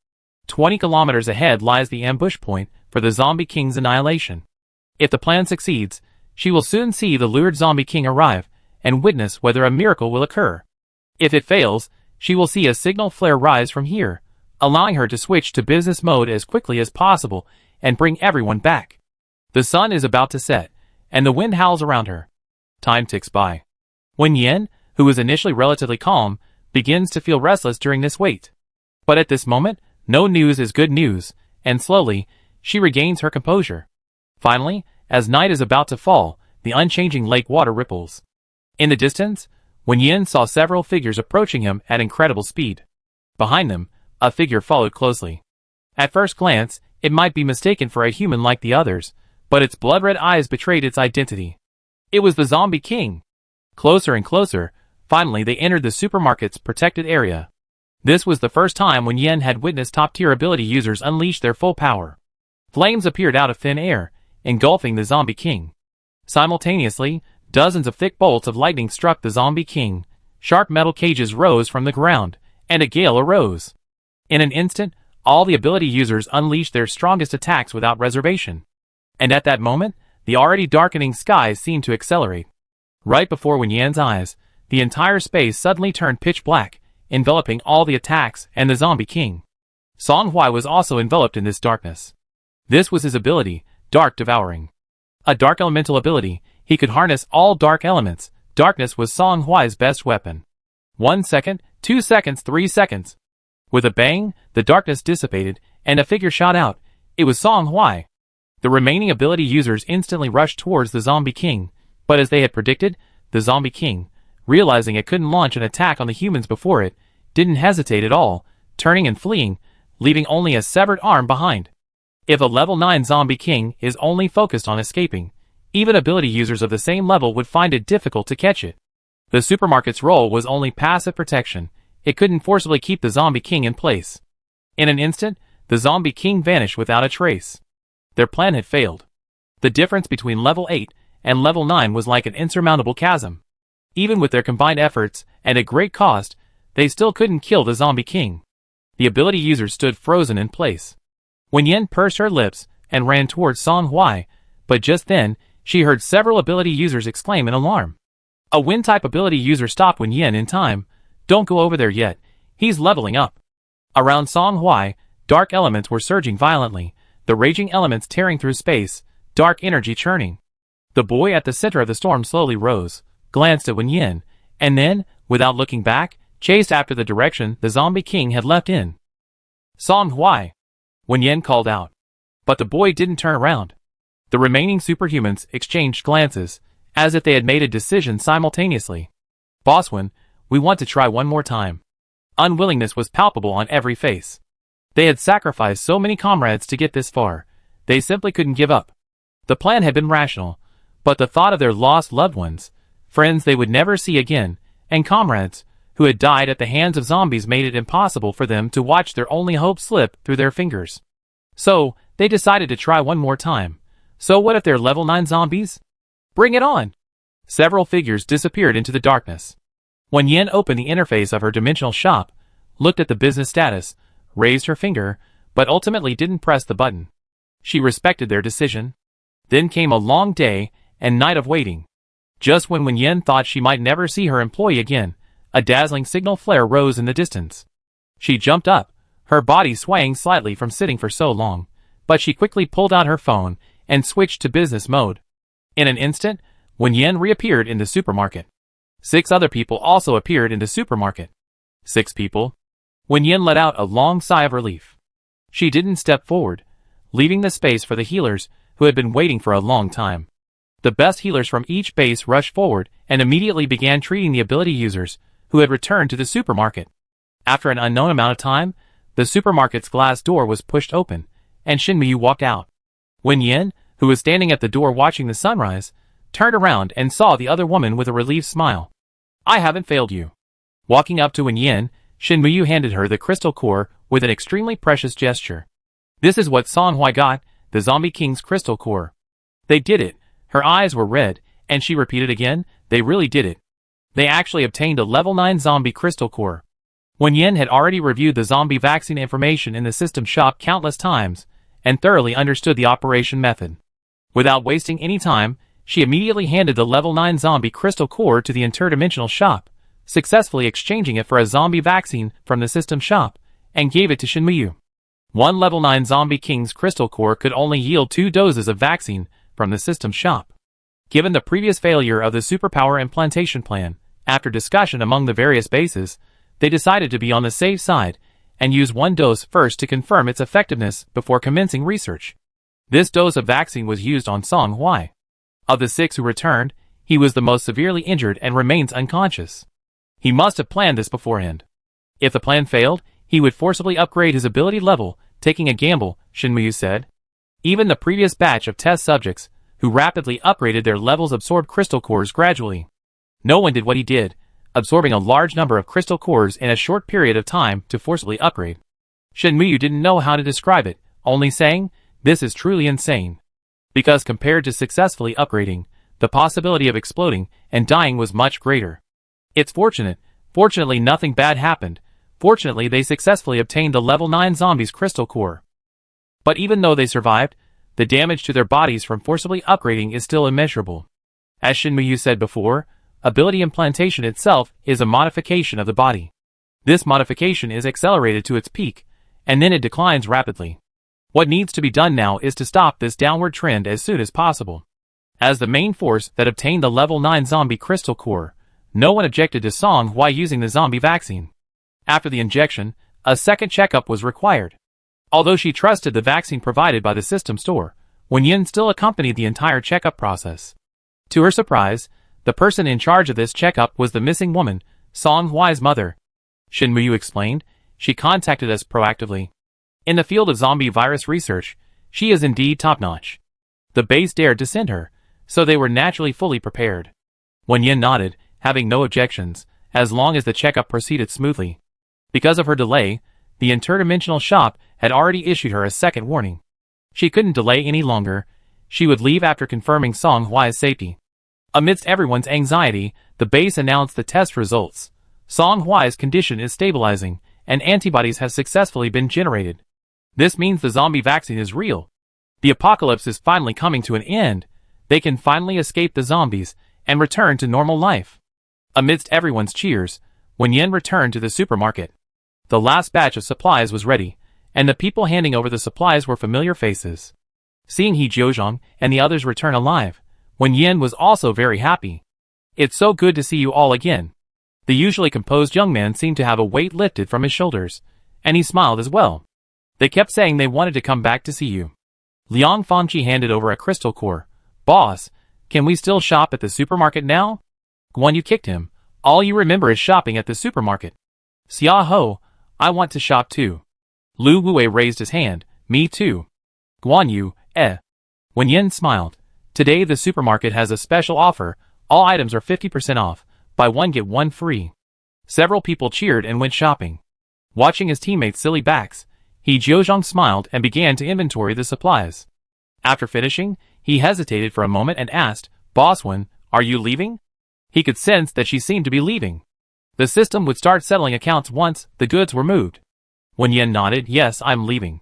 20 kilometers ahead lies the ambush point for the Zombie King's annihilation. If the plan succeeds, she will soon see the lured Zombie King arrive and witness whether a miracle will occur. If it fails, she will see a signal flare rise from here, allowing her to switch to business mode as quickly as possible and bring everyone back. The sun is about to set, and the wind howls around her. Time ticks by. Wen Yan, who was initially relatively calm, begins to feel restless during this wait. But at this moment, no news is good news, and slowly, she regains her composure. Finally, as night is about to fall, the unchanging lake water ripples. In the distance, Wen Yan saw several figures approaching him at incredible speed. Behind them, a figure followed closely. At first glance, it might be mistaken for a human like the others, but its blood-red eyes betrayed its identity. It was the Zombie King. Closer and closer, finally they entered the supermarket's protected area. This was the first time Wen Yan had witnessed top-tier ability users unleash their full power. Flames appeared out of thin air, engulfing the Zombie King. Simultaneously, dozens of thick bolts of lightning struck the zombie king, sharp metal cages rose from the ground, and a gale arose. In an instant, all the ability users unleashed their strongest attacks without reservation. And at that moment, the already darkening skies seemed to accelerate. Right before Wen Yan's eyes, the entire space suddenly turned pitch black, enveloping all the attacks and the zombie king. Song Hui was also enveloped in this darkness. This was his ability, Dark Devouring. A dark elemental ability, he could harness all dark elements. Darkness was Song Hui's best weapon. 1 second, 2 seconds, 3 seconds. With a bang, the darkness dissipated, and a figure shot out. It was Song Hui. The remaining ability users instantly rushed towards the zombie king, but as they had predicted, the zombie king, realizing it couldn't launch an attack on the humans before it, didn't hesitate at all, turning and fleeing, leaving only a severed arm behind. If a level 9 zombie king is only focused on escaping, even ability users of the same level would find it difficult to catch it. The supermarket's role was only passive protection. It couldn't forcibly keep the zombie king in place. In an instant, the zombie king vanished without a trace. Their plan had failed. The difference between level 8 and level 9 was like an insurmountable chasm. Even with their combined efforts, and at great cost, they still couldn't kill the zombie king. The ability users stood frozen in place. Wen Yan pursed her lips and ran towards Song Hui, but just then, she heard several ability users exclaim in alarm. A wind-type ability user stopped Wen Yan in time. Don't go over there yet, he's leveling up. Around Song Hui, dark elements were surging violently, the raging elements tearing through space, dark energy churning. The boy at the center of the storm slowly rose, glanced at Wen Yan, and then, without looking back, chased after the direction the zombie king had left in. Song Hui! Wen Yan called out. But the boy didn't turn around. The remaining superhumans exchanged glances, as if they had made a decision simultaneously. Boss Wen, we want to try one more time. Unwillingness was palpable on every face. They had sacrificed so many comrades to get this far. They simply couldn't give up. The plan had been rational, but the thought of their lost loved ones, friends they would never see again, and comrades who had died at the hands of zombies made it impossible for them to watch their only hope slip through their fingers. So, they decided to try one more time. So what if they're level 9 zombies? Bring it on! Several figures disappeared into the darkness. Wen Yan opened the interface of her dimensional shop, looked at the business status, raised her finger, but ultimately didn't press the button. She respected their decision. Then came a long day and night of waiting. Just when Wen Yan thought she might never see her employee again, a dazzling signal flare rose in the distance. She jumped up, her body swaying slightly from sitting for so long, but she quickly pulled out her phone and switched to business mode. In an instant, Wen Yan reappeared in the supermarket. 6 other people also appeared in the supermarket. 6 people? Wen Yan let out a long sigh of relief. She didn't step forward, leaving the space for the healers who had been waiting for a long time. The best healers from each base rushed forward and immediately began treating the ability users who had returned to the supermarket. After an unknown amount of time, the supermarket's glass door was pushed open, and Shinmei walked out. Wen Yan, who was standing at the door watching the sunrise, turned around and saw the other woman with a relieved smile. I haven't failed you. Walking up to Wen Yan, Shinmei handed her the crystal core with an extremely precious gesture. This is what Song Hui got, the zombie king's crystal core. They did it. Her eyes were red, and she repeated again, they really did it. They actually obtained a level 9 zombie crystal core. Wen Yan had already reviewed the zombie vaccine information in the system shop countless times, and thoroughly understood the operation method. Without wasting any time, she immediately handed the level 9 zombie crystal core to the Interdimensional shop, successfully exchanging it for a zombie vaccine from the system shop, and gave it to Shinmei. One level 9 zombie king's crystal core could only yield 2 doses of vaccine from the system shop. Given the previous failure of the superpower implantation plan, after discussion among the various bases, they decided to be on the safe side and use 1 dose first to confirm its effectiveness before commencing research. This dose of vaccine was used on Song Hui. Of the 6 who returned, he was the most severely injured and remains unconscious. He must have planned this beforehand. If the plan failed, he would forcibly upgrade his ability level, taking a gamble, Shinmei said. Even the previous batch of test subjects, who rapidly upgraded their levels, absorbed crystal cores gradually. No one did what he did, absorbing a large number of crystal cores in a short period of time to forcibly upgrade. Shinmei didn't know how to describe it, only saying, this is truly insane. Because compared to successfully upgrading, the possibility of exploding and dying was much greater. It's fortunate. Fortunately, nothing bad happened. Fortunately, they successfully obtained the level 9 zombies crystal core. But even though they survived, the damage to their bodies from forcibly upgrading is still immeasurable. As Shinmuyu said before, ability implantation itself is a modification of the body. This modification is accelerated to its peak, and then it declines rapidly. What needs to be done now is to stop this downward trend as soon as possible. As the main force that obtained the level 9 zombie crystal core, no one objected to Song Hwai using the zombie vaccine. After the injection, a second checkup was required. Although she trusted the vaccine provided by the system store, Wen Yan still accompanied the entire checkup process. To her surprise, the person in charge of this checkup was the missing woman, Song Hwai's mother. Shinmuyu explained, she contacted us proactively. In the field of zombie virus research, she is indeed top-notch. The base dared to send her, so they were naturally fully prepared. Wen Yan nodded, having no objections, as long as the checkup proceeded smoothly. Because of her delay, the Interdimensional shop had already issued her a second warning. She couldn't delay any longer. She would leave after confirming Song Hwai's safety. Amidst everyone's anxiety, the base announced the test results. Song Hwai's condition is stabilizing, and antibodies have successfully been generated. This means the zombie vaccine is real. The apocalypse is finally coming to an end. They can finally escape the zombies and return to normal life. Amidst everyone's cheers, Wen Yan returned to the supermarket. The last batch of supplies was ready, and the people handing over the supplies were familiar faces. Seeing He Jiuzhong and the others return alive, Wen Yan was also very happy. It's so good to see you all again. The usually composed young man seemed to have a weight lifted from his shoulders, and he smiled as well. They kept saying they wanted to come back to see you. Liang Fangqi handed over a crystal core. Boss, can we still shop at the supermarket now? Guan Yu kicked him. All you remember is shopping at the supermarket. Xia Ho, I want to shop too. Lu Wei raised his hand. Me too. Guan Yu, Wen Yan smiled. Today the supermarket has a special offer. All items are 50% off. Buy one get one free. Several people cheered and went shopping. Watching his teammates' silly backs, He Jiuzhong smiled and began to inventory the supplies. After finishing, he hesitated for a moment and asked, Boss Wen, are you leaving? He could sense that she seemed to be leaving. The system would start settling accounts once the goods were moved. Wen Yan nodded, yes, I'm leaving.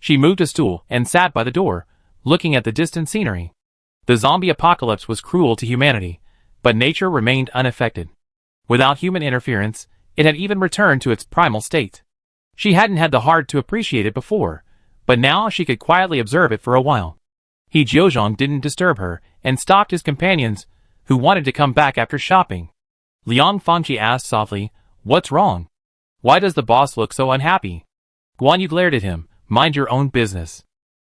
She moved a stool and sat by the door, looking at the distant scenery. The zombie apocalypse was cruel to humanity, but nature remained unaffected. Without human interference, it had even returned to its primal state. She hadn't had the heart to appreciate it before, but now she could quietly observe it for a while. He Jiuzhong didn't disturb her and stopped his companions, who wanted to come back after shopping. Liang Fangqi asked softly, what's wrong? Why does the boss look so unhappy? Guan Yu glared at him, mind your own business.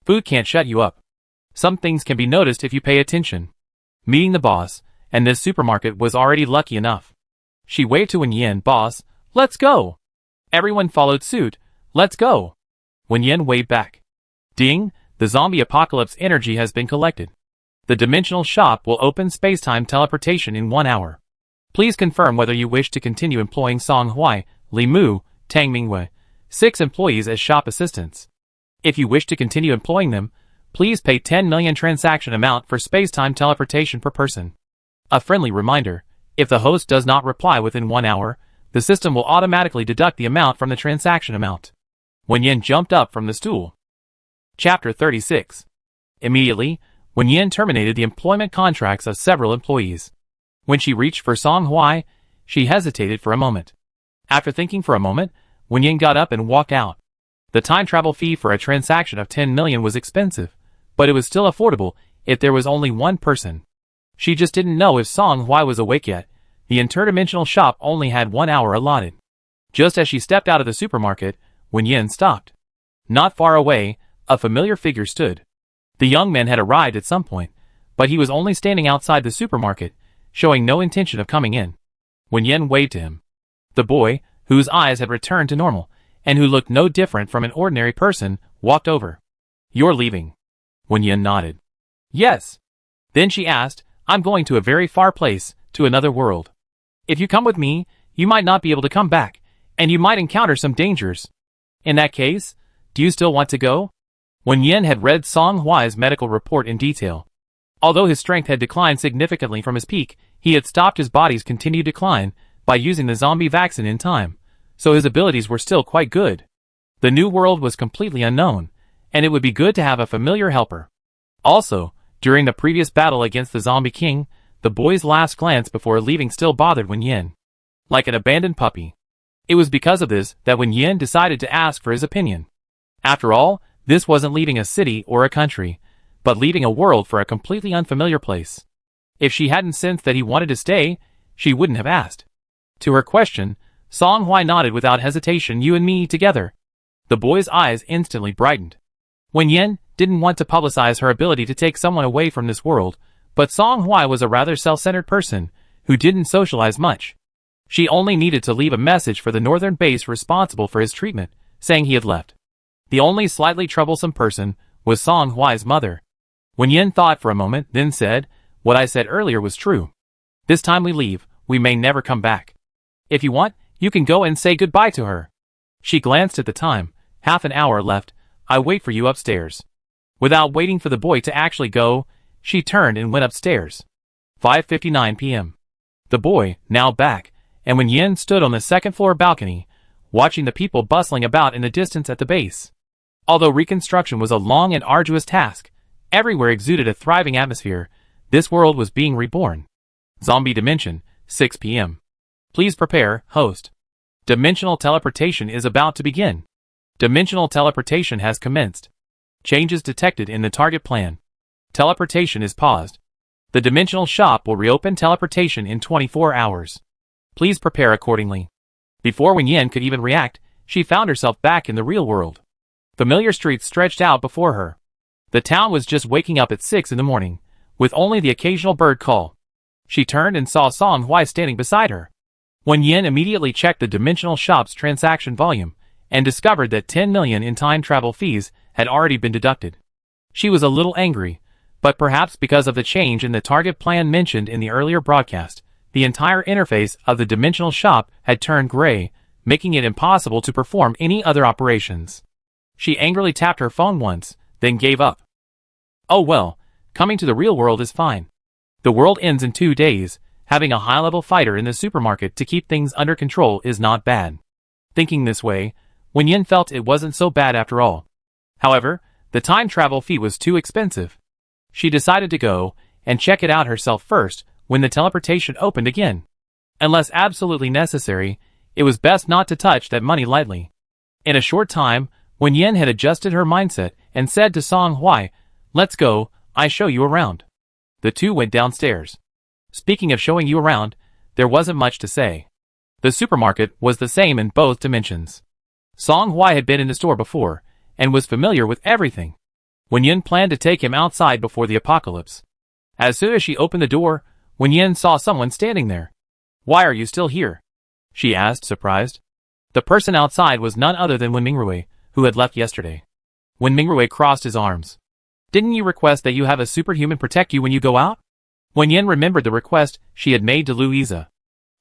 Food can't shut you up. Some things can be noticed if you pay attention. Meeting the boss, and this supermarket was already lucky enough. She waved to Wen Yan, boss, let's go. Everyone followed suit, let's go. Wen Yan waved back. Ding, the zombie apocalypse energy has been collected. The dimensional shop will open space-time teleportation in 1 hour. Please confirm whether you wish to continue employing Song Hwai, Li Mu, Tang Mingwei, 6 employees as shop assistants. If you wish to continue employing them, please pay 10 million transaction amount for space-time teleportation per person. A friendly reminder, if the host does not reply within 1 hour, the system will automatically deduct the amount from the transaction amount. Wen Yan jumped up from the stool. Chapter 36. Immediately, Wen Yan terminated the employment contracts of several employees. When she reached for Song Hwai, she hesitated for a moment. After thinking for a moment, Wen Yan got up and walked out. The time travel fee for a transaction of 10 million was expensive, but it was still affordable if there was only one person. She just didn't know if Song Hwai was awake yet. The interdimensional shop only had 1 hour allotted. Just as she stepped out of the supermarket, Wen Yan stopped. Not far away, a familiar figure stood. The young man had arrived at some point, but he was only standing outside the supermarket, showing no intention of coming in. Wen Yan waved to him. The boy, whose eyes had returned to normal, and who looked no different from an ordinary person, walked over. You're leaving. Wen Yan nodded. Yes. Then she asked, I'm going to a very far place, to another world. If you come with me, you might not be able to come back, and you might encounter some dangers. In that case, do you still want to go? Wen Yan had read Song Hwai's medical report in detail. Although his strength had declined significantly from his peak, he had stopped his body's continued decline by using the zombie vaccine in time, so his abilities were still quite good. The new world was completely unknown, and it would be good to have a familiar helper. Also, during the previous battle against the Zombie King, the boy's last glance before leaving still bothered Wen Yan. Like an abandoned puppy. It was because of this that Wen Yan decided to ask for his opinion. After all, this wasn't leaving a city or a country, but leaving a world for a completely unfamiliar place. If she hadn't sensed that he wanted to stay, she wouldn't have asked. To her question, Song Hui nodded without hesitation. You and me together. The boy's eyes instantly brightened. Wen Yan didn't want to publicize her ability to take someone away from this world, but Song Hui was a rather self-centered person who didn't socialize much. She only needed to leave a message for the northern base responsible for his treatment, saying he had left. The only slightly troublesome person was Song Hui's mother. Wen Yan thought for a moment, then said, "What I said earlier was true. This time we leave, we may never come back. If you want, you can go and say goodbye to her." She glanced at the time. "Half an hour left. I wait for you upstairs." Without waiting for the boy to actually go, she turned and went upstairs. 5:59 p.m. The boy, now back, and Wen Yan stood on the second-floor balcony, watching the people bustling about in the distance at the base. Although reconstruction was a long and arduous task, everywhere exuded a thriving atmosphere. This world was being reborn. Zombie Dimension, 6 p.m. Please prepare, host. Dimensional teleportation is about to begin. Dimensional teleportation has commenced. Changes detected in the target plan. Teleportation is paused. The dimensional shop will reopen teleportation in 24 hours. Please prepare accordingly. Before Wen Yan could even react, she found herself back in the real world. Familiar streets stretched out before her. The town was just waking up at 6 in the morning, with only the occasional bird call. She turned and saw Song Hui standing beside her. Wen Yan immediately checked the dimensional shop's transaction volume, and discovered that 10 million in time travel fees had already been deducted. She was a little angry, but perhaps because of the change in the target plan mentioned in the earlier broadcast, the entire interface of the dimensional shop had turned gray, making it impossible to perform any other operations. She angrily tapped her phone once, then gave up. Oh well, coming to the real world is fine. The world ends in 2 days. Having a high-level fighter in the supermarket to keep things under control is not bad. Thinking this way, Wen Yan felt it wasn't so bad after all. However, the time travel fee was too expensive. She decided to go and check it out herself first when the teleportation opened again. Unless absolutely necessary, it was best not to touch that money lightly. In a short time, Wen Yan had adjusted her mindset and said to Song Hui, "Let's go, I show you around." The two went downstairs. Speaking of showing you around, there wasn't much to say. The supermarket was the same in both dimensions. Song Hui had been in the store before, and was familiar with everything. Wen Yan planned to take him outside before the apocalypse. As soon as she opened the door, Wen Yan saw someone standing there. "Why are you still here?" she asked, surprised. The person outside was none other than Wen Mingrui, who had left yesterday. Wen Mingrui crossed his arms. "Didn't you request that you have a superhuman protect you when you go out?" Wen Yan remembered the request she had made to Louisa.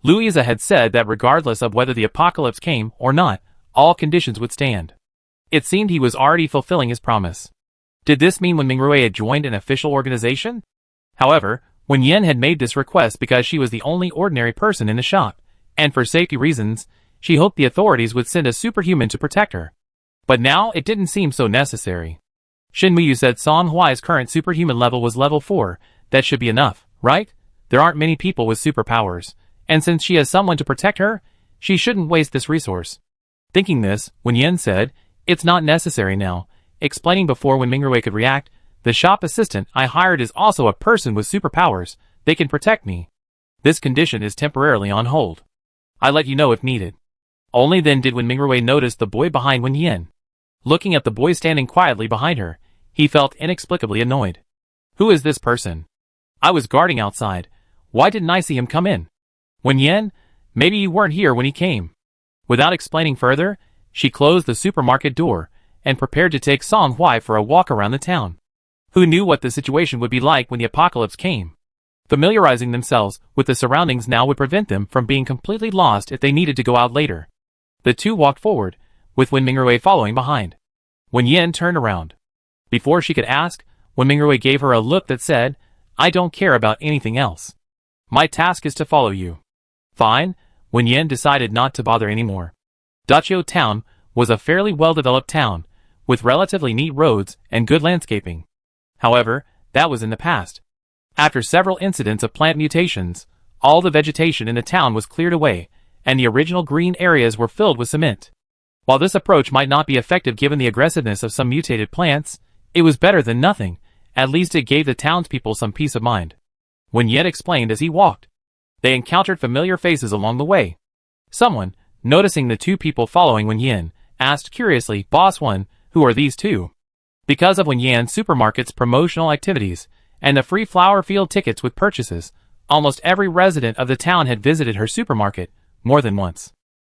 Louisa had said that regardless of whether the apocalypse came or not, all conditions would stand. It seemed he was already fulfilling his promise. Did this mean Wen Mingrui had joined an official organization? However, Wen Yan had made this request because she was the only ordinary person in the shop, and for safety reasons, she hoped the authorities would send a superhuman to protect her. But now it didn't seem so necessary. Shin Muyu said Song Hui's current superhuman level was level 4, that should be enough, right? There aren't many people with superpowers, and since she has someone to protect her, she shouldn't waste this resource. Thinking this, Wen Yan said, "It's not necessary now," explaining before Wen Mingrui could react, "The shop assistant I hired is also a person with superpowers. They can protect me. This condition is temporarily on hold. I'll let you know if needed." Only then did Wen Mingrui notice the boy behind Wen Yan. Looking at the boy standing quietly behind her, he felt inexplicably annoyed. "Who is this person? I was guarding outside. Why didn't I see him come in?" "Wen Yan, maybe you weren't here when he came." Without explaining further, she closed the supermarket door and prepared to take Song Hui for a walk around the town. Who knew what the situation would be like when the apocalypse came? Familiarizing themselves with the surroundings now would prevent them from being completely lost if they needed to go out later. The two walked forward, with Wen Mingrui following behind. Wen Yan turned around. Before she could ask, Wen Mingrui gave her a look that said, I don't care about anything else. My task is to follow you. Fine, Wen Yan decided not to bother anymore. Dachio Town was a fairly well-developed town, with relatively neat roads and good landscaping. However, that was in the past. After several incidents of plant mutations, all the vegetation in the town was cleared away, and the original green areas were filled with cement. While this approach might not be effective given the aggressiveness of some mutated plants, it was better than nothing. At least it gave the townspeople some peace of mind. Wen Yan explained as he walked. They encountered familiar faces along the way. Someone, noticing the two people following Wen Yan, asked curiously, "Boss One, who are these two?" Because of Wen Yan's supermarket's promotional activities, and the free flower field tickets with purchases, almost every resident of the town had visited her supermarket more than once.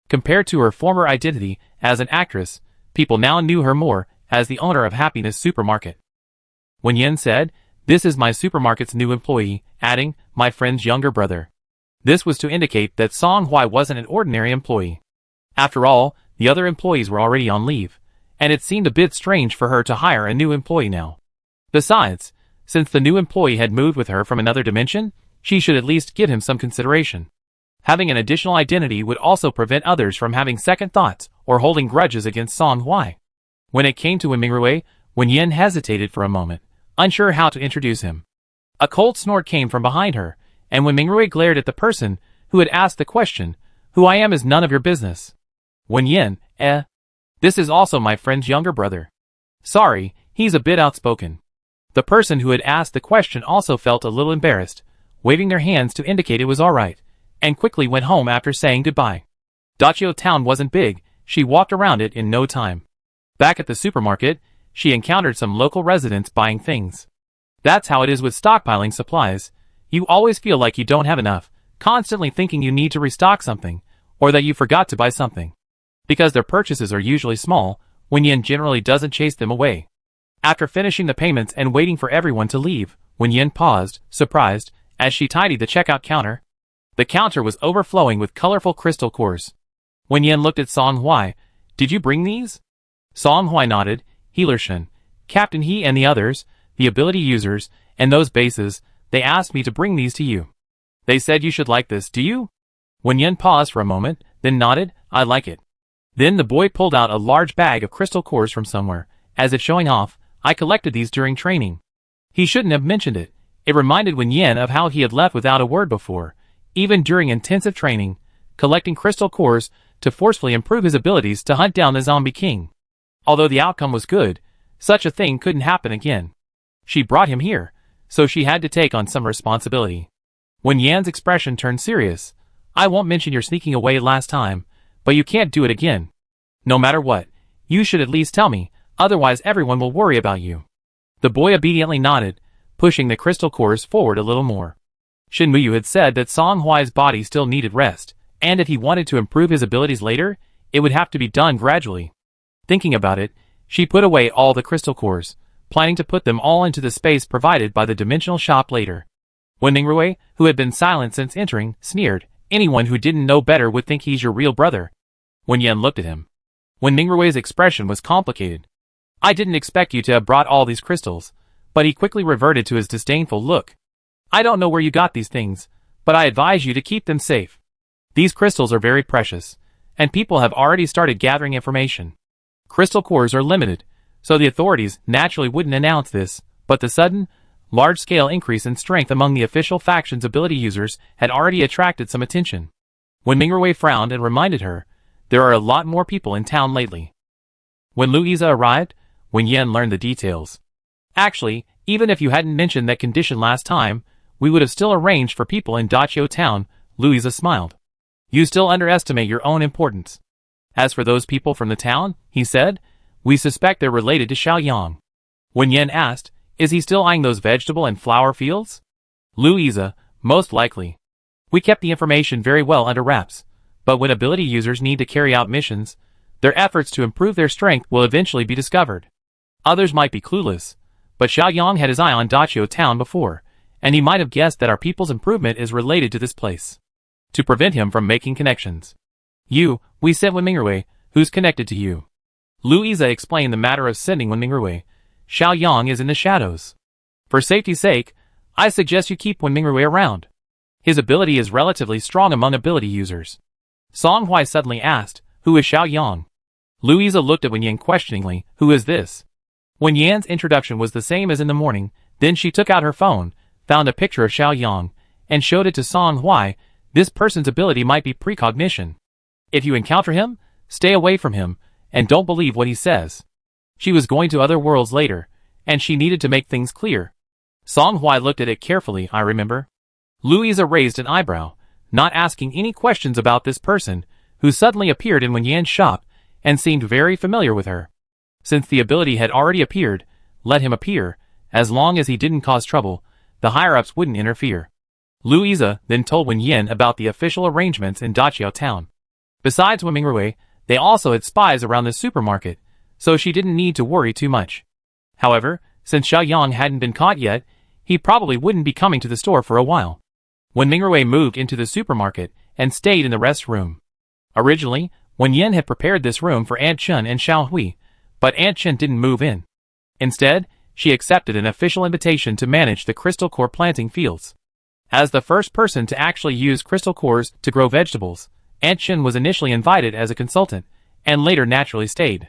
Compared to her former identity as an actress, people now knew her more as the owner of Happiness Supermarket. Wen Yan said, "This is my supermarket's new employee," adding, "my friend's younger brother." This was to indicate that Song Hui wasn't an ordinary employee. After all, the other employees were already on leave, and it seemed a bit strange for her to hire a new employee now. Besides, since the new employee had moved with her from another dimension, she should at least give him some consideration. Having an additional identity would also prevent others from having second thoughts or holding grudges against Song Hui. When it came to Wen Mingrui, Wen Yan hesitated for a moment, unsure how to introduce him. A cold snort came from behind her, and Wen Mingrui glared at the person who had asked the question, "Who I am is none of your business." Wen Yan, This is also my friend's younger brother. Sorry, he's a bit outspoken. The person who had asked the question also felt a little embarrassed, waving their hands to indicate it was alright, and quickly went home after saying goodbye. Dachio Town wasn't big, she walked around it in no time. Back at the supermarket, she encountered some local residents buying things. That's how it is with stockpiling supplies. You always feel like you don't have enough, constantly thinking you need to restock something, or that you forgot to buy something. Because their purchases are usually small, Wen Yan generally doesn't chase them away. After finishing the payments and waiting for everyone to leave, Wen Yan paused, surprised, as she tidied the checkout counter. The counter was overflowing with colorful crystal cores. Wen Yan looked at Song Hui. "Did you bring these?" Song Hui nodded. "Healer Shen, Captain He and the others, the ability users, and those bases, they asked me to bring these to you. They said you should like this, do you?" Wen Yan paused for a moment, then nodded, "I like it." Then the boy pulled out a large bag of crystal cores from somewhere, as if showing off, "I collected these during training." He shouldn't have mentioned it. It reminded Wen Yan of how he had left without a word before, even during intensive training, collecting crystal cores to forcefully improve his abilities to hunt down the zombie king. Although the outcome was good, such a thing couldn't happen again. She brought him here, so she had to take on some responsibility. Wen Yan's expression turned serious. "I won't mention your sneaking away last time, but you can't do it again. No matter what, you should at least tell me, otherwise everyone will worry about you." The boy obediently nodded, pushing the crystal cores forward a little more. Shin Muyu had said that Song Hui's body still needed rest, and if he wanted to improve his abilities later, it would have to be done gradually. Thinking about it, she put away all the crystal cores, planning to put them all into the space provided by the dimensional shop later. Wen Mingrui, who had been silent since entering, sneered, "Anyone who didn't know better would think he's your real brother." Wen Yan looked at him. Wen Mingrui's expression was complicated. "I didn't expect you to have brought all these crystals," but he quickly reverted to his disdainful look. "I don't know where you got these things, but I advise you to keep them safe. These crystals are very precious, and people have already started gathering information. Crystal cores are limited, so the authorities naturally wouldn't announce this, but the sudden, large-scale increase in strength among the official faction's ability users had already attracted some attention." When Mingrui frowned and reminded her, "There are a lot more people in town lately." When Louisa arrived, Wen Yan learned the details. "Actually, even if you hadn't mentioned that condition last time, we would have still arranged for people in Dachio Town," Louisa smiled. "You still underestimate your own importance. As for those people from the town," he said, "we suspect they're related to Xiaoyang." Wen Yan asked, "Is he still eyeing those vegetable and flower fields?" Louisa, "Most likely. We kept the information very well under wraps, but when ability users need to carry out missions, their efforts to improve their strength will eventually be discovered. Others might be clueless, but Xiaoyang had his eye on Dachio Town before, and he might have guessed that our people's improvement is related to this place. To prevent him from making connections. We sent Wen Mingrui, who's connected to you." Louisa explained the matter of sending Wen Mingrui. "Xiaoyang is in the shadows. For safety's sake, I suggest you keep Wen Mingrui around. His ability is relatively strong among ability users. Song Hui suddenly asked, who is Xiao Yang? Louisa looked at Wen Yan questioningly, who is this? Wen Yan's introduction was the same as in the morning, then she took out her phone, found a picture of Xiao Yang, and showed it to Song Hui. This person's ability might be precognition. If you encounter him, stay away from him, and don't believe what he says. She was going to other worlds later, and she needed to make things clear. Song Hui looked at it carefully, I remember. Louisa raised an eyebrow, not asking any questions about this person, who suddenly appeared in Wen Yan's shop, and seemed very familiar with her. Since the ability had already appeared, let him appear, as long as he didn't cause trouble, the higher-ups wouldn't interfere. Louisa then told Wen Yan about the official arrangements in Daqiao Town. Besides Wen Mingrui, they also had spies around the supermarket, so she didn't need to worry too much. However, since Xiao Yang hadn't been caught yet, he probably wouldn't be coming to the store for a while. Wen Mingrui moved into the supermarket and stayed in the rest room. Originally, Wen Yan had prepared this room for Aunt Chen and Xiao Hui, but Aunt Chen didn't move in. Instead, she accepted an official invitation to manage the crystal core planting fields. As the first person to actually use crystal cores to grow vegetables, Aunt Chen was initially invited as a consultant, and later naturally stayed.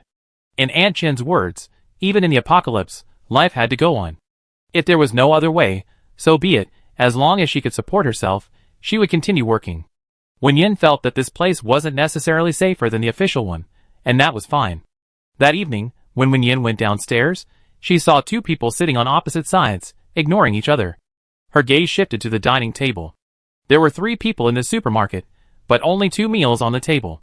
In Aunt Chen's words, even in the apocalypse, life had to go on. If there was no other way, so be it, as long as she could support herself, she would continue working. Wen Yan felt that this place wasn't necessarily safer than the official one, and that was fine. That evening, when Wen Yan went downstairs, she saw two people sitting on opposite sides, ignoring each other. Her gaze shifted to the dining table. There were 3 people in the supermarket, but only 2 meals on the table.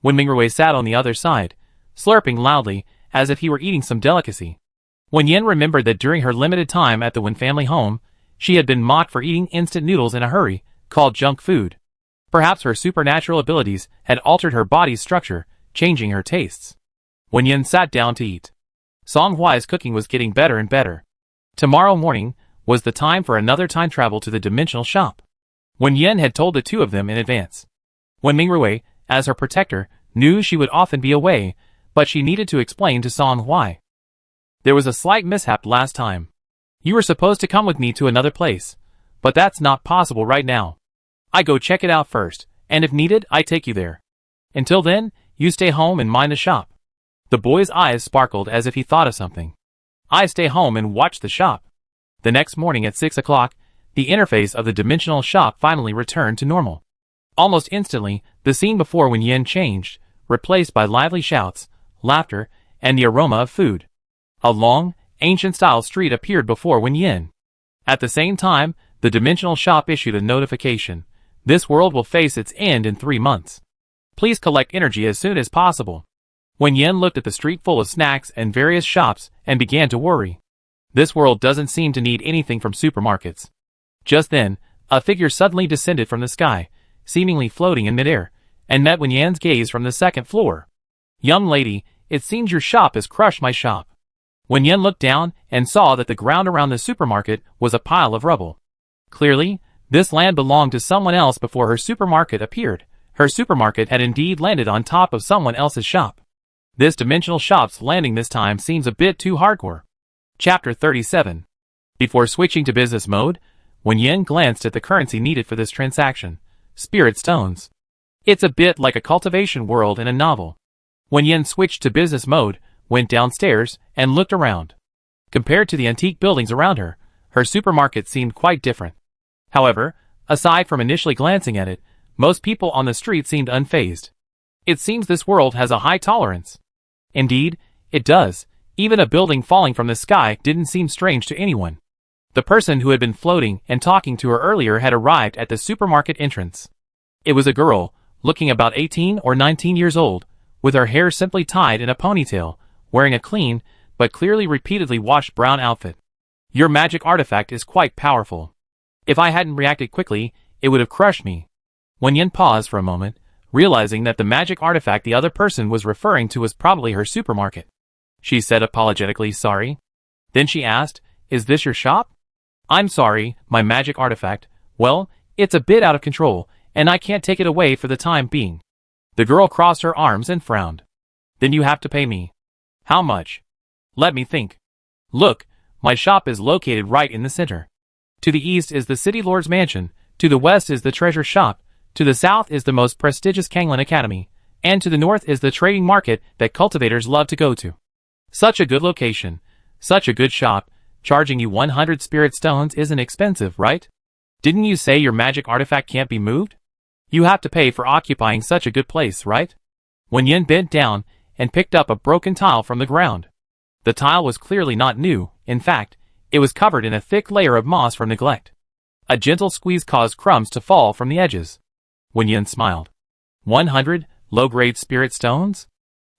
Wen Mingrui sat on the other side, slurping loudly, as if he were eating some delicacy. Wen Yan remembered that during her limited time at the Wen family home, she had been mocked for eating instant noodles in a hurry, called junk food. Perhaps her supernatural abilities had altered her body's structure, changing her tastes. Wen Yan sat down to eat. Song Hui's cooking was getting better and better. Tomorrow morning was the time for another time travel to the dimensional shop. Wen Yan had told the two of them in advance. Wen Mingrui, as her protector, knew she would often be away, but she needed to explain to Song Hui. There was a slight mishap last time. You were supposed to come with me to another place, but that's not possible right now. I go check it out first, and if needed, I take you there. Until then, you stay home and mind the shop. The boy's eyes sparkled as if he thought of something. I stay home and watch the shop. The next morning at 6 o'clock, the interface of the dimensional shop finally returned to normal. Almost instantly, the scene before Wen Yan changed, replaced by lively shouts, laughter, and the aroma of food. A long, ancient-style street appeared before Wen Yan. At the same time, the dimensional shop issued a notification. This world will face its end in 3 months. Please collect energy as soon as possible. Wen Yan looked at the street full of snacks and various shops and began to worry. This world doesn't seem to need anything from supermarkets. Just then, a figure suddenly descended from the sky, seemingly floating in midair, and met Wen Yan's gaze from the 2nd floor. Young lady, it seems your shop has crushed my shop. Wen Yan looked down and saw that the ground around the supermarket was a pile of rubble. Clearly, this land belonged to someone else before her supermarket appeared. Her supermarket had indeed landed on top of someone else's shop. This dimensional shop's landing this time seems a bit too hardcore. Chapter 37. Before switching to business mode, Wen Yan glanced at the currency needed for this transaction. Spirit stones. It's a bit like a cultivation world in a novel. Wen Yan switched to business mode, went downstairs, and looked around. Compared to the antique buildings around her, her supermarket seemed quite different. However, aside from initially glancing at it, most people on the street seemed unfazed. It seems this world has a high tolerance. Indeed, it does. Even a building falling from the sky didn't seem strange to anyone. The person who had been floating and talking to her earlier had arrived at the supermarket entrance. It was a girl, looking about 18 or 19 years old, with her hair simply tied in a ponytail, wearing a clean, but clearly repeatedly washed brown outfit. Your magic artifact is quite powerful. If I hadn't reacted quickly, it would have crushed me. Wen Yan paused for a moment, realizing that the magic artifact the other person was referring to was probably her supermarket. She said apologetically sorry. Then she asked, is this your shop? I'm sorry, my magic artifact. Well, it's a bit out of control, and I can't take it away for the time being. The girl crossed her arms and frowned. Then you have to pay me. How much? Let me think. Look, my shop is located right in the center. To the east is the city lord's mansion, to the west is the treasure shop, to the south is the most prestigious Kanglan Academy, and to the north is the trading market that cultivators love to go to. Such a good location, such a good shop. Charging you 100 spirit stones isn't expensive, right? Didn't you say your magic artifact can't be moved? You have to pay for occupying such a good place, right? Wen Yan bent down and picked up a broken tile from the ground. The tile was clearly not new. In fact, it was covered in a thick layer of moss from neglect. A gentle squeeze caused crumbs to fall from the edges. Wen Yan smiled. 100 low-grade spirit stones?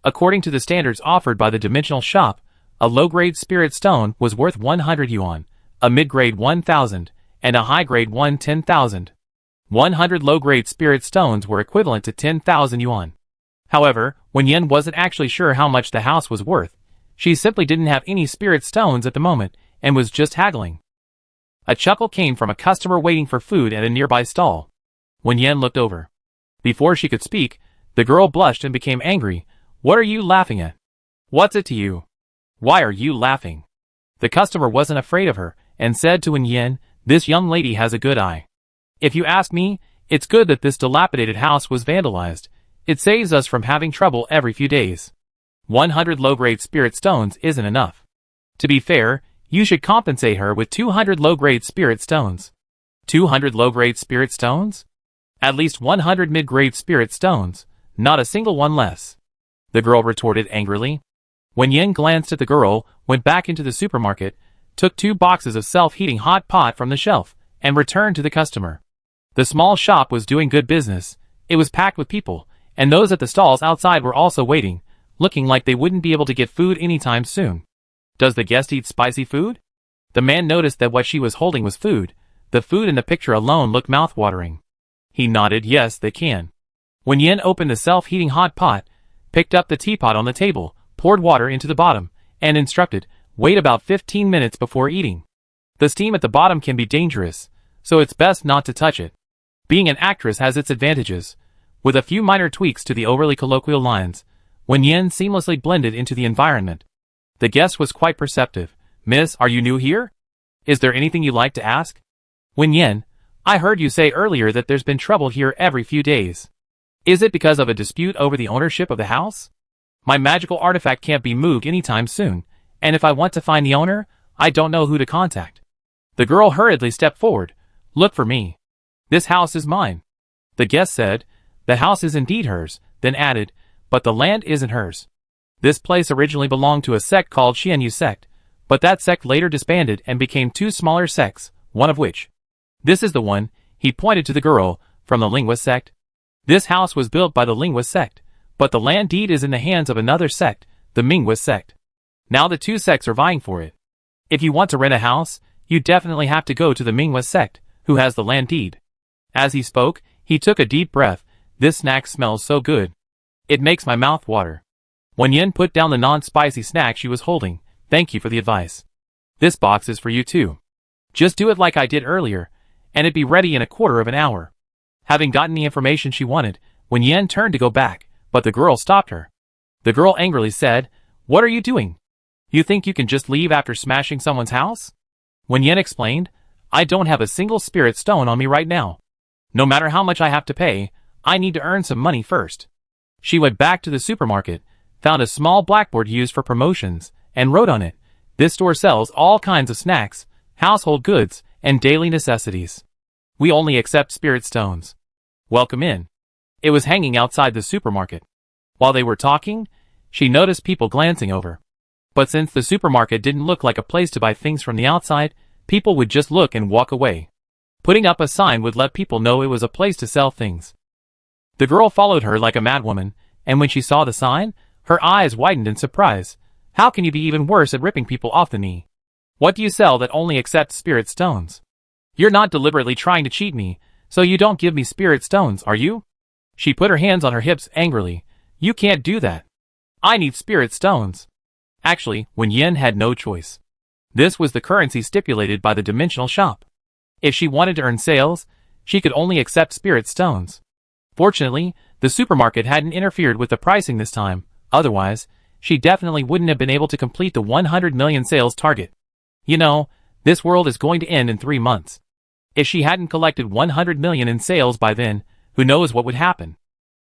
According to the standards offered by the dimensional shop, a low-grade spirit stone was worth 100 yuan, a mid-grade 1,000, and a high-grade one 10,000. 100 low-grade spirit stones were equivalent to 10,000 yuan. However, Wen Yan wasn't actually sure how much the house was worth. She simply didn't have any spirit stones at the moment, and was just haggling. A chuckle came from a customer waiting for food at a nearby stall. Wen Yan looked over. Before she could speak, the girl blushed and became angry. What are you laughing at? What's it to you? Why are you laughing? The customer wasn't afraid of her, and said to Wen Yan, this young lady has a good eye. If you ask me, it's good that this dilapidated house was vandalized. It saves us from having trouble every few days. 100 low-grade spirit stones isn't enough. To be fair, you should compensate her with 200 low-grade spirit stones. 200 low-grade spirit stones? At least 100 mid-grade spirit stones, not a single one less. The girl retorted angrily. Wen Yan glanced at the girl, went back into the supermarket, took 2 boxes of self-heating hot pot from the shelf, and returned to the customer. The small shop was doing good business. It was packed with people, and those at the stalls outside were also waiting, looking like they wouldn't be able to get food anytime soon. Does the guest eat spicy food? The man noticed that what she was holding was food. The food in the picture alone looked mouth-watering. He nodded, yes, they can. Wen Yan opened the self-heating hot pot, picked up the teapot on the table, poured water into the bottom, and instructed, wait about 15 minutes before eating. The steam at the bottom can be dangerous, so it's best not to touch it. Being an actress has its advantages. With a few minor tweaks to the overly colloquial lines, Wen Yan seamlessly blended into the environment. The guest was quite perceptive. Miss, are you new here? Is there anything you'd like to ask? Wen Yan, I heard you say earlier that there's been trouble here every few days. Is it because of a dispute over the ownership of the house? My magical artifact can't be moved anytime soon, and if I want to find the owner, I don't know who to contact. The girl hurriedly stepped forward. Look for me. This house is mine. The guest said, the house is indeed hers, then added, but the land isn't hers. This place originally belonged to a sect called Xianyu sect, but that sect later disbanded and became 2 smaller sects, one of which. This is the one, he pointed to the girl, from the linguist sect. This house was built by the linguist sect, but the land deed is in the hands of another sect, the Mingwist sect. Now the 2 sects are vying for it. If you want to rent a house, you definitely have to go to the Mingwist sect, who has the land deed. As he spoke, he took a deep breath. This snack smells so good. It makes my mouth water. Wen Yan put down the non-spicy snack she was holding. Thank you for the advice. This box is for you too. Just do it like I did earlier, and it'd be ready in a quarter of an hour. Having gotten the information she wanted, Wen Yan turned to go back, but the girl stopped her. The girl angrily said, what are you doing? You think you can just leave after smashing someone's house? Wen Yan explained, I don't have a single spirit stone on me right now. No matter how much I have to pay, I need to earn some money first. She went back to the supermarket, found a small blackboard used for promotions, and wrote on it, this store sells all kinds of snacks, household goods, and daily necessities. We only accept spirit stones. Welcome in. It was hanging outside the supermarket. While they were talking, she noticed people glancing over. But since the supermarket didn't look like a place to buy things from the outside, people would just look and walk away. Putting up a sign would let people know it was a place to sell things. The girl followed her like a madwoman, and when she saw the sign, her eyes widened in surprise. How can you be even worse at ripping people off the knee? What do you sell that only accepts spirit stones? You're not deliberately trying to cheat me, so you don't give me spirit stones, are you? She put her hands on her hips angrily. You can't do that. I need spirit stones. Actually, Wen Yan had no choice. This was the currency stipulated by the dimensional shop. If she wanted to earn sales, she could only accept spirit stones. Fortunately, the supermarket hadn't interfered with the pricing this time, otherwise, she definitely wouldn't have been able to complete the 100 million sales target. You know, This world is going to end in 3 months. If she hadn't collected 100 million in sales by then, who knows what would happen.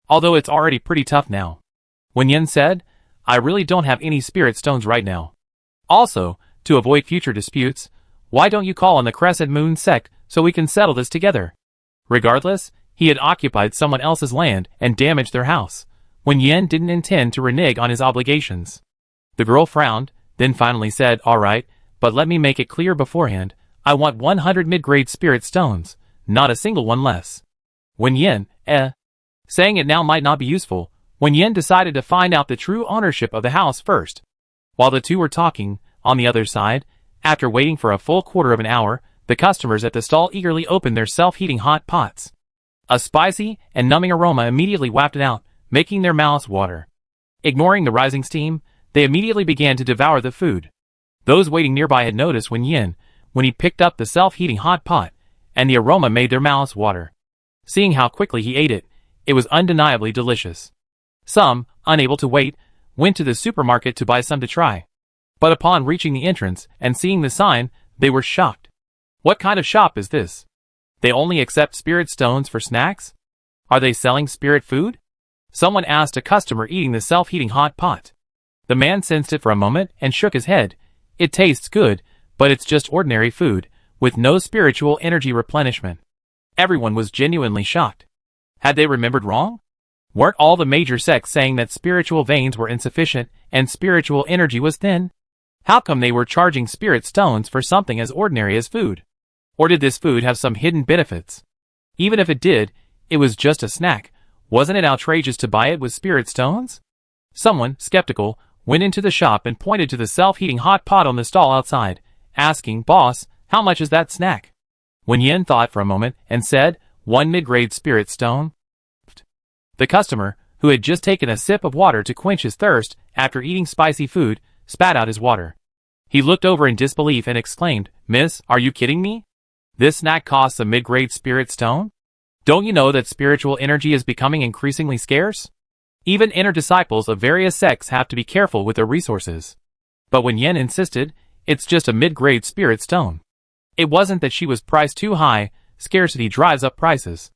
Although it's already pretty tough now. Wen Yan said, I really don't have any spirit stones right now. Also, to avoid future disputes, why don't you call on the Crescent Moon sect so we can settle this together? Regardless, he had occupied someone else's land and damaged their house. Wen Yan didn't intend to renege on his obligations. The girl frowned, then finally said, alright, but let me make it clear beforehand, I want 100 mid-grade spirit stones, not a single one less. Wen Yan, Saying it now might not be useful. Wen Yan decided to find out the true ownership of the house first. While the two were talking, on the other side, after waiting for a full quarter of an hour, the customers at the stall eagerly opened their self-heating hot pots. A spicy and numbing aroma immediately wafted out, making their mouths water. Ignoring the rising steam, they immediately began to devour the food. Those waiting nearby had noticed Wen Yan when he picked up the self-heating hot pot, and the aroma made their mouths water. Seeing how quickly he ate it, it was undeniably delicious. Some, unable to wait, went to the supermarket to buy some to try. But upon reaching the entrance and seeing the sign, they were shocked. What kind of shop is this? They only accept spirit stones for snacks? Are they selling spirit food? Someone asked a customer eating the self-heating hot pot. The man sensed it for a moment and shook his head. It tastes good, but it's just ordinary food, with no spiritual energy replenishment. Everyone was genuinely shocked. Had they remembered wrong? Weren't all the major sects saying that spiritual veins were insufficient and spiritual energy was thin? How come they were charging spirit stones for something as ordinary as food? Or did this food have some hidden benefits? Even if it did, it was just a snack. Wasn't it outrageous to buy it with spirit stones? Someone, skeptical, went into the shop and pointed to the self-heating hot pot on the stall outside, asking, Boss, how much is that snack? Wen Yan thought for a moment and said, 1 mid-grade spirit stone. The customer, who had just taken a sip of water to quench his thirst after eating spicy food, spat out his water. He looked over in disbelief and exclaimed, Miss, are you kidding me? This snack costs a mid-grade spirit stone? Don't you know that spiritual energy is becoming increasingly scarce? Even inner disciples of various sects have to be careful with their resources. But when Yen insisted, it's just a mid-grade spirit stone. It wasn't that she was priced too high, scarcity drives up prices.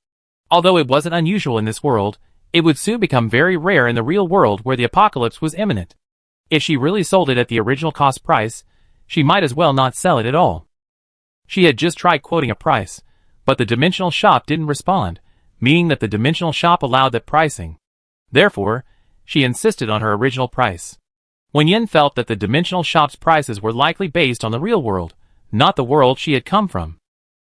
Although it wasn't unusual in this world, it would soon become very rare in the real world where the apocalypse was imminent. If she really sold it at the original cost price, she might as well not sell it at all. She had just tried quoting a price, but the dimensional shop didn't respond, meaning that the dimensional shop allowed that pricing. Therefore, she insisted on her original price. Wen Yan felt that the dimensional shop's prices were likely based on the real world, not the world she had come from.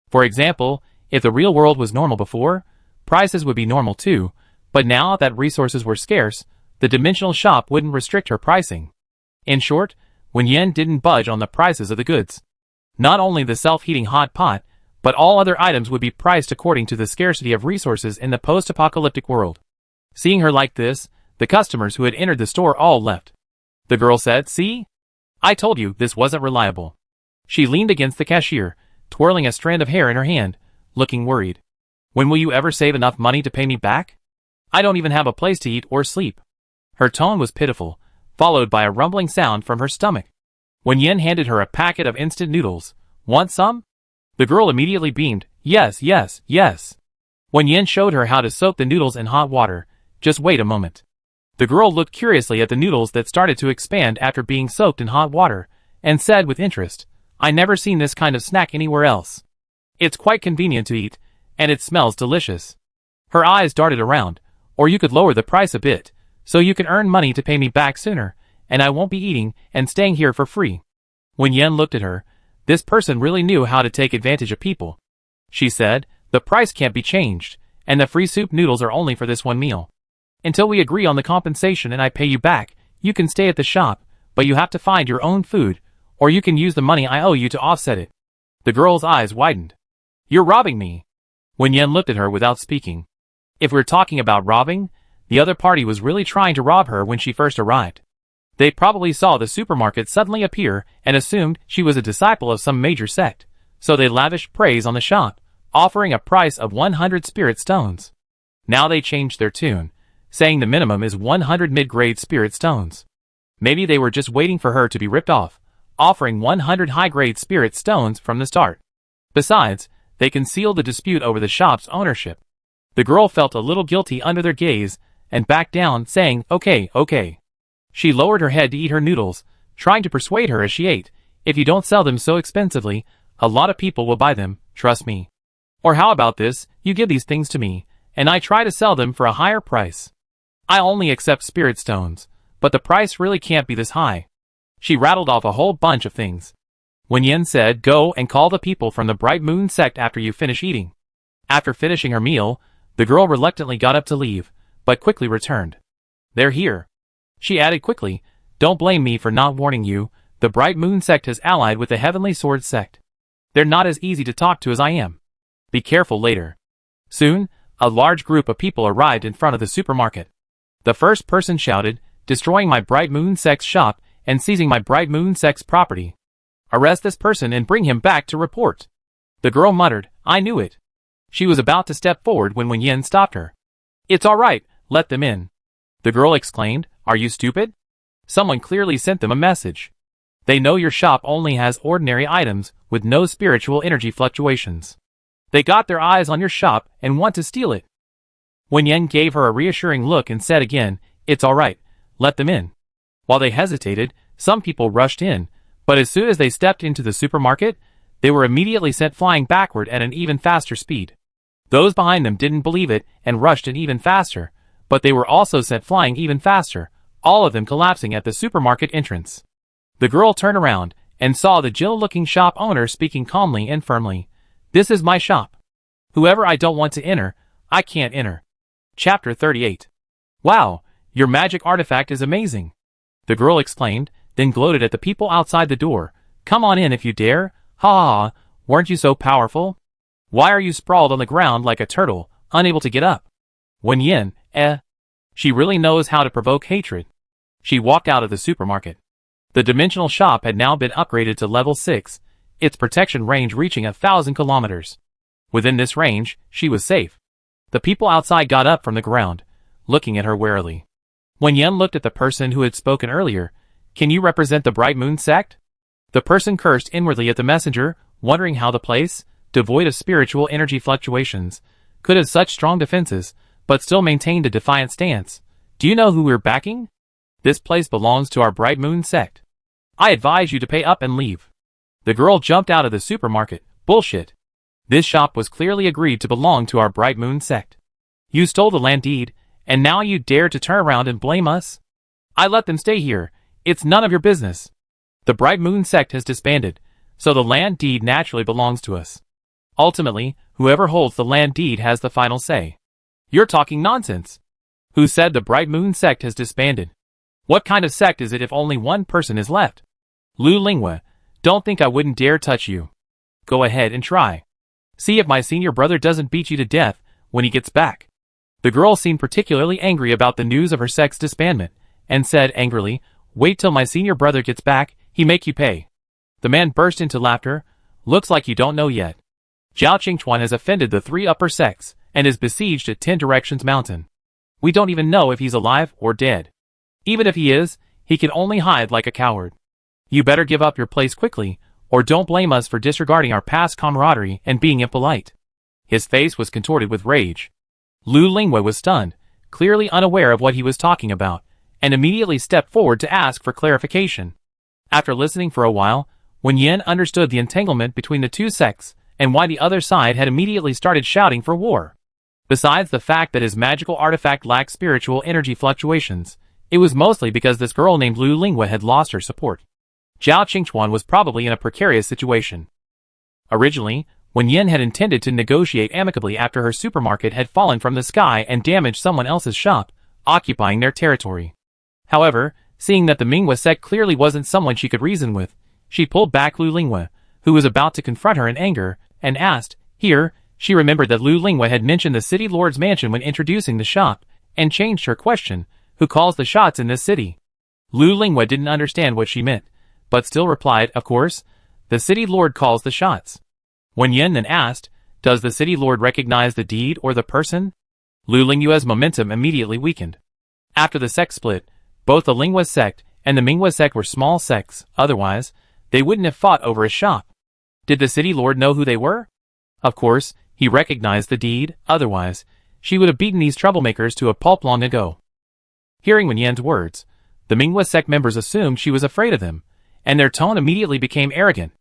For example, if the real world was normal before, prices would be normal too, but now that resources were scarce, the dimensional shop wouldn't restrict her pricing. In short, Wen Yan didn't budge on the prices of the goods. Not only the self-heating hot pot, but all other items would be priced according to the scarcity of resources in the post-apocalyptic world. Seeing her like this, the customers who had entered the store all left. The girl said, "See? I told you this wasn't reliable." She leaned against the cashier, twirling a strand of hair in her hand, looking worried. "When will you ever save enough money to pay me back? I don't even have a place to eat or sleep." Her tone was pitiful, followed by a rumbling sound from her stomach. When Yen handed her a packet of instant noodles, "Want some?" The girl immediately beamed, "Yes, yes, yes." When Yen showed her how to soak the noodles in hot water, "Just wait a moment." The girl looked curiously at the noodles that started to expand after being soaked in hot water, and said with interest, "I never seen this kind of snack anywhere else. It's quite convenient to eat, and it smells delicious." Her eyes darted around, "Or you could lower the price a bit, so you can earn money to pay me back sooner, and I won't be eating and staying here for free." When Yen looked at her, this person really knew how to take advantage of people. She said, "The price can't be changed, and the free soup noodles are only for this one meal. Until we agree on the compensation and I pay you back, you can stay at the shop, but you have to find your own food, or you can use the money I owe you to offset it." The girl's eyes widened. "You're robbing me." When Yen looked at her without speaking. If we're talking about robbing, the other party was really trying to rob her when she first arrived. They probably saw the supermarket suddenly appear and assumed she was a disciple of some major sect, so they lavished praise on the shop, offering a price of 100 spirit stones. Now they changed their tune, saying the minimum is 100 mid-grade spirit stones. Maybe they were just waiting for her to be ripped off, offering 100 high-grade spirit stones from the start. Besides, they concealed the dispute over the shop's ownership. The girl felt a little guilty under their gaze and backed down, saying, "Okay, okay." She lowered her head to eat her noodles, trying to persuade her as she ate, "If you don't sell them so expensively, a lot of people will buy them, trust me. Or how about this, you give these things to me, and I try to sell them for a higher price. I only accept spirit stones, but the price really can't be this high." She rattled off a whole bunch of things. Wen Yan said, "Go and call the people from the Bright Moon sect after you finish eating." After finishing her meal, the girl reluctantly got up to leave, but quickly returned. "They're here." She added quickly, "Don't blame me for not warning you, the Bright Moon sect has allied with the Heavenly Sword sect. They're not as easy to talk to as I am. Be careful later." Soon, a large group of people arrived in front of the supermarket. The first person shouted, "Destroying my Bright Moon sect's shop and seizing my Bright Moon sect's property. Arrest this person and bring him back to report." The girl muttered, "I knew it." She was about to step forward when Wen Yan stopped her. "It's all right, let them in." The girl exclaimed, "Are you stupid? Someone clearly sent them a message. They know your shop only has ordinary items with no spiritual energy fluctuations. They got their eyes on your shop and want to steal it." Wen Yan gave her a reassuring look and said again, "It's all right, let them in." While they hesitated, some people rushed in, but as soon as they stepped into the supermarket, they were immediately sent flying backward at an even faster speed. Those behind them didn't believe it and rushed in even faster, but they were also sent flying even faster, all of them collapsing at the supermarket entrance. The girl turned around and saw the gentle-looking shop owner speaking calmly and firmly. "This is my shop. Whoever I don't want to enter, I can't enter." Chapter 38. "Wow, your magic artifact is amazing," the girl exclaimed, then gloated at the people outside the door. "Come on in if you dare. Ha ha ha, weren't you so powerful? Why are you sprawled on the ground like a turtle, unable to get up?" Wen Yan, She really knows how to provoke hatred. She walked out of the supermarket. The dimensional shop had now been upgraded to level 6, its protection range reaching 1,000 kilometers. Within this range, she was safe. The people outside got up from the ground, looking at her warily. Wen Yan looked at the person who had spoken earlier. "Can you represent the Bright Moon sect?" The person cursed inwardly at the messenger, wondering how the place, devoid of spiritual energy fluctuations, could have such strong defenses, but still maintained a defiant stance. "Do you know who we're backing? This place belongs to our Bright Moon sect. I advise you to pay up and leave." The girl jumped out of the supermarket. "Bullshit. This shop was clearly agreed to belong to our Bright Moon sect. You stole the land deed, and now you dare to turn around and blame us? I let them stay here. It's none of your business. The Bright Moon sect has disbanded, so the land deed naturally belongs to us. Ultimately, whoever holds the land deed has the final say." "You're talking nonsense. Who said the Bright Moon sect has disbanded? What kind of sect is it if only one person is left?" "Lu Lingwa, don't think I wouldn't dare touch you. Go ahead and try. See if my senior brother doesn't beat you to death when he gets back." The girl seemed particularly angry about the news of her sect's disbandment, and said angrily, "Wait till my senior brother gets back, he make you pay." The man burst into laughter. "Looks like you don't know yet. Jiao Qingchuan has offended the 3 upper sects, and is besieged at 10 Directions Mountain. We don't even know if he's alive or dead. Even if he is, he can only hide like a coward. You better give up your place quickly, or don't blame us for disregarding our past camaraderie and being impolite." His face was contorted with rage. Lu Lingwa was stunned, clearly unaware of what he was talking about, and immediately stepped forward to ask for clarification. After listening for a while, Wen Yan understood the entanglement between the two sects, and why the other side had immediately started shouting for war. Besides the fact that his magical artifact lacked spiritual energy fluctuations, it was mostly because this girl named Lu Lingwa had lost her support. Jiao Qingchuan was probably in a precarious situation. Originally, Wen Yan had intended to negotiate amicably after her supermarket had fallen from the sky and damaged someone else's shop, occupying their territory. However, seeing that the Mingwa sect clearly wasn't someone she could reason with, she pulled back Lu Lingwa, who was about to confront her in anger, and asked, "Here." She remembered that Lu Lingwa had mentioned the city lord's mansion when introducing the shop, and changed her question, "Who calls the shots in this city?" Lu Lingwa didn't understand what she meant, but still replied, "Of course, the city lord calls the shots." Wen Yan then asked, "Does the city lord recognize the deed or the person?" Lu Lingwa's momentum immediately weakened. After the sect split, both the Lingwa sect and the Mingwa sect were small sects. Otherwise, they wouldn't have fought over a shop. Did the city lord know who they were? Of course, he recognized the deed, otherwise, she would have beaten these troublemakers to a pulp long ago. Hearing Wen Yan's words, the Mingwa sect members assumed she was afraid of them, and their tone immediately became arrogant.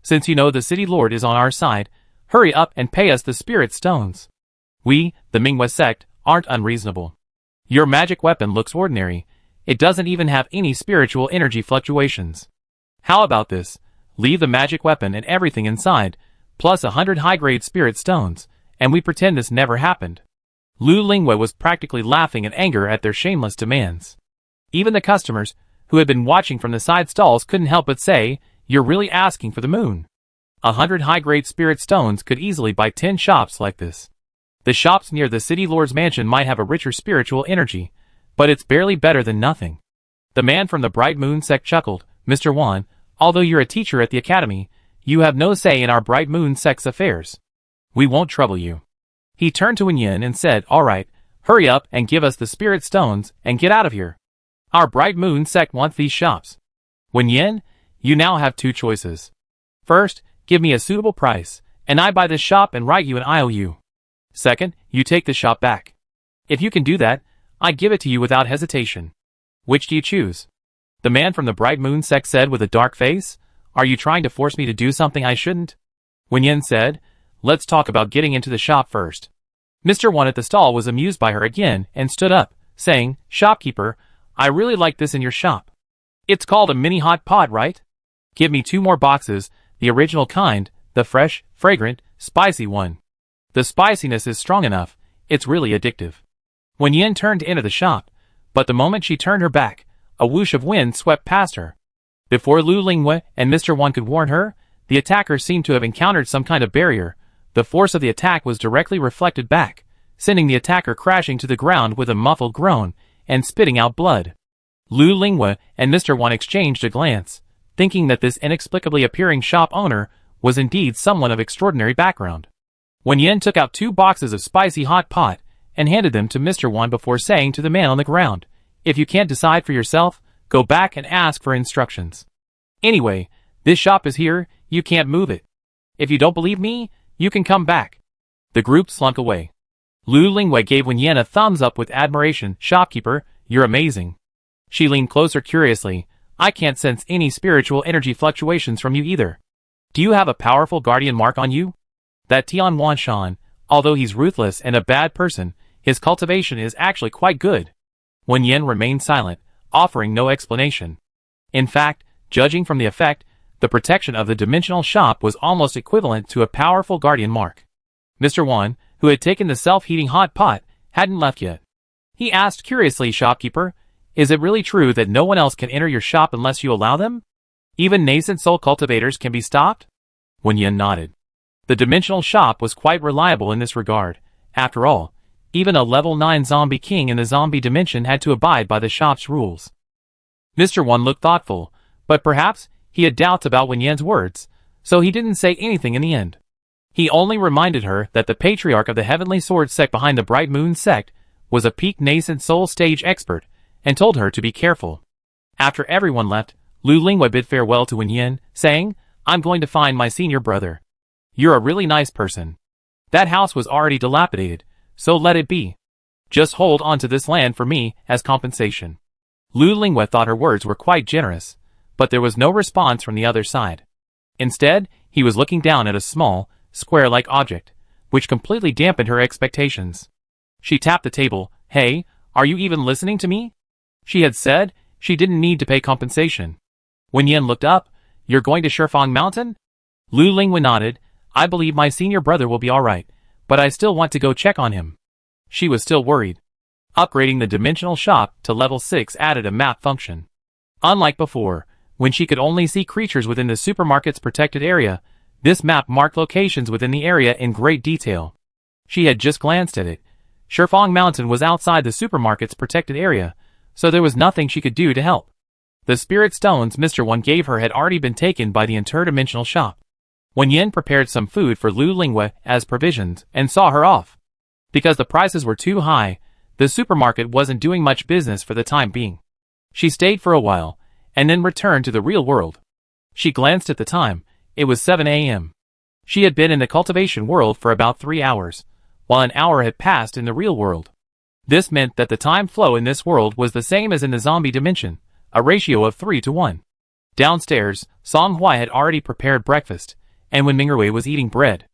Since you know the city lord is on our side, hurry up and pay us the spirit stones. We, the Mingwa sect, aren't unreasonable. Your magic weapon looks ordinary. It doesn't even have any spiritual energy fluctuations. How about this? Leave the magic weapon and everything inside, plus 100 high-grade spirit stones, and we pretend this never happened. Lu Lingwei was practically laughing in anger at their shameless demands. Even the customers, who had been watching from the side stalls, couldn't help but say, "You're really asking for the moon." 100 high-grade spirit stones could easily buy 10 shops like this. The shops near the city lord's mansion might have a richer spiritual energy, but it's barely better than nothing. The man from the Bright Moon sect chuckled. "Mr. Wan, although you're a teacher at the academy, you have no say in our Bright Moon sect's affairs. We won't trouble you." He turned to Wen Yan and said, "All right, hurry up and give us the spirit stones and get out of here. Our Bright Moon sect wants these shops." Wen Yan, you now have two choices. First, give me a suitable price, and I buy this shop and write you an IOU. Second, you take the shop back. If you can do that, I give it to you without hesitation. Which do you choose? The man from the Bright Moon sect said with a dark face. "Are you trying to force me to do something I shouldn't?" Wen Yan said, "Let's talk about getting into the shop first." Mr. Wan at the stall was amused by her again and stood up, saying, "Shopkeeper, I really like this in your shop. It's called a mini hot pot, right? Give me 2 more boxes, the original kind, the fresh, fragrant, spicy one. The spiciness is strong enough, it's really addictive." Wen Yan turned to enter the shop, but the moment she turned her back, a whoosh of wind swept past her. Before Lu Lingwei and Mr. Wan could warn her, the attacker seemed to have encountered some kind of barrier. The force of the attack was directly reflected back, sending the attacker crashing to the ground with a muffled groan and spitting out blood. Lu Lingwei and Mr. Wan exchanged a glance, thinking that this inexplicably appearing shop owner was indeed someone of extraordinary background. Wen Yan took out 2 boxes of spicy hot pot and handed them to Mr. Wan before saying to the man on the ground, "If you can't decide for yourself, go back and ask for instructions. Anyway, this shop is here, you can't move it. If you don't believe me, you can come back." The group slunk away. Lu Lingwei gave Wen Yan a thumbs up with admiration. "Shopkeeper, you're amazing." She leaned closer curiously. "I can't sense any spiritual energy fluctuations from you either. Do you have a powerful guardian mark on you?" That Tian Wanshan, although he's ruthless and a bad person, his cultivation is actually quite good. Wen Yan remained silent, offering no explanation. In fact, judging from the effect, the protection of the dimensional shop was almost equivalent to a powerful guardian mark. Mr. Wan, who had taken the self-heating hot pot, hadn't left yet. He asked curiously, "Shopkeeper, is it really true that no one else can enter your shop unless you allow them? Even nascent soul cultivators can be stopped?" Wen Yan nodded. The dimensional shop was quite reliable in this regard. After all, even a level 9 zombie king in the zombie dimension had to abide by the shop's rules. Mr. Wan looked thoughtful, but perhaps he had doubts about Wen Yan's words, so he didn't say anything in the end. He only reminded her that the patriarch of the Heavenly Sword sect behind the Bright Moon sect was a peak nascent soul stage expert, and told her to be careful. After everyone left, Lu Lingwei bid farewell to Wen Yan, saying, "I'm going to find my senior brother. You're a really nice person. That house was already dilapidated, so let it be. Just hold on to this land for me as compensation." Lu Lingwei thought her words were quite generous, but there was no response from the other side. Instead, he was looking down at a small, square-like object, which completely dampened her expectations. She tapped the table. "Hey, are you even listening to me?" She had said she didn't need to pay compensation. Wen Yan looked up. "You're going to Shifang Mountain?" Lu Lingwei nodded. "I believe my senior brother will be alright, but I still want to go check on him." She was still worried. Upgrading the dimensional shop to level 6 added a map function. Unlike before, when she could only see creatures within the supermarket's protected area, this map marked locations within the area in great detail. She had just glanced at it. Shifang Mountain was outside the supermarket's protected area, so there was nothing she could do to help. The spirit stones Mr. Wan gave her had already been taken by the interdimensional shop. Wen Yan prepared some food for Lu Lingwei as provisions and saw her off. Because the prices were too high, the supermarket wasn't doing much business for the time being. She stayed for a while, and then returned to the real world. She glanced at the time. It was 7 a.m. She had been in the cultivation world for about 3 hours, while an hour had passed in the real world. This meant that the time flow in this world was the same as in the zombie dimension, a ratio of 3 to 1. Downstairs, Song Hui had already prepared breakfast, and Wen Mingrui was eating bread.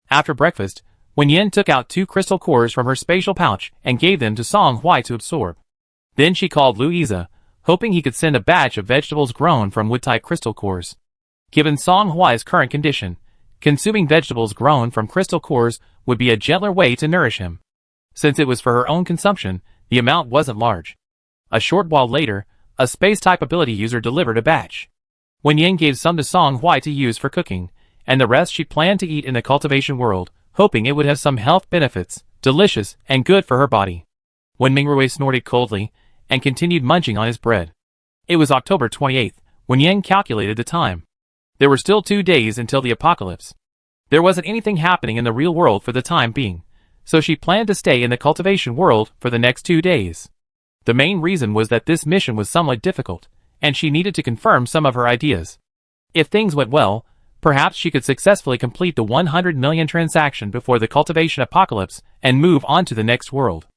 After breakfast, Wen Yan took out 2 crystal cores from her spatial pouch and gave them to Song Hui to absorb. Then she called Louisa, hoping he could send a batch of vegetables grown from wood-type crystal cores. Given Song Hui's current condition, consuming vegetables grown from crystal cores would be a gentler way to nourish him. Since it was for her own consumption, the amount wasn't large. A short while later, a space-type ability user delivered a batch. Wen Yan gave some to Song Hui to use for cooking, and the rest she planned to eat in the cultivation world, hoping it would have some health benefits, delicious and good for her body. Wen Mingrui snorted coldly, and continued munching on his bread. It was October 28th, when Yan calculated the time. There were still 2 days until the apocalypse. There wasn't anything happening in the real world for the time being, so she planned to stay in the cultivation world for the next 2 days. The main reason was that this mission was somewhat difficult, and she needed to confirm some of her ideas. If things went well, perhaps she could successfully complete the 100 million transaction before the cultivation apocalypse and move on to the next world.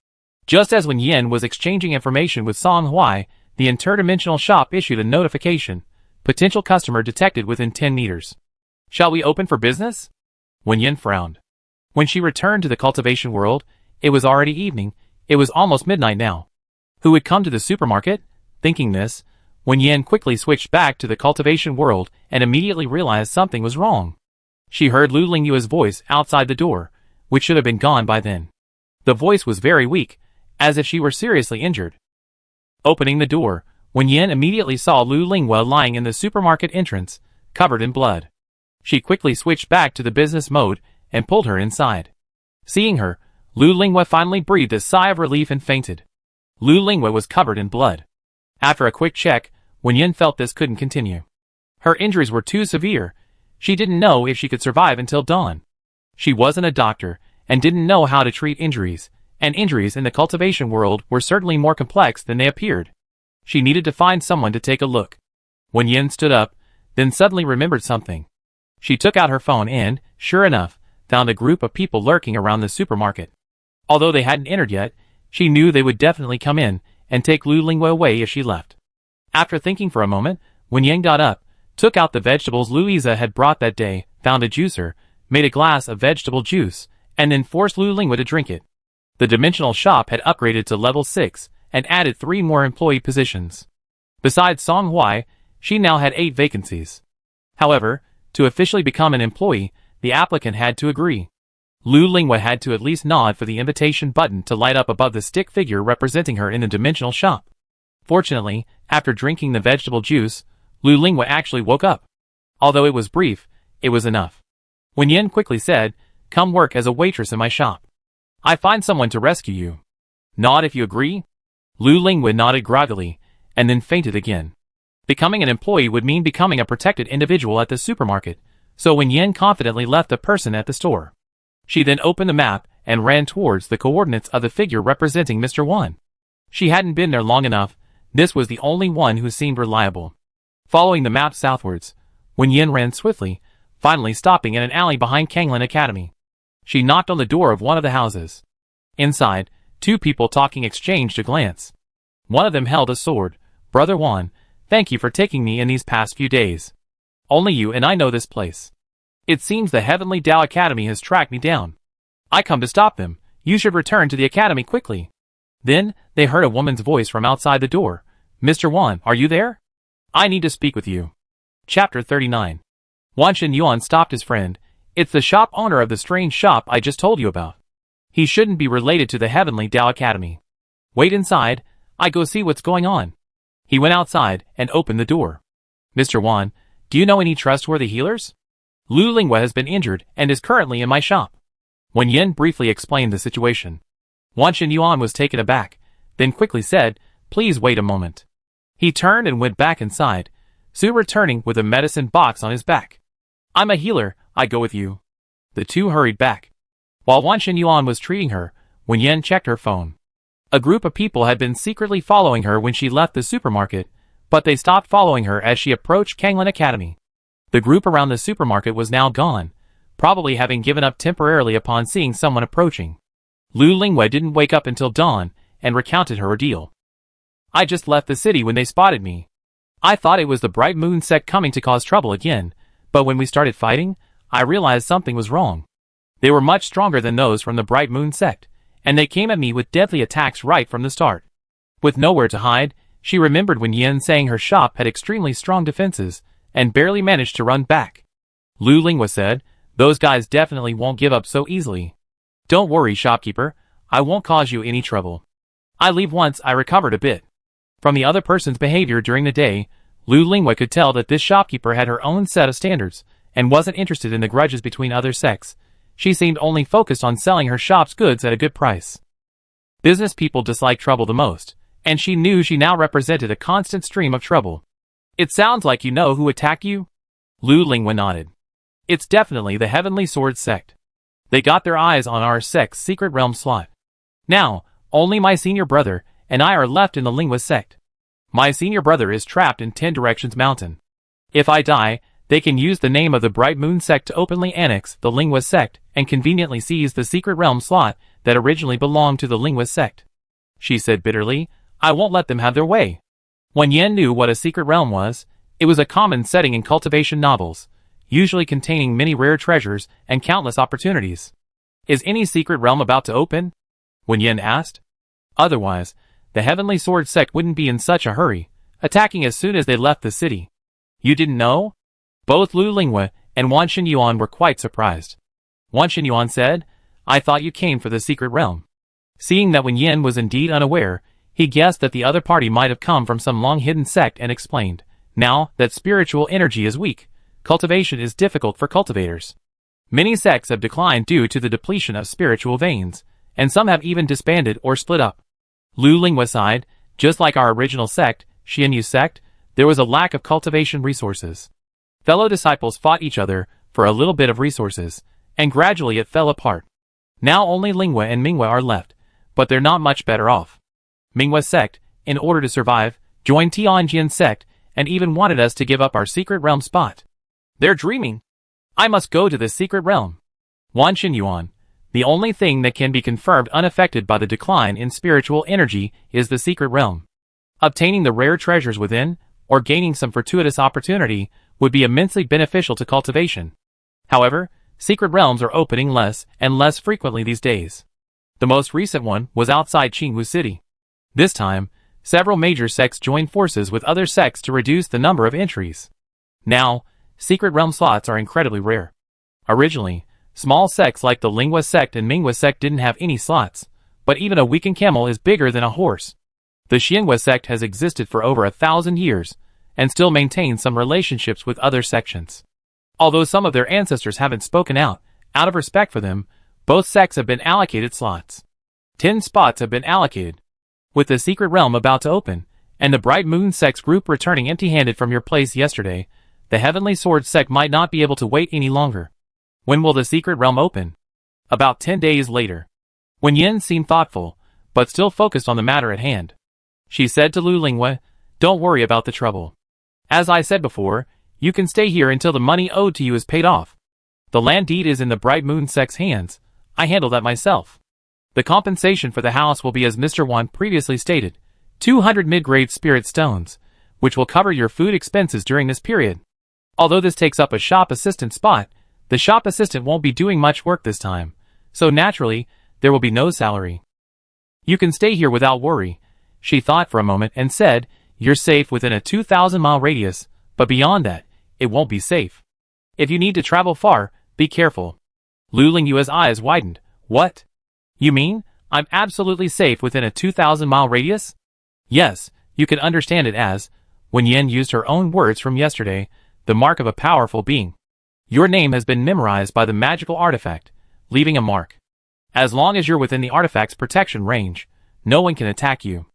Just as when Yen was exchanging information with Song Hui, the Interdimensional shop issued a notification. Potential customer detected within 10 meters. Shall we open for business? Wen Yan frowned. When she returned to the cultivation world, it was already evening. It was almost midnight now. Who would come to the supermarket? Thinking this, Wen Yan quickly switched back to the cultivation world and immediately realized something was wrong. She heard Lu Lingyue's voice outside the door, which should have been gone by then. The voice was very weak, as if she were seriously injured. Opening the door, Wen Yan immediately saw Lu Lingyue lying in the supermarket entrance, covered in blood. She quickly switched back to the business mode and pulled her inside. Seeing her, Lu Lingyue finally breathed a sigh of relief and fainted. Lu Lingyue was covered in blood. After a quick check, Wen Yan felt this couldn't continue. Her injuries were too severe. She didn't know if she could survive until dawn. She wasn't a doctor and didn't know how to treat injuries, and injuries in the cultivation world were certainly more complex than they appeared. She needed to find someone to take a look. Wen Yan stood up, then suddenly remembered something. She took out her phone and, sure enough, found a group of people lurking around the supermarket. Although they hadn't entered yet, she knew they would definitely come in and take Lu Lingyue away if she left. After thinking for a moment, Wen Yan got up, took out the vegetables Louisa had brought that day, found a juicer, made a glass of vegetable juice, and then forced Lu Lingyue to drink it. The dimensional shop had upgraded to level 6 and added 3 more employee positions. Besides Song Hui, she now had 8 vacancies. However, to officially become an employee, the applicant had to agree. Lu Lingyue had to at least nod for the invitation button to light up above the stick figure representing her in the dimensional shop. Fortunately, after drinking the vegetable juice, Lu Lingyue actually woke up. Although it was brief, it was enough. Wen Yan quickly said, "Come work as a waitress in my shop. I find someone to rescue you. Nod if you agree?" Lu Lingyue nodded groggily, and then fainted again. Becoming an employee would mean becoming a protected individual at the supermarket, so Wen Yan confidently left the person at the store. She then opened the map and ran towards the coordinates of the figure representing Mr. Wan. She hadn't been there long enough. This was the only one who seemed reliable. Following the map southwards, Wen Yan ran swiftly, finally stopping in an alley behind Kanglin Academy. She knocked on the door of one of the houses. Inside, 2 people talking exchanged a glance. One of them held a sword. "Brother Wan, thank you for taking me in these past few days. Only you and I know this place. It seems the Heavenly Tao Academy has tracked me down. I come to stop them. You should return to the academy quickly." Then, they heard a woman's voice from outside the door. "Mr. Wan, are you there? I need to speak with you." Chapter 39. Wan Yuan stopped his friend. "It's the shop owner of the strange shop I just told you about. He shouldn't be related to the Heavenly Tao Academy. Wait inside, I go see what's going on." He went outside and opened the door. "Mr. Wan, do you know any trustworthy healers? Lu Lingyue has been injured and is currently in my shop." Wen Yan briefly explained the situation. Wan Yuan was taken aback, then quickly said, "Please wait a moment." He turned and went back inside, soon returning with a medicine box on his back. "I'm a healer, I go with you." The 2 hurried back. While Wan Yuan was treating her, Wen Yan checked her phone. A group of people had been secretly following her when she left the supermarket, but they stopped following her as she approached Kanglin Academy. The group around the supermarket was now gone, probably having given up temporarily upon seeing someone approaching. Lu Lingwei didn't wake up until dawn and recounted her ordeal. I just left the city when they spotted me. I thought it was the Bright Moon sect coming to cause trouble again, but when we started fighting, I realized something was wrong. They were much stronger than those from the Bright Moon sect, and they came at me with deadly attacks right from the start. With nowhere to hide, she remembered Wen Yan saying her shop had extremely strong defenses, and barely managed to run back. Lu Lingwa said, those guys definitely won't give up so easily. Don't worry, shopkeeper, I won't cause you any trouble. I leave once I recovered a bit. From the other person's behavior during the day, Lu Lingwa could tell that this shopkeeper had her own set of standards, and wasn't interested in the grudges between other sects. She seemed only focused on selling her shop's goods at a good price. Business people dislike trouble the most, and she knew she now represented a constant stream of trouble. It sounds like you know who attacked you? Lu Lingwa nodded. It's definitely the Heavenly Sword sect. They got their eyes on our sect's secret realm slot. Now, only my senior brother and I are left in the Lingwa sect. My senior brother is trapped in 10 Directions Mountain. If I die, they can use the name of the Bright Moon sect to openly annex the Lingwa sect and conveniently seize the secret realm slot that originally belonged to the Lingwa sect. She said bitterly, I won't let them have their way. Wen Yan knew what a secret realm was. It was a common setting in cultivation novels, usually containing many rare treasures and countless opportunities. Is any secret realm about to open? Wen Yan asked. Otherwise, the Heavenly Sword sect wouldn't be in such a hurry, attacking as soon as they left the city. You didn't know? Both Lu Lingwa and Wan Xinyuan were quite surprised. Wan Xinyuan said, I thought you came for the secret realm. Seeing that Wen Yan was indeed unaware, he guessed that the other party might have come from some long-hidden sect and explained, now that spiritual energy is weak, cultivation is difficult for cultivators. Many sects have declined due to the depletion of spiritual veins, and some have even disbanded or split up. Lu Lingwa sighed, just like our original sect, Xianyu sect, there was a lack of cultivation resources. Fellow disciples fought each other for a little bit of resources, and gradually it fell apart. Now only Lingwa and Mingwa are left, but they're not much better off. Mingwa's sect, in order to survive, joined Tianjin's sect, and even wanted us to give up our secret realm spot. They're dreaming. I must go to the secret realm. Wan Xinyuan, the only thing that can be confirmed unaffected by the decline in spiritual energy is the secret realm. Obtaining the rare treasures within, or gaining some fortuitous opportunity, would be immensely beneficial to cultivation. However, secret realms are opening less and less frequently these days. The most recent one was outside Qingwu City. This time, several major sects joined forces with other sects to reduce the number of entries. Now, secret realm slots are incredibly rare. Originally, small sects like the Lingwa sect and Mingwa sect didn't have any slots, but even a weakened camel is bigger than a horse. The Xianhua sect has existed for over 1,000 years, and still maintains some relationships with other sections. Although some of their ancestors haven't spoken out of respect for them, both sects have been allocated slots. 10 spots have been allocated. With the secret realm about to open, and the Bright Moon sect's group returning empty-handed from your place yesterday, the Heavenly Sword sect might not be able to wait any longer. When will the secret realm open? About 10 days later. Wen Yan seemed thoughtful, but still focused on the matter at hand. She said to Lu Lingwa, don't worry about the trouble. As I said before, you can stay here until the money owed to you is paid off. The land deed is in the Bright Moon sect's hands. I handle that myself. The compensation for the house will be as Mr. Wan previously stated, 200 mid-grade spirit stones, which will cover your food expenses during this period. Although this takes up a shop assistant spot, the shop assistant won't be doing much work this time, so naturally, there will be no salary. You can stay here without worry. She thought for a moment and said, you're safe within a 2,000-mile radius, but beyond that, it won't be safe. If you need to travel far, be careful. Lu Lingyua's eyes widened. What? You mean, I'm absolutely safe within a 2,000-mile radius? Yes, you can understand it as, Wen Yan used her own words from yesterday, the mark of a powerful being. Your name has been memorized by the magical artifact, leaving a mark. As long as you're within the artifact's protection range, no one can attack you.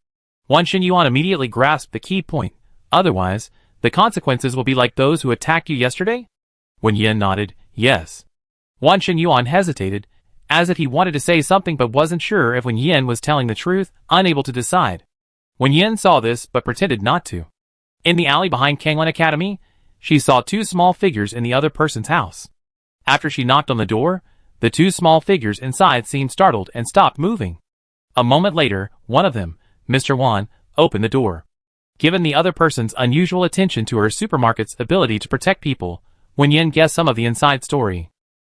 Wan Xinyuan immediately grasped the key point. Otherwise, the consequences will be like those who attacked you yesterday? Wen Yan nodded, yes. Wan Xinyuan hesitated, as if he wanted to say something but wasn't sure if Wen Yan was telling the truth, unable to decide. Wen Yan saw this but pretended not to. In the alley behind Kanglan Academy, she saw two small figures in the other person's house. After she knocked on the door, the two small figures inside seemed startled and stopped moving. A moment later, one of them, Mr. Wan, opened the door. Given the other person's unusual attention to her supermarket's ability to protect people, Wen Yan guessed some of the inside story.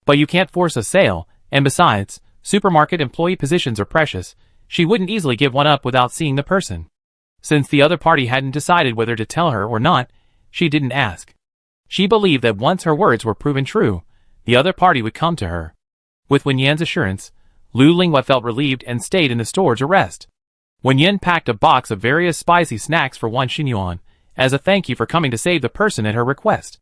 But you can't force a sale, and besides, supermarket employee positions are precious. She wouldn't easily give one up without seeing the person. Since the other party hadn't decided whether to tell her or not, she didn't ask. She believed that once her words were proven true, the other party would come to her. With Wen Yan's assurance, Lu Linghua felt relieved and stayed in the store to rest. Wen Yan packed a box of various spicy snacks for Wan Xinyuan, as a thank you for coming to save the person at her request.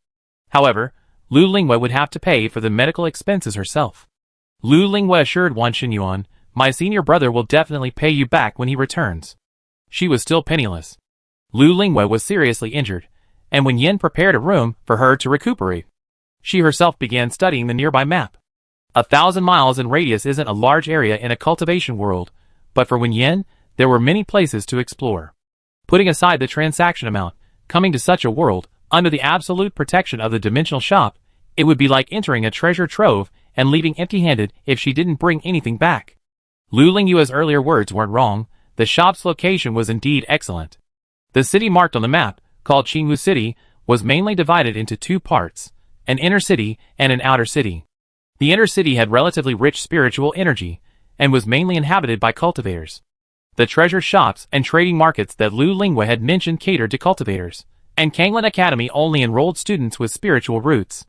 However, Lu Linghua would have to pay for the medical expenses herself. Lu Linghua assured Wan Xinyuan, "My senior brother will definitely pay you back when he returns." She was still penniless. Lu Linghua was seriously injured, and Wen Yan prepared a room for her to recuperate. She herself began studying the nearby map. 1,000 miles in radius isn't a large area in a cultivation world, but for Wen Yan, there were many places to explore. Putting aside the transaction amount, coming to such a world, under the absolute protection of the dimensional shop, it would be like entering a treasure trove and leaving empty-handed if she didn't bring anything back. Lu Linghua's earlier words weren't wrong. The shop's location was indeed excellent. The city marked on the map, called Qingwu City, was mainly divided into two parts, an inner city and an outer city. The inner city had relatively rich spiritual energy, and was mainly inhabited by cultivators. The treasure shops and trading markets that Lu Linghua had mentioned catered to cultivators, and Kanglan Academy only enrolled students with spiritual roots.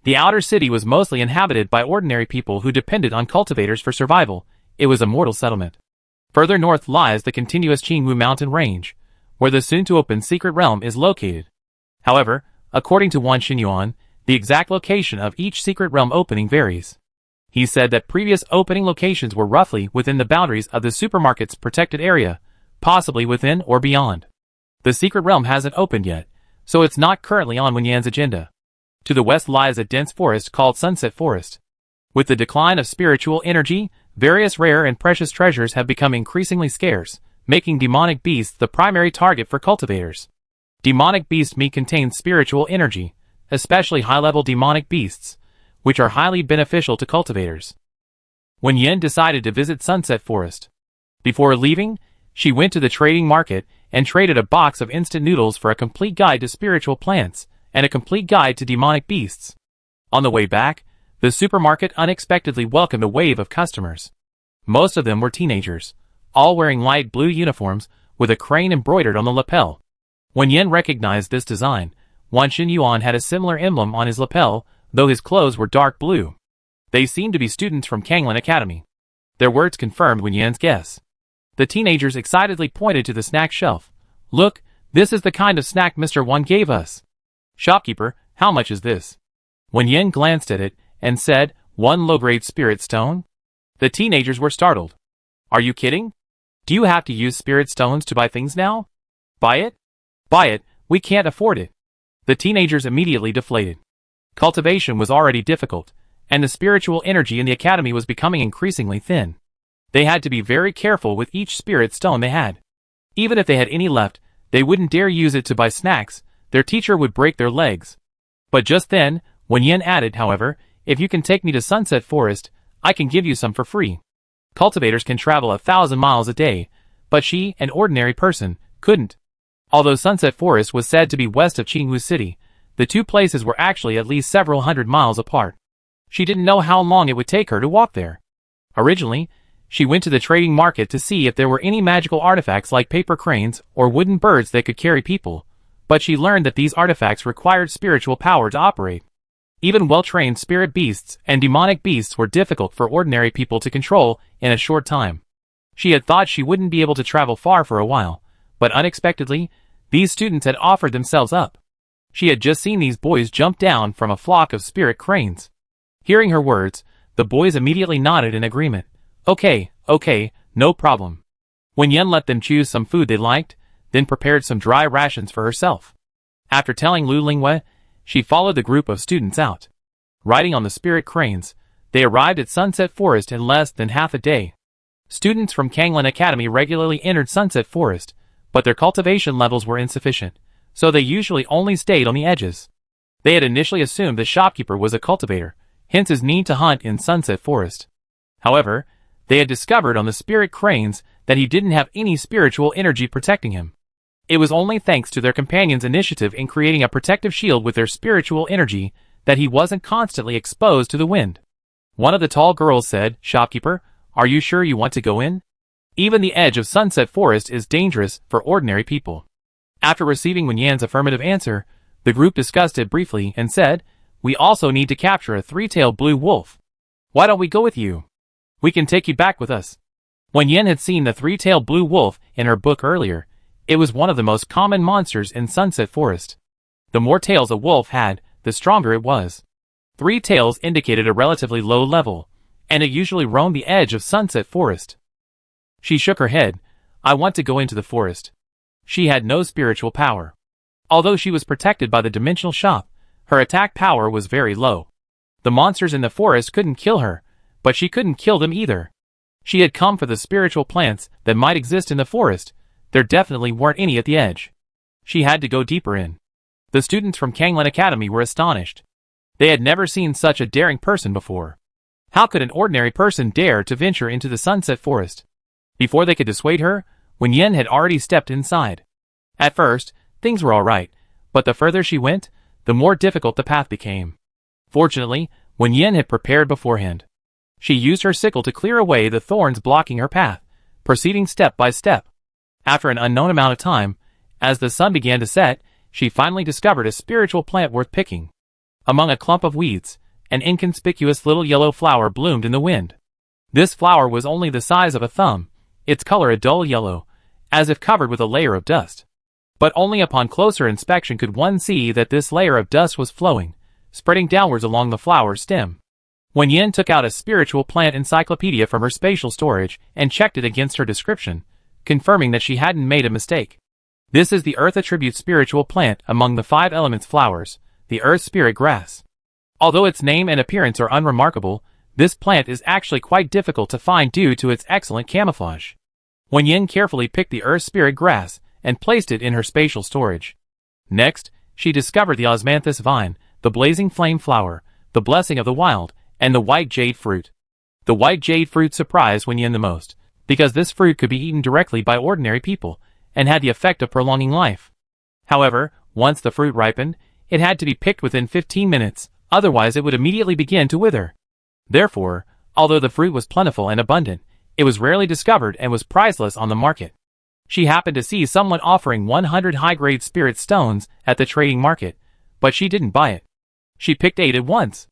The outer city was mostly inhabited by ordinary people who depended on cultivators for survival. It was a mortal settlement. Further north lies the continuous Qingwu mountain range, where the soon-to-open secret realm is located. However, according to Wan Xinyuan, the exact location of each secret realm opening varies. He said that previous opening locations were roughly within the boundaries of the supermarket's protected area, possibly within or beyond. The secret realm hasn't opened yet, so it's not currently on Wen Yan's agenda. To the west lies a dense forest called Sunset Forest. With the decline of spiritual energy, various rare and precious treasures have become increasingly scarce, making demonic beasts the primary target for cultivators. Demonic beast meat contains spiritual energy, especially high-level demonic beasts, which are highly beneficial to cultivators. Wen Yan decided to visit Sunset Forest. Before leaving, she went to the trading market and traded a box of instant noodles for a complete guide to spiritual plants and a complete guide to demonic beasts. On the way back, the supermarket unexpectedly welcomed a wave of customers. Most of them were teenagers, all wearing light blue uniforms with a crane embroidered on the lapel. Wen Yan recognized this design. Wan Xinyuan had a similar emblem on his lapel, though his clothes were dark blue. They seemed to be students from Kanglan Academy. Their words confirmed Wen Yan's guess. The teenagers excitedly pointed to the snack shelf. "Look, this is the kind of snack Mr. Wan gave us." "Shopkeeper, how much is this?" Wen Yan glanced at it and said, "1 low-grade spirit stone." The teenagers were startled. "Are you kidding? Do you have to use spirit stones to buy things now? Buy it? Buy it, we can't afford it." The teenagers immediately deflated. Cultivation was already difficult, and the spiritual energy in the academy was becoming increasingly thin. They had to be very careful with each spirit stone they had. Even if they had any left, they wouldn't dare use it to buy snacks. Their teacher would break their legs. But just then, Wen Yan added, "However, if you can take me to Sunset Forest, I can give you some for free." Cultivators can travel 1,000 miles a day, but she, an ordinary person, couldn't. Although Sunset Forest was said to be west of Qingwu City, the two places were actually at least several hundred miles apart. She didn't know how long it would take her to walk there. Originally, she went to the trading market to see if there were any magical artifacts like paper cranes or wooden birds that could carry people, but she learned that these artifacts required spiritual power to operate. Even well-trained spirit beasts and demonic beasts were difficult for ordinary people to control in a short time. She had thought she wouldn't be able to travel far for a while, but unexpectedly, these students had offered themselves up. She had just seen these boys jump down from a flock of spirit cranes. Hearing her words, the boys immediately nodded in agreement. Okay, no problem." Wen Yan let them choose some food they liked, then prepared some dry rations for herself. After telling Lu Linghua, she followed the group of students out. Riding on the spirit cranes, they arrived at Sunset Forest in less than half a day. Students from Kanglan Academy regularly entered Sunset Forest, but their cultivation levels were insufficient, so they usually only stayed on the edges. They had initially assumed the shopkeeper was a cultivator, hence his need to hunt in Sunset Forest. However, they had discovered on the spirit cranes that he didn't have any spiritual energy protecting him. It was only thanks to their companion's initiative in creating a protective shield with their spiritual energy that he wasn't constantly exposed to the wind. One of the tall girls said, "Shopkeeper, are you sure you want to go in? Even the edge of Sunset Forest is dangerous for ordinary people." After receiving Wen Yan's affirmative answer, the group discussed it briefly and said, "We also need to capture a three-tailed blue wolf. Why don't we go with you? We can take you back with us." Wen Yan had seen the three-tailed blue wolf in her book earlier. It was one of the most common monsters in Sunset Forest. The more tails a wolf had, the stronger it was. 3 tails indicated a relatively low level, and it usually roamed the edge of Sunset Forest. She shook her head. "I want to go into the forest." She had no spiritual power. Although she was protected by the dimensional shop, her attack power was very low. The monsters in the forest couldn't kill her, but she couldn't kill them either. She had come for the spiritual plants that might exist in the forest. There definitely weren't any at the edge. She had to go deeper in. The students from Kanglan Academy were astonished. They had never seen such a daring person before. How could an ordinary person dare to venture into the Sunset Forest? Before they could dissuade her, Wen Yan had already stepped inside. At first, things were alright, but the further she went, the more difficult the path became. Fortunately, Wen Yan had prepared beforehand. She used her sickle to clear away the thorns blocking her path, proceeding step by step. After an unknown amount of time, as the sun began to set, she finally discovered a spiritual plant worth picking. Among a clump of weeds, an inconspicuous little yellow flower bloomed in the wind. This flower was only the size of a thumb, its color a dull yellow, as if covered with a layer of dust. But only upon closer inspection could one see that this layer of dust was flowing, spreading downwards along the flower's stem. Wen Yan took out a spiritual plant encyclopedia from her spatial storage and checked it against her description, confirming that she hadn't made a mistake. This is the Earth Attribute spiritual plant among the 5 elements flowers, the Earth Spirit Grass. Although its name and appearance are unremarkable, this plant is actually quite difficult to find due to its excellent camouflage. Wen Yan carefully picked the Earth Spirit Grass and placed it in her spatial storage. Next, she discovered the osmanthus vine, the blazing flame flower, the blessing of the wild, and the white jade fruit. The white jade fruit surprised Wen Yan the most, because this fruit could be eaten directly by ordinary people, and had the effect of prolonging life. However, once the fruit ripened, it had to be picked within 15 minutes, otherwise it would immediately begin to wither. Therefore, although the fruit was plentiful and abundant, it was rarely discovered and was priceless on the market. She happened to see someone offering 100 high-grade spirit stones at the trading market, but she didn't buy it. She picked 8 at once,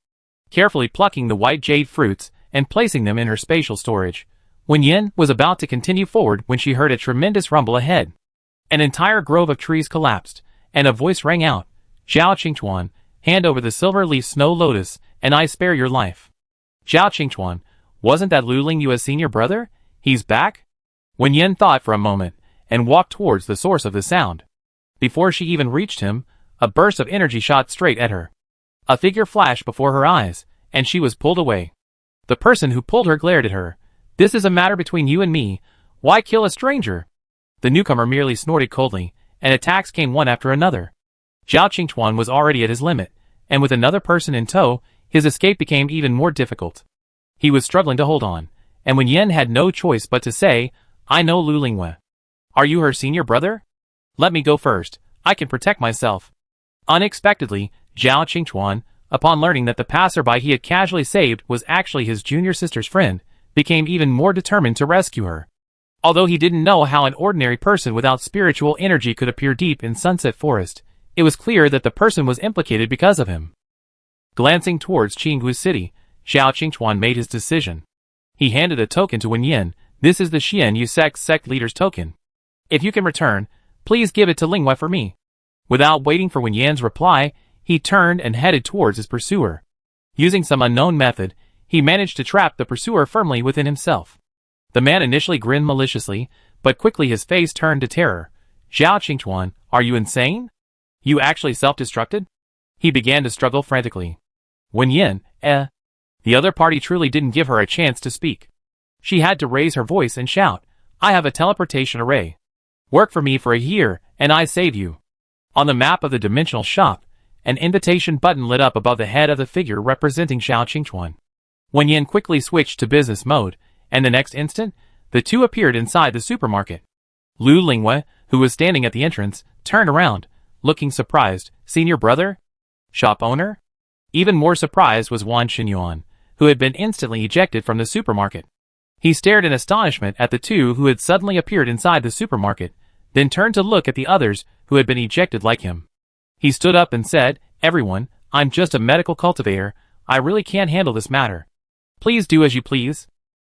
carefully plucking the white jade fruits and placing them in her spatial storage. Wen Yan was about to continue forward when she heard a tremendous rumble ahead. An entire grove of trees collapsed, and a voice rang out, "Zhao Qingchuan, hand over the silver-leaf snow lotus, and I spare your life." Zhao Qingchuan, wasn't that Lu Lingyue's senior brother? He's back? Wen Yan thought for a moment, and walked towards the source of the sound. Before she even reached him, a burst of energy shot straight at her. A figure flashed before her eyes, and she was pulled away. The person who pulled her glared at her. "This is a matter between you and me. Why kill a stranger?" The newcomer merely snorted coldly, and attacks came one after another. Zhao Qingchuan was already at his limit, and with another person in tow, his escape became even more difficult. He was struggling to hold on, and Wen Yan had no choice but to say, "I know Lu Lingyue. Are you her senior brother? Let me go first. I can protect myself." Unexpectedly, Zhao Qingchuan, upon learning that the passerby he had casually saved was actually his junior sister's friend, became even more determined to rescue her. Although he didn't know how an ordinary person without spiritual energy could appear deep in Sunset Forest, it was clear that the person was implicated because of him. Glancing towards Qinggu City, Zhao Qingchuan made his decision. He handed a token to Wen Yan. "This is the Xianyu sect leader's token. If you can return, please give it to Lingyue for me." Without waiting for Wen Yan's reply, he turned and headed towards his pursuer. Using some unknown method, he managed to trap the pursuer firmly within himself. The man initially grinned maliciously, but quickly his face turned to terror. "Zhao Qingchuan, are you insane? You actually self-destructed?" He began to struggle frantically. Wen Yan, The other party truly didn't give her a chance to speak. She had to raise her voice and shout, "I have a teleportation array. Work for me for a year, and I save you." On the map of the dimensional shop, an invitation button lit up above the head of the figure representing Xiao Qingchuan. Wen Yan quickly switched to business mode, and the next instant, the two appeared inside the supermarket. Lu Lingwei, who was standing at the entrance, turned around, looking surprised. Senior brother? Shop owner? Even more surprised was Wan Xinyuan, who had been instantly ejected from the supermarket. He stared in astonishment at the two who had suddenly appeared inside the supermarket, then turned to look at the others who had been ejected like him. He stood up and said, "Everyone, I'm just a medical cultivator. I really can't handle this matter. Please do as you please."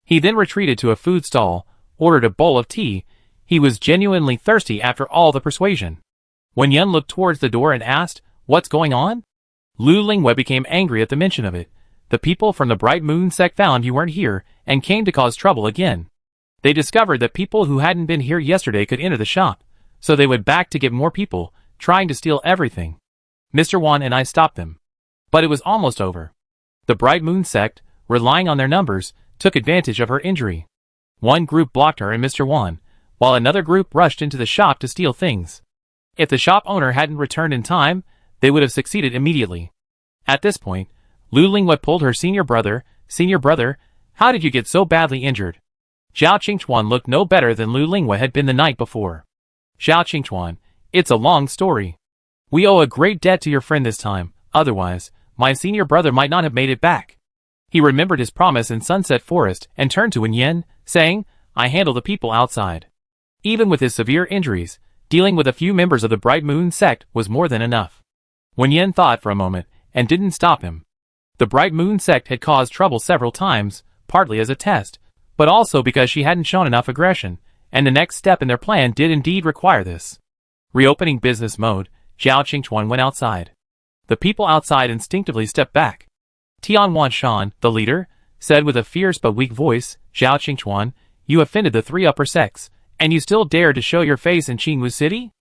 He then retreated to a food stall, ordered a bowl of tea. He was genuinely thirsty after all the persuasion. Wen Yan looked towards the door and asked, "What's going on?" Lu Lingwei became angry at the mention of it. "The people from the Bright Moon sect found you weren't here, and came to cause trouble again. They discovered that people who hadn't been here yesterday could enter the shop, so they went back to get more people, trying to steal everything. Mr. Wan and I stopped them. But it was almost over. The Bright Moon sect, relying on their numbers, took advantage of her injury. One group blocked her and Mr. Wan, while another group rushed into the shop to steal things. If the shop owner hadn't returned in time, they would have succeeded immediately." At this point, Lu Lingwei pulled her senior brother. "Senior brother, how did you get so badly injured?" Xiao Qingchuan looked no better than Lu Lingwei had been the night before. "Xiao Qingchuan, it's a long story. We owe a great debt to your friend this time, otherwise, my senior brother might not have made it back." He remembered his promise in Sunset Forest and turned to Wen Yan, saying, "I handle the people outside." Even with his severe injuries, dealing with a few members of the Bright Moon sect was more than enough. Wen Yan thought for a moment, and didn't stop him. The Bright Moon sect had caused trouble several times, partly as a test, but also because she hadn't shown enough aggression, and the next step in their plan did indeed require this. Reopening business mode, Xiao Qingchuan went outside. The people outside instinctively stepped back. Tian Wanshan, the leader, said with a fierce but weak voice, "Xiao Qingchuan, you offended the three upper sects, and you still dared to show your face in Qingwu City?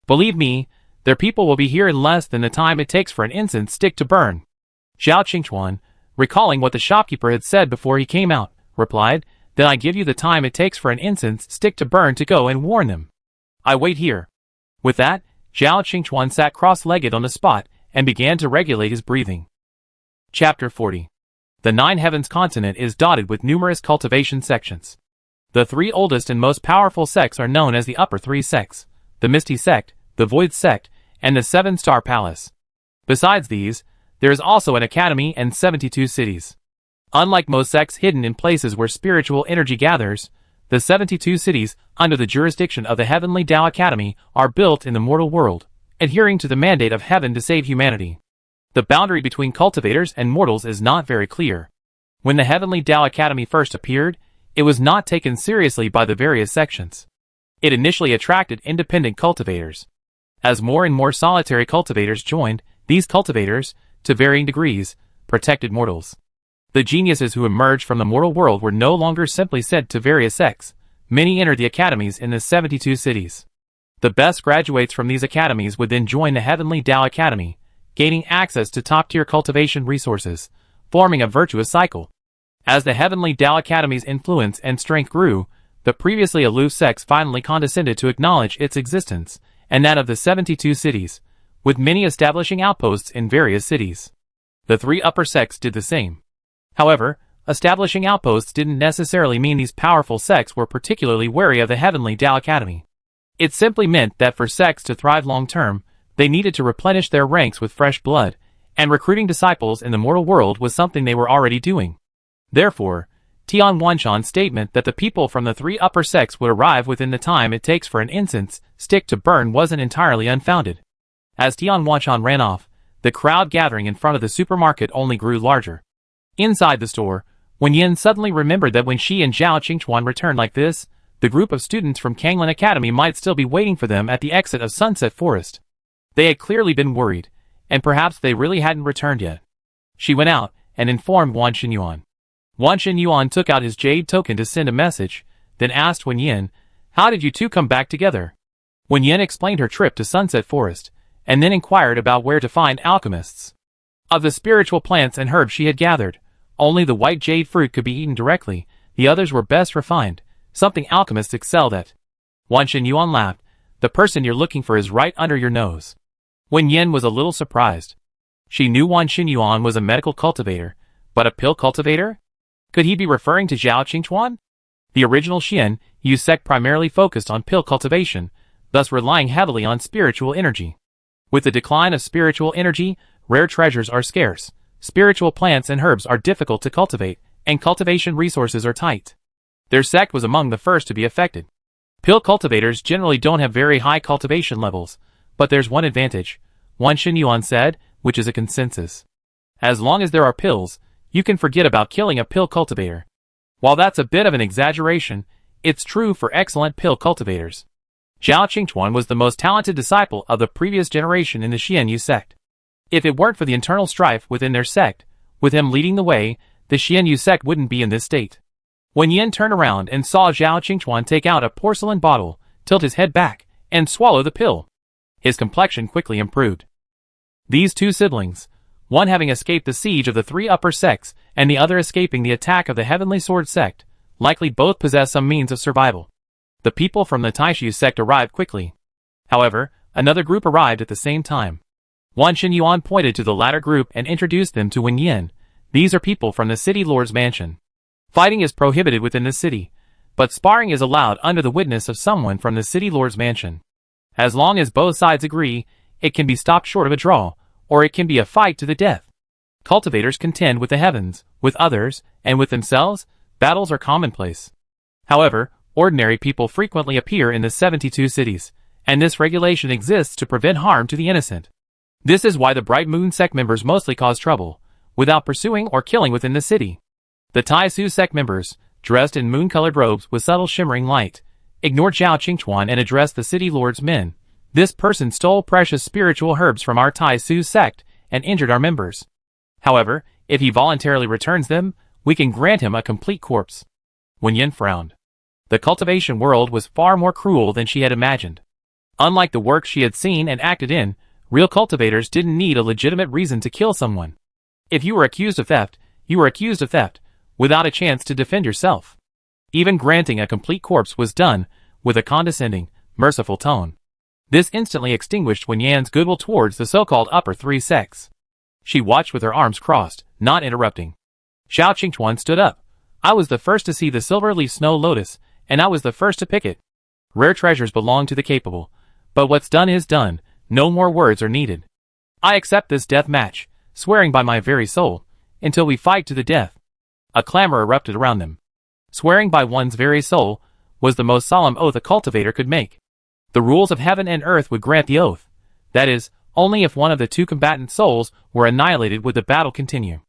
Believe me, their people will be here in less than the time it takes for an incense stick to burn." Xiao Qingchuan, recalling what the shopkeeper had said before he came out, replied, "Then I give you the time it takes for an incense stick to burn to go and warn them. I wait here." With that, Xiao Qingchuan sat cross-legged on the spot and began to regulate his breathing. Chapter 40. The Nine Heavens continent is dotted with numerous cultivation sections. The three oldest and most powerful sects are known as the Upper Three Sects, the Misty Sect, the Void Sect, and the Seven-Star Palace. Besides these, there is also an academy and 72 cities. Unlike most sects hidden in places where spiritual energy gathers, the 72 cities, under the jurisdiction of the Heavenly Tao Academy, are built in the mortal world, adhering to the mandate of heaven to save humanity. The boundary between cultivators and mortals is not very clear. When the Heavenly Tao Academy first appeared, it was not taken seriously by the various sections. It initially attracted independent cultivators. As more and more solitary cultivators joined, these cultivators, to varying degrees, protected mortals. The geniuses who emerged from the mortal world were no longer simply sent to various sects. Many entered the academies in the 72 cities. The best graduates from these academies would then join the Heavenly Tao Academy, gaining access to top-tier cultivation resources, forming a virtuous cycle. As the Heavenly Tao Academy's influence and strength grew, the previously aloof sects finally condescended to acknowledge its existence, and that of the 72 cities, with many establishing outposts in various cities. The three upper sects did the same. However, establishing outposts didn't necessarily mean these powerful sects were particularly wary of the Heavenly Tao Academy. It simply meant that for sects to thrive long-term, they needed to replenish their ranks with fresh blood, and recruiting disciples in the mortal world was something they were already doing. Therefore, Tian Wanshan's statement that the people from the three upper sects would arrive within the time it takes for an incense stick to burn wasn't entirely unfounded. As Tian Wanshan ran off, the crowd gathering in front of the supermarket only grew larger. Inside the store, Wen Yan suddenly remembered that when she and Xiao Qingchuan returned like this, the group of students from Kanglan Academy might still be waiting for them at the exit of Sunset Forest. They had clearly been worried, and perhaps they really hadn't returned yet. She went out and informed Wan Xinyuan. Wan Xinyuan took out his jade token to send a message, then asked Wen Yan, "How did you two come back together?" Wen Yan explained her trip to Sunset Forest, and then inquired about where to find alchemists. Of the spiritual plants and herbs she had gathered, only the white jade fruit could be eaten directly, the others were best refined, something alchemists excelled at. Wan Xinyuan laughed. "The person you're looking for is right under your nose." Wen Yan was a little surprised. She knew Wen Yan was a medical cultivator, but a pill cultivator? Could he be referring to Zhao Qingchuan? The original Xian Yu sect primarily focused on pill cultivation, thus relying heavily on spiritual energy. With the decline of spiritual energy, rare treasures are scarce, spiritual plants and herbs are difficult to cultivate, and cultivation resources are tight. Their sect was among the first to be affected. Pill cultivators generally don't have very high cultivation levels, but there's one advantage, Wen Yan said, which is a consensus. As long as there are pills, you can forget about killing a pill cultivator. While that's a bit of an exaggeration, it's true for excellent pill cultivators. Zhao Qingchuan was the most talented disciple of the previous generation in the Xian Yu sect. If it weren't for the internal strife within their sect, with him leading the way, the Xian Yu sect wouldn't be in this state. Wen Yan turned around and saw Zhao Qingchuan take out a porcelain bottle, tilt his head back, and swallow the pill. His complexion quickly improved. These two siblings, one having escaped the siege of the three upper sects and the other escaping the attack of the Heavenly Sword sect, likely both possess some means of survival. The people from the Taishu sect arrived quickly. However, another group arrived at the same time. Wen Yan pointed to the latter group and introduced them to Wen Yan. These are people from the city lord's mansion. Fighting is prohibited within the city, but sparring is allowed under the witness of someone from the city lord's mansion. As long as both sides agree, it can be stopped short of a draw, or it can be a fight to the death. Cultivators contend with the heavens, with others, and with themselves. Battles are commonplace. However, ordinary people frequently appear in the 72 cities, and this regulation exists to prevent harm to the innocent. This is why the Bright Moon sect members mostly cause trouble, without pursuing or killing within the city. The Tai Su sect members, dressed in moon-colored robes with subtle shimmering light, ignored Zhao Qingchuan and addressed the city lord's men. This person stole precious spiritual herbs from our Tai Su sect and injured our members. However, if he voluntarily returns them, we can grant him a complete corpse. Wen Yan frowned. The cultivation world was far more cruel than she had imagined. Unlike the work she had seen and acted in, real cultivators didn't need a legitimate reason to kill someone. If you were accused of theft, you were accused of theft, without a chance to defend yourself. Even granting a complete corpse was done with a condescending, merciful tone. This instantly extinguished Wen Yan's goodwill towards the so-called upper three sects. She watched with her arms crossed, not interrupting. Zhao Qingchuan stood up. I was the first to see the silver-leaf snow lotus, and I was the first to pick it. Rare treasures belong to the capable, but what's done is done, no more words are needed. I accept this death match, swearing by my very soul, until we fight to the death. A clamor erupted around them. Swearing by one's very soul was the most solemn oath a cultivator could make. The rules of heaven and earth would grant the oath. That is, only if one of the two combatant souls were annihilated would the battle continue.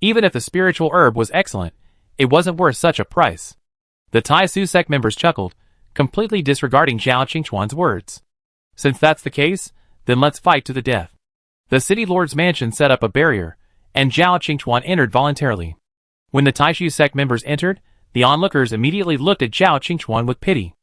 Even if the spiritual herb was excellent, it wasn't worth such a price. The Tai Su sect members chuckled, completely disregarding Zhao Qingchuan's words. Since that's the case, then let's fight to the death. The city lord's mansion set up a barrier, and Zhao Qingchuan entered voluntarily. When the Taishu sect members entered, the onlookers immediately looked at Zhao Qingchuan with pity.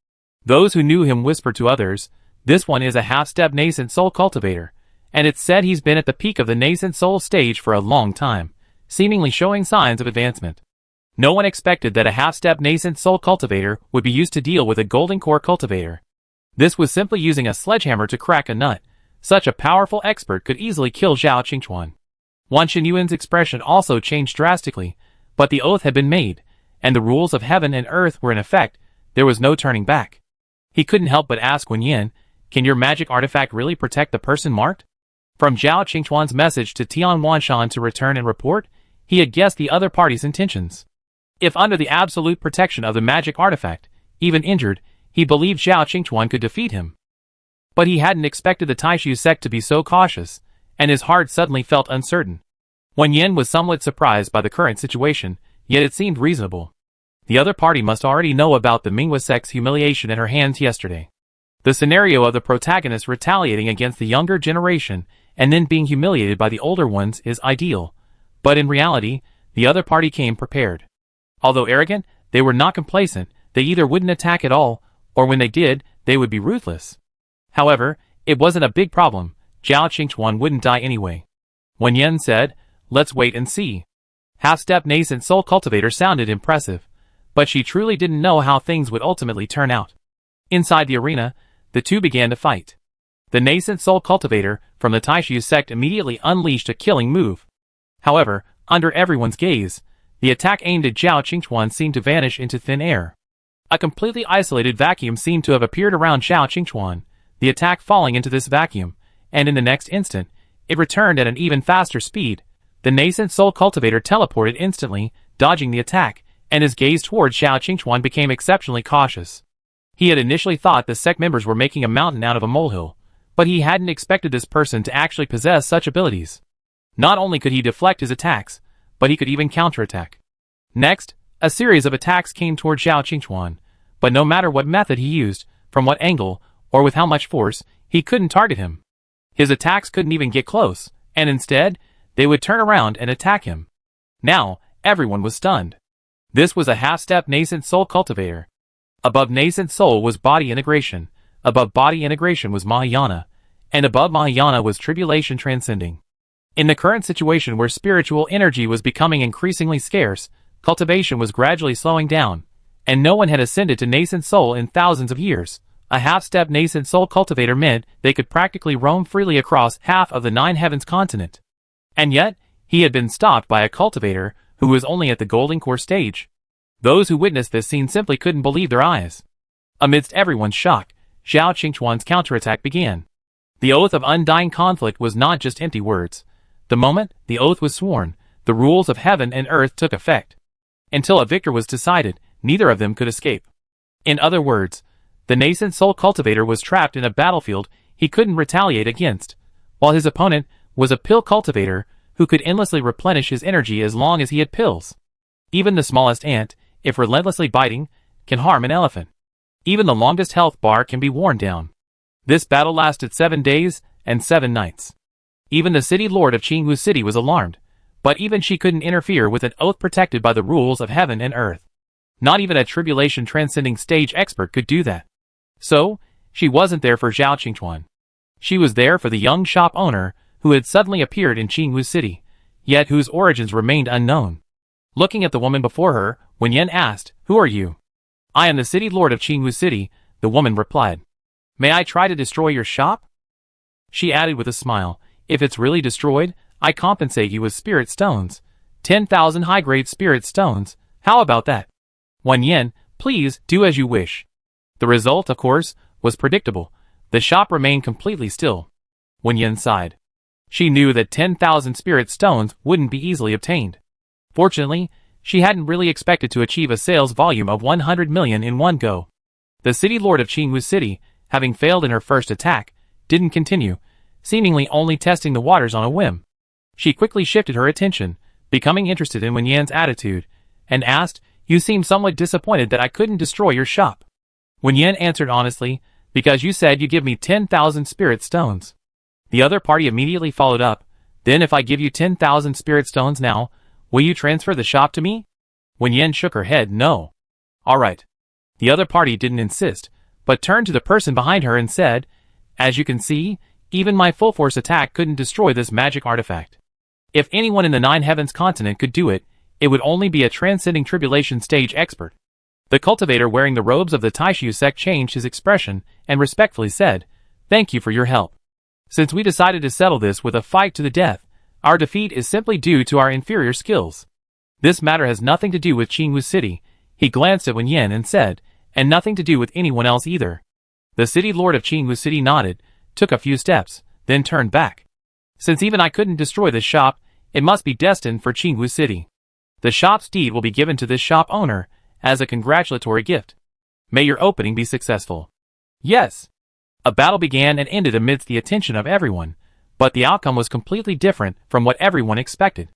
Those who knew him whispered to others, this one is a half-step nascent soul cultivator, and it's said he's been at the peak of the nascent soul stage for a long time, seemingly showing signs of advancement. No one expected that a half-step nascent soul cultivator would be used to deal with a golden core cultivator. This was simply using a sledgehammer to crack a nut. Such a powerful expert could easily kill Zhao Qingchuan. Wen Yuan's expression also changed drastically, but the oath had been made, and the rules of heaven and earth were in effect. There was no turning back. He couldn't help but ask Wen Yan, can your magic artifact really protect the person marked? From Zhao Qingchuan's message to Tian Wanshan to return and report, he had guessed the other party's intentions. If under the absolute protection of the magic artifact, even injured, he believed Zhao Qingchuan could defeat him. But he hadn't expected the Taishu sect to be so cautious, and his heart suddenly felt uncertain. Wen Yan was somewhat surprised by the current situation, yet it seemed reasonable. The other party must already know about the Minghua sect's humiliation at her hands yesterday. The scenario of the protagonist retaliating against the younger generation and then being humiliated by the older ones is ideal, but in reality, the other party came prepared. Although arrogant, they were not complacent. They either wouldn't attack at all, or when they did, they would be ruthless. However, it wasn't a big problem. Zhao Qingchuan wouldn't die anyway. Wen Yan said, let's wait and see. Half-step nascent soul cultivator sounded impressive, but she truly didn't know how things would ultimately turn out. Inside the arena, the two began to fight. The nascent soul cultivator from the Taishu sect immediately unleashed a killing move. However, under everyone's gaze, the attack aimed at Zhao Qingchuan seemed to vanish into thin air. A completely isolated vacuum seemed to have appeared around Zhao Qingchuan, the attack falling into this vacuum, and in the next instant, it returned at an even faster speed. The nascent soul cultivator teleported instantly, dodging the attack, and his gaze towards Zhao Qingchuan became exceptionally cautious. He had initially thought the sect members were making a mountain out of a molehill, but he hadn't expected this person to actually possess such abilities. Not only could he deflect his attacks, but he could even counterattack. Next, a series of attacks came toward Zhao Qingchuan, but no matter what method he used, from what angle, or with how much force, he couldn't target him. His attacks couldn't even get close, and instead, they would turn around and attack him. Now, everyone was stunned. This was a half-step nascent soul cultivator. Above nascent soul was body integration, above body integration was Mahayana, and above Mahayana was tribulation transcending. In the current situation where spiritual energy was becoming increasingly scarce, cultivation was gradually slowing down, and no one had ascended to nascent soul in thousands of years. A half-step nascent soul cultivator meant they could practically roam freely across half of the Nine Heavens continent. And yet, he had been stopped by a cultivator who was only at the golden core stage. Those who witnessed this scene simply couldn't believe their eyes. Amidst everyone's shock, Zhao Qingchuan's counterattack began. The oath of undying conflict was not just empty words. The moment the oath was sworn, the rules of heaven and earth took effect. Until a victor was decided, neither of them could escape. In other words, the nascent soul cultivator was trapped in a battlefield he couldn't retaliate against, while his opponent was a pill cultivator who could endlessly replenish his energy as long as he had pills. Even the smallest ant, if relentlessly biting, can harm an elephant. Even the longest health bar can be worn down. This battle lasted 7 days and 7 nights. Even the city lord of Qingwu City was alarmed, but even she couldn't interfere with an oath protected by the rules of heaven and earth. Not even a tribulation transcending stage expert could do that. So, she wasn't there for Zhao Qingchuan. She was there for the young shop owner who had suddenly appeared in Qingwu City, yet whose origins remained unknown. Looking at the woman before her, Wen Yan asked, "Who are you?" "I am the city lord of Qingwu City," the woman replied. "May I try to destroy your shop?" She added with a smile, "If it's really destroyed, I compensate you with spirit stones. 10,000 high-grade spirit stones. How about that?" "Wen Yan, please do as you wish." The result, of course, was predictable. The shop remained completely still. Wen Yan sighed. She knew that 10,000 spirit stones wouldn't be easily obtained. Fortunately, she hadn't really expected to achieve a sales volume of 100 million in one go. The city lord of Qingwu City, having failed in her first attack, didn't continue, seemingly only testing the waters on a whim. She quickly shifted her attention, becoming interested in Wen Yan's attitude, and asked, "You seem somewhat disappointed that I couldn't destroy your shop." Wen Yan answered honestly, "Because you said you'd give me 10,000 spirit stones." The other party immediately followed up, "Then if I give you 10,000 spirit stones now, will you transfer the shop to me?" Wen Yan shook her head, "No." "All right." The other party didn't insist, but turned to the person behind her and said, "As you can see, even my full force attack couldn't destroy this magic artifact. If anyone in the Nine Heavens continent could do it, it would only be a transcending tribulation stage expert." The cultivator wearing the robes of the Taishu sect changed his expression and respectfully said, "Thank you for your help. Since we decided to settle this with a fight to the death, our defeat is simply due to our inferior skills. This matter has nothing to do with Qingwu City," he glanced at Wen Yan and said, "and nothing to do with anyone else either." The city lord of Qingwu City nodded, took a few steps, then turned back. "Since even I couldn't destroy this shop, it must be destined for Qingwu City. The shop's deed will be given to this shop owner as a congratulatory gift. May your opening be successful." "Yes." A battle began and ended amidst the attention of everyone, but the outcome was completely different from what everyone expected.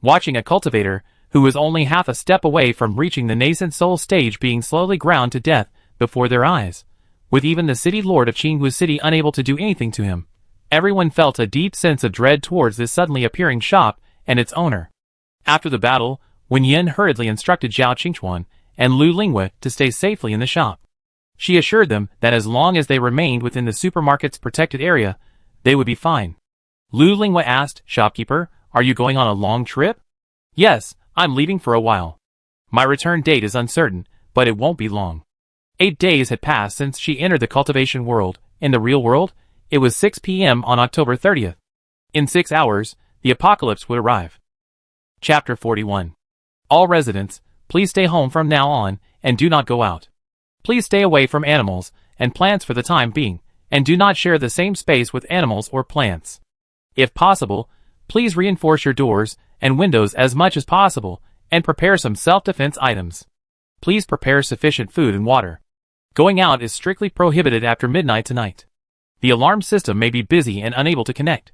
Watching a cultivator, who was only half a step away from reaching the nascent soul stage being slowly ground to death before their eyes, with even the city lord of Qingwu City unable to do anything to him, everyone felt a deep sense of dread towards this suddenly appearing shop and its owner. After the battle, Wen Yan hurriedly instructed Zhao Qingchuan and Lu Lingwe to stay safely in the shop. She assured them that as long as they remained within the supermarket's protected area, they would be fine. Lu Lingwe asked, "Shopkeeper, are you going on a long trip?" "Yes, I'm leaving for a while. My return date is uncertain, but it won't be long." 8 days had passed since she entered the cultivation world. In the real world, It was 6 p.m. on October 30th. In 6 hours, the apocalypse would arrive. Chapter 41. All residents, please stay home from now on, and do not go out. Please stay away from animals and plants for the time being, and do not share the same space with animals or plants. If possible, please reinforce your doors and windows as much as possible, and prepare some self-defense items. Please prepare sufficient food and water. Going out is strictly prohibited after midnight tonight. The alarm system may be busy and unable to connect.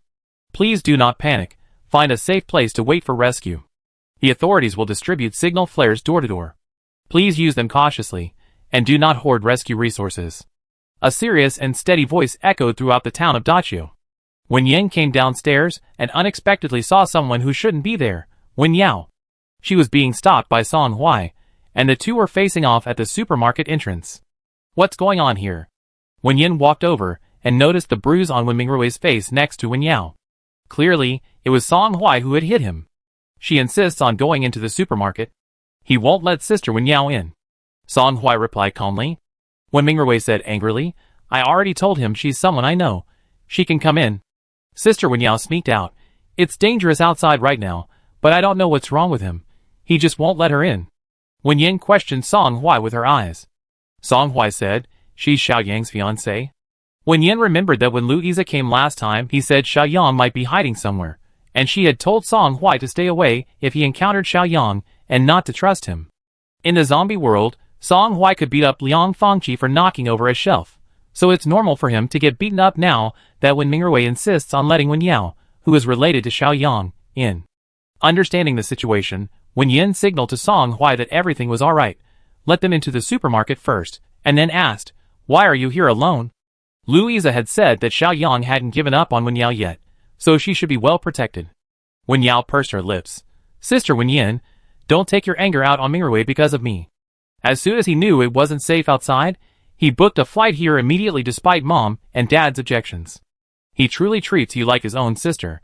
Please do not panic. Find a safe place to wait for rescue. The authorities will distribute signal flares door to door. Please use them cautiously, and do not hoard rescue resources. A serious and steady voice echoed throughout the town of Dachio. Wen Yan came downstairs and unexpectedly saw someone who shouldn't be there, Wen Yao. She was being stopped by Song Hui, and the two were facing off at the supermarket entrance. What's going on here? Wen Yan walked over and noticed the bruise on Wen Mingrui's face next to Wen Yao. Clearly, it was Song Hui who had hit him. She insists on going into the supermarket. He won't let Sister Wen Yao in. Song Hui replied calmly. Wen Mingrui said angrily, I already told him she's someone I know. She can come in. Sister Wen Yao sneaked out. It's dangerous outside right now, but I don't know what's wrong with him. He just won't let her in. Wen Yan questioned Song Hui with her eyes. Song Hui said, she's Xiao Yang's fiancée. Wen Yan remembered that when Louisa came last time he said Xiao Yang might be hiding somewhere, and she had told Song Hui to stay away if he encountered Xiao Yang and not to trust him. In the zombie world, Song Hui could beat up Liang Fangqi for knocking over a shelf, so it's normal for him to get beaten up now that Wen Mingrui insists on letting Wen Yao, who is related to Xiao Yang, in. Understanding the situation, Wen Yan signaled to Song Hui that everything was alright, let them into the supermarket first, and then asked, why are you here alone? Louisa had said that Xiao Yang hadn't given up on Wen Yao yet, so she should be well protected. Wen Yao pursed her lips. Sister Wen Yan, don't take your anger out on Mingrui because of me. As soon as he knew it wasn't safe outside, he booked a flight here immediately despite Mom and Dad's objections. He truly treats you like his own sister.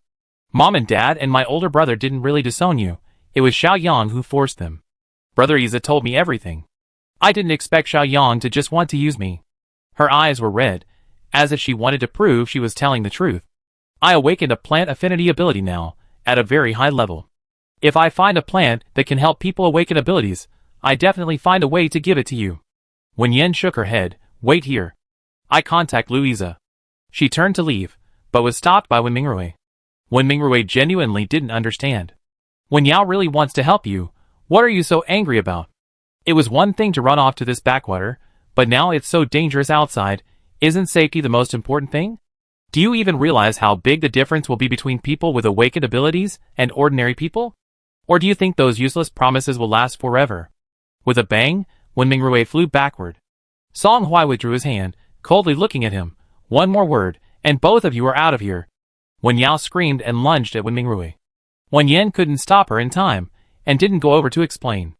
Mom and Dad and my older brother didn't really disown you. It was Xiao Yang who forced them. Brother Isa told me everything. I didn't expect Xiao Yang to just want to use me. Her eyes were red, as if she wanted to prove she was telling the truth. I awakened a plant affinity ability now, at a very high level. If I find a plant that can help people awaken abilities, I definitely find a way to give it to you. Wen Yan shook her head. Wait here. I contact Louisa. She turned to leave, but was stopped by Wen Mingrui. Wen Mingrui genuinely didn't understand. Wen Yao really wants to help you. What are you so angry about? It was one thing to run off to this backwater, but now it's so dangerous outside. Isn't safety the most important thing? Do you even realize how big the difference will be between people with awakened abilities and ordinary people? Or do you think those useless promises will last forever? With a bang, Wen Mingrui flew backward. Song Hui withdrew his hand, coldly looking at him. One more word, and both of you are out of here. Wen Yao screamed and lunged at Wen Mingrui. Wen Yan couldn't stop her in time, and didn't go over to explain.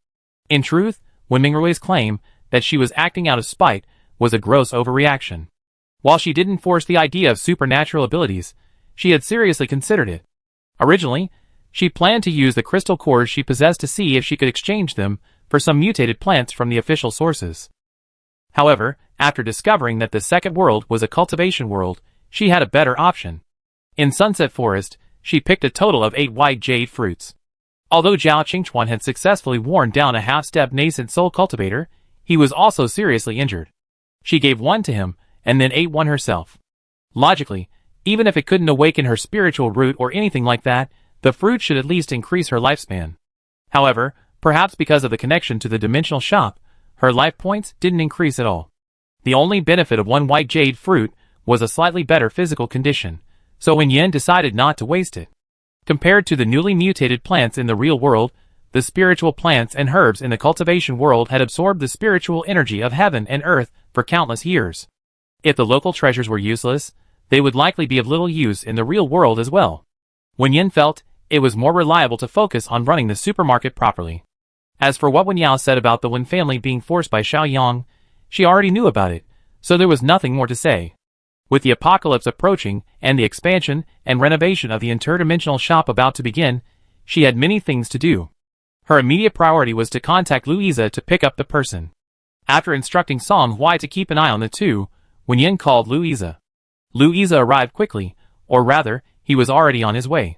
In truth, Wen Mingrui's claim that she was acting out of spite was a gross overreaction. While she didn't force the idea of supernatural abilities, she had seriously considered it. Originally, she planned to use the crystal cores she possessed to see if she could exchange them for some mutated plants from the official sources. However, after discovering that the second world was a cultivation world, she had a better option. In Sunset Forest, she picked a total of 8 white jade fruits. Although Zhao Qingchuan had successfully worn down a half-step nascent soul cultivator, he was also seriously injured. She gave one to him, and then ate one herself. Logically, even if it couldn't awaken her spiritual root or anything like that, the fruit should at least increase her lifespan. However, perhaps because of the connection to the dimensional shop, her life points didn't increase at all. The only benefit of one white jade fruit was a slightly better physical condition, so Wen Yan decided not to waste it. Compared to the newly mutated plants in the real world, the spiritual plants and herbs in the cultivation world had absorbed the spiritual energy of heaven and earth for countless years. If the local treasures were useless, they would likely be of little use in the real world as well. Wen Yan felt it was more reliable to focus on running the supermarket properly. As for what Wen Yao said about the Wen family being forced by Xiao Yang, she already knew about it, so there was nothing more to say. With the apocalypse approaching and the expansion and renovation of the interdimensional shop about to begin, she had many things to do. Her immediate priority was to contact Louisa to pick up the person. After instructing Song Hui to keep an eye on the two, Wen Yan called Louisa. Louisa arrived quickly, or rather, he was already on his way.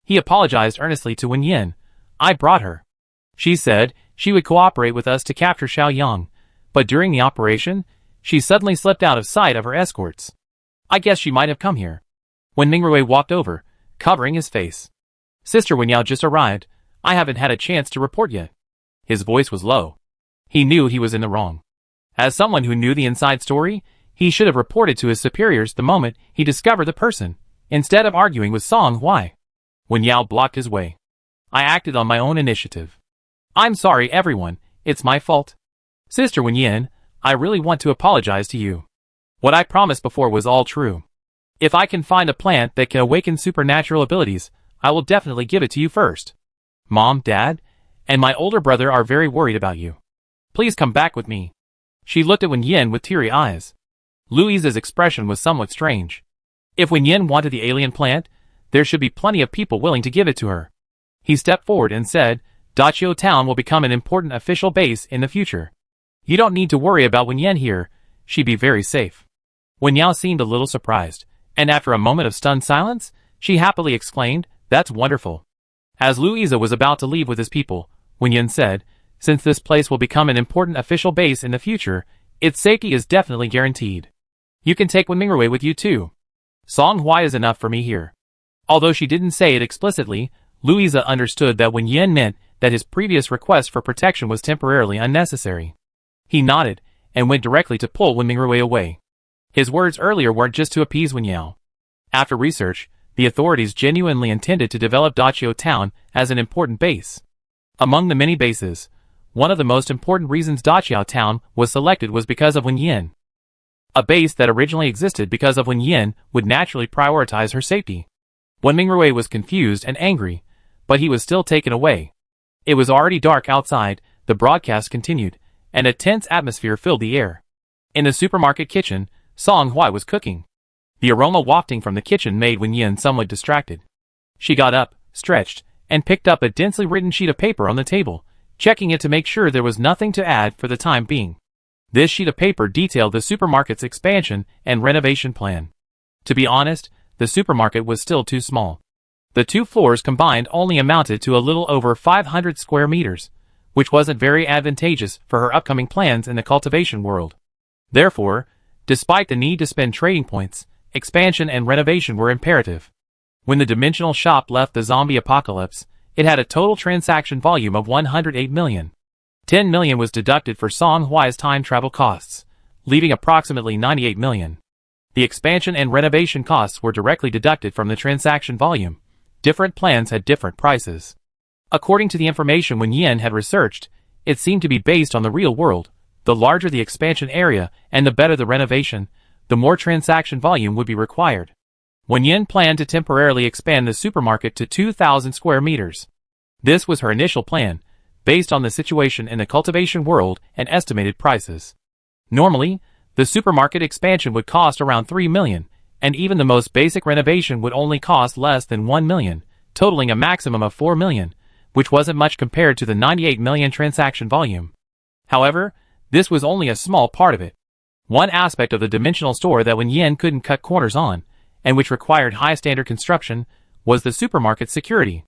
He apologized earnestly to Wen Yan. I brought her. She said she would cooperate with us to capture Xiaoyang, but during the operation, she suddenly slipped out of sight of her escorts. I guess she might have come here. When Mingrui walked over, covering his face. Sister Wen Yao just arrived. I haven't had a chance to report yet. His voice was low. He knew he was in the wrong. As someone who knew the inside story, he should have reported to his superiors the moment he discovered the person, instead of arguing with Song Hui. Wen Yao blocked his way. I acted on my own initiative. I'm sorry everyone, it's my fault. Sister Wen Yan, I really want to apologize to you. What I promised before was all true. If I can find a plant that can awaken supernatural abilities, I will definitely give it to you first. Mom, Dad, and my older brother are very worried about you. Please come back with me. She looked at Wen Yan with teary eyes. Louisa's expression was somewhat strange. If Wen Yan wanted the alien plant, there should be plenty of people willing to give it to her. He stepped forward and said, Dachio Town will become an important official base in the future. You don't need to worry about Wen Yan here, she'd be very safe. Wen Yao seemed a little surprised, and after a moment of stunned silence, she happily exclaimed, That's wonderful. As Louisa was about to leave with his people, Wen Yan said, Since this place will become an important official base in the future, its safety is definitely guaranteed. You can take Wen Mingrui with you too. Song Hui is enough for me here. Although she didn't say it explicitly, Louisa understood that Wen Yan meant that his previous request for protection was temporarily unnecessary. He nodded, and went directly to pull Wen Mingrui away. His words earlier weren't just to appease Wen Yao. After research, the authorities genuinely intended to develop Dachio Town as an important base. Among the many bases, one of the most important reasons Dachio Town was selected was because of Wen Yan. A base that originally existed because of Wen Yan would naturally prioritize her safety. Wen Mingrui was confused and angry, but he was still taken away. It was already dark outside, the broadcast continued, and a tense atmosphere filled the air. In the supermarket kitchen, Song Hui was cooking. The aroma wafting from the kitchen made Wen Yan somewhat distracted. She got up, stretched, and picked up a densely written sheet of paper on the table, checking it to make sure there was nothing to add for the time being. This sheet of paper detailed the supermarket's expansion and renovation plan. To be honest, the supermarket was still too small. The 2 floors combined only amounted to a little over 500 square meters, which wasn't very advantageous for her upcoming plans in the cultivation world. Therefore, despite the need to spend trading points, expansion and renovation were imperative. When the dimensional shop left the zombie apocalypse, it had a total transaction volume of 108 million. 10 million was deducted for Song Hui's time travel costs, leaving approximately 98 million. The expansion and renovation costs were directly deducted from the transaction volume. Different plans had different prices. According to the information Wen Yan had researched, it seemed to be based on the real world. The larger the expansion area and the better the renovation, the more transaction volume would be required. Wen Yan planned to temporarily expand the supermarket to 2,000 square meters. This was her initial plan, based on the situation in the cultivation world and estimated prices. Normally, the supermarket expansion would cost around 3 million, and even the most basic renovation would only cost less than 1 million, totaling a maximum of 4 million, which wasn't much compared to the 98 million transaction volume. However, this was only a small part of it. One aspect of the dimensional store that Wen Yan couldn't cut corners on, and which required high-standard construction, was the supermarket security.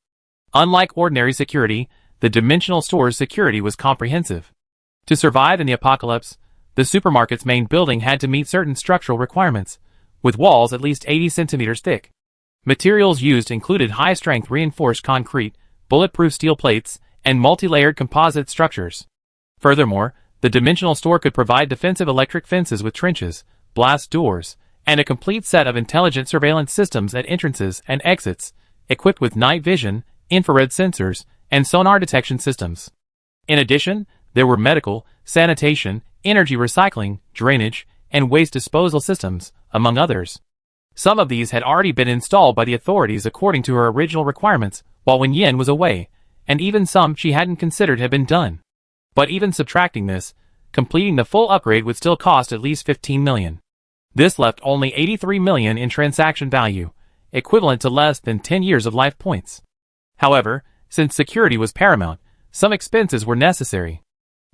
Unlike ordinary security, the dimensional store's security was comprehensive. To survive in the apocalypse, the supermarket's main building had to meet certain structural requirements, with walls at least 80 centimeters thick. Materials used included high-strength reinforced concrete, bulletproof steel plates, and multi-layered composite structures. Furthermore, the dimensional store could provide defensive electric fences with trenches, blast doors, and a complete set of intelligent surveillance systems at entrances and exits, equipped with night vision, infrared sensors, and sonar detection systems. In addition, there were medical, sanitation, energy recycling, drainage, and waste disposal systems, among others. Some of these had already been installed by the authorities according to her original requirements while Wen Yan was away, and even some she hadn't considered had been done. But even subtracting this, completing the full upgrade would still cost at least 15 million. This left only 83 million in transaction value, equivalent to less than 10 years of life points. However, since security was paramount, some expenses were necessary.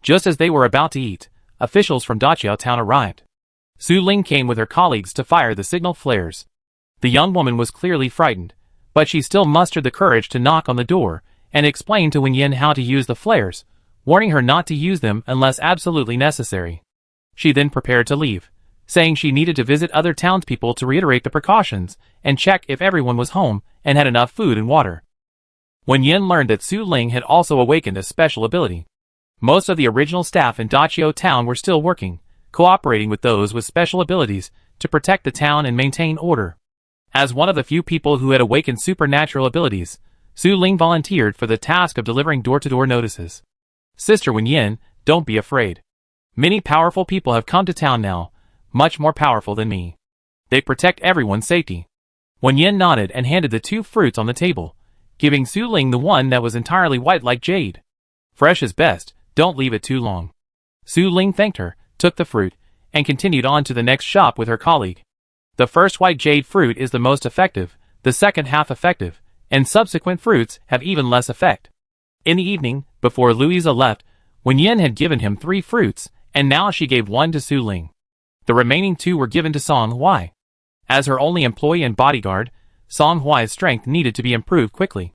Just as they were about to eat, officials from Dachio Town arrived. Su Ling came with her colleagues to fire the signal flares. The young woman was clearly frightened, but she still mustered the courage to knock on the door and explain to Wen Yan how to use the flares, warning her not to use them unless absolutely necessary. She then prepared to leave, saying she needed to visit other townspeople to reiterate the precautions and check if everyone was home and had enough food and water. Wen Yan learned that Su Ling had also awakened a special ability. Most of the original staff in Dachio Town were still working, cooperating with those with special abilities to protect the town and maintain order. As one of the few people who had awakened supernatural abilities, Su Ling volunteered for the task of delivering door-to-door notices. Sister Wen Yan, don't be afraid. Many powerful people have come to town now, much more powerful than me. They protect everyone's safety. Wen Yan nodded and handed the 2 fruits on the table, giving Su Ling the one that was entirely white like jade. Fresh is best, don't leave it too long. Su Ling thanked her, took the fruit, and continued on to the next shop with her colleague. The first white jade fruit is the most effective, the second half effective, and subsequent fruits have even less effect. In the evening, before Louisa left, Wen Yan had given him 3 fruits, and now she gave 1 to Su Ling. The remaining 2 were given to Song Hui. As her only employee and bodyguard, Song Hui's strength needed to be improved quickly.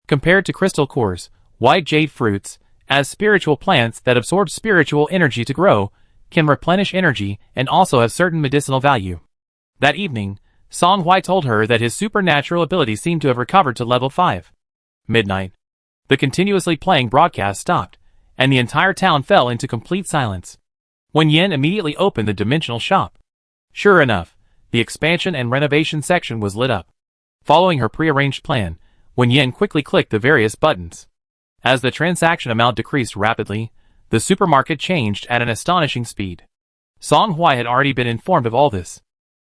Compared to crystal cores, white jade fruits, as spiritual plants that absorb spiritual energy to grow, can replenish energy and also have certain medicinal value. That evening, Song Hui told her that his supernatural ability seemed to have recovered to level 5. Midnight. The continuously playing broadcast stopped, and the entire town fell into complete silence. Wen Yan immediately opened the dimensional shop. Sure enough, the expansion and renovation section was lit up. Following her prearranged plan, Wen Yan quickly clicked the various buttons. As the transaction amount decreased rapidly, the supermarket changed at an astonishing speed. Song Hui had already been informed of all this.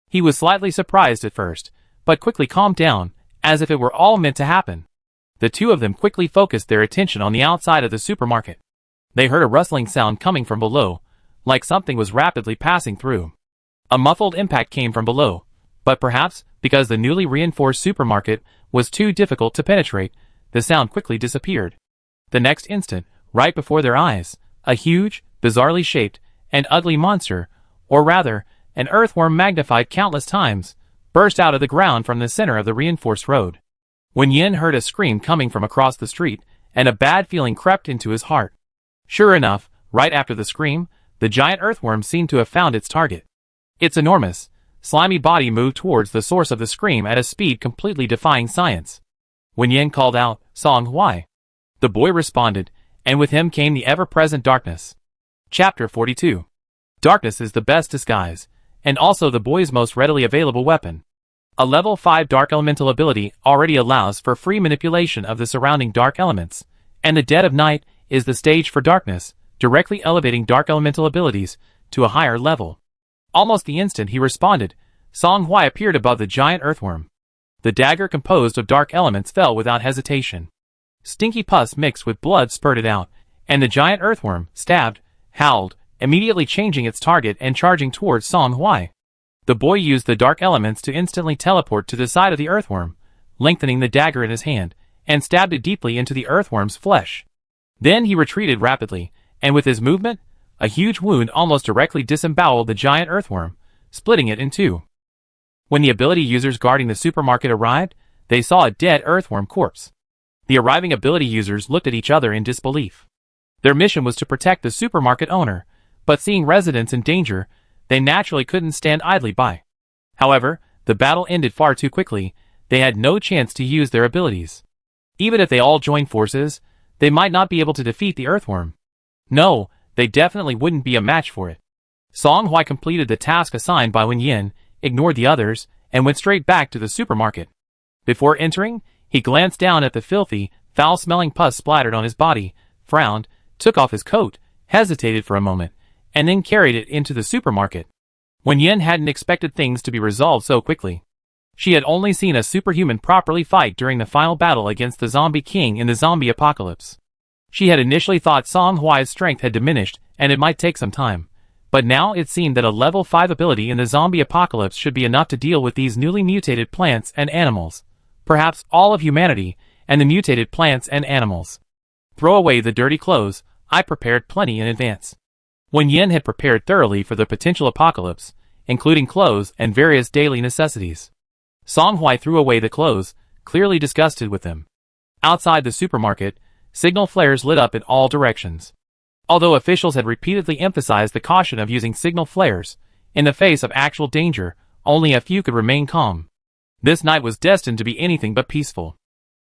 He was slightly surprised at first, but quickly calmed down, as if it were all meant to happen. The 2 of them quickly focused their attention on the outside of the supermarket. They heard a rustling sound coming from below, like something was rapidly passing through. A muffled impact came from below, but perhaps because the newly reinforced supermarket was too difficult to penetrate, the sound quickly disappeared. The next instant, right before their eyes, a huge, bizarrely shaped, and ugly monster, or rather, an earthworm magnified countless times, burst out of the ground from the center of the reinforced road. Wen Yan heard a scream coming from across the street, and a bad feeling crept into his heart. Sure enough, right after the scream, the giant earthworm seemed to have found its target. Its enormous, slimy body moved towards the source of the scream at a speed completely defying science. Wen Yan called out, "Song Hui." The boy responded, and with him came the ever-present darkness. Chapter 42. Darkness is the best disguise, and also the boy's most readily available weapon. A level 5 dark elemental ability already allows for free manipulation of the surrounding dark elements, and the dead of night is the stage for darkness, directly elevating dark elemental abilities to a higher level. Almost the instant he responded, Song Hui appeared above the giant earthworm. The dagger composed of dark elements fell without hesitation. Stinky pus mixed with blood spurted out, and the giant earthworm, stabbed, howled, immediately changing its target and charging towards Song Hui. The boy used the dark elements to instantly teleport to the side of the earthworm, lengthening the dagger in his hand, and stabbed it deeply into the earthworm's flesh. Then he retreated rapidly, and with his movement, a huge wound almost directly disemboweled the giant earthworm, splitting it in 2. When the ability users guarding the supermarket arrived, they saw a dead earthworm corpse. The arriving ability users looked at each other in disbelief. Their mission was to protect the supermarket owner, but seeing residents in danger, they naturally couldn't stand idly by. However, the battle ended far too quickly. They had no chance to use their abilities. Even if they all joined forces, they might not be able to defeat the earthworm. No, they definitely wouldn't be a match for it. Song Hui completed the task assigned by Wen Yan, ignored the others, and went straight back to the supermarket. Before entering, he glanced down at the filthy, foul-smelling pus splattered on his body, frowned, took off his coat, hesitated for a moment, and then carried it into the supermarket. Wen Yan hadn't expected things to be resolved so quickly. She had only seen a superhuman properly fight during the final battle against the zombie king in the zombie apocalypse. She had initially thought Song Hui's strength had diminished and it might take some time, but now it seemed that a level 5 ability in the zombie apocalypse should be enough to deal with these newly mutated plants and animals, perhaps all of humanity and the mutated plants and animals. Throw away the dirty clothes, I prepared plenty in advance. Wen Yan had prepared thoroughly for the potential apocalypse, including clothes and various daily necessities. Song Hui threw away the clothes, clearly disgusted with them. Outside the supermarket, signal flares lit up in all directions. Although officials had repeatedly emphasized the caution of using signal flares, in the face of actual danger, only a few could remain calm. This night was destined to be anything but peaceful.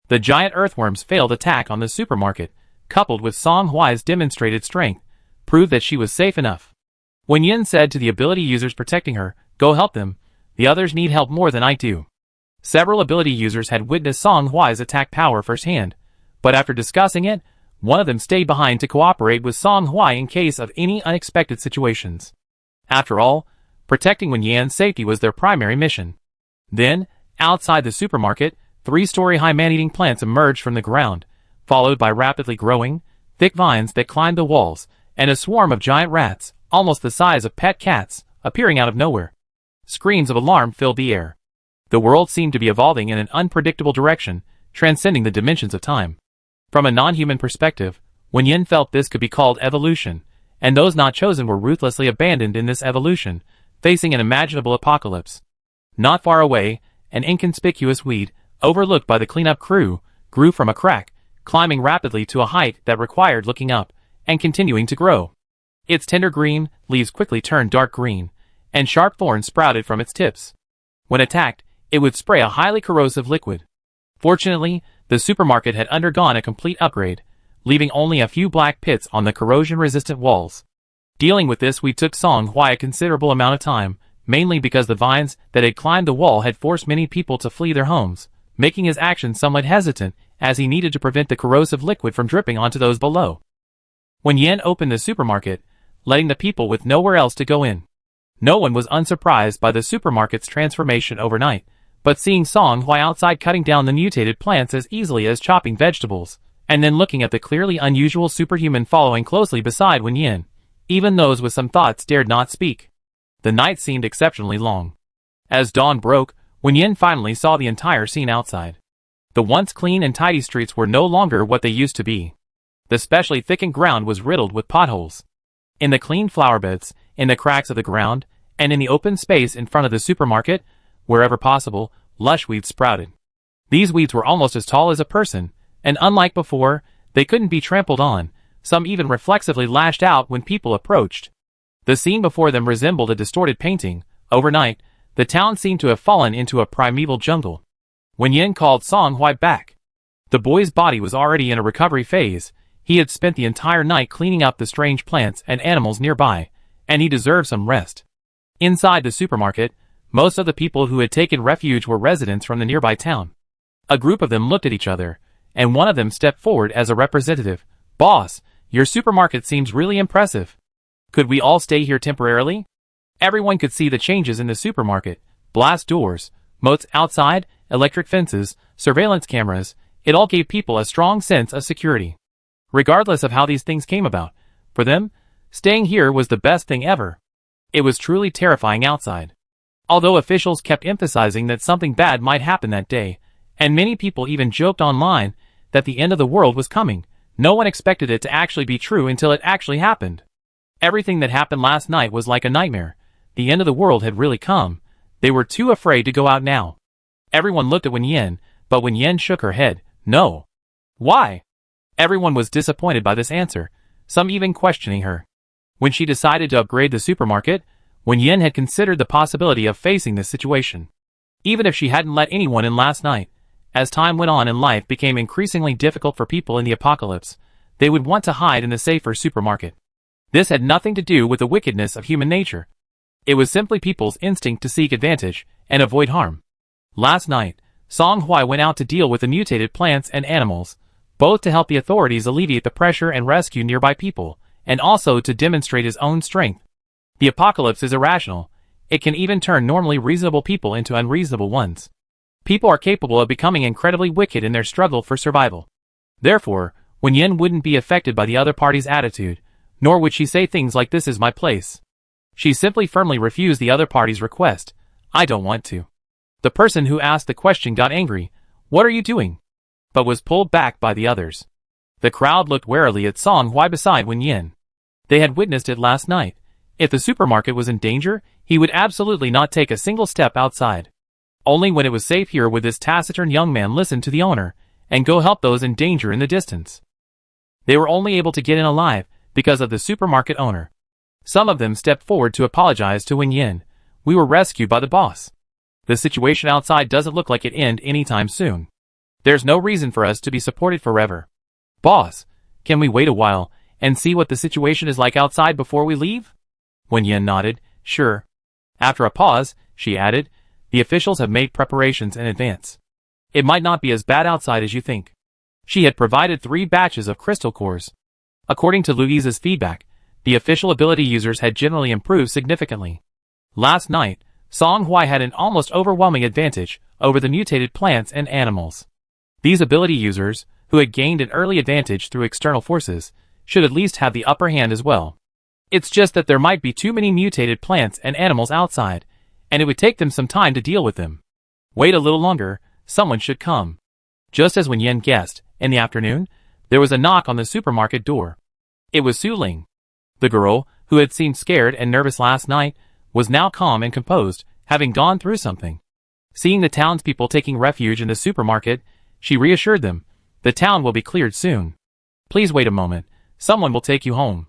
The giant earthworm's failed attack on the supermarket, coupled with Song Hui's demonstrated strength, proved that she was safe enough. Wen Yan said to the ability users protecting her, "Go help them, the others need help more than I do." Several ability users had witnessed Song Hui's attack power firsthand, but after discussing it, one of them stayed behind to cooperate with Song Hui in case of any unexpected situations. After all, protecting Wen Yan's safety was their primary mission. Then, outside the supermarket, 3-story-high man-eating plants emerged from the ground, followed by rapidly growing, thick vines that climbed the walls, and a swarm of giant rats, almost the size of pet cats, appearing out of nowhere. Screams of alarm filled the air. The world seemed to be evolving in an unpredictable direction, transcending the dimensions of time. From a non-human perspective, Wen Yan felt this could be called evolution, and those not chosen were ruthlessly abandoned in this evolution, facing an imaginable apocalypse. Not far away, an inconspicuous weed, overlooked by the cleanup crew, grew from a crack, climbing rapidly to a height that required looking up, and continuing to grow. Its tender green leaves quickly turned dark green, and sharp thorns sprouted from its tips. When attacked, it would spray a highly corrosive liquid. Fortunately, the supermarket had undergone a complete upgrade, leaving only a few black pits on the corrosion-resistant walls. Dealing with this weed took Song Hui a considerable amount of time, mainly because the vines that had climbed the wall had forced many people to flee their homes, making his actions somewhat hesitant as he needed to prevent the corrosive liquid from dripping onto those below. Wen Yan opened the supermarket, letting the people with nowhere else to go in. No one was unsurprised by the supermarket's transformation overnight, but seeing Song Hui outside cutting down the mutated plants as easily as chopping vegetables, and then looking at the clearly unusual superhuman following closely beside Wen Yan, even those with some thoughts dared not speak. The night seemed exceptionally long. As dawn broke, Wen Yan finally saw the entire scene outside. The once clean and tidy streets were no longer what they used to be. The specially thickened ground was riddled with potholes. In the clean flower beds, in the cracks of the ground, and in the open space in front of the supermarket, wherever possible, lush weeds sprouted. These weeds were almost as tall as a person, and unlike before, they couldn't be trampled on, some even reflexively lashed out when people approached. The scene before them resembled a distorted painting. Overnight, the town seemed to have fallen into a primeval jungle. Wen Yan called Song Hui back. The boy's body was already in a recovery phase. He had spent the entire night cleaning up the strange plants and animals nearby, and he deserved some rest. Inside the supermarket, most of the people who had taken refuge were residents from the nearby town. A group of them looked at each other, and one of them stepped forward as a representative. "Boss, your supermarket seems really impressive. Could we all stay here temporarily?" Everyone could see the changes in the supermarket. Blast doors, moats outside, electric fences, surveillance cameras. It all gave people a strong sense of security. Regardless of how these things came about, for them, staying here was the best thing ever. It was truly terrifying outside. Although officials kept emphasizing that something bad might happen that day, and many people even joked online that the end of the world was coming, no one expected it to actually be true until it actually happened. Everything that happened last night was like a nightmare. The end of the world had really come. They were too afraid to go out now. Everyone looked at Wen Yan, but Wen Yan shook her head. "No." "Why?" Everyone was disappointed by this answer, some even questioning her. When she decided to upgrade the supermarket, Wen Yan had considered the possibility of facing this situation. Even if she hadn't let anyone in last night, as time went on and life became increasingly difficult for people in the apocalypse, they would want to hide in the safer supermarket. This had nothing to do with the wickedness of human nature. It was simply people's instinct to seek advantage and avoid harm. Last night, Song Hui went out to deal with the mutated plants and animals, both to help the authorities alleviate the pressure and rescue nearby people, and also to demonstrate his own strength. The apocalypse is irrational. It can even turn normally reasonable people into unreasonable ones. People are capable of becoming incredibly wicked in their struggle for survival. Therefore, Wen Yan wouldn't be affected by the other party's attitude, nor would she say things like "this is my place." She simply firmly refused the other party's request. "I don't want to." The person who asked the question got angry. "What are you doing?" but was pulled back by the others. The crowd looked warily at Song Hui beside Wen Yan. They had witnessed it last night. If the supermarket was in danger, he would absolutely not take a single step outside. Only when it was safe here would this taciturn young man listen to the owner and go help those in danger in the distance. They were only able to get in alive because of the supermarket owner. Some of them stepped forward to apologize to Wen Yan. We were rescued by the boss. The situation outside doesn't look like it end anytime soon. There's no reason for us to be supported forever. Boss, can we wait a while and see what the situation is like outside before we leave? Wen Yan nodded, sure. After a pause, she added, the officials have made preparations in advance. It might not be as bad outside as you think. She had provided 3 batches of crystal cores. According to Louise's feedback, the official ability users had generally improved significantly. Last night, Song Hui had an almost overwhelming advantage over the mutated plants and animals. These ability users, who had gained an early advantage through external forces, should at least have the upper hand as well. It's just that there might be too many mutated plants and animals outside, and it would take them some time to deal with them. Wait a little longer, someone should come. Just as Wen Yan guessed, in the afternoon, there was a knock on the supermarket door. It was Su Ling. The girl, who had seemed scared and nervous last night, was now calm and composed, having gone through something. Seeing the townspeople taking refuge in the supermarket, she reassured them, the town will be cleared soon. Please wait a moment, someone will take you home.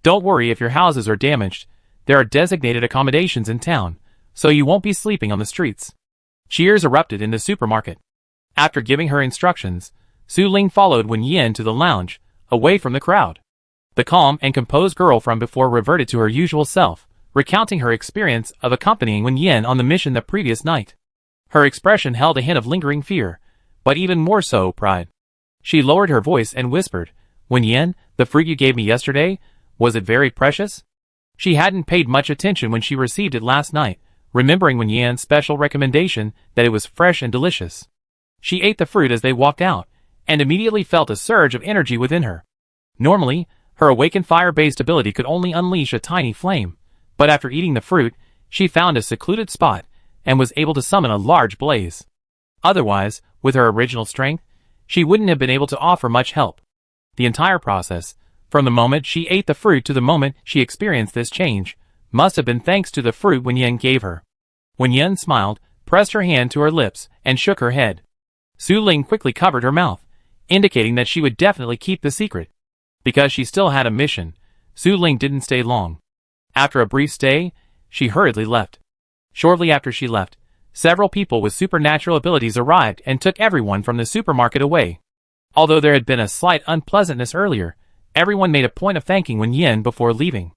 Don't worry if your houses are damaged, there are designated accommodations in town, so you won't be sleeping on the streets. Cheers erupted in the supermarket. After giving her instructions, Su Ling followed Wen Yan to the lounge, away from the crowd. The calm and composed girl from before reverted to her usual self, recounting her experience of accompanying Wen Yan on the mission the previous night. Her expression held a hint of lingering fear, but even more so pride. She lowered her voice and whispered, Wen Yan, the fruit you gave me yesterday, was it very precious? She hadn't paid much attention when she received it last night, remembering Wen Yan's special recommendation that it was fresh and delicious. She ate the fruit as they walked out, and immediately felt a surge of energy within her. Normally, her awakened fire-based ability could only unleash a tiny flame, but after eating the fruit, she found a secluded spot and was able to summon a large blaze. Otherwise, with her original strength, she wouldn't have been able to offer much help. The entire process, from the moment she ate the fruit to the moment she experienced this change, must have been thanks to the fruit Wen Yan gave her. Wen Yan smiled, pressed her hand to her lips, and shook her head. Su Ling quickly covered her mouth, indicating that she would definitely keep the secret. Because she still had a mission, Su Ling didn't stay long. After a brief stay, she hurriedly left. Shortly after she left, several people with supernatural abilities arrived and took everyone from the supermarket away. Although there had been a slight unpleasantness earlier, everyone made a point of thanking Wen Yan before leaving.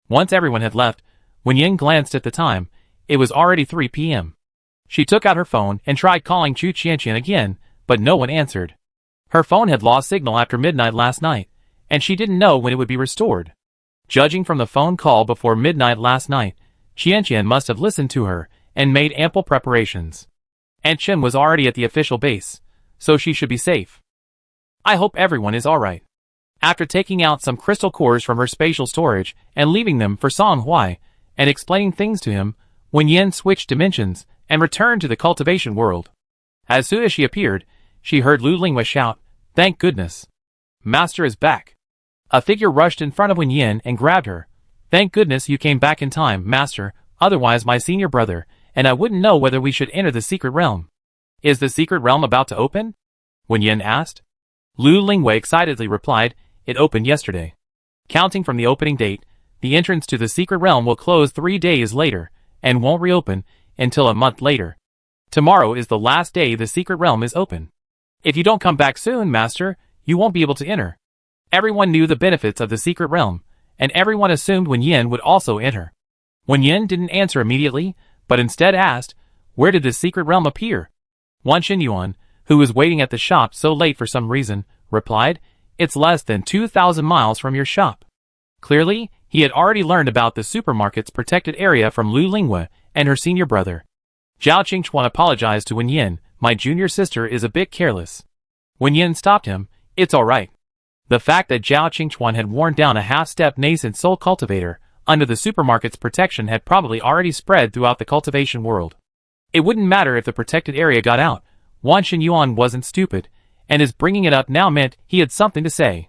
Once everyone had left, Wen Yan glanced at the time. It was already 3 p.m. She took out her phone and tried calling Chu Qianqian again, but no one answered. Her phone had lost signal after midnight last night, and she didn't know when it would be restored. Judging from the phone call before midnight last night, Qianqian must have listened to her and made ample preparations. Aunt Chen was already at the official base, so she should be safe. I hope everyone is alright. After taking out some crystal cores from her spatial storage and leaving them for Song Hui, and explaining things to him, Wen Yan switched dimensions and returned to the cultivation world. As soon as she appeared, she heard Lu Linghua shout, "Thank goodness! Master is back!" A figure rushed in front of Wen Yan and grabbed her. "Thank goodness you came back in time, Master, otherwise my senior brother and I wouldn't know whether we should enter the secret realm." "Is the secret realm about to open?" Wen Yan asked. Lu Linghua excitedly replied, "It opened yesterday. Counting from the opening date, the entrance to the secret realm will close 3 days later, and won't reopen until a month later. Tomorrow is the last day the secret realm is open. If you don't come back soon, Master, you won't be able to enter." Everyone knew the benefits of the secret realm, and everyone assumed Wen Yan would also enter. Wen Yan didn't answer immediately, but instead asked, "Where did this secret realm appear?" Wan Xinyuan, who was waiting at the shop so late for some reason, replied, "It's less than 2,000 miles from your shop." Clearly, he had already learned about the supermarket's protected area from Lu Linghua and her senior brother. Zhao Qingchuan apologized to Wen Yan, "My junior sister is a bit careless." Wen Yan stopped him, "It's alright." The fact that Zhao Qingchuan had worn down a half-step nascent soul cultivator under the supermarket's protection had probably already spread throughout the cultivation world. It wouldn't matter if the protected area got out. Wan Xinyuan wasn't stupid, and his bringing it up now meant he had something to say.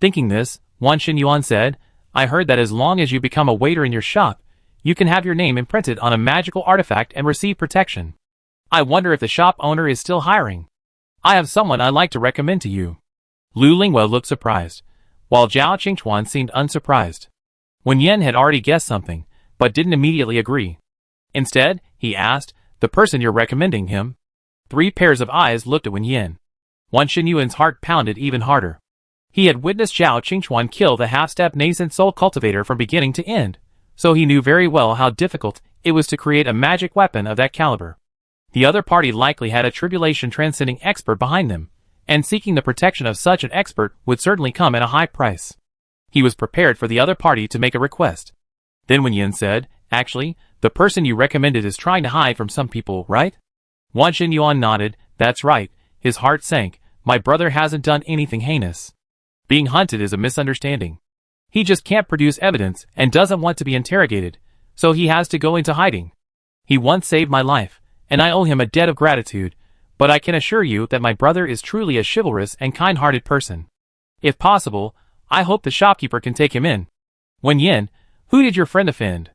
Thinking this, Wan Xinyuan said, I heard that as long as you become a waiter in your shop, you can have your name imprinted on a magical artifact and receive protection. I wonder if the shop owner is still hiring. I have someone I'd like to recommend to you. Lu Linghua looked surprised, while Zhao Qingchuan seemed unsurprised. Wen Yan had already guessed something, but didn't immediately agree. Instead, he asked, the person you're recommending him? 3 pairs of eyes looked at Wen Yan. Wan Xinyuan's heart pounded even harder. He had witnessed Zhao Qingchuan kill the half-step nascent soul cultivator from beginning to end, so he knew very well how difficult it was to create a magic weapon of that caliber. The other party likely had a tribulation-transcending expert behind them, and seeking the protection of such an expert would certainly come at a high price. He was prepared for the other party to make a request. Then Wen Yan said, actually, the person you recommended is trying to hide from some people, right? Wan Xinyuan nodded, that's right. His heart sank. My brother hasn't done anything heinous. Being hunted is a misunderstanding. He just can't produce evidence and doesn't want to be interrogated, so he has to go into hiding. He once saved my life, and I owe him a debt of gratitude, but I can assure you that my brother is truly a chivalrous and kind-hearted person. If possible, I hope the shopkeeper can take him in. Wen Yan, who did your friend offend?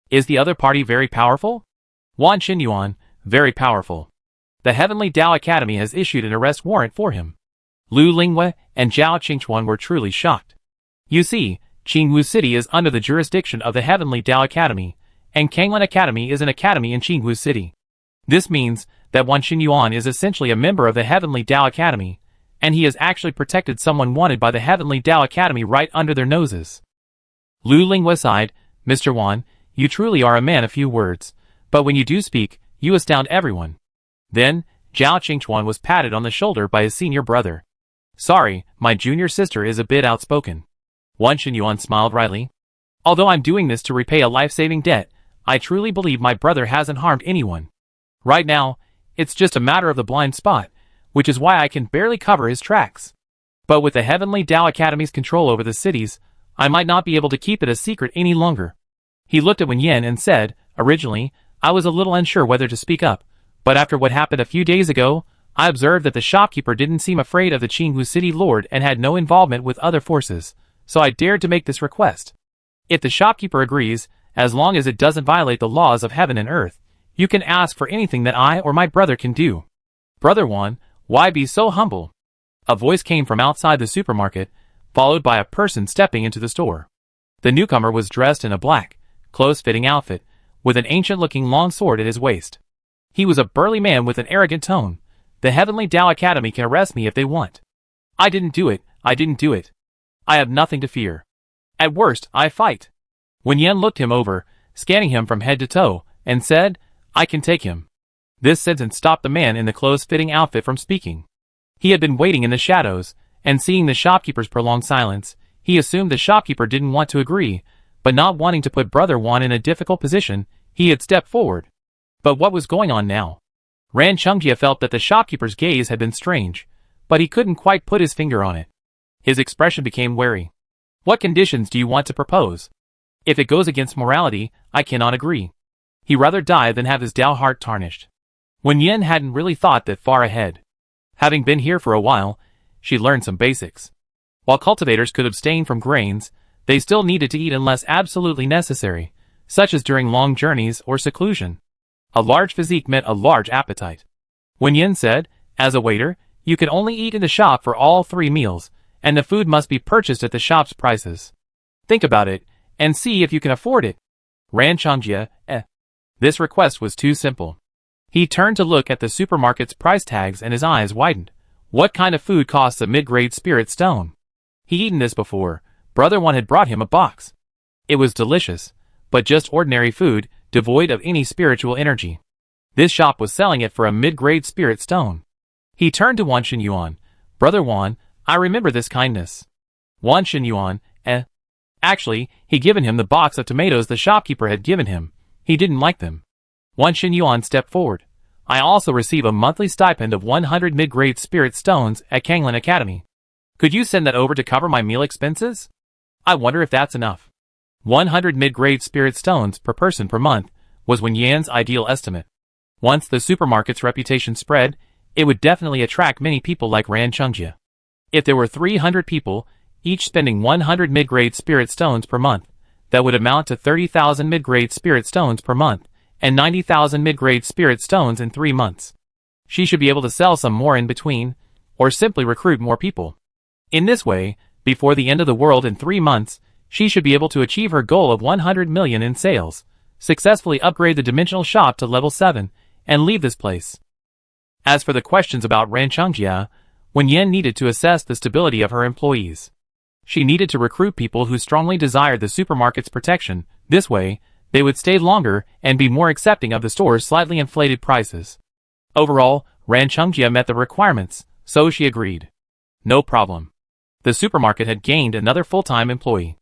Is the other party very powerful? Wan Xinyuan, very powerful. The Heavenly Tao Academy has issued an arrest warrant for him. Lu Linghua and Zhao Qingchuan were truly shocked. You see, Qingwu City is under the jurisdiction of the Heavenly Tao Academy, and Kanglan Academy is an academy in Qingwu City. This means that Wan Xinyuan is essentially a member of the Heavenly Tao Academy, and he has actually protected someone wanted by the Heavenly Tao Academy right under their noses. Lu Linghua sighed, Mr. Wan, you truly are a man of few words, but when you do speak, you astound everyone. Then, Zhao Qingchuan was patted on the shoulder by his senior brother. Sorry, my junior sister is a bit outspoken. Wan Xinyuan smiled wryly. Although I'm doing this to repay a life-saving debt, I truly believe my brother hasn't harmed anyone. Right now, it's just a matter of the blind spot, which is why I can barely cover his tracks. But with the Heavenly Tao Academy's control over the cities, I might not be able to keep it a secret any longer. He looked at Wen Yan and said, originally, I was a little unsure whether to speak up, but after what happened a few days ago, I observed that the shopkeeper didn't seem afraid of the Qingwu City Lord and had no involvement with other forces, so I dared to make this request. If the shopkeeper agrees, as long as it doesn't violate the laws of heaven and earth, you can ask for anything that I or my brother can do. Brother Wan, why be so humble? A voice came from outside the supermarket, followed by a person stepping into the store. The newcomer was dressed in a black, close-fitting outfit, with an ancient-looking long sword at his waist. He was a burly man with an arrogant tone. The Heavenly Tao Academy can arrest me if they want. I didn't do it. I have nothing to fear. At worst, I fight. Wen Yan looked him over, scanning him from head to toe, and said, I can take him. This sentence stopped the man in the close-fitting outfit from speaking. He had been waiting in the shadows, and seeing the shopkeeper's prolonged silence, he assumed the shopkeeper didn't want to agree, but not wanting to put Brother Wan in a difficult position, he had stepped forward. But what was going on now? Ran Chungjia felt that the shopkeeper's gaze had been strange, but he couldn't quite put his finger on it. His expression became wary. What conditions do you want to propose? If it goes against morality, I cannot agree. He'd rather die than have his Tao heart tarnished. Wen Yan hadn't really thought that far ahead. Having been here for a while, she learned some basics. While cultivators could abstain from grains, they still needed to eat unless absolutely necessary, such as during long journeys or seclusion. A large physique meant a large appetite. Wen Yan said, as a waiter, you can only eat in the shop for all 3 meals, and the food must be purchased at the shop's prices. Think about it, and see if you can afford it. Ran Chongjia, This request was too simple. He turned to look at the supermarket's price tags and his eyes widened. What kind of food costs a mid-grade spirit stone? He'd eaten this before. Brother One had brought him a box. It was delicious, but just ordinary food, devoid of any spiritual energy. This shop was selling it for a mid-grade spirit stone. He turned to Wan Xinyuan. Brother Wan, I remember this kindness. Wan Xinyuan, Actually, he'd given him the box of tomatoes the shopkeeper had given him. He didn't like them. Wan Xinyuan stepped forward. I also receive a monthly stipend of 100 mid-grade spirit stones at Kanglan Academy. Could you send that over to cover my meal expenses? I wonder if that's enough. 100 mid-grade spirit stones per person per month was Wen Yan's ideal estimate. Once the supermarket's reputation spread, it would definitely attract many people like Ran Chungjia. If there were 300 people, each spending 100 mid-grade spirit stones per month. That would amount to 30,000 mid-grade spirit stones per month, and 90,000 mid-grade spirit stones in 3 months. She should be able to sell some more in between, or simply recruit more people. In this way, before the end of the world in 3 months, she should be able to achieve her goal of 100 million in sales, successfully upgrade the dimensional shop to level 7, and leave this place. As for the questions about Ranchungjia, Wen Yan needed to assess the stability of her employees. She needed to recruit people who strongly desired the supermarket's protection. This way, they would stay longer and be more accepting of the store's slightly inflated prices. Overall, Ranchungjia met the requirements, so she agreed. No problem. The supermarket had gained another full-time employee.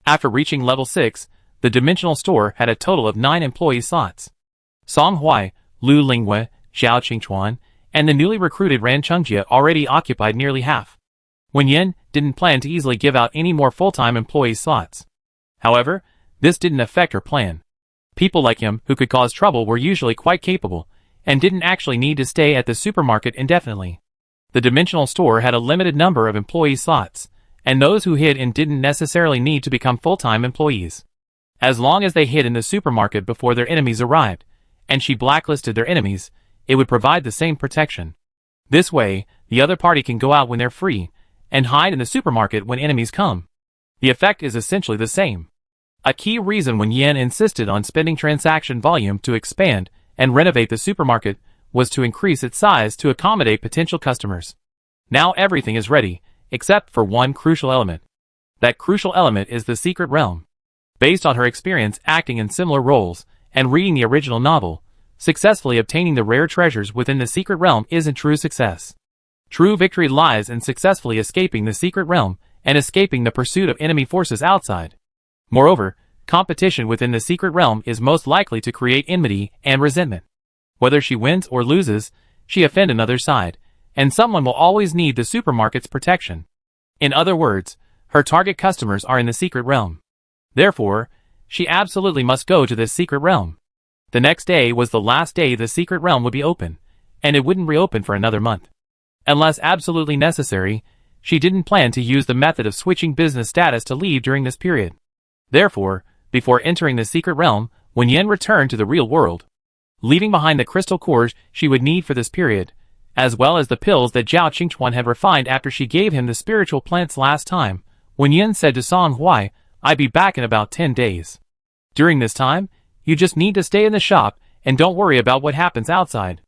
After reaching level 6, the dimensional store had a total of 9 employee slots. Song Huai, Lu Lingwe, Xiao Qingchuan, and the newly recruited Ranchungjia already occupied nearly half. Wen Yan didn't plan to easily give out any more full-time employee slots. However, this didn't affect her plan. People like him who could cause trouble were usually quite capable, and didn't actually need to stay at the supermarket indefinitely. The dimensional store had a limited number of employee slots, and those who hid in didn't necessarily need to become full-time employees. As long as they hid in the supermarket before their enemies arrived, and she blacklisted their enemies, it would provide the same protection. This way, the other party can go out when they're free, and hide in the supermarket when enemies come. The effect is essentially the same. A key reason Wen Yan insisted on spending transaction volume to expand and renovate the supermarket was to increase its size to accommodate potential customers. Now everything is ready, except for one crucial element. That crucial element is the secret realm. Based on her experience acting in similar roles and reading the original novel, successfully obtaining the rare treasures within the secret realm isn't true success. True victory lies in successfully escaping the secret realm and escaping the pursuit of enemy forces outside. Moreover, competition within the secret realm is most likely to create enmity and resentment. Whether she wins or loses, she offends another side, and someone will always need the supermarket's protection. In other words, her target customers are in the secret realm. Therefore, she absolutely must go to this secret realm. The next day was the last day the secret realm would be open, and it wouldn't reopen for another month. Unless absolutely necessary, she didn't plan to use the method of switching business status to leave during this period. Therefore, before entering the secret realm, Wen Yan returned to the real world. Leaving behind the crystal cores she would need for this period, as well as the pills that Zhao Qingchuan had refined after she gave him the spiritual plants last time, Wen Yan said to Song Huai, "I'll be back in about 10 days. During this time, you just need to stay in the shop and don't worry about what happens outside."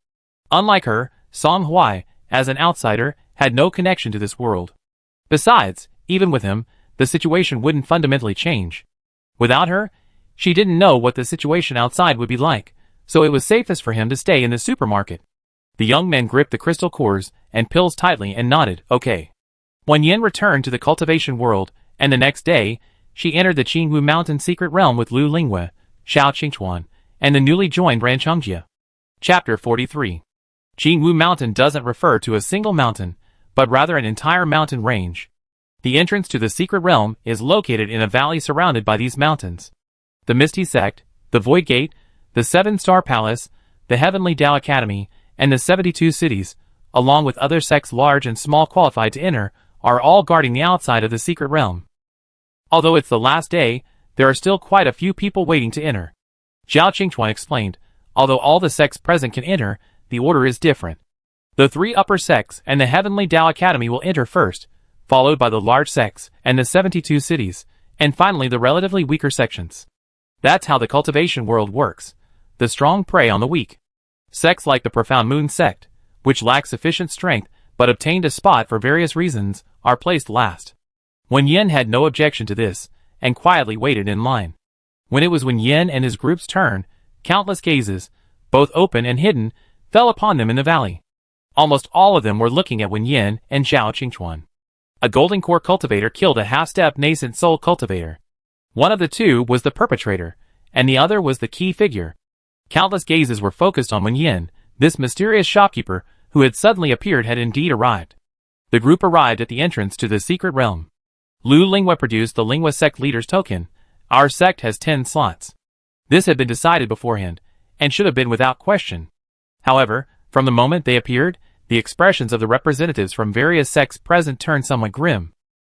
Unlike her, Song Huai, as an outsider, had no connection to this world. Besides, even with him, the situation wouldn't fundamentally change. Without her, she didn't know what the situation outside would be like, so it was safest for him to stay in the supermarket. The young man gripped the crystal cores and pills tightly and nodded, "Okay." Wen Yan returned to the cultivation world, and the next day, she entered the Qingwu Mountain secret realm with Lu Lingwe, Xiao Qingchuan, and the newly joined Ranchungjia. Chapter 43. Qingwu Mountain doesn't refer to a single mountain, but rather an entire mountain range. The entrance to the secret realm is located in a valley surrounded by these mountains. The Misty Sect, the Void Gate, the 7-Star Palace, the Heavenly Tao Academy, and the 72 cities, along with other sects large and small qualified to enter, are all guarding the outside of the secret realm. Although it's the last day, there are still quite a few people waiting to enter. Zhao Qingchuan explained, although all the sects present can enter, the order is different. The 3 upper sects and the Heavenly Tao Academy will enter first, followed by the large sects and the 72 cities, and finally the relatively weaker sections. That's how the cultivation world works. The strong prey on the weak. Sects like the Profound Moon sect, which lack sufficient strength but obtained a spot for various reasons, are placed last. Wen Yan had no objection to this, and quietly waited in line. When it was Wen Yan and his group's turn, countless gazes, both open and hidden, fell upon them in the valley. Almost all of them were looking at Wen Yan and Zhao Qingchuan. A golden core cultivator killed a half-step nascent soul cultivator. One of the two was the perpetrator, and the other was the key figure. Countless gazes were focused on Wen Yan. This mysterious shopkeeper, who had suddenly appeared, had indeed arrived. The group arrived at the entrance to the secret realm. Lu Lingwe produced the Lingwe sect leader's token. Our sect has 10 slots. This had been decided beforehand, and should have been without question. However, from the moment they appeared, the expressions of the representatives from various sects present turned somewhat grim.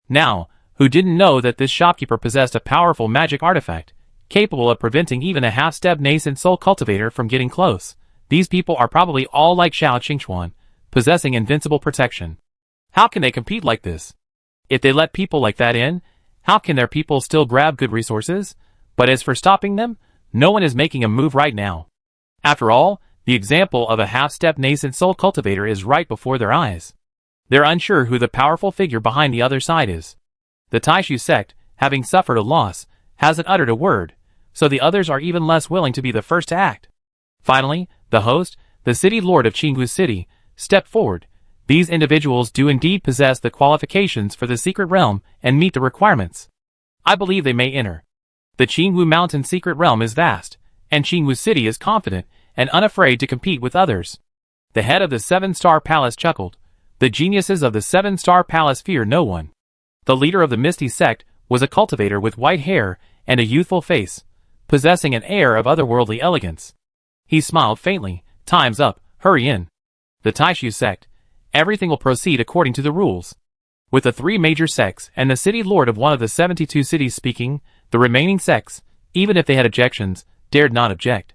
Now, who didn't know that this shopkeeper possessed a powerful magic artifact, capable of preventing even a half-step nascent soul cultivator from getting close. These people are probably all like Xiao Qingchuan, possessing invincible protection. How can they compete like this? If they let people like that in, how can their people still grab good resources? But as for stopping them, no one is making a move right now. After all, the example of a half-step nascent soul cultivator is right before their eyes. They're unsure who the powerful figure behind the other side is. The Taishu sect, having suffered a loss, hasn't uttered a word, so the others are even less willing to be the first to act. Finally, the host, the city lord of Qingwu City, stepped forward. These individuals do indeed possess the qualifications for the secret realm and meet the requirements. I believe they may enter. The Qingwu Mountain secret realm is vast, and Qingwu City is confident and unafraid to compete with others. The head of the Seven-Star Palace chuckled. The geniuses of the Seven-Star Palace fear no one. The leader of the Misty sect was a cultivator with white hair and a youthful face, possessing an air of otherworldly elegance. He smiled faintly. Time's up, hurry in. The Taishu sect. Everything will proceed according to the rules. With the three major sects and the city lord of one of the 72 cities speaking, the remaining sects, even if they had objections, dared not object.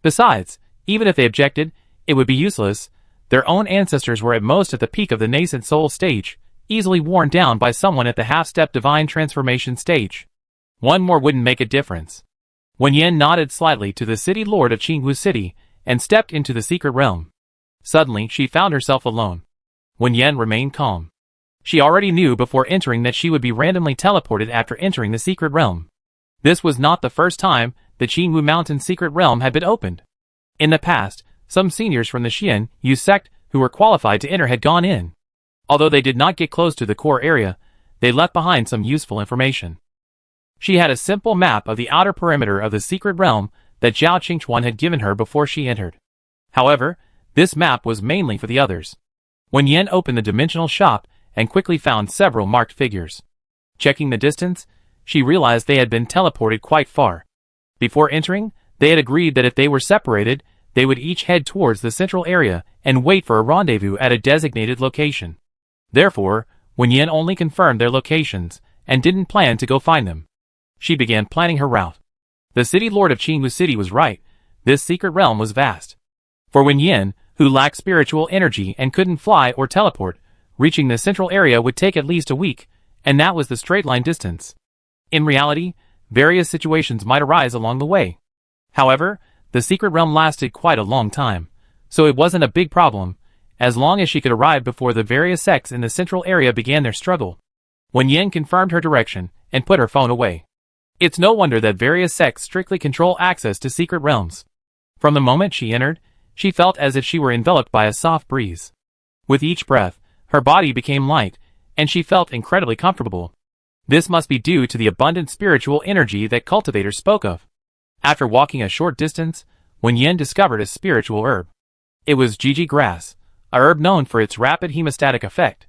Besides, even if they objected, it would be useless. Their own ancestors were at most at the peak of the nascent soul stage, easily worn down by someone at the half-step divine transformation stage. One more wouldn't make a difference. Wen Yan nodded slightly to the city lord of Qingwu City and stepped into the secret realm. Suddenly, she found herself alone. Wen Yan remained calm. She already knew before entering that she would be randomly teleported after entering the secret realm. This was not the first time the Qingwu Mountain secret realm had been opened. In the past, some seniors from the Xian Yu sect who were qualified to enter had gone in. Although they did not get close to the core area, they left behind some useful information. She had a simple map of the outer perimeter of the secret realm that Xiao Qingchuan had given her before she entered. However, this map was mainly for the others. Wen Yan opened the dimensional shop and quickly found several marked figures. Checking the distance, she realized they had been teleported quite far. Before entering, they had agreed that if they were separated, they would each head towards the central area and wait for a rendezvous at a designated location. Therefore, Wen Yan only confirmed their locations and didn't plan to go find them. She began planning her route. The city lord of Qingwu City was right. This secret realm was vast. For Wen Yan, who lacked spiritual energy and couldn't fly or teleport, reaching the central area would take at least a week, and that was the straight-line distance. In reality, various situations might arise along the way. However, the secret realm lasted quite a long time, so it wasn't a big problem, as long as she could arrive before the various sects in the central area began their struggle. Wen Yan confirmed her direction and put her phone away. It's no wonder that various sects strictly control access to secret realms. From the moment she entered, she felt as if she were enveloped by a soft breeze. With each breath, her body became light, and she felt incredibly comfortable. This must be due to the abundant spiritual energy that cultivators spoke of. After walking a short distance, Wen Yan discovered a spiritual herb. It was Gigi grass, a herb known for its rapid hemostatic effect.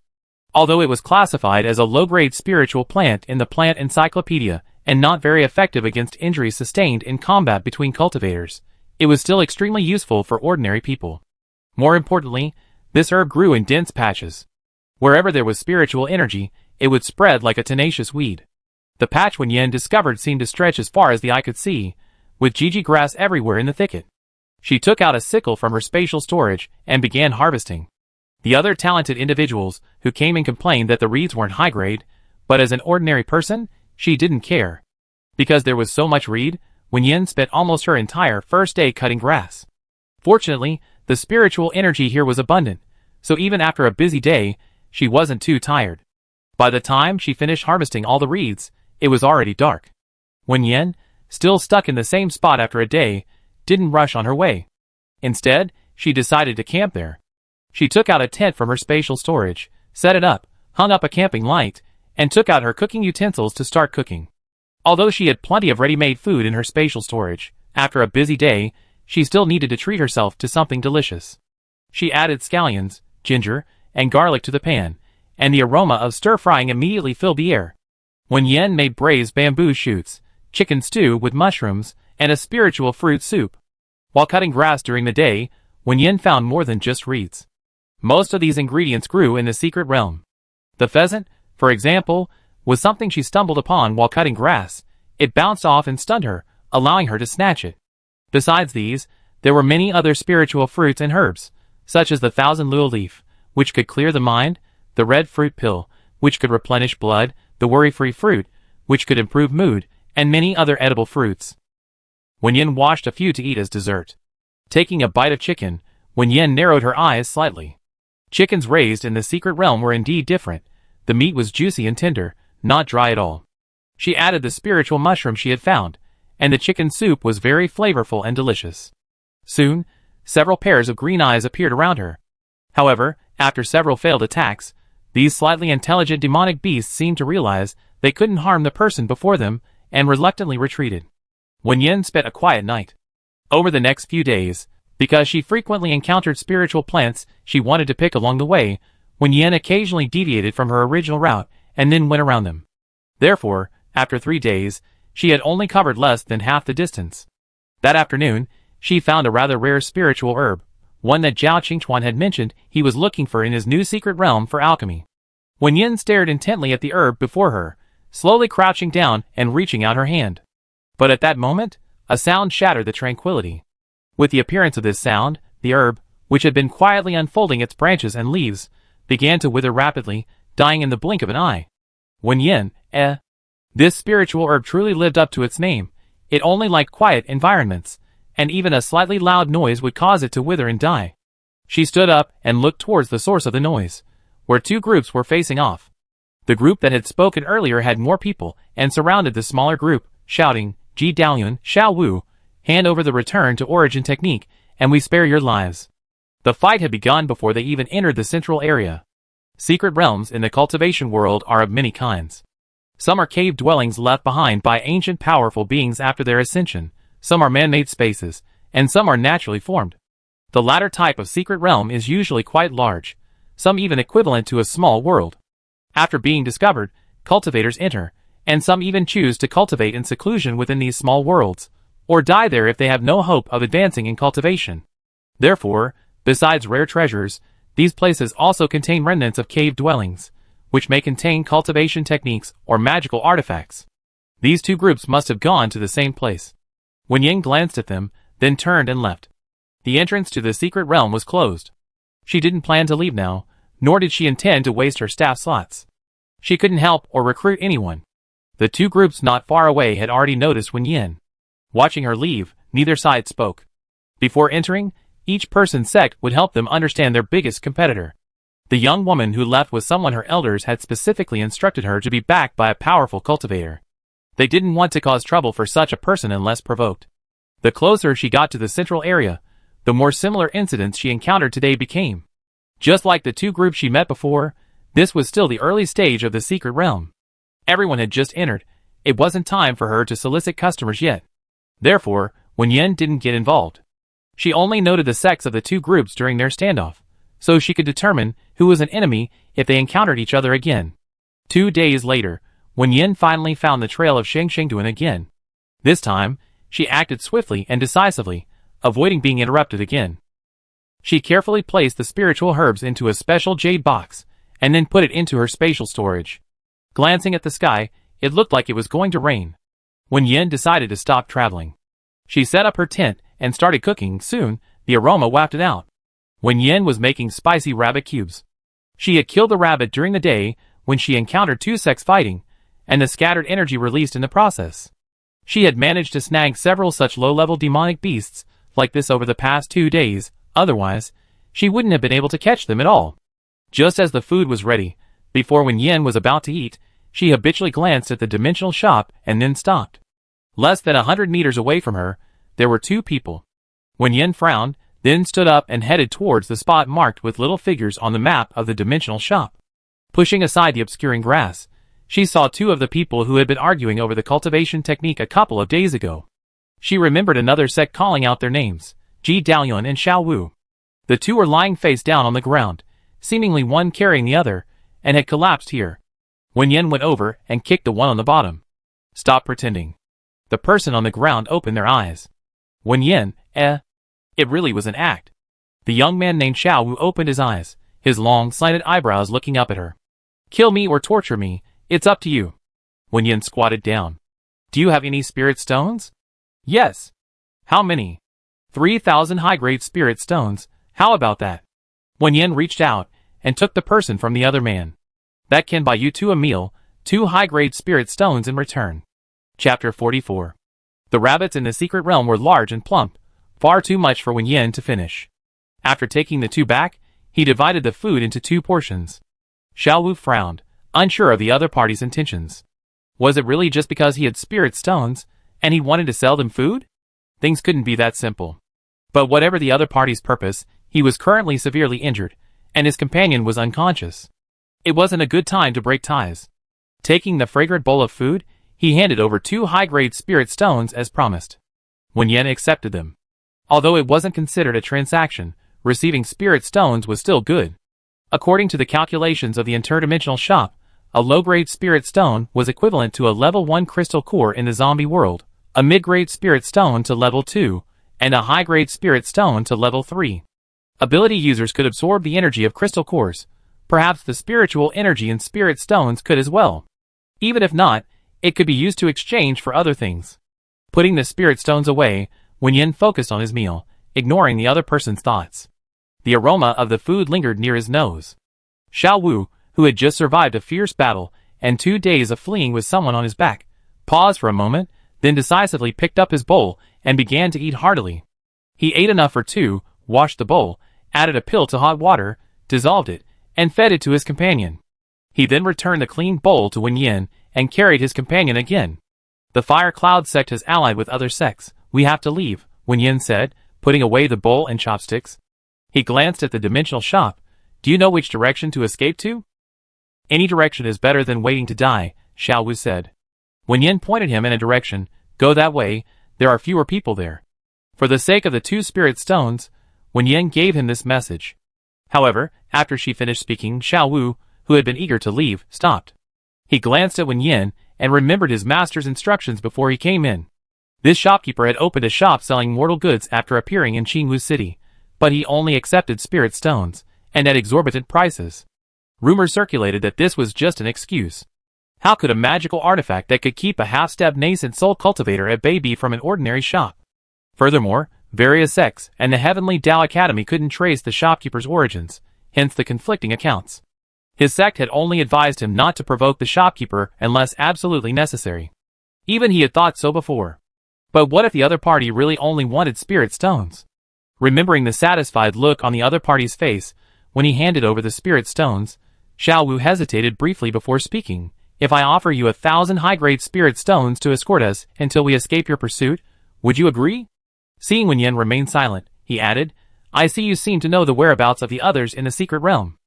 Although it was classified as a low-grade spiritual plant in the plant encyclopedia and not very effective against injuries sustained in combat between cultivators, it was still extremely useful for ordinary people. More importantly, this herb grew in dense patches. Wherever there was spiritual energy, it would spread like a tenacious weed. The patch Wen Yan discovered seemed to stretch as far as the eye could see, with Gigi grass everywhere in the thicket. She took out a sickle from her spatial storage and began harvesting. The other talented individuals who came and complained that the reeds weren't high grade, but as an ordinary person, she didn't care. Because there was so much reed, Wen Yan spent almost her entire first day cutting grass. Fortunately, the spiritual energy here was abundant, so even after a busy day, she wasn't too tired. By the time she finished harvesting all the reeds, it was already dark. Wen Yan, still stuck in the same spot after a day, didn't rush on her way. Instead, she decided to camp there. She took out a tent from her spatial storage, set it up, hung up a camping light, and took out her cooking utensils to start cooking. Although she had plenty of ready-made food in her spatial storage, after a busy day, she still needed to treat herself to something delicious. She added scallions, ginger, and garlic to the pan, and the aroma of stir-frying immediately filled the air. Wen Yan made braised bamboo shoots, chicken stew with mushrooms, and a spiritual fruit soup. While cutting grass during the day, Wen Yan found more than just reeds. Most of these ingredients grew in the secret realm. The pheasant, for example, was something she stumbled upon while cutting grass. It bounced off and stunned her, allowing her to snatch it. Besides these, there were many other spiritual fruits and herbs, such as the thousand lua leaf, which could clear the mind, the red fruit pill, which could replenish blood, the worry-free fruit, which could improve mood, and many other edible fruits. Wen Yan washed a few to eat as dessert. Taking a bite of chicken, Wen Yan narrowed her eyes slightly. Chickens raised in the secret realm were indeed different. The meat was juicy and tender, not dry at all. She added the spiritual mushroom she had found, and the chicken soup was very flavorful and delicious. Soon, several pairs of green eyes appeared around her. However, after several failed attacks, these slightly intelligent demonic beasts seemed to realize they couldn't harm the person before them and reluctantly retreated. Wen Yan spent a quiet night. Over the next few days, because she frequently encountered spiritual plants she wanted to pick along the way, Wen Yan occasionally deviated from her original route and then went around them. Therefore, after 3 days, she had only covered less than half the distance. That afternoon, she found a rather rare spiritual herb, one that Zhao Qingchuan had mentioned he was looking for in his new secret realm for alchemy. Wen Yan stared intently at the herb before her, slowly crouching down and reaching out her hand. But at that moment, a sound shattered the tranquility. With the appearance of this sound, the herb, which had been quietly unfolding its branches and leaves, began to wither rapidly, dying in the blink of an eye. Wen Yan, This spiritual herb truly lived up to its name. It only liked quiet environments, and even a slightly loud noise would cause it to wither and die. She stood up and looked towards the source of the noise, where 2 groups were facing off. The group that had spoken earlier had more people and surrounded the smaller group, shouting, "Ji Daoyun, Xiao Wu, hand over the return to origin technique, and we spare your lives." The fight had begun before they even entered the central area. Secret realms in the cultivation world are of many kinds. Some are cave dwellings left behind by ancient powerful beings after their ascension, some are man-made spaces, and some are naturally formed. The latter type of secret realm is usually quite large, some even equivalent to a small world. After being discovered, cultivators enter, and some even choose to cultivate in seclusion within these small worlds, or die there if they have no hope of advancing in cultivation. Therefore, besides rare treasures, these places also contain remnants of cave dwellings, which may contain cultivation techniques or magical artifacts. These 2 groups must have gone to the same place. Wen Yan glanced at them, then turned and left. The entrance to the secret realm was closed. She didn't plan to leave now, nor did she intend to waste her staff slots. She couldn't help or recruit anyone. The 2 groups not far away had already noticed Wen Yan. Watching her leave, neither side spoke. Before entering, each person's sect would help them understand their biggest competitor. The young woman who left was someone her elders had specifically instructed her to be backed by a powerful cultivator. They didn't want to cause trouble for such a person unless provoked. The closer she got to the central area, the more similar incidents she encountered today became. Just like the 2 groups she met before, this was still the early stage of the secret realm. Everyone had just entered. It wasn't time for her to solicit customers yet. Therefore, Wen Yan didn't get involved. She only noted the sects of the 2 groups during their standoff, so she could determine who was an enemy if they encountered each other again. 2 days later, Wen Yan finally found the trail of Sheng Shengduan again. This time, she acted swiftly and decisively, avoiding being interrupted again. She carefully placed the spiritual herbs into a special jade box, and then put it into her spatial storage. Glancing at the sky, it looked like it was going to rain. Wen Yan decided to stop traveling. She set up her tent and started cooking. Soon, the aroma wafted out. Wen Yan was making spicy rabbit cubes. She had killed a rabbit during the day when she encountered 2 sects fighting, and the scattered energy released in the process. She had managed to snag several such low-level demonic beasts like this over the past 2 days, otherwise, she wouldn't have been able to catch them at all. Just as the food was ready, before Wen Yan was about to eat, she habitually glanced at the dimensional shop and then stopped. Less than 100 meters away from her, there were 2 people. Wen Yan frowned, then stood up and headed towards the spot marked with little figures on the map of the dimensional shop. Pushing aside the obscuring grass, she saw 2 of the people who had been arguing over the cultivation technique a couple of days ago. She remembered another sect calling out their names, Ji Daoyun and Xiao Wu. The 2 were lying face down on the ground, seemingly one carrying the other, and had collapsed here. Wen Yan went over and kicked the one on the bottom. "Stop pretending." The person on the ground opened their eyes. Wen Yan, It really was an act. The young man named Xiao Wu opened his eyes, his long, slanted eyebrows looking up at her. "Kill me or torture me, It's up to you. Wen Yan squatted down. Do you have any spirit stones? Yes. How many? 3,000 high-grade spirit stones. How about that? Wen Yan reached out and took the person from the other man. That can buy you a meal, 2 high-grade spirit stones in return. Chapter 44. The rabbits in the secret realm were large and plump, far too much for Wen Yan to finish. After taking the 2 back, he divided the food into 2 portions. Xiao Wu frowned, unsure of the other party's intentions. Was it really just because he had spirit stones, and he wanted to sell them food? Things couldn't be that simple. But whatever the other party's purpose, he was currently severely injured, and his companion was unconscious. It wasn't a good time to break ties. Taking the fragrant bowl of food, he handed over 2 high-grade spirit stones as promised. Wen Yan accepted them. Although it wasn't considered a transaction, receiving spirit stones was still good. According to the calculations of the Interdimensional shop, a low-grade spirit stone was equivalent to a level 1 crystal core in the zombie world, a mid-grade spirit stone to level 2, and a high-grade spirit stone to level 3. Ability users could absorb the energy of crystal cores. Perhaps the spiritual energy in spirit stones could as well. Even if not, it could be used to exchange for other things. Putting the spirit stones away, Wen Yan focused on his meal, ignoring the other person's thoughts. The aroma of the food lingered near his nose. Xiao Wu, who had just survived a fierce battle and 2 days of fleeing with someone on his back, paused for a moment, then decisively picked up his bowl and began to eat heartily. He ate enough for 2, washed the bowl, added a pill to hot water, dissolved it, and fed it to his companion. He then returned the clean bowl to Wen Yan and carried his companion again. The Fire Cloud sect has allied with other sects. We have to leave, Wen Yan said, putting away the bowl and chopsticks. He glanced at the dimensional shop. Do you know which direction to escape to? Any direction is better than waiting to die, Xiao Wu said. Wen Yan pointed him in a direction. Go that way, there are fewer people there. For the sake of the 2 spirit stones, Wen Yan gave him this message. However, after she finished speaking, Xiao Wu, who had been eager to leave, stopped. He glanced at Wen Yan and remembered his master's instructions before he came in. This shopkeeper had opened a shop selling mortal goods after appearing in Qingwu City, but he only accepted spirit stones, and at exorbitant prices. Rumors circulated that this was just an excuse. How could a magical artifact that could keep a half-stabbed nascent soul cultivator at bay be from an ordinary shop? Furthermore, various sects and the Heavenly Tao Academy couldn't trace the shopkeeper's origins, hence the conflicting accounts. His sect had only advised him not to provoke the shopkeeper unless absolutely necessary. Even he had thought so before. But what if the other party really only wanted spirit stones? Remembering the satisfied look on the other party's face when he handed over the spirit stones, Xiao Wu hesitated briefly before speaking. If I offer you 1,000 high-grade spirit stones to escort us until we escape your pursuit, would you agree? Seeing Wen Yan remain silent, he added, I see you seem to know the whereabouts of the others in the secret realm.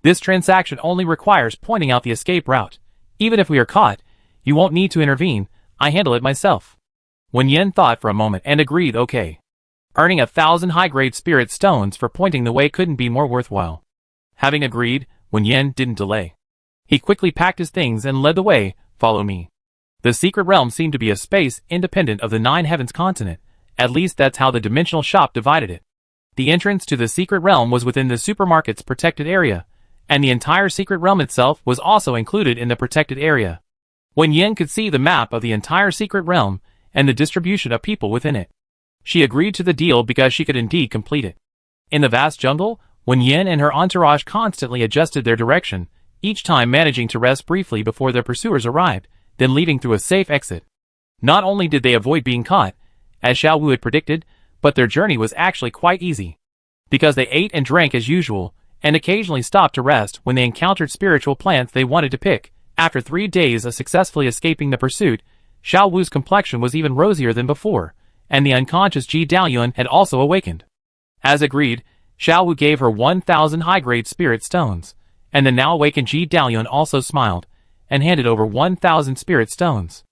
This transaction only requires pointing out the escape route. Even if we are caught, you won't need to intervene. I handle it myself. Wen Yan thought for a moment and agreed okay. Earning 1,000 high-grade spirit stones for pointing the way couldn't be more worthwhile. Having agreed, Wen Yan didn't delay. He quickly packed his things and led the way. Follow me. The secret realm seemed to be a space independent of the 9 heavens continent. At least that's how the dimensional shop divided it. The entrance to the secret realm was within the supermarket's protected area, and the entire secret realm itself was also included in the protected area. Wen Yan could see the map of the entire secret realm and the distribution of people within it. She agreed to the deal because she could indeed complete it. In the vast jungle, Wen Yan and her entourage constantly adjusted their direction, each time managing to rest briefly before their pursuers arrived, then leaving through a safe exit. Not only did they avoid being caught, as Xiao Wu had predicted, but their journey was actually quite easy. Because they ate and drank as usual, and occasionally stopped to rest when they encountered spiritual plants they wanted to pick. After 3 days of successfully escaping the pursuit, Xiao Wu's complexion was even rosier than before, and the unconscious Ji Daoyuan had also awakened. As agreed, Xiao Wu gave her 1,000 high-grade spirit stones, and the now awakened Ji Daoyuan also smiled, and handed over 1,000 spirit stones.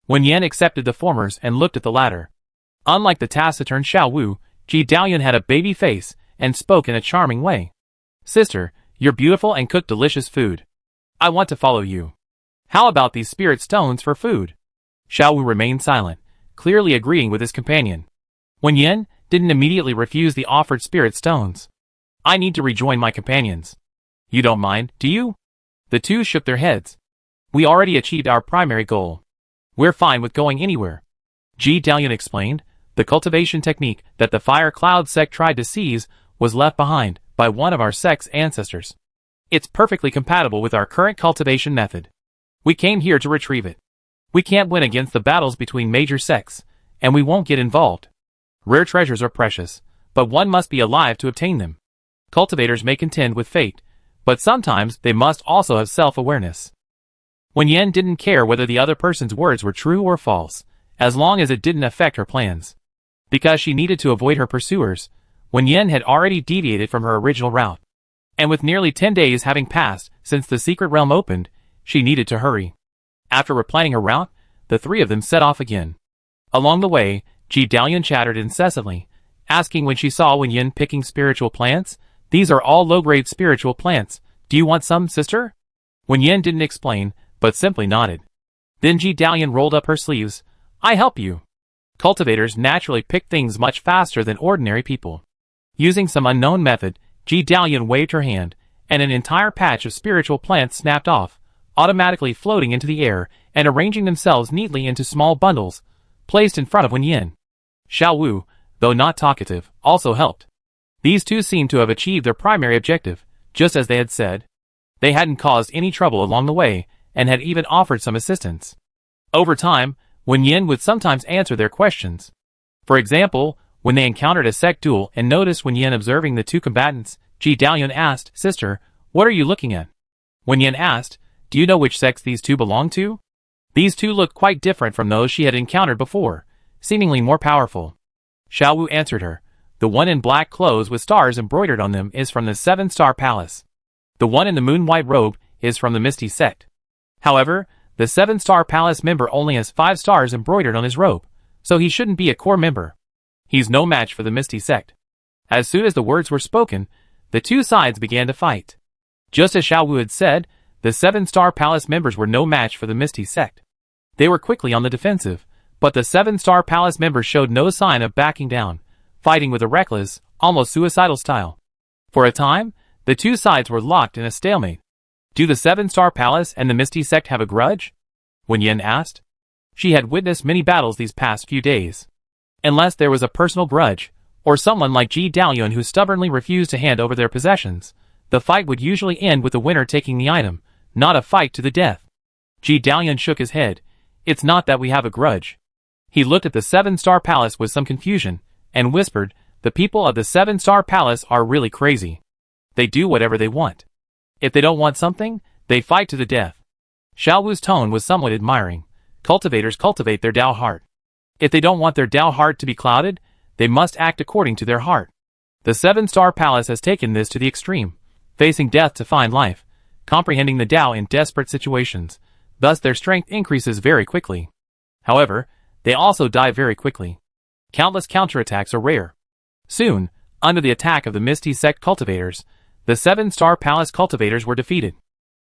Wen Yan accepted the formers and looked at the latter. Unlike the taciturn Xiao Wu, Ji Daoyuan had a baby face, and spoke in a charming way. Sister, you're beautiful and cook delicious food. I want to follow you. How about these spirit stones for food? Xiao Wu remained silent, clearly agreeing with his companion. Wen Yan didn't immediately refuse the offered spirit stones. I need to rejoin my companions. You don't mind, do you? The two shook their heads. We already achieved our primary goal. We're fine with going anywhere. Ji Dalian explained. The cultivation technique that the Fire Cloud sect tried to seize was left behind by one of our sect's ancestors. It's perfectly compatible with our current cultivation method. We came here to retrieve it. We can't win against the battles between major sects, and we won't get involved. Rare treasures are precious, but one must be alive to obtain them. Cultivators may contend with fate, but sometimes they must also have self-awareness. Wen Yan didn't care whether the other person's words were true or false, as long as it didn't affect her plans. Because she needed to avoid her pursuers, Wen Yan had already deviated from her original route. And with nearly 10 days having passed since the secret realm opened, she needed to hurry. After replanning her route, the three of them set off again. Along the way, Ji Dalian chattered incessantly, asking when she saw Wen Yan picking spiritual plants. These are all low-grade spiritual plants. Do you want some, sister? Wen Yan didn't explain, but simply nodded. Then Ji Dalian rolled up her sleeves. I help you. Cultivators naturally pick things much faster than ordinary people. Using some unknown method, Ji Dalian waved her hand, and an entire patch of spiritual plants snapped off, automatically floating into the air and arranging themselves neatly into small bundles, placed in front of Wen Yan. Xiao Wu, though not talkative, also helped. These two seemed to have achieved their primary objective, just as they had said. They hadn't caused any trouble along the way, and had even offered some assistance. Over time, Wen Yan would sometimes answer their questions. For example, when they encountered a sect duel and noticed Wen Yan observing the two combatants, Ji Dalian asked, Sister, what are you looking at? Wen Yan asked, Do you know which sects these two belong to? These two looked quite different from those she had encountered before, seemingly more powerful. Xiao Wu answered her, The one in black clothes with stars embroidered on them is from the 7-Star Palace. The one in the moon-white robe is from the Misty Sect. However, the 7-Star Palace member only has 5 stars embroidered on his robe, so he shouldn't be a core member. He's no match for the Misty Sect. As soon as the words were spoken, the two sides began to fight. Just as Xiao Wu had said, the 7-Star Palace members were no match for the Misty Sect. They were quickly on the defensive, but the 7-Star Palace members showed no sign of backing down, fighting with a reckless, almost suicidal style. For a time, the two sides were locked in a stalemate. Do the 7-Star Palace and the Misty Sect have a grudge? Wen Yan asked. She had witnessed many battles these past few days. Unless there was a personal grudge, or someone like Ji Dalian who stubbornly refused to hand over their possessions, the fight would usually end with the winner taking the item, not a fight to the death. Ji Dalian shook his head. It's not that we have a grudge. He looked at the 7-Star Palace with some confusion, and whispered, The people of the 7-Star Palace are really crazy. They do whatever they want. If they don't want something, they fight to the death. Xiao Wu's tone was somewhat admiring. Cultivators cultivate their Dao heart. If they don't want their Dao heart to be clouded, they must act according to their heart. The 7-Star Palace has taken this to the extreme, facing death to find life, comprehending the Dao in desperate situations. Thus their strength increases very quickly. However, they also die very quickly. Countless counterattacks are rare. Soon, under the attack of the Misty Sect cultivators, the 7-Star Palace cultivators were defeated.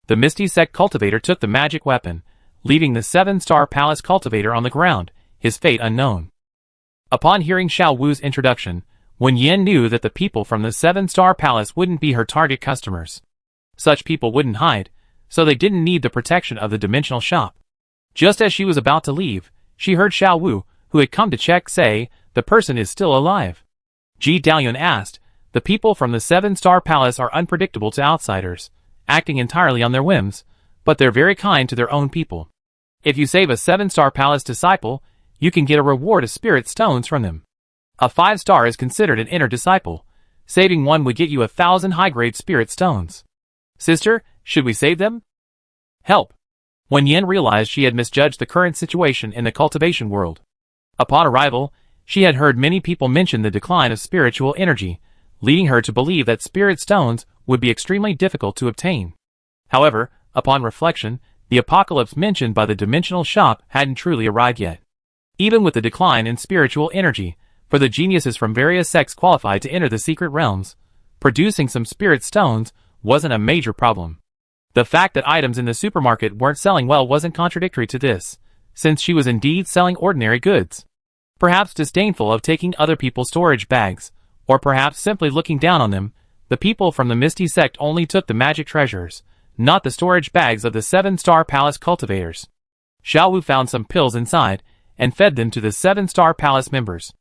The Misty Sect cultivator took the magic weapon, leaving the 7-Star Palace cultivator on the ground, his fate unknown. Upon hearing Xiao Wu's introduction, Wen Yan knew that the people from the 7-Star Palace wouldn't be her target customers. Such people wouldn't hide, so they didn't need the protection of the dimensional shop. Just as she was about to leave, she heard Xiao Wu, who had come to check, say, The person is still alive. Ji Dalian asked, The people from the 7-Star Palace are unpredictable to outsiders, acting entirely on their whims, but they're very kind to their own people. If you save a 7-Star Palace disciple, you can get a reward of spirit stones from them. A 5-star is considered an inner disciple. Saving one would get you 1,000 high-grade spirit stones. Sister, should we save them? Help. Wen Yan realized she had misjudged the current situation in the cultivation world. Upon arrival, she had heard many people mention the decline of spiritual energy, leading her to believe that spirit stones would be extremely difficult to obtain. However, upon reflection, the apocalypse mentioned by the dimensional shop hadn't truly arrived yet. Even with the decline in spiritual energy, for the geniuses from various sects qualified to enter the secret realms, producing some spirit stones wasn't a major problem. The fact that items in the supermarket weren't selling well wasn't contradictory to this, since she was indeed selling ordinary goods. Perhaps disdainful of taking other people's storage bags, or perhaps simply looking down on them, the people from the Misty Sect only took the magic treasures, not the storage bags of the 7-star palace cultivators. Xiao Wu found some pills inside and fed them to the 7-star palace members.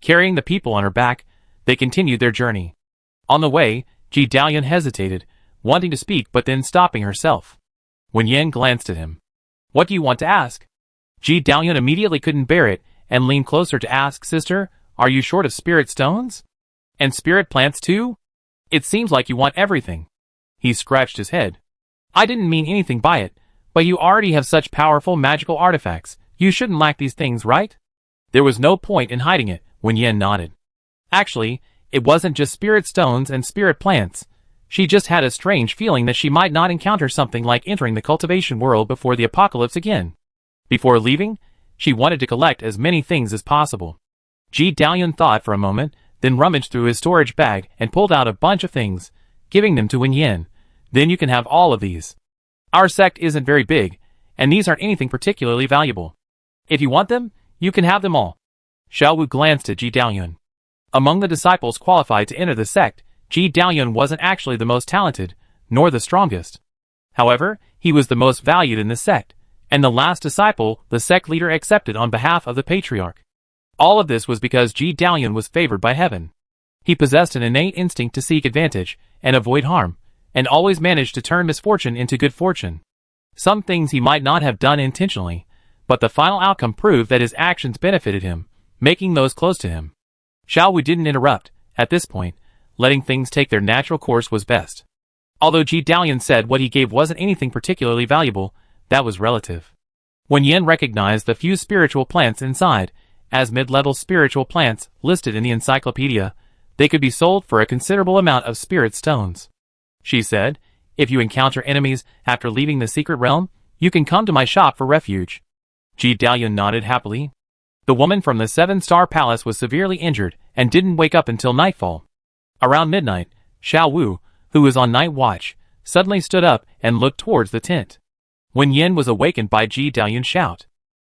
Carrying the people on her back, they continued their journey. On the way, Ji Dalian hesitated, wanting to speak but then stopping herself. Wen Yan glanced at him. "What do you want to ask?" Ji Dalian immediately couldn't bear it and leaned closer to ask, "Sister, are you short of spirit stones? And spirit plants too? It seems like you want everything." He scratched his head. "I didn't mean anything by it, but you already have such powerful magical artifacts. You shouldn't lack these things, right?" There was no point in hiding it. Wen Yan nodded. Actually, it wasn't just spirit stones and spirit plants. She just had a strange feeling that she might not encounter something like entering the cultivation world before the apocalypse again. Before leaving, she wanted to collect as many things as possible. Ji Dalian thought for a moment, then rummaged through his storage bag and pulled out a bunch of things, giving them to Wen Yan. "Then you can have all of these. Our sect isn't very big, and these aren't anything particularly valuable. If you want them, you can have them all." Xiao Wu glanced at Ji Dalian. Among the disciples qualified to enter the sect, Ji Dalian wasn't actually the most talented, nor the strongest. However, he was the most valued in the sect, and the last disciple the sect leader accepted on behalf of the patriarch. All of this was because Ji Dalian was favored by heaven. He possessed an innate instinct to seek advantage and avoid harm, and always managed to turn misfortune into good fortune. Some things he might not have done intentionally, but the final outcome proved that his actions benefited him, making those close to him. Xiao Wu didn't interrupt. At this point, letting things take their natural course was best. Although Ji Dalian said what he gave wasn't anything particularly valuable, that was relative. Wen Yan recognized the few spiritual plants inside as mid-level spiritual plants listed in the encyclopedia. They could be sold for a considerable amount of spirit stones. She said, "If you encounter enemies after leaving the secret realm, you can come to my shop for refuge." Ji Dalian nodded happily. The woman from the 7-star palace was severely injured and didn't wake up until nightfall. Around midnight, Xiao Wu, who was on night watch, suddenly stood up and looked towards the tent. Wen Yan was awakened by Ji Dalian's shout.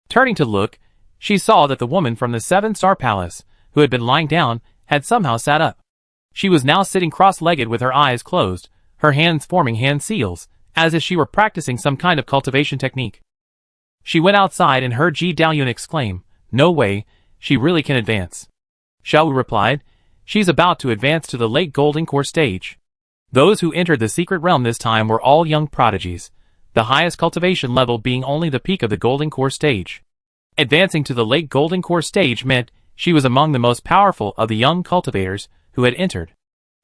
Turning to look, she saw that the woman from the 7-star palace, who had been lying down, had somehow sat up. She was now sitting cross-legged with her eyes closed, her hands forming hand seals, as if she were practicing some kind of cultivation technique. She went outside and heard Ji Dalian exclaim, "No way, she really can advance." Xiao Wu replied, "She's about to advance to the late golden core stage." Those who entered the secret realm this time were all young prodigies, the highest cultivation level being only the peak of the golden core stage. Advancing to the late golden core stage meant she was among the most powerful of the young cultivators who had entered.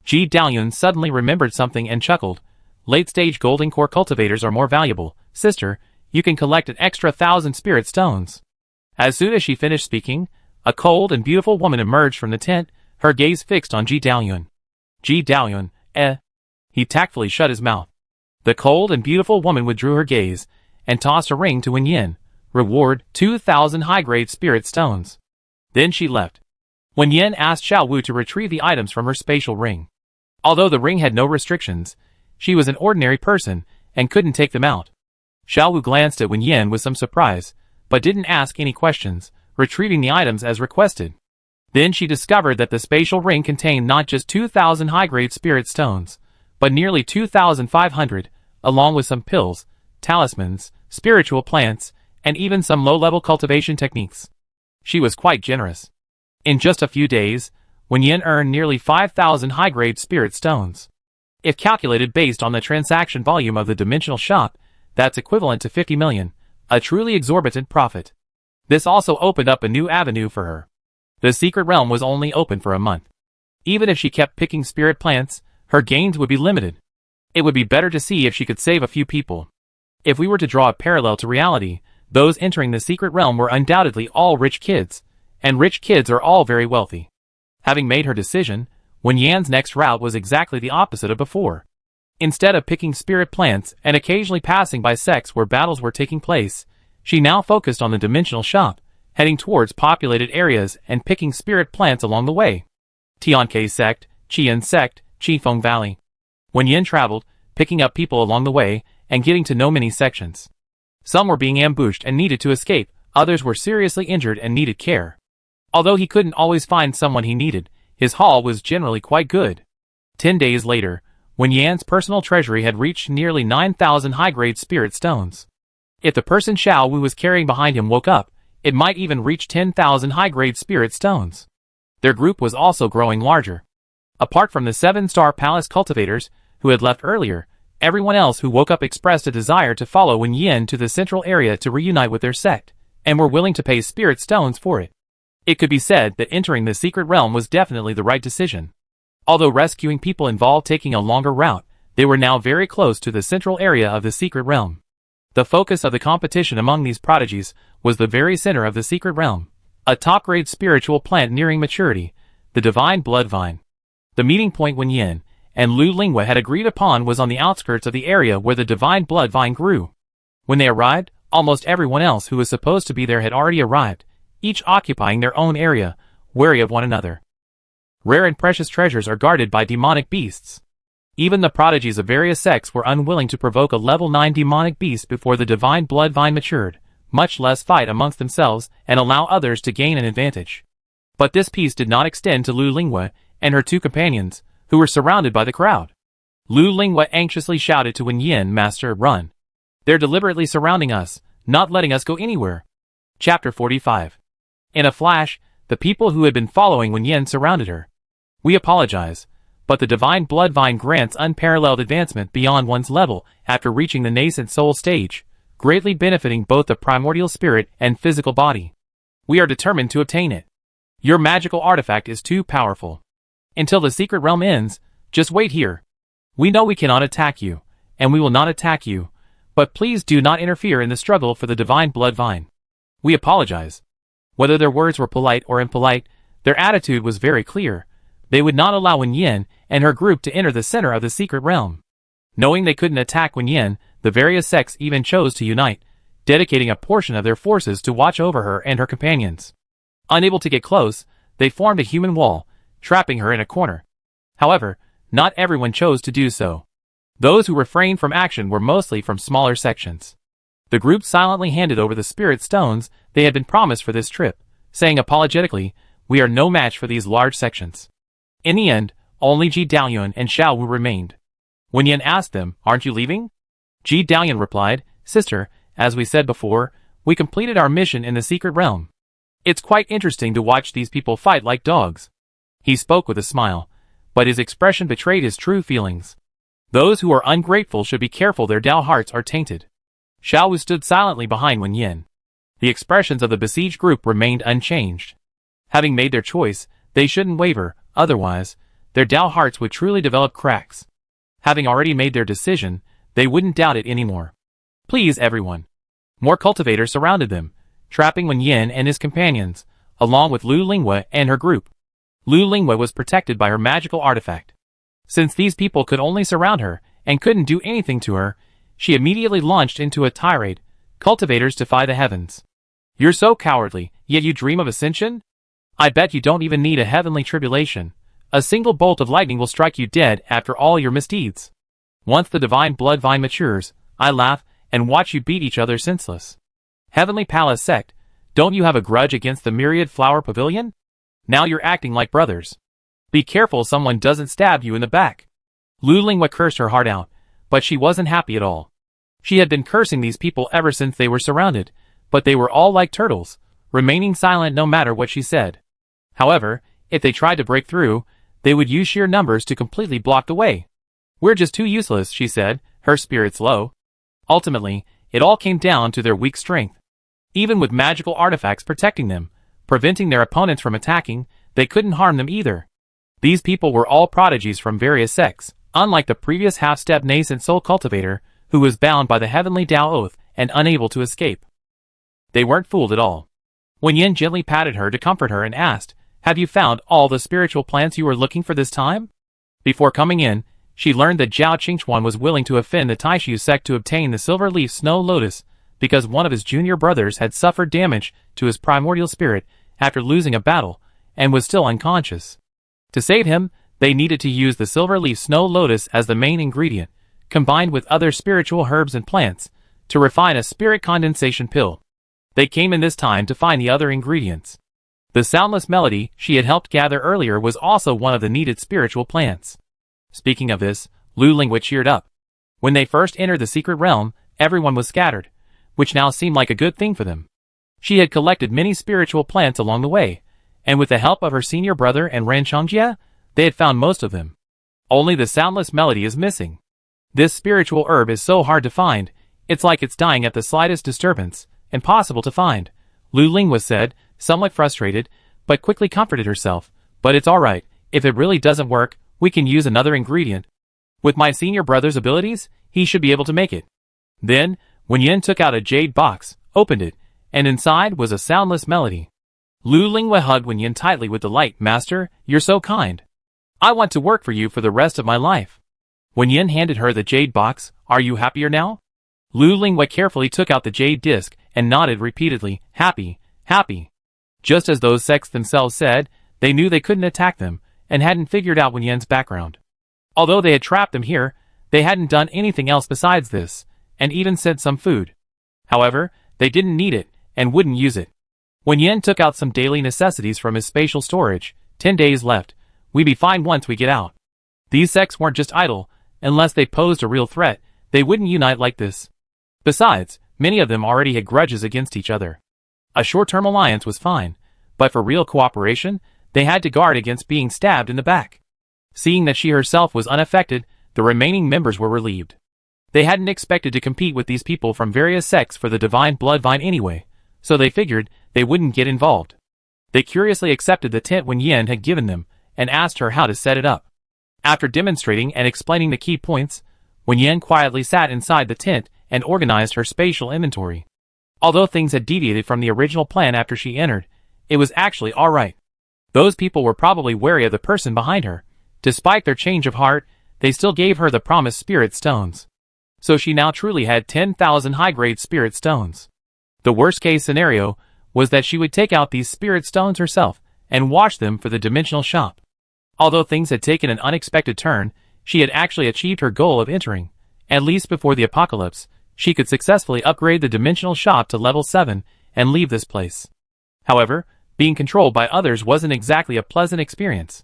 Ji Dalian suddenly remembered something and chuckled. "Late-stage golden core cultivators are more valuable. Sister, you can collect an extra 1,000 spirit stones." As soon as she finished speaking, a cold and beautiful woman emerged from the tent, her gaze fixed on Ji Dalian. "Ji Dalian, eh?" He tactfully shut his mouth. The cold and beautiful woman withdrew her gaze and tossed a ring to Wen Yan. Reward, 2,000 high-grade spirit stones. Then she left. Wen Yan asked Xiao Wu to retrieve the items from her spatial ring. Although the ring had no restrictions, she was an ordinary person and couldn't take them out. Xiao Wu glanced at Wen Yan with some surprise, but didn't ask any questions, retrieving the items as requested. Then she discovered that the spatial ring contained not just 2,000 high-grade spirit stones, but nearly 2,500, along with some pills, talismans, spiritual plants, and even some low-level cultivation techniques. She was quite generous. In just a few days, Wen Yan earned nearly 5,000 high-grade spirit stones. If calculated based on the transaction volume of the dimensional shop, that's equivalent to 50 million, a truly exorbitant profit. This also opened up a new avenue for her. The secret realm was only open for a month. Even if she kept picking spirit plants, her gains would be limited. It would be better to see if she could save a few people. If we were to draw a parallel to reality, those entering the secret realm were undoubtedly all rich kids, and rich kids are all very wealthy. Having made her decision, Wen Yan's next route was exactly the opposite of before. Instead of picking spirit plants and occasionally passing by sects where battles were taking place, she now focused on the dimensional shop, heading towards populated areas and picking spirit plants along the way. Tianke sect, Qian sect, Qifeng Valley. Wen Yan traveled, picking up people along the way and getting to know many sections. Some were being ambushed and needed to escape, others were seriously injured and needed care. Although he couldn't always find someone he needed, his haul was generally quite good. 10 days later, Wen Yan's personal treasury had reached nearly 9,000 high-grade spirit stones. If the person Xiao Wu was carrying behind him woke up, it might even reach 10,000 high-grade spirit stones. Their group was also growing larger. Apart from the 7-star palace cultivators, who had left earlier, everyone else who woke up expressed a desire to follow Wen Yan to the central area to reunite with their sect, and were willing to pay spirit stones for it. It could be said that entering the secret realm was definitely the right decision. Although rescuing people involved taking a longer route, they were now very close to the central area of the secret realm. The focus of the competition among these prodigies was the very center of the secret realm, a top-grade spiritual plant nearing maturity, the divine blood vine. The meeting point Wen Yan and Lu Lingwa had agreed upon was on the outskirts of the area where the divine blood vine grew. When they arrived, almost everyone else who was supposed to be there had already arrived, each occupying their own area, wary of one another. Rare and precious treasures are guarded by demonic beasts. Even the prodigies of various sects were unwilling to provoke a level 9 demonic beast before the divine blood vine matured, much less fight amongst themselves and allow others to gain an advantage. But this peace did not extend to Lu Lingwa and her 2 companions, who were surrounded by the crowd. Lu Lingwa anxiously shouted to Wen Yan, "Master, run. They're deliberately surrounding us, not letting us go anywhere." Chapter 45. In a flash, the people who had been following Wen Yan surrounded her. "We apologize, but the divine blood vine grants unparalleled advancement beyond one's level after reaching the nascent soul stage, greatly benefiting both the primordial spirit and physical body. We are determined to obtain it. Your magical artifact is too powerful. Until the secret realm ends, just wait here. We know we cannot attack you, and we will not attack you, but please do not interfere in the struggle for the divine blood vine. We apologize." Whether their words were polite or impolite, their attitude was very clear. They would not allow Wen Yan and her group to enter the center of the secret realm. Knowing they couldn't attack Wen Yan, the various sects even chose to unite, dedicating a portion of their forces to watch over her and her companions. Unable to get close, they formed a human wall, trapping her in a corner. However, not everyone chose to do so. Those who refrained from action were mostly from smaller sections. The group silently handed over the spirit stones they had been promised for this trip, saying apologetically, "We are no match for these large sections." In the end, only Ji Daoyuan and Xiao Wu remained. Wen Yan asked them, "Aren't you leaving?" Ji Daoyuan replied, "Sister, as we said before, we completed our mission in the secret realm. It's quite interesting to watch these people fight like dogs." He spoke with a smile, but his expression betrayed his true feelings. Those who are ungrateful should be careful, their Dao hearts are tainted. Xiao Wu stood silently behind Wen Yan. The expressions of the besieged group remained unchanged. Having made their choice, they shouldn't waver, otherwise, their Dao hearts would truly develop cracks. Having already made their decision, they wouldn't doubt it anymore. "Please, everyone." More cultivators surrounded them, trapping Wen Yan and his companions, along with Lu Lingwa and her group. Lu Lingwa was protected by her magical artifact. Since these people could only surround her and couldn't do anything to her, she immediately launched into a tirade. "Cultivators defy the heavens. You're so cowardly, yet you dream of ascension? I bet you don't even need a heavenly tribulation. A single bolt of lightning will strike you dead after all your misdeeds. Once the divine blood vine matures, I laugh and watch you beat each other senseless. Heavenly Palace sect, don't you have a grudge against the myriad flower pavilion? Now you're acting like brothers. Be careful someone doesn't stab you in the back." Lu Lingwa cursed her heart out, but she wasn't happy at all. She had been cursing these people ever since they were surrounded, but they were all like turtles, remaining silent no matter what she said. However, if they tried to break through, they would use sheer numbers to completely block the way. "We're just too useless," she said, her spirits low. Ultimately, it all came down to their weak strength. Even with magical artifacts protecting them, preventing their opponents from attacking, they couldn't harm them either. These people were all prodigies from various sects, unlike the previous half-step nascent soul cultivator, who was bound by the heavenly Tao oath and unable to escape. They weren't fooled at all. Wen Yan gently patted her to comfort her and asked, "Have you found all the spiritual plants you were looking for this time?" Before coming in, she learned that Zhao Qingchuan was willing to offend the Taishu sect to obtain the silver leaf snow lotus, because one of his junior brothers had suffered damage to his primordial spirit after losing a battle, and was still unconscious. To save him, they needed to use the silver leaf snow lotus as the main ingredient, combined with other spiritual herbs and plants, to refine a spirit condensation pill. They came in this time to find the other ingredients. The soundless melody she had helped gather earlier was also one of the needed spiritual plants. Speaking of this, Lu Lingwa cheered up. When they first entered the secret realm, everyone was scattered, which now seemed like a good thing for them. She had collected many spiritual plants along the way, and with the help of her senior brother and Ran Changjia, they had found most of them. Only the soundless melody is missing. This spiritual herb is so hard to find, it's like it's dying at the slightest disturbance, impossible to find, Lu Lingwa said, somewhat frustrated, but quickly comforted herself. But it's alright, if it really doesn't work, we can use another ingredient. With my senior brother's abilities, he should be able to make it. Then, Wen Yan took out a jade box, opened it, and inside was a soundless melody. Lu Lingwa hugged Wen Yan tightly with delight. Master, you're so kind. I want to work for you for the rest of my life. Wen Yan handed her the jade box. Are you happier now? Lu Lingwa carefully took out the jade disc and nodded repeatedly. Happy, happy. Just as those sects themselves said, they knew they couldn't attack them, and hadn't figured out Wen Yan's background. Although they had trapped them here, they hadn't done anything else besides this, and even sent some food. However, they didn't need it, and wouldn't use it. Wen Yan took out some daily necessities from his spatial storage. 10 days left. We'd be fine once we get out. These sects weren't just idle. Unless they posed a real threat, they wouldn't unite like this. Besides, many of them already had grudges against each other. A short-term alliance was fine, but for real cooperation, they had to guard against being stabbed in the back. Seeing that she herself was unaffected, the remaining members were relieved. They hadn't expected to compete with these people from various sects for the divine bloodvine anyway, so they figured they wouldn't get involved. They curiously accepted the tent Wen Yan had given them, and asked her how to set it up. After demonstrating and explaining the key points, Wen Yan quietly sat inside the tent and organized her spatial inventory. Although things had deviated from the original plan after she entered, it was actually alright. Those people were probably wary of the person behind her. Despite their change of heart, they still gave her the promised spirit stones. So she now truly had 10,000 high-grade spirit stones. The worst-case scenario was that she would take out these spirit stones herself and wash them for the dimensional shop. Although things had taken an unexpected turn, she had actually achieved her goal of entering, at least before the apocalypse, she could successfully upgrade the dimensional shop to level 7 and leave this place. However, being controlled by others wasn't exactly a pleasant experience.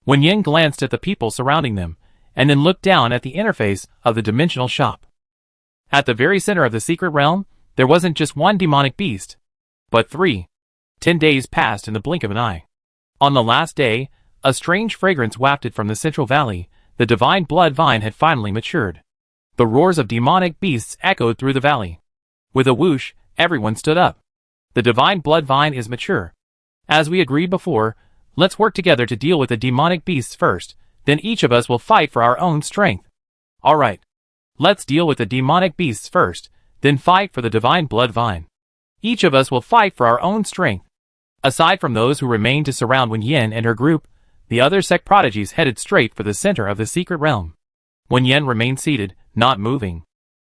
Wen Yan glanced at the people surrounding them, and then looked down at the interface of the dimensional shop. At the very center of the secret realm, there wasn't just one demonic beast, but 3. 10 days passed in the blink of an eye. On the last day, a strange fragrance wafted from the central valley. The divine blood vine had finally matured. The roars of demonic beasts echoed through the valley. With a whoosh, everyone stood up. The divine blood vine is mature. As we agreed before, let's work together to deal with the demonic beasts first, then each of us will fight for our own strength. Alright. Let's deal with the demonic beasts first, then fight for the divine blood vine. Each of us will fight for our own strength. Aside from those who remained to surround Wen Yan and her group, the other sect prodigies headed straight for the center of the secret realm. Wen Yan remained seated, not moving.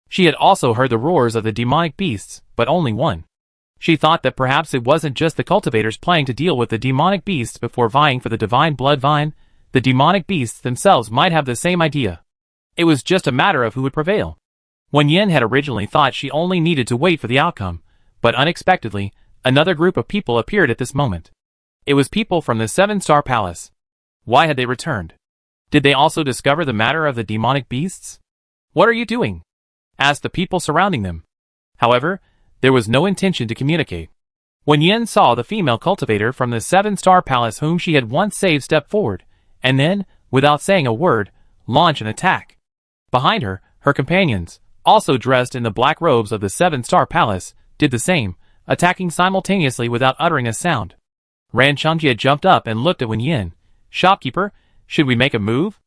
She had also heard the roars of the demonic beasts, but only one. She thought that perhaps it wasn't just the cultivators planning to deal with the demonic beasts before vying for the divine blood vine. The demonic beasts themselves might have the same idea. It was just a matter of who would prevail. Wen Yan had originally thought she only needed to wait for the outcome, but unexpectedly, another group of people appeared at this moment. It was people from the 7-star palace. Why had they returned? Did they also discover the matter of the demonic beasts? What are you doing? Asked the people surrounding them. However, there was no intention to communicate. Wen Yan saw the female cultivator from the 7-star palace whom she had once saved step forward, and then, without saying a word, launch an attack. Behind her, her companions, also dressed in the black robes of the 7-star palace, did the same, attacking simultaneously without uttering a sound. Ran Changjia jumped up and looked at Wen Yan. Shopkeeper, should we make a move?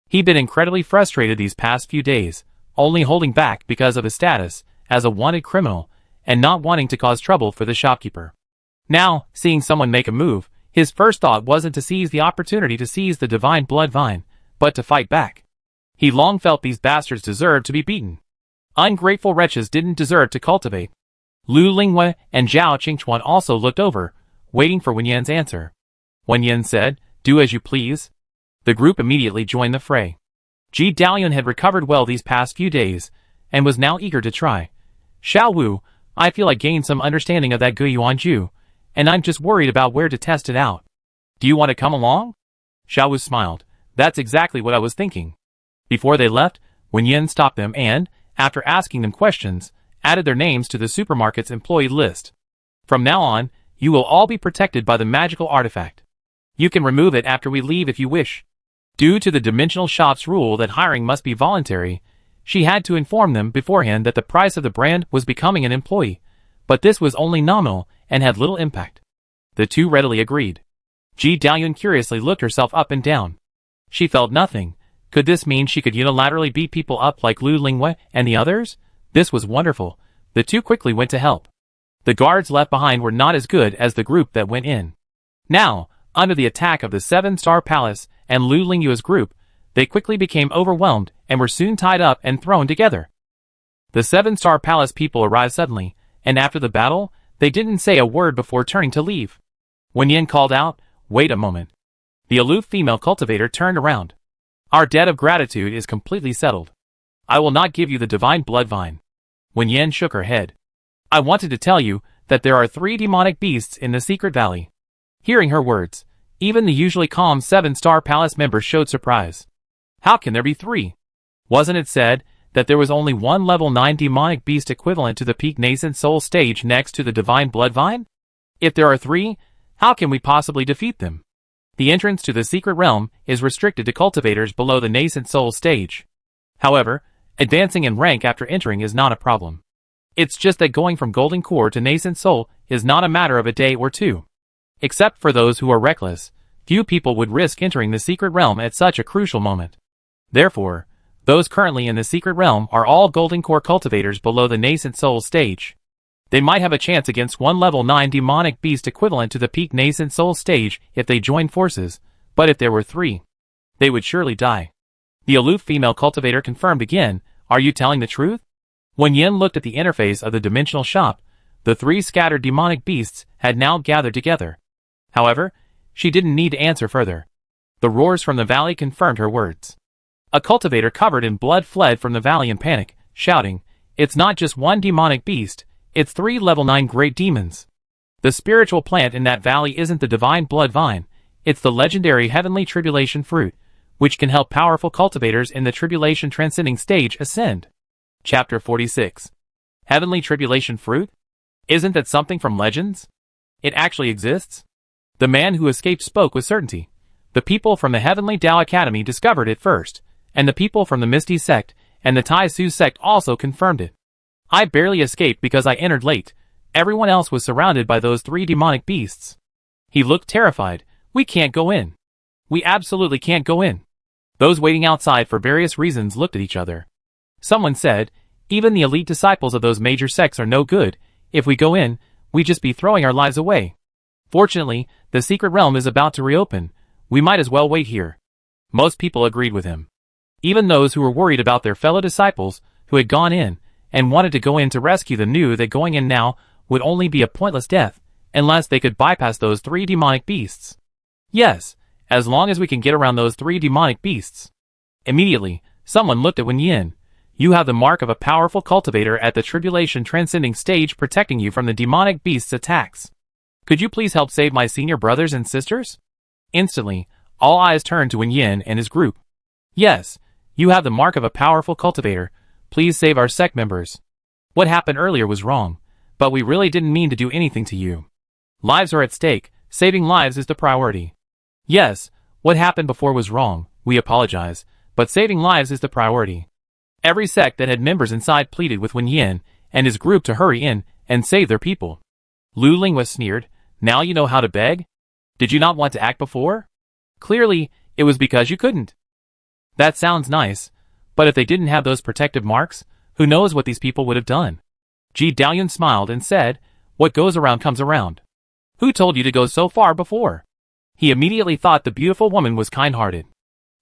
He'd been incredibly frustrated these past few days, only holding back because of his status as a wanted criminal, and not wanting to cause trouble for the shopkeeper. Now, seeing someone make a move, his first thought wasn't to seize the opportunity to seize the divine blood vine, but to fight back. He long felt these bastards deserved to be beaten. Ungrateful wretches didn't deserve to cultivate. Lu Lingwa and Zhao Qingchuan also looked over, waiting for Wen Yan's answer. Wen Yan said, "Do as you please." The group immediately joined the fray. Ji Dalian had recovered well these past few days, and was now eager to try. Xiao Wu, I feel I gained some understanding of that Guiyuan Ju, and I'm just worried about where to test it out. Do you want to come along? Xiao Wu smiled. That's exactly what I was thinking. Before they left, Wen Yan stopped them and, after asking them questions, added their names to the supermarket's employee list. From now on, you will all be protected by the magical artifact. You can remove it after we leave if you wish. Due to the dimensional shop's rule that hiring must be voluntary, she had to inform them beforehand that the price of the brand was becoming an employee, but this was only nominal and had little impact. The two readily agreed. Ji Daoyun curiously looked herself up and down. She felt nothing. Could this mean she could unilaterally beat people up like Lu Lingwei and the others? This was wonderful. The two quickly went to help. The guards left behind were not as good as the group that went in. Now, under the attack of the Seven-Star Palace and Lu Lingyue's group, they quickly became overwhelmed and were soon tied up and thrown together. The Seven-Star Palace people arrived suddenly, and after the battle, they didn't say a word before turning to leave. Wen Yan called out, "Wait a moment." The aloof female cultivator turned around. "Our debt of gratitude is completely settled. I will not give you the divine blood vine." Wen Yan shook her head. "I wanted to tell you that there are 3 demonic beasts in the secret valley." Hearing her words, even the usually calm Seven-Star Palace members showed surprise. How can there be 3? Wasn't it said that there was only one level 9 demonic beast equivalent to the peak nascent soul stage next to the divine blood vine? If there are 3, how can we possibly defeat them? The entrance to the secret realm is restricted to cultivators below the nascent soul stage. However, advancing in rank after entering is not a problem. It's just that going from golden core to nascent soul is not a matter of a day or two. Except for those who are reckless, few people would risk entering the secret realm at such a crucial moment. Therefore, those currently in the secret realm are all golden core cultivators below the nascent soul stage. They might have a chance against one level 9 demonic beast equivalent to the peak nascent soul stage if they join forces, but if there were 3, they would surely die. The aloof female cultivator confirmed again, "Are you telling the truth?" When Yin looked at the interface of the dimensional shop, the 3 scattered demonic beasts had now gathered together. However, she didn't need to answer further. The roars from the valley confirmed her words. A cultivator covered in blood fled from the valley in panic, shouting, "It's not just one demonic beast, it's 3 level 9 great demons. The spiritual plant in that valley isn't the divine blood vine, it's the legendary heavenly tribulation fruit, which can help powerful cultivators in the tribulation transcending stage ascend." Chapter 46. Heavenly tribulation fruit? Isn't that something from legends? It actually exists? The man who escaped spoke with certainty. The people from the Heavenly Tao Academy discovered it first, and the people from the Misty sect and the Tai Su sect also confirmed it. I barely escaped because I entered late. Everyone else was surrounded by those 3 demonic beasts. He looked terrified. "We can't go in. We absolutely can't go in." Those waiting outside for various reasons looked at each other. Someone said, "Even the elite disciples of those major sects are no good. If we go in, we'd just be throwing our lives away. Fortunately, the secret realm is about to reopen. We might as well wait here." Most people agreed with him. Even those who were worried about their fellow disciples who had gone in and wanted to go in to rescue them knew that going in now would only be a pointless death unless they could bypass those 3 demonic beasts. Yes, as long as we can get around those 3 demonic beasts. Immediately, someone looked at Wen Yan. "You have the mark of a powerful cultivator at the tribulation transcending stage protecting you from the demonic beast's attacks. Could you please help save my senior brothers and sisters?" Instantly, all eyes turned to Wen Yan and his group. "Yes, you have the mark of a powerful cultivator. Please save our sect members. What happened earlier was wrong, but we really didn't mean to do anything to you. Lives are at stake, saving lives is the priority. Yes, what happened before was wrong, we apologize, but saving lives is the priority." Every sect that had members inside pleaded with Wen Yan and his group to hurry in and save their people. Lu Lingwei sneered, "Now you know how to beg? Did you not want to act before? Clearly, it was because you couldn't." That sounds nice, but if they didn't have those protective marks, who knows what these people would have done? Ji Daoyun smiled and said, "What goes around comes around. Who told you to go so far before?" He immediately thought the beautiful woman was kind-hearted.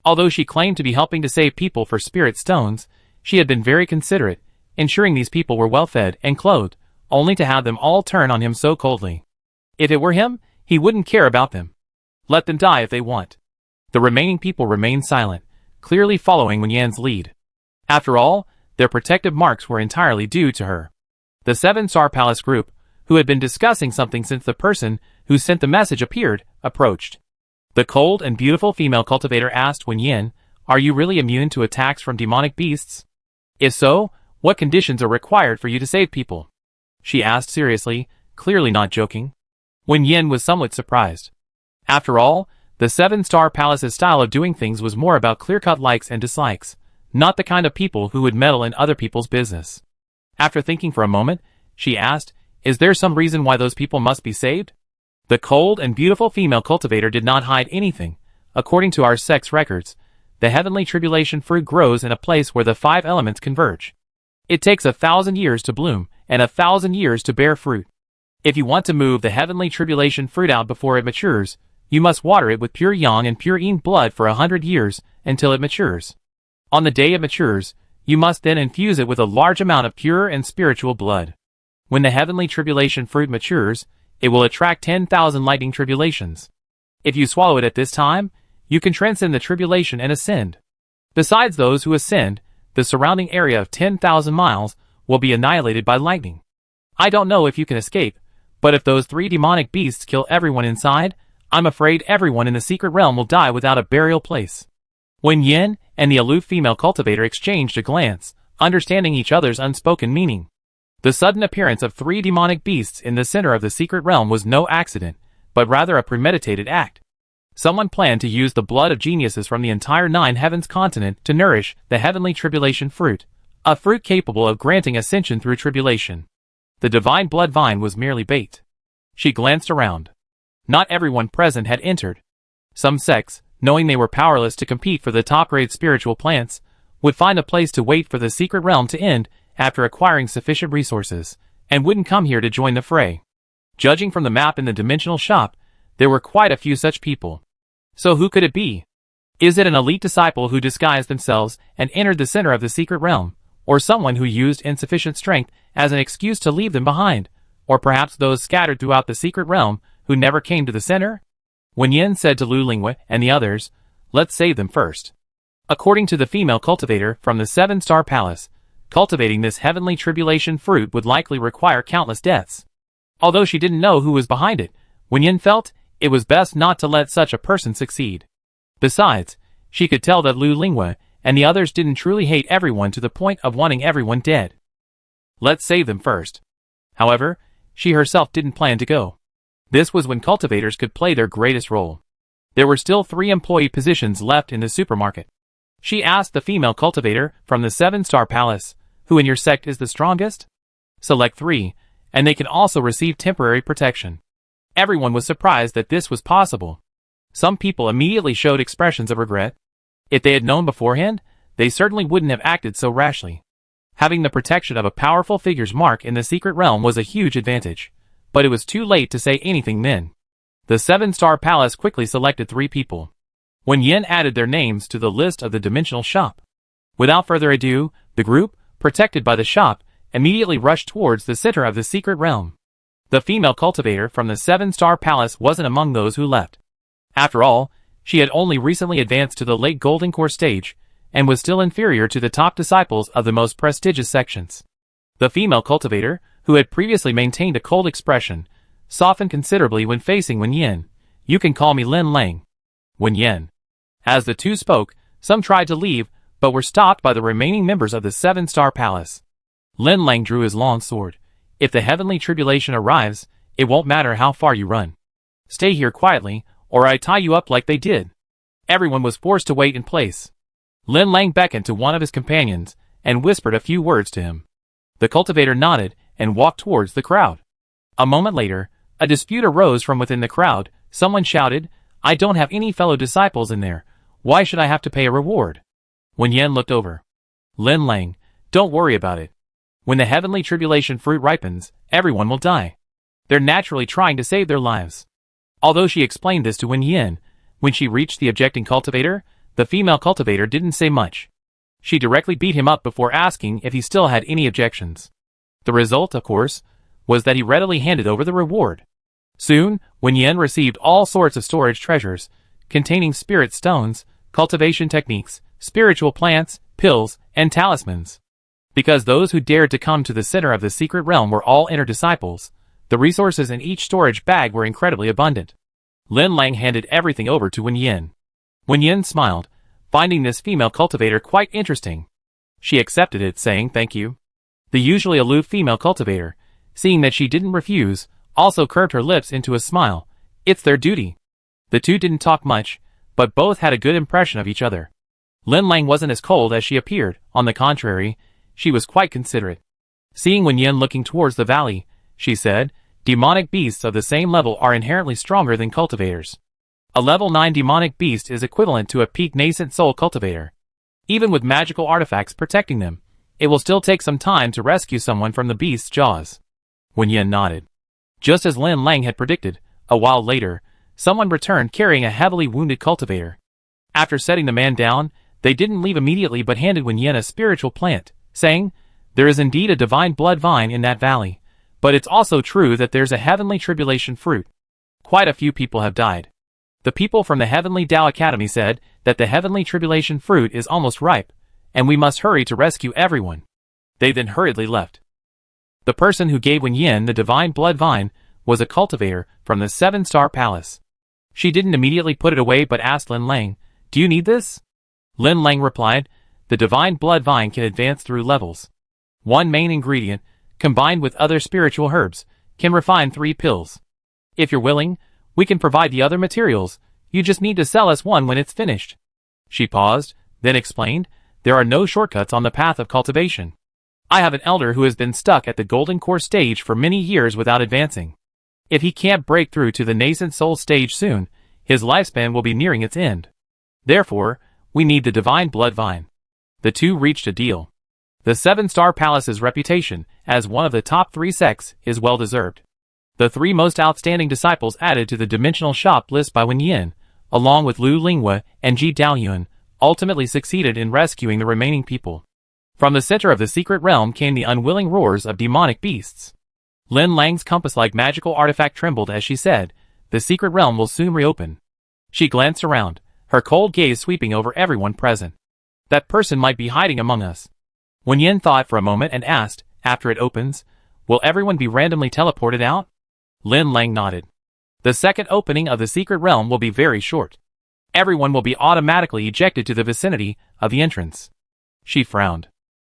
Although she claimed to be helping to save people for spirit stones, she had been very considerate, ensuring these people were well-fed and clothed, only to have them all turn on him so coldly. If it were him, he wouldn't care about them. Let them die if they want. The remaining people remained silent, clearly following Wen Yan's lead. After all, their protective marks were entirely due to her. The Seven-Star Palace group, who had been discussing something since the person who sent the message appeared, approached. The cold and beautiful female cultivator asked Wen Yan, Are you really immune to attacks from demonic beasts? If so, what conditions are required for you to save people? She asked seriously, clearly not joking. Wen Yan was somewhat surprised. After all, the 7-Star Palace's style of doing things was more about clear-cut likes and dislikes, not the kind of people who would meddle in other people's business. After thinking for a moment, she asked, is there some reason why those people must be saved? The cold and beautiful female cultivator did not hide anything. According to our sect's records, the heavenly tribulation fruit grows in a place where the 5 elements converge. It takes 1,000 years to bloom, and 1,000 years to bear fruit. If you want to move the heavenly tribulation fruit out before it matures, you must water it with pure yang and pure yin blood for 100 years, until it matures. On the day it matures, you must then infuse it with a large amount of pure and spiritual blood. When the heavenly tribulation fruit matures, it will attract 10,000 lightning tribulations. If you swallow it at this time, you can transcend the tribulation and ascend. Besides those who ascend, the surrounding area of 10,000 miles will be annihilated by lightning. I don't know if you can escape, but if those 3 demonic beasts kill everyone inside, I'm afraid everyone in the secret realm will die without a burial place. Wen Yan and the aloof female cultivator exchanged a glance, understanding each other's unspoken meaning. The sudden appearance of 3 demonic beasts in the center of the secret realm was no accident, but rather a premeditated act. Someone planned to use the blood of geniuses from the entire 9 heavens continent to nourish the heavenly tribulation fruit, a fruit capable of granting ascension through tribulation. The divine blood vine was merely bait. She glanced around. Not everyone present had entered. Some sects, knowing they were powerless to compete for the top-grade spiritual plants, would find a place to wait for the secret realm to end after acquiring sufficient resources, and wouldn't come here to join the fray. Judging from the map in the dimensional shop, there were quite a few such people. So who could it be? Is it an elite disciple who disguised themselves and entered the center of the secret realm, or someone who used insufficient strength as an excuse to leave them behind, or perhaps those scattered throughout the secret realm who never came to the center? Wen Yan said to Lu Linghui and the others, let's save them first. According to the female cultivator from the 7-Star Palace, cultivating this heavenly tribulation fruit would likely require countless deaths. Although she didn't know who was behind it, Wen Yan felt it was best not to let such a person succeed. Besides, she could tell that Lu Linghui and the others didn't truly hate everyone to the point of wanting everyone dead. Let's save them first. However, she herself didn't plan to go. This was when cultivators could play their greatest role. There were still 3 employee positions left in the supermarket. She asked the female cultivator from the 7-Star Palace, who in your sect is the strongest? Select 3, and they can also receive temporary protection. Everyone was surprised that this was possible. Some people immediately showed expressions of regret. If they had known beforehand, they certainly wouldn't have acted so rashly. Having the protection of a powerful figure's mark in the secret realm was a huge advantage, but it was too late to say anything then. The 7-Star Palace quickly selected 3 people. Wen Yan added their names to the list of the dimensional shop. Without further ado, the group, protected by the shop, immediately rushed towards the center of the secret realm. The female cultivator from the 7-Star Palace wasn't among those who left. After all, she had only recently advanced to the late Golden Core stage, and was still inferior to the top disciples of the most prestigious sections. The female cultivator, who had previously maintained a cold expression, softened considerably when facing Wen Yan. You can call me Lin Lang. Wen Yan. As the two spoke, some tried to leave, but were stopped by the remaining members of the 7-Star Palace. Lin Lang drew his long sword. If the heavenly tribulation arrives, it won't matter how far you run. Stay here quietly, or I tie you up like they did. Everyone was forced to wait in place. Lin Lang beckoned to one of his companions, and whispered a few words to him. The cultivator nodded, and walked towards the crowd. A moment later, a dispute arose from within the crowd. Someone shouted, I don't have any fellow disciples in there. Why should I have to pay a reward? Wen Yan looked over. Lin Lang, don't worry about it. When the heavenly tribulation fruit ripens, everyone will die. They're naturally trying to save their lives. Although she explained this to Wen Yan, when she reached the objecting cultivator, the female cultivator didn't say much. She directly beat him up before asking if he still had any objections. The result, of course, was that he readily handed over the reward. Soon, Wen Yan received all sorts of storage treasures, containing spirit stones, cultivation techniques, spiritual plants, pills, and talismans. Because those who dared to come to the center of the secret realm were all inner disciples, the resources in each storage bag were incredibly abundant. Lin Lang handed everything over to Wen Yan. Wen Yan smiled, finding this female cultivator quite interesting. She accepted it, saying thank you. The usually aloof female cultivator, seeing that she didn't refuse, also curved her lips into a smile. It's their duty. The two didn't talk much, but both had a good impression of each other. Lin Lang wasn't as cold as she appeared. On the contrary, she was quite considerate. Seeing Wen Yan looking towards the valley, she said, demonic beasts of the same level are inherently stronger than cultivators. A level 9 demonic beast is equivalent to a peak nascent soul cultivator. Even with magical artifacts protecting them, it will still take some time to rescue someone from the beast's jaws. Wen Yan nodded. Just as Lin Lang had predicted, a while later, someone returned carrying a heavily wounded cultivator. After setting the man down, they didn't leave immediately but handed Wen Yan a spiritual plant, saying, "There is indeed a divine blood vine in that valley, but it's also true that there's a heavenly tribulation fruit. Quite a few people have died. The people from the Heavenly Tao Academy said that the heavenly tribulation fruit is almost ripe, and we must hurry to rescue everyone." They then hurriedly left. The person who gave Wen Yan the divine blood vine was a cultivator from the 7-Star Palace. She didn't immediately put it away but asked Lin Lang, "Do you need this?" Lin Lang replied, "The divine blood vine can advance through levels. One main ingredient, combined with other spiritual herbs, can refine 3 pills. If you're willing, we can provide the other materials, you just need to sell us one when it's finished." She paused, then explained, "There are no shortcuts on the path of cultivation. I have an elder who has been stuck at the golden core stage for many years without advancing. If he can't break through to the nascent soul stage soon, his lifespan will be nearing its end. Therefore, we need the divine blood vine." The two reached a deal. The 7-Star Palace's reputation as one of the top 3 sects is well deserved. The 3 most outstanding disciples added to the dimensional shop list by Wen Yan, along with Lu Linghua and Ji Daoyuan, ultimately succeeded in rescuing the remaining people. From the center of the secret realm came the unwilling roars of demonic beasts. Lin Lang's compass-like magical artifact trembled as she said, "The secret realm will soon reopen." She glanced around, her cold gaze sweeping over everyone present. That person might be hiding among us. Wen Yan thought for a moment and asked, "After it opens, will everyone be randomly teleported out?" Lin Lang nodded. "The second opening of the secret realm will be very short. Everyone will be automatically ejected to the vicinity of the entrance." She frowned.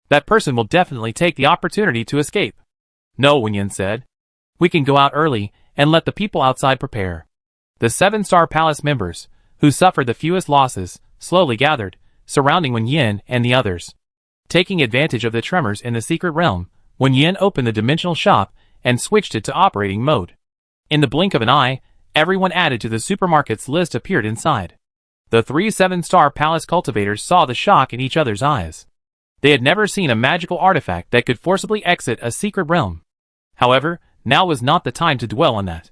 "That person will definitely take the opportunity to escape." "No," Wen Yan said. "We can go out early and let the people outside prepare." The 7-Star Palace members, who suffered the fewest losses, slowly gathered, surrounding Wen Yan and the others. Taking advantage of the tremors in the secret realm, Wen Yan opened the dimensional shop and switched it to operating mode. In the blink of an eye, everyone added to the supermarket's list appeared inside. The 3 7-Star Palace cultivators saw the shock in each other's eyes. They had never seen a magical artifact that could forcibly exit a secret realm. However, now was not the time to dwell on that.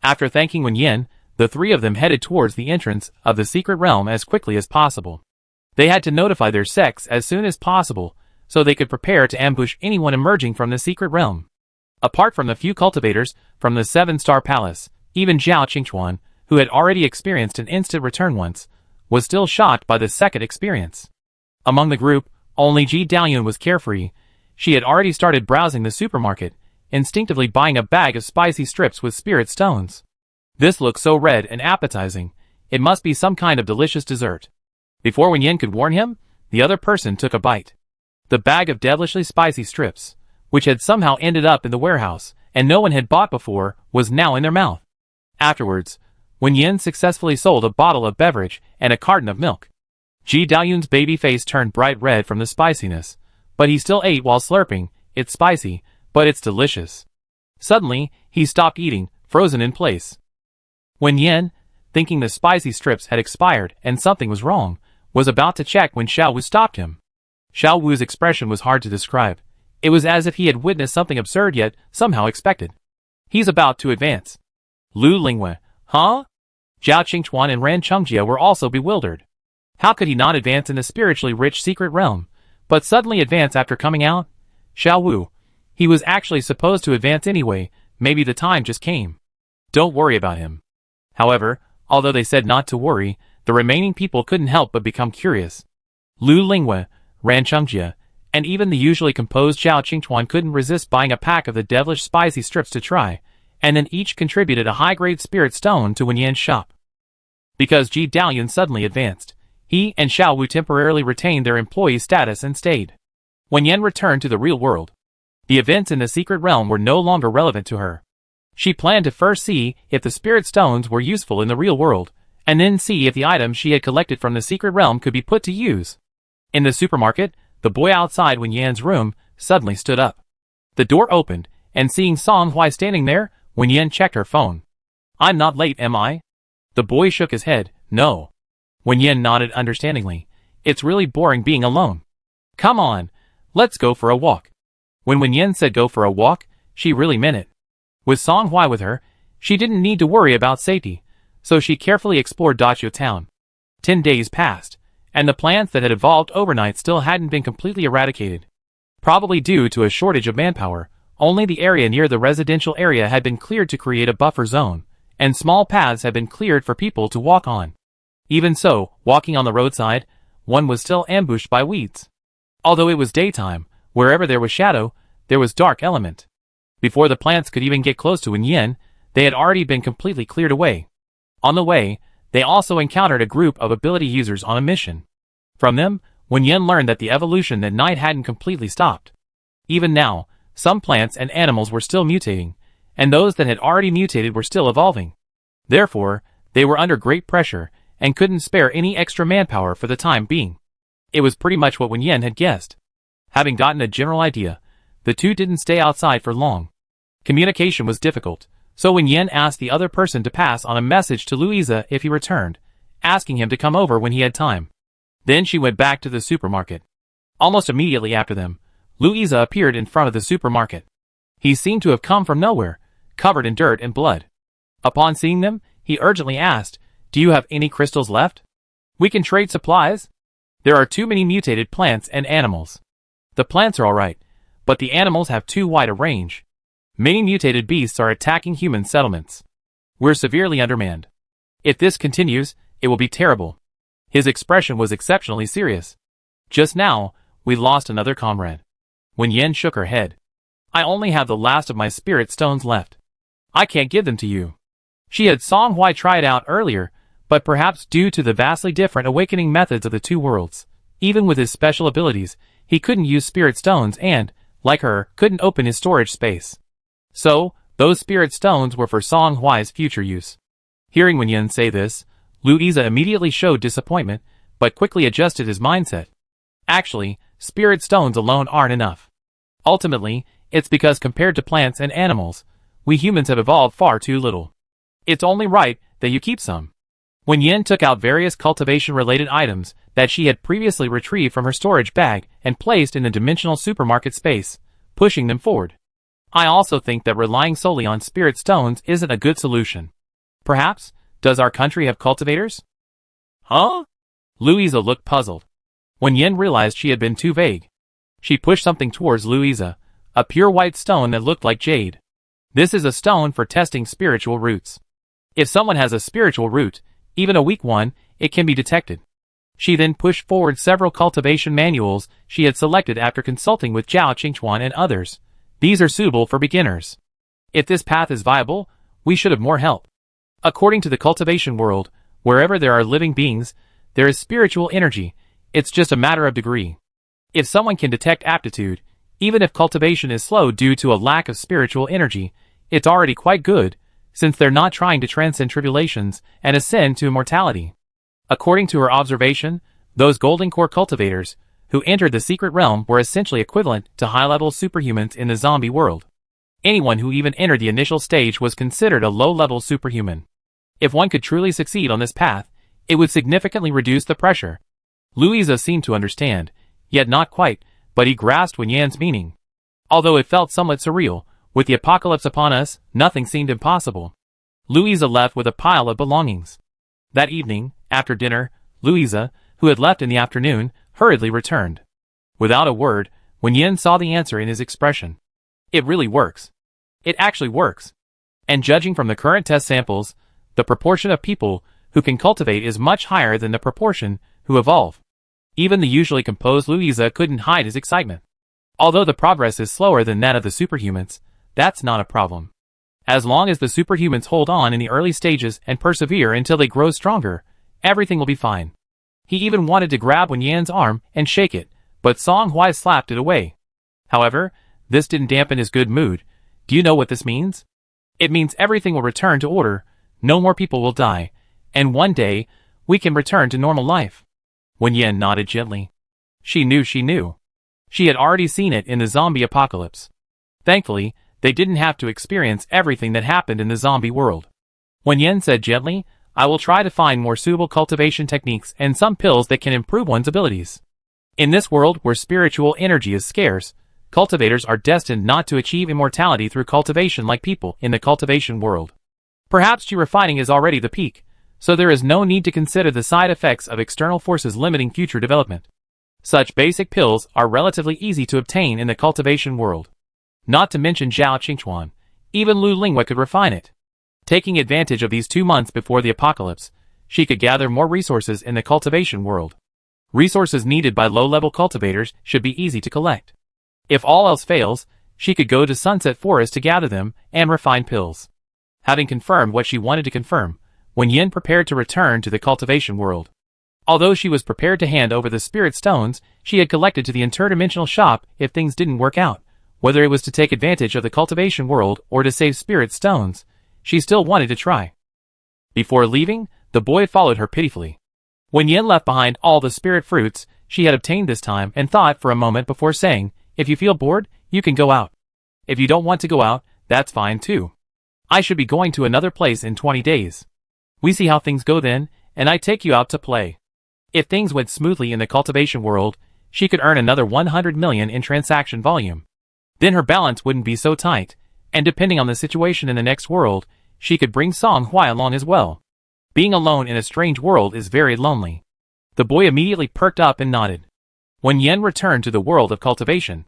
After thanking Wen Yan, the 3 of them headed towards the entrance of the secret realm as quickly as possible. They had to notify their sects as soon as possible, so they could prepare to ambush anyone emerging from the secret realm. Apart from the few cultivators from the 7-Star Palace, even Zhao Qingchuan, who had already experienced an instant return once, was still shocked by the second experience. Among the group, only Ji Daoyuan was carefree. She had already started browsing the supermarket, instinctively buying a bag of spicy strips with spirit stones. This looked so red and appetizing, it must be some kind of delicious dessert. Before Wen Yan could warn him, the other person took a bite. The bag of devilishly spicy strips, which had somehow ended up in the warehouse, and no one had bought before, was now in their mouth. Afterwards, Wen Yan successfully sold a bottle of beverage and a carton of milk. Ji Daoyuan's baby face turned bright red from the spiciness, but he still ate while slurping. "It's spicy, but it's delicious." Suddenly, he stopped eating, frozen in place. Wen Yan, thinking the spicy strips had expired and something was wrong, was about to check when Xiao Wu stopped him. Xiao Wu's expression was hard to describe. It was as if he had witnessed something absurd yet somehow expected. "He's about to advance." Lu Linghua, huh? Zhao Qingchuan and Ran Chongjia were also bewildered. How could he not advance in the spiritually rich secret realm, but suddenly advance after coming out? Xiao Wu. He was actually supposed to advance anyway, maybe the time just came. Don't worry about him. However, although they said not to worry, the remaining people couldn't help but become curious. Lu Linghua, Ran Chongjia, and even the usually composed Zhao Qingchuan couldn't resist buying a pack of the devilish spicy strips to try, and then each contributed a high-grade spirit stone to Wen Yan's shop. Because Ji Daoyuan suddenly advanced, He and Xiao Wu temporarily retained their employee status and stayed. Wen Yan returned to the real world. The events in the secret realm were no longer relevant to her. She planned to first see if the spirit stones were useful in the real world, and then see if the items she had collected from the secret realm could be put to use. In the supermarket, the boy outside Wen Yan's room suddenly stood up. The door opened, and seeing Song Hui standing there, Wen Yan checked her phone. "I'm not late, am I?" The boy shook his head. "No." Wen Yan nodded understandingly. "It's really boring being alone. Come on, let's go for a walk." When Wen Yan said go for a walk, she really meant it. With Song Hui with her, she didn't need to worry about safety, so she carefully explored Dachau town. 10 days passed, and the plants that had evolved overnight still hadn't been completely eradicated. Probably due to a shortage of manpower, only the area near the residential area had been cleared to create a buffer zone, and small paths had been cleared for people to walk on. Even so, walking on the roadside, one was still ambushed by weeds. Although it was daytime, wherever there was shadow, there was dark element. Before the plants could even get close to Wen Yan, they had already been completely cleared away. On the way, they also encountered a group of ability users on a mission. From them, Wen Yan learned that the evolution that night hadn't completely stopped. Even now, some plants and animals were still mutating, and those that had already mutated were still evolving. Therefore, they were under great pressure, and couldn't spare any extra manpower for the time being. It was pretty much what Wen Yan had guessed. Having gotten a general idea, the two didn't stay outside for long. Communication was difficult, so Wen Yan asked the other person to pass on a message to Louisa if he returned, asking him to come over when he had time. Then she went back to the supermarket. Almost immediately after them, Louisa appeared in front of the supermarket. He seemed to have come from nowhere, covered in dirt and blood. Upon seeing them, he urgently asked, "Do you have any crystals left? We can trade supplies. There are too many mutated plants and animals. The plants are alright, but the animals have too wide a range. Many mutated beasts are attacking human settlements. We're severely undermanned. If this continues, it will be terrible." His expression was exceptionally serious. "Just now, we lost another comrade." Wen Yan shook her head. "I only have the last of my spirit stones left. I can't give them to you." She had Song Hui try it out earlier, but perhaps due to the vastly different awakening methods of the two worlds, even with his special abilities, he couldn't use spirit stones and, like her, couldn't open his storage space. So, those spirit stones were for Song Hui's future use. Hearing Wen Yan say this, Louisa immediately showed disappointment, but quickly adjusted his mindset. Actually, spirit stones alone aren't enough. Ultimately, it's because compared to plants and animals, we humans have evolved far too little. It's only right that you keep some. Wen Yan took out various cultivation-related items that she had previously retrieved from her storage bag and placed in the dimensional supermarket space, pushing them forward. "I also think that relying solely on spirit stones isn't a good solution. Perhaps, does our country have cultivators?" "Huh?" Louisa looked puzzled. Wen Yan realized she had been too vague. She pushed something towards Louisa, a pure white stone that looked like jade. "This is a stone for testing spiritual roots. If someone has a spiritual root, even a weak one, it can be detected." She then pushed forward several cultivation manuals she had selected after consulting with Zhao Qingchuan and others. "These are suitable for beginners. If this path is viable, we should have more help. According to the cultivation world, wherever there are living beings, there is spiritual energy. It's just a matter of degree. If someone can detect aptitude, even if cultivation is slow due to a lack of spiritual energy, it's already quite good, since they're not trying to transcend tribulations and ascend to immortality." According to her observation, those golden core cultivators, who entered the secret realm, were essentially equivalent to high-level superhumans in the zombie world. Anyone who even entered the initial stage was considered a low-level superhuman. If one could truly succeed on this path, it would significantly reduce the pressure. Louisa seemed to understand, yet not quite, but he grasped Wen Yan's meaning. Although it felt somewhat surreal, with the apocalypse upon us, nothing seemed impossible. Louisa left with a pile of belongings. That evening, after dinner, Louisa, who had left in the afternoon, hurriedly returned. Without a word, Wen Yan saw the answer in his expression. It really works. It actually works. And judging from the current test samples, the proportion of people who can cultivate is much higher than the proportion who evolve. Even the usually composed Louisa couldn't hide his excitement. Although the progress is slower than that of the superhumans, that's not a problem. As long as the superhumans hold on in the early stages and persevere until they grow stronger, everything will be fine. He even wanted to grab Wen Yan's arm and shake it, but Song Hui slapped it away. However, this didn't dampen his good mood. Do you know what this means? It means everything will return to order, no more people will die, and one day, we can return to normal life. Wen Yan nodded gently. She knew. She had already seen it in the zombie apocalypse. Thankfully, they didn't have to experience everything that happened in the zombie world. Wen Yan said gently, I will try to find more suitable cultivation techniques and some pills that can improve one's abilities. In this world where spiritual energy is scarce, cultivators are destined not to achieve immortality through cultivation like people in the cultivation world. Perhaps Qi refining is already the peak, so there is no need to consider the side effects of external forces limiting future development. Such basic pills are relatively easy to obtain in the cultivation world. Not to mention Zhao Qingchuan, even Lu Linghui could refine it. Taking advantage of these 2 months before the apocalypse, she could gather more resources in the cultivation world. Resources needed by low-level cultivators should be easy to collect. If all else fails, she could go to Sunset Forest to gather them and refine pills. Having confirmed what she wanted to confirm, Wen Yan prepared to return to the cultivation world. Although she was prepared to hand over the spirit stones she had collected to the interdimensional shop if things didn't work out, whether it was to take advantage of the cultivation world or to save spirit stones, she still wanted to try. Before leaving, the boy followed her pitifully. Wen Yan left behind all the spirit fruits she had obtained this time and thought for a moment before saying, if you feel bored, you can go out. If you don't want to go out, that's fine too. I should be going to another place in 20 days. We see how things go then, and I take you out to play. If things went smoothly in the cultivation world, she could earn another 100 million in transaction volume. Then her balance wouldn't be so tight, and depending on the situation in the next world, she could bring Song Hui along as well. Being alone in a strange world is very lonely. The boy immediately perked up and nodded. Wen Yan returned to the world of cultivation.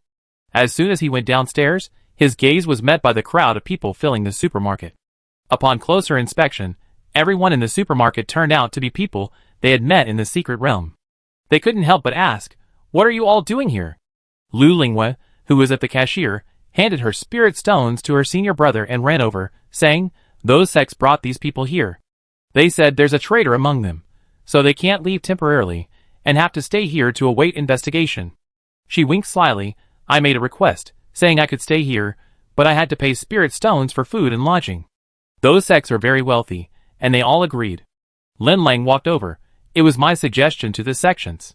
As soon as he went downstairs, his gaze was met by the crowd of people filling the supermarket. Upon closer inspection, everyone in the supermarket turned out to be people they had met in the secret realm. They couldn't help but ask, what are you all doing here? Lu Linghui, who was at the cashier, handed her spirit stones to her senior brother and ran over, saying, those sects brought these people here. They said there's a traitor among them, so they can't leave temporarily, and have to stay here to await investigation. She winked slyly. I made a request, saying I could stay here, but I had to pay spirit stones for food and lodging. Those sects are very wealthy, and they all agreed. Lin Lang walked over. It was my suggestion to the sections.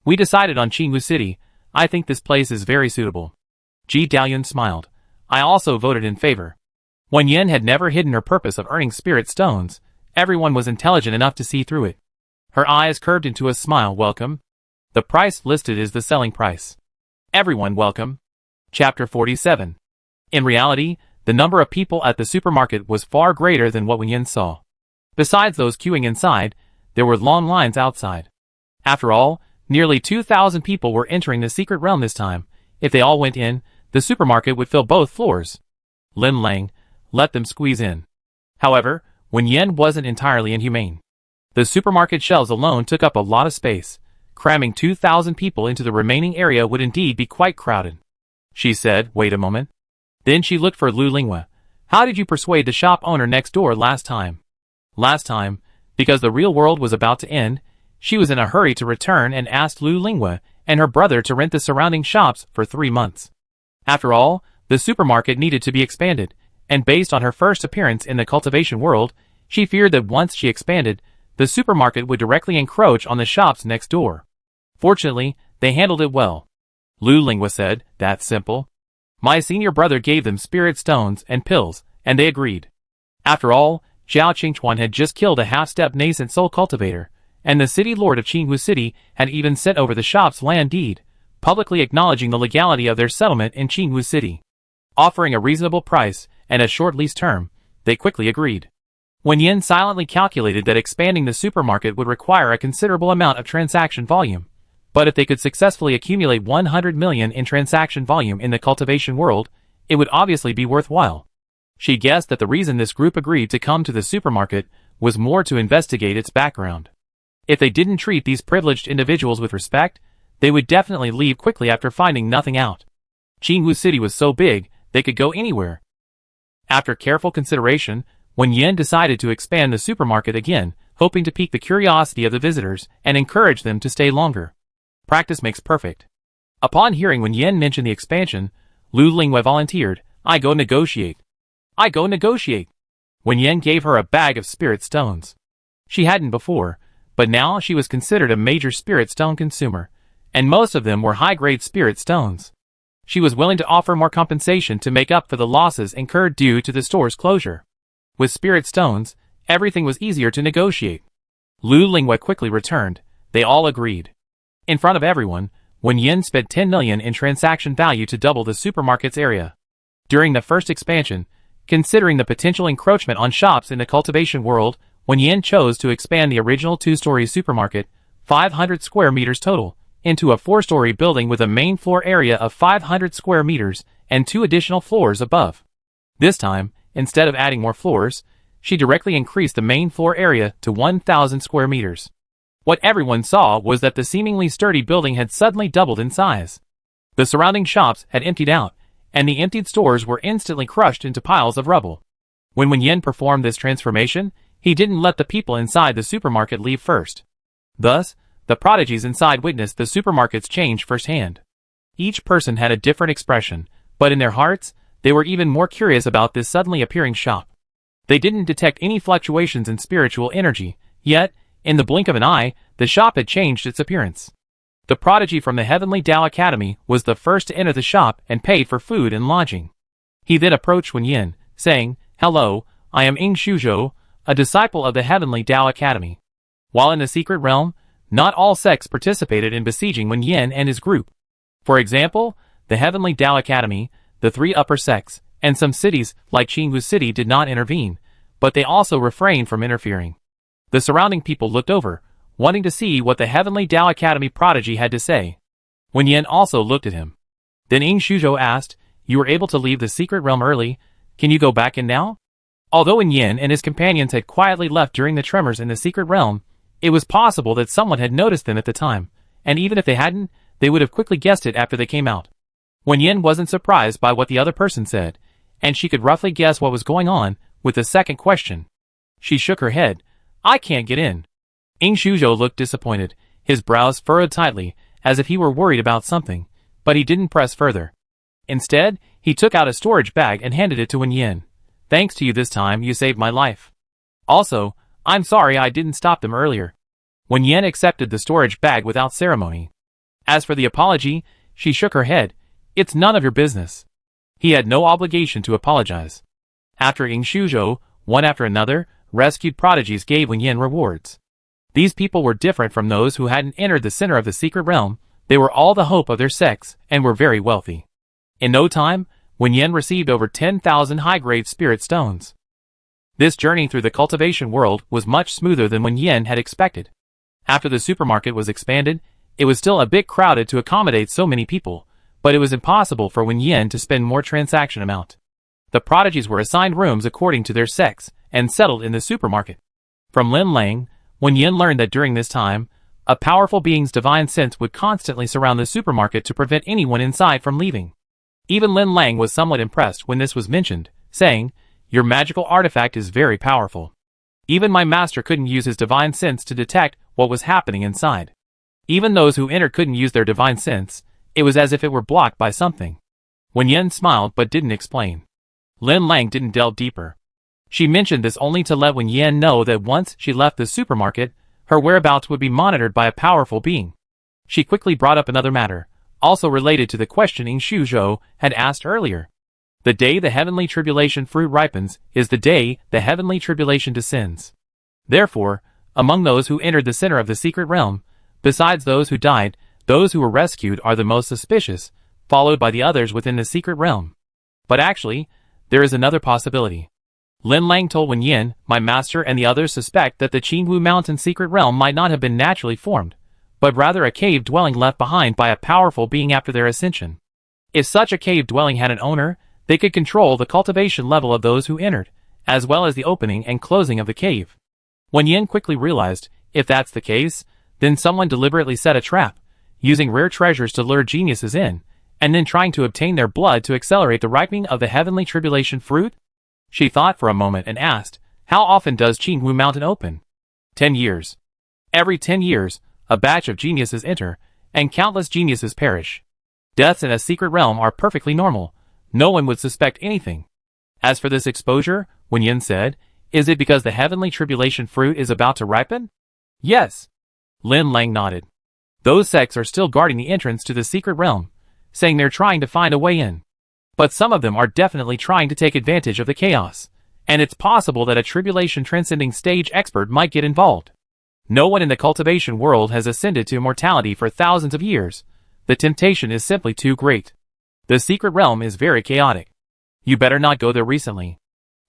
We decided on Qingwu City. I think this place is very suitable. Ji Daoyun smiled. I also voted in favor. Wen Yan had never hidden her purpose of earning spirit stones. Everyone was intelligent enough to see through it. Her eyes curved into a smile. Welcome. The price listed is the selling price. Everyone welcome. Chapter 47. In reality, the number of people at the supermarket was far greater than what Wen Yan saw. Besides those queuing inside, there were long lines outside. After all, nearly 2,000 people were entering the secret realm this time. If they all went in, the supermarket would fill both floors. Lin Lang, let them squeeze in. However, Wen Yan wasn't entirely inhumane. The supermarket shelves alone took up a lot of space. Cramming 2,000 people into the remaining area would indeed be quite crowded. She said, wait a moment. Then she looked for Lu Linghui. How did you persuade the shop owner next door last time? Last time, because the real world was about to end, she was in a hurry to return and asked Lu Linghui and her brother to rent the surrounding shops for 3 months. After all, the supermarket needed to be expanded, and based on her first appearance in the cultivation world, she feared that once she expanded, the supermarket would directly encroach on the shops next door. Fortunately, they handled it well. Lu Linghui said, that's simple. My senior brother gave them spirit stones and pills, and they agreed. After all, Zhao Qingchuan had just killed a half-step nascent soul cultivator, and the city lord of Qingwu City had even sent over the shop's land deed, publicly acknowledging the legality of their settlement in Qingwu City. Offering a reasonable price and a short lease term, they quickly agreed. Wen Yan silently calculated that expanding the supermarket would require a considerable amount of transaction volume, but if they could successfully accumulate 100 million in transaction volume in the cultivation world, it would obviously be worthwhile. She guessed that the reason this group agreed to come to the supermarket was more to investigate its background. If they didn't treat these privileged individuals with respect, they would definitely leave quickly after finding nothing out. Qingwu City was so big, they could go anywhere. After careful consideration, Wen Yan decided to expand the supermarket again, hoping to pique the curiosity of the visitors and encourage them to stay longer. Practice makes perfect. Upon hearing Wen Yan mention the expansion, Lu Lingwei volunteered, "I go negotiate. I go negotiate." Wen Yan gave her a bag of spirit stones. She hadn't before, but now she was considered a major spirit stone consumer, and most of them were high-grade spirit stones. She was willing to offer more compensation to make up for the losses incurred due to the store's closure. With spirit stones, everything was easier to negotiate. Lu Lingwei quickly returned. They all agreed. In front of everyone, Wen Yan spent 10 million in transaction value to double the supermarket's area. During the first expansion, considering the potential encroachment on shops in the cultivation world, Wen Yan chose to expand the original 2-story supermarket, 500 square meters total, into a 4-story building with a main floor area of 500 square meters and 2 additional floors above. This time, instead of adding more floors, she directly increased the main floor area to 1,000 square meters. What everyone saw was that the seemingly sturdy building had suddenly doubled in size. The surrounding shops had emptied out, and the emptied stores were instantly crushed into piles of rubble. When Wen Yan performed this transformation, he didn't let the people inside the supermarket leave first. Thus, the prodigies inside witnessed the supermarket's change firsthand. Each person had a different expression, but in their hearts, they were even more curious about this suddenly appearing shop. They didn't detect any fluctuations in spiritual energy, yet, in the blink of an eye, the shop had changed its appearance. The prodigy from the Heavenly Tao Academy was the first to enter the shop and paid for food and lodging. He then approached Wen Yan, saying, "Hello, I am Ing Shuzhou, a disciple of the Heavenly Tao Academy." While in the secret realm, not all sects participated in besieging Wen Yan and his group. For example, the Heavenly Tao Academy, the 3 upper sects, and some cities like Qinghu City did not intervene, but they also refrained from interfering. The surrounding people looked over, wanting to see what the Heavenly Tao Academy prodigy had to say. Wen Yan also looked at him. Then Ing Shuzhou asked, "You were able to leave the secret realm early, can you go back in now?" Although Wen Yan and his companions had quietly left during the tremors in the secret realm, it was possible that someone had noticed them at the time, and even if they hadn't, they would have quickly guessed it after they came out. Wen Yan wasn't surprised by what the other person said, and she could roughly guess what was going on with the second question. She shook her head. "I can't get in." Ing Shuzhou looked disappointed, his brows furrowed tightly, as if he were worried about something, but he didn't press further. Instead, he took out a storage bag and handed it to Wen Yan. "Thanks to you this time, you saved my life. Also, I'm sorry I didn't stop them earlier." Wen Yan accepted the storage bag without ceremony. As for the apology, she shook her head. "It's none of your business." He had no obligation to apologize. After Ing Shuzhou, one after another, rescued prodigies gave Wen Yan rewards. These people were different from those who hadn't entered the center of the secret realm. They were all the hope of their sects and were very wealthy. In no time, Wen Yan received over 10,000 high-grade spirit stones. This journey through the cultivation world was much smoother than Wen Yan had expected. After the supermarket was expanded, it was still a bit crowded to accommodate so many people, but it was impossible for Wen Yan to spend more transaction amount. The prodigies were assigned rooms according to their sects and settled in the supermarket. From Lin Lang, Wen Yan learned that during this time, a powerful being's divine sense would constantly surround the supermarket to prevent anyone inside from leaving. Even Lin Lang was somewhat impressed when this was mentioned, saying, "Your magical artifact is very powerful. Even my master couldn't use his divine sense to detect what was happening inside. Even those who entered couldn't use their divine sense. It was as if it were blocked by something." Wen Yan smiled but didn't explain. Lin Lang didn't delve deeper. She mentioned this only to let Wen Yan know that once she left the supermarket, her whereabouts would be monitored by a powerful being. She quickly brought up another matter, also related to the question Ing Shuzhou had asked earlier. The day the heavenly tribulation fruit ripens is the day the heavenly tribulation descends. Therefore, among those who entered the center of the secret realm, besides those who died, those who were rescued are the most suspicious, followed by the others within the secret realm. But actually, there is another possibility. Lin Lang told Wen Yan, "My master and the others suspect that the Qinghu Mountain secret realm might not have been naturally formed, but rather a cave dwelling left behind by a powerful being after their ascension. If such a cave dwelling had an owner, they could control the cultivation level of those who entered, as well as the opening and closing of the cave." Wen Yan quickly realized, if that's the case, then someone deliberately set a trap, using rare treasures to lure geniuses in, and then trying to obtain their blood to accelerate the ripening of the heavenly tribulation fruit? She thought for a moment and asked, "How often does Qinghu Mountain open?" 10 years. Every 10 years, a batch of geniuses enter, and countless geniuses perish. Deaths in a secret realm are perfectly normal. No one would suspect anything. As for this exposure, Wen Yan said, is it because the heavenly tribulation fruit is about to ripen? Yes. Lin Lang nodded. Those sects are still guarding the entrance to the secret realm, saying they're trying to find a way in. But some of them are definitely trying to take advantage of the chaos, and it's possible that a tribulation transcending stage expert might get involved. No one in the cultivation world has ascended to immortality for thousands of years. The temptation is simply too great. The secret realm is very chaotic. You better not go there recently.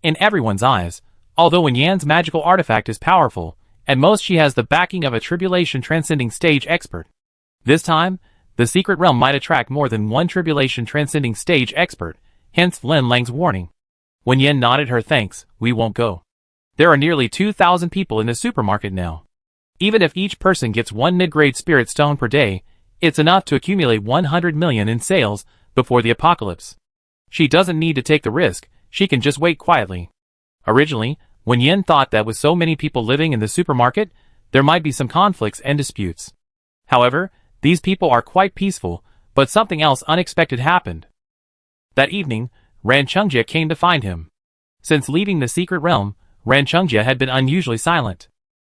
In everyone's eyes, although Wen Yan's magical artifact is powerful, at most she has the backing of a tribulation transcending stage expert. This time, the secret realm might attract more than one tribulation transcending stage expert, hence Lin Lang's warning. Wen Yan nodded her thanks, we won't go. There are nearly 2,000 people in the supermarket now. Even if each person gets one mid-grade spirit stone per day, it's enough to accumulate 100 million in sales before the apocalypse. She doesn't need to take the risk, she can just wait quietly. Originally, Wen Yan thought that with so many people living in the supermarket, there might be some conflicts and disputes. However, these people are quite peaceful, but something else unexpected happened. That evening, Ran Chungjie came to find him. Since leaving the secret realm, Ran Chungjie had been unusually silent.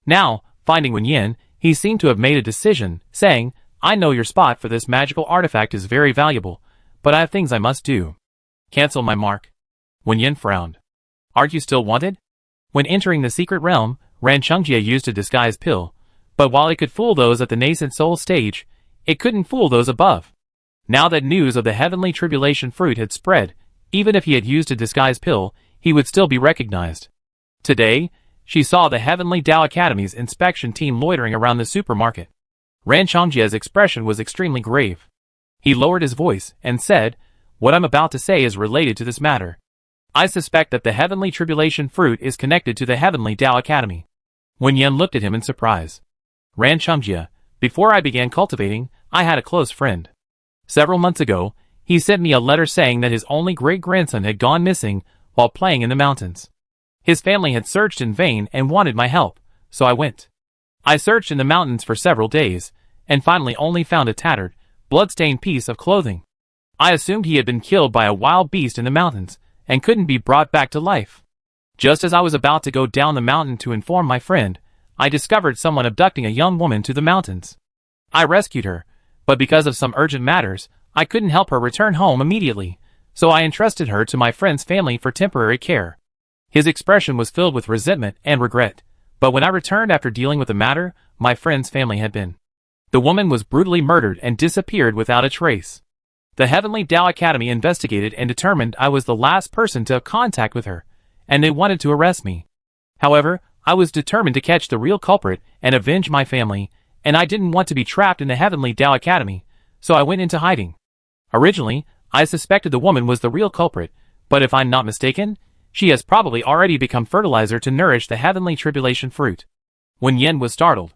Now, finding Wen Yan, he seemed to have made a decision, saying, I know your spot for this magical artifact is very valuable, but I have things I must do. Cancel my mark. Wen Yan frowned. Aren't you still wanted? When entering the secret realm, Ran Chungjie used a disguise pill, but while it could fool those at the nascent soul stage, it couldn't fool those above. Now that news of the heavenly tribulation fruit had spread, even if he had used a disguise pill, he would still be recognized. Today, she saw the Heavenly Tao Academy's inspection team loitering around the supermarket. Ran Chungjie's expression was extremely grave. He lowered his voice and said, what I'm about to say is related to this matter. I suspect that the heavenly tribulation fruit is connected to the Heavenly Tao Academy. Wen Yan looked at him in surprise. Ran Chungjie, before I began cultivating, I had a close friend. Several months ago, he sent me a letter saying that his only great-grandson had gone missing while playing in the mountains. His family had searched in vain and wanted my help, so I went. I searched in the mountains for several days, and finally only found a tattered, blood-stained piece of clothing. I assumed he had been killed by a wild beast in the mountains, and couldn't be brought back to life. Just as I was about to go down the mountain to inform my friend, I discovered someone abducting a young woman to the mountains. I rescued her, but because of some urgent matters, I couldn't help her return home immediately, so I entrusted her to my friend's family for temporary care. His expression was filled with resentment and regret, but when I returned after dealing with the matter, my friend's family had been. The woman was brutally murdered and disappeared without a trace. The Heavenly Tao Academy investigated and determined I was the last person to have contact with her, and they wanted to arrest me. However, I was determined to catch the real culprit and avenge my family, and I didn't want to be trapped in the Heavenly Tao Academy, so I went into hiding. Originally, I suspected the woman was the real culprit, but if I'm not mistaken, she has probably already become fertilizer to nourish the heavenly tribulation fruit. Wen Yan was startled.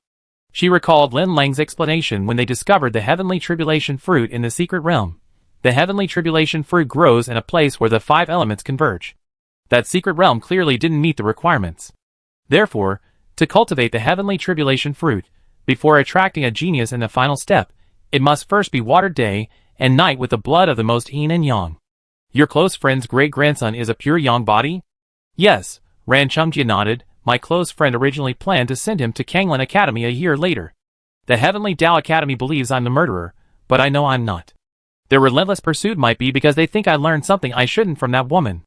She recalled Lin Lang's explanation when they discovered the heavenly tribulation fruit in the secret realm. The heavenly tribulation fruit grows in a place where the 5 elements converge. That secret realm clearly didn't meet the requirements. Therefore, to cultivate the heavenly tribulation fruit, before attracting a genius in the final step, it must first be watered day and night with the blood of the most yin and yang. Your close friend's great-grandson is a pure yang body? Yes, Ran Chungjie nodded. My close friend originally planned to send him to Kanglin Academy a year later. The Heavenly Tao Academy believes I'm the murderer, but I know I'm not. Their relentless pursuit might be because they think I learned something I shouldn't from that woman.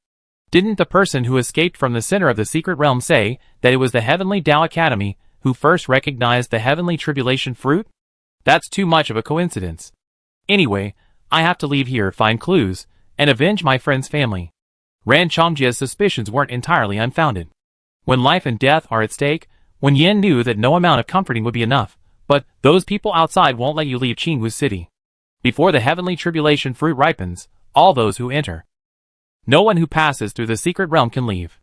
Didn't the person who escaped from the center of the secret realm say that it was the Heavenly Tao Academy who first recognized the heavenly tribulation fruit? That's too much of a coincidence. Anyway, I have to leave here, find clues, and avenge my friend's family. Ran Chungjie's suspicions weren't entirely unfounded. When life and death are at stake, Wen Yan knew that no amount of comforting would be enough, but those people outside won't let you leave Qingwu City. Before the heavenly tribulation fruit ripens, all those who enter. No one who passes through the secret realm can leave.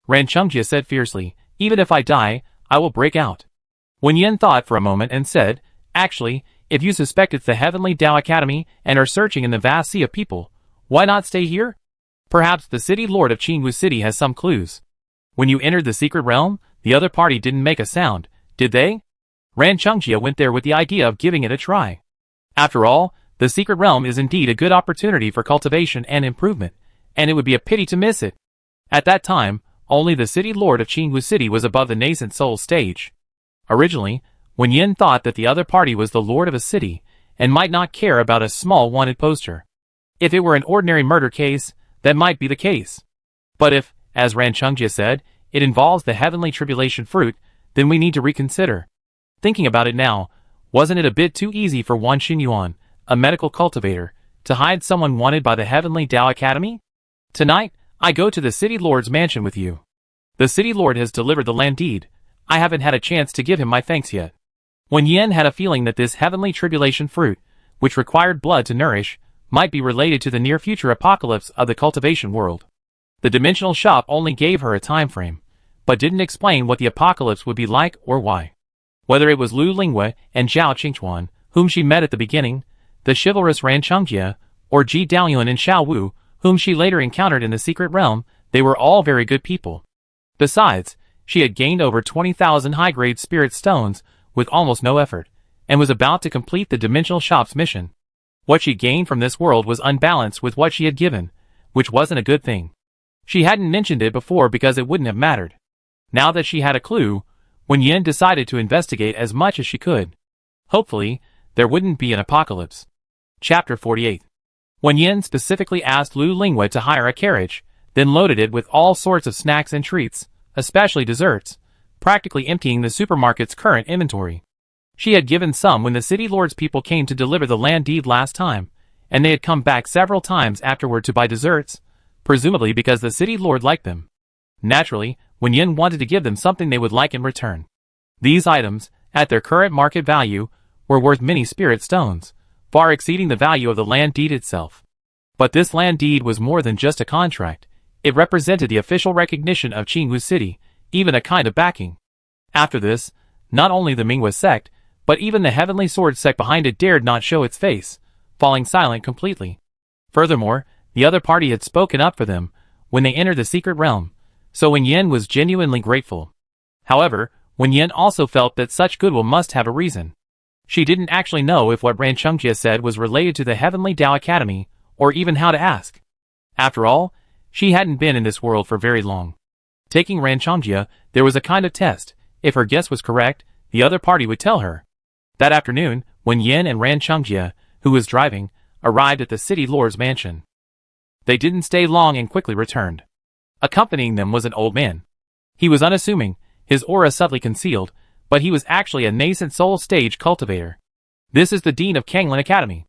Ran Chungjie said fiercely, even if I die, I will break out. Wen Yan thought for a moment and said, actually, if you suspect it's the Heavenly Tao Academy and are searching in the vast sea of people, why not stay here? Perhaps the city lord of Qingwu City has some clues. When you entered the secret realm, the other party didn't make a sound, did they? Ran Chungjie went there with the idea of giving it a try. After all, the secret realm is indeed a good opportunity for cultivation and improvement, and it would be a pity to miss it. At that time, only the city lord of Qingwu City was above the nascent soul stage. Originally, Wen Yan thought that the other party was the lord of a city, and might not care about a small wanted poster. If it were an ordinary murder case, that might be the case. But if, as Ran Chungjie said, it involves the heavenly tribulation fruit, then we need to reconsider. Thinking about it now, wasn't it a bit too easy for Wan Xinyuan, a medical cultivator, to hide someone wanted by the Heavenly Tao Academy? Tonight, I go to the City Lord's mansion with you. The City Lord has delivered the land deed. I haven't had a chance to give him my thanks yet. Wen Yan had a feeling that this heavenly tribulation fruit, which required blood to nourish, might be related to the near-future apocalypse of the cultivation world. The dimensional shop only gave her a time frame, but didn't explain what the apocalypse would be like or why. Whether it was Lu Lingwei and Zhao Qingchuan, whom she met at the beginning, the chivalrous Ran Chungjie, or Ji Daoyuan and Xiao Wu, whom she later encountered in the secret realm, they were all very good people. Besides, she had gained over 20,000 high-grade spirit stones with almost no effort, and was about to complete the dimensional shop's mission. What she gained from this world was unbalanced with what she had given, which wasn't a good thing. She hadn't mentioned it before because it wouldn't have mattered. Now that she had a clue, Wen Yan decided to investigate as much as she could. Hopefully, there wouldn't be an apocalypse. Chapter 48. Wen Yan specifically asked Lu Lingwei to hire a carriage, then loaded it with all sorts of snacks and treats, especially desserts, practically emptying the supermarket's current inventory. She had given some when the city lord's people came to deliver the land deed last time, and they had come back several times afterward to buy desserts, presumably because the city lord liked them. Naturally, Wen Yan wanted to give them something they would like in return. These items, at their current market value, were worth many spirit stones, far exceeding the value of the land deed itself. But this land deed was more than just a contract. It represented the official recognition of Qingwu City, even a kind of backing. After this, not only the Minghui sect, but even the Heavenly Sword sect behind it dared not show its face, falling silent completely. Furthermore, the other party had spoken up for them when they entered the secret realm, so Wen Yan was genuinely grateful. However, Wen Yan also felt that such goodwill must have a reason. She didn't actually know if what Ran Chungjie said was related to the Heavenly Tao Academy, or even how to ask. After all, she hadn't been in this world for very long. Taking Ran Chungjie, there was a kind of test. If her guess was correct, the other party would tell her. That afternoon, Wen Yan and Ran Chungjie, who was driving, arrived at the city lord's mansion. They didn't stay long and quickly returned. Accompanying them was an old man. He was unassuming, his aura subtly concealed, but he was actually a nascent soul stage cultivator. This is the Dean of Kanglin Academy.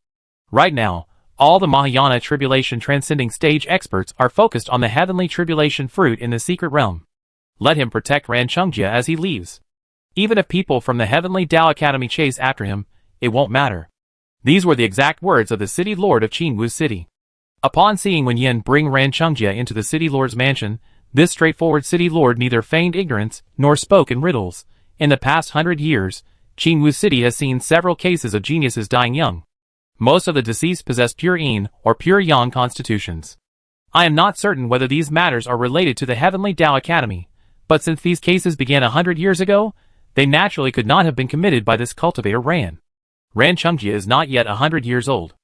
Right now, all the Mahayana Tribulation Transcending Stage experts are focused on the Heavenly Tribulation fruit in the secret realm. Let him protect Ran Chungjie as he leaves. Even if people from the Heavenly Tao Academy chase after him, it won't matter. These were the exact words of the City Lord of Qingwu City. Upon seeing Wen Yan bring Ran Chungjie into the City Lord's mansion, this straightforward City Lord neither feigned ignorance nor spoke in riddles. In the past 100 years, Qingwu City has seen several cases of geniuses dying young. Most of the deceased possess pure yin or pure yang constitutions. I am not certain whether these matters are related to the Heavenly Tao Academy, but since these cases began 100 years ago, they naturally could not have been committed by this cultivator Ran. Ran Chungjie is not yet 100 years old.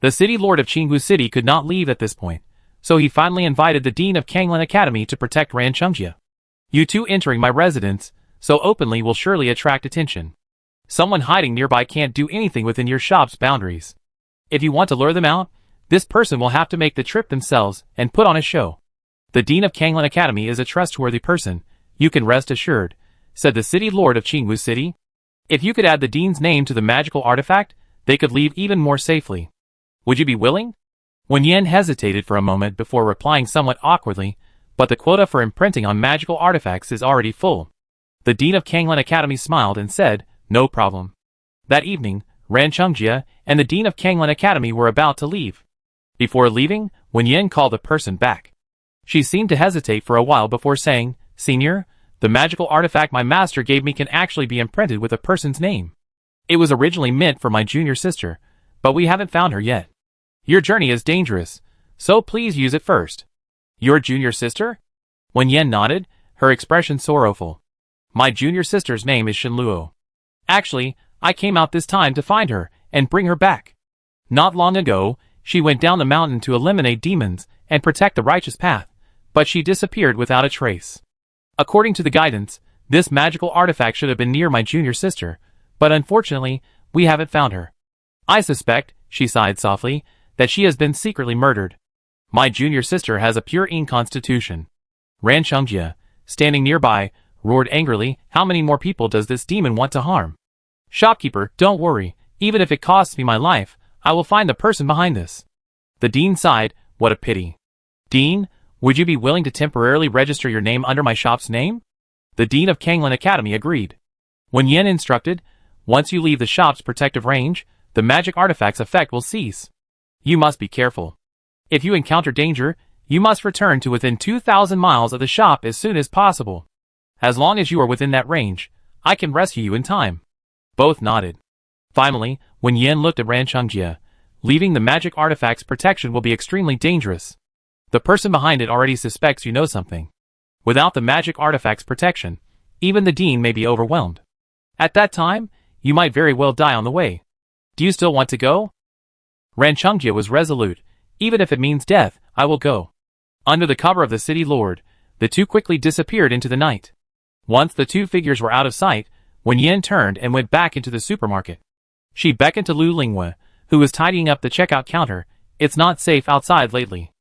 The City Lord of Qingwu City could not leave at this point, so he finally invited the Dean of Kanglin Academy to protect Ran Chungjie. You two entering my residence so openly will surely attract attention. Someone hiding nearby can't do anything within your shop's boundaries. If you want to lure them out, this person will have to make the trip themselves and put on a show. The Dean of Kanglin Academy is a trustworthy person, you can rest assured, said the City Lord of Qingwu City. If you could add the Dean's name to the magical artifact, they could leave even more safely. Would you be willing? Wen Yan hesitated for a moment before replying somewhat awkwardly, but the quota for imprinting on magical artifacts is already full. The Dean of Kanglin Academy smiled and said, no problem. That evening, Ran Chungjie and the Dean of Kanglin Academy were about to leave. Before leaving, Wen Yan called the person back. She seemed to hesitate for a while before saying, Senior, the magical artifact my master gave me can actually be imprinted with a person's name. It was originally meant for my junior sister, but we haven't found her yet. Your journey is dangerous, so please use it first. Your junior sister? Wen Yan nodded, her expression sorrowful. My junior sister's name is Shinluo. Actually, I came out this time to find her and bring her back. Not long ago, she went down the mountain to eliminate demons and protect the righteous path, but she disappeared without a trace. According to the guidance, this magical artifact should have been near my junior sister, but unfortunately, we haven't found her. I suspect, she sighed softly, that she has been secretly murdered. My junior sister has a pure Yin constitution. Ran Chungjie, standing nearby, roared angrily, how many more people does this demon want to harm? Shopkeeper, don't worry, even if it costs me my life, I will find the person behind this. The dean sighed, what a pity. Dean, would you be willing to temporarily register your name under my shop's name? The dean of Kanglin Academy agreed. Wen Yan instructed, once you leave the shop's protective range, the magic artifact's effect will cease. You must be careful. If you encounter danger, you must return to within 2,000 miles of the shop as soon as possible. As long as you are within that range, I can rescue you in time. Both nodded. Finally, Wen Yan looked at Ran Chungjie. Leaving the magic artifact's protection will be extremely dangerous. The person behind it already suspects you know something. Without the magic artifact's protection, even the dean may be overwhelmed. At that time, you might very well die on the way. Do you still want to go? Ran Chungjie was resolute. Even if it means death, I will go. Under the cover of the city lord, the two quickly disappeared into the night. Once the two figures were out of sight, Wen Yan turned and went back into the supermarket. She beckoned to Lu Lingwe, who was tidying up the checkout counter. It's not safe outside lately.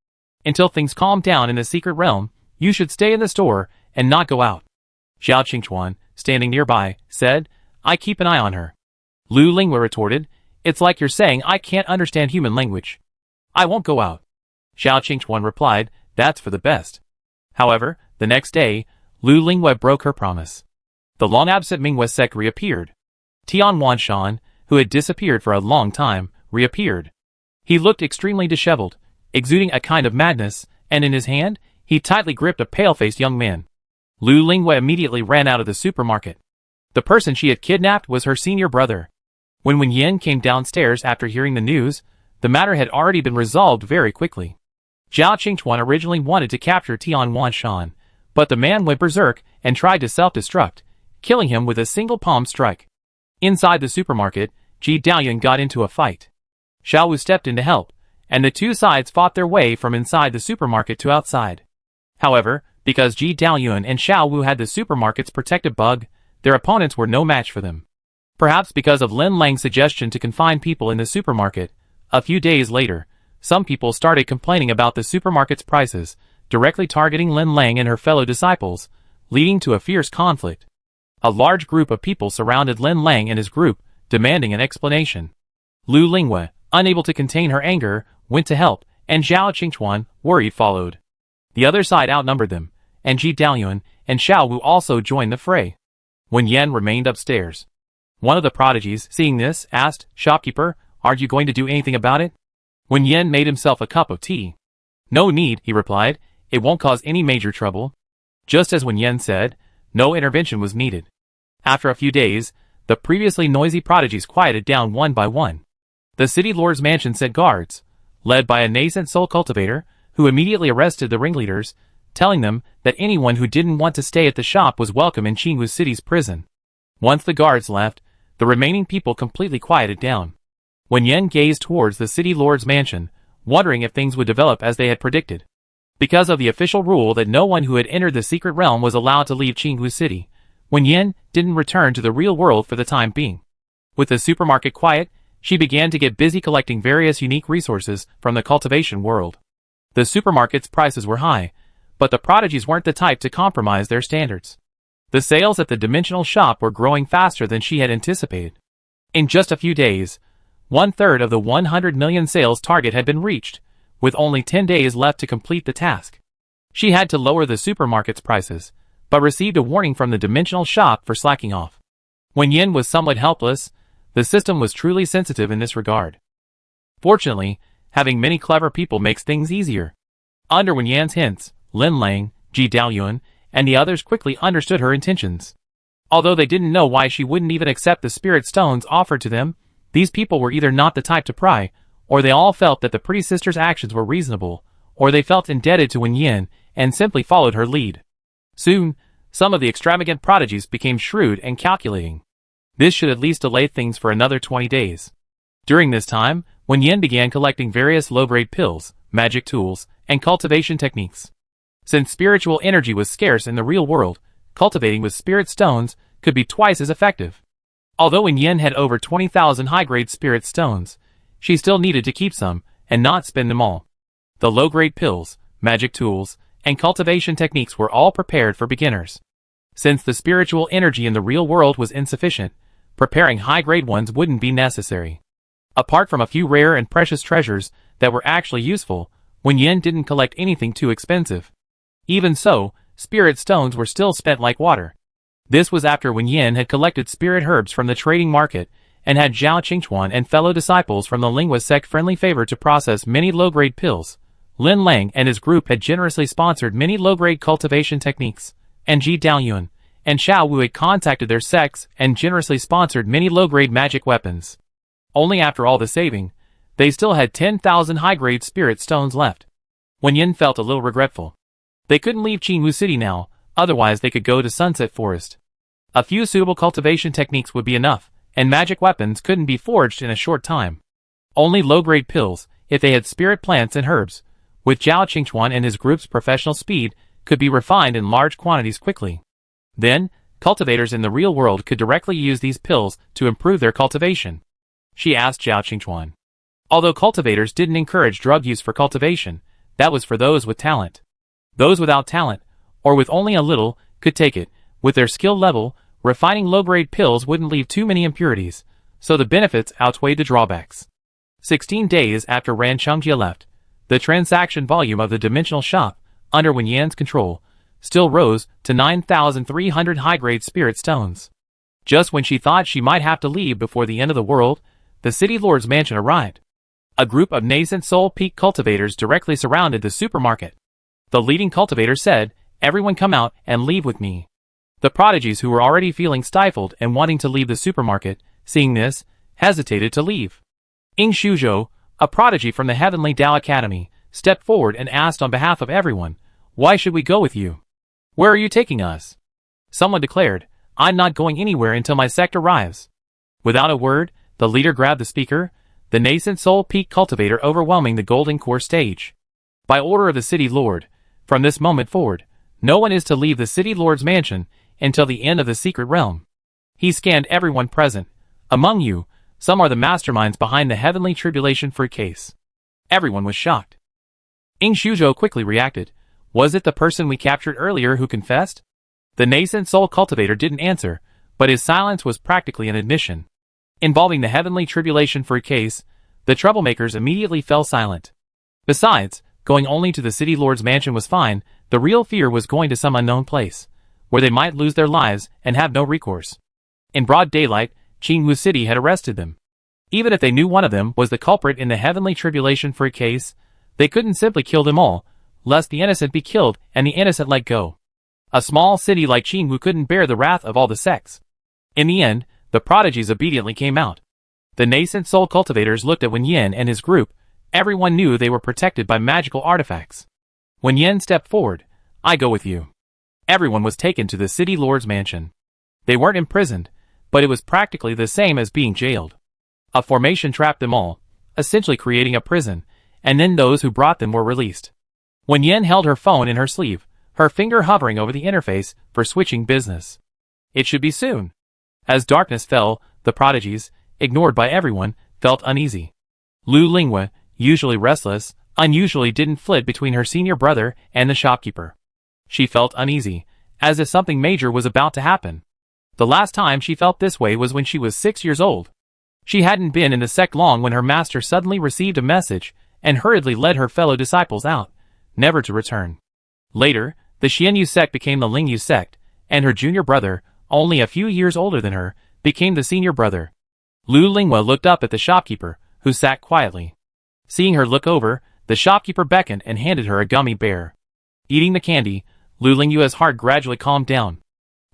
Until things calm down in the secret realm, you should stay in the store and not go out. Xiao Qingchuan, standing nearby, said, I keep an eye on her. Lu Lingwe retorted, it's like you're saying I can't understand human language. I won't go out. Xiao Qingchuan replied, that's for the best. However, the next day, Lu Lingwe broke her promise. The long-absent Minghui sect reappeared. Tian Wanshan, who had disappeared for a long time, reappeared. He looked extremely disheveled, exuding a kind of madness, and in his hand, he tightly gripped a pale-faced young man. Lu Lingwe immediately ran out of the supermarket. The person she had kidnapped was her senior brother. When Wen Yan came downstairs after hearing the news, the matter had already been resolved very quickly. Xiao Qingchuan originally wanted to capture Tian Wanshan, but the man went berserk and tried to self-destruct, killing him with a single palm strike. Inside the supermarket, Ji Daoyun got into a fight. Xiao Wu stepped in to help, and the two sides fought their way from inside the supermarket to outside. However, because Ji Daoyun and Xiao Wu had the supermarket's protective bug, their opponents were no match for them. Perhaps because of Lin Lang's suggestion to confine people in the supermarket, a few days later, some people started complaining about the supermarket's prices, directly targeting Lin Lang and her fellow disciples, leading to a fierce conflict. A large group of people surrounded Lin Lang and his group, demanding an explanation. Lu Lingwe, unable to contain her anger, went to help, and Xiao Qingchuan, worried, followed. The other side outnumbered them, and Ji Daoyun and Xiao Wu also joined the fray. Wen Yan remained upstairs. One of the prodigies, seeing this, asked, Shopkeeper, aren't you going to do anything about it? Wen Yan made himself a cup of tea. No need, he replied, it won't cause any major trouble. Just as Wen Yan said, no intervention was needed. After a few days, the previously noisy prodigies quieted down one by one. The city lord's mansion sent guards, led by a nascent soul cultivator, who immediately arrested the ringleaders, telling them that anyone who didn't want to stay at the shop was welcome in Qingwu City's prison. Once the guards left, the remaining people completely quieted down. Wen Yan gazed towards the city lord's mansion, wondering if things would develop as they had predicted. Because of the official rule that no one who had entered the secret realm was allowed to leave Qingwu City, Wen Yan didn't return to the real world for the time being. With the supermarket quiet, she began to get busy collecting various unique resources from the cultivation world. The supermarket's prices were high, but the prodigies weren't the type to compromise their standards. The sales at the dimensional shop were growing faster than she had anticipated. In just a few days, 1/3 of the 100 million sales target had been reached, with only 10 days left to complete the task. She had to lower the supermarket's prices, but received a warning from the dimensional shop for slacking off. Wen Yan was somewhat helpless. The system was truly sensitive in this regard. Fortunately, having many clever people makes things easier. Under Wen Yan's hints, Lin Lang, Ji Daoyun, and the others quickly understood her intentions. Although they didn't know why she wouldn't even accept the spirit stones offered to them, these people were either not the type to pry, or they all felt that the pretty sister's actions were reasonable, or they felt indebted to Wen Yan and simply followed her lead. Soon, some of the extravagant prodigies became shrewd and calculating. This should at least delay things for another 20 days. During this time, Wen Yan began collecting various low-grade pills, magic tools, and cultivation techniques. Since spiritual energy was scarce in the real world, cultivating with spirit stones could be twice as effective. Although Wen Yan had over 20,000 high-grade spirit stones, she still needed to keep some and not spend them all. The low-grade pills, magic tools, and cultivation techniques were all prepared for beginners. Since the spiritual energy in the real world was insufficient, preparing high-grade ones wouldn't be necessary. Apart from a few rare and precious treasures that were actually useful, Wen Yan didn't collect anything too expensive. Even so, spirit stones were still spent like water. This was after Wen Yan had collected spirit herbs from the trading market and had Zhao Qingchuan and fellow disciples from the Lingua sect friendly favor to process many low-grade pills. Lin Lang and his group had generously sponsored many low-grade cultivation techniques, and Ji Daoyuan and Xiao Wu had contacted their sects and generously sponsored many low-grade magic weapons. Only after all the saving, they still had 10,000 high-grade spirit stones left. Wen Yan felt a little regretful. They couldn't leave Qingwu City now, otherwise they could go to Sunset Forest. A few suitable cultivation techniques would be enough, and magic weapons couldn't be forged in a short time. Only low-grade pills, if they had spirit plants and herbs, with Zhao Qingchuan and his group's professional speed, could be refined in large quantities quickly. Then, cultivators in the real world could directly use these pills to improve their cultivation. She asked Zhao Qingchuan. Although cultivators didn't encourage drug use for cultivation, that was for those with talent. Those without talent, or with only a little, could take it. With their skill level, refining low-grade pills wouldn't leave too many impurities, so the benefits outweighed the drawbacks. 16 days after Ran Chungjie left, the transaction volume of the dimensional shop, under Wen Yan's control, still rose to 9,300 high-grade spirit stones. Just when she thought she might have to leave before the end of the world, the city lord's mansion arrived. A group of nascent soul peak cultivators directly surrounded the supermarket. The leading cultivator said, "Everyone come out and leave with me." The prodigies who were already feeling stifled and wanting to leave the supermarket, seeing this, hesitated to leave. Ying Shuzhou, a prodigy from the Heavenly Tao Academy, stepped forward and asked on behalf of everyone, "Why should we go with you? Where are you taking us?" Someone declared, "I'm not going anywhere until my sect arrives." Without a word, the leader grabbed the speaker, the nascent soul peak cultivator overwhelming the golden core stage. By order of the city lord, from this moment forward, no one is to leave the city lord's mansion until the end of the secret realm. He scanned everyone present. Among you, some are the masterminds behind the heavenly tribulation fruit case. Everyone was shocked. Ying Shuzhou quickly reacted. Was it the person we captured earlier who confessed? The nascent soul cultivator didn't answer, but his silence was practically an admission. Involving the heavenly tribulation fruit case, the troublemakers immediately fell silent. Besides, going only to the city lord's mansion was fine. The real fear was going to some unknown place, where they might lose their lives and have no recourse. In broad daylight, Qingwu City had arrested them. Even if they knew one of them was the culprit in the heavenly tribulation fruit case, they couldn't simply kill them all, lest the innocent be killed and the innocent let go. A small city like Qingwu couldn't bear the wrath of all the sects. In the end, the prodigies obediently came out. The nascent soul cultivators looked at Wen Yan and his group. Everyone knew they were protected by magical artifacts. Wen Yan stepped forward. "I go with you." Everyone was taken to the city lord's mansion. They weren't imprisoned, but it was practically the same as being jailed. A formation trapped them all, essentially creating a prison, and then those who brought them were released. Wen Yan held her phone in her sleeve, her finger hovering over the interface for switching business. It should be soon. As darkness fell, the prodigies, ignored by everyone, felt uneasy. Lu Lingwa, usually restless, unusually didn't flit between her senior brother and the shopkeeper. She felt uneasy, as if something major was about to happen. The last time she felt this way was when she was 6 years old. She hadn't been in the sect long when her master suddenly received a message and hurriedly led her fellow disciples out, never to return. Later, the Xianyu sect became the Lingyu sect, and her junior brother, only a few years older than her, became the senior brother. Lu Lingwa looked up at the shopkeeper, who sat quietly. Seeing her look over, the shopkeeper beckoned and handed her a gummy bear. Eating the candy, Lu Lingyua's heart gradually calmed down.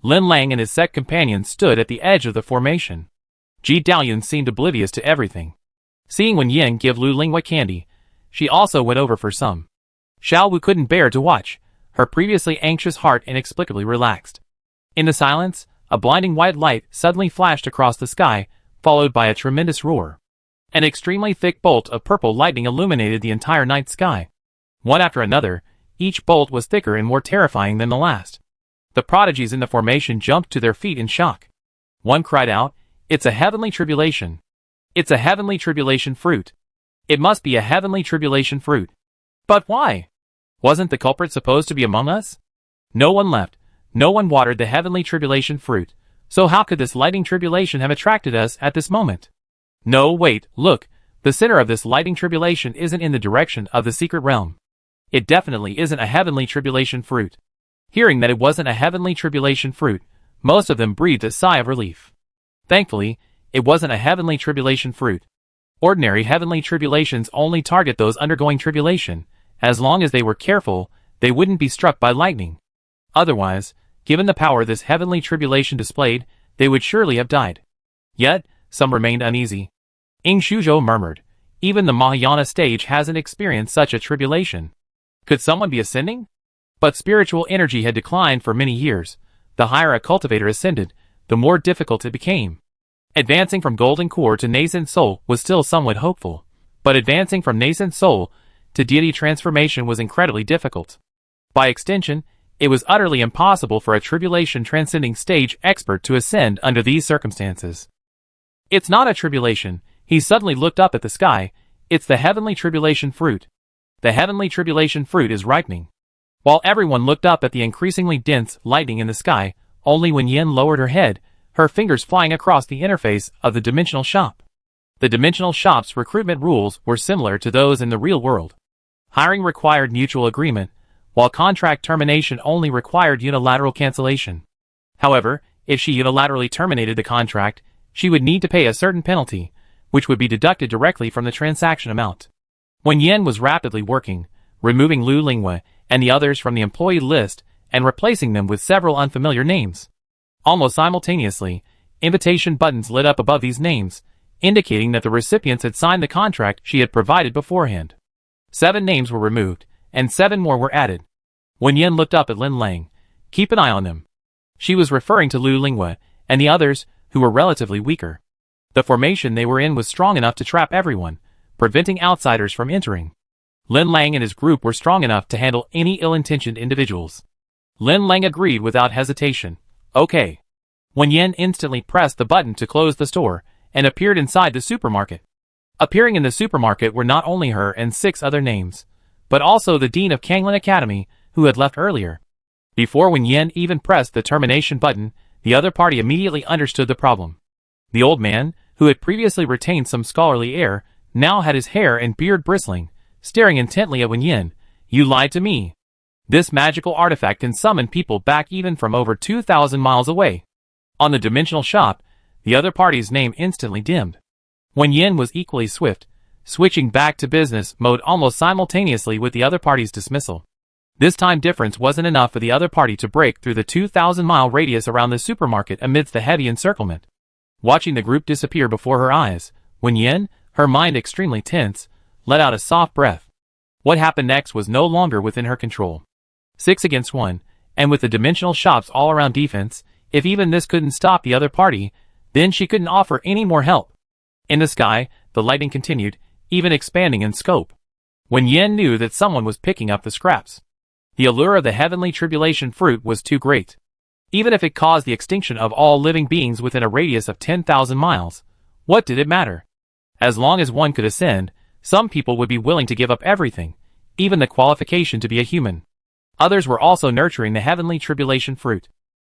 Lin Lang and his sect companions stood at the edge of the formation. Ji Daoyuan seemed oblivious to everything. Seeing Wen Yan give Lu Lingwa candy, she also went over for some. Xiao Wu couldn't bear to watch. Her previously anxious heart inexplicably relaxed. In the silence, a blinding white light suddenly flashed across the sky, followed by a tremendous roar. An extremely thick bolt of purple lightning illuminated the entire night sky. One after another, each bolt was thicker and more terrifying than the last. The prodigies in the formation jumped to their feet in shock. One cried out, "It's a heavenly tribulation. It's a heavenly tribulation fruit. It must be a heavenly tribulation fruit." But why? Wasn't the culprit supposed to be among us? No one left. No one watered the heavenly tribulation fruit. So how could this lightning tribulation have attracted us at this moment? No, wait, look. The center of this lightning tribulation isn't in the direction of the secret realm. It definitely isn't a heavenly tribulation fruit. Hearing that it wasn't a heavenly tribulation fruit, most of them breathed a sigh of relief. Thankfully, it wasn't a heavenly tribulation fruit. Ordinary heavenly tribulations only target those undergoing tribulation. As long as they were careful, they wouldn't be struck by lightning. Otherwise, given the power this heavenly tribulation displayed, they would surely have died. Yet, some remained uneasy. Ing Shuzhou murmured, "Even the Mahayana stage hasn't experienced such a tribulation. Could someone be ascending?" But spiritual energy had declined for many years. The higher a cultivator ascended, the more difficult it became. Advancing from golden core to nascent soul was still somewhat hopeful, but advancing from nascent soul to deity transformation was incredibly difficult. By extension, it was utterly impossible for a tribulation transcending stage expert to ascend under these circumstances. "It's not a tribulation," he suddenly looked up at the sky. "It's the heavenly tribulation fruit. The heavenly tribulation fruit is ripening." While everyone looked up at the increasingly dense lightning in the sky, only Wen Yan lowered her head, her fingers flying across the interface of the dimensional shop. The dimensional shop's recruitment rules were similar to those in the real world. Hiring required mutual agreement, while contract termination only required unilateral cancellation. However, if she unilaterally terminated the contract, she would need to pay a certain penalty, which would be deducted directly from the transaction amount. Wen Yan was rapidly working, removing Lu Lingwa and the others from the employee list and replacing them with several unfamiliar names. Almost simultaneously, invitation buttons lit up above these names, indicating that the recipients had signed the contract she had provided beforehand. 7 names were removed, and 7 more were added. Wen Yan looked up at Lin Lang. "Keep an eye on them." She was referring to Lu Lingwa and the others, who were relatively weaker. The formation they were in was strong enough to trap everyone, preventing outsiders from entering. Lin Lang and his group were strong enough to handle any ill-intentioned individuals. Lin Lang agreed without hesitation. "Okay." Wen Yan instantly pressed the button to close the store, and appeared inside the supermarket. Appearing in the supermarket were not only her and 6 other names, but also the Dean of Kanglin Academy, who had left earlier. Before Wen Yan even pressed the termination button, the other party immediately understood the problem. The old man, who had previously retained some scholarly air, now had his hair and beard bristling, staring intently at Wen Yan. "You lied to me. This magical artifact can summon people back even from over 2,000 miles away." On the dimensional shop, the other party's name instantly dimmed. Wen Yan was equally swift, switching back to business mode almost simultaneously with the other party's dismissal. This time difference wasn't enough for the other party to break through the 2,000-mile radius around the supermarket amidst the heavy encirclement. Watching the group disappear before her eyes, Wen Yan, her mind extremely tense, let out a soft breath. What happened next was no longer within her control. 6 against 1, and with the dimensional shops all around defense, if even this couldn't stop the other party, then she couldn't offer any more help. In the sky, the lightning continued, even expanding in scope. Wen Yan knew that someone was picking up the scraps. The allure of the heavenly tribulation fruit was too great. Even if it caused the extinction of all living beings within a radius of 10,000 miles, what did it matter? As long as one could ascend, some people would be willing to give up everything, even the qualification to be a human. Others were also nurturing the heavenly tribulation fruit.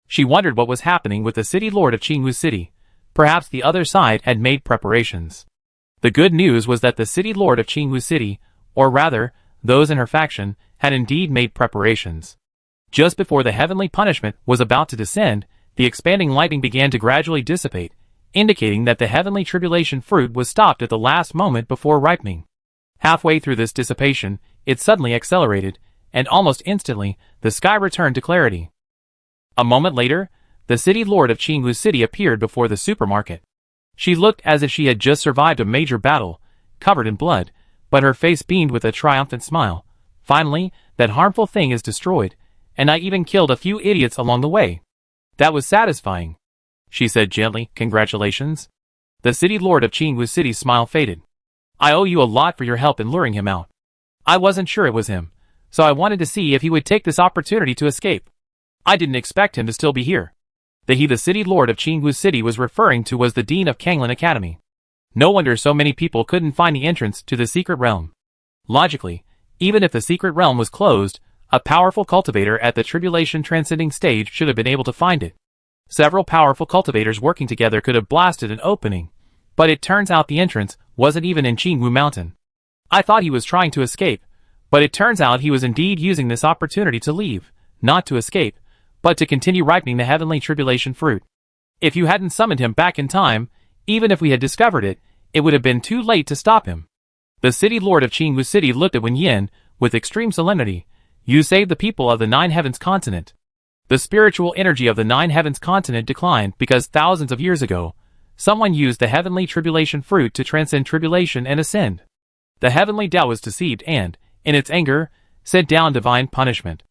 She wondered what was happening with the city lord of Qingwu City. Perhaps the other side had made preparations. The good news was that the city lord of Qingwu City, or rather, those in her faction, had indeed made preparations. Just before the heavenly punishment was about to descend, the expanding lightning began to gradually dissipate, indicating that the heavenly tribulation fruit was stopped at the last moment before ripening. Halfway through this dissipation, it suddenly accelerated, and almost instantly, the sky returned to clarity. A moment later, the city lord of Qingwu City appeared before the supermarket. She looked as if she had just survived a major battle, covered in blood, but her face beamed with a triumphant smile. "Finally, that harmful thing is destroyed, and I even killed a few idiots along the way." That was satisfying, she said gently. Congratulations. The city lord of Qingwu City's smile faded. I owe you a lot for your help in luring him out. I wasn't sure it was him, so I wanted to see if he would take this opportunity to escape. I didn't expect him to still be here. The city lord of Qingwu City was referring to was the dean of Kanglin Academy. No wonder so many people couldn't find the entrance to the secret realm. Logically, even if the secret realm was closed, a powerful cultivator at the tribulation transcending stage should have been able to find it. Several powerful cultivators working together could have blasted an opening, but it turns out the entrance wasn't even in Qingwu Mountain. I thought he was trying to escape, but it turns out he was indeed using this opportunity to leave, not to escape, but to continue ripening the heavenly tribulation fruit. If you hadn't summoned him back in time, even if we had discovered it, it would have been too late to stop him. The city lord of Qingwu City looked at Wen Yan with extreme solemnity. You saved the people of the Nine Heavens continent. The spiritual energy of the Nine Heavens continent declined because thousands of years ago, someone used the heavenly tribulation fruit to transcend tribulation and ascend. The heavenly Tao was deceived and, in its anger, sent down divine punishment.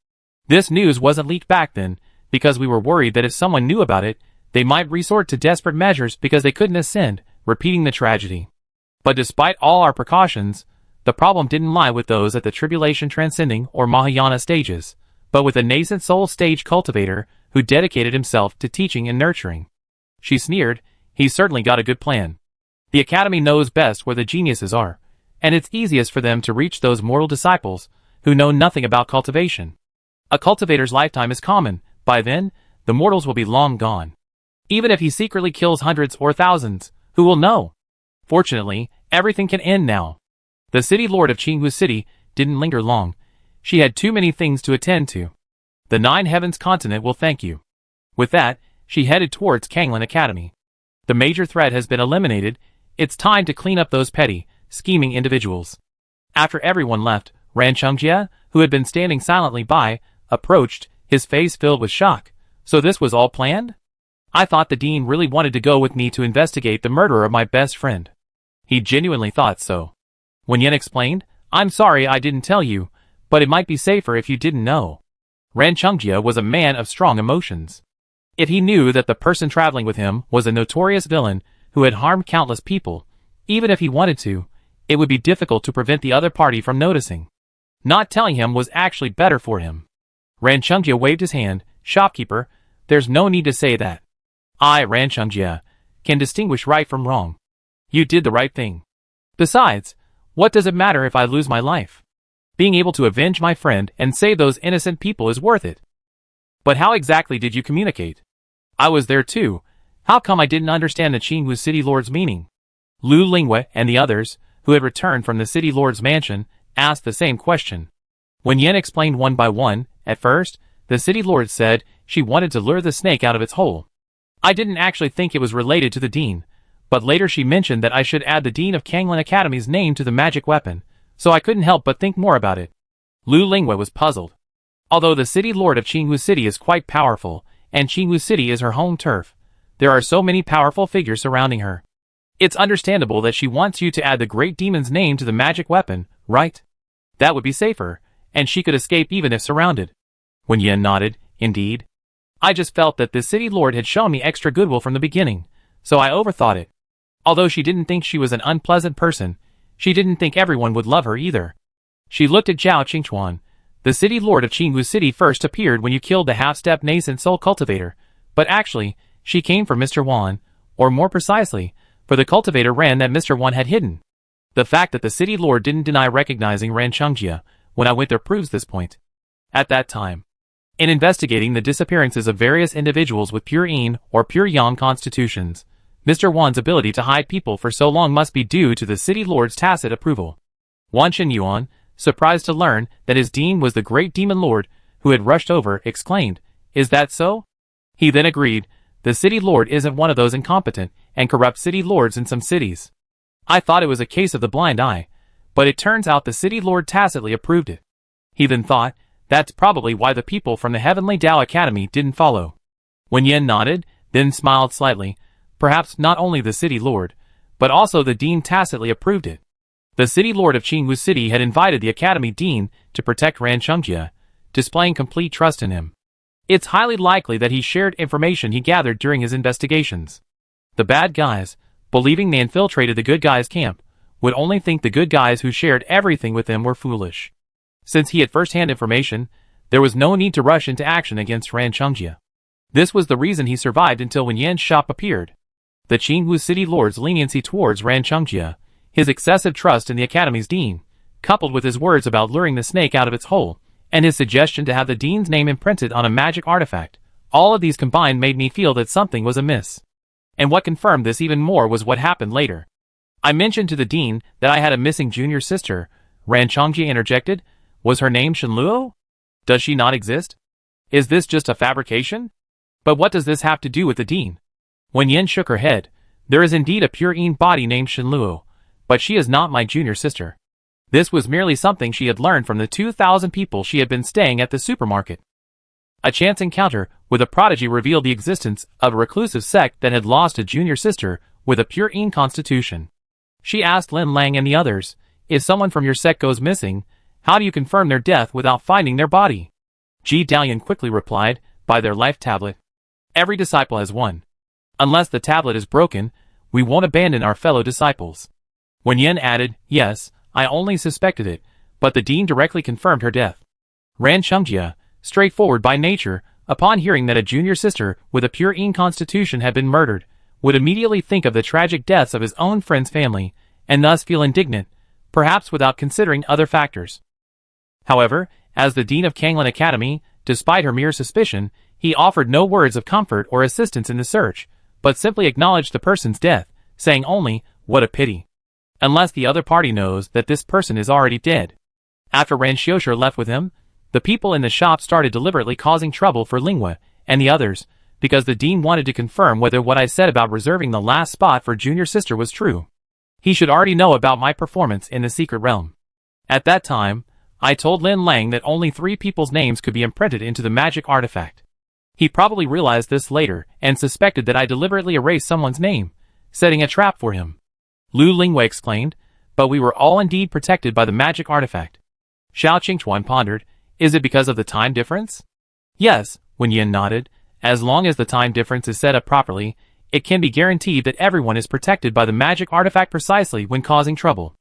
This news wasn't leaked back then, because we were worried that if someone knew about it, they might resort to desperate measures because they couldn't ascend, repeating the tragedy. But despite all our precautions, the problem didn't lie with those at the tribulation transcending or Mahayana stages, but with a nascent soul stage cultivator who dedicated himself to teaching and nurturing. She sneered, he's certainly got a good plan. The academy knows best where the geniuses are, and it's easiest for them to reach those mortal disciples who know nothing about cultivation. A cultivator's lifetime is common. By then, the mortals will be long gone. Even if he secretly kills hundreds or thousands, who will know? Fortunately, everything can end now. The city lord of Qingwu City didn't linger long. She had too many things to attend to. The Nine Heavens continent will thank you. With that, she headed towards Kanglin Academy. The major threat has been eliminated. It's time to clean up those petty, scheming individuals. After everyone left, Ran Chungjie, who had been standing silently by, approached, his face filled with shock. So this was all planned? I thought the dean really wanted to go with me to investigate the murder of my best friend. He genuinely thought so. Wen Yan explained, I'm sorry I didn't tell you, but it might be safer if you didn't know. Ran Chungjie was a man of strong emotions. If he knew that the person traveling with him was a notorious villain who had harmed countless people, even if he wanted to, it would be difficult to prevent the other party from noticing. Not telling him was actually better for him. Ran Chungjie waved his hand. Shopkeeper, there's no need to say that. I, Ran Chungjie, can distinguish right from wrong. You did the right thing. Besides, what does it matter if I lose my life? Being able to avenge my friend and save those innocent people is worth it. But how exactly did you communicate? I was there too. How come I didn't understand the Qingwu City Lord's meaning? Lu Lingwei and the others, who had returned from the City Lord's mansion, asked the same question. Wen Yan explained one by one. At first, the City Lord said she wanted to lure the snake out of its hole. I didn't actually think it was related to the dean, but later she mentioned that I should add the dean of Kanglin Academy's name to the magic weapon, so I couldn't help but think more about it. Lu Lingwei was puzzled. Although the City Lord of Qingwu City is quite powerful, and Qingwu City is her home turf, there are so many powerful figures surrounding her. It's understandable that she wants you to add the great demon's name to the magic weapon, right? That would be safer, and she could escape even if surrounded. Wen Yan nodded, indeed. I just felt that the City Lord had shown me extra goodwill from the beginning, so I overthought it. Although she didn't think she was an unpleasant person, she didn't think everyone would love her either. She looked at Zhao Qingchuan. The City Lord of Qingwu City first appeared when you killed the half-step nascent soul cultivator, but actually, she came for Mr. Wan, or more precisely, for the cultivator Ran that Mr. Wan had hidden. The fact that the City Lord didn't deny recognizing Ran Chungjie when I went there proves this point. At that time, in investigating the disappearances of various individuals with pure Yin or pure Yang constitutions, Mr. Wan's ability to hide people for so long must be due to the City Lord's tacit approval. Wan Qinyuan, surprised to learn that his dean was the great demon lord who had rushed over, exclaimed, Is that so? He then agreed, the City Lord isn't one of those incompetent and corrupt City Lords in some cities. I thought it was a case of the blind eye, but it turns out the City Lord tacitly approved it. He then thought, that's probably why the people from the Heavenly Tao Academy didn't follow. Wen Yan nodded, then smiled slightly. Perhaps not only the City Lord, but also the Dean tacitly approved it. The City Lord of Qingwu City had invited the Academy Dean to protect Ran Chungjie, displaying complete trust in him. It's highly likely that he shared information he gathered during his investigations. The bad guys, believing they infiltrated the good guys' camp, would only think the good guys who shared everything with them were foolish. Since he had first-hand information, there was no need to rush into action against Ran Chungjia. This was the reason he survived until Wen Yan's shop appeared. The Qingwu City Lord's leniency towards Ran Chungjia, his excessive trust in the Academy's dean, coupled with his words about luring the snake out of its hole, and his suggestion to have the dean's name imprinted on a magic artifact, all of these combined made me feel that something was amiss. And what confirmed this even more was what happened later. I mentioned to the dean that I had a missing junior sister. Ran Chungjia interjected. Was her name Shenluo? Does she not exist? Is this just a fabrication? But what does this have to do with the dean? Wen Yan shook her head. There is indeed a pure Yin body named Shenluo, but she is not my junior sister. This was merely something she had learned from the 2,000 people she had been staying at the supermarket. A chance encounter with a prodigy revealed the existence of a reclusive sect that had lost a junior sister with a pure Yin constitution. She asked Lin Lang and the others, if someone from your sect goes missing, how do you confirm their death without finding their body? Ji Dalian quickly replied, by their life tablet. Every disciple has one. Unless the tablet is broken, we won't abandon our fellow disciples. Wen Yan added, yes, I only suspected it, but the dean directly confirmed her death. Ran Chungjia, straightforward by nature, upon hearing that a junior sister with a pure Yin constitution had been murdered, would immediately think of the tragic deaths of his own friend's family, and thus feel indignant, perhaps without considering other factors. However, as the dean of Kanglin Academy, despite her mere suspicion, he offered no words of comfort or assistance in the search, but simply acknowledged the person's death, saying only, what a pity. Unless the other party knows that this person is already dead. After Ran Xiushi left with him, the people in the shop started deliberately causing trouble for Lingua and the others, because the dean wanted to confirm whether what I said about reserving the last spot for junior sister was true. He should already know about my performance in the secret realm. At that time, I told Lin Lang that only 3 people's names could be imprinted into the magic artifact. He probably realized this later and suspected that I deliberately erased someone's name, setting a trap for him. Lu Lingwei exclaimed, but we were all indeed protected by the magic artifact. Xiao Qingchuan pondered, is it because of the time difference? Yes, Wen Yan nodded, as long as the time difference is set up properly, it can be guaranteed that everyone is protected by the magic artifact precisely when causing trouble.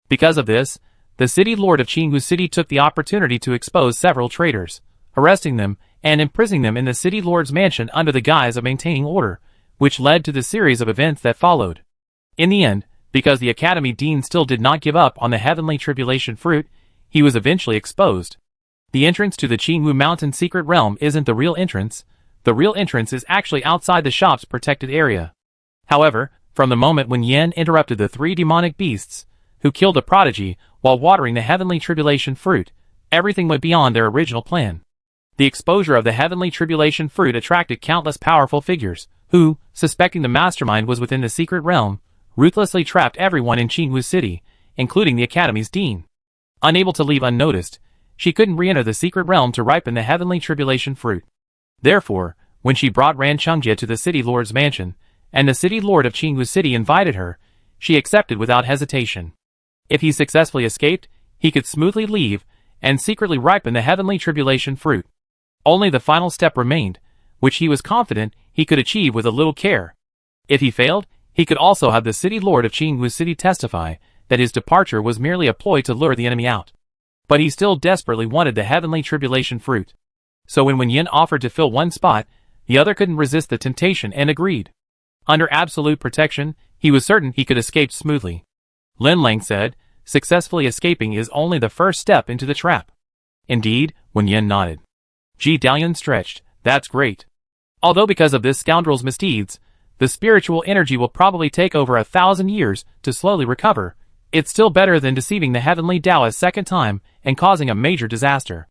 Because of this, the city lord of Qingwu City took the opportunity to expose several traitors, arresting them and imprisoning them in the city lord's mansion under the guise of maintaining order, which led to the series of events that followed. In the end, because the Academy Dean still did not give up on the heavenly tribulation fruit, he was eventually exposed. The entrance to the Qingwu Mountain secret realm isn't the real entrance. The real entrance is actually outside the shop's protected area. However, from the moment when Yan interrupted the 3 demonic beasts, who killed a prodigy while watering the heavenly tribulation fruit, everything went beyond their original plan. The exposure of the heavenly tribulation fruit attracted countless powerful figures, who, suspecting the mastermind was within the secret realm, ruthlessly trapped everyone in Qingwu City, including the Academy's dean. Unable to leave unnoticed, she couldn't re-enter the secret realm to ripen the heavenly tribulation fruit. Therefore, when she brought Ran Chungjia to the city lord's mansion, and the city lord of Qingwu City invited her, she accepted without hesitation. If he successfully escaped, he could smoothly leave, and secretly ripen the heavenly tribulation fruit. Only the final step remained, which he was confident he could achieve with a little care. If he failed, he could also have the city lord of Qingwu City testify that his departure was merely a ploy to lure the enemy out. But he still desperately wanted the heavenly tribulation fruit. So when Wen Yan offered to fill one spot, the other couldn't resist the temptation and agreed. Under absolute protection, he was certain he could escape smoothly. Lin Lang said, successfully escaping is only the first step into the trap. Indeed, Wen Yan nodded. Ji Dalian stretched, that's great. Although because of this scoundrel's misdeeds, the spiritual energy will probably take over 1,000 years to slowly recover, it's still better than deceiving the heavenly Tao a second time and causing a major disaster.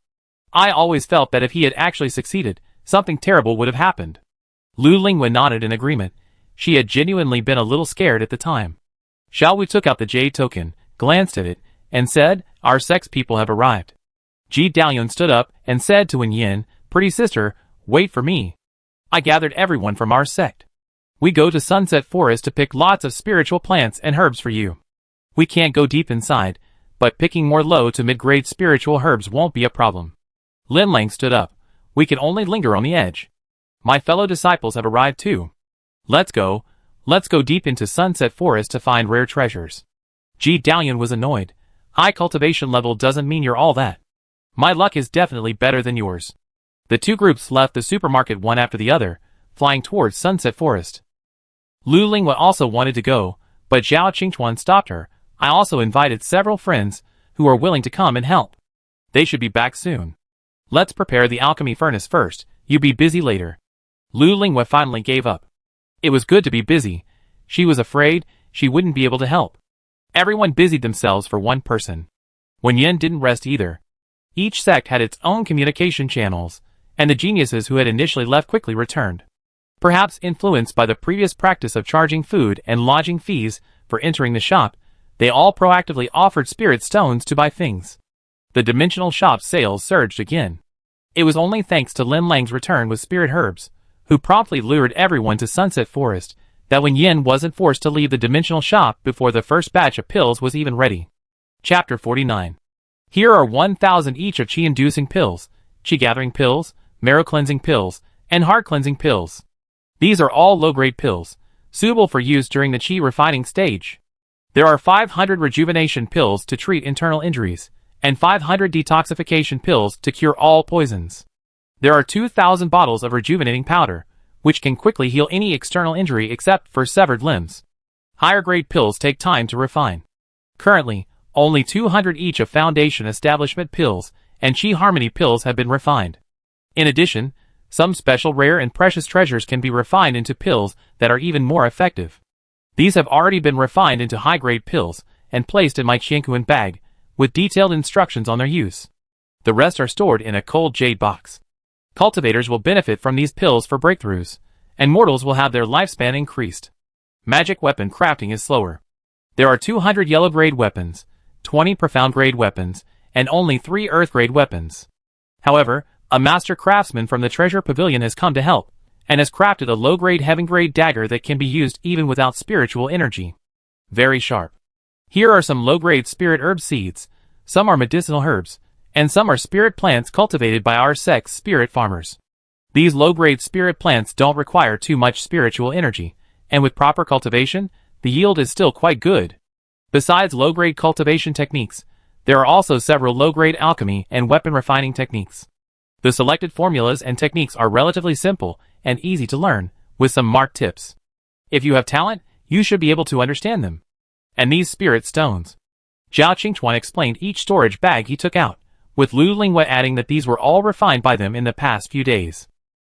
I always felt that if he had actually succeeded, something terrible would have happened. Lu Lingwen nodded in agreement. She had genuinely been a little scared at the time. Xiao Wu took out the jade token, glanced at it, and said, our sex people have arrived. Ji Dalian stood up and said to Wen Yan, pretty sister, wait for me. I gathered everyone from our sect. We go to Sunset Forest to pick lots of spiritual plants and herbs for you. We can't go deep inside, but picking more low to mid-grade spiritual herbs won't be a problem. Lin Lang stood up. We can only linger on the edge. My fellow disciples have arrived too. Let's go deep into Sunset Forest to find rare treasures. Ji Daoyuan was annoyed. High cultivation level doesn't mean you're all that. My luck is definitely better than yours. The two groups left the supermarket one after the other, flying towards Sunset Forest. Lu Lingwa also wanted to go, but Zhao Qingchuan stopped her. I also invited several friends who are willing to come and help. They should be back soon. Let's prepare the alchemy furnace first, you be busy later. Lu Lingwa finally gave up. It was good to be busy. She was afraid she wouldn't be able to help. Everyone busied themselves for one person. Wen Yan didn't rest either. Each sect had its own communication channels, and the geniuses who had initially left quickly returned. Perhaps influenced by the previous practice of charging food and lodging fees for entering the shop, they all proactively offered spirit stones to buy things. The dimensional shop's sales surged again. It was only thanks to Lin Lang's return with spirit herbs, who promptly lured everyone to Sunset Forest, that Wen Yan wasn't forced to leave the dimensional shop before the first batch of pills was even ready. Chapter 49. Here are 1,000 each of chi-inducing pills, chi-gathering pills, marrow-cleansing pills, and heart-cleansing pills. These are all low-grade pills, suitable for use during the chi-refining stage. There are 500 rejuvenation pills to treat internal injuries, and 500 detoxification pills to cure all poisons. There are 2,000 bottles of rejuvenating powder, which can quickly heal any external injury except for severed limbs. Higher-grade pills take time to refine. Currently, only 200 each of Foundation Establishment pills and Chi Harmony pills have been refined. In addition, some special rare and precious treasures can be refined into pills that are even more effective. These have already been refined into high-grade pills and placed in my Qiankuan bag, with detailed instructions on their use. The rest are stored in a cold jade box. Cultivators will benefit from these pills for breakthroughs, and mortals will have their lifespan increased. Magic weapon crafting is slower. There are 200 yellow-grade weapons, 20 profound-grade weapons, and only 3 earth-grade weapons. However, a master craftsman from the treasure pavilion has come to help, and has crafted a low-grade heaven-grade dagger that can be used even without spiritual energy. Very sharp. Here are some low-grade spirit herb seeds, some are medicinal herbs, and some are spirit plants cultivated by our sect's spirit farmers. These low-grade spirit plants don't require too much spiritual energy, and with proper cultivation, the yield is still quite good. Besides low-grade cultivation techniques, there are also several low-grade alchemy and weapon refining techniques. The selected formulas and techniques are relatively simple and easy to learn, with some marked tips. If you have talent, you should be able to understand them. And these spirit stones. Zhao Qingchuan explained each storage bag he took out, with Lu Lingwa adding that these were all refined by them in the past few days.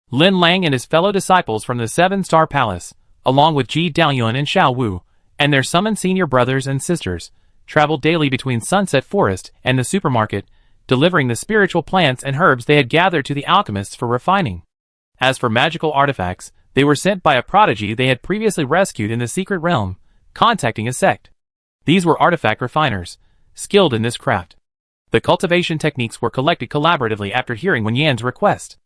Lin Lang and his fellow disciples from the Seven-Star Palace, along with Ji Daoyuan and Xiao Wu, and their summoned senior brothers and sisters, traveled daily between Sunset Forest and the supermarket, delivering the spiritual plants and herbs they had gathered to the alchemists for refining. As for magical artifacts, they were sent by a prodigy they had previously rescued in the secret realm, contacting a sect. These were artifact refiners, skilled in this craft. The cultivation techniques were collected collaboratively after hearing Wen Yan's request.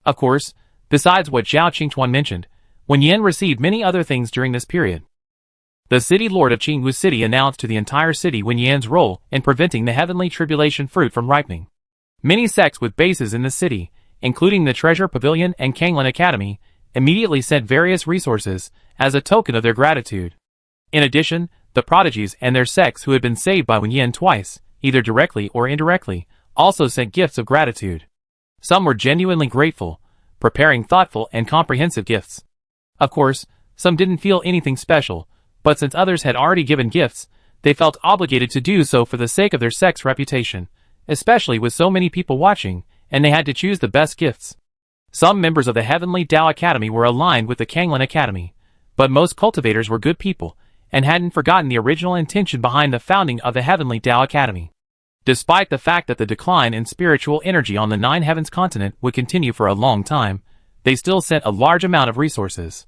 Of course, besides what Zhao Qingchuan mentioned, Wen Yan received many other things during this period. The city lord of Qingwu City announced to the entire city Wen Yan's role in preventing the heavenly tribulation fruit from ripening. Many sects with bases in the city, including the Treasure Pavilion and Kanglin Academy, immediately sent various resources as a token of their gratitude. In addition, the prodigies and their sects who had been saved by Wen Yan twice, either directly or indirectly, also sent gifts of gratitude. Some were genuinely grateful, preparing thoughtful and comprehensive gifts. Of course, some didn't feel anything special, but since others had already given gifts, they felt obligated to do so for the sake of their sect's reputation, especially with so many people watching, and they had to choose the best gifts. Some members of the Heavenly Tao Academy were aligned with the Kanglin Academy, but most cultivators were good people, and hadn't forgotten the original intention behind the founding of the Heavenly Tao Academy. Despite the fact that the decline in spiritual energy on the Nine Heavens continent would continue for a long time, they still sent a large amount of resources.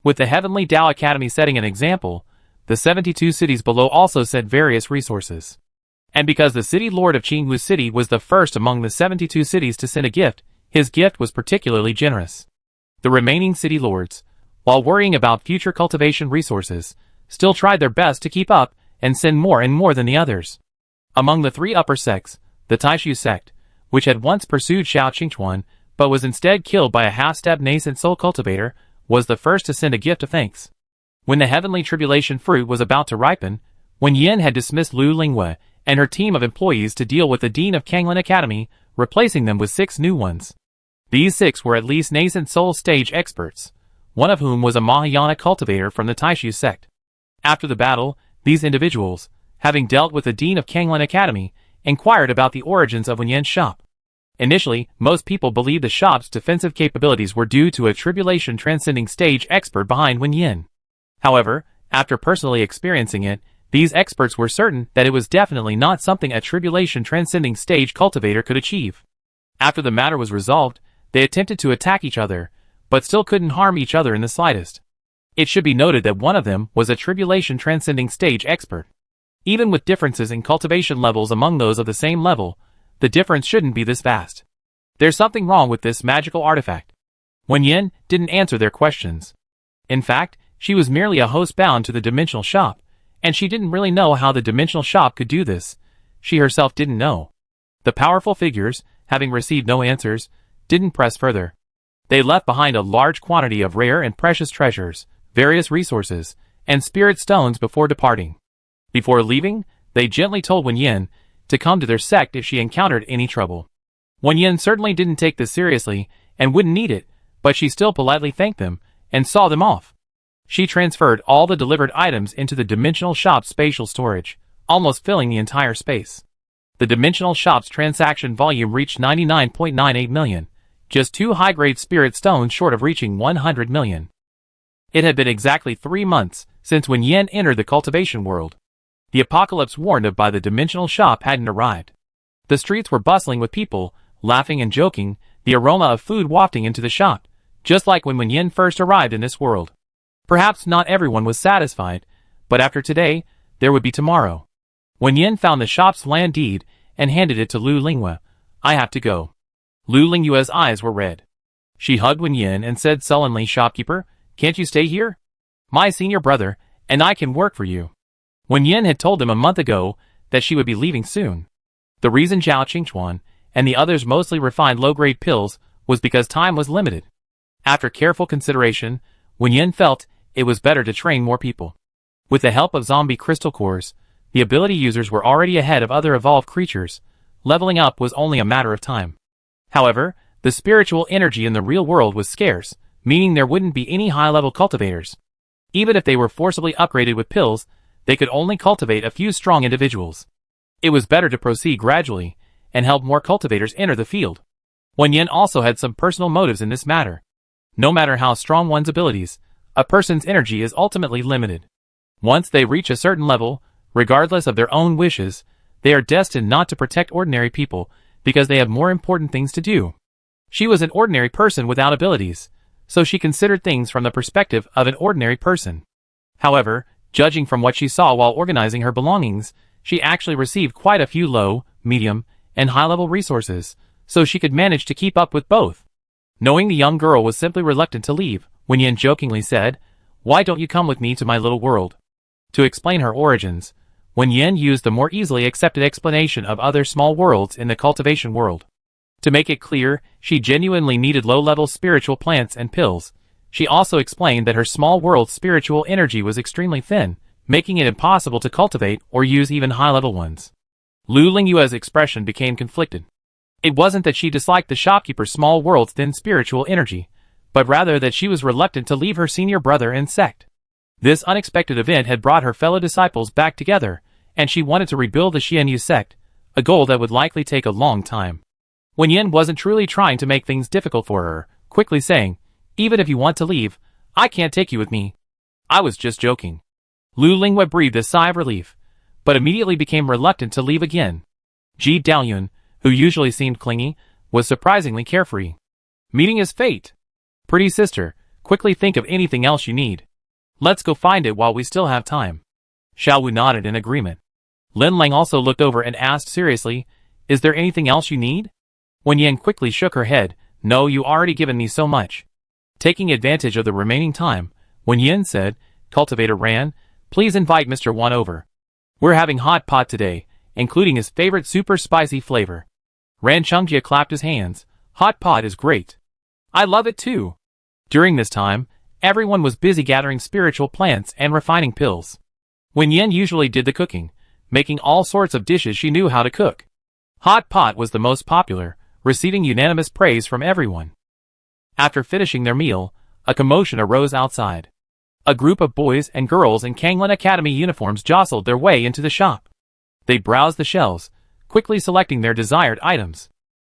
With the Heavenly Tao Academy setting an example, the 72 cities below also sent various resources. And because the city lord of Qingwu City was the first among the 72 cities to send a gift, his gift was particularly generous. The remaining city lords, while worrying about future cultivation resources, still tried their best to keep up and send more and more than the others. Among the 3 upper sects, the Taishu sect, which had once pursued Zhao Qingchuan, but was instead killed by a half-stabbed nascent soul cultivator, was the first to send a gift of thanks. When the heavenly tribulation fruit was about to ripen, Wen Yan had dismissed Lu Lingwei and her team of employees to deal with the dean of Kanglan Academy, replacing them with 6 new ones. These 6 were at least nascent soul stage experts, one of whom was a Mahayana cultivator from the Taishu sect. After the battle, these individuals, having dealt with the dean of Kanglan Academy, inquired about the origins of Wen Yan's shop. Initially, most people believed the shop's defensive capabilities were due to a tribulation transcending stage expert behind Wen Yan. However, after personally experiencing it, these experts were certain that it was definitely not something a tribulation transcending stage cultivator could achieve. After the matter was resolved, they attempted to attack each other, but still couldn't harm each other in the slightest. It should be noted that one of them was a tribulation transcending stage expert. Even with differences in cultivation levels among those of the same level, the difference shouldn't be this vast. There's something wrong with this magical artifact. Wen Yan didn't answer their questions. In fact, she was merely a host bound to the dimensional shop, and she didn't really know how the dimensional shop could do this. She herself didn't know. The powerful figures, having received no answers, didn't press further. They left behind a large quantity of rare and precious treasures, various resources, and spirit stones before departing. Before leaving, they gently told Wen Yan to come to their sect if she encountered any trouble. Wen Yan certainly didn't take this seriously and wouldn't need it, but she still politely thanked them and saw them off. She transferred all the delivered items into the dimensional shop's spatial storage, almost filling the entire space. The dimensional shop's transaction volume reached 99.98 million, just 2 high-grade spirit stones short of reaching 100 million. It had been exactly 3 months since Wen Yan entered the cultivation world. The apocalypse warned of by the dimensional shop hadn't arrived. The streets were bustling with people, laughing and joking, the aroma of food wafting into the shop, just like when Wen Yan first arrived in this world. Perhaps not everyone was satisfied, but after today, there would be tomorrow. Wen Yan found the shop's land deed and handed it to Lu Lingwei. I have to go. Lu Lingwei's eyes were red. She hugged Wen Yan and said sullenly, shopkeeper, can't you stay here? My senior brother, and I can work for you. Wen Yan had told them a month ago that she would be leaving soon. The reason Zhao Qingchuan and the others mostly refined low-grade pills was because time was limited. After careful consideration, Wen Yan felt it was better to train more people. With the help of zombie crystal cores, the ability users were already ahead of other evolved creatures. Leveling up was only a matter of time. However, the spiritual energy in the real world was scarce, meaning there wouldn't be any high-level cultivators. Even if they were forcibly upgraded with pills, they could only cultivate a few strong individuals. It was better to proceed gradually, and help more cultivators enter the field. Wen Yan also had some personal motives in this matter. No matter how strong one's abilities, a person's energy is ultimately limited. Once they reach a certain level, regardless of their own wishes, they are destined not to protect ordinary people because they have more important things to do. She was an ordinary person without abilities, so she considered things from the perspective of an ordinary person. However, judging from what she saw while organizing her belongings, she actually received quite a few low, medium, and high-level resources, so she could manage to keep up with both. Knowing the young girl was simply reluctant to leave, Wen Yan jokingly said, why don't you come with me to my little world? To explain her origins, Wen Yan used the more easily accepted explanation of other small worlds in the cultivation world. To make it clear, she genuinely needed low-level spiritual plants and pills. She also explained that her small world's spiritual energy was extremely thin, making it impossible to cultivate or use even high-level ones. Lu Lingwei's expression became conflicted. It wasn't that she disliked the shopkeeper's small world's thin spiritual energy, but rather that she was reluctant to leave her senior brother and sect. This unexpected event had brought her fellow disciples back together, and she wanted to rebuild the Xianyu sect, a goal that would likely take a long time. Wen Yan wasn't truly trying to make things difficult for her, quickly saying, even if you want to leave, I can't take you with me. I was just joking. Lu Lingwei breathed a sigh of relief, but immediately became reluctant to leave again. Ji Daoyun, who usually seemed clingy, was surprisingly carefree. Meeting his fate. Pretty sister, quickly think of anything else you need. Let's go find it while we still have time. Xiao Wu nodded in agreement. Lin Lang also looked over and asked seriously, is there anything else you need? Wen Yan quickly shook her head, no, you already given me so much. Taking advantage of the remaining time, Wen Yan said, Cultivator Ran, please invite Mr. Wan over. We're having hot pot today, including his favorite super spicy flavor. Ran Chungjia clapped his hands, Hot pot is great. I love it too. During this time, everyone was busy gathering spiritual plants and refining pills. Wen Yan usually did the cooking, making all sorts of dishes she knew how to cook. Hot pot was the most popular, receiving unanimous praise from everyone. After finishing their meal, a commotion arose outside. A group of boys and girls in Kanglin Academy uniforms jostled their way into the shop. They browsed the shelves, quickly selecting their desired items.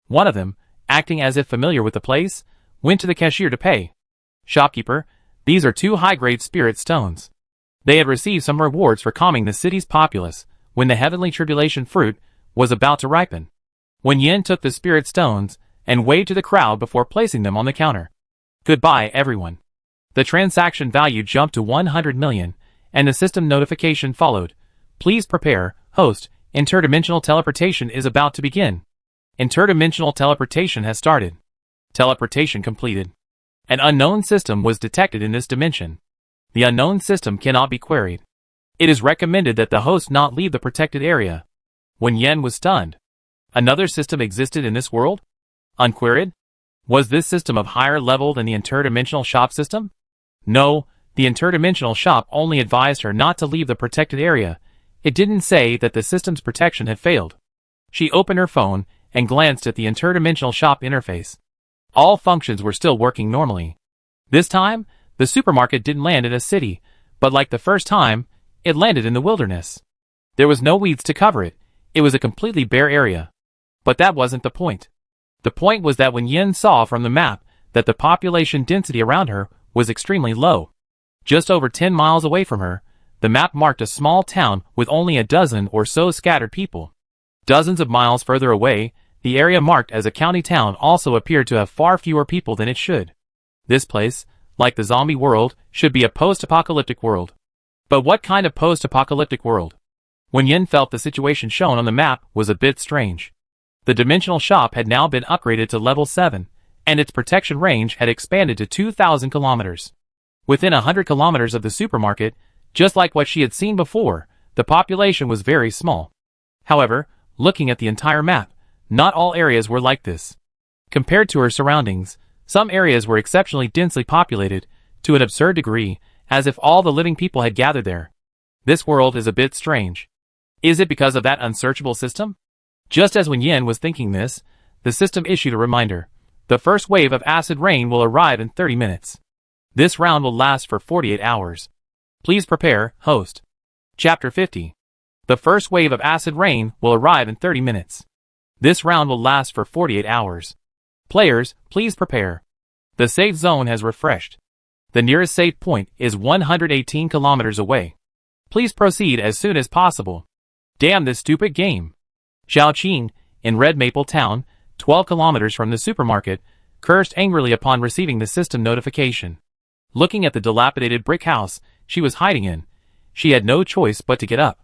One of them, acting as if familiar with the place, went to the cashier to pay. "Shopkeeper, these are 2 high-grade spirit stones. They had received some rewards for calming the city's populace when the heavenly tribulation fruit was about to ripen." Wen Yan took the spirit stones and waved to the crowd before placing them on the counter. "Goodbye, everyone." The transaction value jumped to 100 million, and the system notification followed. "Please prepare, host, interdimensional teleportation is about to begin." Interdimensional teleportation has started. Teleportation completed. An unknown system was detected in this dimension. The unknown system cannot be queried. It is recommended that the host not leave the protected area. Wen Yan was stunned. Another system existed in this world? Unqueried? Was this system of higher level than the interdimensional shop system? No, the interdimensional shop only advised her not to leave the protected area. It didn't say that the system's protection had failed. She opened her phone and glanced at the interdimensional shop interface. All functions were still working normally. This time, the supermarket didn't land in a city, but like the first time, it landed in the wilderness. There was no weeds to cover it. It was a completely bare area. But that wasn't the point. The point was that when Yin saw from the map that the population density around her was extremely low. Just over 10 miles away from her, the map marked a small town with only a dozen or so scattered people. Dozens of miles further away, the area marked as a county town also appeared to have far fewer people than it should. This place, like the zombie world, should be a post-apocalyptic world. But what kind of post-apocalyptic world? Wen Yan felt the situation shown on the map was a bit strange. The dimensional shop had now been upgraded to level 7, and its protection range had expanded to 2,000 kilometers. Within 100 kilometers of the supermarket, just like what she had seen before, the population was very small. However, looking at the entire map, not all areas were like this. Compared to her surroundings, some areas were exceptionally densely populated, to an absurd degree, as if all the living people had gathered there. This world is a bit strange. Is it because of that unsearchable system? Just as Wen Yan was thinking this, the system issued a reminder. The first wave of acid rain will arrive in 30 minutes. This round will last for 48 hours. Please prepare, host. Chapter 50. The first wave of acid rain will arrive in 30 minutes. This round will last for 48 hours. Players, please prepare. The safe zone has refreshed. The nearest safe point is 118 kilometers away. Please proceed as soon as possible. Damn this stupid game. Xiao Qing, in Red Maple Town, 12 kilometers from the supermarket, cursed angrily upon receiving the system notification. Looking at the dilapidated brick house she was hiding in, she had no choice but to get up.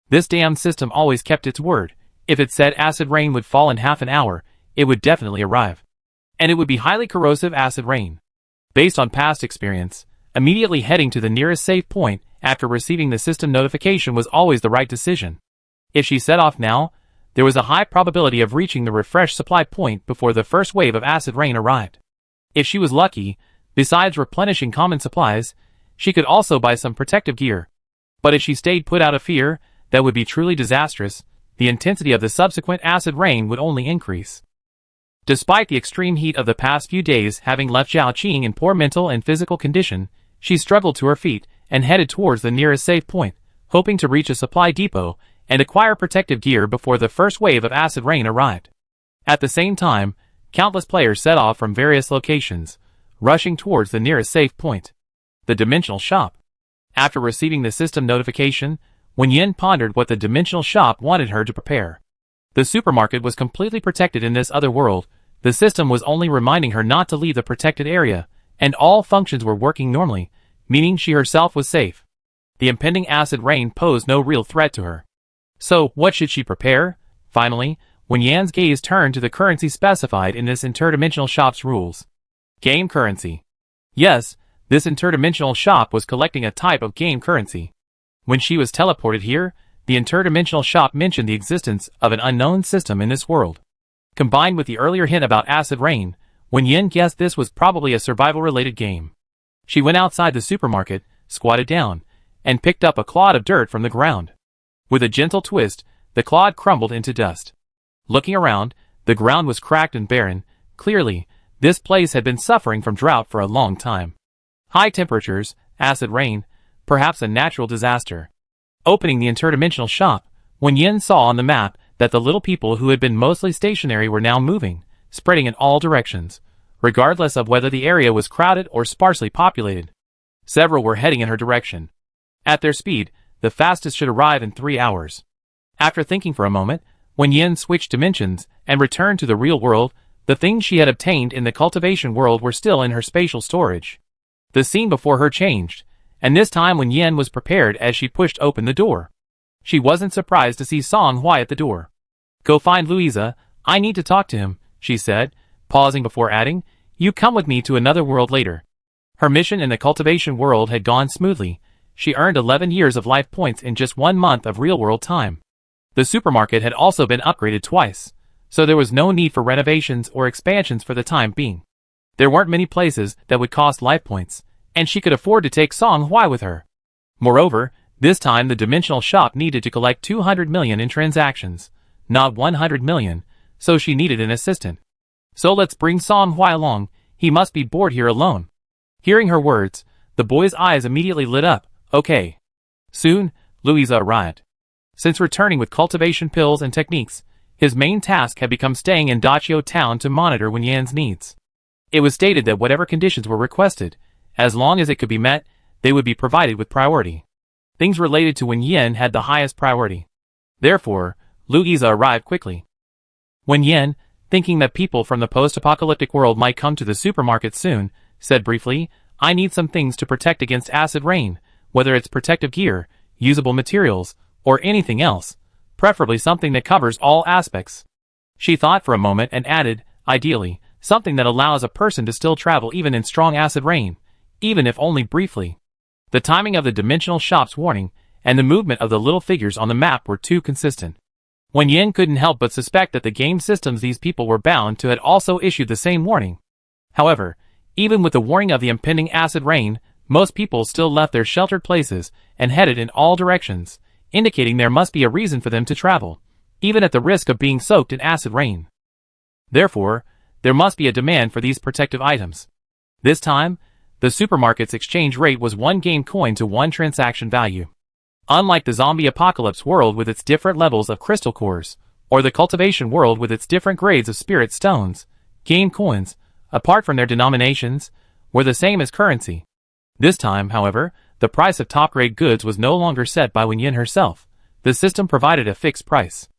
This damn system always kept its word. If it said acid rain would fall in half an hour, it would definitely arrive. And it would be highly corrosive acid rain. Based on past experience, immediately heading to the nearest safe point after receiving the system notification was always the right decision. If she set off now, there was a high probability of reaching the refreshed supply point before the first wave of acid rain arrived. If she was lucky, besides replenishing common supplies, she could also buy some protective gear. But if she stayed put out of fear, that would be truly disastrous. The intensity of the subsequent acid rain would only increase. Despite the extreme heat of the past few days having left Xiao Qing in poor mental and physical condition, she struggled to her feet and headed towards the nearest safe point, hoping to reach a supply depot and acquire protective gear before the first wave of acid rain arrived. At the same time, countless players set off from various locations, rushing towards the nearest safe point. The dimensional shop. After receiving the system notification, Wen Yan pondered what the dimensional shop wanted her to prepare. The supermarket was completely protected in this other world. The system was only reminding her not to leave the protected area, and all functions were working normally, meaning she herself was safe. The impending acid rain posed no real threat to her. So, what should she prepare? Finally, Wen Yan's gaze turned to the currency specified in this interdimensional shop's rules. Game currency. Yes, this interdimensional shop was collecting a type of game currency. When she was teleported here, the interdimensional shop mentioned the existence of an unknown system in this world. Combined with the earlier hint about acid rain, Wen Yan guessed this was probably a survival-related game. She went outside the supermarket, squatted down, and picked up a clod of dirt from the ground. With a gentle twist, the clod crumbled into dust. Looking around, the ground was cracked and barren. Clearly, this place had been suffering from drought for a long time. High temperatures, acid rain, perhaps a natural disaster. Opening the interdimensional shop, Wen Yan saw on the map that the little people who had been mostly stationary were now moving, spreading in all directions, regardless of whether the area was crowded or sparsely populated. Several were heading in her direction. At their speed, the fastest should arrive in 3 hours. After thinking for a moment, Wen Yan switched dimensions and returned to the real world. The things she had obtained in the cultivation world were still in her spatial storage. The scene before her changed, and this time Wen Yan was prepared as she pushed open the door. She wasn't surprised to see Song Hui at the door. "Go find Louisa, I need to talk to him," she said, pausing before adding, "You come with me to another world later." Her mission in the cultivation world had gone smoothly. She earned 11 years of life points in just 1 month of real-world time. The supermarket had also been upgraded twice, so there was no need for renovations or expansions for the time being. There weren't many places that would cost life points, and she could afford to take Song Hui with her. Moreover, this time the dimensional shop needed to collect 200 million in transactions, not 100 million, so she needed an assistant. "So let's bring Song Hui along, he must be bored here alone." Hearing her words, the boy's eyes immediately lit up. "Okay." Soon, Louisa arrived. Since returning with cultivation pills and techniques, his main task had become staying in Dachio town to monitor Wen Yan's needs. It was stated that whatever conditions were requested, as long as it could be met, they would be provided with priority. Things related to Wen Yan had the highest priority. Therefore, Louisa arrived quickly. Wen Yan, thinking that people from the post-apocalyptic world might come to the supermarket soon, said briefly, "I need some things to protect against acid rain, whether it's protective gear, usable materials, or anything else, preferably something that covers all aspects." She thought for a moment and added, "Ideally, something that allows a person to still travel even in strong acid rain, even if only briefly." The timing of the dimensional shop's warning and the movement of the little figures on the map were too consistent. Wen Yan couldn't help but suspect that the game systems these people were bound to had also issued the same warning. However, even with the warning of the impending acid rain, most people still left their sheltered places and headed in all directions, indicating there must be a reason for them to travel, even at the risk of being soaked in acid rain. Therefore, there must be a demand for these protective items. This time, the supermarket's exchange rate was 1 game coin to 1 transaction value. Unlike the zombie apocalypse world with its different levels of crystal cores, or the cultivation world with its different grades of spirit stones, game coins, apart from their denominations, were the same as currency. This time, however, the price of top-grade goods was no longer set by Wen Yan herself. The system provided a fixed price.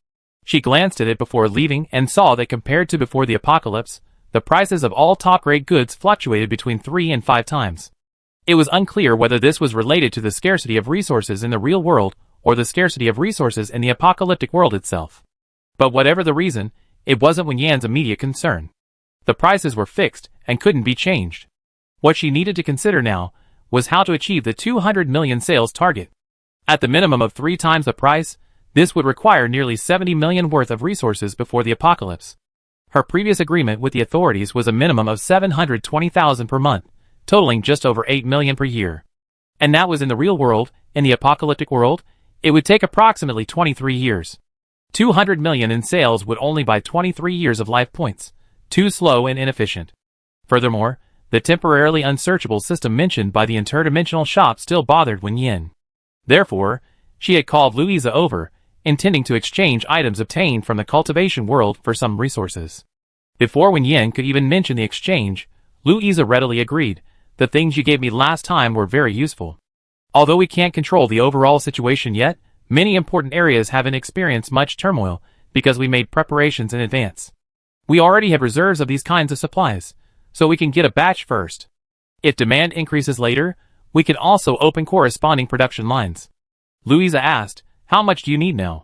She glanced at it before leaving and saw that compared to before the apocalypse, the prices of all top-grade goods fluctuated between 3 and 5 times. It was unclear whether this was related to the scarcity of resources in the real world or the scarcity of resources in the apocalyptic world itself. But whatever the reason, it wasn't Wen Yan's immediate concern. The prices were fixed and couldn't be changed. What she needed to consider now was how to achieve the 200 million sales target. At the minimum of 3 times the price, this would require nearly 70 million worth of resources before the apocalypse. Her previous agreement with the authorities was a minimum of 720,000 per month, totaling just over 8 million per year. And that was in the real world. In the apocalyptic world, it would take approximately 23 years. 200 million in sales would only buy 23 years of life points, too slow and inefficient. Furthermore, the temporarily unsearchable system mentioned by the interdimensional shop still bothered Wen Yan. Therefore, she had called Louisa over, intending to exchange items obtained from the cultivation world for some resources. Before Wen Yan could even mention the exchange, Louisa readily agreed. "The things you gave me last time were very useful. Although we can't control the overall situation yet, many important areas haven't experienced much turmoil because we made preparations in advance. We already have reserves of these kinds of supplies, so we can get a batch first. If demand increases later, we can also open corresponding production lines." Louisa asked, "How much do you need now?"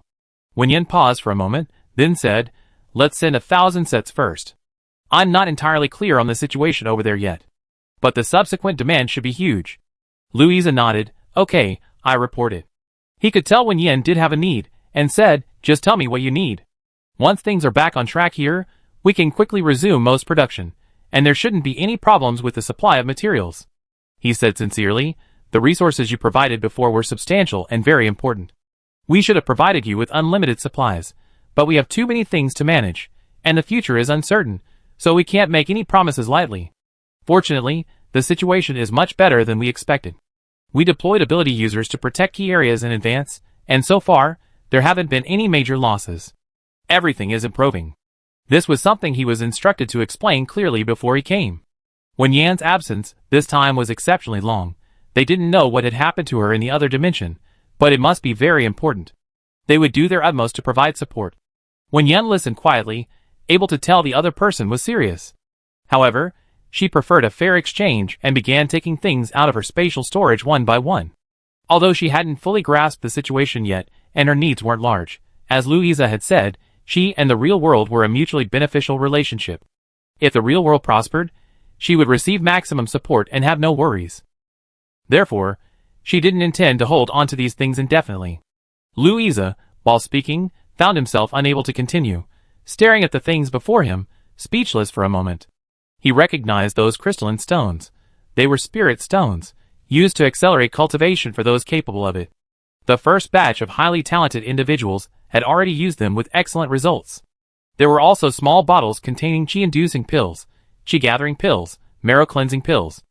Wen Yan paused for a moment, then said, "Let's send 1,000 sets first. I'm not entirely clear on the situation over there yet, but the subsequent demand should be huge." Louisa nodded. "Okay," I reported. He could tell Wen Yan did have a need, and said, "Just tell me what you need. Once things are back on track here, We can quickly resume most production, and there shouldn't be any problems with the supply of materials. He said sincerely, the resources you provided before were substantial and very important. We should have provided you with unlimited supplies, but we have too many things to manage, and the future is uncertain, so we can't make any promises lightly. Fortunately, the situation is much better than we expected. We deployed ability users to protect key areas in advance, and so far, there haven't been any major losses. Everything is improving. This was something he was instructed to explain clearly before he came. Wen Yan's absence this time was exceptionally long. They didn't know what had happened to her in the other dimension, but it must be very important. They would do their utmost to provide support. Wen Yan listened quietly, able to tell the other person was serious. However, she preferred a fair exchange and began taking things out of her spatial storage one by one. Although she hadn't fully grasped the situation yet, and her needs weren't large, as Louisa had said, she and the real world were a mutually beneficial relationship. If the real world prospered, she would receive maximum support and have no worries. Therefore, she didn't intend to hold on to these things indefinitely. Louisa, while speaking, found himself unable to continue, staring at the things before him, speechless for a moment. He recognized those crystalline stones. They were spirit stones, used to accelerate cultivation for those capable of it. The first batch of highly talented individuals had already used them with excellent results. There were also small bottles containing chi-inducing pills, chi-gathering pills, marrow-cleansing pills,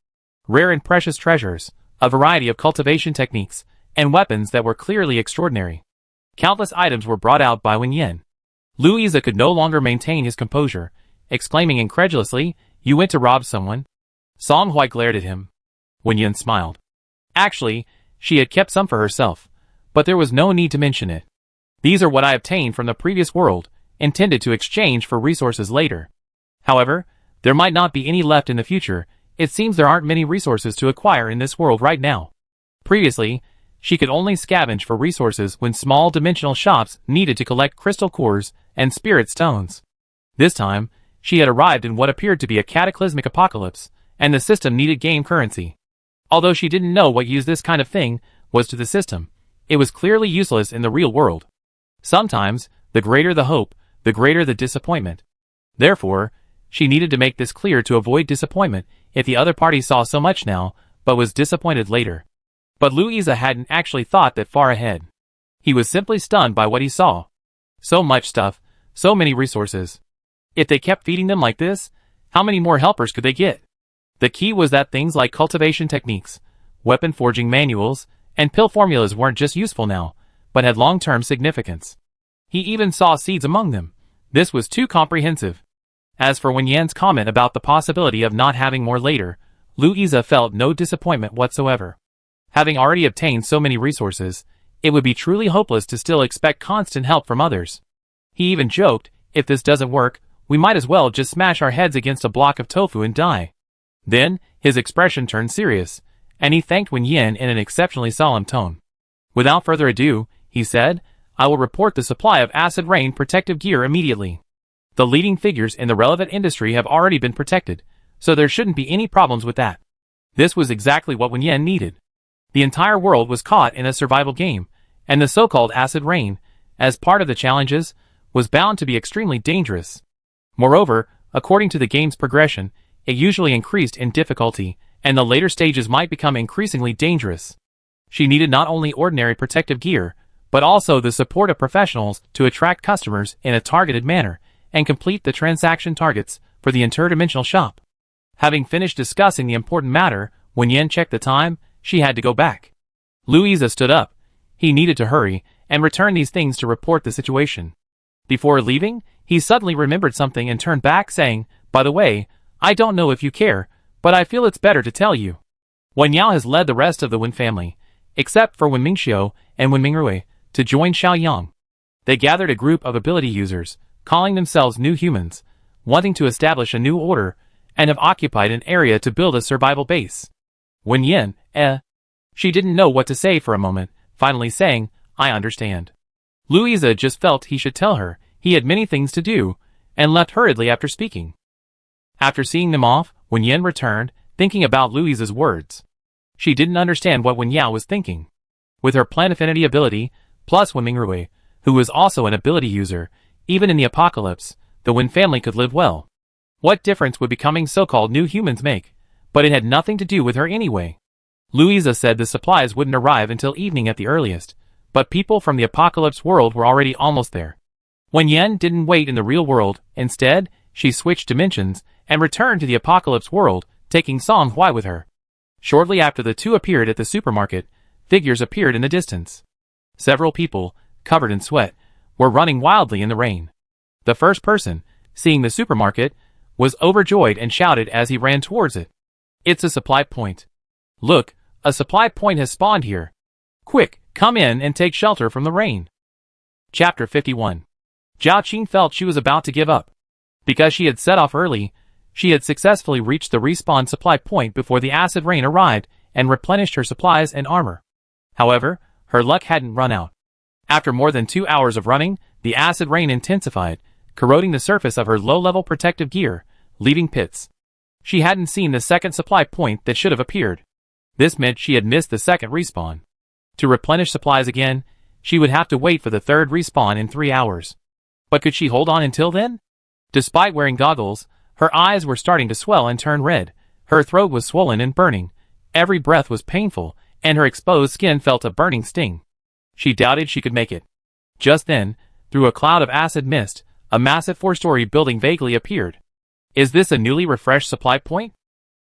rare and precious treasures, a variety of cultivation techniques, and weapons that were clearly extraordinary. Countless items were brought out by Wen Yan. Louisa could no longer maintain his composure, exclaiming incredulously, "You went to rob someone?" Song Hui glared at him. Wen Yan smiled. Actually, she had kept some for herself, but there was no need to mention it. These are what I obtained from the previous world, intended to exchange for resources later. However, there might not be any left in the future. It seems there aren't many resources to acquire in this world right now. Previously, she could only scavenge for resources when small dimensional shops needed to collect crystal cores and spirit stones. This time, she had arrived in what appeared to be a cataclysmic apocalypse, and the system needed game currency. Although she didn't know what use this kind of thing was to the system, it was clearly useless in the real world. Sometimes, the greater the hope, the greater the disappointment. Therefore, she needed to make this clear to avoid disappointment if the other party saw so much now, but was disappointed later. But Louisa hadn't actually thought that far ahead. He was simply stunned by what he saw. So much stuff, so many resources. If they kept feeding them like this, how many more helpers could they get? The key was that things like cultivation techniques, weapon forging manuals, and pill formulas weren't just useful now, but had long-term significance. He even saw seeds among them. This was too comprehensive. As for Wen Yan's comment about the possibility of not having more later, Louisa felt no disappointment whatsoever. Having already obtained so many resources, it would be truly hopeless to still expect constant help from others. He even joked, if this doesn't work, we might as well just smash our heads against a block of tofu and die. Then, his expression turned serious, and he thanked Wen Yan in an exceptionally solemn tone. Without further ado, he said, I will report the supply of acid rain protective gear immediately. The leading figures in the relevant industry have already been protected, so there shouldn't be any problems with that. This was exactly what Wen Yan needed. The entire world was caught in a survival game, and the so-called acid rain, as part of the challenges, was bound to be extremely dangerous. Moreover, according to the game's progression, it usually increased in difficulty, and the later stages might become increasingly dangerous. She needed not only ordinary protective gear, but also the support of professionals to attract customers in a targeted manner and complete the transaction targets for the interdimensional shop. Having finished discussing the important matter, when Yen checked the time, she had to go back. Louisa stood up. He needed to hurry and return these things to report the situation. Before leaving, he suddenly remembered something and turned back saying, by the way, I don't know if you care, but I feel it's better to tell you. Wen Yao has led the rest of the Wen family, except for Wen Mingxiu and Wen Mingrui, to join Xiaoyang. They gathered a group of ability users, calling themselves new humans, wanting to establish a new order, and have occupied an area to build a survival base. Wen Yan, She didn't know what to say for a moment, finally saying, I understand. Louisa just felt he should tell her, he had many things to do, and left hurriedly after speaking. After seeing them off, Wen Yan returned, thinking about Louisa's words. She didn't understand what Wen Yao was thinking. With her plant affinity ability, plus Wen Mingrui, who was also an ability user, even in the apocalypse, the Wen family could live well. What difference would becoming so-called new humans make? But it had nothing to do with her anyway. Louisa said the supplies wouldn't arrive until evening at the earliest, but people from the apocalypse world were already almost there. Wen Yan didn't wait in the real world. Instead, she switched dimensions and returned to the apocalypse world, taking Song Hui with her. Shortly after the two appeared at the supermarket, figures appeared in the distance. Several people, covered in sweat, were running wildly in the rain. The first person, seeing the supermarket, was overjoyed and shouted as he ran towards it. "It's a supply point. Look, a supply point has spawned here. Quick, come in and take shelter from the rain." Chapter 51. Zhao Qing felt she was about to give up. Because she had set off early, she had successfully reached the respawn supply point before the acid rain arrived and replenished her supplies and armor. However, her luck hadn't run out. After more than 2 hours of running, the acid rain intensified, corroding the surface of her low-level protective gear, leaving pits. She hadn't seen the second supply point that should have appeared. This meant she had missed the second respawn. To replenish supplies again, she would have to wait for the third respawn in 3 hours. But could she hold on until then? Despite wearing goggles, her eyes were starting to swell and turn red, her throat was swollen and burning, every breath was painful, and her exposed skin felt a burning sting. She doubted she could make it. Just then, through a cloud of acid mist, a massive 4-story building vaguely appeared. Is this a newly refreshed supply point?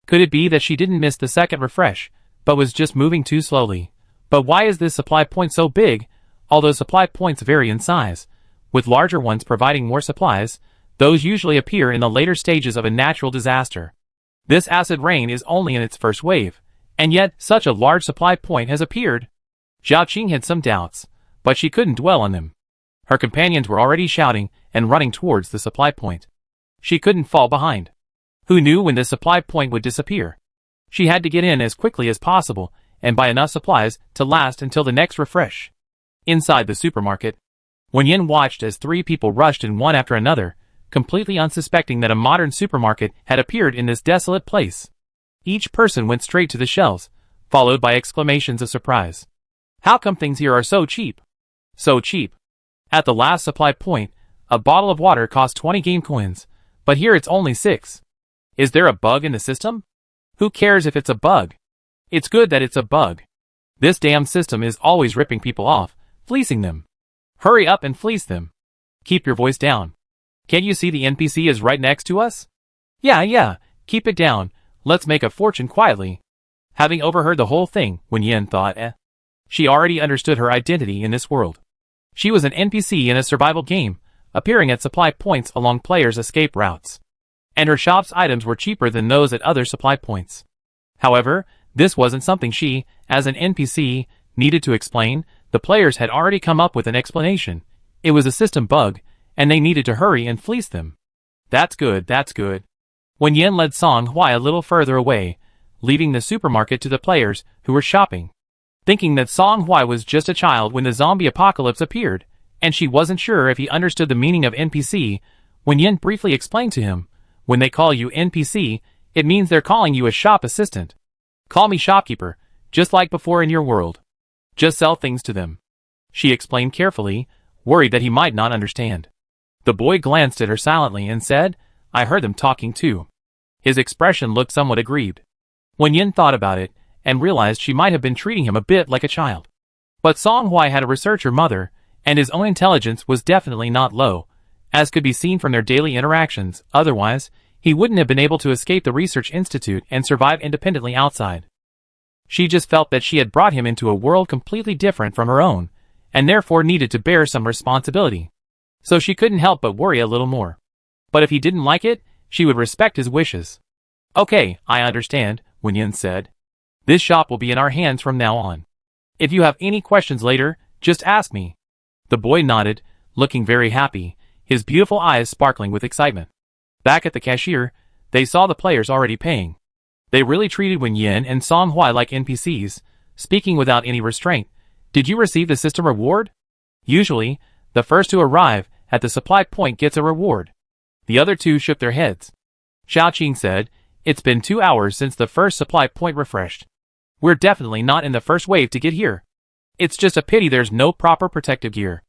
Could it be that she didn't miss the second refresh, but was just moving too slowly? But why is this supply point so big? Although supply points vary in size, with larger ones providing more supplies, those usually appear in the later stages of a natural disaster. This acid rain is only in its first wave, and yet such a large supply point has appeared. Zhao Qing had some doubts, but she couldn't dwell on them. Her companions were already shouting and running towards the supply point. She couldn't fall behind. Who knew when the supply point would disappear? She had to get in as quickly as possible and buy enough supplies to last until the next refresh. Inside the supermarket, Wen Yan watched as 3 people rushed in one after another, completely unsuspecting that a modern supermarket had appeared in this desolate place. Each person went straight to the shelves, followed by exclamations of surprise. How come things here are so cheap? So cheap. At the last supply point, a bottle of water cost 20 game coins, but here it's only 6. Is there a bug in the system? Who cares if it's a bug? It's good that it's a bug. This damn system is always ripping people off, fleecing them. Hurry up and fleece them. Keep your voice down. Can't you see the NPC is right next to us? Yeah, keep it down, let's make a fortune quietly. Having overheard the whole thing, Wen Yan thought, She already understood her identity in this world. She was an NPC in a survival game, appearing at supply points along players' escape routes. And her shop's items were cheaper than those at other supply points. However, this wasn't something she, as an NPC, needed to explain. The players had already come up with an explanation. It was a system bug, and they needed to hurry and fleece them. That's good. Wen Yan led Song Hui a little further away, leaving the supermarket to the players who were shopping. Thinking that Song Hui was just a child when the zombie apocalypse appeared, and she wasn't sure if he understood the meaning of NPC, Wen Yan briefly explained to him, when they call you NPC, it means they're calling you a shop assistant. Call me shopkeeper, just like before in your world. Just sell things to them. She explained carefully, worried that he might not understand. The boy glanced at her silently and said, I heard them talking too. His expression looked somewhat aggrieved. Wen Yan thought about it, and realized she might have been treating him a bit like a child. But Song Hui had a researcher mother, and his own intelligence was definitely not low, as could be seen from their daily interactions. Otherwise, he wouldn't have been able to escape the research institute and survive independently outside. She just felt that she had brought him into a world completely different from her own, and therefore needed to bear some responsibility. So she couldn't help but worry a little more. But if he didn't like it, she would respect his wishes. Okay, I understand, Wen Yan said. This shop will be in our hands from now on. If you have any questions later, just ask me. The boy nodded, looking very happy, his beautiful eyes sparkling with excitement. Back at the cashier, they saw the players already paying. They really treated Wen Yan and Song Hui like NPCs, speaking without any restraint. Did you receive the system reward? Usually, the first to arrive at the supply point gets a reward. The other two shook their heads. Zhao Qing said, It's been 2 hours since the first supply point refreshed. We're definitely not in the first wave to get here. It's just a pity there's no proper protective gear.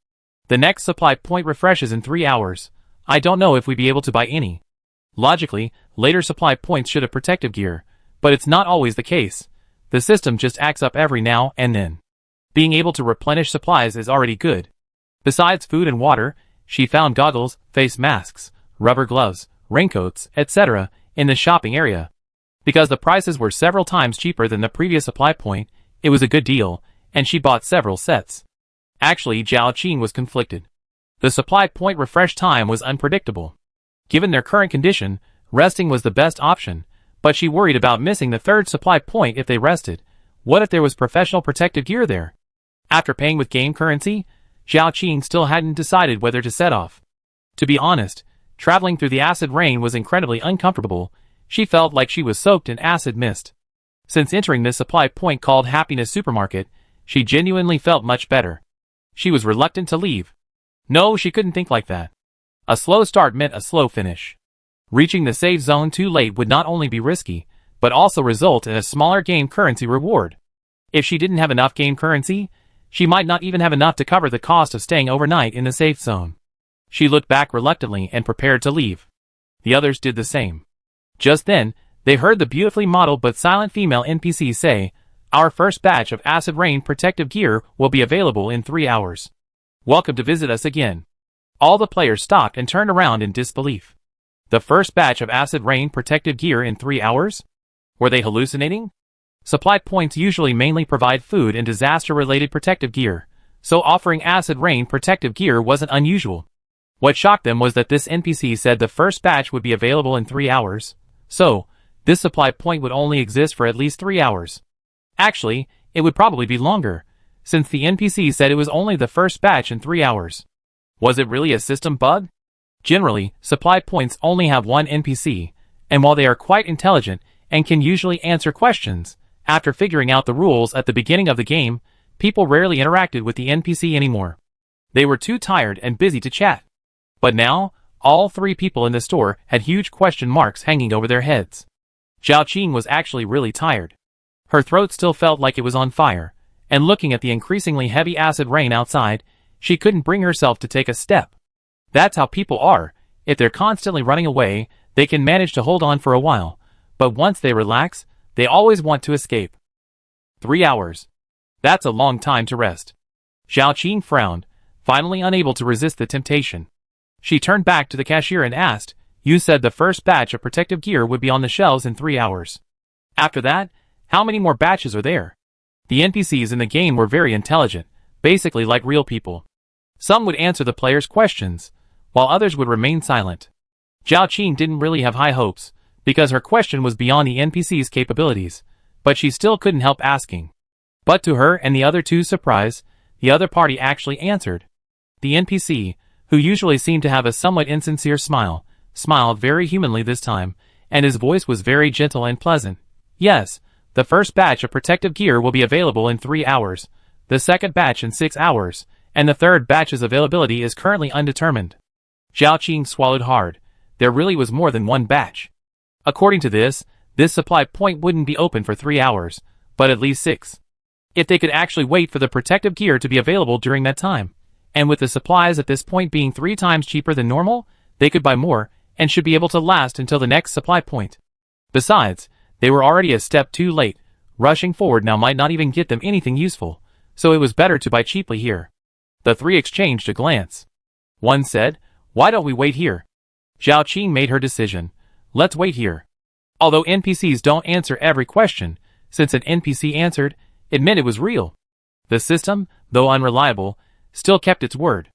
The next supply point refreshes in 3 hours. I don't know if we'd be able to buy any. Logically, later supply points should have protective gear, but it's not always the case. The system just acts up every now and then. Being able to replenish supplies is already good. Besides food and water, she found goggles, face masks, rubber gloves, raincoats, etc. in the shopping area. Because the prices were several times cheaper than the previous supply point, it was a good deal, and she bought several sets. Actually, Zhao Qing was conflicted. The supply point refresh time was unpredictable. Given their current condition, resting was the best option, but she worried about missing the third supply point if they rested. What if there was professional protective gear there? After paying with game currency, Zhao Qing still hadn't decided whether to set off. To be honest, traveling through the acid rain was incredibly uncomfortable. She felt like she was soaked in acid mist. Since entering this supply point called Happiness Supermarket, she genuinely felt much better. She was reluctant to leave. No, she couldn't think like that. A slow start meant a slow finish. Reaching the safe zone too late would not only be risky, but also result in a smaller game currency reward. If she didn't have enough game currency, she might not even have enough to cover the cost of staying overnight in the safe zone. She looked back reluctantly and prepared to leave. The others did the same. Just then, they heard the beautifully modeled but silent female NPC say, "Our first batch of acid rain protective gear will be available in 3 hours. Welcome to visit us again." All the players stopped and turned around in disbelief. The first batch of acid rain protective gear in 3 hours? Were they hallucinating? Supply points usually mainly provide food and disaster-related protective gear, so offering acid rain protective gear wasn't unusual. What shocked them was that this NPC said the first batch would be available in 3 hours, so this supply point would only exist for at least 3 hours. Actually, it would probably be longer, since the NPC said it was only the first batch in 3 hours. Was it really a system bug? Generally, supply points only have one NPC, and while they are quite intelligent and can usually answer questions, after figuring out the rules at the beginning of the game, people rarely interacted with the NPC anymore. They were too tired and busy to chat. But now, all 3 people in the store had huge question marks hanging over their heads. Zhao Qing was actually really tired. Her throat still felt like it was on fire, and looking at the increasingly heavy acid rain outside, she couldn't bring herself to take a step. That's how people are. If they're constantly running away, they can manage to hold on for a while, but once they relax, they always want to escape. 3 hours. That's a long time to rest. Zhao Qing frowned, finally unable to resist the temptation. She turned back to the cashier and asked, "You said the first batch of protective gear would be on the shelves in 3 hours. After that, how many more batches are there?" The NPCs in the game were very intelligent, basically like real people. Some would answer the players' questions, while others would remain silent. Zhao Qing didn't really have high hopes, because her question was beyond the NPC's capabilities, but she still couldn't help asking. But to her and the other two's surprise, the other party actually answered. The NPC, who usually seemed to have a somewhat insincere smile, smiled very humanly this time, and his voice was very gentle and pleasant. "Yes, the first batch of protective gear will be available in 3 hours, the second batch in 6 hours, and the third batch's availability is currently undetermined." Zhao Qing swallowed hard. There really was more than one batch. According to this supply point wouldn't be open for 3 hours, but at least 6. If they could actually wait for the protective gear to be available during that time, and with the supplies at this point being 3 times cheaper than normal, they could buy more, and should be able to last until the next supply point. Besides, they were already a step too late. Rushing forward now might not even get them anything useful, so it was better to buy cheaply here. The 3 exchanged a glance. One said, "Why don't we wait here?" Zhao Qing made her decision. "Let's wait here." Although NPCs don't answer every question, since an NPC answered, it meant it was real. The system, though unreliable, still kept its word.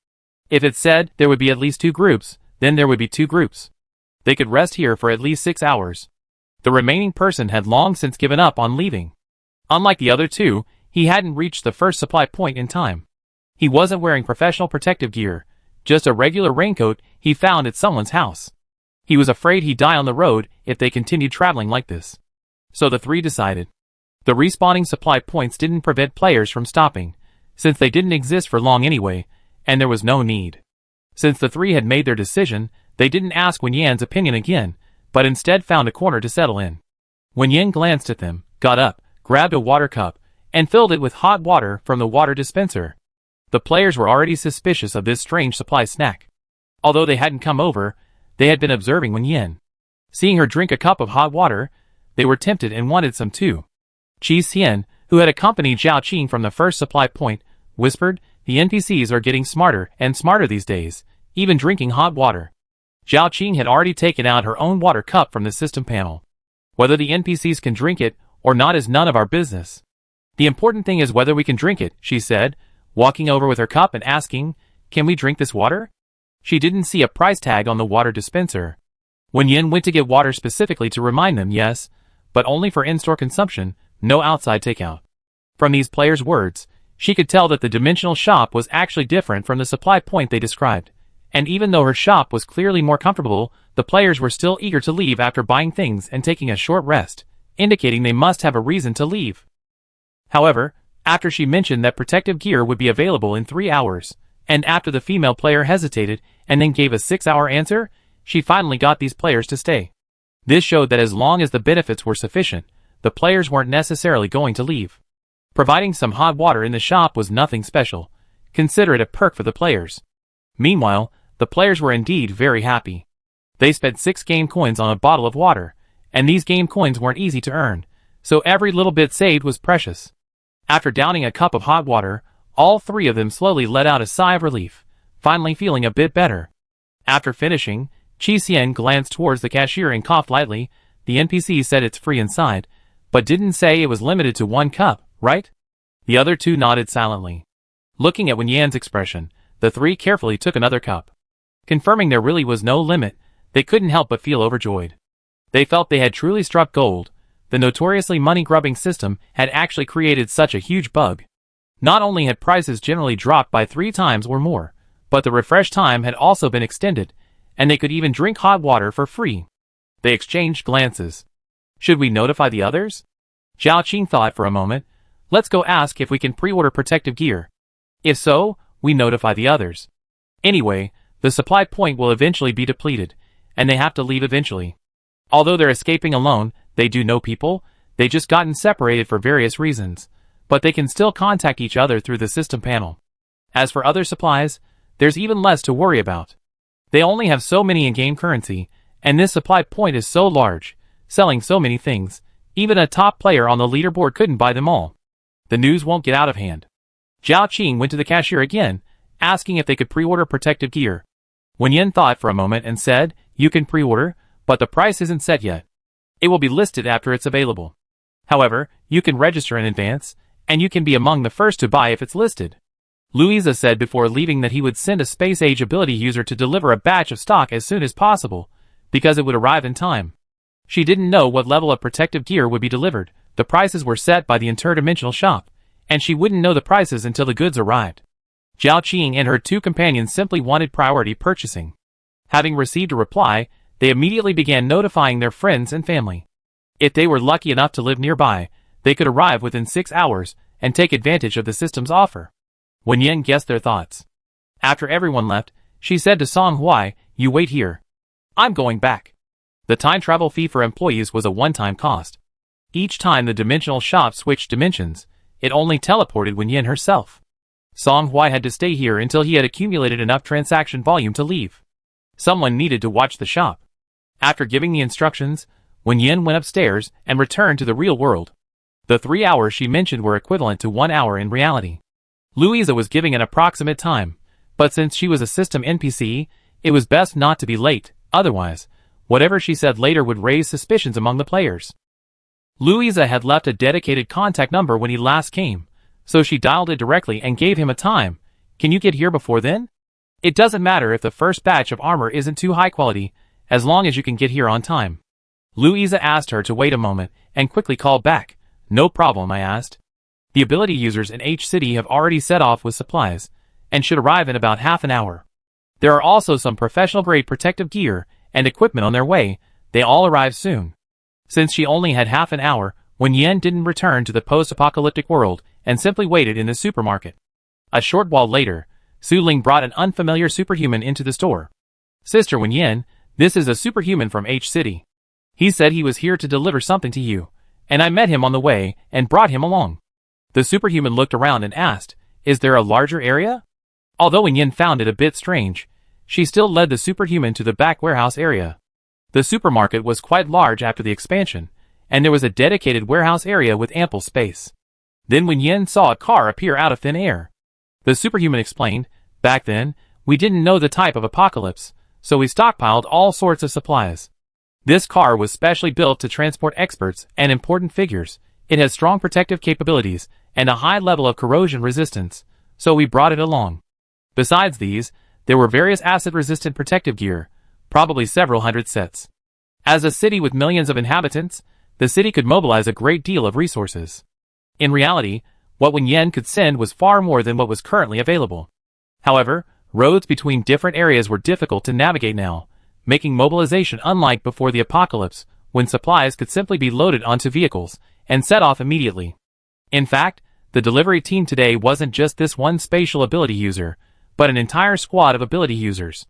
If it said there would be at least 2 groups, then there would be 2 groups. They could rest here for at least 6 hours. The remaining person had long since given up on leaving. Unlike the other 2, he hadn't reached the first supply point in time. He wasn't wearing professional protective gear, just a regular raincoat he found at someone's house. He was afraid he'd die on the road if they continued traveling like this. So the 3 decided. The respawning supply points didn't prevent players from stopping, since they didn't exist for long anyway, and there was no need. Since the 3 had made their decision, they didn't ask Wen Yan's opinion again, but instead found a corner to settle in. Wen Yan glanced at them, got up, grabbed a water cup, and filled it with hot water from the water dispenser. The players were already suspicious of this strange supply snack. Although they hadn't come over, they had been observing Wen Yan. Seeing her drink a cup of hot water, they were tempted and wanted some too. Qi Xian, who had accompanied Zhao Qing from the first supply point, whispered, "The NPCs are getting smarter and smarter these days, even drinking hot water." Zhao Qing had already taken out her own water cup from the system panel. "Whether the NPCs can drink it or not is none of our business. The important thing is whether we can drink it," she said, walking over with her cup and asking, "Can we drink this water?" She didn't see a price tag on the water dispenser. Wen Yan went to get water specifically to remind them, yes, but only for in-store consumption, no outside takeout. From these players' words, she could tell that the dimensional shop was actually different from the supply point they described. And even though her shop was clearly more comfortable, the players were still eager to leave after buying things and taking a short rest, indicating they must have a reason to leave. However, after she mentioned that protective gear would be available in 3 hours, and after the female player hesitated and then gave a 6-hour answer, she finally got these players to stay. This showed that as long as the benefits were sufficient, the players weren't necessarily going to leave. Providing some hot water in the shop was nothing special. Consider it a perk for the players. Meanwhile, the players were indeed very happy. They spent 6 game coins on a bottle of water, and these game coins weren't easy to earn, so every little bit saved was precious. After downing a cup of hot water, all 3 of them slowly let out a sigh of relief, finally feeling a bit better. After finishing, Qi Xian glanced towards the cashier and coughed lightly. "The NPC said it's free inside, but didn't say it was limited to 1 cup, right?" The other 2 nodded silently. Looking at Wen Yan's expression, the 3 carefully took another cup. Confirming there really was no limit, they couldn't help but feel overjoyed. They felt they had truly struck gold. The notoriously money-grubbing system had actually created such a huge bug. Not only had prices generally dropped by 3 times or more, but the refresh time had also been extended, and they could even drink hot water for free. They exchanged glances. "Should we notify the others?" Zhao Qing thought for a moment. "Let's go ask if we can pre-order protective gear. If so, we notify the others. Anyway, the supply point will eventually be depleted, and they have to leave eventually. Although they're escaping alone, they do know people, they just gotten separated for various reasons, but they can still contact each other through the system panel. As for other supplies, there's even less to worry about. They only have so many in-game currency, and this supply point is so large, selling so many things, even a top player on the leaderboard couldn't buy them all. The news won't get out of hand." Zhao Qing went to the cashier again, asking if they could pre-order protective gear. Wen Yan thought for a moment and said, "You can pre-order, but the price isn't set yet. It will be listed after it's available. However, you can register in advance, and you can be among the first to buy if it's listed." Louisa said before leaving that he would send a space-age ability user to deliver a batch of stock as soon as possible, because it would arrive in time. She didn't know what level of protective gear would be delivered. The prices were set by the Interdimensional shop, and she wouldn't know the prices until the goods arrived. Zhao Qing and her 2 companions simply wanted priority purchasing. Having received a reply, they immediately began notifying their friends and family. If they were lucky enough to live nearby, they could arrive within 6 hours and take advantage of the system's offer. Wen Yan guessed their thoughts. After everyone left, she said to Song Huai, "You wait here. I'm going back." The time travel fee for employees was a one-time cost. Each time the dimensional shop switched dimensions, it only teleported Wen Yan herself. Song Huai had to stay here until he had accumulated enough transaction volume to leave. Someone needed to watch the shop. After giving the instructions, Wen Yan went upstairs and returned to the real world. The 3 hours she mentioned were equivalent to 1 hour in reality. Louisa was giving an approximate time, but since she was a system NPC, it was best not to be late, otherwise, whatever she said later would raise suspicions among the players. Louisa had left a dedicated contact number when he last came, so she dialed it directly and gave him a time. "Can you get here before then? It doesn't matter if the first batch of armor isn't too high quality, as long as you can get here on time." Louisa asked her to wait a moment and quickly called back. "No problem," I asked. The ability users in H City have already set off with supplies, and should arrive in about half an hour. There are also some professional-grade protective gear and equipment on their way. They all arrive soon. Since she only had half an hour, Wen Yan didn't return to the post-apocalyptic world and simply waited in the supermarket. A short while later, Su Ling brought an unfamiliar superhuman into the store. "Sister Wen Yan, this is a superhuman from H City. He said he was here to deliver something to you, and I met him on the way and brought him along." The superhuman looked around and asked, "Is there a larger area?" Although Wen Yan found it a bit strange, she still led the Superhuman to the back warehouse area. The supermarket was quite large after the expansion, and there was a dedicated warehouse area with ample space. Then Wen Yan saw a car appear out of thin air. The Superhuman explained, "Back then, we didn't know the type of apocalypse, so we stockpiled all sorts of supplies. This car was specially built to transport experts and important figures. It has strong protective capabilities and a high level of corrosion resistance, so we brought it along. Besides these, there were various acid-resistant protective gear, probably several hundred sets. As a city with millions of inhabitants, the city could mobilize a great deal of resources." In reality, what Wen Yan could send was far more than what was currently available. However, roads between different areas were difficult to navigate now, making mobilization unlike before the apocalypse, when supplies could simply be loaded onto vehicles and set off immediately. In fact, the delivery team today wasn't just this one spatial ability user, but an entire squad of ability users.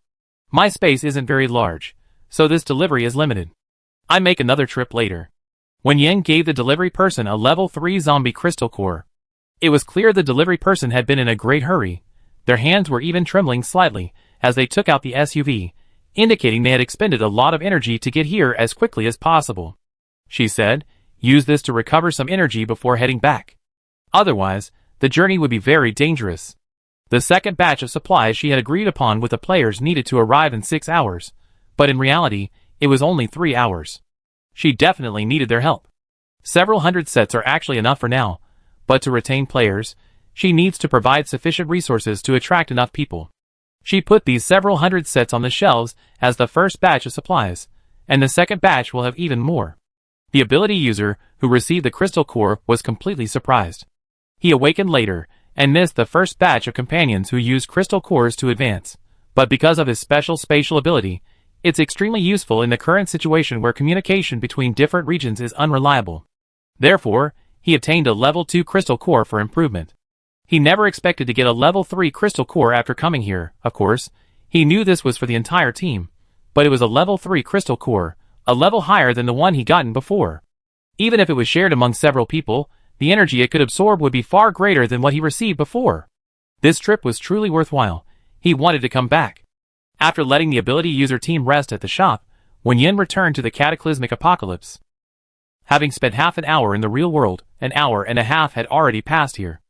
"My space isn't very large, so this delivery is limited. I make another trip later." Wen Yan gave the delivery person a level 3 zombie crystal core. It was clear the delivery person had been in a great hurry. Their hands were even trembling slightly as they took out the SUV, indicating they had expended a lot of energy to get here as quickly as possible. She said, "Use this to recover some energy before heading back. Otherwise, the journey would be very dangerous." The second batch of supplies she had agreed upon with the players needed to arrive in 6 hours, but in reality, it was only 3 hours. She definitely needed their help. Several hundred sets are actually enough for now, but to retain players, she needs to provide sufficient resources to attract enough people. She put these several hundred sets on the shelves as the first batch of supplies, and the second batch will have even more. The ability user who received the crystal core was completely surprised. He awakened later and missed the first batch of companions who used crystal cores to advance, but because of his special spatial ability, it's extremely useful in the current situation where communication between different regions is unreliable. Therefore, he obtained a level 2 crystal core for improvement. He never expected to get a level 3 crystal core after coming here, of course. He knew this was for the entire team, but it was a level 3 crystal core, a level higher than the one he gotten before. Even if it was shared among several people, the energy it could absorb would be far greater than what he received before. This trip was truly worthwhile. He wanted to come back. After letting the ability user team rest at the shop, Wen Yan returned to the cataclysmic apocalypse. Having spent half an hour in the real world, an hour and a half had already passed here.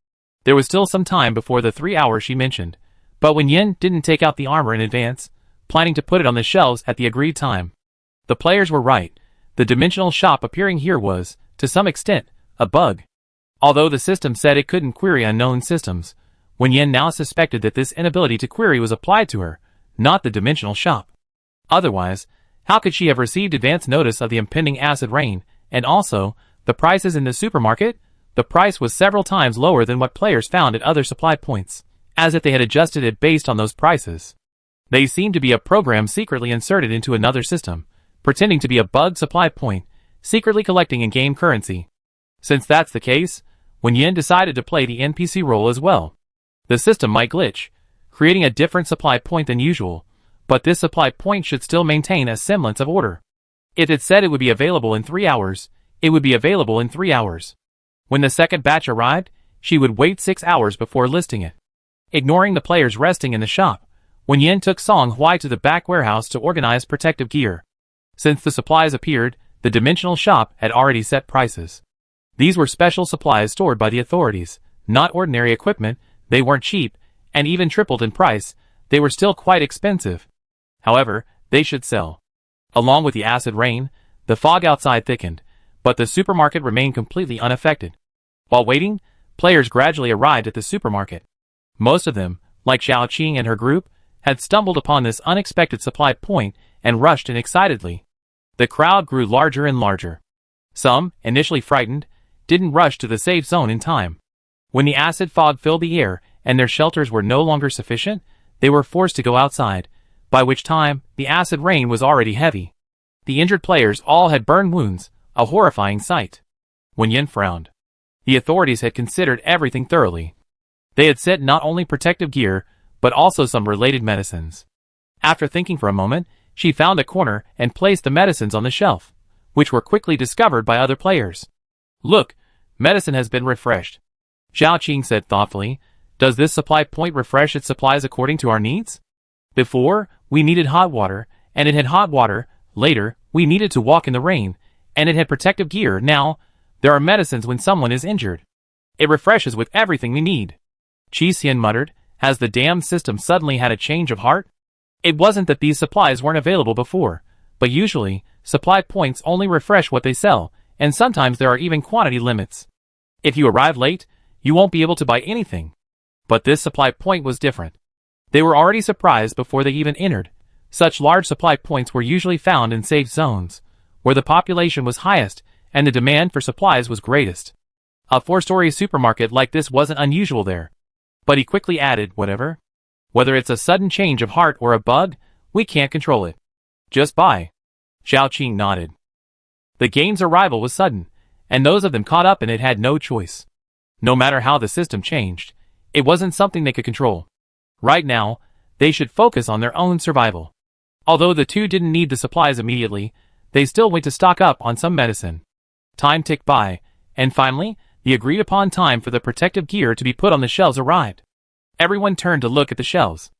There was still some time before the 3 hours she mentioned, but Wen Yan didn't take out the armor in advance, planning to put it on the shelves at the agreed time. The players were right. The dimensional shop appearing here was, to some extent, a bug. Although the system said it couldn't query unknown systems, Wen Yan now suspected that this inability to query was applied to her, not the dimensional shop. Otherwise, how could she have received advance notice of the impending acid rain, and also, the prices in the supermarket? The price was several times lower than what players found at other supply points, as if they had adjusted it based on those prices. They seemed to be a program secretly inserted into another system, pretending to be a bugged supply point, secretly collecting in-game currency. Since that's the case, Wen Yan decided to play the NPC role as well. The system might glitch, creating a different supply point than usual, but this supply point should still maintain a semblance of order. If it said it would be available in 3 hours, it would be available in 3 hours. When the second batch arrived, she would wait 6 hours before listing it. Ignoring the players resting in the shop, Wen Yan took Song Hui to the back warehouse to organize protective gear. Since the supplies appeared, the dimensional shop had already set prices. These were special supplies stored by the authorities, not ordinary equipment. They weren't cheap, and even tripled in price, they were still quite expensive. However, they should sell. Along with the acid rain, the fog outside thickened, but the supermarket remained completely unaffected. While waiting, players gradually arrived at the supermarket. Most of them, like Xiao Qing and her group, had stumbled upon this unexpected supply point and rushed in excitedly. The crowd grew larger and larger. Some, initially frightened, didn't rush to the safe zone in time. When the acid fog filled the air and their shelters were no longer sufficient, they were forced to go outside, by which time the acid rain was already heavy. The injured players all had burn wounds, a horrifying sight. Wen Yan frowned. The authorities had considered everything thoroughly. They had sent not only protective gear, but also some related medicines. After thinking for a moment, she found a corner and placed the medicines on the shelf, which were quickly discovered by other players. "Look, medicine has been refreshed," Xiao Qing said thoughtfully. "Does this supply point refresh its supplies according to our needs?" Before, we needed hot water, and it had hot water. Later, we needed to walk in the rain, and it had protective gear. Now, there are medicines when someone is injured. It refreshes with everything we need. Chi-Hsien muttered. Has the damn system suddenly had a change of heart? It wasn't that these supplies weren't available before, but usually, supply points only refresh what they sell, and sometimes there are even quantity limits. If you arrive late, you won't be able to buy anything. But this supply point was different. They were already surprised before they even entered. Such large supply points were usually found in safe zones, where the population was highest and the demand for supplies was greatest. A 4-story supermarket like this wasn't unusual there. But he quickly added, whatever. Whether it's a sudden change of heart or a bug, we can't control it. Just buy. Zhao Qing nodded. The game's arrival was sudden, and those of them caught up in it had no choice. No matter how the system changed, it wasn't something they could control. Right now, they should focus on their own survival. Although the two didn't need the supplies immediately, they still went to stock up on some medicine. Time ticked by, and finally, the agreed-upon time for the protective gear to be put on the shelves arrived. Everyone turned to look at the shelves.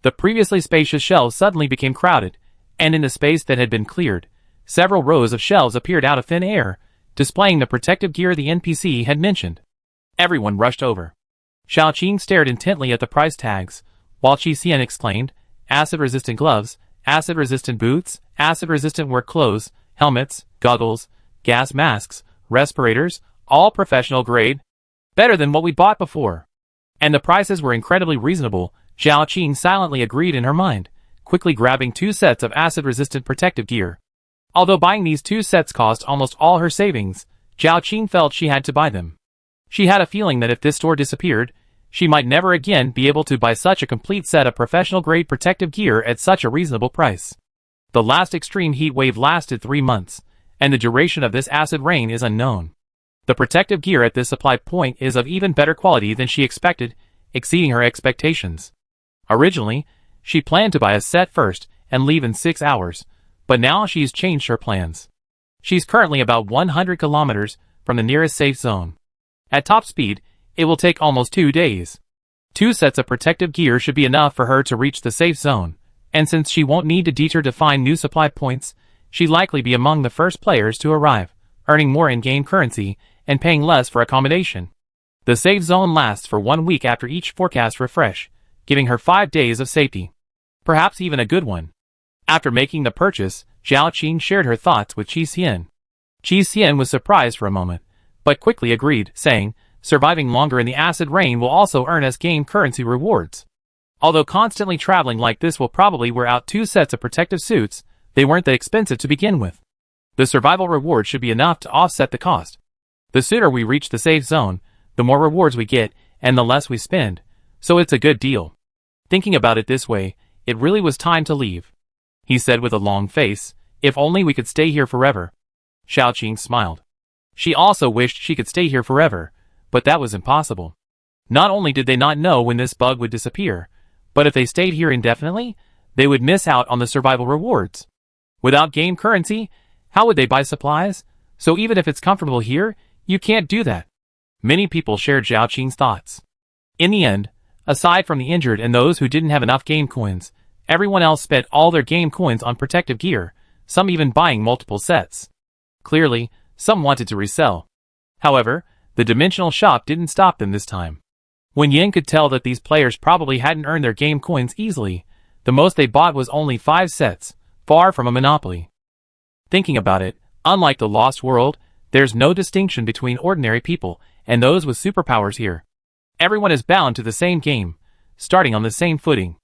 The previously spacious shelves suddenly became crowded, and in the space that had been cleared, several rows of shelves appeared out of thin air, displaying the protective gear the NPC had mentioned. Everyone rushed over. Zhao Qing stared intently at the price tags, while Chi-Hsien exclaimed, acid-resistant gloves, acid-resistant boots, acid-resistant work clothes, helmets, goggles, gas masks, respirators, all professional grade. Better than what we bought before. And the prices were incredibly reasonable. Zhao Qing silently agreed in her mind, quickly grabbing 2 sets of acid-resistant protective gear. Although buying these 2 sets cost almost all her savings, Zhao Qing felt she had to buy them. She had a feeling that if this store disappeared, she might never again be able to buy such a complete set of professional-grade protective gear at such a reasonable price. The last extreme heat wave lasted 3 months, and the duration of this acid rain is unknown. The protective gear at this supply point is of even better quality than she expected, exceeding her expectations. Originally, she planned to buy a set first and leave in 6 hours, but now she's changed her plans. She's currently about 100 kilometers from the nearest safe zone. At top speed, it will take almost 2 days. 2 sets of protective gear should be enough for her to reach the safe zone, and since she won't need to detour to find new supply points, she'd likely be among the first players to arrive, earning more in-game currency and paying less for accommodation. The safe zone lasts for 1 week after each forecast refresh, giving her 5 days of safety. Perhaps even a good one. After making the purchase, Zhao Qing shared her thoughts with Chi-Hsien. Chi-Hsien was surprised for a moment, but quickly agreed, saying, surviving longer in the acid rain will also earn us game currency rewards. Although constantly traveling like this will probably wear out 2 sets of protective suits, they weren't that expensive to begin with. The survival reward should be enough to offset the cost. The sooner we reach the safe zone, the more rewards we get, and the less we spend, so it's a good deal. Thinking about it this way, it really was time to leave. He said with a long face, if only we could stay here forever. Zhao Qing smiled. She also wished she could stay here forever, but that was impossible. Not only did they not know when this bug would disappear, but if they stayed here indefinitely, they would miss out on the survival rewards. Without game currency, how would they buy supplies? So even if it's comfortable here, you can't do that. Many people shared Zhao Qing's thoughts. In the end, aside from the injured and those who didn't have enough game coins, everyone else spent all their game coins on protective gear, some even buying multiple sets. Clearly, some wanted to resell. However, the dimensional shop didn't stop them this time. Wen Yan could tell that these players probably hadn't earned their game coins easily. The most they bought was only 5 sets, far from a monopoly. Thinking about it, unlike the Lost World, there's no distinction between ordinary people and those with superpowers here. Everyone is bound to the same game, starting on the same footing.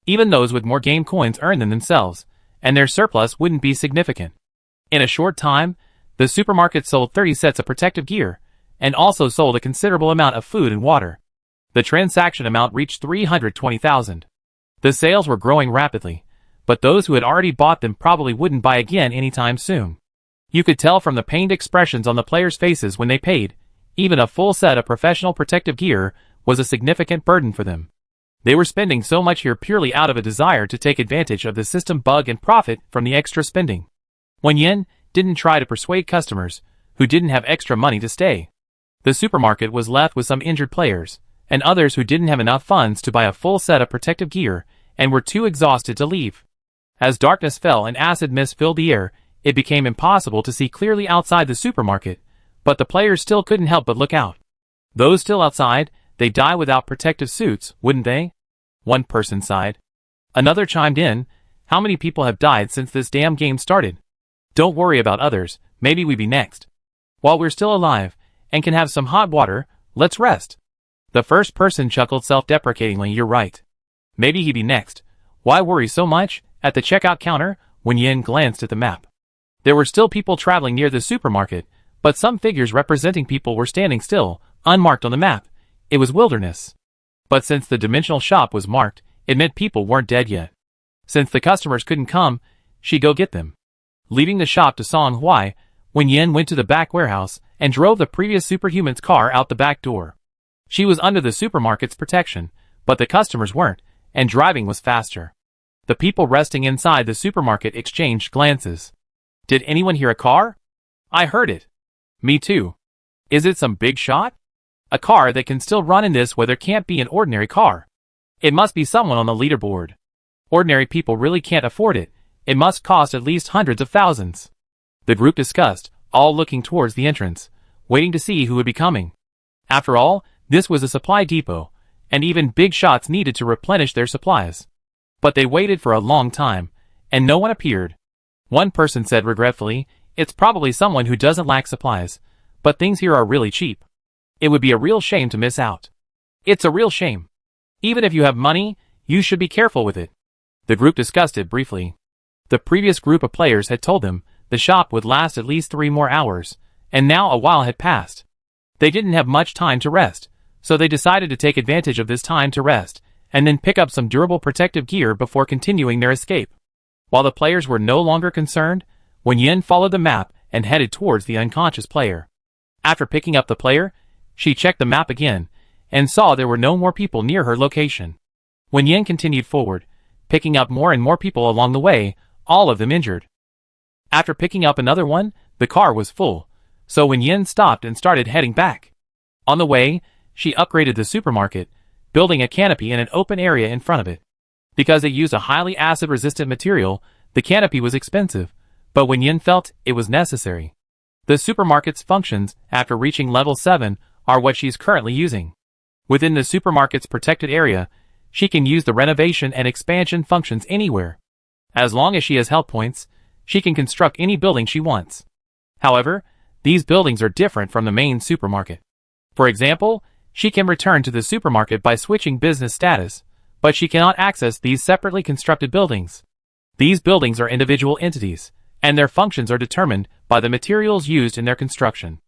Even those with more game coins earn them themselves, and their surplus wouldn't be significant. In a short time, the supermarket sold 30 sets of protective gear, and also sold a considerable amount of food and water. The transaction amount reached 320,000. The sales were growing rapidly, but those who had already bought them probably wouldn't buy again anytime soon. You could tell from the pained expressions on the players' faces when they paid. Even a full set of professional protective gear was a significant burden for them. They were spending so much here purely out of a desire to take advantage of the system bug and profit from the extra spending. Wen Yan didn't try to persuade customers who didn't have extra money to stay. The supermarket was left with some injured players, and others who didn't have enough funds to buy a full set of protective gear, and were too exhausted to leave. As darkness fell and acid mist filled the air, it became impossible to see clearly outside the supermarket, but the players still couldn't help but look out. Those still outside, they'd die without protective suits, wouldn't they? One person sighed. Another chimed in, how many people have died since this damn game started? Don't worry about others, maybe we be next. While we're still alive, and can have some hot water, let's rest. The first person chuckled self-deprecatingly, you're right. Maybe he be next. Why worry so much? At the checkout counter, Wen Yan glanced at the map. There were still people traveling near the supermarket, but some figures representing people were standing still, unmarked on the map. It was wilderness. But since the dimensional shop was marked, it meant people weren't dead yet. Since the customers couldn't come, she'd go get them. Leaving the shop to Song Hui, Wen Yan went to the back warehouse and drove the previous Superhuman's car out the back door. She was under the supermarket's protection, but the customers weren't, and driving was faster. The people resting inside the supermarket exchanged glances. Did anyone hear a car? I heard it. Me too. Is it some big shot? A car that can still run in this weather can't be an ordinary car. It must be someone on the leaderboard. Ordinary people really can't afford it. It must cost at least hundreds of thousands. The group discussed, all looking towards the entrance, waiting to see who would be coming. After all, this was a supply depot, and even big shots needed to replenish their supplies. But they waited for a long time, and no one appeared. One person said regretfully, it's probably someone who doesn't lack supplies, but things here are really cheap. It would be a real shame to miss out. It's a real shame. Even if you have money, you should be careful with it. The group discussed it briefly. The previous group of players had told them the shop would last at least 3 more hours, and now a while had passed. They didn't have much time to rest, so they decided to take advantage of this time to rest, and then pick up some durable protective gear before continuing their escape. While the players were no longer concerned, Wen Yan followed the map and headed towards the unconscious player. After picking up the player, she checked the map again, and saw there were no more people near her location. Wen Yan continued forward, picking up more and more people along the way, all of them injured. After picking up another one, the car was full, so Wen Yan stopped and started heading back. On the way, she upgraded the supermarket, building a canopy in an open area in front of it. Because it used a highly acid-resistant material, the canopy was expensive, but Wen Yan felt it was necessary. The supermarket's functions, after reaching level 7, are what she's currently using. Within the supermarket's protected area, she can use the renovation and expansion functions anywhere. As long as she has health points, she can construct any building she wants. However, these buildings are different from the main supermarket. For example, she can return to the supermarket by switching business status, but she cannot access these separately constructed buildings. These buildings are individual entities, and their functions are determined by the materials used in their construction.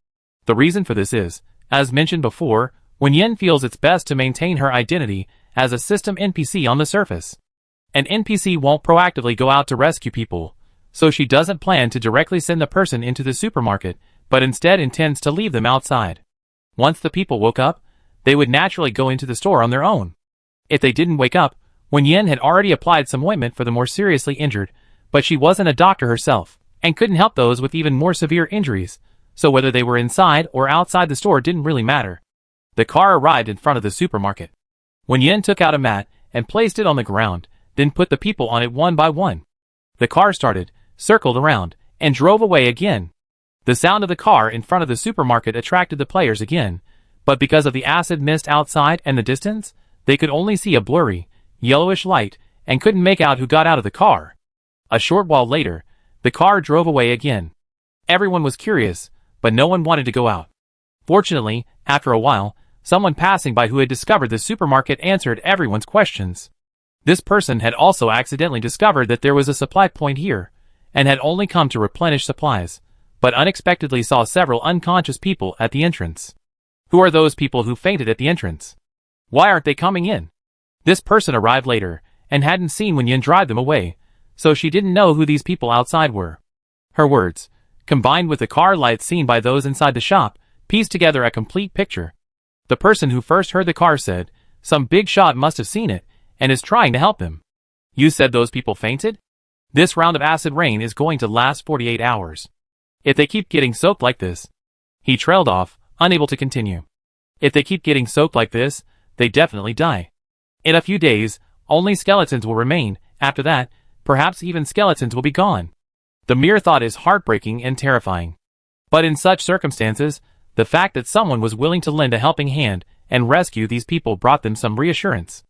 The reason for this is, as mentioned before, Wen Yan feels it's best to maintain her identity as a system NPC on the surface. An NPC won't proactively go out to rescue people, so she doesn't plan to directly send the person into the supermarket, but instead intends to leave them outside. Once the people woke up, they would naturally go into the store on their own. If they didn't wake up, Wen Yan had already applied some ointment for the more seriously injured, but she wasn't a doctor herself, and couldn't help those with even more severe injuries, so whether they were inside or outside the store didn't really matter. The car arrived in front of the supermarket. Wen Yan took out a mat and placed it on the ground, then put the people on it one by one. The car started, circled around, and drove away again. The sound of the car in front of the supermarket attracted the players again, but because of the acid mist outside and the distance, they could only see a blurry, yellowish light, and couldn't make out who got out of the car. A short while later, the car drove away again. Everyone was curious, but no one wanted to go out. Fortunately, after a while, someone passing by who had discovered the supermarket answered everyone's questions. This person had also accidentally discovered that there was a supply point here, and had only come to replenish supplies, but unexpectedly saw several unconscious people at the entrance. Who are those people who fainted at the entrance? Why aren't they coming in? This person arrived later, and hadn't seen Wen Yan drive them away, so she didn't know who these people outside were. Her words, combined with the car lights seen by those inside the shop, pieced together a complete picture. The person who first heard the car said, some big shot must have seen it, and is trying to help him. You said those people fainted? This round of acid rain is going to last 48 hours. If they keep getting soaked like this... He trailed off, unable to continue. If they keep getting soaked like this, they definitely die. In a few days, Only skeletons will remain. After that, perhaps even skeletons will be gone. The mere thought is heartbreaking and terrifying. But in such circumstances, the fact that someone was willing to lend a helping hand and rescue these people brought them some reassurance.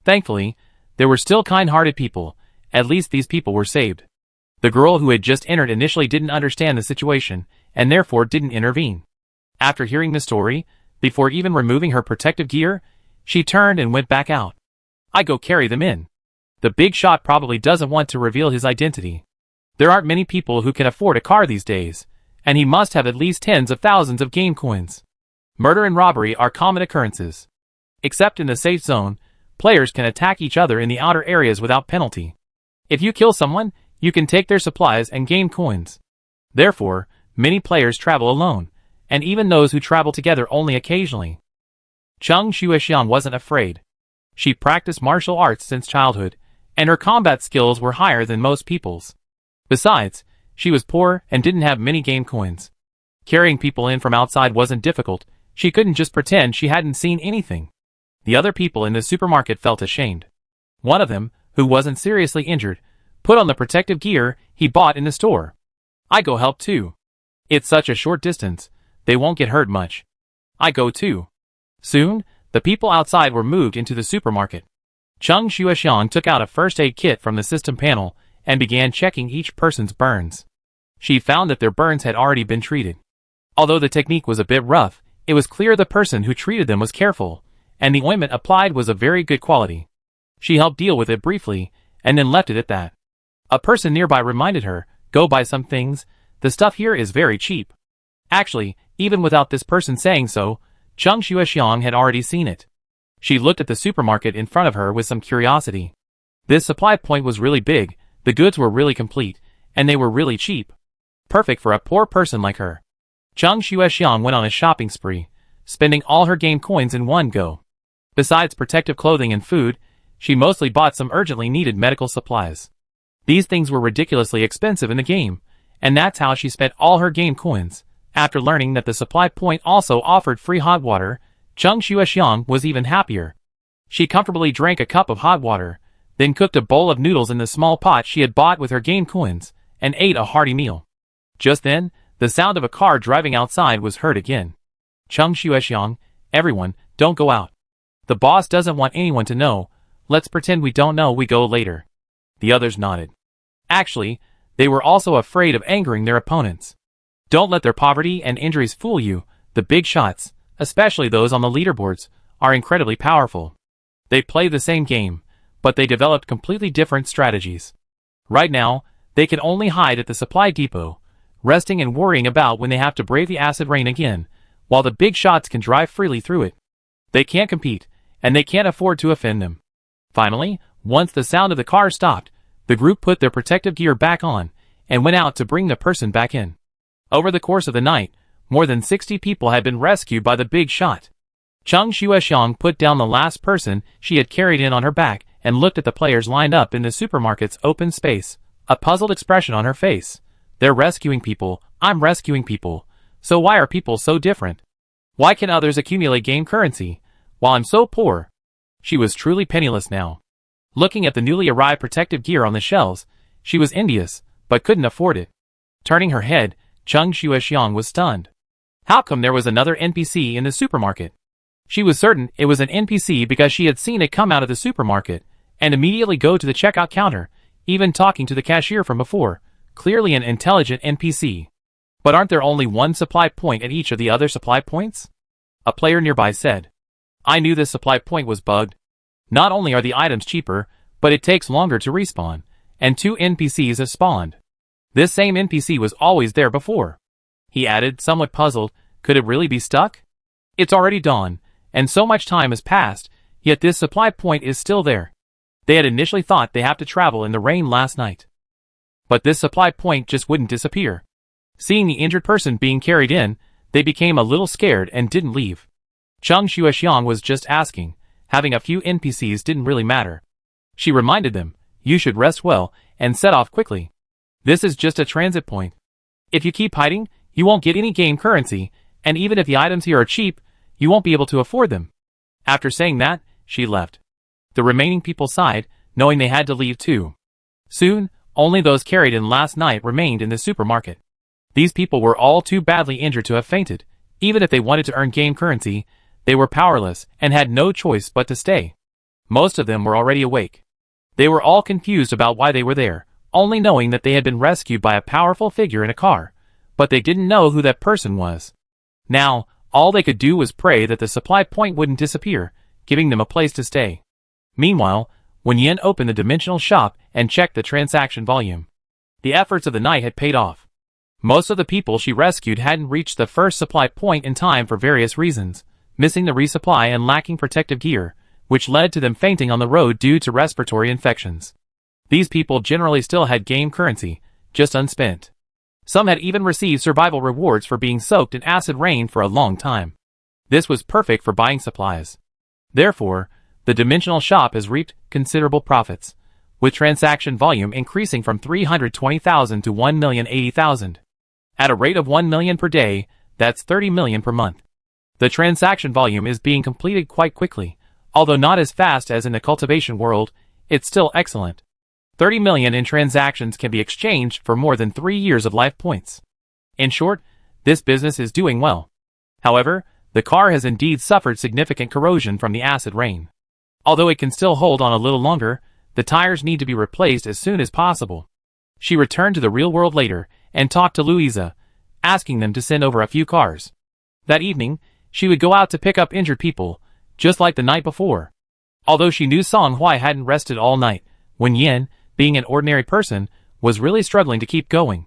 Thankfully, there were still kind-hearted people. At least these people were saved. The girl who had just entered initially didn't understand the situation, and therefore didn't intervene. After hearing the story, before even removing her protective gear, she turned and went back out. I go carry them in. The big shot probably doesn't want to reveal his identity. There aren't many people who can afford a car these days, and he must have at least tens of thousands of game coins. Murder and robbery are common occurrences. Except in the safe zone, players can attack each other in the outer areas without penalty. If you kill someone, you can take their supplies and gain coins. Therefore, many players travel alone, and even those who travel together only occasionally. Cheng Xuexiang wasn't afraid. She practiced martial arts since childhood, and her combat skills were higher than most people's. Besides, she was poor and didn't have many game coins. Carrying people in from outside wasn't difficult. She couldn't just pretend she hadn't seen anything. The other people in the supermarket felt ashamed. One of them, who wasn't seriously injured, put on the protective gear he bought in the store. I go help too. It's such a short distance, they won't get hurt much. I go too. Soon, the people outside were moved into the supermarket. Cheng Xuexiang took out a first aid kit from the system panel and began checking each person's burns. She found that their burns had already been treated. Although the technique was a bit rough, it was clear the person who treated them was careful, and the ointment applied was of very good quality. She helped deal with it briefly, and then left it at that. A person nearby reminded her, "Go buy some things, the stuff here is very cheap." Actually, even without this person saying so, Cheng Xuexiang had already seen it. She looked at the supermarket in front of her with some curiosity. This supply point was really big, the goods were really complete, and they were really cheap. Perfect for a poor person like her. Cheng Xuexiang went on a shopping spree, spending all her game coins in one go. Besides protective clothing and food, she mostly bought some urgently needed medical supplies. These things were ridiculously expensive in the game, and that's how she spent all her game coins. After learning that the supply point also offered free hot water, Cheng Xuexiang was even happier. She comfortably drank a cup of hot water, then cooked a bowl of noodles in the small pot she had bought with her game coins, and ate a hearty meal. Just then, the sound of a car driving outside was heard again. Cheng Xuexiang, everyone, don't go out. The boss doesn't want anyone to know. Let's pretend we don't know, we go later. The others nodded. Actually, they were also afraid of angering their opponents. Don't let their poverty and injuries fool you. The big shots, especially those on the leaderboards, are incredibly powerful. They play the same game, but they developed completely different strategies. Right now, they can only hide at the supply depot, resting and worrying about when they have to brave the acid rain again, while the big shots can drive freely through it. They can't compete, and they can't afford to offend them. Finally, once the sound of the car stopped, the group put their protective gear back on, and went out to bring the person back in. Over the course of the night, more than 60 people had been rescued by the big shot. Cheng Xuexiang put down the last person she had carried in on her back and looked at the players lined up in the supermarket's open space, a puzzled expression on her face. They're rescuing people, I'm rescuing people. So why are people so different? Why can others accumulate game currency, while I'm so poor? She was truly penniless now. Looking at the newly arrived protective gear on the shelves, she was envious, but couldn't afford it. Turning her head, Cheng Xuexiang was stunned. How come there was another NPC in the supermarket? She was certain it was an NPC because she had seen it come out of the supermarket, and immediately go to the checkout counter, even talking to the cashier from before. Clearly an intelligent NPC. But aren't there only one supply point at each of the other supply points? A player nearby said. I knew this supply point was bugged. Not only are the items cheaper, but it takes longer to respawn, and 2 NPCs have spawned. This same NPC was always there before. He added, somewhat puzzled, could it really be stuck? It's already dawn, and so much time has passed, yet this supply point is still there. They had initially thought they have to travel in the rain last night. But this supply point just wouldn't disappear. Seeing the injured person being carried in, they became a little scared and didn't leave. Cheng Xuexiang was just asking. Having a few NPCs didn't really matter. She reminded them, you should rest well, and set off quickly. This is just a transit point. If you keep hiding, you won't get any game currency, and even if the items here are cheap, you won't be able to afford them. After saying that, she left. The remaining people sighed, knowing they had to leave too. Soon, only those carried in last night remained in the supermarket. These people were all too badly injured to have fainted. Even if they wanted to earn game currency, they were powerless and had no choice but to stay. Most of them were already awake. They were all confused about why they were there, only knowing that they had been rescued by a powerful figure in a car, but they didn't know who that person was. Now, all they could do was pray that the supply point wouldn't disappear, giving them a place to stay. Meanwhile, Wen Yan opened the dimensional shop and checked the transaction volume. The efforts of the night had paid off. Most of the people she rescued hadn't reached the first supply point in time for various reasons, missing the resupply and lacking protective gear, which led to them fainting on the road due to respiratory infections. These people generally still had game currency, just unspent. Some had even received survival rewards for being soaked in acid rain for a long time. This was perfect for buying supplies. Therefore, the dimensional shop has reaped considerable profits, with transaction volume increasing from 320,000 to 1,080,000. At a rate of 1 million per day, that's 30 million per month. The transaction volume is being completed quite quickly, although not as fast as in the cultivation world, it's still excellent. 30 million in transactions can be exchanged for more than 3 years of life points. In short, this business is doing well. However, the car has indeed suffered significant corrosion from the acid rain. Although it can still hold on a little longer, the tires need to be replaced as soon as possible. She returned to the real world later and talked to Louisa, asking them to send over a few cars. That evening, she would go out to pick up injured people, just like the night before. Although she knew Song Hui hadn't rested all night, Wen Yan, being an ordinary person, was really struggling to keep going.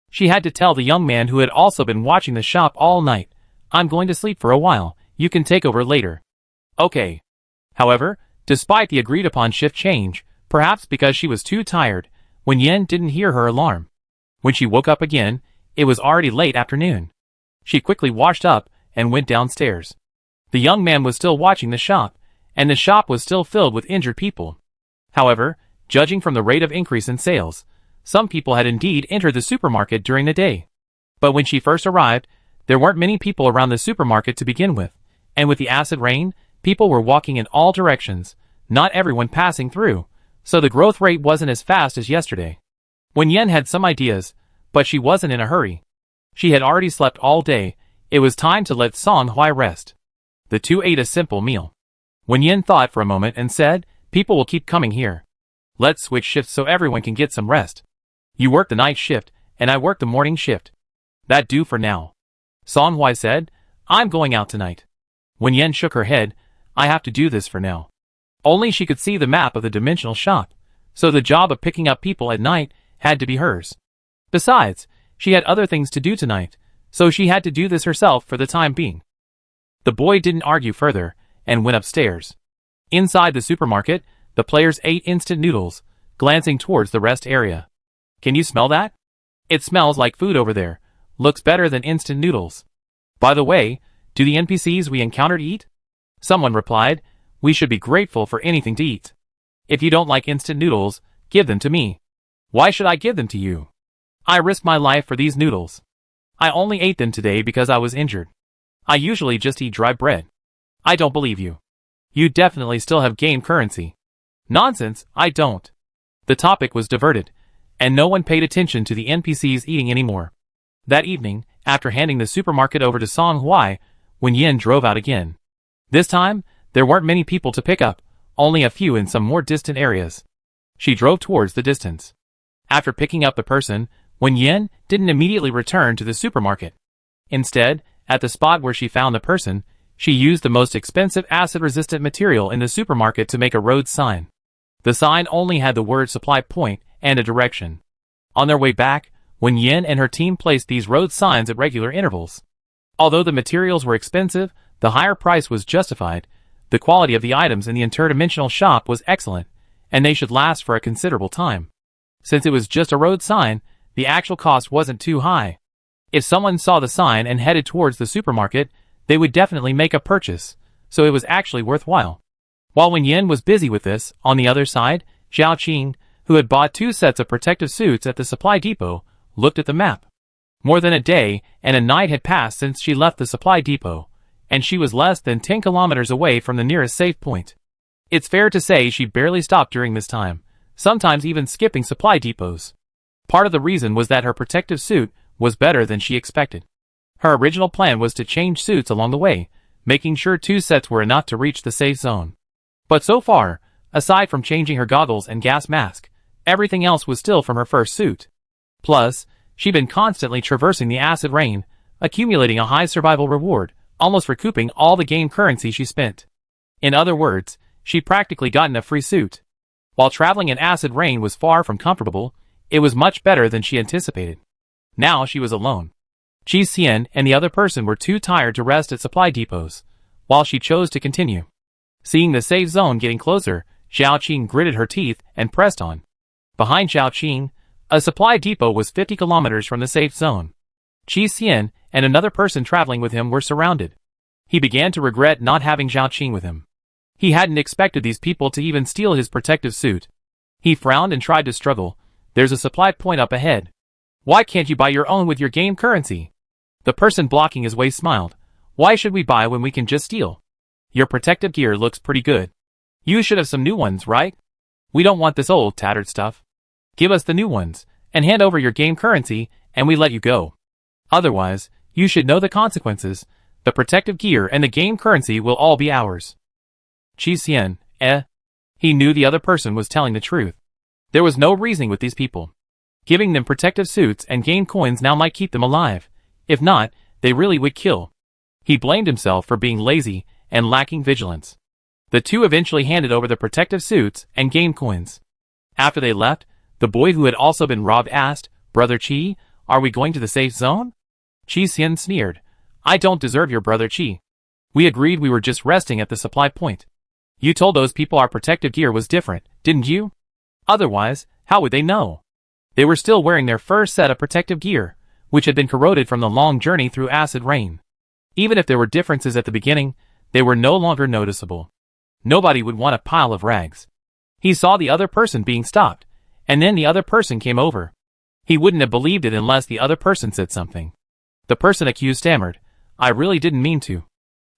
She had to tell the young man who had also been watching the shop all night, "I'm going to sleep for a while, you can take over later." Okay. However, despite the agreed upon shift change, perhaps because she was too tired, Wen Yan didn't hear her alarm. When she woke up again, it was already late afternoon. She quickly washed up and went downstairs. The young man was still watching the shop, and the shop was still filled with injured people. However, judging from the rate of increase in sales, some people had indeed entered the supermarket during the day. But when she first arrived, there weren't many people around the supermarket to begin with, and with the acid rain, people were walking in all directions, not everyone passing through, so the growth rate wasn't as fast as yesterday. Wen Yan had some ideas, but she wasn't in a hurry. She had already slept all day, it was time to let Song Hui rest. The two ate a simple meal. Wen Yan thought for a moment and said, "People will keep coming here. Let's switch shifts so everyone can get some rest. You work the night shift, and I work the morning shift. That do for now." Song Hui said, "I'm going out tonight." Wen Yan shook her head, "I have to do this for now." Only she could see the map of the dimensional shop, so the job of picking up people at night had to be hers. Besides, she had other things to do tonight, so she had to do this herself for the time being. The boy didn't argue further, and went upstairs. Inside the supermarket, the players ate instant noodles, glancing towards the rest area. "Can you smell that? It smells like food over there. Looks better than instant noodles. By the way, do the NPCs we encountered eat?" Someone replied, "We should be grateful for anything to eat. If you don't like instant noodles, give them to me." "Why should I give them to you? I risked my life for these noodles. I only ate them today because I was injured. I usually just eat dry bread." "I don't believe you. You definitely still have game currency." "Nonsense, I don't." The topic was diverted, and no one paid attention to the NPCs eating anymore. That evening, after handing the supermarket over to Song Hui, Wen Yan drove out again. This time, there weren't many people to pick up, only a few in some more distant areas. She drove towards the distance. After picking up the person, Wen Yan didn't immediately return to the supermarket. Instead, at the spot where she found the person, she used the most expensive acid-resistant material in the supermarket to make a road sign. The sign only had the word supply point and a direction. On their way back, Wen Yan and her team placed these road signs at regular intervals. Although the materials were expensive, the higher price was justified. The quality of the items in the interdimensional shop was excellent, and they should last for a considerable time. Since it was just a road sign, the actual cost wasn't too high. If someone saw the sign and headed towards the supermarket, they would definitely make a purchase, so it was actually worthwhile. While Wen Yan was busy with this, on the other side, Zhao Qing, who had bought 2 sets of protective suits at the supply depot, looked at the map. More than a day and a night had passed since she left the supply depot, and she was less than 10 kilometers away from the nearest safe point. It's fair to say she barely stopped during this time, sometimes even skipping supply depots. Part of the reason was that her protective suit was better than she expected. Her original plan was to change suits along the way, making sure 2 sets were enough to reach the safe zone. But so far, aside from changing her goggles and gas mask, everything else was still from her first suit. Plus, she'd been constantly traversing the acid rain, accumulating a high survival reward, almost recouping all the game currency she spent. In other words, she'd practically gotten a free suit. While traveling in acid rain was far from comfortable, it was much better than she anticipated. Now she was alone. Qi Xian and the other person were too tired to rest at supply depots, while she chose to continue. Seeing the safe zone getting closer, Xiao Qing gritted her teeth and pressed on. Behind Xiao Qing, a supply depot was 50 kilometers from the safe zone. Qi Xian and another person traveling with him were surrounded. He began to regret not having Xiao Qing with him. He hadn't expected these people to even steal his protective suit. He frowned and tried to struggle. There's a supply point up ahead. Why can't you buy your own with your game currency? The person blocking his way smiled. Why should we buy when we can just steal? Your protective gear looks pretty good. You should have some new ones, right? We don't want this old, tattered stuff. Give us the new ones, and hand over your game currency, and we let you go. Otherwise, you should know the consequences. The protective gear and the game currency will all be ours. Qi Xian, He knew the other person was telling the truth. There was no reasoning with these people. Giving them protective suits and game coins now might keep them alive. If not, they really would kill. He blamed himself for being lazy and lacking vigilance. The two eventually handed over the protective suits and game coins. After they left, the boy who had also been robbed asked, Brother Qi, are we going to the safe zone? Qi Xian sneered. I don't deserve your brother Qi. We agreed we were just resting at the supply point. You told those people our protective gear was different, didn't you? Otherwise, how would they know? They were still wearing their first set of protective gear, which had been corroded from the long journey through acid rain. Even if there were differences at the beginning, they were no longer noticeable. Nobody would want a pile of rags. He saw the other person being stopped, and then the other person came over. He wouldn't have believed it unless the other person said something. The person accused stammered, I really didn't mean to.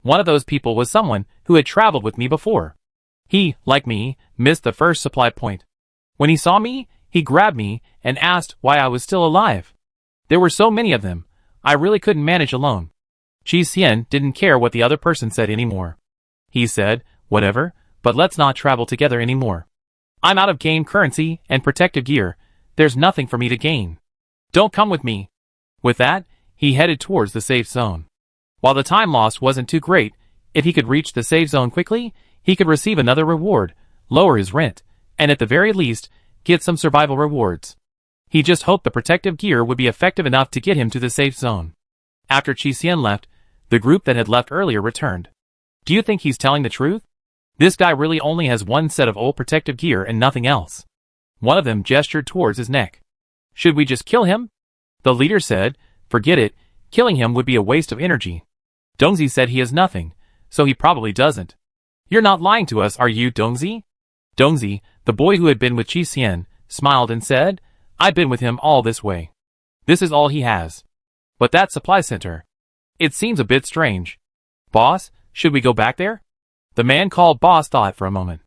One of those people was someone who had traveled with me before. He, like me, missed the first supply point. When he saw me, he grabbed me and asked why I was still alive. There were so many of them, I really couldn't manage alone. Qi Xian didn't care what the other person said anymore. He said, whatever, but let's not travel together anymore. I'm out of game currency and protective gear. There's nothing for me to gain. Don't come with me. With that, he headed towards the safe zone. While the time lost wasn't too great, if he could reach the safe zone quickly, he could receive another reward, lower his rent, and at the very least, get some survival rewards. He just hoped the protective gear would be effective enough to get him to the safe zone. After Qi Xian left, the group that had left earlier returned. Do you think he's telling the truth? This guy really only has one set of old protective gear and nothing else. One of them gestured towards his neck. Should we just kill him? The leader said, forget it, killing him would be a waste of energy. Dongzi said he has nothing, so he probably doesn't. You're not lying to us, are you, Dongzi? Dongzi, the boy who had been with Qi Xian, smiled and said, I've been with him all this way. This is all he has. But that supply center. It seems a bit strange. Boss, should we go back there? The man called Boss thought for a moment.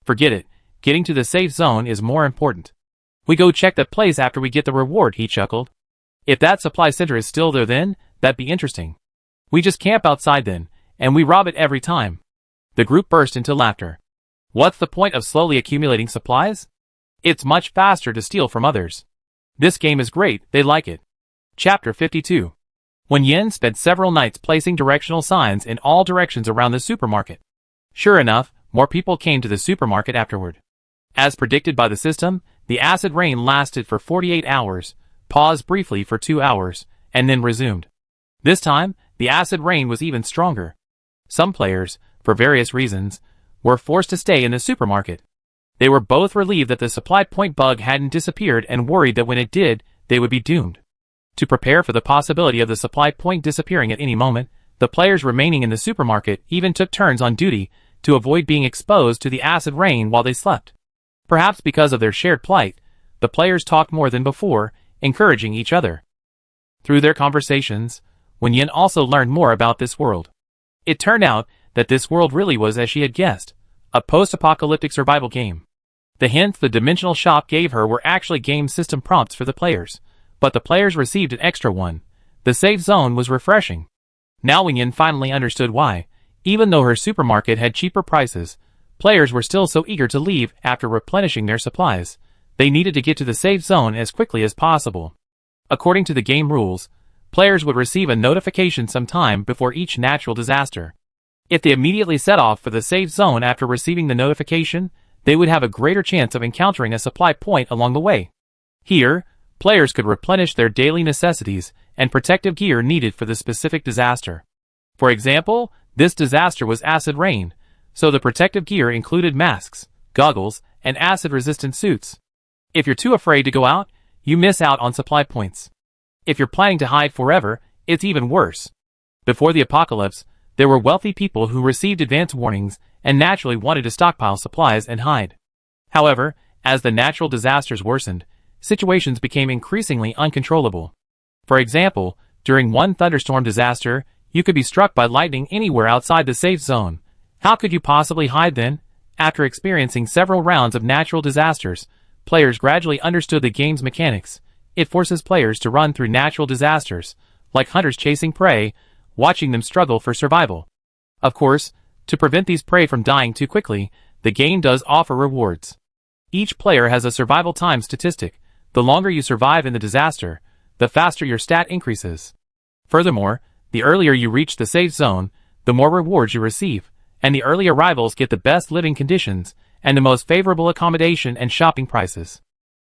Forget it, getting to the safe zone is more important. We go check that place after we get the reward, he chuckled. If that supply center is still there then, that'd be interesting. We just camp outside then, and we rob it every time. The group burst into laughter. What's the point of slowly accumulating supplies? It's much faster to steal from others. This game is great, they like it. Chapter 52. Wen Yan spent several nights placing directional signs in all directions around the supermarket. Sure enough, more people came to the supermarket afterward. As predicted by the system, the acid rain lasted for 48 hours, paused briefly for 2 hours, and then resumed. This time, the acid rain was even stronger. Some players, for various reasons, were forced to stay in the supermarket. They were both relieved that the supply point bug hadn't disappeared and worried that when it did, they would be doomed. To prepare for the possibility of the supply point disappearing at any moment, the players remaining in the supermarket even took turns on duty to avoid being exposed to the acid rain while they slept. Perhaps because of their shared plight, the players talked more than before, encouraging each other. Through their conversations, Wen Yan also learned more about this world. It turned out that this world really was as she had guessed, a post-apocalyptic survival game. The hints the Dimensional shop gave her were actually game system prompts for the players, but the players received an extra one. The safe zone was refreshing. Now Wen Yan finally understood why, even though her supermarket had cheaper prices, players were still so eager to leave after replenishing their supplies. They needed to get to the safe zone as quickly as possible. According to the game rules, players would receive a notification sometime before each natural disaster. If they immediately set off for the safe zone after receiving the notification, they would have a greater chance of encountering a supply point along the way. Here, players could replenish their daily necessities and protective gear needed for the specific disaster. For example, this disaster was acid rain, so the protective gear included masks, goggles, and acid-resistant suits. If you're too afraid to go out, you miss out on supply points. If you're planning to hide forever, it's even worse. Before the apocalypse, there were wealthy people who received advance warnings and naturally wanted to stockpile supplies and hide. However, as the natural disasters worsened, situations became increasingly uncontrollable. For example, during one thunderstorm disaster, you could be struck by lightning anywhere outside the safe zone. How could you possibly hide then? After experiencing several rounds of natural disasters, players gradually understood the game's mechanics. It forces players to run through natural disasters, like hunters chasing prey, watching them struggle for survival. Of course, to prevent these prey from dying too quickly, the game does offer rewards. Each player has a survival time statistic. The longer you survive in the disaster, the faster your stat increases. Furthermore, the earlier you reach the safe zone, the more rewards you receive, and the early arrivals get the best living conditions and the most favorable accommodation and shopping prices.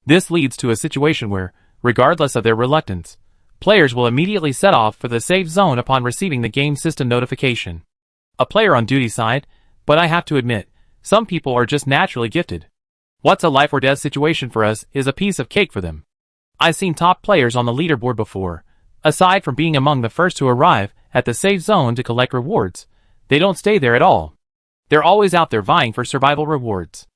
This leads to a situation where, regardless of their reluctance, players will immediately set off for the safe zone upon receiving the game system notification. A player on duty side, but I have to admit, some people are just naturally gifted. What's a life or death situation for us is a piece of cake for them. I've seen top players on the leaderboard before. Aside from being among the first to arrive at the safe zone to collect rewards, they don't stay there at all. They're always out there vying for survival rewards.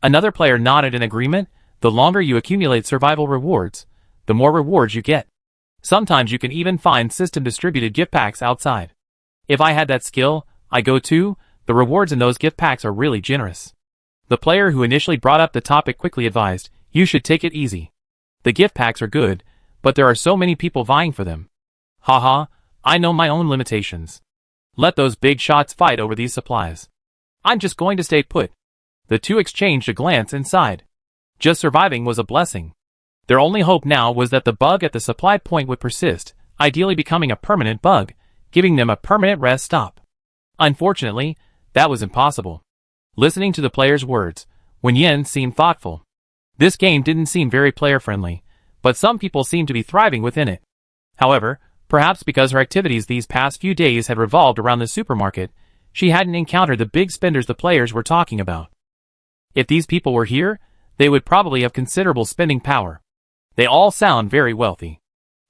Another player nodded in agreement. The longer you accumulate survival rewards, the more rewards you get. Sometimes you can even find system-distributed gift packs outside. If I had that skill, I go too. The rewards in those gift packs are really generous. The player who initially brought up the topic quickly advised, you should take it easy. The gift packs are good, but there are so many people vying for them. Haha, I know my own limitations. Let those big shots fight over these supplies. I'm just going to stay put. The two exchanged a glance inside. Just surviving was a blessing. Their only hope now was that the bug at the supply point would persist, ideally becoming a permanent bug, giving them a permanent rest stop. Unfortunately, that was impossible. Listening to the player's words, Wen Yan seemed thoughtful. This game didn't seem very player-friendly, but some people seemed to be thriving within it. However, perhaps because her activities these past few days had revolved around the supermarket, she hadn't encountered the big spenders the players were talking about. If these people were here, they would probably have considerable spending power. They all sound very wealthy.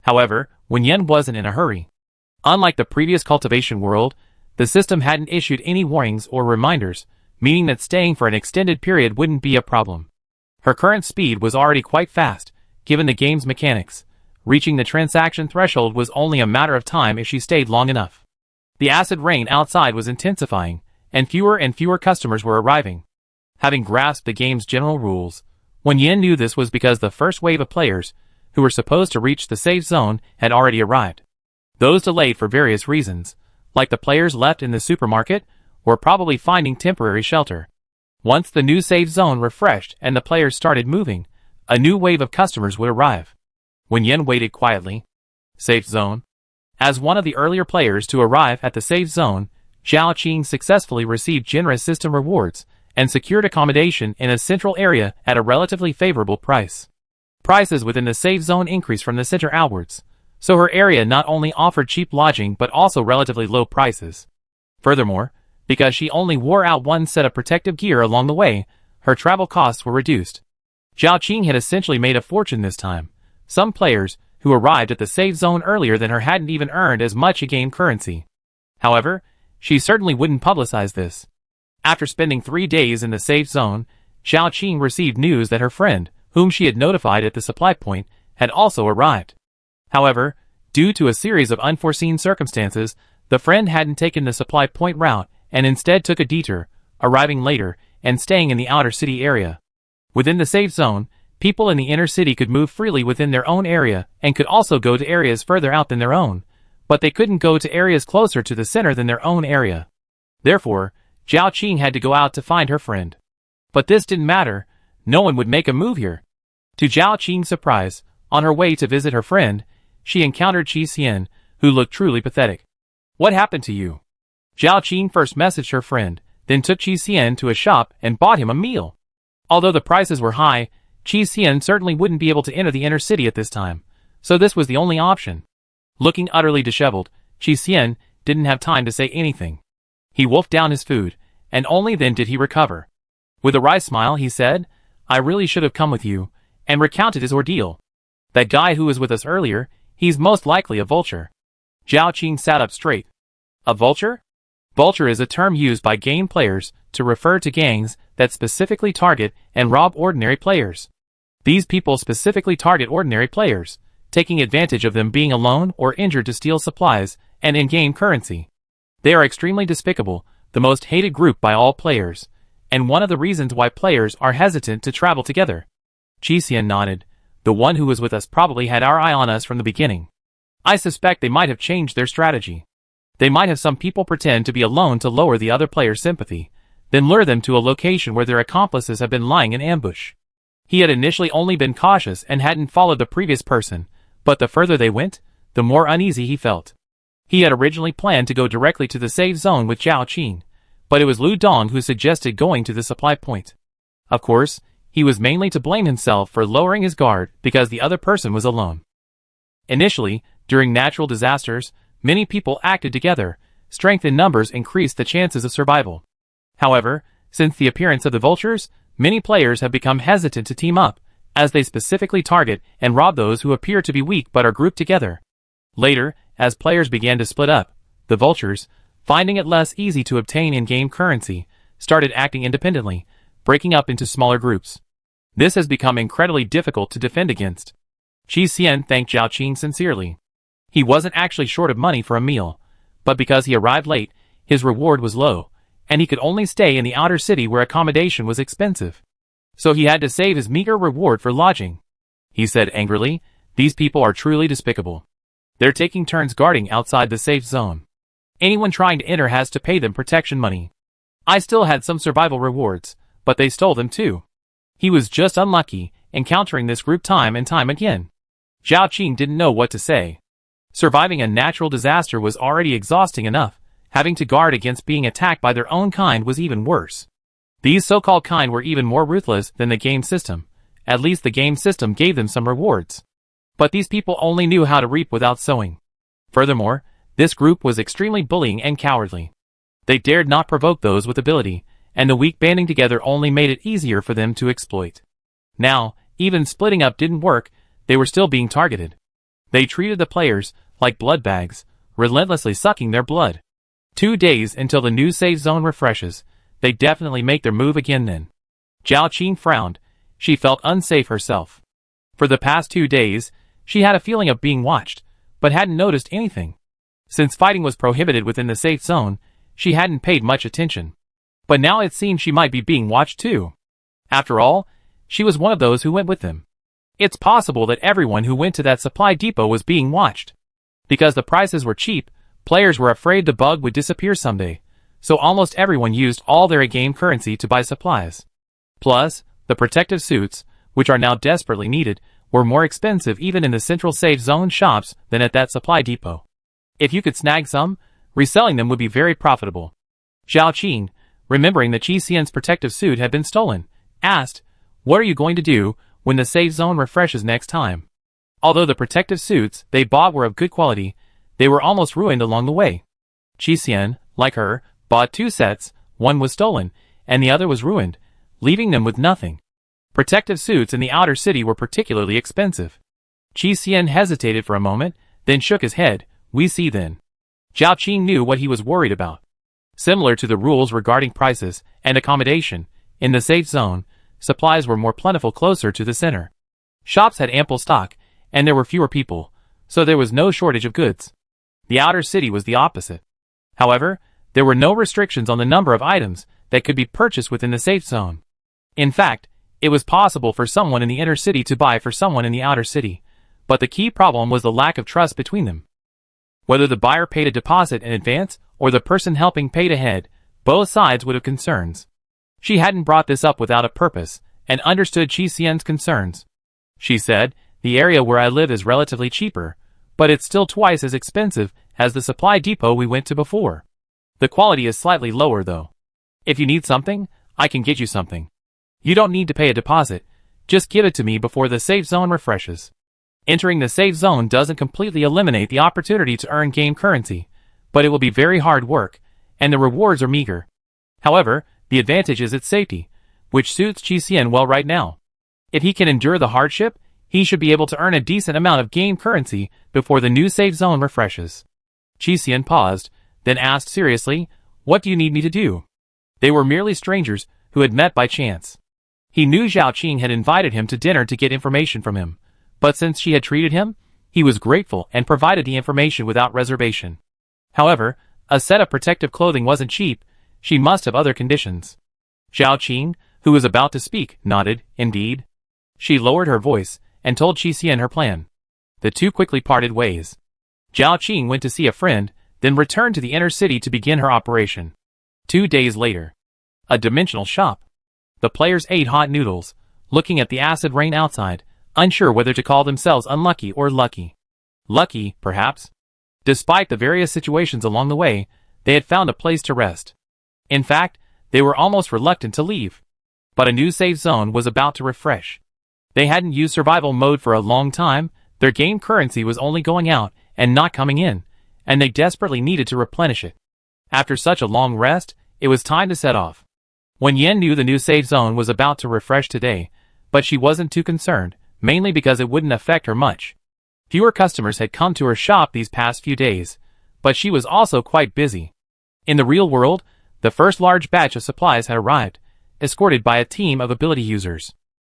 However, Wen Yan wasn't in a hurry. Unlike the previous Cultivation world, the system hadn't issued any warnings or reminders, meaning that staying for an extended period wouldn't be a problem. Her current speed was already quite fast, given the game's mechanics. Reaching the transaction threshold was only a matter of time if she stayed long enough. The acid rain outside was intensifying, and fewer customers were arriving. Having grasped the game's general rules, Wen Yan knew this was because the first wave of players, who were supposed to reach the safe zone, had already arrived. Those delayed for various reasons, like the players left in the supermarket, were probably finding temporary shelter. Once the new safe zone refreshed and the players started moving, a new wave of customers would arrive. Wen Yan waited quietly. Safe zone. As one of the earlier players to arrive at the safe zone, Zhao Qing successfully received generous system rewards and secured accommodation in a central area at a relatively favorable price. Prices within the safe zone increased from the center outwards, so her area not only offered cheap lodging but also relatively low prices. Furthermore, because she only wore out one set of protective gear along the way, her travel costs were reduced. Zhao Qing had essentially made a fortune this time. Some players, who arrived at the safe zone earlier than her, hadn't even earned as much in-game currency. However, she certainly wouldn't publicize this. After spending 3 days in the safe zone, Zhao Qing received news that her friend, whom she had notified at the supply point, had also arrived. However, due to a series of unforeseen circumstances, the friend hadn't taken the supply point route and instead took a detour, arriving later and staying in the outer city area. Within the safe zone, people in the inner city could move freely within their own area and could also go to areas further out than their own, but they couldn't go to areas closer to the center than their own area. Therefore, Zhao Qing had to go out to find her friend. But this didn't matter. No one would make a move here. To Zhao Qing's surprise, on her way to visit her friend, she encountered Qi Xian, who looked truly pathetic. "What happened to you?" Zhao Qing first messaged her friend, then took Qi Xian to a shop and bought him a meal. Although the prices were high, Qi Xian certainly wouldn't be able to enter the inner city at this time, so this was the only option. Looking utterly disheveled, Qi Xian didn't have time to say anything. He wolfed down his food, and only then did he recover. With a wry smile he said, "I really should have come with you," and recounted his ordeal. "That guy who was with us earlier, he's most likely a vulture." Zhao Qing sat up straight. A vulture? Vulture is a term used by game players to refer to gangs that specifically target and rob ordinary players. These people specifically target ordinary players, taking advantage of them being alone or injured to steal supplies and in-game currency. They are extremely despicable, the most hated group by all players, and one of the reasons why players are hesitant to travel together. Qi Xian nodded. "The one who was with us probably had our eye on us from the beginning. I suspect they might have changed their strategy. They might have some people pretend to be alone to lower the other player's sympathy, then lure them to a location where their accomplices have been lying in ambush." He had initially only been cautious and hadn't followed the previous person, but the further they went, the more uneasy he felt. He had originally planned to go directly to the safe zone with Zhao Qing, but it was Lu Dong who suggested going to the supply point. Of course, he was mainly to blame himself for lowering his guard because the other person was alone. Initially, during natural disasters, many people acted together. Strength in numbers increased the chances of survival. However, since the appearance of the vultures, many players have become hesitant to team up, as they specifically target and rob those who appear to be weak but are grouped together. Later, as players began to split up, the vultures, finding it less easy to obtain in-game currency, started acting independently, breaking up into smaller groups. This has become incredibly difficult to defend against. Qi Xian thanked Zhao Qing sincerely. He wasn't actually short of money for a meal, but because he arrived late, his reward was low, and he could only stay in the outer city where accommodation was expensive. So he had to save his meager reward for lodging. He said angrily, "These people are truly despicable. They're taking turns guarding outside the safe zone. Anyone trying to enter has to pay them protection money. I still had some survival rewards, but they stole them too." He was just unlucky, encountering this group time and time again. Zhao Qing didn't know what to say. Surviving a natural disaster was already exhausting enough. Having to guard against being attacked by their own kind was even worse. These so-called kind were even more ruthless than the game system. At least the game system gave them some rewards. But these people only knew how to reap without sowing. Furthermore, this group was extremely bullying and cowardly. They dared not provoke those with ability, and the weak banding together only made it easier for them to exploit. Now, even splitting up didn't work, they were still being targeted. They treated the players like blood bags, relentlessly sucking their blood. 2 days until the new safe zone refreshes. They definitely make their move again then. Zhao Qing frowned. She felt unsafe herself. For the past 2 days, she had a feeling of being watched, but hadn't noticed anything. Since fighting was prohibited within the safe zone, she hadn't paid much attention. But now it seemed she might be being watched too. After all, she was one of those who went with them. It's possible that everyone who went to that supply depot was being watched. Because the prices were cheap, players were afraid the bug would disappear someday, so almost everyone used all their in-game currency to buy supplies. Plus, the protective suits, which are now desperately needed, were more expensive even in the central safe zone shops than at that supply depot. If you could snag some, reselling them would be very profitable. Zhao Qing, remembering that Qi Xian's protective suit had been stolen, asked, "What are you going to do when the safe zone refreshes next time?" Although the protective suits they bought were of good quality, they were almost ruined along the way. Qi Xian, like her, bought 2 sets, one was stolen, and the other was ruined, leaving them with nothing. Protective suits in the outer city were particularly expensive. Qi Xian hesitated for a moment, then shook his head. "We see then." Zhao Qing knew what he was worried about. Similar to the rules regarding prices and accommodation, in the safe zone, supplies were more plentiful closer to the center. Shops had ample stock, and there were fewer people, so there was no shortage of goods. The outer city was the opposite. However, there were no restrictions on the number of items that could be purchased within the safe zone. In fact, it was possible for someone in the inner city to buy for someone in the outer city, but the key problem was the lack of trust between them. Whether the buyer paid a deposit in advance or the person helping paid ahead, both sides would have concerns. She hadn't brought this up without a purpose, and understood Qi Xian's concerns. She said, "The area where I live is relatively cheaper, but it's still twice as expensive as the supply depot we went to before. The quality is slightly lower though. If you need something, I can get you something. You don't need to pay a deposit, just give it to me before the safe zone refreshes." Entering the safe zone doesn't completely eliminate the opportunity to earn game currency, but it will be very hard work, and the rewards are meager. However, the advantage is its safety, which suits Qi Xian well right now. If he can endure the hardship, he should be able to earn a decent amount of game currency before the new safe zone refreshes. Qi Xian paused, then asked seriously, "What do you need me to do?" They were merely strangers who had met by chance. He knew Zhao Qing had invited him to dinner to get information from him, but since she had treated him, he was grateful and provided the information without reservation. However, a set of protective clothing wasn't cheap, she must have other conditions. Zhao Qing, who was about to speak, nodded, "Indeed." She lowered her voice and told Qi Xian her plan. The two quickly parted ways. Zhao Qing went to see a friend, then returned to the inner city to begin her operation. 2 days later. A dimensional shop. The players ate hot noodles, looking at the acid rain outside, unsure whether to call themselves unlucky or lucky. Lucky, perhaps. Despite the various situations along the way, they had found a place to rest. In fact, they were almost reluctant to leave. But a new safe zone was about to refresh. They hadn't used survival mode for a long time, their game currency was only going out and not coming in, and they desperately needed to replenish it. After such a long rest, it was time to set off. Wen Yan knew the new safe zone was about to refresh today, but she wasn't too concerned, mainly because it wouldn't affect her much. Fewer customers had come to her shop these past few days, but she was also quite busy. In the real world, the first large batch of supplies had arrived, escorted by a team of ability users.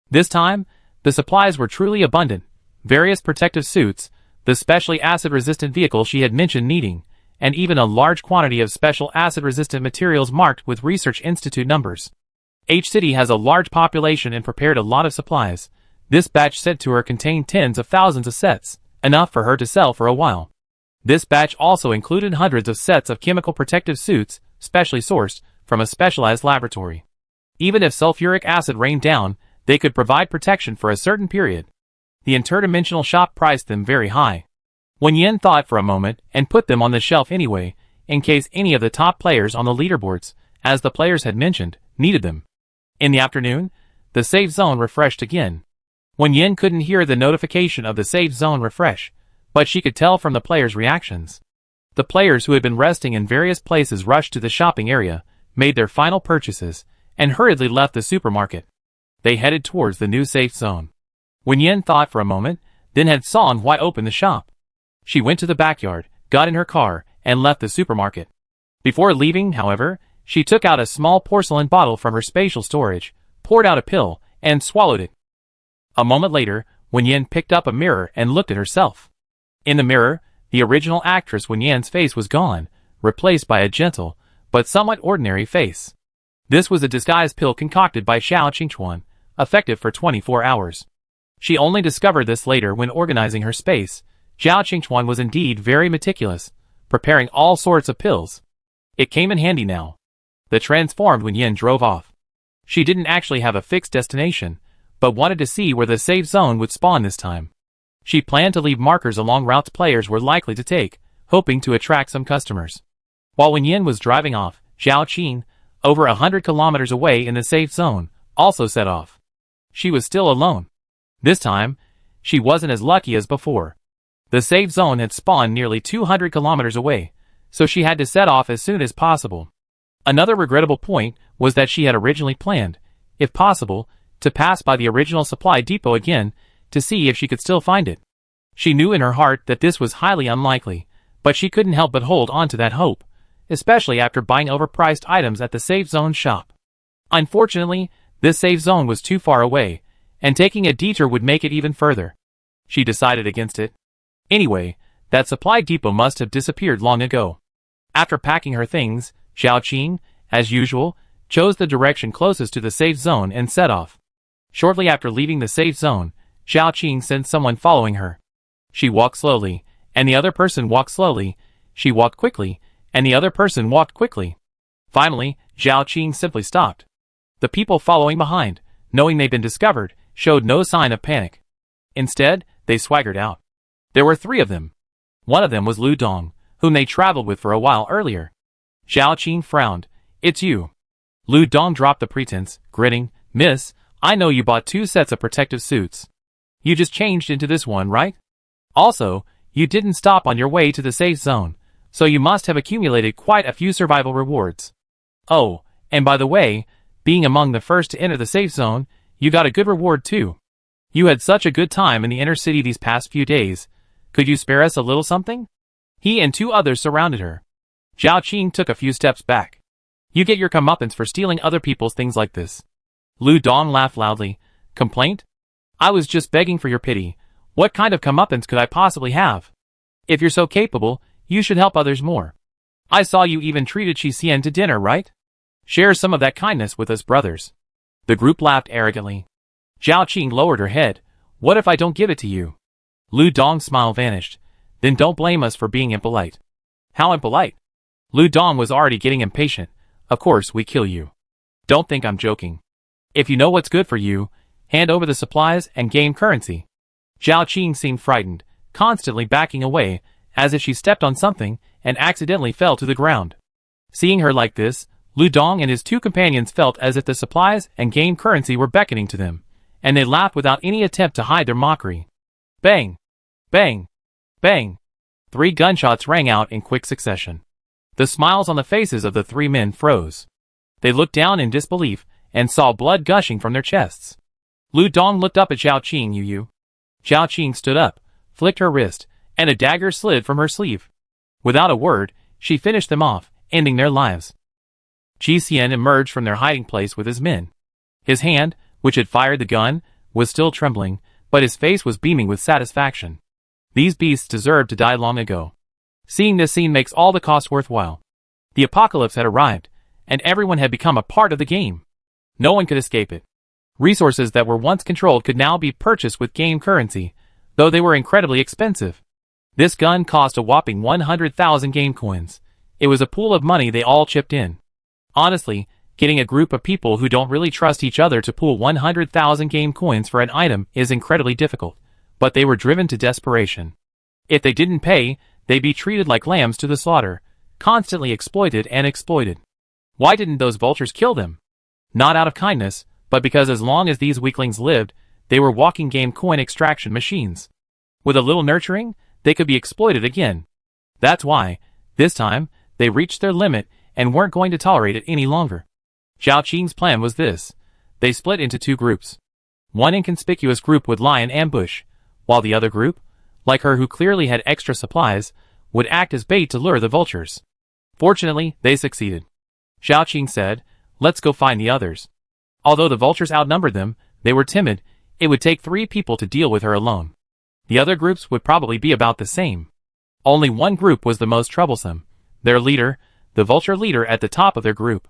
This time, the supplies were truly abundant, various protective suits, the specially acid-resistant vehicle she had mentioned needing, and even a large quantity of special acid-resistant materials marked with Research Institute numbers. Each city has a large population and prepared a lot of supplies. This batch sent to her contained tens of thousands of sets, enough for her to sell for a while. This batch also included hundreds of sets of chemical protective suits, specially sourced from a specialized laboratory. Even if sulfuric acid rained down, they could provide protection for a certain period. The Interdimensional shop priced them very high. Wen Yan thought for a moment and put them on the shelf anyway, in case any of the top players on the leaderboards, as the players had mentioned, needed them. In the afternoon, the safe zone refreshed again. Wen Yan couldn't hear the notification of the safe zone refresh, but she could tell from the players' reactions. The players who had been resting in various places rushed to the shopping area, made their final purchases, and hurriedly left the supermarket. They headed towards the new safe zone. Wen Yan thought for a moment, then had sawn why open the shop. She went to the backyard, got in her car, and left the supermarket. Before leaving, however, she took out a small porcelain bottle from her spatial storage, poured out a pill, and swallowed it. A moment later, Wen Yan picked up a mirror and looked at herself. In the mirror, the original actress Wen Yan's face was gone, replaced by a gentle, but somewhat ordinary face. This was a disguise pill concocted by Xiao Qingchuan, effective for 24 hours. She only discovered this later when organizing her space. Xiao Qingchuan was indeed very meticulous, preparing all sorts of pills. It came in handy now. The transformed Wen Yan drove off. She didn't actually have a fixed destination, but wanted to see where the safe zone would spawn this time. She planned to leave markers along routes players were likely to take, hoping to attract some customers. While Wen Yan was driving off, Zhao Qing, over 100 kilometers away in the safe zone, also set off. She was still alone. This time, she wasn't as lucky as before. The safe zone had spawned nearly 200 kilometers away, so she had to set off as soon as possible. Another regrettable point was that she had originally planned, if possible, to pass by the original supply depot again to see if she could still find it. She knew in her heart that this was highly unlikely, but she couldn't help but hold on to that hope, especially after buying overpriced items at the safe zone shop. Unfortunately, this safe zone was too far away, and taking a detour would make it even further. She decided against it. Anyway, that supply depot must have disappeared long ago. After packing her things, Zhao Qing, as usual, chose the direction closest to the safe zone and set off. Shortly after leaving the safe zone, Zhao Qing sensed someone following her. She walked slowly, and the other person walked slowly. She walked quickly, and the other person walked quickly. Finally, Zhao Qing simply stopped. The people following behind, knowing they'd been discovered, showed no sign of panic. Instead, they swaggered out. There were 3 of them. One of them was Lu Dong, whom they traveled with for a while earlier. Zhao Qing frowned. "It's you." Lu Dong dropped the pretense, grinning. "Miss, I know you bought 2 sets of protective suits. You just changed into this one, right? Also, you didn't stop on your way to the safe zone, so you must have accumulated quite a few survival rewards. Oh, and by the way, being among the first to enter the safe zone, you got a good reward too. You had such a good time in the inner city these past few days. Could you spare us a little something?" He and 2 others surrounded her. Zhao Qing took a few steps back. "You get your comeuppance for stealing other people's things like this." Lu Dong laughed loudly. "Complaint? I was just begging for your pity. What kind of comeuppance could I possibly have? If you're so capable, you should help others more. I saw you even treated Qi Xian to dinner, right? Share some of that kindness with us brothers." The group laughed arrogantly. Zhao Qing lowered her head. "What if I don't give it to you?" Lu Dong's smile vanished. "Then don't blame us for being impolite." "How impolite?" Lu Dong was already getting impatient. "Of course we kill you. Don't think I'm joking. If you know what's good for you, hand over the supplies and gain currency." Zhao Qing seemed frightened, constantly backing away, as if she stepped on something and accidentally fell to the ground. Seeing her like this, Lu Dong and his 2 companions felt as if the supplies and gain currency were beckoning to them, and they laughed without any attempt to hide their mockery. Bang! Bang! Bang! 3 gunshots rang out in quick succession. The smiles on the faces of the 3 men froze. They looked down in disbelief and saw blood gushing from their chests. Lu Dong looked up at Zhao Qing. "You." Zhao Qing stood up, flicked her wrist, and a dagger slid from her sleeve. Without a word, she finished them off, ending their lives. Qi Xian emerged from their hiding place with his men. His hand, which had fired the gun, was still trembling, but his face was beaming with satisfaction. These beasts deserved to die long ago. Seeing this scene makes all the cost worthwhile. The apocalypse had arrived, and everyone had become a part of the game. No one could escape it. Resources that were once controlled could now be purchased with game currency, though they were incredibly expensive. This gun cost a whopping 100,000 game coins. It was a pool of money they all chipped in. Honestly, getting a group of people who don't really trust each other to pool 100,000 game coins for an item is incredibly difficult, but they were driven to desperation. If they didn't pay, they'd be treated like lambs to the slaughter, constantly exploited and exploited. Why didn't those vultures kill them? Not out of kindness, but because as long as these weaklings lived, they were walking game coin extraction machines. With a little nurturing, they could be exploited again. That's why, this time, they reached their limit and weren't going to tolerate it any longer. Zhao Qing's plan was this. They split into 2 groups. One inconspicuous group would lie in ambush, while the other group, like her who clearly had extra supplies, would act as bait to lure the vultures. Fortunately, they succeeded. Zhao Qing said, "Let's go find the others." Although the vultures outnumbered them, they were timid. It would take 3 people to deal with her alone. The other groups would probably be about the same. Only one group was the most troublesome. Their leader, the vulture leader at the top of their group.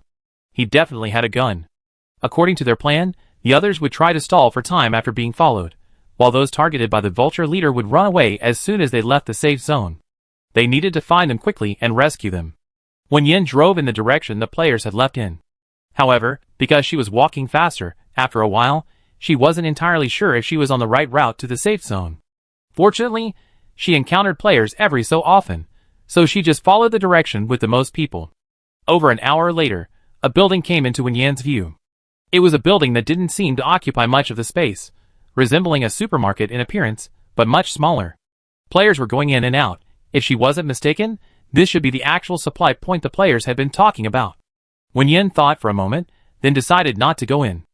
He definitely had a gun. According to their plan, the others would try to stall for time after being followed, while those targeted by the vulture leader would run away as soon as they left the safe zone. They needed to find them quickly and rescue them. Wen Yan drove in the direction the players had left in. However, because she was walking faster, after a while, she wasn't entirely sure if she was on the right route to the safe zone. Fortunately, she encountered players every so often, so she just followed the direction with the most people. Over an hour later, a building came into Wen Yan's view. It was a building that didn't seem to occupy much of the space, resembling a supermarket in appearance, but much smaller. Players were going in and out. If she wasn't mistaken, this should be the actual supply point the players had been talking about. Wen Yan thought for a moment, then decided not to go in.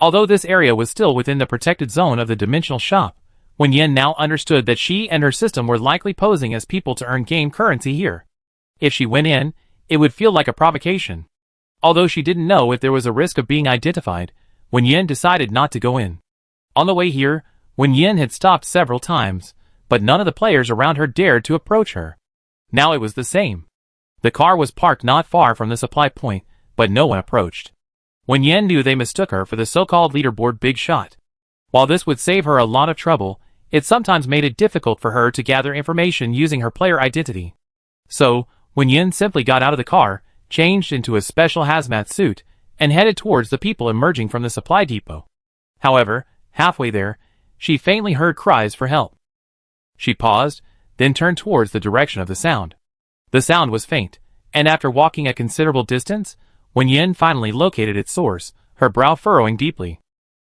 Although this area was still within the protected zone of the dimensional shop, Wen Yan now understood that she and her system were likely posing as people to earn game currency here. If she went in, it would feel like a provocation. Although she didn't know if there was a risk of being identified, Wen Yan decided not to go in. On the way here, Wen Yan had stopped several times, but none of the players around her dared to approach her. Now it was the same. The car was parked not far from the supply point, but no one approached. Wen Yan knew they mistook her for the so-called leaderboard big shot. While this would save her a lot of trouble, it sometimes made it difficult for her to gather information using her player identity. So, Wen Yan simply got out of the car, changed into a special hazmat suit, and headed towards the people emerging from the supply depot. However, halfway there, she faintly heard cries for help. She paused, then turned towards the direction of the sound. The sound was faint, and after walking a considerable distance, Wen Yan finally located its source, her brow furrowing deeply.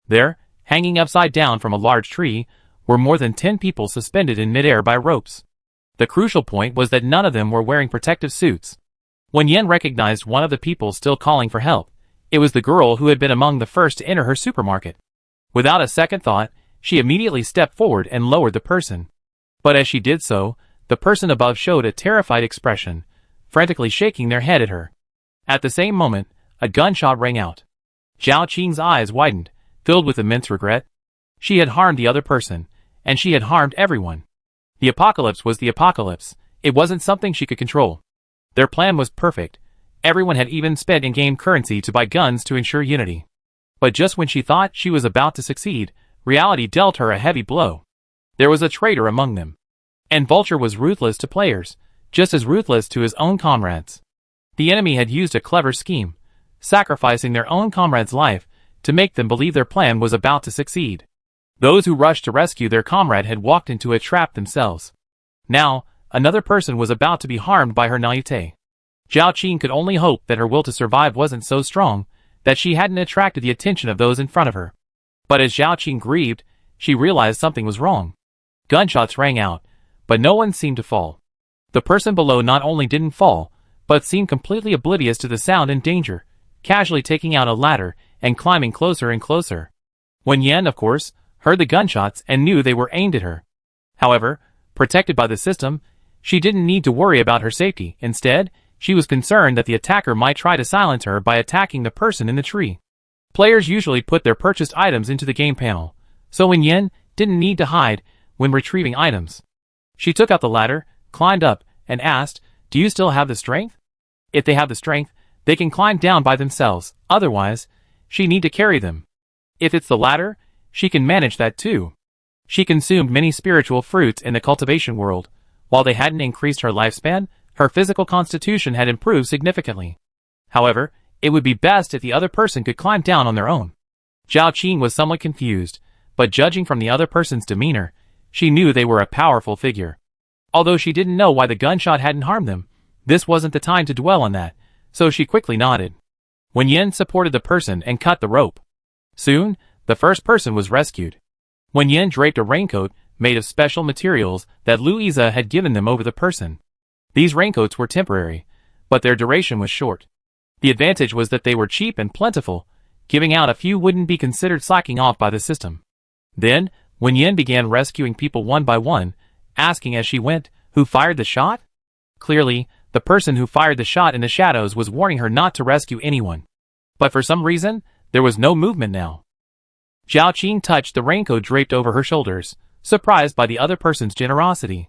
There, hanging upside down from a large tree, were more than 10 people suspended in midair by ropes. The crucial point was that none of them were wearing protective suits. Wen Yan recognized one of the people still calling for help. It was the girl who had been among the first to enter her supermarket. Without a second thought, she immediately stepped forward and lowered the person. But as she did so, the person above showed a terrified expression, frantically shaking their head at her. At the same moment, a gunshot rang out. Zhao Qing's eyes widened, filled with immense regret. She had harmed the other person, and she had harmed everyone. The apocalypse was the apocalypse. It wasn't something she could control. Their plan was perfect. Everyone had even spent in-game currency to buy guns to ensure unity. But just when she thought she was about to succeed, reality dealt her a heavy blow. There was a traitor among them. And Vulture was ruthless to players, just as ruthless to his own comrades. The enemy had used a clever scheme, sacrificing their own comrade's life to make them believe their plan was about to succeed. Those who rushed to rescue their comrade had walked into a trap themselves. Now, another person was about to be harmed by her naivete. Zhao Qing could only hope that her will to survive wasn't so strong that she hadn't attracted the attention of those in front of her. But as Zhao Qing grieved, she realized something was wrong. Gunshots rang out, but no one seemed to fall. The person below not only didn't fall, but seemed completely oblivious to the sound and danger, casually taking out a ladder and climbing closer and closer. Wen Yan, of course, heard the gunshots and knew they were aimed at her. However, protected by the system, she didn't need to worry about her safety. Instead, she was concerned that the attacker might try to silence her by attacking the person in the tree. Players usually put their purchased items into the game panel, so Wen Yan didn't need to hide when retrieving items. She took out the ladder, climbed up, and asked, "Do you still have the strength?" If they have the strength, they can climb down by themselves. Otherwise, she need to carry them. If it's the latter, she can manage that too. She consumed many spiritual fruits in the cultivation world. While they hadn't increased her lifespan, her physical constitution had improved significantly. However, it would be best if the other person could climb down on their own. Zhao Qing was somewhat confused, but judging from the other person's demeanor, she knew they were a powerful figure. Although she didn't know why the gunshot hadn't harmed them, this wasn't the time to dwell on that, so she quickly nodded. Wen Yan supported the person and cut the rope. Soon, the first person was rescued. Wen Yan draped a raincoat made of special materials that Louisa had given them over the person. These raincoats were temporary, but their duration was short. The advantage was that they were cheap and plentiful. Giving out a few wouldn't be considered slacking off by the system. Then, Wen Yan began rescuing people one by one, asking as she went, "Who fired the shot?" Clearly, the person who fired the shot in the shadows was warning her not to rescue anyone. But for some reason, there was no movement now. Zhao Qing touched the raincoat draped over her shoulders, surprised by the other person's generosity.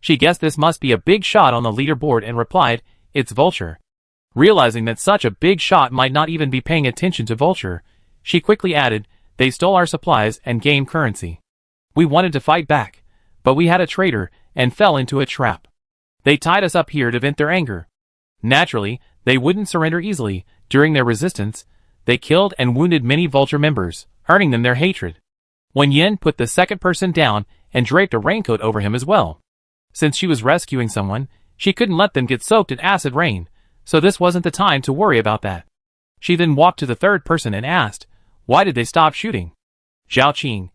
She guessed this must be a big shot on the leaderboard and replied, "It's Vulture." Realizing that such a big shot might not even be paying attention to Vulture, she quickly added, "They stole our supplies and game currency. We wanted to fight back, but we had a traitor and fell into a trap. They tied us up here to vent their anger. Naturally, they wouldn't surrender easily. During their resistance, they killed and wounded many Vulture members, earning them their hatred." Wen Yan put the second person down and draped a raincoat over him as well. Since she was rescuing someone, she couldn't let them get soaked in acid rain, so this wasn't the time to worry about that. She then walked to the third person and asked, "Why did they stop shooting?" Zhao Qing,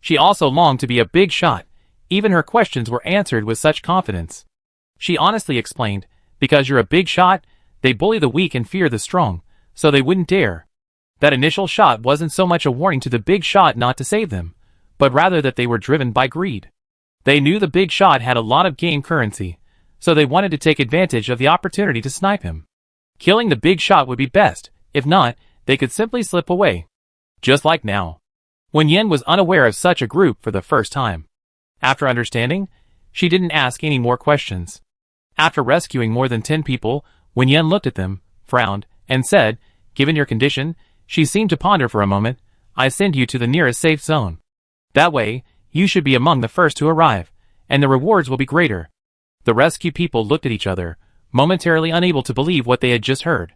She also longed to be a big shot. Even her questions were answered with such confidence. She honestly explained, "Because you're a big shot, they bully the weak and fear the strong, so they wouldn't dare." That initial shot wasn't so much a warning to the big shot not to save them, but rather that they were driven by greed. They knew the big shot had a lot of game currency, so they wanted to take advantage of the opportunity to snipe him. Killing the big shot would be best. If not, they could simply slip away. Just like now. Wen Yan was unaware of such a group for the first time. After understanding, she didn't ask any more questions. After rescuing more than 10 people, Wen Yan looked at them, frowned, and said, Given your condition, she seemed to ponder for a moment. I send you to the nearest safe zone. That way, you should be among the first to arrive, and the rewards will be greater. The rescue people looked at each other, momentarily unable to believe what they had just heard.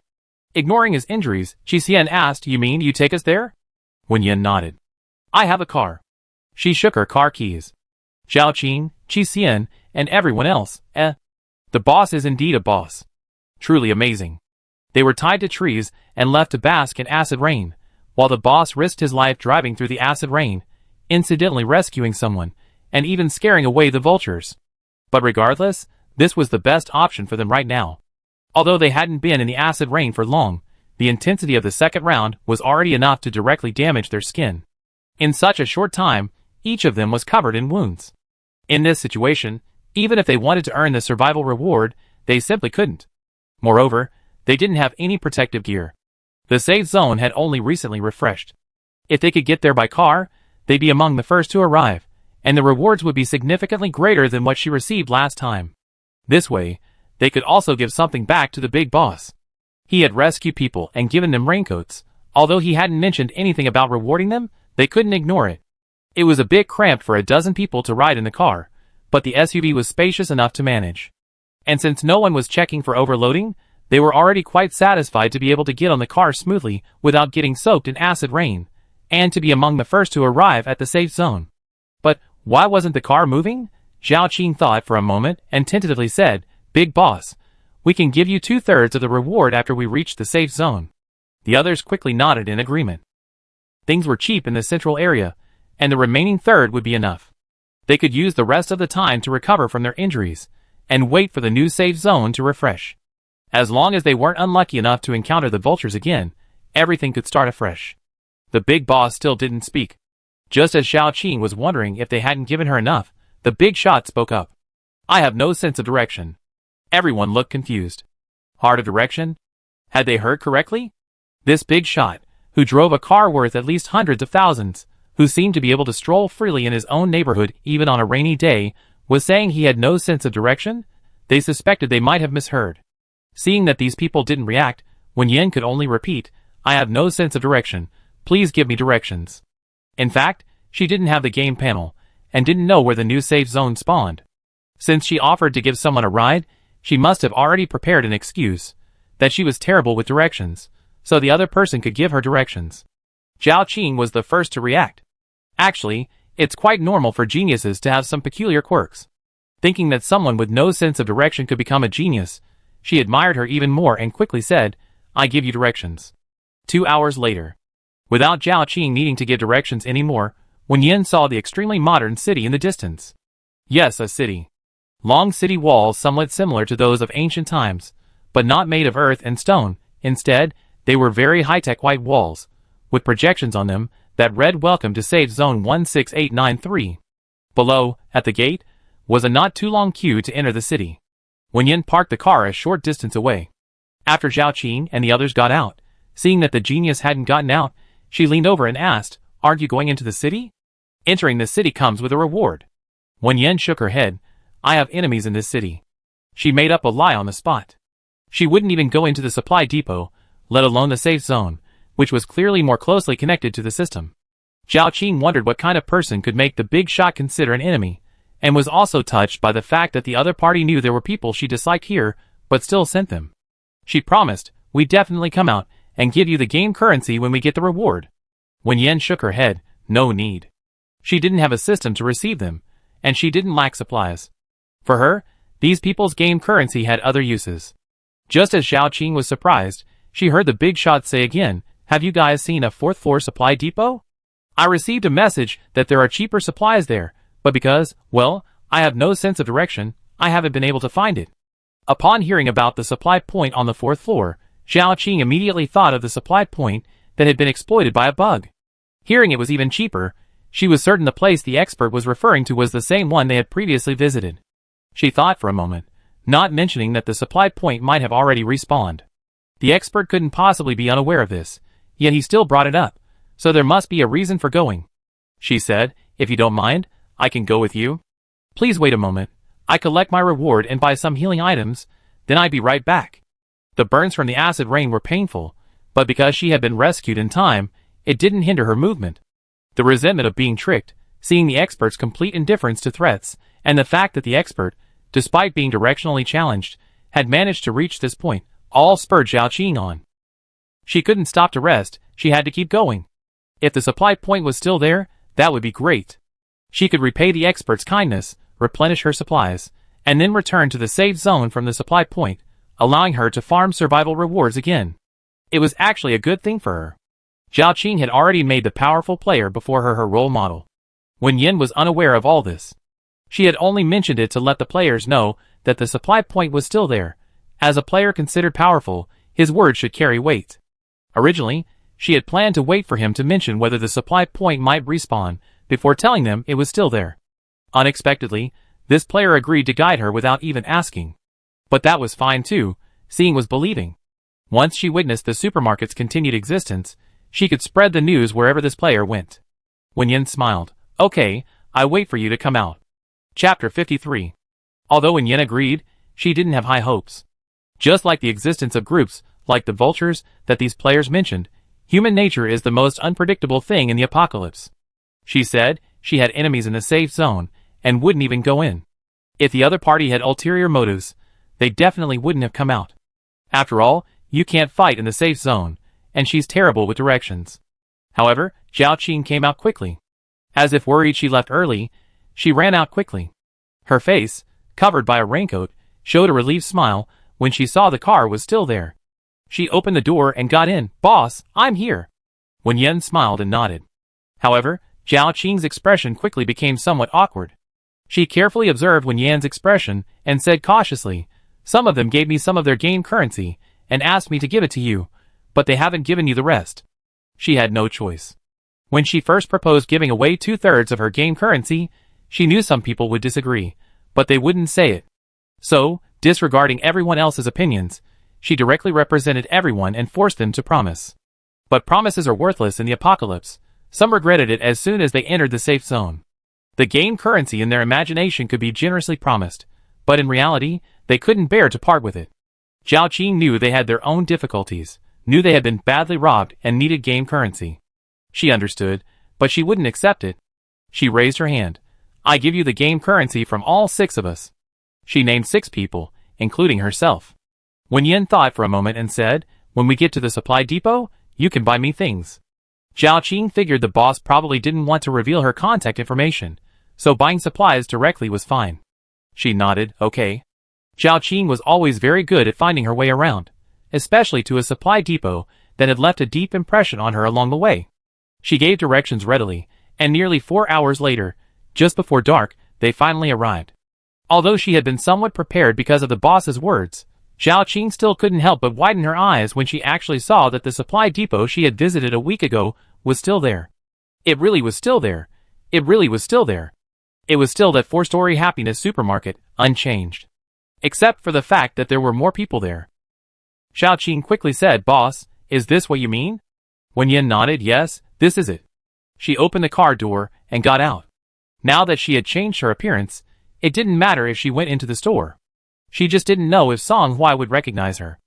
Ignoring his injuries, Qi Xian asked, "You mean you take us there?" Wen Yan nodded. "I have a car." She shook her car keys. Zhao Qing, Qi Xian, and everyone else, The boss is indeed a boss. Truly amazing. They were tied to trees and left to bask in acid rain, while the boss risked his life driving through the acid rain, incidentally rescuing someone, and even scaring away the vultures. But regardless, this was the best option for them right now. Although they hadn't been in the acid rain for long, the intensity of the second round was already enough to directly damage their skin. In such a short time, each of them was covered in wounds. In this situation, even if they wanted to earn the survival reward, they simply couldn't. Moreover, they didn't have any protective gear. The safe zone had only recently refreshed. If they could get there by car, they'd be among the first to arrive, and the rewards would be significantly greater than what she received last time. This way, they could also give something back to the big boss. He had rescued people and given them raincoats. Although he hadn't mentioned anything about rewarding them, they couldn't ignore it. It was a bit cramped for a dozen people to ride in the car, but the SUV was spacious enough to manage. And since no one was checking for overloading, they were already quite satisfied to be able to get on the car smoothly without getting soaked in acid rain, and to be among the first to arrive at the safe zone. But why wasn't the car moving? Zhao Qing thought for a moment and tentatively said, "Big boss, we can give you 2/3 of the reward after we reach the safe zone." The others quickly nodded in agreement. Things were cheap in the central area, and the remaining third would be enough. They could use the rest of the time to recover from their injuries, and wait for the new safe zone to refresh. As long as they weren't unlucky enough to encounter the vultures again, everything could start afresh. The big boss still didn't speak. Just as Zhao Qing was wondering if they hadn't given her enough, the big shot spoke up. "I have no sense of direction." Everyone looked confused. Heart of direction? Had they heard correctly? This big shot, who drove a car worth at least hundreds of thousands, who seemed to be able to stroll freely in his own neighborhood even on a rainy day, was saying he had no sense of direction? They suspected they might have misheard. Seeing that these people didn't react, Wen Yan could only repeat, "I have no sense of direction, please give me directions." In fact, she didn't have the game panel, and didn't know where the new safe zone spawned. Since she offered to give someone a ride, she must have already prepared an excuse, that she was terrible with directions, so the other person could give her directions. Zhao Qing was the first to react. Actually, it's quite normal for geniuses to have some peculiar quirks. Thinking that someone with no sense of direction could become a genius, she admired her even more and quickly said, "I give you directions." 2 hours later. Without Zhao Qing needing to give directions anymore, Wen Yan saw the extremely modern city in the distance. Yes, a city. Long city walls somewhat similar to those of ancient times, but not made of earth and stone. Instead, they were very high-tech white walls, with projections on them that read "Welcome to Safe Zone 16893. Below, at the gate, was a not too long queue to enter the city. Wen Yan parked the car a short distance away. After Zhao Qing and the others got out, seeing that the genius hadn't gotten out, she leaned over and asked, "Aren't you going into the city?" "Entering the city comes with a reward." Wen Yan shook her head. "I have enemies in this city." She made up a lie on the spot. She wouldn't even go into the supply depot, let alone the safe zone, which was clearly more closely connected to the system. Zhao Qing wondered what kind of person could make the big shot consider an enemy, and was also touched by the fact that the other party knew there were people she disliked here, but still sent them. She promised, "We definitely come out, and give you the game currency when we get the reward." Wen Yan shook her head, "No need." She didn't have a system to receive them, and she didn't lack supplies. For her, these people's game currency had other uses. Just as Zhao Qing was surprised, she heard the big shot say again, "Have you guys seen a 4th floor supply depot? I received a message that there are cheaper supplies there, but because, well, I have no sense of direction, I haven't been able to find it." Upon hearing about the supply point on the 4th floor, Zhao Qing immediately thought of the supply point that had been exploited by a bug. Hearing it was even cheaper, she was certain the place the expert was referring to was the same one they had previously visited. She thought for a moment, not mentioning that the supply point might have already respawned. The expert couldn't possibly be unaware of this, yet he still brought it up, so there must be a reason for going. She said, "If you don't mind, I can go with you. Please wait a moment. I collect my reward and buy some healing items, then I'd be right back." The burns from the acid rain were painful, But because she had been rescued in time, it didn't hinder her movement. The resentment of being tricked, seeing the expert's complete indifference to threats, and the fact that the expert, despite being directionally challenged, had managed to reach this point, all spurred Zhao Qing on. She couldn't stop to rest, she had to keep going. If the supply point was still there, that would be great. She could repay the expert's kindness, replenish her supplies, and then return to the safe zone from the supply point, allowing her to farm survival rewards again. It was actually a good thing for her. Zhao Qing had already made the powerful player before her her role model. Wen Yan was unaware of all this. She had only mentioned it to let the players know that the supply point was still there. As a player considered powerful, his words should carry weight. Originally, she had planned to wait for him to mention whether the supply point might respawn before telling them it was still there. Unexpectedly, this player agreed to guide her without even asking. But that was fine too, seeing was believing. Once she witnessed the supermarket's continued existence, she could spread the news wherever this player went. Wen Yan smiled. Okay, I wait for you to come out. Chapter 53. Although Wen Yan agreed, she didn't have high hopes. Just like the existence of groups, like the vultures that these players mentioned, human nature is the most unpredictable thing in the apocalypse. She said she had enemies in the safe zone and wouldn't even go in. If the other party had ulterior motives, they definitely wouldn't have come out. After all, you can't fight in the safe zone, and she's terrible with directions. However, Zhao Qing came out quickly. As if worried she left early, she ran out quickly. Her face, covered by a raincoat, showed a relieved smile when she saw the car was still there. She opened the door and got in. Boss, I'm here. Wen Yan smiled and nodded. However, Zhao Qing's expression quickly became somewhat awkward. She carefully observed Wen Yan's expression and said cautiously, some of them gave me some of their game currency and asked me to give it to you, but they haven't given you the rest. She had no choice. When she first proposed giving away 2/3 of her game currency, she knew some people would disagree, but they wouldn't say it. So, disregarding everyone else's opinions, she directly represented everyone and forced them to promise. But promises are worthless in the apocalypse. Some regretted it as soon as they entered the safe zone. The game currency in their imagination could be generously promised, but in reality, they couldn't bear to part with it. Zhao Qing knew they had their own difficulties, knew they had been badly robbed and needed game currency. She understood, but she wouldn't accept it. She raised her hand. I give you the game currency from all 6 of us. She named 6 people, including herself. Wen Yan thought for a moment and said, when we get to the supply depot, you can buy me things. Zhao Qing figured the boss probably didn't want to reveal her contact information, so buying supplies directly was fine. She nodded, okay. Zhao Qing was always very good at finding her way around, especially to a supply depot that had left a deep impression on her along the way. She gave directions readily, and nearly 4 hours later, just before dark, they finally arrived. Although she had been somewhat prepared because of the boss's words, Zhao Qing still couldn't help but widen her eyes when she actually saw that the supply depot she had visited a week ago was still there. It really was still there. It really was still there. It was still that 4-story happiness supermarket, unchanged. Except for the fact that there were more people there. Zhao Qing quickly said, Boss, is this what you mean? Wen Yan nodded, yes, this is it. She opened the car door and got out. Now that she had changed her appearance, it didn't matter if she went into the store. She just didn't know if Song Hui would recognize her.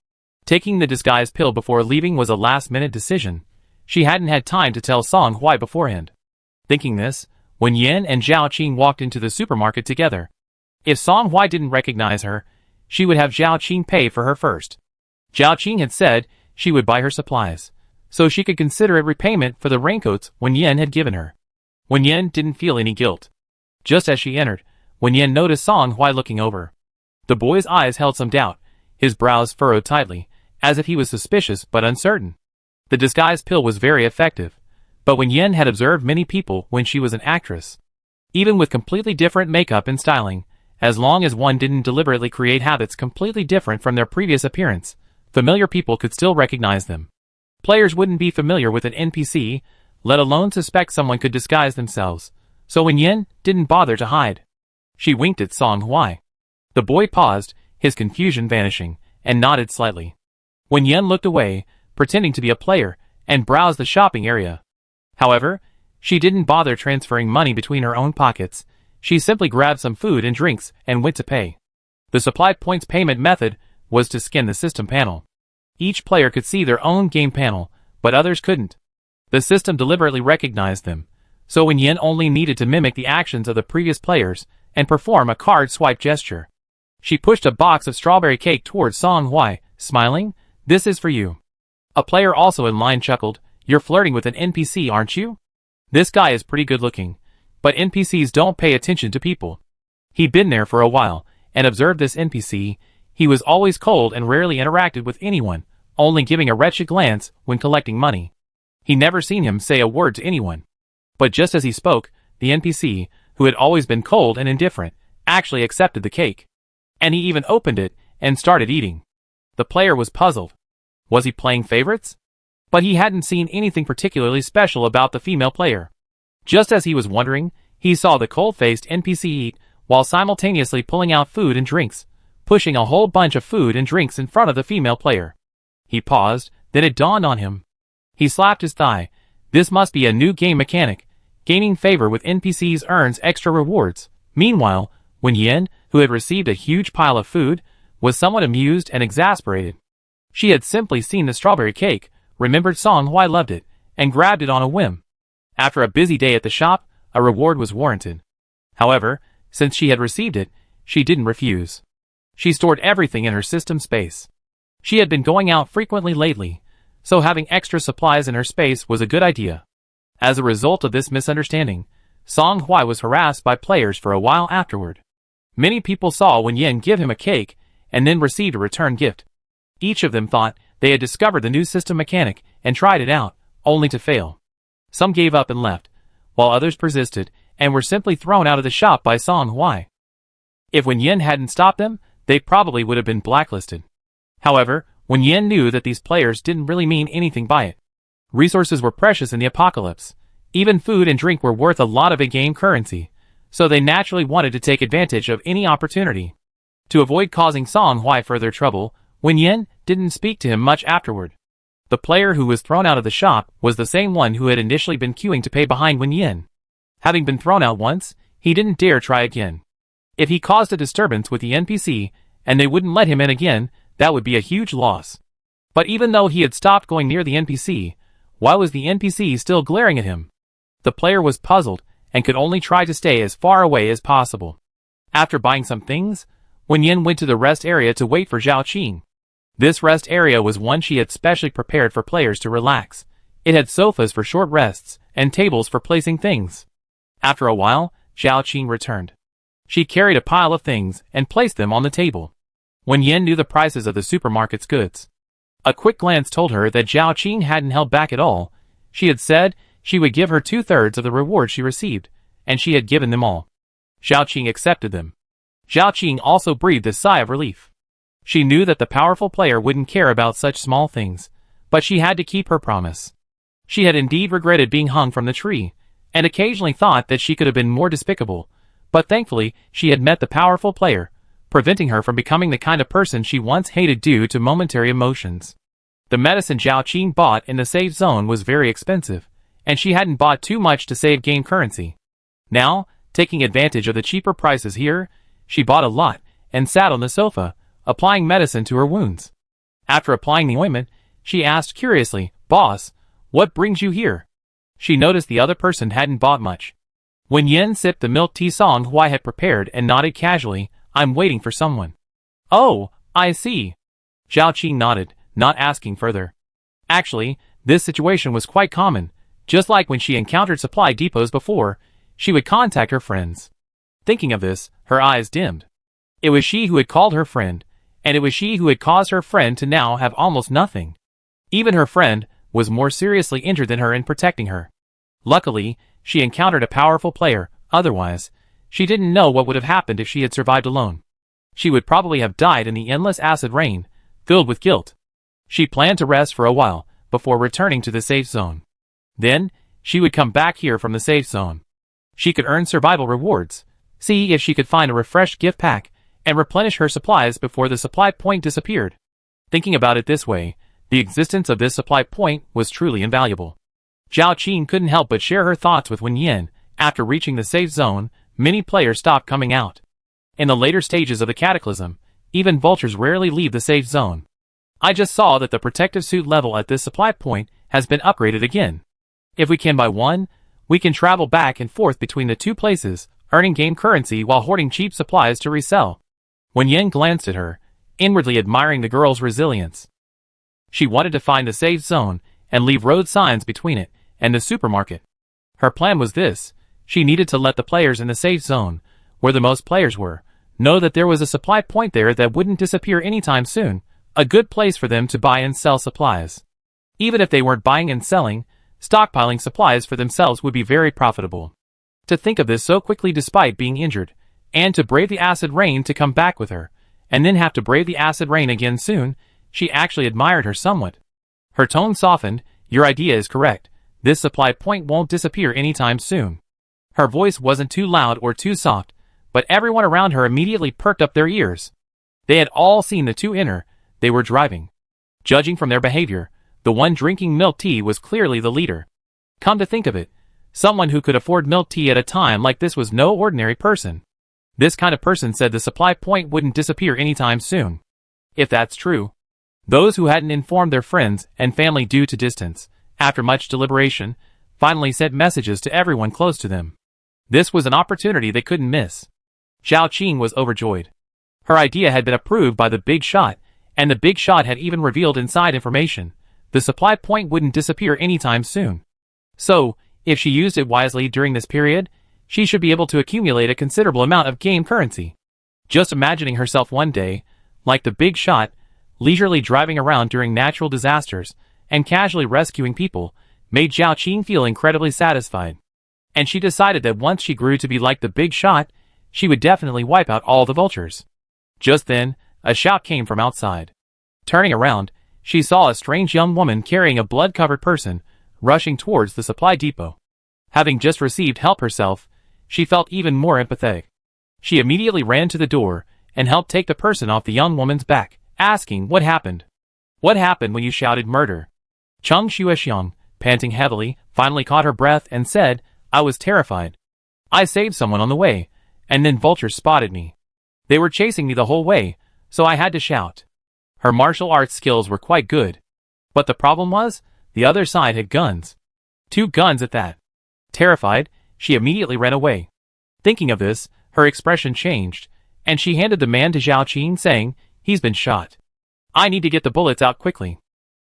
Taking the disguise pill before leaving was a last-minute decision. She hadn't had time to tell Song Hui beforehand. Thinking this, Wen Yan and Zhao Qing walked into the supermarket together. If Song Hui didn't recognize her, she would have Zhao Qing pay for her first. Zhao Qing had said she would buy her supplies, so she could consider it repayment for the raincoats Wen Yan had given her. Wen Yan didn't feel any guilt. Just as she entered, Wen Yan noticed Song Hui looking over. The boy's eyes held some doubt, his brows furrowed tightly, as if he was suspicious but uncertain. The disguise pill was very effective, but Wen Yan had observed many people when she was an actress. Even with completely different makeup and styling, as long as one didn't deliberately create habits completely different from their previous appearance, familiar people could still recognize them. Players wouldn't be familiar with an NPC, let alone suspect someone could disguise themselves, so Wen Yan didn't bother to hide. She winked at Song Hui. The boy paused, his confusion vanishing, and nodded slightly. Wen Yan looked away, pretending to be a player, and browsed the shopping area. However, she didn't bother transferring money between her own pockets. She simply grabbed some food and drinks and went to pay. The supply points payment method was to scan the system panel. Each player could see their own game panel, but others couldn't. The system deliberately recognized them, so Wen Yan only needed to mimic the actions of the previous players and perform a card swipe gesture. She pushed a box of strawberry cake towards Song Hui, smiling, "This is for you." A player also in line chuckled, "You're flirting with an NPC, aren't you? This guy is pretty good looking, but NPCs don't pay attention to people." He'd been there for a while, and observed this NPC. He was always cold and rarely interacted with anyone, only giving a wretched glance when collecting money. He never seen him say a word to anyone. But just as he spoke, the NPC, who had always been cold and indifferent, actually accepted the cake. And he even opened it and started eating. The player was puzzled. Was he playing favorites? But he hadn't seen anything particularly special about the female player. Just as he was wondering, he saw the cold-faced NPC eat, while simultaneously pulling out food and drinks, pushing a whole bunch of food and drinks in front of the female player. He paused, then it dawned on him. He slapped his thigh. This must be a new game mechanic. Gaining favor with NPCs earns extra rewards. Meanwhile, Wen Yan, who had received a huge pile of food, was somewhat amused and exasperated. She had simply seen the strawberry cake, remembered Song Hui loved it, and grabbed it on a whim. After a busy day at the shop, a reward was warranted. However, since she had received it, she didn't refuse. She stored everything in her system space. She had been going out frequently lately, so having extra supplies in her space was a good idea. As a result of this misunderstanding, Song Hui was harassed by players for a while afterward. Many people saw Wen Yan give him a cake, and then received a return gift. Each of them thought they had discovered the new system mechanic and tried it out, only to fail. Some gave up and left, while others persisted and were simply thrown out of the shop by Song Hui. If Wen Yan hadn't stopped them, they probably would have been blacklisted. However, Wen Yan knew that these players didn't really mean anything by it. Resources were precious in the apocalypse. Even food and drink were worth a lot of in-game currency, so they naturally wanted to take advantage of any opportunity. To avoid causing Song Hui further trouble, Wen Yan didn't speak to him much afterward. The player who was thrown out of the shop was the same one who had initially been queuing to pay behind Wen Yan. Having been thrown out once, he didn't dare try again. If he caused a disturbance with the NPC, and they wouldn't let him in again, that would be a huge loss. But even though he had stopped going near the NPC, why was the NPC still glaring at him? The player was puzzled, and could only try to stay as far away as possible. After buying some things, Wen Yan went to the rest area to wait for Zhao Qing. This rest area was one she had specially prepared for players to relax. It had sofas for short rests, and tables for placing things. After a while, Zhao Qing returned. She carried a pile of things and placed them on the table. Wen Yan knew the prices of the supermarket's goods. A quick glance told her that Zhao Qing hadn't held back at all. She had said she would give her 2/3 of the reward she received, and she had given them all. Zhao Qing accepted them. Zhao Qing also breathed a sigh of relief. She knew that the powerful player wouldn't care about such small things, but she had to keep her promise. She had indeed regretted being hung from the tree, and occasionally thought that she could have been more despicable, but thankfully she had met the powerful player, preventing her from becoming the kind of person she once hated due to momentary emotions. The medicine Zhao Qing bought in the safe zone was very expensive, and she hadn't bought too much to save game currency. Now, taking advantage of the cheaper prices here, she bought a lot and sat on the sofa, applying medicine to her wounds. After applying the ointment, she asked curiously, "Boss, what brings you here?" She noticed the other person hadn't bought much. Wen Yan sipped the milk tea Song Hui had prepared and nodded casually, "I'm waiting for someone." "Oh, I see." Zhao Qing nodded, not asking further. Actually, this situation was quite common. Just like when she encountered supply depots before, she would contact her friends. Thinking of this, her eyes dimmed. It was she who had called her friend, and it was she who had caused her friend to now have almost nothing. Even her friend was more seriously injured than her in protecting her. Luckily, she encountered a powerful player, otherwise, she didn't know what would have happened if she had survived alone. She would probably have died in the endless acid rain, filled with guilt. She planned to rest for a while, before returning to the safe zone. Then, she would come back here from the safe zone. She could earn survival rewards, see if she could find a refreshed gift pack, and replenish her supplies before the supply point disappeared. Thinking about it this way, the existence of this supply point was truly invaluable. Zhao Qing couldn't help but share her thoughts with Wen Yan. After reaching the safe zone, many players stopped coming out. In the later stages of the cataclysm, even vultures rarely leave the safe zone. I just saw that the protective suit level at this supply point has been upgraded again. If we can buy one, we can travel back and forth between the two places, earning game currency while hoarding cheap supplies to resell. Wen Yan glanced at her, inwardly admiring the girl's resilience. She wanted to find the safe zone and leave road signs between it and the supermarket. Her plan was this: she needed to let the players in the safe zone, where the most players were, know that there was a supply point there that wouldn't disappear anytime soon, a good place for them to buy and sell supplies. Even if they weren't buying and selling, stockpiling supplies for themselves would be very profitable. To think of this so quickly despite being injured, and to brave the acid rain to come back with her, and then have to brave the acid rain again soon, she actually admired her somewhat. Her tone softened. Your idea is correct. This supply point won't disappear anytime soon. Her voice wasn't too loud or too soft, but everyone around her immediately perked up their ears. They had all seen the two enter. They were driving. Judging from their behavior, the one drinking milk tea was clearly the leader. Come to think of it, someone who could afford milk tea at a time like this was no ordinary person. This kind of person said the supply point wouldn't disappear anytime soon. If that's true, those who hadn't informed their friends and family due to distance, after much deliberation, finally sent messages to everyone close to them. This was an opportunity they couldn't miss. Zhao Qing was overjoyed. Her idea had been approved by the big shot, and the big shot had even revealed inside information. The supply point wouldn't disappear anytime soon. So, if she used it wisely during this period, she should be able to accumulate a considerable amount of game currency. Just imagining herself one day, like the big shot, leisurely driving around during natural disasters, and casually rescuing people, made Zhao Qing feel incredibly satisfied. And she decided that once she grew to be like the big shot, she would definitely wipe out all the vultures. Just then, a shout came from outside. Turning around, she saw a strange young woman carrying a blood-covered person, rushing towards the supply depot. Having just received help herself, she felt even more empathetic. She immediately ran to the door and helped take the person off the young woman's back, asking what happened. What happened when you shouted murder? Cheng Xuexiang, panting heavily, finally caught her breath and said, I was terrified. I saved someone on the way, and then vultures spotted me. They were chasing me the whole way, so I had to shout. Her martial arts skills were quite good. But the problem was, the other side had guns. 2 guns at that. Terrified, she immediately ran away. Thinking of this, her expression changed, and she handed the man to Zhao Qing saying, he's been shot. I need to get the bullets out quickly.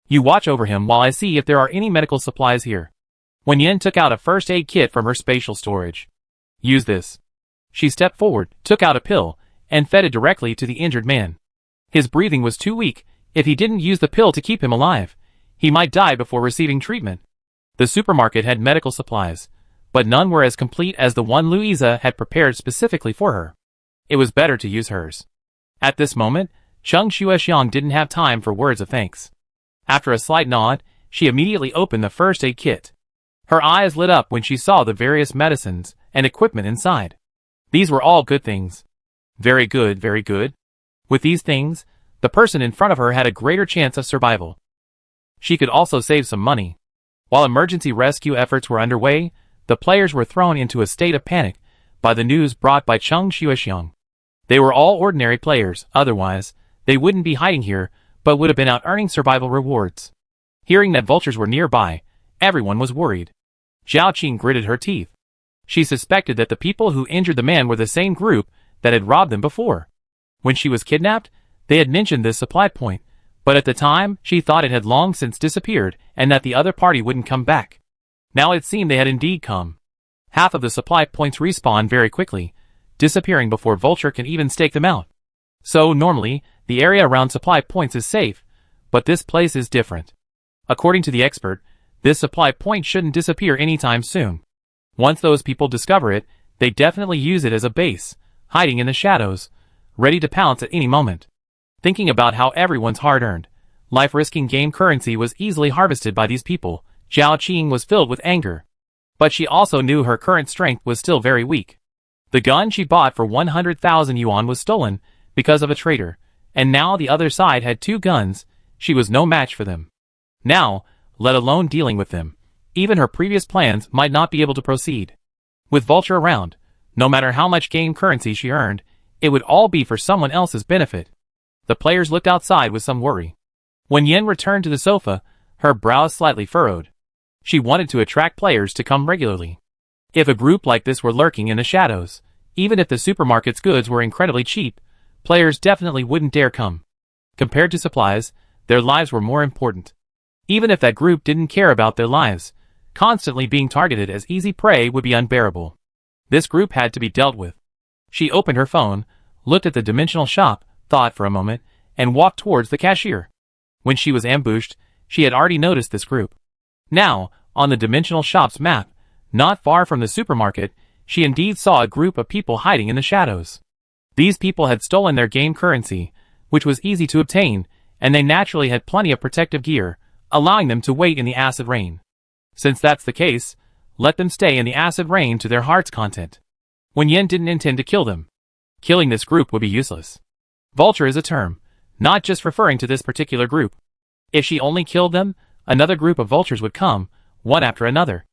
You watch over him while I see if there are any medical supplies here. Wen Yan took out a first aid kit from her spatial storage. Use this. She stepped forward, took out a pill, and fed it directly to the injured man. His breathing was too weak. If he didn't use the pill to keep him alive, he might die before receiving treatment. The supermarket had medical supplies, but none were as complete as the one Louisa had prepared specifically for her. It was better to use hers. At this moment, Cheng Xuexiang didn't have time for words of thanks. After a slight nod, she immediately opened the first aid kit. Her eyes lit up when she saw the various medicines and equipment inside. These were all good things. Very good, very good. With these things, the person in front of her had a greater chance of survival. She could also save some money. While emergency rescue efforts were underway, the players were thrown into a state of panic by the news brought by Cheng Xuexiang. They were all ordinary players, otherwise, they wouldn't be hiding here, but would have been out earning survival rewards. Hearing that vultures were nearby, everyone was worried. Zhao Qing gritted her teeth. She suspected that the people who injured the man were the same group that had robbed them before. When she was kidnapped, they had mentioned this supply point, but at the time, she thought it had long since disappeared and that the other party wouldn't come back. Now it seemed they had indeed come. Half of the supply points respawn very quickly, disappearing before Vulture can even stake them out. So normally, the area around supply points is safe, but this place is different. According to the expert, this supply point shouldn't disappear anytime soon. Once those people discover it, they definitely use it as a base, hiding in the shadows, ready to pounce at any moment. Thinking about how everyone's hard-earned, life-risking game currency was easily harvested by these people, Zhao Qing was filled with anger. But she also knew her current strength was still very weak. The gun she bought for 100,000 yuan was stolen because of a traitor, and now the other side had 2 guns. She was no match for them. Now, let alone dealing with them, even her previous plans might not be able to proceed. With Vulture around, no matter how much game currency she earned, it would all be for someone else's benefit. The players looked outside with some worry. When Yen returned to the sofa, her brows slightly furrowed. She wanted to attract players to come regularly. If a group like this were lurking in the shadows, even if the supermarket's goods were incredibly cheap, players definitely wouldn't dare come. Compared to supplies, their lives were more important. Even if that group didn't care about their lives, constantly being targeted as easy prey would be unbearable. This group had to be dealt with. She opened her phone, looked at the dimensional shop, thought for a moment, and walked towards the cashier. When she was ambushed, she had already noticed this group. Now, on the dimensional shop's map, not far from the supermarket, she indeed saw a group of people hiding in the shadows. These people had stolen their game currency, which was easy to obtain, and they naturally had plenty of protective gear, allowing them to wait in the acid rain. Since that's the case, let them stay in the acid rain to their heart's content. Wen Yan didn't intend to kill them. Killing this group would be useless. Vulture is a term, not just referring to this particular group. If she only killed them, another group of vultures would come, one after another.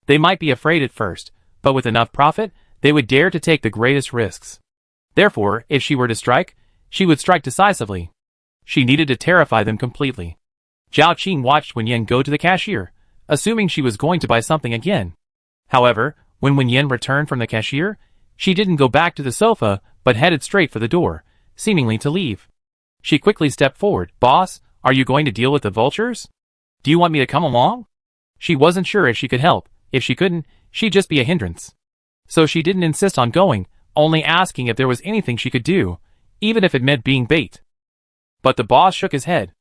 They might be afraid at first, but with enough profit, they would dare to take the greatest risks. Therefore, if she were to strike, she would strike decisively. She needed to terrify them completely. Zhao Qing watched Wen Yan go to the cashier, assuming she was going to buy something again. However, when Wen Yan returned from the cashier, she didn't go back to the sofa, but headed straight for the door, seemingly to leave. She quickly stepped forward. "Boss, are you going to deal with the vultures? Do you want me to come along?" She wasn't sure if she could help. If she couldn't, she'd just be a hindrance. So she didn't insist on going, only asking if there was anything she could do, even if it meant being bait. But the boss shook his head.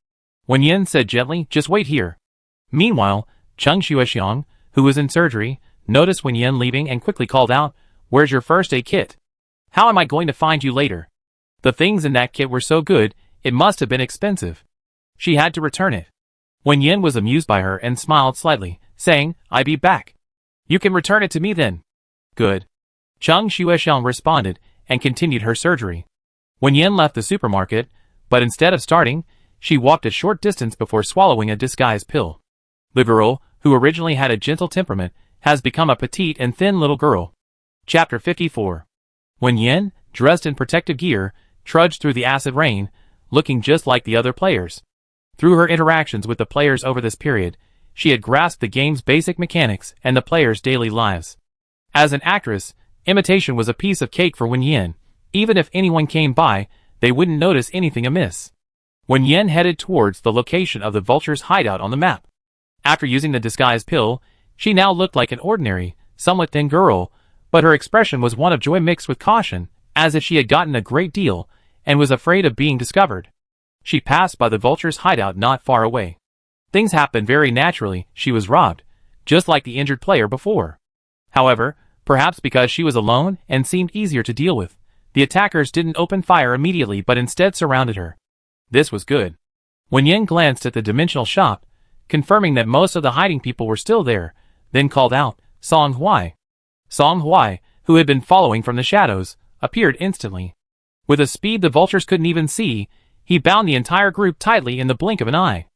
Wen Yan said gently, "Just wait here." Meanwhile, Cheng Xuexiang, who was in surgery, noticed Wen Yan leaving and quickly called out, "Where's your first aid kit? How am I going to find you later?" The things in that kit were so good, it must have been expensive. She had to return it. Wen Yan was amused by her and smiled slightly, saying, "I'll be back. You can return it to me then." "Good." Cheng Xuexiang responded and continued her surgery. Wen Yan left the supermarket, but instead of starting, she walked a short distance before swallowing a disguise pill. The girl, who originally had a gentle temperament, has become a petite and thin little girl. Chapter 54. Wen Yan, dressed in protective gear, trudged through the acid rain, looking just like the other players. Through her interactions with the players over this period, she had grasped the game's basic mechanics and the players' daily lives. As an actress, imitation was a piece of cake for Wen Yan. Even if anyone came by, they wouldn't notice anything amiss. Wen Yan headed towards the location of the vulture's hideout on the map. After using the disguise pill, she now looked like an ordinary, somewhat thin girl, but her expression was one of joy mixed with caution, as if she had gotten a great deal, and was afraid of being discovered. She passed by the vulture's hideout not far away. Things happened very naturally. She was robbed, just like the injured player before. However, perhaps because she was alone and seemed easier to deal with, the attackers didn't open fire immediately but instead surrounded her. This was good. Wen Yan glanced at the dimensional shop, confirming that most of the hiding people were still there, then called out, "Song Huai." Song Huai, who had been following from the shadows, appeared instantly. With a speed the vultures couldn't even see, he bound the entire group tightly in the blink of an eye.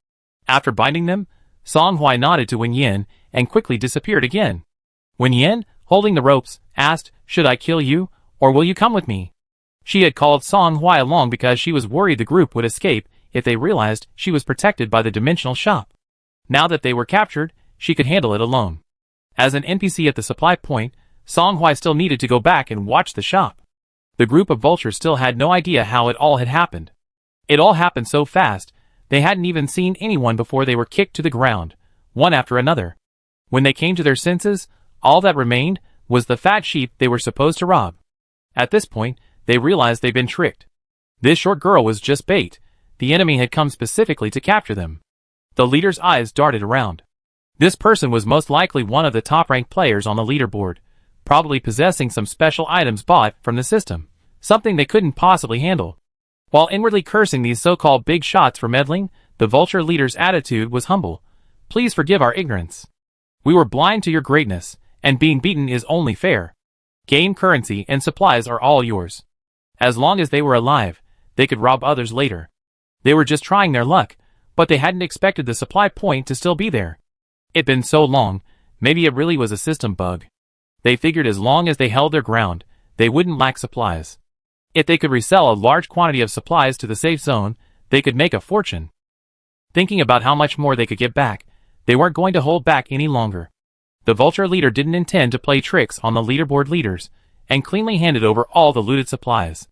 After binding them, Song Huai nodded to Wen Yan and quickly disappeared again. Wen Yan, holding the ropes, asked, "Should I kill you, or will you come with me?" She had called Song Huai along because she was worried the group would escape if they realized she was protected by the dimensional shop. Now that they were captured, she could handle it alone. As an NPC at the supply point, Song Huai still needed to go back and watch the shop. The group of vultures still had no idea how it all had happened. It all happened so fast, they hadn't even seen anyone before they were kicked to the ground, one after another. When they came to their senses, all that remained was the fat sheep they were supposed to rob. At this point, they realized they'd been tricked. This short girl was just bait. The enemy had come specifically to capture them. The leader's eyes darted around. This person was most likely one of the top-ranked players on the leaderboard, probably possessing some special items bought from the system, something they couldn't possibly handle. While inwardly cursing these so-called big shots for meddling, the vulture leader's attitude was humble. "Please forgive our ignorance. We were blind to your greatness, and being beaten is only fair. Game currency and supplies are all yours. As long as they were alive, they could rob others later. They were just trying their luck, but they hadn't expected the supply point to still be there. It'd been so long, maybe it really was a system bug. They figured as long as they held their ground, they wouldn't lack supplies. If they could resell a large quantity of supplies to the safe zone, they could make a fortune." Thinking about how much more they could get back, they weren't going to hold back any longer. The vulture leader didn't intend to play tricks on the leaderboard leaders, and cleanly handed over all the looted supplies.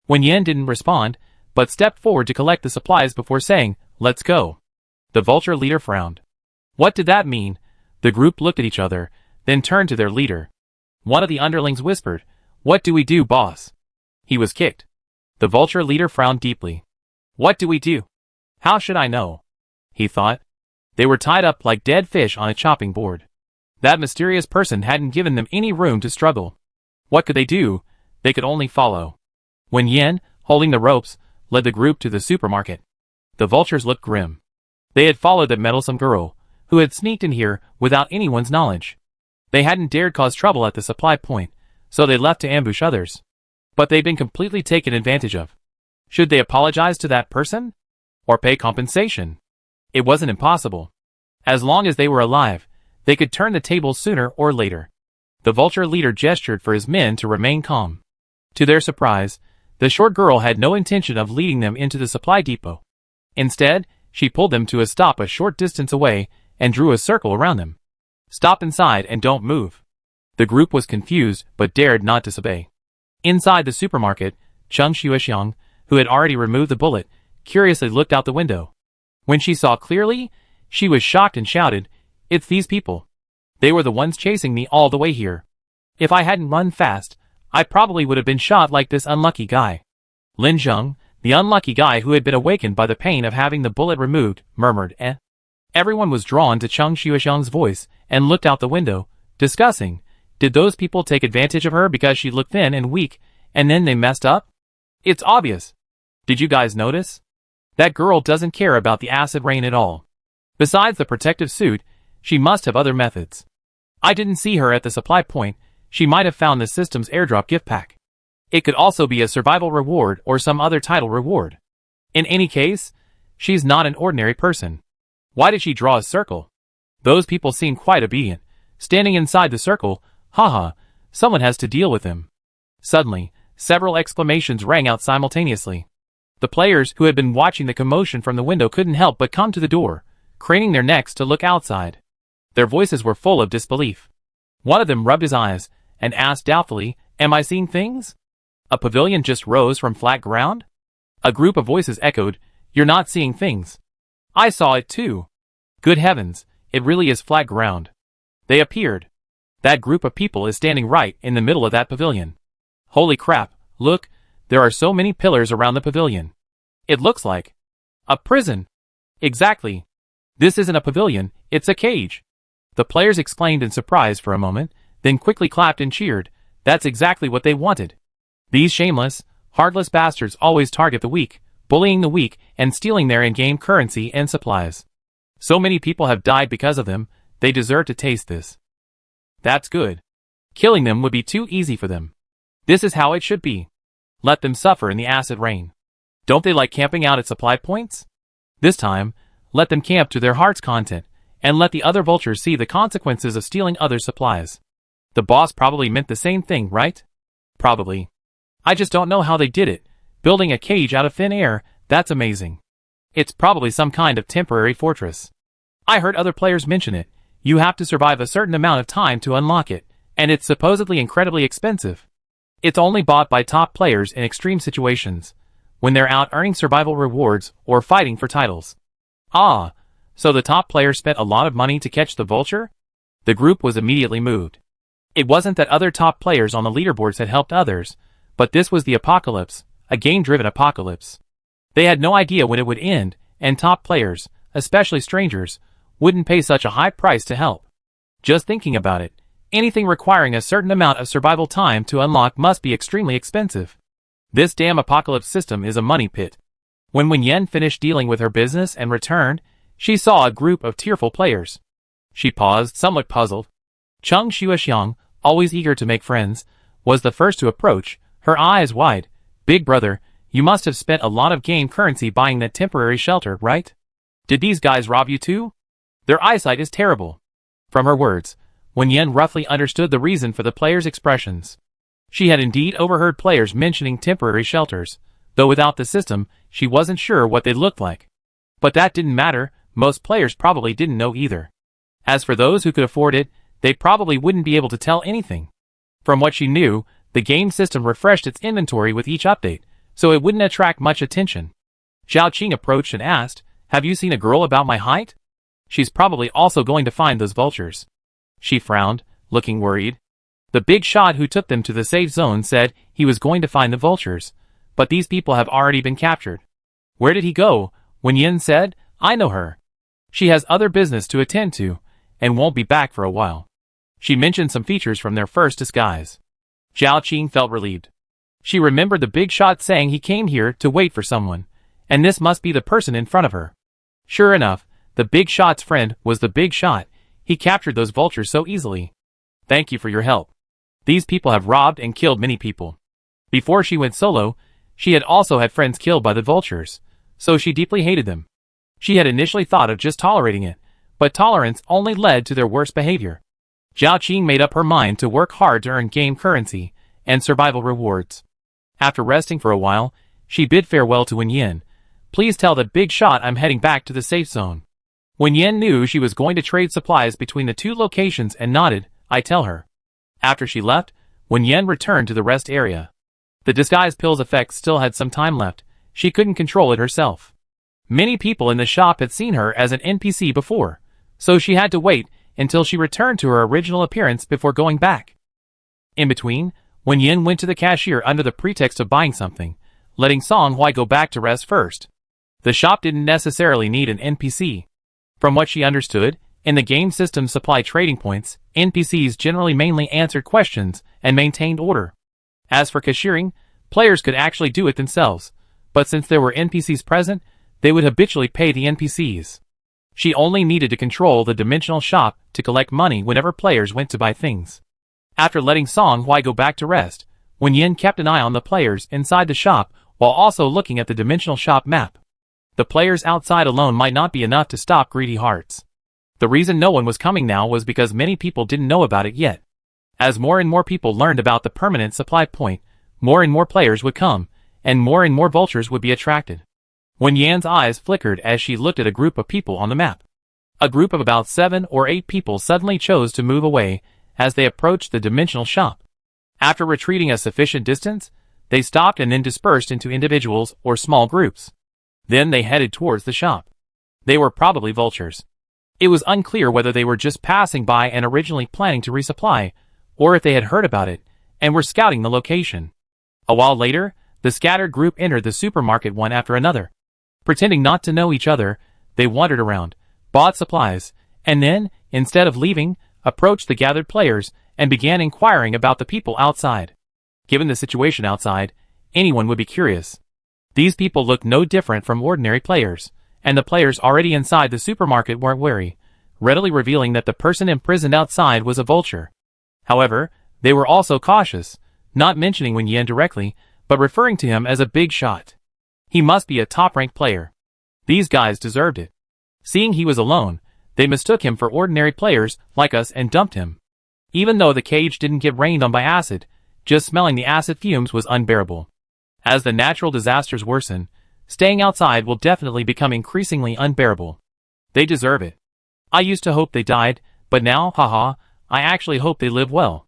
Wen Yan didn't respond, but stepped forward to collect the supplies before saying, "Let's go." The vulture leader frowned. What did that mean? The group looked at each other, then turned to their leader. One of the underlings whispered, "What do we do, boss?" He was kicked. The vulture leader frowned deeply. What do we do? How should I know? He thought. They were tied up like dead fish on a chopping board. That mysterious person hadn't given them any room to struggle. What could they do? They could only follow. Wen Yan, holding the ropes, led the group to the supermarket. The vultures looked grim. They had followed that meddlesome girl, who had sneaked in here without anyone's knowledge. They hadn't dared cause trouble at the supply point, so they left to ambush others. But they'd been completely taken advantage of. Should they apologize to that person? Or pay compensation? It wasn't impossible. As long as they were alive, they could turn the tables sooner or later. The vulture leader gestured for his men to remain calm. To their surprise, the short girl had no intention of leading them into the supply depot. Instead, she pulled them to a stop a short distance away and drew a circle around them. Stop inside and don't move. The group was confused but dared not disobey. Inside the supermarket, Cheng Xuexiang, who had already removed the bullet, curiously looked out the window. When she saw clearly, she was shocked and shouted, "It's these people. They were the ones chasing me all the way here. If I hadn't run fast, I probably would have been shot like this unlucky guy." Lin Zheng, the unlucky guy who had been awakened by the pain of having the bullet removed, murmured, "Eh?" Everyone was drawn to Cheng Xuexiang's voice and looked out the window, discussing, did those people take advantage of her because she looked thin and weak, and then they messed up? It's obvious. Did you guys notice? That girl doesn't care about the acid rain at all. Besides the protective suit, she must have other methods. I didn't see her at the supply point. She might have found the system's airdrop gift pack. It could also be a survival reward or some other title reward. In any case, she's not an ordinary person. Why did she draw a circle? Those people seem quite obedient. Standing inside the circle, haha, someone has to deal with them. Suddenly, several exclamations rang out simultaneously. The players who had been watching the commotion from the window couldn't help but come to the door, craning their necks to look outside. Their voices were full of disbelief. One of them rubbed his eyes and asked doubtfully, "Am I seeing things? A pavilion just rose from flat ground?" A group of voices echoed, "You're not seeing things. I saw it too. Good heavens, it really is flat ground." They appeared. That group of people is standing right in the middle of that pavilion. Holy crap, look, there are so many pillars around the pavilion. It looks like a prison. Exactly. This isn't a pavilion, it's a cage. The players exclaimed in surprise for a moment, then quickly clapped and cheered. That's exactly what they wanted. These shameless, heartless bastards always target the weak, bullying the weak and stealing their in-game currency and supplies. So many people have died because of them, they deserve to taste this. That's good. Killing them would be too easy for them. This is how it should be. Let them suffer in the acid rain. Don't they like camping out at supply points? This time, let them camp to their heart's content, and let the other vultures see the consequences of stealing other supplies. The boss probably meant the same thing, right? Probably. I just don't know how they did it. Building a cage out of thin air, that's amazing. It's probably some kind of temporary fortress. I heard other players mention it. You have to survive a certain amount of time to unlock it, and it's supposedly incredibly expensive. It's only bought by top players in extreme situations, when they're out earning survival rewards or fighting for titles. Ah, so the top player spent a lot of money to catch the vulture? The group was immediately moved. It wasn't that other top players on the leaderboards had helped others, but this was the apocalypse, a game-driven apocalypse. They had no idea when it would end, and top players, especially strangers, wouldn't pay such a high price to help. Just thinking about it, anything requiring a certain amount of survival time to unlock must be extremely expensive. This damn apocalypse system is a money pit. When Wen Yan finished dealing with her business and returned, she saw a group of tearful players. She paused, somewhat puzzled. Cheng Xuexiang, always eager to make friends, was the first to approach, her eyes wide. "Big brother, you must have spent a lot of game currency buying that temporary shelter, right? Did these guys rob you too? Their eyesight is terrible." From her words, Wen Yan roughly understood the reason for the players' expressions. She had indeed overheard players mentioning temporary shelters, though without the system, she wasn't sure what they looked like. But that didn't matter, most players probably didn't know either. As for those who could afford it, they probably wouldn't be able to tell anything. From what she knew, the game system refreshed its inventory with each update, so it wouldn't attract much attention. Zhao Qing approached and asked, "Have you seen a girl about my height? She's probably also going to find those vultures." She frowned, looking worried. The big shot who took them to the safe zone said he was going to find the vultures, but these people have already been captured. "Where did he go?" Wen Yan said, "I know her. She has other business to attend to, and won't be back for a while." She mentioned some features from their first disguise. Zhao Qing felt relieved. She remembered the big shot saying he came here to wait for someone, and this must be the person in front of her. Sure enough, the big shot's friend was the big shot. He captured those vultures so easily. "Thank you for your help. These people have robbed and killed many people." Before she went solo, she had also had friends killed by the vultures, so she deeply hated them. She had initially thought of just tolerating it, but tolerance only led to their worst behavior. Zhao Qing made up her mind to work hard to earn game currency and survival rewards. After resting for a while, she bid farewell to Wen Yan. "Please tell the big shot I'm heading back to the safe zone." Wen Yan knew she was going to trade supplies between the two locations and nodded, "I tell her." After she left, Wen Yan returned to the rest area. The disguise pill's effect still had some time left. She couldn't control it herself. Many people in the shop had seen her as an NPC before, so she had to wait until she returned to her original appearance before going back. In between, Wen Yan went to the cashier under the pretext of buying something, letting Song Hui go back to rest first. The shop didn't necessarily need an NPC. From what she understood, in the game system's supply trading points, NPCs generally mainly answered questions and maintained order. As for cashiering, players could actually do it themselves, but since there were NPCs present, they would habitually pay the NPCs. She only needed to control the dimensional shop to collect money whenever players went to buy things. After letting Song Hui go back to rest, Wen Yan kept an eye on the players inside the shop while also looking at the dimensional shop map. The players outside alone might not be enough to stop greedy hearts. The reason no one was coming now was because many people didn't know about it yet. As more and more people learned about the permanent supply point, more and more players would come, and more vultures would be attracted. Wen Yan's eyes flickered as she looked at a group of people on the map. A group of about 7 or 8 people suddenly chose to move away as they approached the dimensional shop. After retreating a sufficient distance, they stopped and then dispersed into individuals or small groups. Then they headed towards the shop. They were probably vultures. It was unclear whether they were just passing by and originally planning to resupply, or if they had heard about it and were scouting the location. A while later, the scattered group entered the supermarket one after another. Pretending not to know each other, they wandered around, bought supplies, and then, instead of leaving, approached the gathered players and began inquiring about the people outside. Given the situation outside, anyone would be curious. These people looked no different from ordinary players, and the players already inside the supermarket weren't wary, readily revealing that the person imprisoned outside was a vulture. However, they were also cautious, not mentioning Wen Yan directly, but referring to him as a big shot. He must be a top-ranked player. These guys deserved it. Seeing he was alone, they mistook him for ordinary players like us and dumped him. Even though the cage didn't get rained on by acid, just smelling the acid fumes was unbearable. As the natural disasters worsen, staying outside will definitely become increasingly unbearable. They deserve it. I used to hope they died, but now, haha, I actually hope they live well.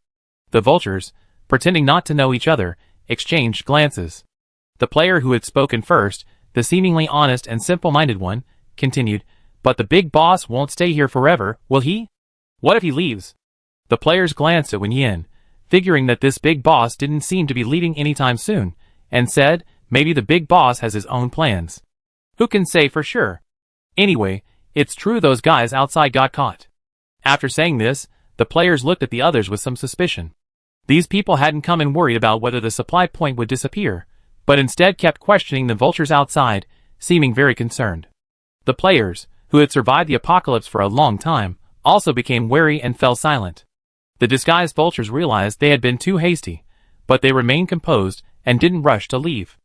The vultures, pretending not to know each other, exchanged glances. The player who had spoken first, the seemingly honest and simple-minded one, continued, "But the big boss won't stay here forever, will he? What if he leaves?" The players glanced at Wen Yan, figuring that this big boss didn't seem to be leaving anytime soon, and said, "Maybe the big boss has his own plans. Who can say for sure? Anyway, it's true those guys outside got caught." After saying this, the players looked at the others with some suspicion. These people hadn't come and worried about whether the supply point would disappear, but instead kept questioning the vultures outside, seeming very concerned. The players, who had survived the apocalypse for a long time, also became wary and fell silent. The disguised vultures realized they had been too hasty, but they remained composed and didn't rush to leave.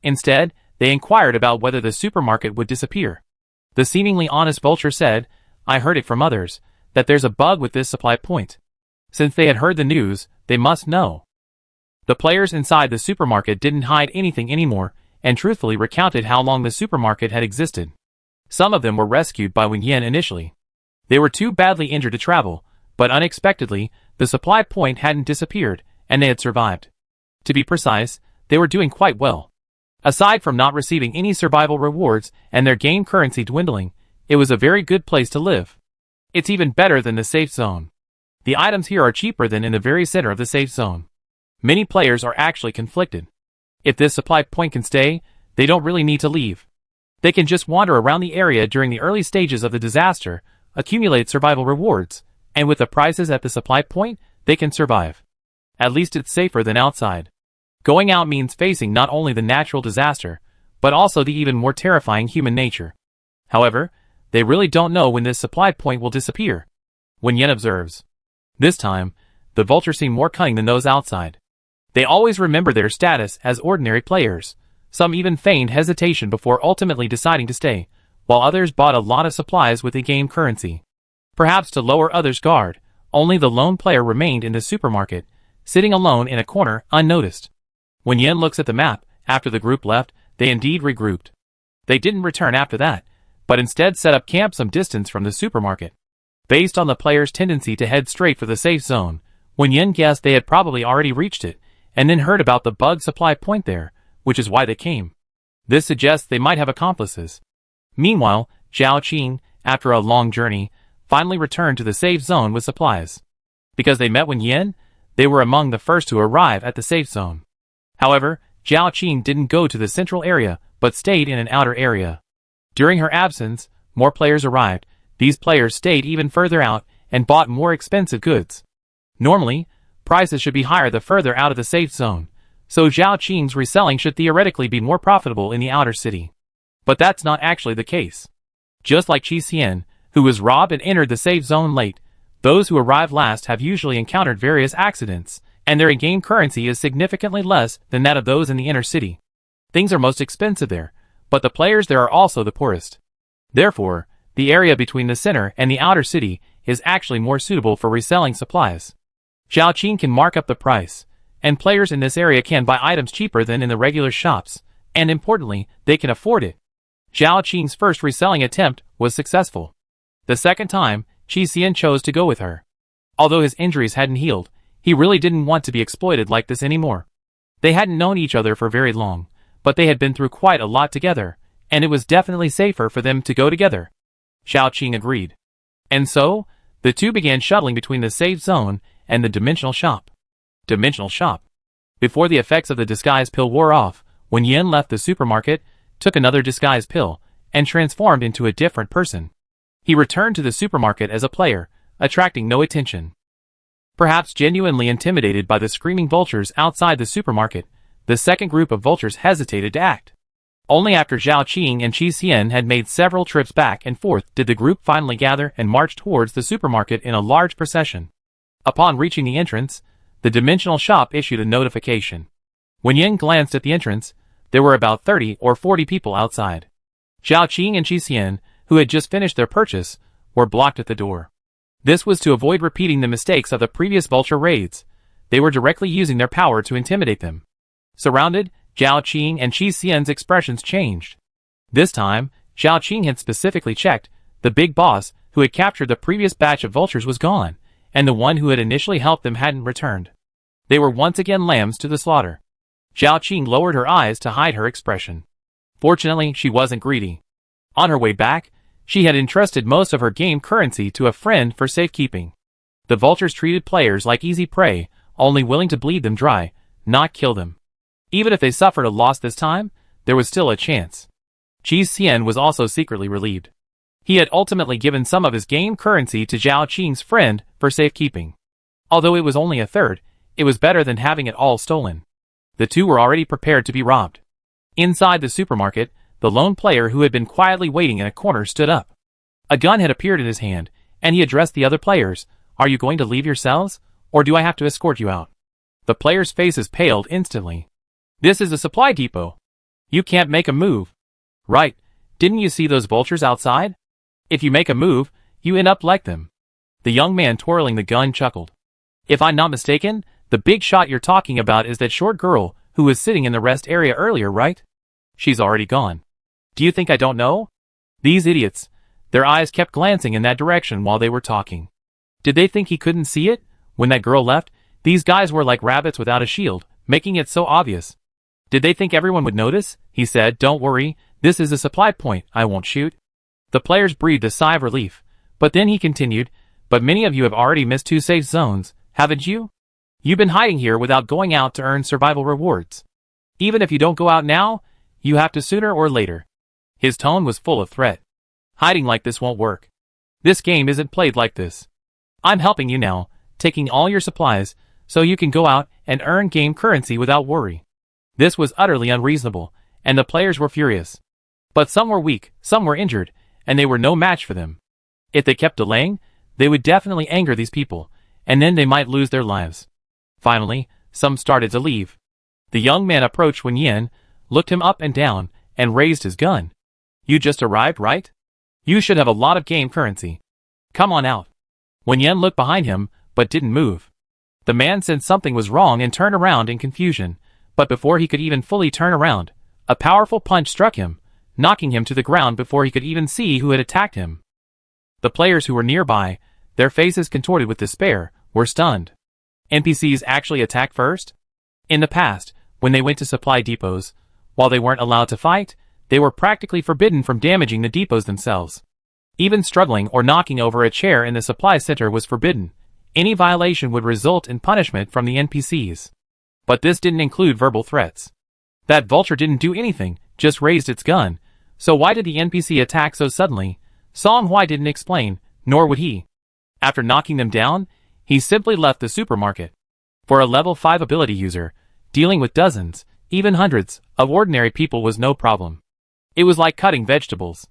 Instead, they inquired about whether the supermarket would disappear. The seemingly honest vulture said, "I heard it from others, that there's a bug with this supply point." Since they had heard the news, they must know. The players inside the supermarket didn't hide anything anymore, and truthfully recounted how long the supermarket had existed. Some of them were rescued by Wen Yan initially. They were too badly injured to travel, but unexpectedly, the supply point hadn't disappeared, and they had survived. To be precise, they were doing quite well. Aside from not receiving any survival rewards and their game currency dwindling, it was a very good place to live. It's even better than the safe zone. The items here are cheaper than in the very center of the safe zone. Many players are actually conflicted. If this supply point can stay, they don't really need to leave. They can just wander around the area during the early stages of the disaster, accumulate survival rewards, and with the prices at the supply point, they can survive. At least it's safer than outside. Going out means facing not only the natural disaster, but also the even more terrifying human nature. However, they really don't know when this supply point will disappear. Wen Yan observes. This time, the vultures seem more cunning than those outside. They always remember their status as ordinary players. Some even feigned hesitation before ultimately deciding to stay, while others bought a lot of supplies with in-game currency. Perhaps to lower others' guard, only the lone player remained in the supermarket, sitting alone in a corner, unnoticed. When Yan looks at the map, after the group left, they indeed regrouped. They didn't return after that, but instead set up camp some distance from the supermarket. Based on the players' tendency to head straight for the safe zone, Wen Yan guessed they had probably already reached it, and then heard about the bug supply point there, which is why they came. This suggests they might have accomplices. Meanwhile, Zhao Qing, after a long journey, finally returned to the safe zone with supplies. Because they met Wen Yan, they were among the first to arrive at the safe zone. However, Zhao Qing didn't go to the central area, but stayed in an outer area. During her absence, more players arrived. These players stayed even further out and bought more expensive goods. Normally, prices should be higher the further out of the safe zone, so Zhao Qing's reselling should theoretically be more profitable in the outer city. But that's not actually the case. Just like Qi Xian, who was robbed and entered the safe zone late, those who arrive last have usually encountered various accidents, and their in-game currency is significantly less than that of those in the inner city. Things are most expensive there, but the players there are also the poorest. Therefore, the area between the center and the outer city is actually more suitable for reselling supplies. Zhao Qing can mark up the price, and players in this area can buy items cheaper than in the regular shops, and importantly, they can afford it. Zhao Qing's first reselling attempt was successful. The second time, Qi Xian chose to go with her. Although his injuries hadn't healed, he really didn't want to be exploited like this anymore. They hadn't known each other for very long, but they had been through quite a lot together, and it was definitely safer for them to go together. Zhao Qing agreed. And so, the two began shuttling between the safe zone and the dimensional shop. Dimensional shop. Before the effects of the disguise pill wore off, Wen Yan left the supermarket, took another disguise pill, and transformed into a different person. He returned to the supermarket as a player, attracting no attention. Perhaps genuinely intimidated by the screaming vultures outside the supermarket, the second group of vultures hesitated to act. Only after Zhao Qing and Qi Xian had made several trips back and forth did the group finally gather and march towards the supermarket in a large procession. Upon reaching the entrance, the dimensional shop issued a notification. When Yan glanced at the entrance, there were about 30 or 40 people outside. Zhao Qing and Qi Xian, who had just finished their purchase, were blocked at the door. This was to avoid repeating the mistakes of the previous vulture raids. They were directly using their power to intimidate them. Surrounded, Zhao Qing and Qi Xian's expressions changed. This time, Zhao Qing had specifically checked. The big boss, who had captured the previous batch of vultures, was gone, and the one who had initially helped them hadn't returned. They were once again lambs to the slaughter. Zhao Qing lowered her eyes to hide her expression. Fortunately, she wasn't greedy. On her way back, she had entrusted most of her game currency to a friend for safekeeping. The vultures treated players like easy prey, only willing to bleed them dry, not kill them. Even if they suffered a loss this time, there was still a chance. Qi Xian was also secretly relieved. He had ultimately given some of his game currency to Zhao Qing's friend for safekeeping. Although it was only a third, it was better than having it all stolen. The two were already prepared to be robbed. Inside the supermarket, the lone player who had been quietly waiting in a corner stood up. A gun had appeared in his hand, and he addressed the other players. "Are you going to leave yourselves, or do I have to escort you out?" The players' faces paled instantly. "This is a supply depot. You can't make a move." "Right, didn't you see those vultures outside? If you make a move, you end up like them." The young man twirling the gun chuckled. "If I'm not mistaken, the big shot you're talking about is that short girl who was sitting in the rest area earlier, right? She's already gone. Do you think I don't know?" These idiots. Their eyes kept glancing in that direction while they were talking. Did they think he couldn't see it? When that girl left, these guys were like rabbits without a shield, making it so obvious. Did they think everyone would notice? He said, "Don't worry, this is a supply point, I won't shoot." The players breathed a sigh of relief, but then he continued, "But many of you have already missed 2 safe zones, haven't you? You've been hiding here without going out to earn survival rewards. Even if you don't go out now, you have to sooner or later." His tone was full of threat. "Hiding like this won't work. This game isn't played like this. I'm helping you now, taking all your supplies, so you can go out and earn game currency without worry." This was utterly unreasonable, and the players were furious. But some were weak, some were injured, and they were no match for them. If they kept delaying, they would definitely anger these people, and then they might lose their lives. Finally, some started to leave. The young man approached Wen Yan, looked him up and down, and raised his gun. "You just arrived, right? You should have a lot of game currency. Come on out." Wen Yan looked behind him, but didn't move. The man sensed something was wrong and turned around in confusion, but before he could even fully turn around, a powerful punch struck him, knocking him to the ground before he could even see who had attacked him. The players who were nearby, their faces contorted with despair, were stunned. NPCs actually attacked first? In the past, when they went to supply depots, while they weren't allowed to fight, they were practically forbidden from damaging the depots themselves. Even struggling or knocking over a chair in the supply center was forbidden. Any violation would result in punishment from the NPCs. But this didn't include verbal threats. That vulture didn't do anything, just raised its gun. So why did the NPC attack so suddenly? Song Hui didn't explain, nor would he. After knocking them down, he simply left the supermarket. For a level 5 ability user, dealing with dozens, even hundreds, of ordinary people was no problem. It was like cutting vegetables.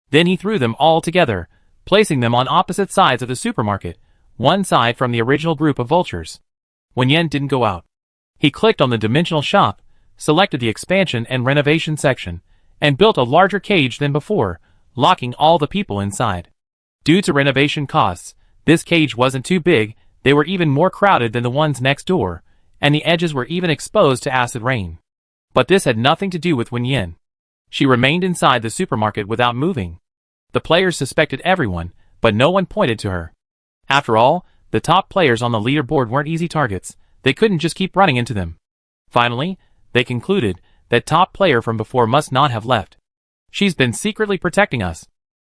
Then he threw them all together, placing them on opposite sides of the supermarket, one side from the original group of vultures. Wen Yan didn't go out. He clicked on the dimensional shop, selected the expansion and renovation section, and built a larger cage than before, locking all the people inside. Due to renovation costs, this cage wasn't too big, they were even more crowded than the ones next door, and the edges were even exposed to acid rain. But this had nothing to do with Wen Yan. She remained inside the supermarket without moving. The players suspected everyone, but no one pointed to her. After all, the top players on the leaderboard weren't easy targets, they couldn't just keep running into them. Finally, they concluded that top player from before must not have left. She's been secretly protecting us.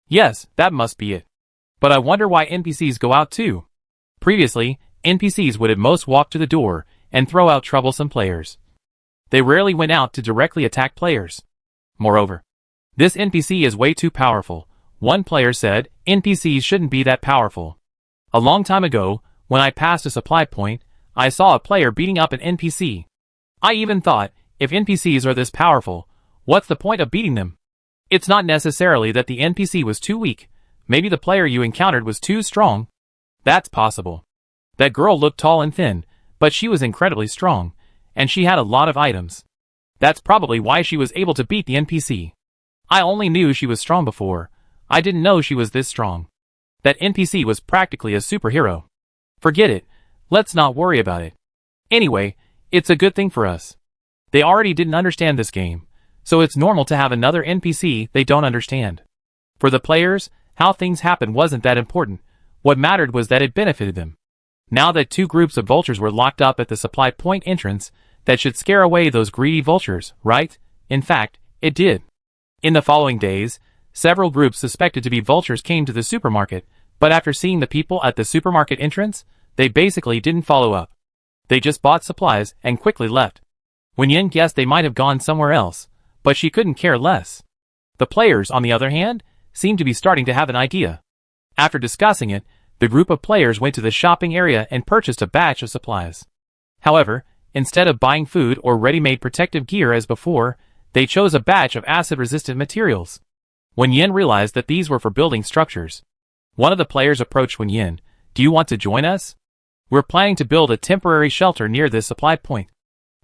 Yes, that must be it. But I wonder why NPCs go out too. Previously, NPCs would at most walk to the door and throw out troublesome players. They rarely went out to directly attack players. Moreover, this NPC is way too powerful. One player said, "NPCs shouldn't be that powerful." A long time ago, when I passed a supply point, I saw a player beating up an NPC. I even thought, if NPCs are this powerful, what's the point of beating them? It's not necessarily that the NPC was too weak, maybe the player you encountered was too strong. That's possible. That girl looked tall and thin, but she was incredibly strong, and she had a lot of items. That's probably why she was able to beat the NPC. I only knew she was strong before, I didn't know she was this strong. That NPC was practically a superhero. Forget it, let's not worry about it. Anyway, it's a good thing for us. They already didn't understand this game, so it's normal to have another NPC they don't understand. For the players, how things happened wasn't that important, what mattered was that it benefited them. Now that 2 groups of vultures were locked up at the supply point entrance, that should scare away those greedy vultures, right? In fact, it did. In the following days, several groups suspected to be vultures came to the supermarket, but after seeing the people at the supermarket entrance, they basically didn't follow up. They just bought supplies and quickly left. Wen Yan guessed they might have gone somewhere else, but she couldn't care less. The players, on the other hand, seemed to be starting to have an idea. After discussing it, the group of players went to the shopping area and purchased a batch of supplies. However, instead of buying food or ready-made protective gear as before, they chose a batch of acid-resistant materials. Wen Yan realized that these were for building structures. One of the players approached Wen Yan. "Do you want to join us? We're planning to build a temporary shelter near this supply point.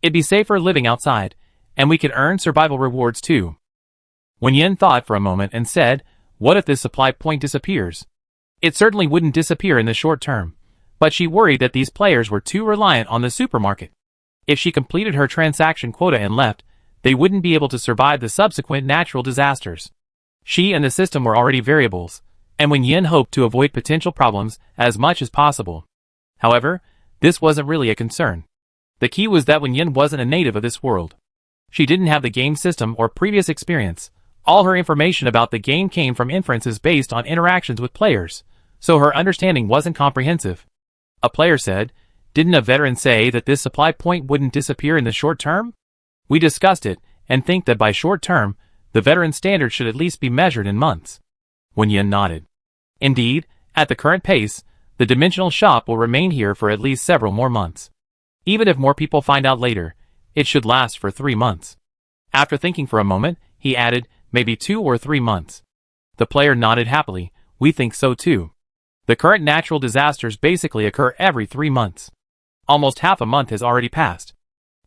It'd be safer living outside, and we could earn survival rewards too." Wen Yan thought for a moment and said, "What if this supply point disappears?" It certainly wouldn't disappear in the short term, but she worried that these players were too reliant on the supermarket. If she completed her transaction quota and left, they wouldn't be able to survive the subsequent natural disasters. She and the system were already variables, and Wen Yan hoped to avoid potential problems as much as possible. However, this wasn't really a concern. The key was that Wen Yan wasn't a native of this world. She didn't have the game system or previous experience. All her information about the game came from inferences based on interactions with players, so her understanding wasn't comprehensive. A player said, "Didn't a veteran say that this supply point wouldn't disappear in the short term?" We discussed it, and think that by short term, the veteran standard should at least be measured in months. Wen Yan nodded. Indeed, at the current pace, the dimensional shop will remain here for at least several more months. Even if more people find out later, it should last for 3 months. After thinking for a moment, he added, maybe 2 or 3 months. The player nodded happily. We think so too. The current natural disasters basically occur every 3 months. Almost half a month has already passed.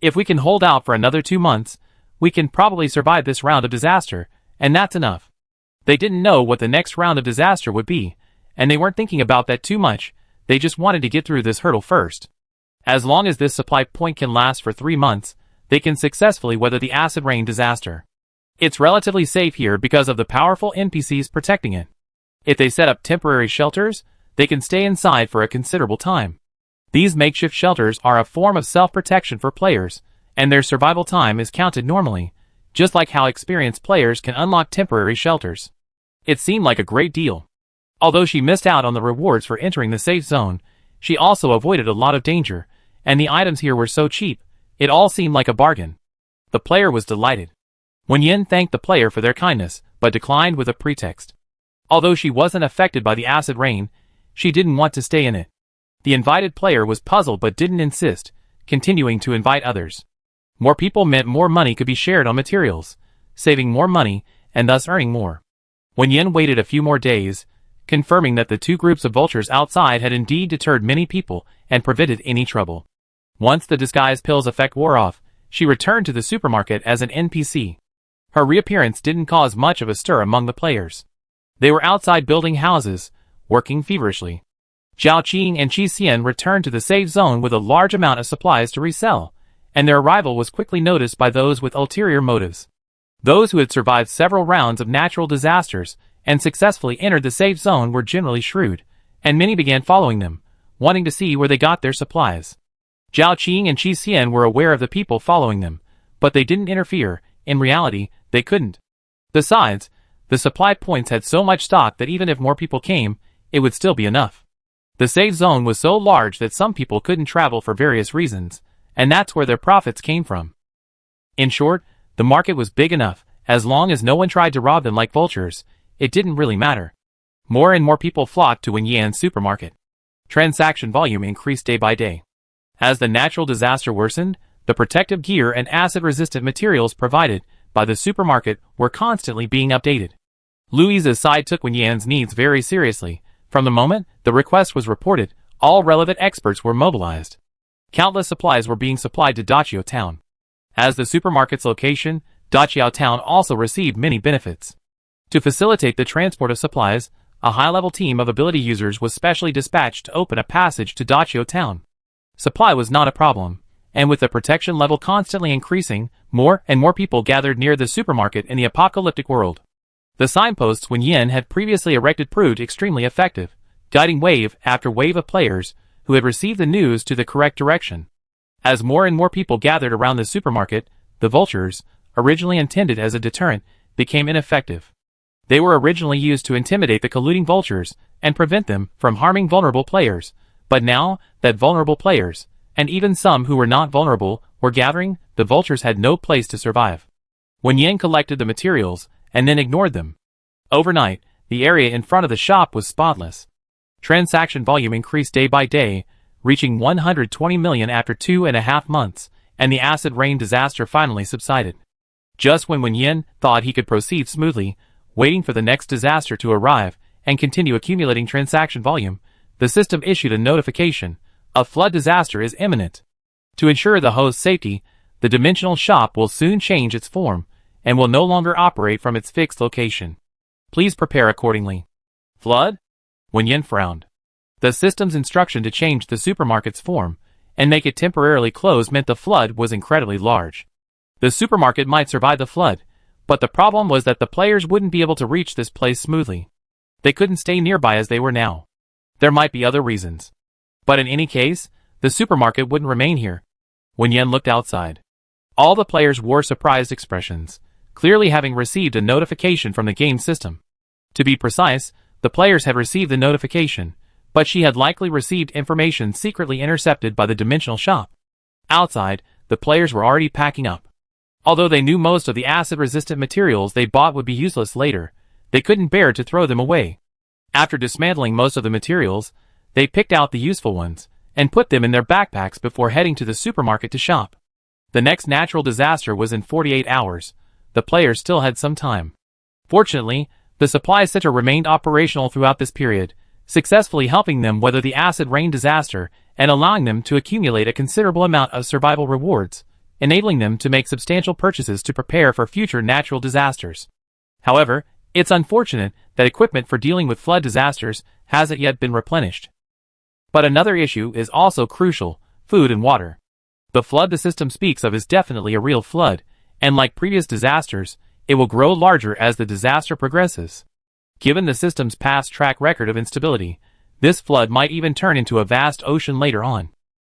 If we can hold out for another 2 months, we can probably survive this round of disaster, and that's enough. They didn't know what the next round of disaster would be, and they weren't thinking about that too much. They just wanted to get through this hurdle first. As long as this supply point can last for 3 months, they can successfully weather the acid rain disaster. It's relatively safe here because of the powerful NPCs protecting it. If they set up temporary shelters, they can stay inside for a considerable time. These makeshift shelters are a form of self-protection for players, and their survival time is counted normally, just like how experienced players can unlock temporary shelters. It seemed like a great deal. Although she missed out on the rewards for entering the safe zone, she also avoided a lot of danger, and the items here were so cheap, it all seemed like a bargain. The player was delighted. Wen Yan thanked the player for their kindness, but declined with a pretext. Although she wasn't affected by the acid rain, she didn't want to stay in it. The invited player was puzzled but didn't insist, continuing to invite others. More people meant more money could be shared on materials, saving more money, and thus earning more. Wen Yan waited a few more days, confirming that the 2 groups of vultures outside had indeed deterred many people and prevented any trouble. Once the disguise pill's effect wore off, she returned to the supermarket as an NPC. Her reappearance didn't cause much of a stir among the players. They were outside building houses, working feverishly. Zhao Qing and Qi Xian returned to the safe zone with a large amount of supplies to resell, and their arrival was quickly noticed by those with ulterior motives. Those who had survived several rounds of natural disasters and successfully entered the safe zone were generally shrewd, and many began following them, wanting to see where they got their supplies. Zhao Qing and Qi Xian were aware of the people following them, but they didn't interfere. In reality, they couldn't. Besides, the supply points had so much stock that even if more people came, it would still be enough. The safe zone was so large that some people couldn't travel for various reasons, and that's where their profits came from. In short, the market was big enough. As long as no one tried to rob them like vultures, it didn't really matter. More and more people flocked to Wen Yan's supermarket. Transaction volume increased day by day. As the natural disaster worsened, the protective gear and acid-resistant materials provided by the supermarket were constantly being updated. Louise's side took Wen Yan's needs very seriously. From the moment the request was reported, all relevant experts were mobilized. Countless supplies were being supplied to Dachio Town. As the supermarket's location, Dachio Town also received many benefits. To facilitate the transport of supplies, a high-level team of ability users was specially dispatched to open a passage to Dachio Town. Supply was not a problem, and with the protection level constantly increasing, more and more people gathered near the supermarket in the apocalyptic world. The signposts Wen Yan had previously erected proved extremely effective, guiding wave after wave of players who had received the news to the correct direction. As more and more people gathered around the supermarket, the vultures, originally intended as a deterrent, became ineffective. They were originally used to intimidate the colluding vultures and prevent them from harming vulnerable players, but now that vulnerable players, and even some who were not vulnerable, were gathering, the vultures had no place to survive. Wen Yan collected the materials and then ignored them. Overnight, the area in front of the shop was spotless. Transaction volume increased day by day, reaching 120 million after 2.5 months, and the acid rain disaster finally subsided. Just when Wen Yan thought he could proceed smoothly, waiting for the next disaster to arrive and continue accumulating transaction volume, the system issued a notification: a flood disaster is imminent. To ensure the host's safety, the dimensional shop will soon change its form and will no longer operate from its fixed location. Please prepare accordingly. Flood? Wen Yan frowned. The system's instruction to change the supermarket's form and make it temporarily closed meant the flood was incredibly large. The supermarket might survive the flood, But the problem was that the players wouldn't be able to reach this place smoothly. They couldn't stay nearby as they were now. There might be other reasons. But in any case, the supermarket wouldn't remain here. Wen Yan looked outside. All the players wore surprised expressions, clearly having received a notification from the game system. To be precise, the players had received the notification, but she had likely received information secretly intercepted by the dimensional shop. Outside, the players were already packing up. Although they knew most of the acid-resistant materials they bought would be useless later, they couldn't bear to throw them away. After dismantling most of the materials, they picked out the useful ones and put them in their backpacks before heading to the supermarket to shop. The next natural disaster was in 48 hours. The players still had some time. Fortunately, the supply center remained operational throughout this period, successfully helping them weather the acid rain disaster and allowing them to accumulate a considerable amount of survival rewards, enabling them to make substantial purchases to prepare for future natural disasters. However, it's unfortunate that equipment for dealing with flood disasters hasn't yet been replenished. But another issue is also crucial: food and water. The flood the system speaks of is definitely a real flood, and like previous disasters, it will grow larger as the disaster progresses. Given the system's past track record of instability, this flood might even turn into a vast ocean later on.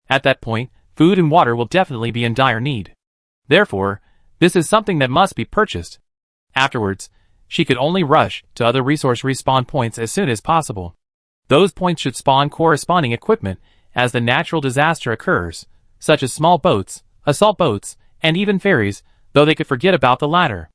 At that point, food and water will definitely be in dire need. Therefore, this is something that must be purchased. Afterwards, she could only rush to other resource respawn points as soon as possible. Those points should spawn corresponding equipment as the natural disaster occurs, such as small boats, assault boats, and even ferries, though they could forget about the latter.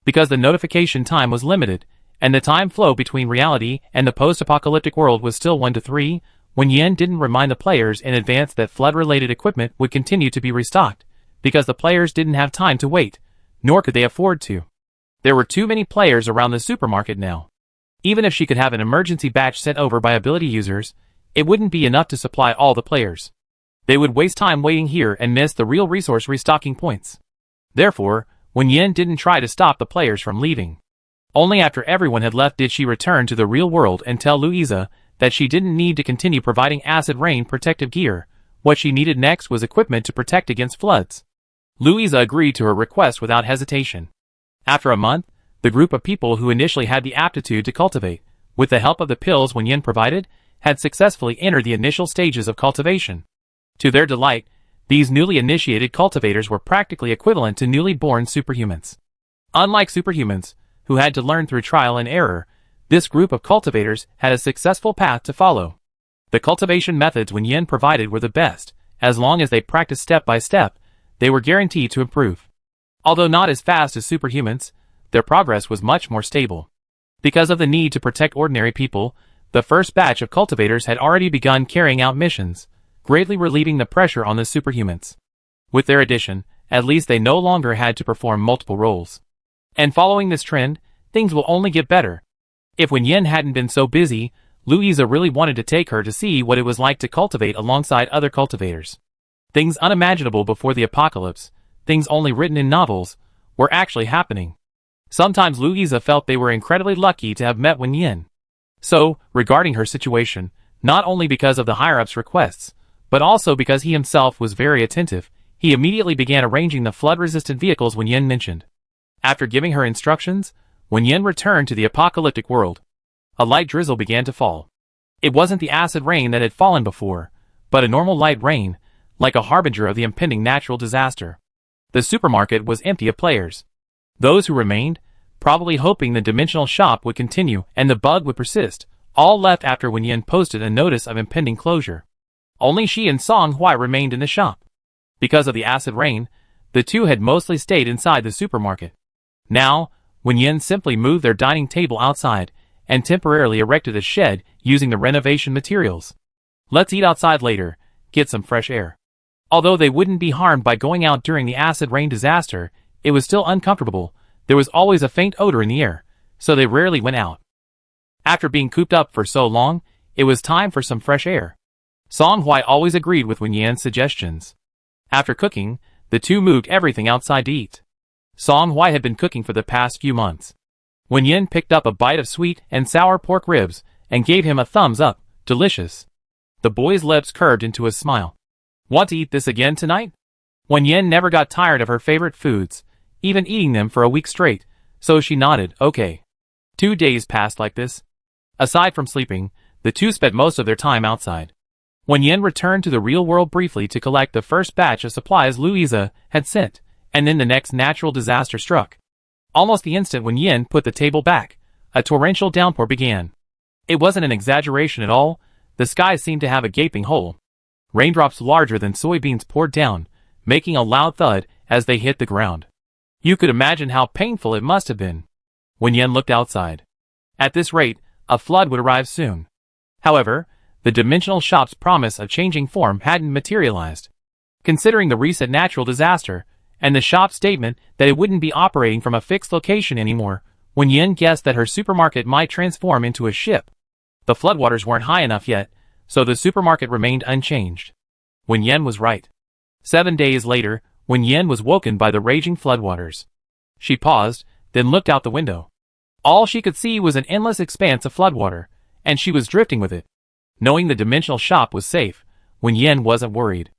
Because the notification time was limited, and the time flow between reality and the post-apocalyptic world was still 1 to 3, Wen Yan didn't remind the players in advance that flood-related equipment would continue to be restocked, because the players didn't have time to wait, nor could they afford to. There were too many players around the supermarket now. Even if she could have an emergency batch sent over by ability users, it wouldn't be enough to supply all the players. They would waste time waiting here and miss the real resource restocking points. Therefore, Wen Yan didn't try to stop the players from leaving. Only after everyone had left did she return to the real world and tell Louisa that she didn't need to continue providing acid rain protective gear. What she needed next was equipment to protect against floods. Louisa agreed to her request without hesitation. After a month, the group of people who initially had the aptitude to cultivate, with the help of the pills Wen Yan provided, had successfully entered the initial stages of cultivation. To their delight, these newly initiated cultivators were practically equivalent to newly born superhumans. Unlike superhumans, who had to learn through trial and error, this group of cultivators had a successful path to follow. The cultivation methods Wen Yan provided were the best. As long as they practiced step by step, they were guaranteed to improve. Although not as fast as superhumans, their progress was much more stable. Because of the need to protect ordinary people, the first batch of cultivators had already begun carrying out missions, greatly relieving the pressure on the superhumans. With their addition, at least they no longer had to perform multiple roles. And following this trend, things will only get better. If Wen Yan hadn't been so busy, Louisa really wanted to take her to see what it was like to cultivate alongside other cultivators. Things unimaginable before the apocalypse, things only written in novels, were actually happening. Sometimes Louisa felt they were incredibly lucky to have met Wen Yan. So, regarding her situation, not only because of the higher-ups' requests, but also because he himself was very attentive, he immediately began arranging the flood-resistant vehicles Wen Yan mentioned. After giving her instructions, Wen Yan returned to the apocalyptic world. A light drizzle began to fall. It wasn't the acid rain that had fallen before, but a normal light rain, like a harbinger of the impending natural disaster. The supermarket was empty of players. Those who remained, probably hoping the dimensional shop would continue and the bug would persist, all left after Wen Yan posted a notice of impending closure. Only she and Song Hui remained in the shop. Because of the acid rain, the two had mostly stayed inside the supermarket. Now, Wen Yan simply moved their dining table outside and temporarily erected a shed using the renovation materials. Let's eat outside later, get some fresh air. Although they wouldn't be harmed by going out during the acid rain disaster, it was still uncomfortable. There was always a faint odor in the air, so they rarely went out. After being cooped up for so long, it was time for some fresh air. Song Hui always agreed with Wen Yan's suggestions. After cooking, the two moved everything outside to eat. Song Hui had been cooking for the past few months. Wen Yan picked up a bite of sweet and sour pork ribs and gave him a thumbs up. Delicious. The boy's lips curved into a smile. Want to eat this again tonight? Wen Yan never got tired of her favorite foods, even eating them for a week straight, So she nodded, okay. 2 days passed like this. Aside from sleeping, the two spent most of their time outside. Wen Yan returned to the real world briefly to collect the first batch of supplies Louisa had sent, and then the next natural disaster struck. Almost the instant Wen Yan put the table back, a torrential downpour began. It wasn't an exaggeration at all. The sky seemed to have a gaping hole. Raindrops larger than soybeans poured down, making a loud thud as they hit the ground. You could imagine how painful it must have been. Wen Yan looked outside. At this rate, a flood would arrive soon. However, the dimensional shop's promise of changing form hadn't materialized. Considering the recent natural disaster, and the shop's statement that it wouldn't be operating from a fixed location anymore, Wen Yan guessed that her supermarket might transform into a ship. The floodwaters weren't high enough yet, so the supermarket remained unchanged. Wen Yan was right. 7 days later, Wen Yan was woken by the raging floodwaters. She paused, then looked out the window. All she could see was an endless expanse of floodwater, and she was drifting with it. Knowing the dimensional shop was safe, Wen Yan wasn't worried.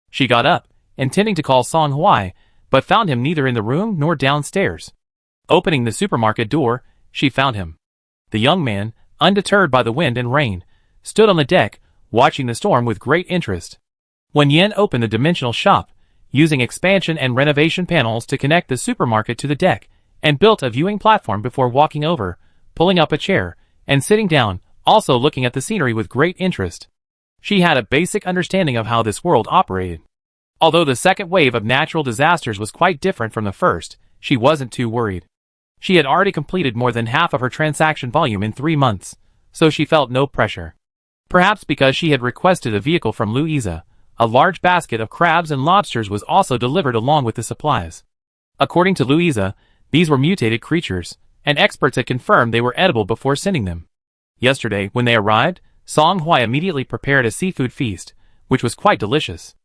She got up, intending to call Song Hui, but found him neither in the room nor downstairs. Opening the supermarket door, she found him. The young man, undeterred by the wind and rain, stood on the deck, watching the storm with great interest. Wen Yan opened the dimensional shop, using expansion and renovation panels to connect the supermarket to the deck, and built a viewing platform before walking over, pulling up a chair, and sitting down, also looking at the scenery with great interest. She had a basic understanding of how this world operated. Although the second wave of natural disasters was quite different from the first, she wasn't too worried. She had already completed more than half of her transaction volume in 3 months, so she felt no pressure. Perhaps because she had requested a vehicle from Louisa, a large basket of crabs and lobsters was also delivered along with the supplies. According to Louisa, these were mutated creatures, and experts had confirmed they were edible before sending them. Yesterday, when they arrived, Song Hui immediately prepared a seafood feast, which was quite delicious.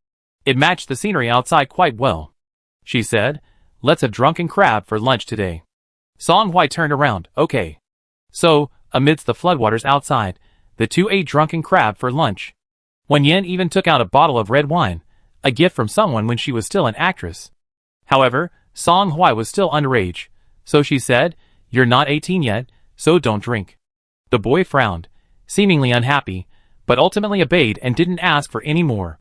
It matched the scenery outside quite well. She said, "Let's have drunken crab for lunch today." Song Hui turned around, okay. So, amidst the floodwaters outside, the two ate drunken crab for lunch. Wen Yan even took out a bottle of red wine, a gift from someone when she was still an actress. However, Song Hui was still underage, so she said, "You're not 18 yet, so don't drink." The boy frowned, seemingly unhappy, but ultimately obeyed and didn't ask for any more.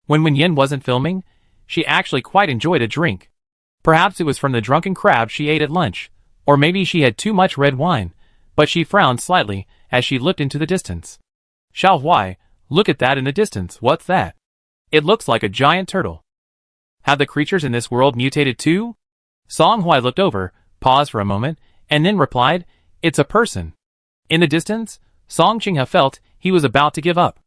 When Wen Yan wasn't filming, she actually quite enjoyed a drink. Perhaps it was from the drunken crab she ate at lunch, or maybe she had too much red wine, but she frowned slightly as she looked into the distance. "Xiao Hui, look at that in the distance, what's that? It looks like a giant turtle. Have the creatures in this world mutated too?" Song Hui looked over, paused for a moment, and then replied, "It's a person." In the distance, Song Qinghe felt he was about to give up.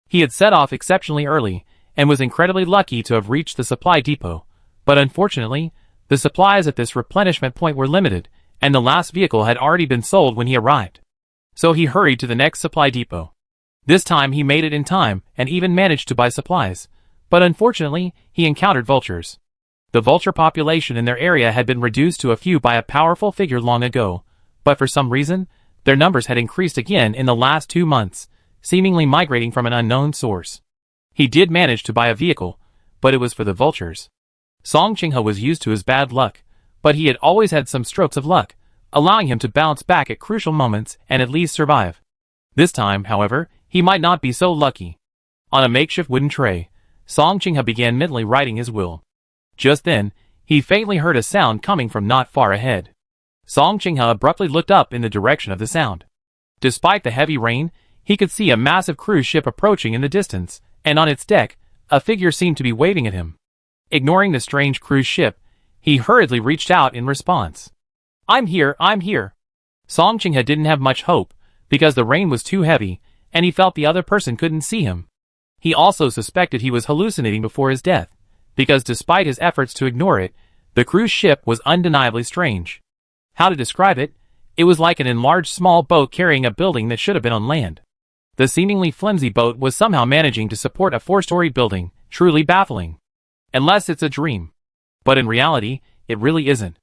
He had set off exceptionally early, and was incredibly lucky to have reached the supply depot, but unfortunately, the supplies at this replenishment point were limited, and the last vehicle had already been sold when he arrived. So he hurried to the next supply depot. This time he made it in time, and even managed to buy supplies, but unfortunately, he encountered vultures. The vulture population in their area had been reduced to a few by a powerful figure long ago, but for some reason, their numbers had increased again in the last 2 months, seemingly migrating from an unknown source. He did manage to buy a vehicle, but it was for the vultures. Song Qinghe was used to his bad luck, but he had always had some strokes of luck, allowing him to bounce back at crucial moments and at least survive. This time, however, he might not be so lucky. On a makeshift wooden tray, Song Qinghe began mentally writing his will. Just then, he faintly heard a sound coming from not far ahead. Song Qinghe abruptly looked up in the direction of the sound. Despite the heavy rain, he could see a massive cruise ship approaching in the distance, and on its deck, a figure seemed to be waving at him. Ignoring the strange cruise ship, he hurriedly reached out in response. I'm here. Song Qinghe didn't have much hope, because the rain was too heavy, and he felt the other person couldn't see him. He also suspected he was hallucinating before his death, because despite his efforts to ignore it, the cruise ship was undeniably strange. How to describe it? It was like an enlarged small boat carrying a building that should have been on land. The seemingly flimsy boat was somehow managing to support a 4-story building, truly baffling. Unless it's a dream. But in reality, it really isn't.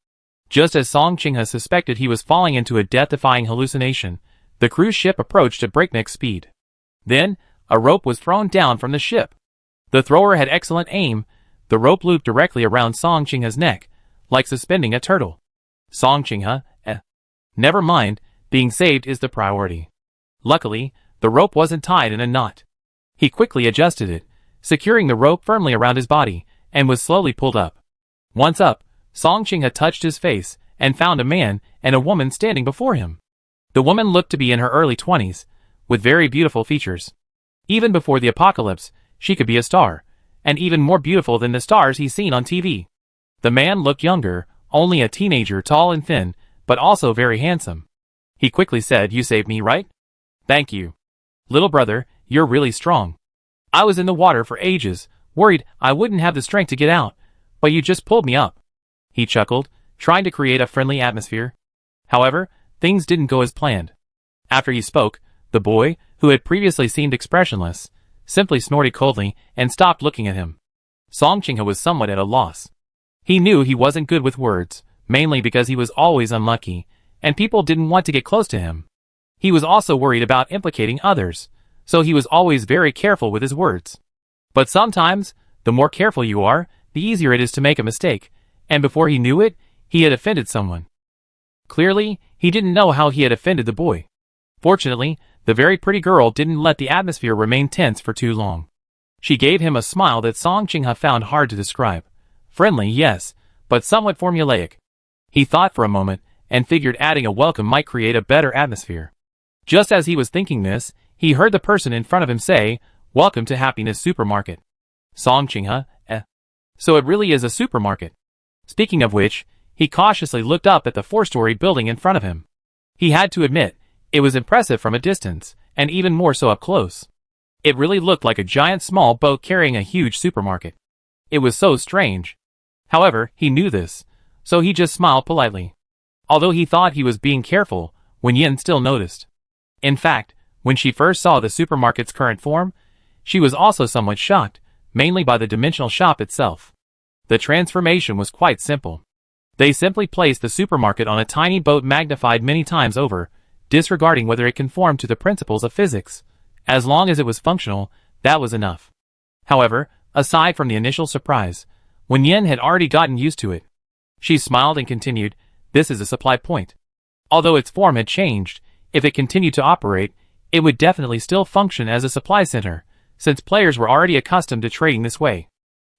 Just as Song Qinghe suspected he was falling into a death-defying hallucination, the cruise ship approached at breakneck speed. Then, a rope was thrown down from the ship. The thrower had excellent aim. The rope looped directly around Song Qinghe's neck, like suspending a turtle. Song Qinghe, Never mind, being saved is the priority. Luckily, the rope wasn't tied in a knot. He quickly adjusted it, securing the rope firmly around his body, and was slowly pulled up. Once up, Song Qing had touched his face and found a man and a woman standing before him. The woman looked to be in her early 20s, with very beautiful features. Even before the apocalypse, she could be a star, and even more beautiful than the stars he's seen on TV. The man looked younger, only a teenager, tall and thin, but also very handsome. He quickly said, "You saved me, right?" "Thank you. Little brother, you're really strong. I was in the water for ages, worried I wouldn't have the strength to get out, but you just pulled me up." He chuckled, trying to create a friendly atmosphere. However, things didn't go as planned. After he spoke, the boy, who had previously seemed expressionless, simply snorted coldly and stopped looking at him. Song Qinghe was somewhat at a loss. He knew he wasn't good with words, mainly because he was always unlucky, and people didn't want to get close to him. He was also worried about implicating others, so he was always very careful with his words. But sometimes, the more careful you are, the easier it is to make a mistake, and before he knew it, he had offended someone. Clearly, he didn't know how he had offended the boy. Fortunately, the very pretty girl didn't let the atmosphere remain tense for too long. She gave him a smile that Song Qinghe found hard to describe. Friendly, yes, but somewhat formulaic. He thought for a moment, and figured adding a welcome might create a better atmosphere. Just as he was thinking this, he heard the person in front of him say, "Welcome to Happiness Supermarket." Song Qinghe, So it really is a supermarket. Speaking of which, he cautiously looked up at the 4-story building in front of him. He had to admit, it was impressive from a distance, and even more so up close. It really looked like a giant small boat carrying a huge supermarket. It was so strange. However, he knew this, so he just smiled politely. Although he thought he was being careful, Wen Yan still noticed. In fact, when she first saw the supermarket's current form, she was also somewhat shocked, mainly by the dimensional shop itself. The transformation was quite simple. They simply placed the supermarket on a tiny boat magnified many times over, disregarding whether it conformed to the principles of physics. As long as it was functional, that was enough. However, aside from the initial surprise, Wen Yan had already gotten used to it. She smiled and continued, "This is a supply point. Although its form had changed, if it continued to operate, it would definitely still function as a supply center, since players were already accustomed to trading this way."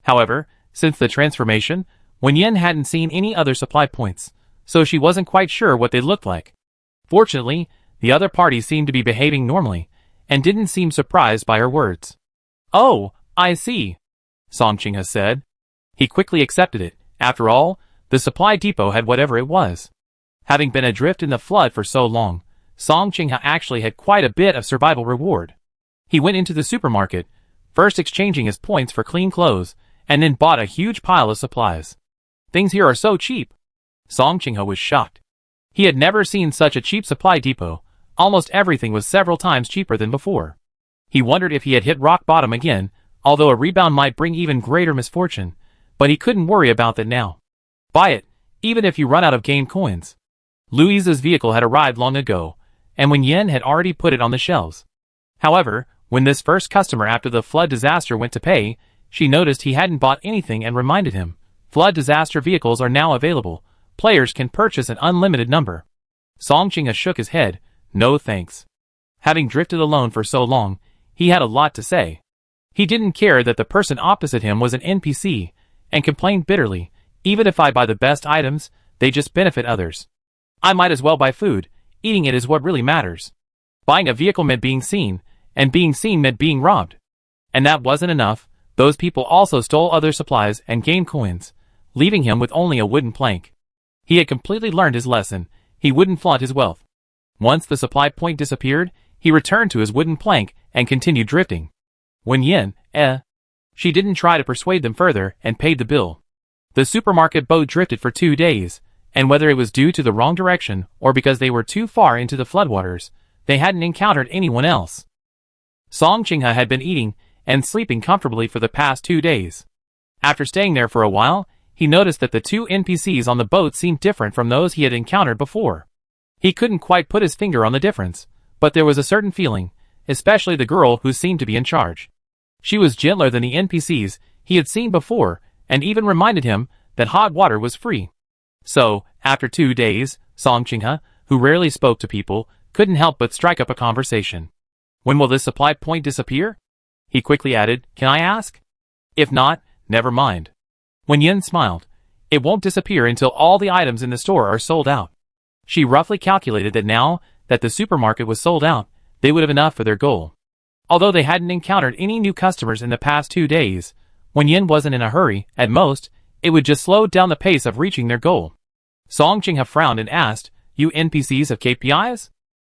However, since the transformation, Wen Yan hadn't seen any other supply points, so she wasn't quite sure what they looked like. Fortunately, the other party seemed to be behaving normally, and didn't seem surprised by her words. "Oh, I see," Song Qinghe said. He quickly accepted it. After all, the supply depot had whatever it was. Having been adrift in the flood for so long, Song Qinghe actually had quite a bit of survival reward. He went into the supermarket, first exchanging his points for clean clothes, and then bought a huge pile of supplies. "Things here are so cheap." Song Qinghe was shocked. He had never seen such a cheap supply depot. Almost everything was several times cheaper than before. He wondered if he had hit rock bottom again, although a rebound might bring even greater misfortune, but he couldn't worry about that now. Buy it, even if you run out of game coins. Louise's vehicle had arrived long ago, and Wen Yan had already put it on the shelves. However, when this first customer after the flood disaster went to pay, she noticed he hadn't bought anything and reminded him, "Flood disaster vehicles are now available. Players can purchase an unlimited number." Song Qinghe shook his head, "No thanks." Having drifted alone for so long, he had a lot to say. He didn't care that the person opposite him was an NPC, and complained bitterly, "Even if I buy the best items, they just benefit others. I might as well buy food. Eating it is what really matters." Buying a vehicle meant being seen, and being seen meant being robbed. And that wasn't enough. Those people also stole other supplies and gained coins, leaving him with only a wooden plank. He had completely learned his lesson. He wouldn't flaunt his wealth. Once the supply point disappeared, he returned to his wooden plank and continued drifting. Wen Yan, She didn't try to persuade them further and paid the bill. The supermarket boat drifted for 2 days, and whether it was due to the wrong direction or because they were too far into the floodwaters, they hadn't encountered anyone else. Song Qinghe had been eating and sleeping comfortably for the past 2 days. After staying there for a while, he noticed that the 2 NPCs on the boat seemed different from those he had encountered before. He couldn't quite put his finger on the difference, but there was a certain feeling, especially the girl who seemed to be in charge. She was gentler than the NPCs he had seen before, and even reminded him that hot water was free. So, after 2 days, Song Qinghe, who rarely spoke to people, couldn't help but strike up a conversation. When will this supply point disappear? He quickly added, can I ask? If not, never mind. Wen Yan smiled. It won't disappear until all the items in the store are sold out. She roughly calculated that now that the supermarket was sold out, they would have enough for their goal. Although they hadn't encountered any new customers in the past 2 days, Wen Yan wasn't in a hurry. At most, it would just slow down the pace of reaching their goal. Song Qinghe frowned and asked, you NPCs have KPIs?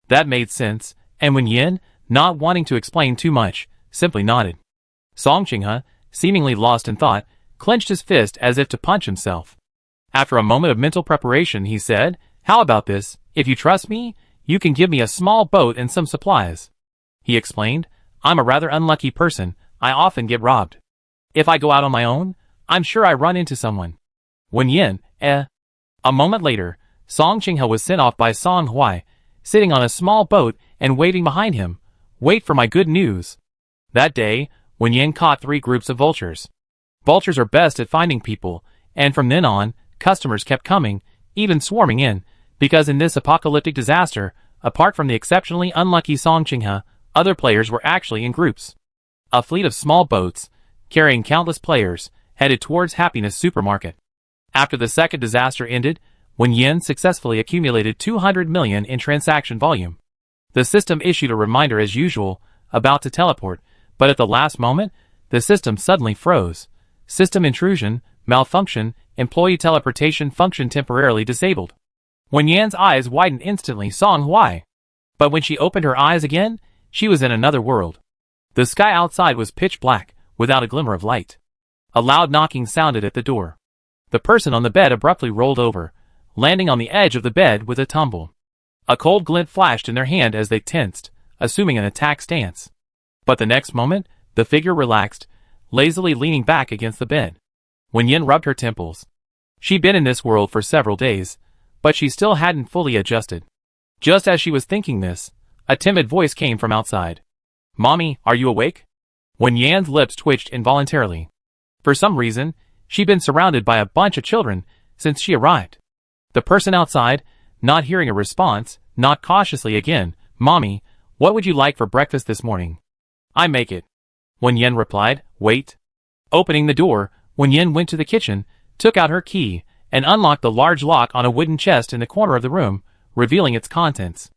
That made sense, and Wen Yan, not wanting to explain too much, simply nodded. Song Qinghe, seemingly lost in thought, clenched his fist as if to punch himself. After a moment of mental preparation, he said, how about this? If you trust me, you can give me a small boat and some supplies. He explained, I'm a rather unlucky person. I often get robbed. If I go out on my own, I'm sure I run into someone. Wen Yan, A moment later, Song Qinghe was sent off by Song Hui, sitting on a small boat and waiting behind him. Wait for my good news. That day, Wen Yan caught 3 groups of vultures. Vultures are best at finding people, and from then on, customers kept coming, even swarming in, because in this apocalyptic disaster, apart from the exceptionally unlucky Song Qinghe, other players were actually in groups. A fleet of small boats, carrying countless players, headed towards Happiness Supermarket. After the second disaster ended, Wen Yan successfully accumulated 200 million in transaction volume. The system issued a reminder as usual, about to teleport, but at the last moment, the system suddenly froze. System intrusion, malfunction, employee teleportation function temporarily disabled. Wen Yan's eyes widened instantly. Song Hui. But when she opened her eyes again, she was in another world. The sky outside was pitch black, without a glimmer of light. A loud knocking sounded at the door. The person on the bed abruptly rolled over, landing on the edge of the bed with a tumble. A cold glint flashed in their hand as they tensed, assuming an attack stance. But the next moment, the figure relaxed, lazily leaning back against the bed. Wen Yan rubbed her temples. She'd been in this world for several days, but she still hadn't fully adjusted. Just as she was thinking this, a timid voice came from outside. Mommy, are you awake? Wen Yan's lips twitched involuntarily. For some reason, she'd been surrounded by a bunch of children since she arrived. The person outside, not hearing a response, knocked cautiously again. Mommy, what would you like for breakfast this morning? I make it. Wen Yan replied. Wait. Opening the door, Wen Yan went to the kitchen, took out her key, and unlocked the large lock on a wooden chest in the corner of the room, revealing its contents.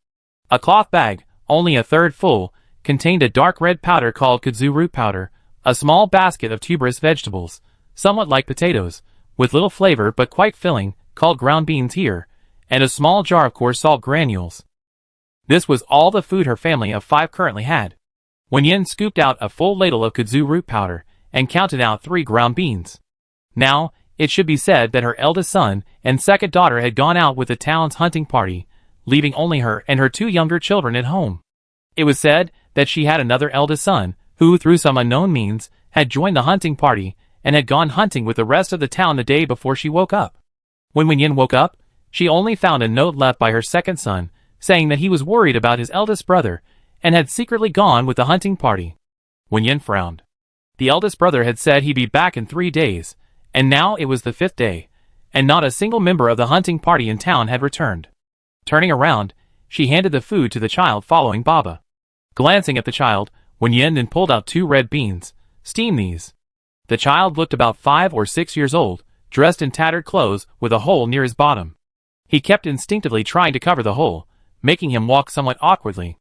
A cloth bag, only a third full, contained a dark red powder called kudzu root powder, a small basket of tuberous vegetables, somewhat like potatoes, with little flavor but quite filling, called ground beans here, and a small jar of coarse salt granules. This was all the food her family of 5 currently had. Wen Yan scooped out a full ladle of kudzu root powder and counted out 3 ground beans. Now, it should be said that her eldest son and second daughter had gone out with the town's hunting party, leaving only her and her 2 younger children at home. It was said that she had another eldest son, who through some unknown means, had joined the hunting party and had gone hunting with the rest of the town the day before she woke up. When Wen Yan woke up, she only found a note left by her second son, saying that he was worried about his eldest brother, and had secretly gone with the hunting party. Wen Yan frowned. The eldest brother had said he'd be back in 3 days, and now it was the 5th day, and not a single member of the hunting party in town had returned. Turning around, she handed the food to the child following Baba. Glancing at the child, Wen Yan then pulled out 2 red beans. Steam these. The child looked about 5 or 6 years old, dressed in tattered clothes with a hole near his bottom. He kept instinctively trying to cover the hole, making him walk somewhat awkwardly.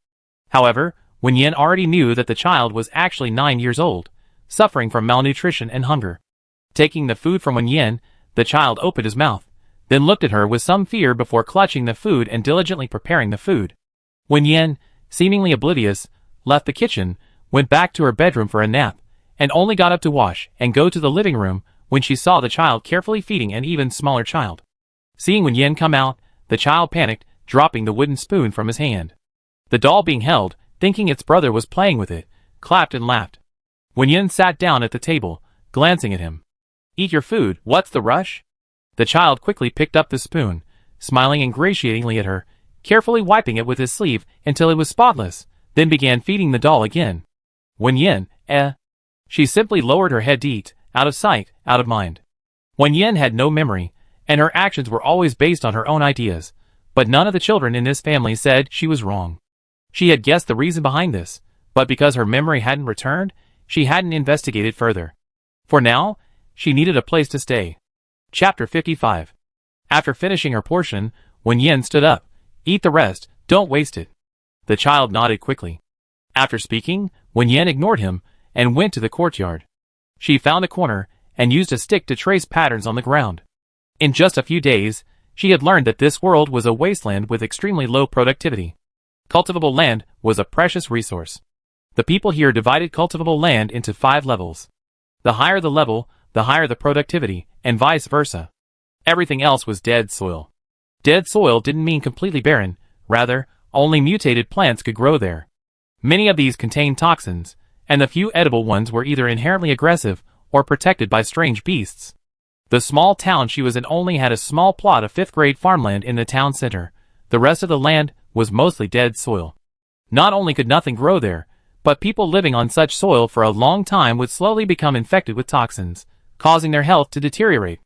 However, Wen Yan already knew that the child was actually 9 years old, suffering from malnutrition and hunger. Taking the food from Wen Yan, the child opened his mouth, then looked at her with some fear before clutching the food and diligently preparing the food. Wen Yan, seemingly oblivious, left the kitchen, went back to her bedroom for a nap, and only got up to wash and go to the living room when she saw the child carefully feeding an even smaller child. Seeing Wen Yan come out, the child panicked, dropping the wooden spoon from his hand. The doll being held, thinking its brother was playing with it, clapped and laughed. Wen Yan sat down at the table, glancing at him. Eat your food, what's the rush? The child quickly picked up the spoon, smiling ingratiatingly at her, carefully wiping it with his sleeve until it was spotless, then began feeding the doll again. Wen Yan, She simply lowered her head to eat, out of sight, out of mind. Wen Yan had no memory, and her actions were always based on her own ideas, But none of the children in this family said she was wrong. She had guessed the reason behind this, but because her memory hadn't returned, she hadn't investigated further. For now, she needed a place to stay. Chapter 55. After finishing her portion, Wen Yan stood up. Eat the rest, don't waste it. The child nodded quickly. After speaking, Wen Yan ignored him and went to the courtyard. She found a corner and used a stick to trace patterns on the ground. In just a few days, she had learned that this world was a wasteland with extremely low productivity. Cultivable land was a precious resource. The people here divided cultivable land into 5 levels. The higher the level, the higher the productivity, and vice versa. Everything else was dead soil. Dead soil didn't mean completely barren, rather, only mutated plants could grow there. Many of these contained toxins, and the few edible ones were either inherently aggressive or protected by strange beasts. The small town she was in only had a small plot of 5th-grade farmland in the town center. The rest of the land was mostly dead soil. Not only could nothing grow there, but people living on such soil for a long time would slowly become infected with toxins, causing their health to deteriorate.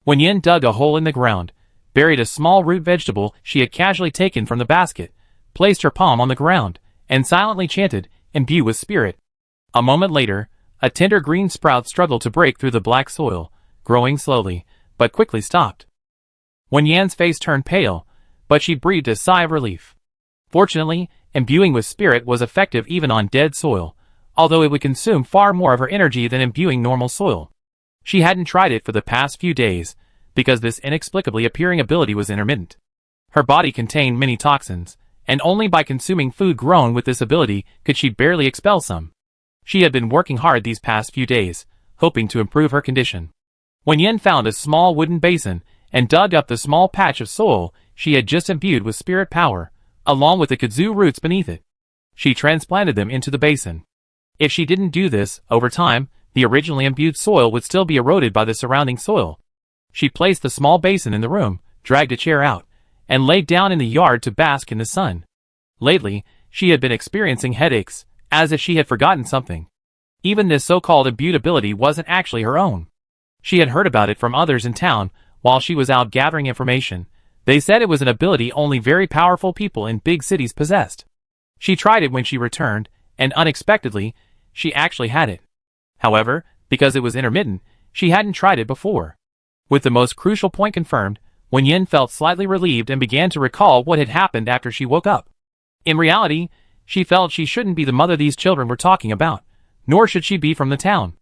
Wen Yan dug a hole in the ground, buried a small root vegetable she had casually taken from the basket, placed her palm on the ground, and silently chanted, "Imbue with spirit." A moment later, a tender green sprout struggled to break through the black soil, growing slowly, but quickly stopped. Wen Yan's face turned pale, but she breathed a sigh of relief. Fortunately, imbuing with spirit was effective even on dead soil, although it would consume far more of her energy than imbuing normal soil. She hadn't tried it for the past few days, because this inexplicably appearing ability was intermittent. Her body contained many toxins, and only by consuming food grown with this ability could she barely expel some. She had been working hard these past few days, hoping to improve her condition. Wen Yan found a small wooden basin and dug up the small patch of soil she had just imbued with spirit power, along with the kudzu roots beneath it. She transplanted them into the basin. If she didn't do this, over time, the originally imbued soil would still be eroded by the surrounding soil. She placed the small basin in the room, dragged a chair out, and laid down in the yard to bask in the sun. Lately, she had been experiencing headaches, as if she had forgotten something. Even this so-called imbued ability wasn't actually her own. She had heard about it from others in town while she was out gathering information. They said it was an ability only very powerful people in big cities possessed. She tried it when she returned, and unexpectedly, she actually had it. However, because it was intermittent, she hadn't tried it before. With the most crucial point confirmed, Wen Yan felt slightly relieved and began to recall what had happened after she woke up. In reality, she felt she shouldn't be the mother these children were talking about, nor should she be from the town.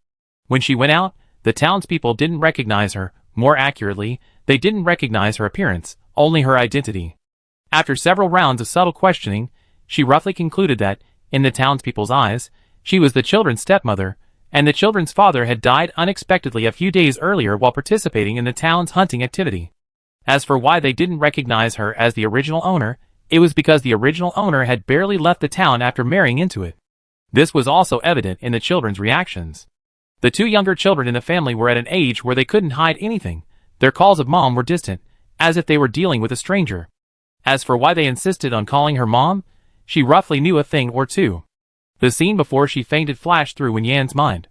When she went out, the townspeople didn't recognize her. More accurately, they didn't recognize her appearance, only her identity. After several rounds of subtle questioning, she roughly concluded that, in the townspeople's eyes, she was the children's stepmother, and the children's father had died unexpectedly a few days earlier while participating in the town's hunting activity. As for why they didn't recognize her as the original owner, it was because the original owner had barely left the town after marrying into it. This was also evident in the children's reactions. The 2 younger children in the family were at an age where they couldn't hide anything. Their calls of mom were distant, as if they were dealing with a stranger. As for why they insisted on calling her mom, she roughly knew a thing or two. The scene before she fainted flashed through Wen Yan's mind.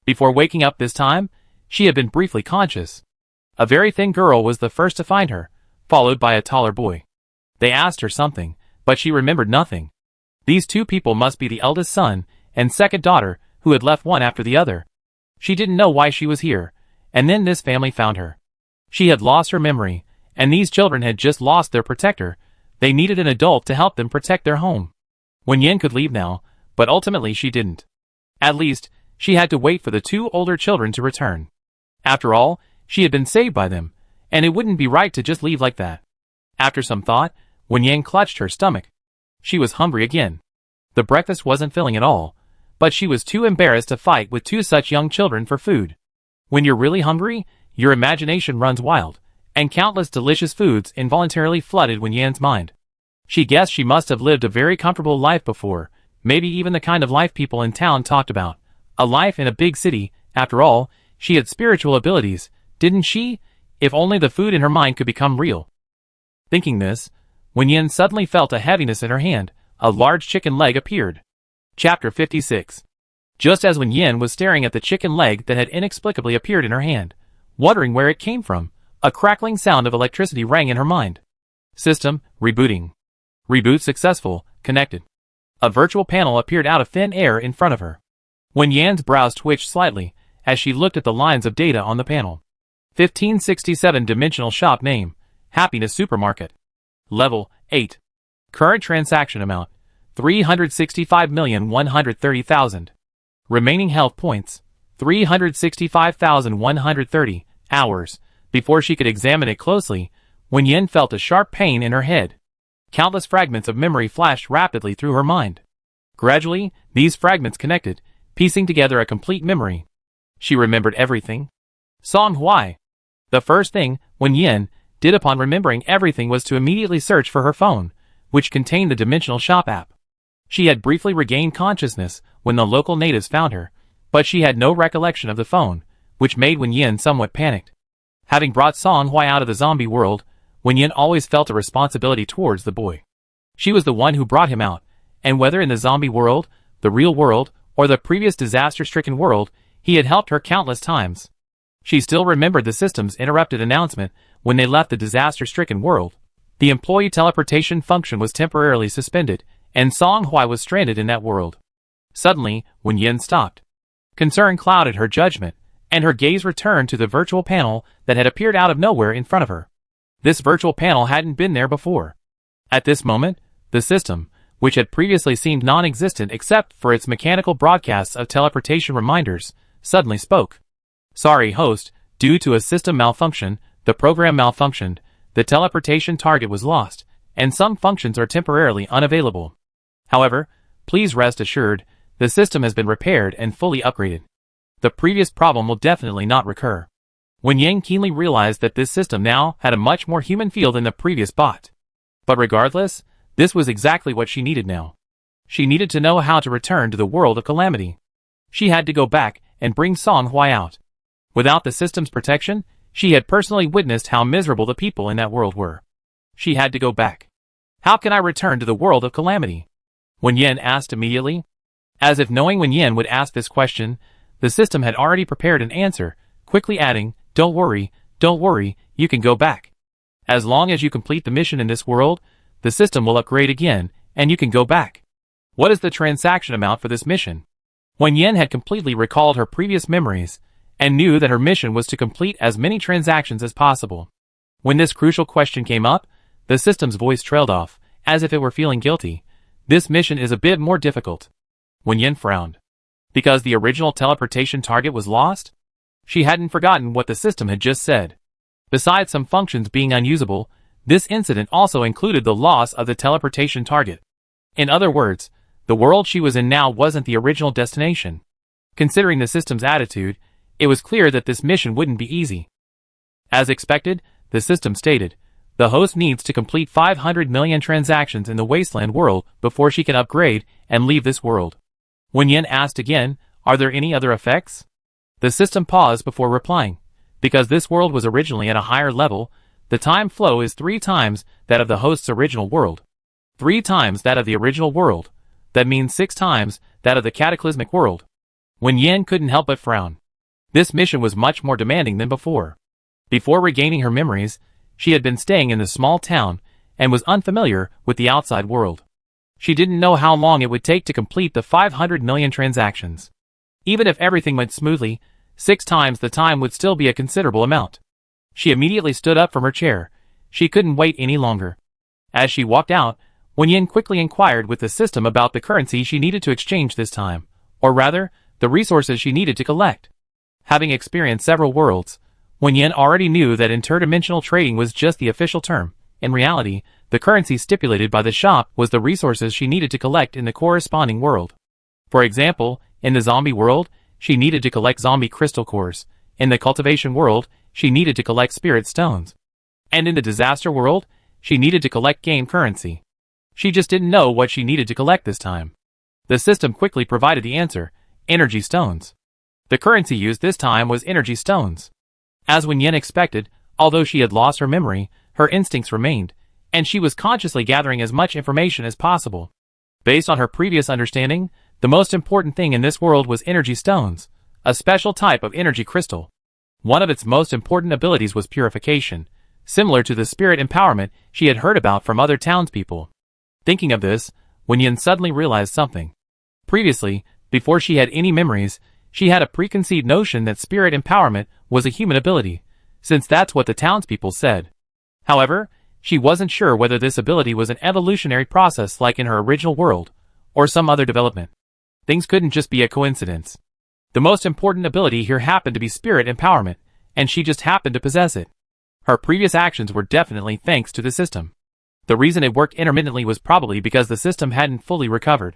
Before waking up this time, she had been briefly conscious. A very thin girl was the first to find her, followed by a taller boy. They asked her something, but she remembered nothing. These 2 people must be the eldest son and second daughter who had left one after the other. She didn't know why she was here, and then this family found her. She had lost her memory, and these children had just lost their protector. They needed an adult to help them protect their home. Wen Yan could leave now, but ultimately she didn't. At least, she had to wait for the 2 older children to return. After all, she had been saved by them, and it wouldn't be right to just leave like that. After some thought, Wen Yan clutched her stomach. She was hungry again. The breakfast wasn't filling at all, but she was too embarrassed to fight with 2 such young children for food. When you're really hungry, your imagination runs wild, and countless delicious foods involuntarily flooded Wen Yan's mind. She guessed she must have lived a very comfortable life before, maybe even the kind of life people in town talked about. A life in a big city. After all, she had spiritual abilities, didn't she? If only the food in her mind could become real. Thinking this, Wen Yan suddenly felt a heaviness in her hand. A large chicken leg appeared. Chapter 56. Just as Wen Yan was staring at the chicken leg that had inexplicably appeared in her hand, wondering where it came from, a crackling sound of electricity rang in her mind. System, rebooting. Reboot successful, connected. A virtual panel appeared out of thin air in front of her. Wen Yan's brows twitched slightly as she looked at the lines of data on the panel. 1567 Dimensional Shop Name, Happiness Supermarket. Level, 8. Current transaction amount, 365,130,000. Remaining health points, 365,130. Hours. Before she could examine it closely, Wen Yan felt a sharp pain in her head. Countless fragments of memory flashed rapidly through her mind. Gradually, these fragments connected, piecing together a complete memory. She remembered everything. Song Hui. The first thing Wen Yan did upon remembering everything was to immediately search for her phone, which contained the Dimensional Shop app. She had briefly regained consciousness when the local natives found her, but she had no recollection of the phone, which made Wen Yan somewhat panicked. Having brought Song Hui out of the zombie world, Wen Yan always felt a responsibility towards the boy. She was the one who brought him out, and whether in the zombie world, the real world, or the previous disaster-stricken world, he had helped her countless times. She still remembered the system's interrupted announcement when they left the disaster-stricken world. The employee teleportation function was temporarily suspended, and Song Hui was stranded in that world. Suddenly, Wen Yan stopped. Concern clouded her judgment, and her gaze returned to the virtual panel that had appeared out of nowhere in front of her. This virtual panel hadn't been there before. At this moment, the system, which had previously seemed non-existent except for its mechanical broadcasts of teleportation reminders, suddenly spoke. Sorry, host, due to a system malfunction, the program malfunctioned, the teleportation target was lost, and some functions are temporarily unavailable. However, please rest assured, the system has been repaired and fully upgraded. The previous problem will definitely not recur. Wen Yan keenly realized that this system now had a much more human feel than the previous bot. But regardless, this was exactly what she needed now. She needed to know how to return to the world of calamity. She had to go back and bring Song Hui out. Without the system's protection, she had personally witnessed how miserable the people in that world were. She had to go back. How can I return to the world of calamity? Wen Yan asked immediately. As if knowing Wen Yan would ask this question, the system had already prepared an answer, quickly adding, don't worry, you can go back. As long as you complete the mission in this world, the system will upgrade again, and you can go back. What is the transaction amount for this mission? Wen Yan had completely recalled her previous memories, and knew that her mission was to complete as many transactions as possible. When this crucial question came up, the system's voice trailed off, as if it were feeling guilty. This mission is a bit more difficult. Wen Yan frowned. Because the original teleportation target was lost? She hadn't forgotten what the system had just said. Besides some functions being unusable, this incident also included the loss of the teleportation target. In other words, the world she was in now wasn't the original destination. Considering the system's attitude, it was clear that this mission wouldn't be easy. As expected, the system stated, the host needs to complete 500 million transactions in the wasteland world before she can upgrade and leave this world. Wen Yan asked again, are there any other effects? The system paused before replying. Because this world was originally at a higher level, the time flow is 3 times that of the host's original world. 3 times that of the original world. That means 6 times that of the cataclysmic world. Wen Yan couldn't help but frown. This mission was much more demanding than before. Before regaining her memories, she had been staying in the small town and was unfamiliar with the outside world. She didn't know how long it would take to complete the 500 million transactions. Even if everything went smoothly, 6 times the time would still be a considerable amount. She immediately stood up from her chair. She couldn't wait any longer. As she walked out, Wen Yan quickly inquired with the system about the currency she needed to exchange this time, or rather, the resources she needed to collect. Having experienced several worlds, Wen Yan already knew that interdimensional trading was just the official term. In reality, the currency stipulated by the shop was the resources she needed to collect in the corresponding world. For example, in the zombie world, she needed to collect zombie crystal cores. In the cultivation world, she needed to collect spirit stones. And in the disaster world, she needed to collect game currency. She just didn't know what she needed to collect this time. The system quickly provided the answer, energy stones. The currency used this time was energy stones. As Wen Yan expected, although she had lost her memory, her instincts remained, and she was consciously gathering as much information as possible. Based on her previous understanding, the most important thing in this world was energy stones, a special type of energy crystal. One of its most important abilities was purification, similar to the spirit empowerment she had heard about from other townspeople. Thinking of this, Wen Yan suddenly realized something. Previously, before she had any memories, she had a preconceived notion that spirit empowerment was a human ability, since that's what the townspeople said. However, she wasn't sure whether this ability was an evolutionary process like in her original world, or some other development. Things couldn't just be a coincidence. The most important ability here happened to be spirit empowerment, and she just happened to possess it. Her previous actions were definitely thanks to the system. The reason it worked intermittently was probably because the system hadn't fully recovered.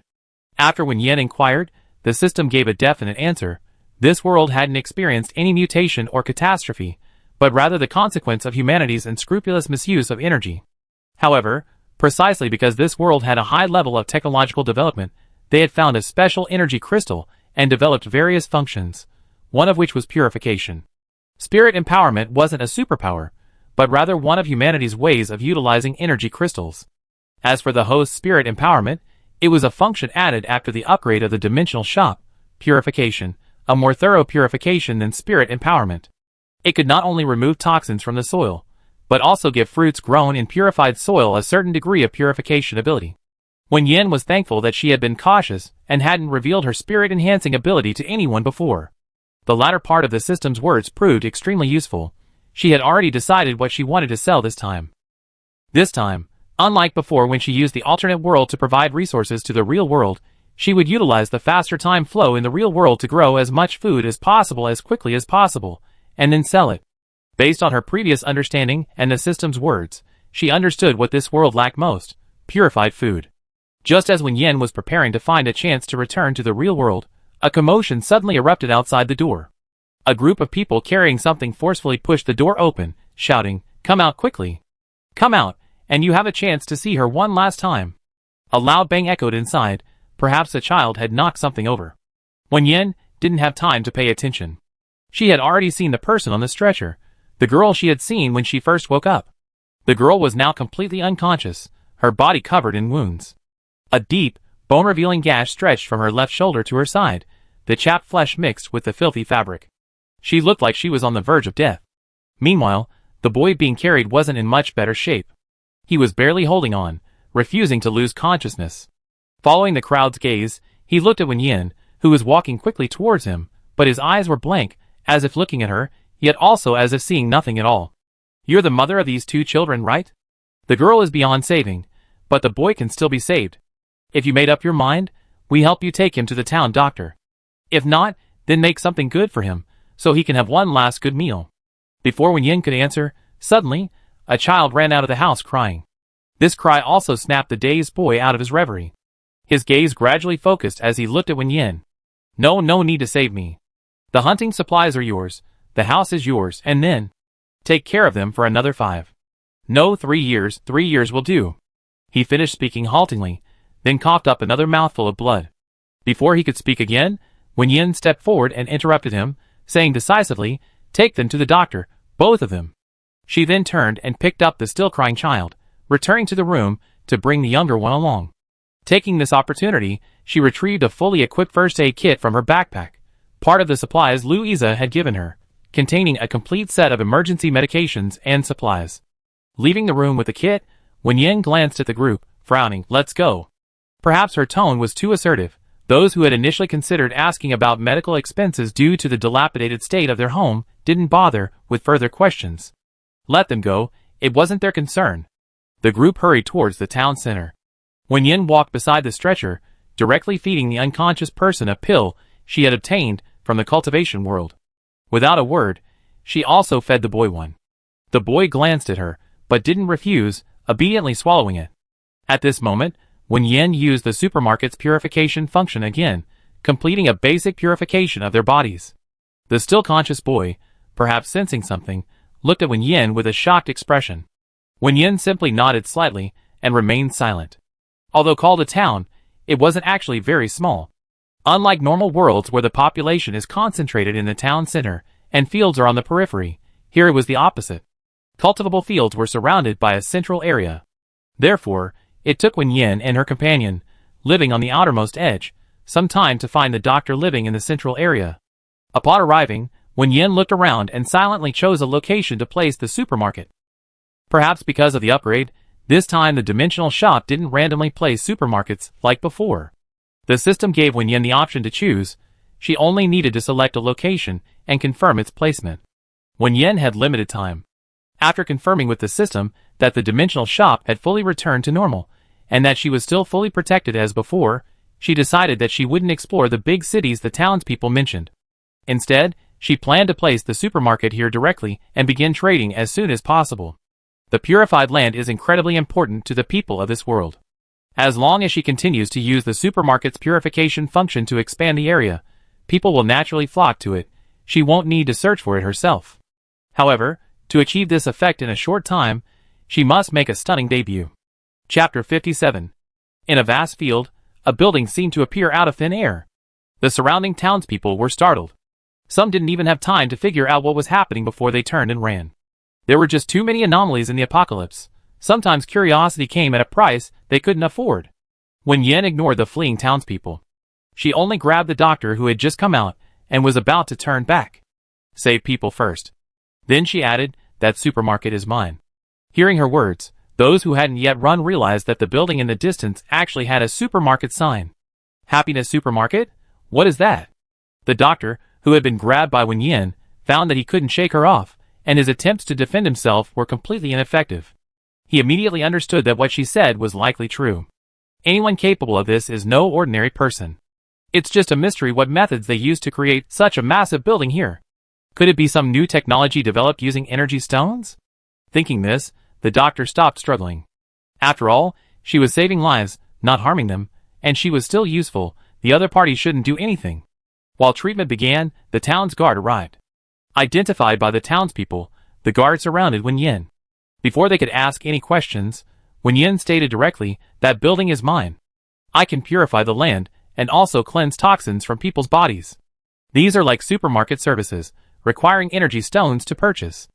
After Wen Yan inquired, the system gave a definite answer. This world hadn't experienced any mutation or catastrophe, but rather the consequence of humanity's unscrupulous misuse of energy. However, precisely because this world had a high level of technological development, they had found a special energy crystal and developed various functions, one of which was purification. Spirit empowerment wasn't a superpower, but rather one of humanity's ways of utilizing energy crystals. As for the host's spirit empowerment, it was a function added after the upgrade of the dimensional shop, purification, a more thorough purification than spirit empowerment. It could not only remove toxins from the soil, but also give fruits grown in purified soil a certain degree of purification ability. Wen Yan was thankful that she had been cautious and hadn't revealed her spirit-enhancing ability to anyone before. The latter part of the system's words proved extremely useful. She had already decided what she wanted to sell this time. This time, unlike before when she used the alternate world to provide resources to the real world, she would utilize the faster time flow in the real world to grow as much food as possible as quickly as possible, and then sell it. Based on her previous understanding and the system's words, she understood what this world lacked most: purified food. Just as Wen Yan was preparing to find a chance to return to the real world, a commotion suddenly erupted outside the door. A group of people carrying something forcefully pushed the door open, shouting, "Come out quickly! Come out, and you have a chance to see her one last time." A loud bang echoed inside. Perhaps a child had knocked something over. Wen Yan didn't have time to pay attention. She had already seen the person on the stretcher, the girl she had seen when she first woke up. The girl was now completely unconscious, her body covered in wounds. A deep, bone-revealing gash stretched from her left shoulder to her side, the chapped flesh mixed with the filthy fabric. She looked like she was on the verge of death. Meanwhile, the boy being carried wasn't in much better shape. He was barely holding on, refusing to lose consciousness. Following the crowd's gaze, he looked at Wen Yan, who was walking quickly towards him, but his eyes were blank, as if looking at her, yet also as if seeing nothing at all. "You're the mother of these two children, right? The girl is beyond saving, but the boy can still be saved. If you made up your mind, we help you take him to the town doctor. If not, then make something good for him, so he can have one last good meal." Before Wen Yan could answer, suddenly, a child ran out of the house crying. This cry also snapped the dazed boy out of his reverie. His gaze gradually focused as he looked at Wen Yan. No need to save me. The hunting supplies are yours, the house is yours, and then take care of them for another 5. No, 3 years, 3 years will do." He finished speaking haltingly, then coughed up another mouthful of blood. Before he could speak again, Wen Yan stepped forward and interrupted him, saying decisively, "Take them to the doctor, both of them." She then turned and picked up the still crying child, returning to the room to bring the younger one along. Taking this opportunity, she retrieved a fully equipped first aid kit from her backpack, part of the supplies Louisa had given her, containing a complete set of emergency medications and supplies. Leaving the room with the kit, Wen Yan glanced at the group, frowning. "Let's go." Perhaps her tone was too assertive. Those who had initially considered asking about medical expenses due to the dilapidated state of their home didn't bother with further questions. Let them go, it wasn't their concern. The group hurried towards the town center. Wen Yan walked beside the stretcher, directly feeding the unconscious person a pill she had obtained from the cultivation world. Without a word, she also fed the boy one. The boy glanced at her, but didn't refuse, obediently swallowing it. At this moment, Wen Yan used the supermarket's purification function again, completing a basic purification of their bodies. The still conscious boy, perhaps sensing something, looked at Wen Yan with a shocked expression. Wen Yan simply nodded slightly and remained silent. Although called a town, it wasn't actually very small. Unlike normal worlds where the population is concentrated in the town center and fields are on the periphery, here it was the opposite. Cultivable fields were surrounded by a central area. Therefore, it took Wen Yan and her companion, living on the outermost edge, some time to find the doctor living in the central area. Upon arriving, Wen Yan looked around and silently chose a location to place the supermarket. Perhaps because of the upgrade, this time the dimensional shop didn't randomly place supermarkets like before. The system gave Wen Yan the option to choose. She only needed to select a location and confirm its placement. Wen Yan had limited time. After confirming with the system that the dimensional shop had fully returned to normal, and that she was still fully protected as before, she decided that she wouldn't explore the big cities the townspeople mentioned. Instead, she planned to place the supermarket here directly and begin trading as soon as possible. The purified land is incredibly important to the people of this world. As long as she continues to use the supermarket's purification function to expand the area, people will naturally flock to it. She won't need to search for it herself. However, to achieve this effect in a short time, she must make a stunning debut. Chapter 57. In a vast field, a building seemed to appear out of thin air. The surrounding townspeople were startled. Some didn't even have time to figure out what was happening before they turned and ran. There were just too many anomalies in the apocalypse. Sometimes curiosity came at a price they couldn't afford. Wen Yan ignored the fleeing townspeople. She only grabbed the doctor who had just come out and was about to turn back. Save people first. Then she added, "That supermarket is mine." Hearing her words, those who hadn't yet run realized that the building in the distance actually had a supermarket sign. Happiness Supermarket? What is that? The doctor, who had been grabbed by Wen Yan, found that he couldn't shake her off, and his attempts to defend himself were completely ineffective. He immediately understood that what she said was likely true. Anyone capable of this is no ordinary person. It's just a mystery what methods they used to create such a massive building here. Could it be some new technology developed using energy stones? Thinking this, the doctor stopped struggling. After all, she was saving lives, not harming them, and she was still useful. The other party shouldn't do anything. While treatment began, the town's guard arrived. Identified by the townspeople, the guard surrounded Wen Yan. Before they could ask any questions, Wen Yan stated directly, "That building is mine. I can purify the land and also cleanse toxins from people's bodies. These are like supermarket services, requiring energy stones to purchase."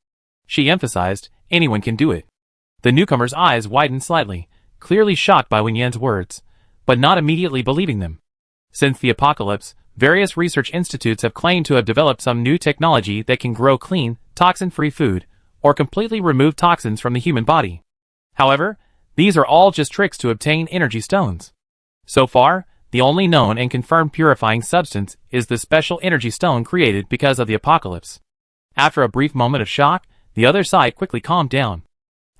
She emphasized, anyone can do it. The newcomer's eyes widened slightly, clearly shocked by Wen Yan's words, but not immediately believing them. Since the apocalypse, various research institutes have claimed to have developed some new technology that can grow clean, toxin-free food, or completely remove toxins from the human body. However, these are all just tricks to obtain energy stones. So far, the only known and confirmed purifying substance is the special energy stone created because of the apocalypse. After a brief moment of shock, the other side quickly calmed down.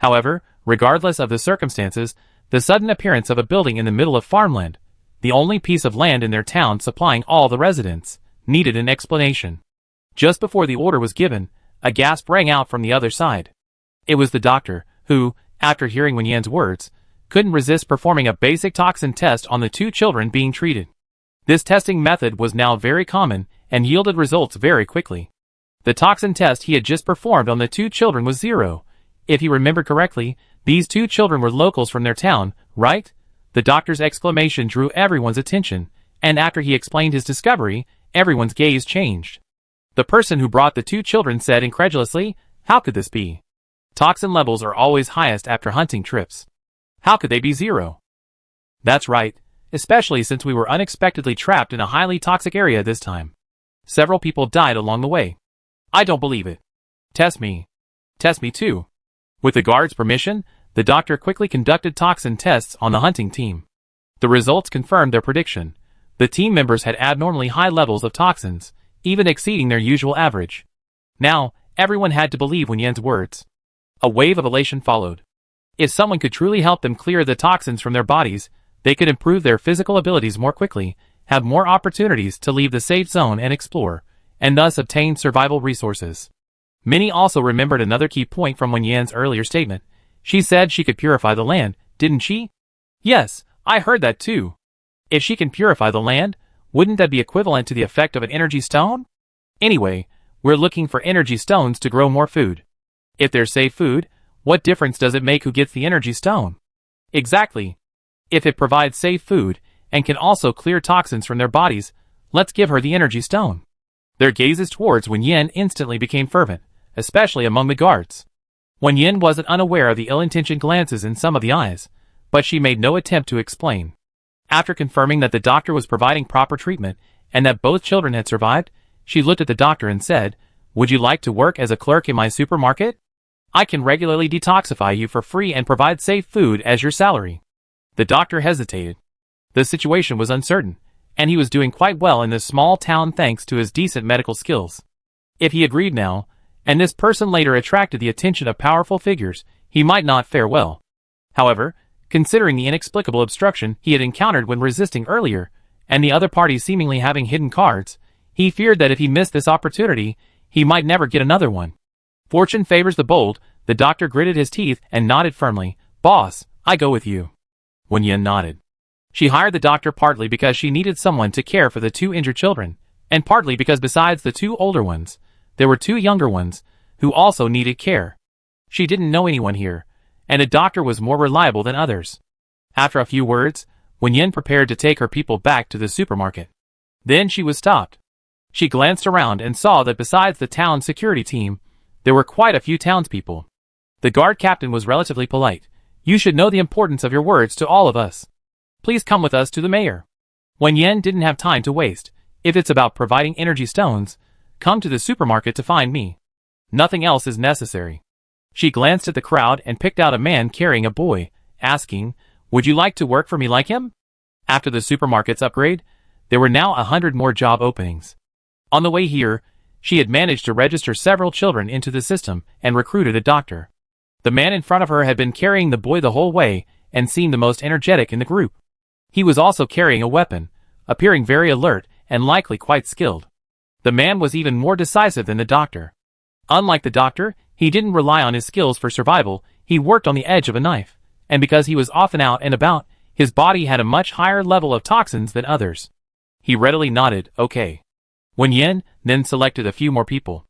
However, regardless of the circumstances, the sudden appearance of a building in the middle of farmland, the only piece of land in their town supplying all the residents, needed an explanation. Just before the order was given, a gasp rang out from the other side. It was the doctor, who, after hearing Wen Yan's words, couldn't resist performing a basic toxin test on the two children being treated. This testing method was now very common and yielded results very quickly. The toxin test he had just performed on the two children was 0. If he remembered correctly, these two children were locals from their town, right? The doctor's exclamation drew everyone's attention, and after he explained his discovery, everyone's gaze changed. The person who brought the two children said incredulously, "How could this be? Toxin levels are always highest after hunting trips. How could they be 0? That's right, especially since we were unexpectedly trapped in a highly toxic area this time. Several people died along the way. I don't believe it. Test me. Test me too." With the guard's permission, the doctor quickly conducted toxin tests on the hunting team. The results confirmed their prediction. The team members had abnormally high levels of toxins, even exceeding their usual average. Now, everyone had to believe Wen Yan's words. A wave of elation followed. If someone could truly help them clear the toxins from their bodies, they could improve their physical abilities more quickly, have more opportunities to leave the safe zone and explore, and thus obtain survival resources. Many also remembered another key point from Wen Yan's earlier statement. She said she could purify the land, didn't she? Yes, I heard that too. If she can purify the land, wouldn't that be equivalent to the effect of an energy stone? Anyway, we're looking for energy stones to grow more food. If there's safe food, what difference does it make who gets the energy stone? Exactly. If it provides safe food, and can also clear toxins from their bodies, let's give her the energy stone. Their gazes towards Wen Yan instantly became fervent, especially among the guards. Wen Yan wasn't unaware of the ill-intentioned glances in some of the eyes, but she made no attempt to explain. After confirming that the doctor was providing proper treatment, and that both children had survived, she looked at the doctor and said, "Would you like to work as a clerk in my supermarket?" I can regularly detoxify you for free and provide safe food as your salary. The doctor hesitated. The situation was uncertain, and he was doing quite well in this small town thanks to his decent medical skills. If he agreed now, and this person later attracted the attention of powerful figures, he might not fare well. However, considering the inexplicable obstruction he had encountered when resisting earlier, and the other party seemingly having hidden cards, he feared that if he missed this opportunity, he might never get another one. Fortune favors the bold. The doctor gritted his teeth and nodded firmly. Boss, I go with you. Wen Yan nodded. She hired the doctor partly because she needed someone to care for the 2 injured children, and partly because besides the 2 older ones, there were 2 younger ones, who also needed care. She didn't know anyone here, and a doctor was more reliable than others. After a few words, Wen Yan prepared to take her people back to the supermarket. Then she was stopped. She glanced around and saw that besides the town security team, there were quite a few townspeople. The guard captain was relatively polite. You should know the importance of your words to all of us. Please come with us to the mayor. Wen Yan didn't have time to waste. If it's about providing energy stones, come to the supermarket to find me. Nothing else is necessary. She glanced at the crowd and picked out a man carrying a boy, asking, would you like to work for me like him? After the supermarket's upgrade, there were now 100 more job openings. On the way here, she had managed to register several children into the system and recruited a doctor. The man in front of her had been carrying the boy the whole way and seemed the most energetic in the group. He was also carrying a weapon, appearing very alert and likely quite skilled. The man was even more decisive than the doctor. Unlike the doctor, he didn't rely on his skills for survival. He worked on the edge of a knife, and because he was often out and about, his body had a much higher level of toxins than others. He readily nodded, okay. Wen Yan then selected a few more people.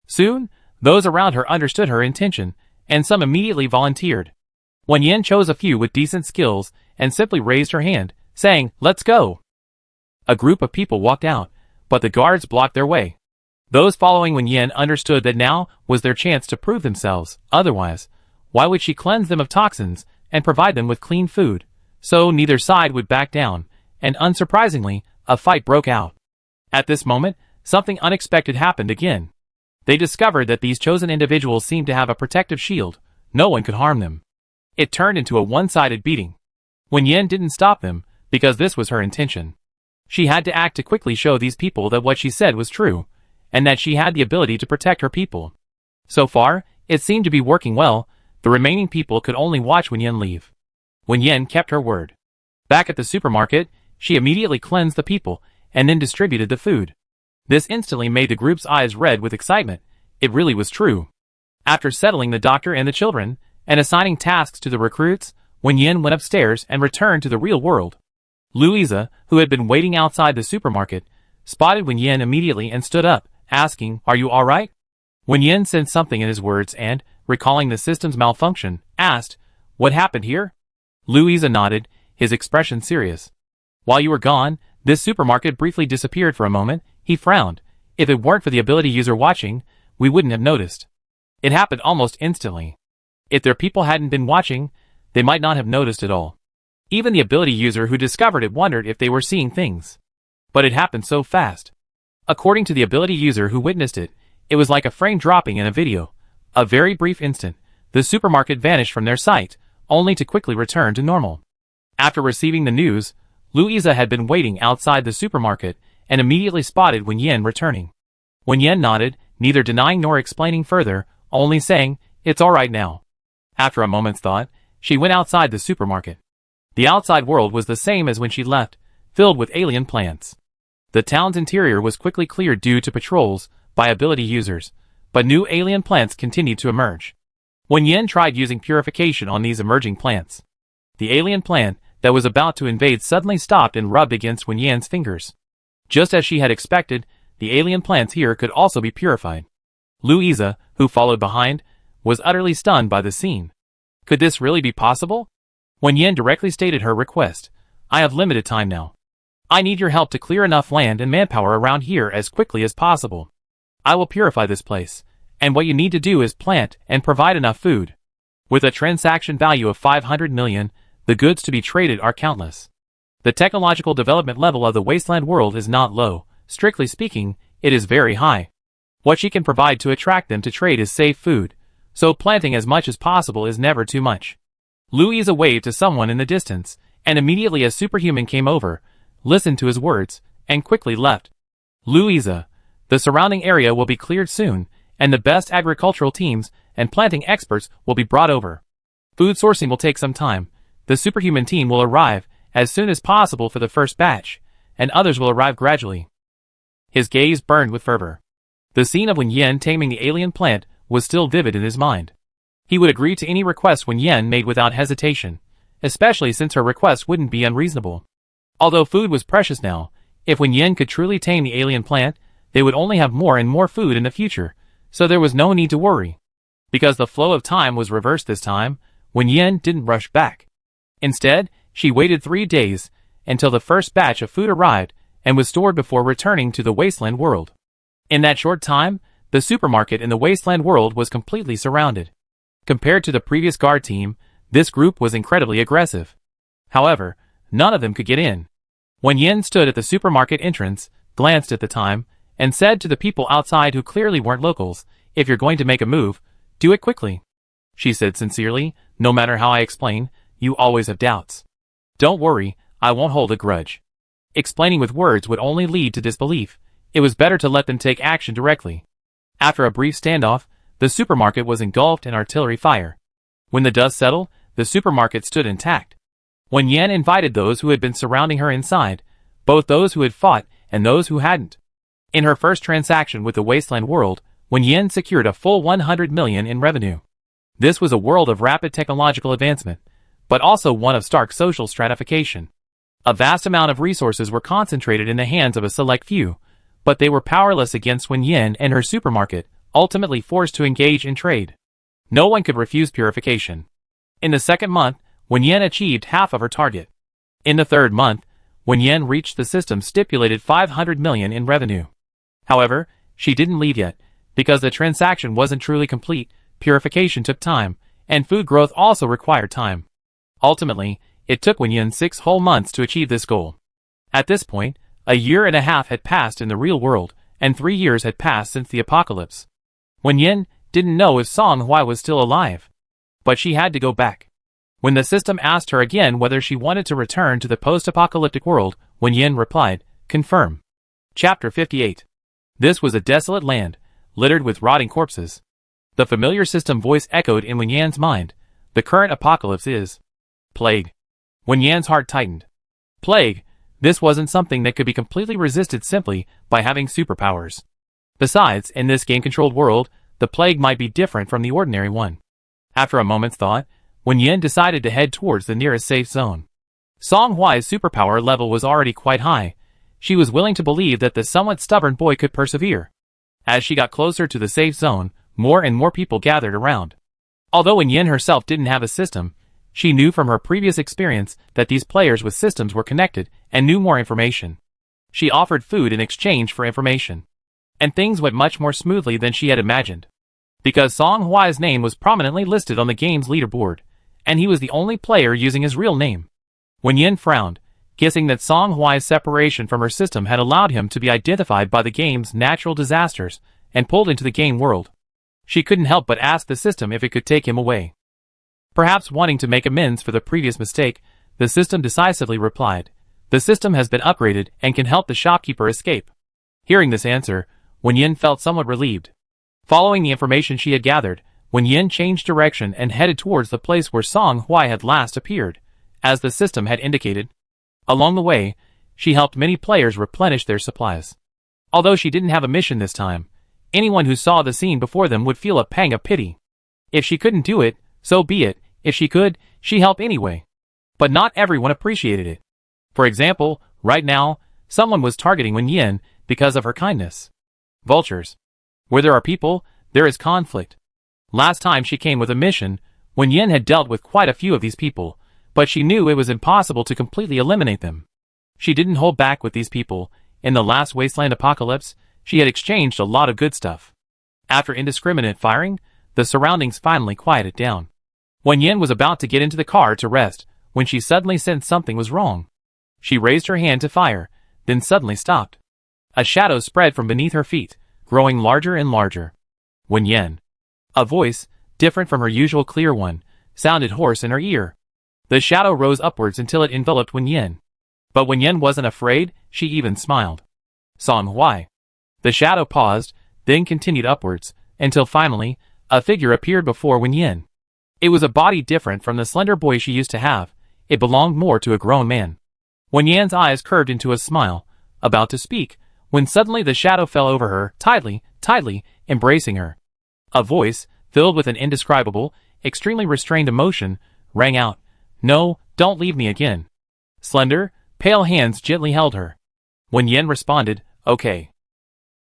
Soon, those around her understood her intention, and some immediately volunteered. Wen Yan chose a few with decent skills and simply raised her hand, saying, let's go. A group of people walked out, but the guards blocked their way. Those following Wen Yan understood that now was their chance to prove themselves. Otherwise, why would she cleanse them of toxins and provide them with clean food? So neither side would back down, and unsurprisingly, a fight broke out. At this moment, something unexpected happened again. They discovered that these chosen individuals seemed to have a protective shield. No one could harm them. It turned into a one-sided beating. Wen Yan didn't stop them, because this was her intention. She had to act to quickly show these people that what she said was true, and that she had the ability to protect her people. So far, it seemed to be working well. The remaining people could only watch Wen Yan leave. Wen Yan kept her word. Back at the supermarket, she immediately cleansed the people, and then distributed the food. This instantly made the group's eyes red with excitement. It really was true. After settling the doctor and the children, and assigning tasks to the recruits, Wen Yan went upstairs and returned to the real world. Louisa, who had been waiting outside the supermarket, spotted Wen Yan immediately and stood up, asking, are you alright? Wen Yan sensed something in his words and, recalling the system's malfunction, asked, what happened here? Louisa nodded, his expression serious. While you were gone, this supermarket briefly disappeared for a moment. He frowned. If it weren't for the ability user watching, we wouldn't have noticed. It happened almost instantly. If their people hadn't been watching, they might not have noticed at all. Even the ability user who discovered it wondered if they were seeing things. But it happened so fast. According to the ability user who witnessed it, it was like a frame dropping in a video. A very brief instant, the supermarket vanished from their sight, only to quickly return to normal. After receiving the news, Louisa had been waiting outside the supermarket and immediately spotted Wen Yan returning. Wen Yan nodded, neither denying nor explaining further, only saying, it's alright now. After a moment's thought, she went outside the supermarket. The outside world was the same as when she left, filled with alien plants. The town's interior was quickly cleared due to patrols by ability users, but new alien plants continued to emerge. Wen Yan tried using purification on these emerging plants. The alien plant that was about to invade suddenly stopped and rubbed against Wen Yan's fingers. Just as she had expected, the alien plants here could also be purified. Louisa, who followed behind, was utterly stunned by the scene. Could this really be possible? Wen Yan directly stated her request. I have limited time now. I need your help to clear enough land and manpower around here as quickly as possible. I will purify this place, and what you need to do is plant and provide enough food. With a transaction value of 500 million, the goods to be traded are countless. The technological development level of the wasteland world is not low. Strictly speaking, it is very high. What she can provide to attract them to trade is safe food, so planting as much as possible is never too much. Louisa waved to someone in the distance, and immediately a superhuman came over, listened to his words, and quickly left. Louisa, the surrounding area will be cleared soon, and the best agricultural teams and planting experts will be brought over. Food sourcing will take some time. The superhuman team will arrive as soon as possible for the first batch, and others will arrive gradually. His gaze burned with fervor. The scene of Wen Yan taming the alien plant was still vivid in his mind. He would agree to any request Wen Yan made without hesitation, especially since her request wouldn't be unreasonable. Although food was precious now, if Wen Yan could truly tame the alien plant, they would only have more and more food in the future, so there was no need to worry. Because the flow of time was reversed this time, Wen Yan didn't rush back. Instead, she waited 3 days, until the first batch of food arrived and was stored before returning to the wasteland world. In that short time, the supermarket in the wasteland world was completely surrounded. Compared to the previous guard team, this group was incredibly aggressive. However, none of them could get in. Wen Yan stood at the supermarket entrance, glanced at the time, and said to the people outside who clearly weren't locals, "If you're going to make a move, do it quickly." She said sincerely, "No matter how I explain, you always have doubts. Don't worry, I won't hold a grudge." Explaining with words would only lead to disbelief. It was better to let them take action directly. After a brief standoff, the supermarket was engulfed in artillery fire. When the dust settled, the supermarket stood intact. Wen Yan invited those who had been surrounding her inside, both those who had fought and those who hadn't. In her first transaction with the wasteland world, Wen Yan secured a full 100 million in revenue. This was a world of rapid technological advancement, but also one of stark social stratification. A vast amount of resources were concentrated in the hands of a select few, but they were powerless against Wen Yan and her supermarket, ultimately forced to engage in trade. No one could refuse purification. In the second month, Wen Yan achieved half of her target. In the third month, Wen Yan reached the system's stipulated 500 million in revenue. However, she didn't leave yet, because the transaction wasn't truly complete. Purification took time, and food growth also required time. Ultimately, it took Wen Yan 6 whole months to achieve this goal. At this point, a year and a half had passed in the real world, and 3 years had passed since the apocalypse. Wen Yan didn't know if Song Hui was still alive. But she had to go back. When the system asked her again whether she wanted to return to the post-apocalyptic world, Wen Yan replied, "Confirm." Chapter 58. This was a desolate land, littered with rotting corpses. The familiar system voice echoed in Wen Yan's mind. The current apocalypse is plague. Wen Yan's heart tightened. Plague. This wasn't something that could be completely resisted simply by having superpowers. Besides, in this game-controlled world, the plague might be different from the ordinary one. After a moment's thought, Wen Yan decided to head towards the nearest safe zone. Song Hui's superpower level was already quite high. She was willing to believe that the somewhat stubborn boy could persevere. As she got closer to the safe zone, more and more people gathered around. Although Wen Yan herself didn't have a system, she knew from her previous experience that these players with systems were connected and knew more information. She offered food in exchange for information. And things went much more smoothly than she had imagined. Because Song Hui's name was prominently listed on the game's leaderboard, and he was the only player using his real name. Wen Yan frowned, guessing that Song Hui's separation from her system had allowed him to be identified by the game's natural disasters and pulled into the game world. She couldn't help but ask the system if it could take him away. Perhaps wanting to make amends for the previous mistake, the system decisively replied, "The system has been upgraded and can help the shopkeeper escape." Hearing this answer, Wen Yan felt somewhat relieved. Following the information she had gathered, Wen Yan changed direction and headed towards the place where Song Hui had last appeared, as the system had indicated. Along the way, she helped many players replenish their supplies. Although she didn't have a mission this time, anyone who saw the scene before them would feel a pang of pity. If she couldn't do it, so be it. If she could, she helped anyway. But not everyone appreciated it. For example, right now, someone was targeting Wen Yan because of her kindness. Vultures. Where there are people, there is conflict. Last time she came with a mission, Wen Yan had dealt with quite a few of these people, but she knew it was impossible to completely eliminate them. She didn't hold back with these people. In the last wasteland apocalypse, she had exchanged a lot of good stuff. After indiscriminate firing, the surroundings finally quieted down. Wen Yan was about to get into the car to rest, when she suddenly sensed something was wrong. She raised her hand to fire, then suddenly stopped. A shadow spread from beneath her feet, growing larger and larger. Wen Yan. A voice, different from her usual clear one, sounded hoarse in her ear. The shadow rose upwards until it enveloped Wen Yan. But Wen Yan wasn't afraid, she even smiled. Song why? The shadow paused, then continued upwards, until finally, a figure appeared before Wen Yan. It was a body different from the slender boy she used to have. It belonged more to a grown man. Wen Yan's eyes curved into a smile, about to speak, when suddenly the shadow fell over her, tightly, embracing her. A voice, filled with an indescribable, extremely restrained emotion, rang out, "No, don't leave me again." Slender, pale hands gently held her. Wen Yan responded, "Okay."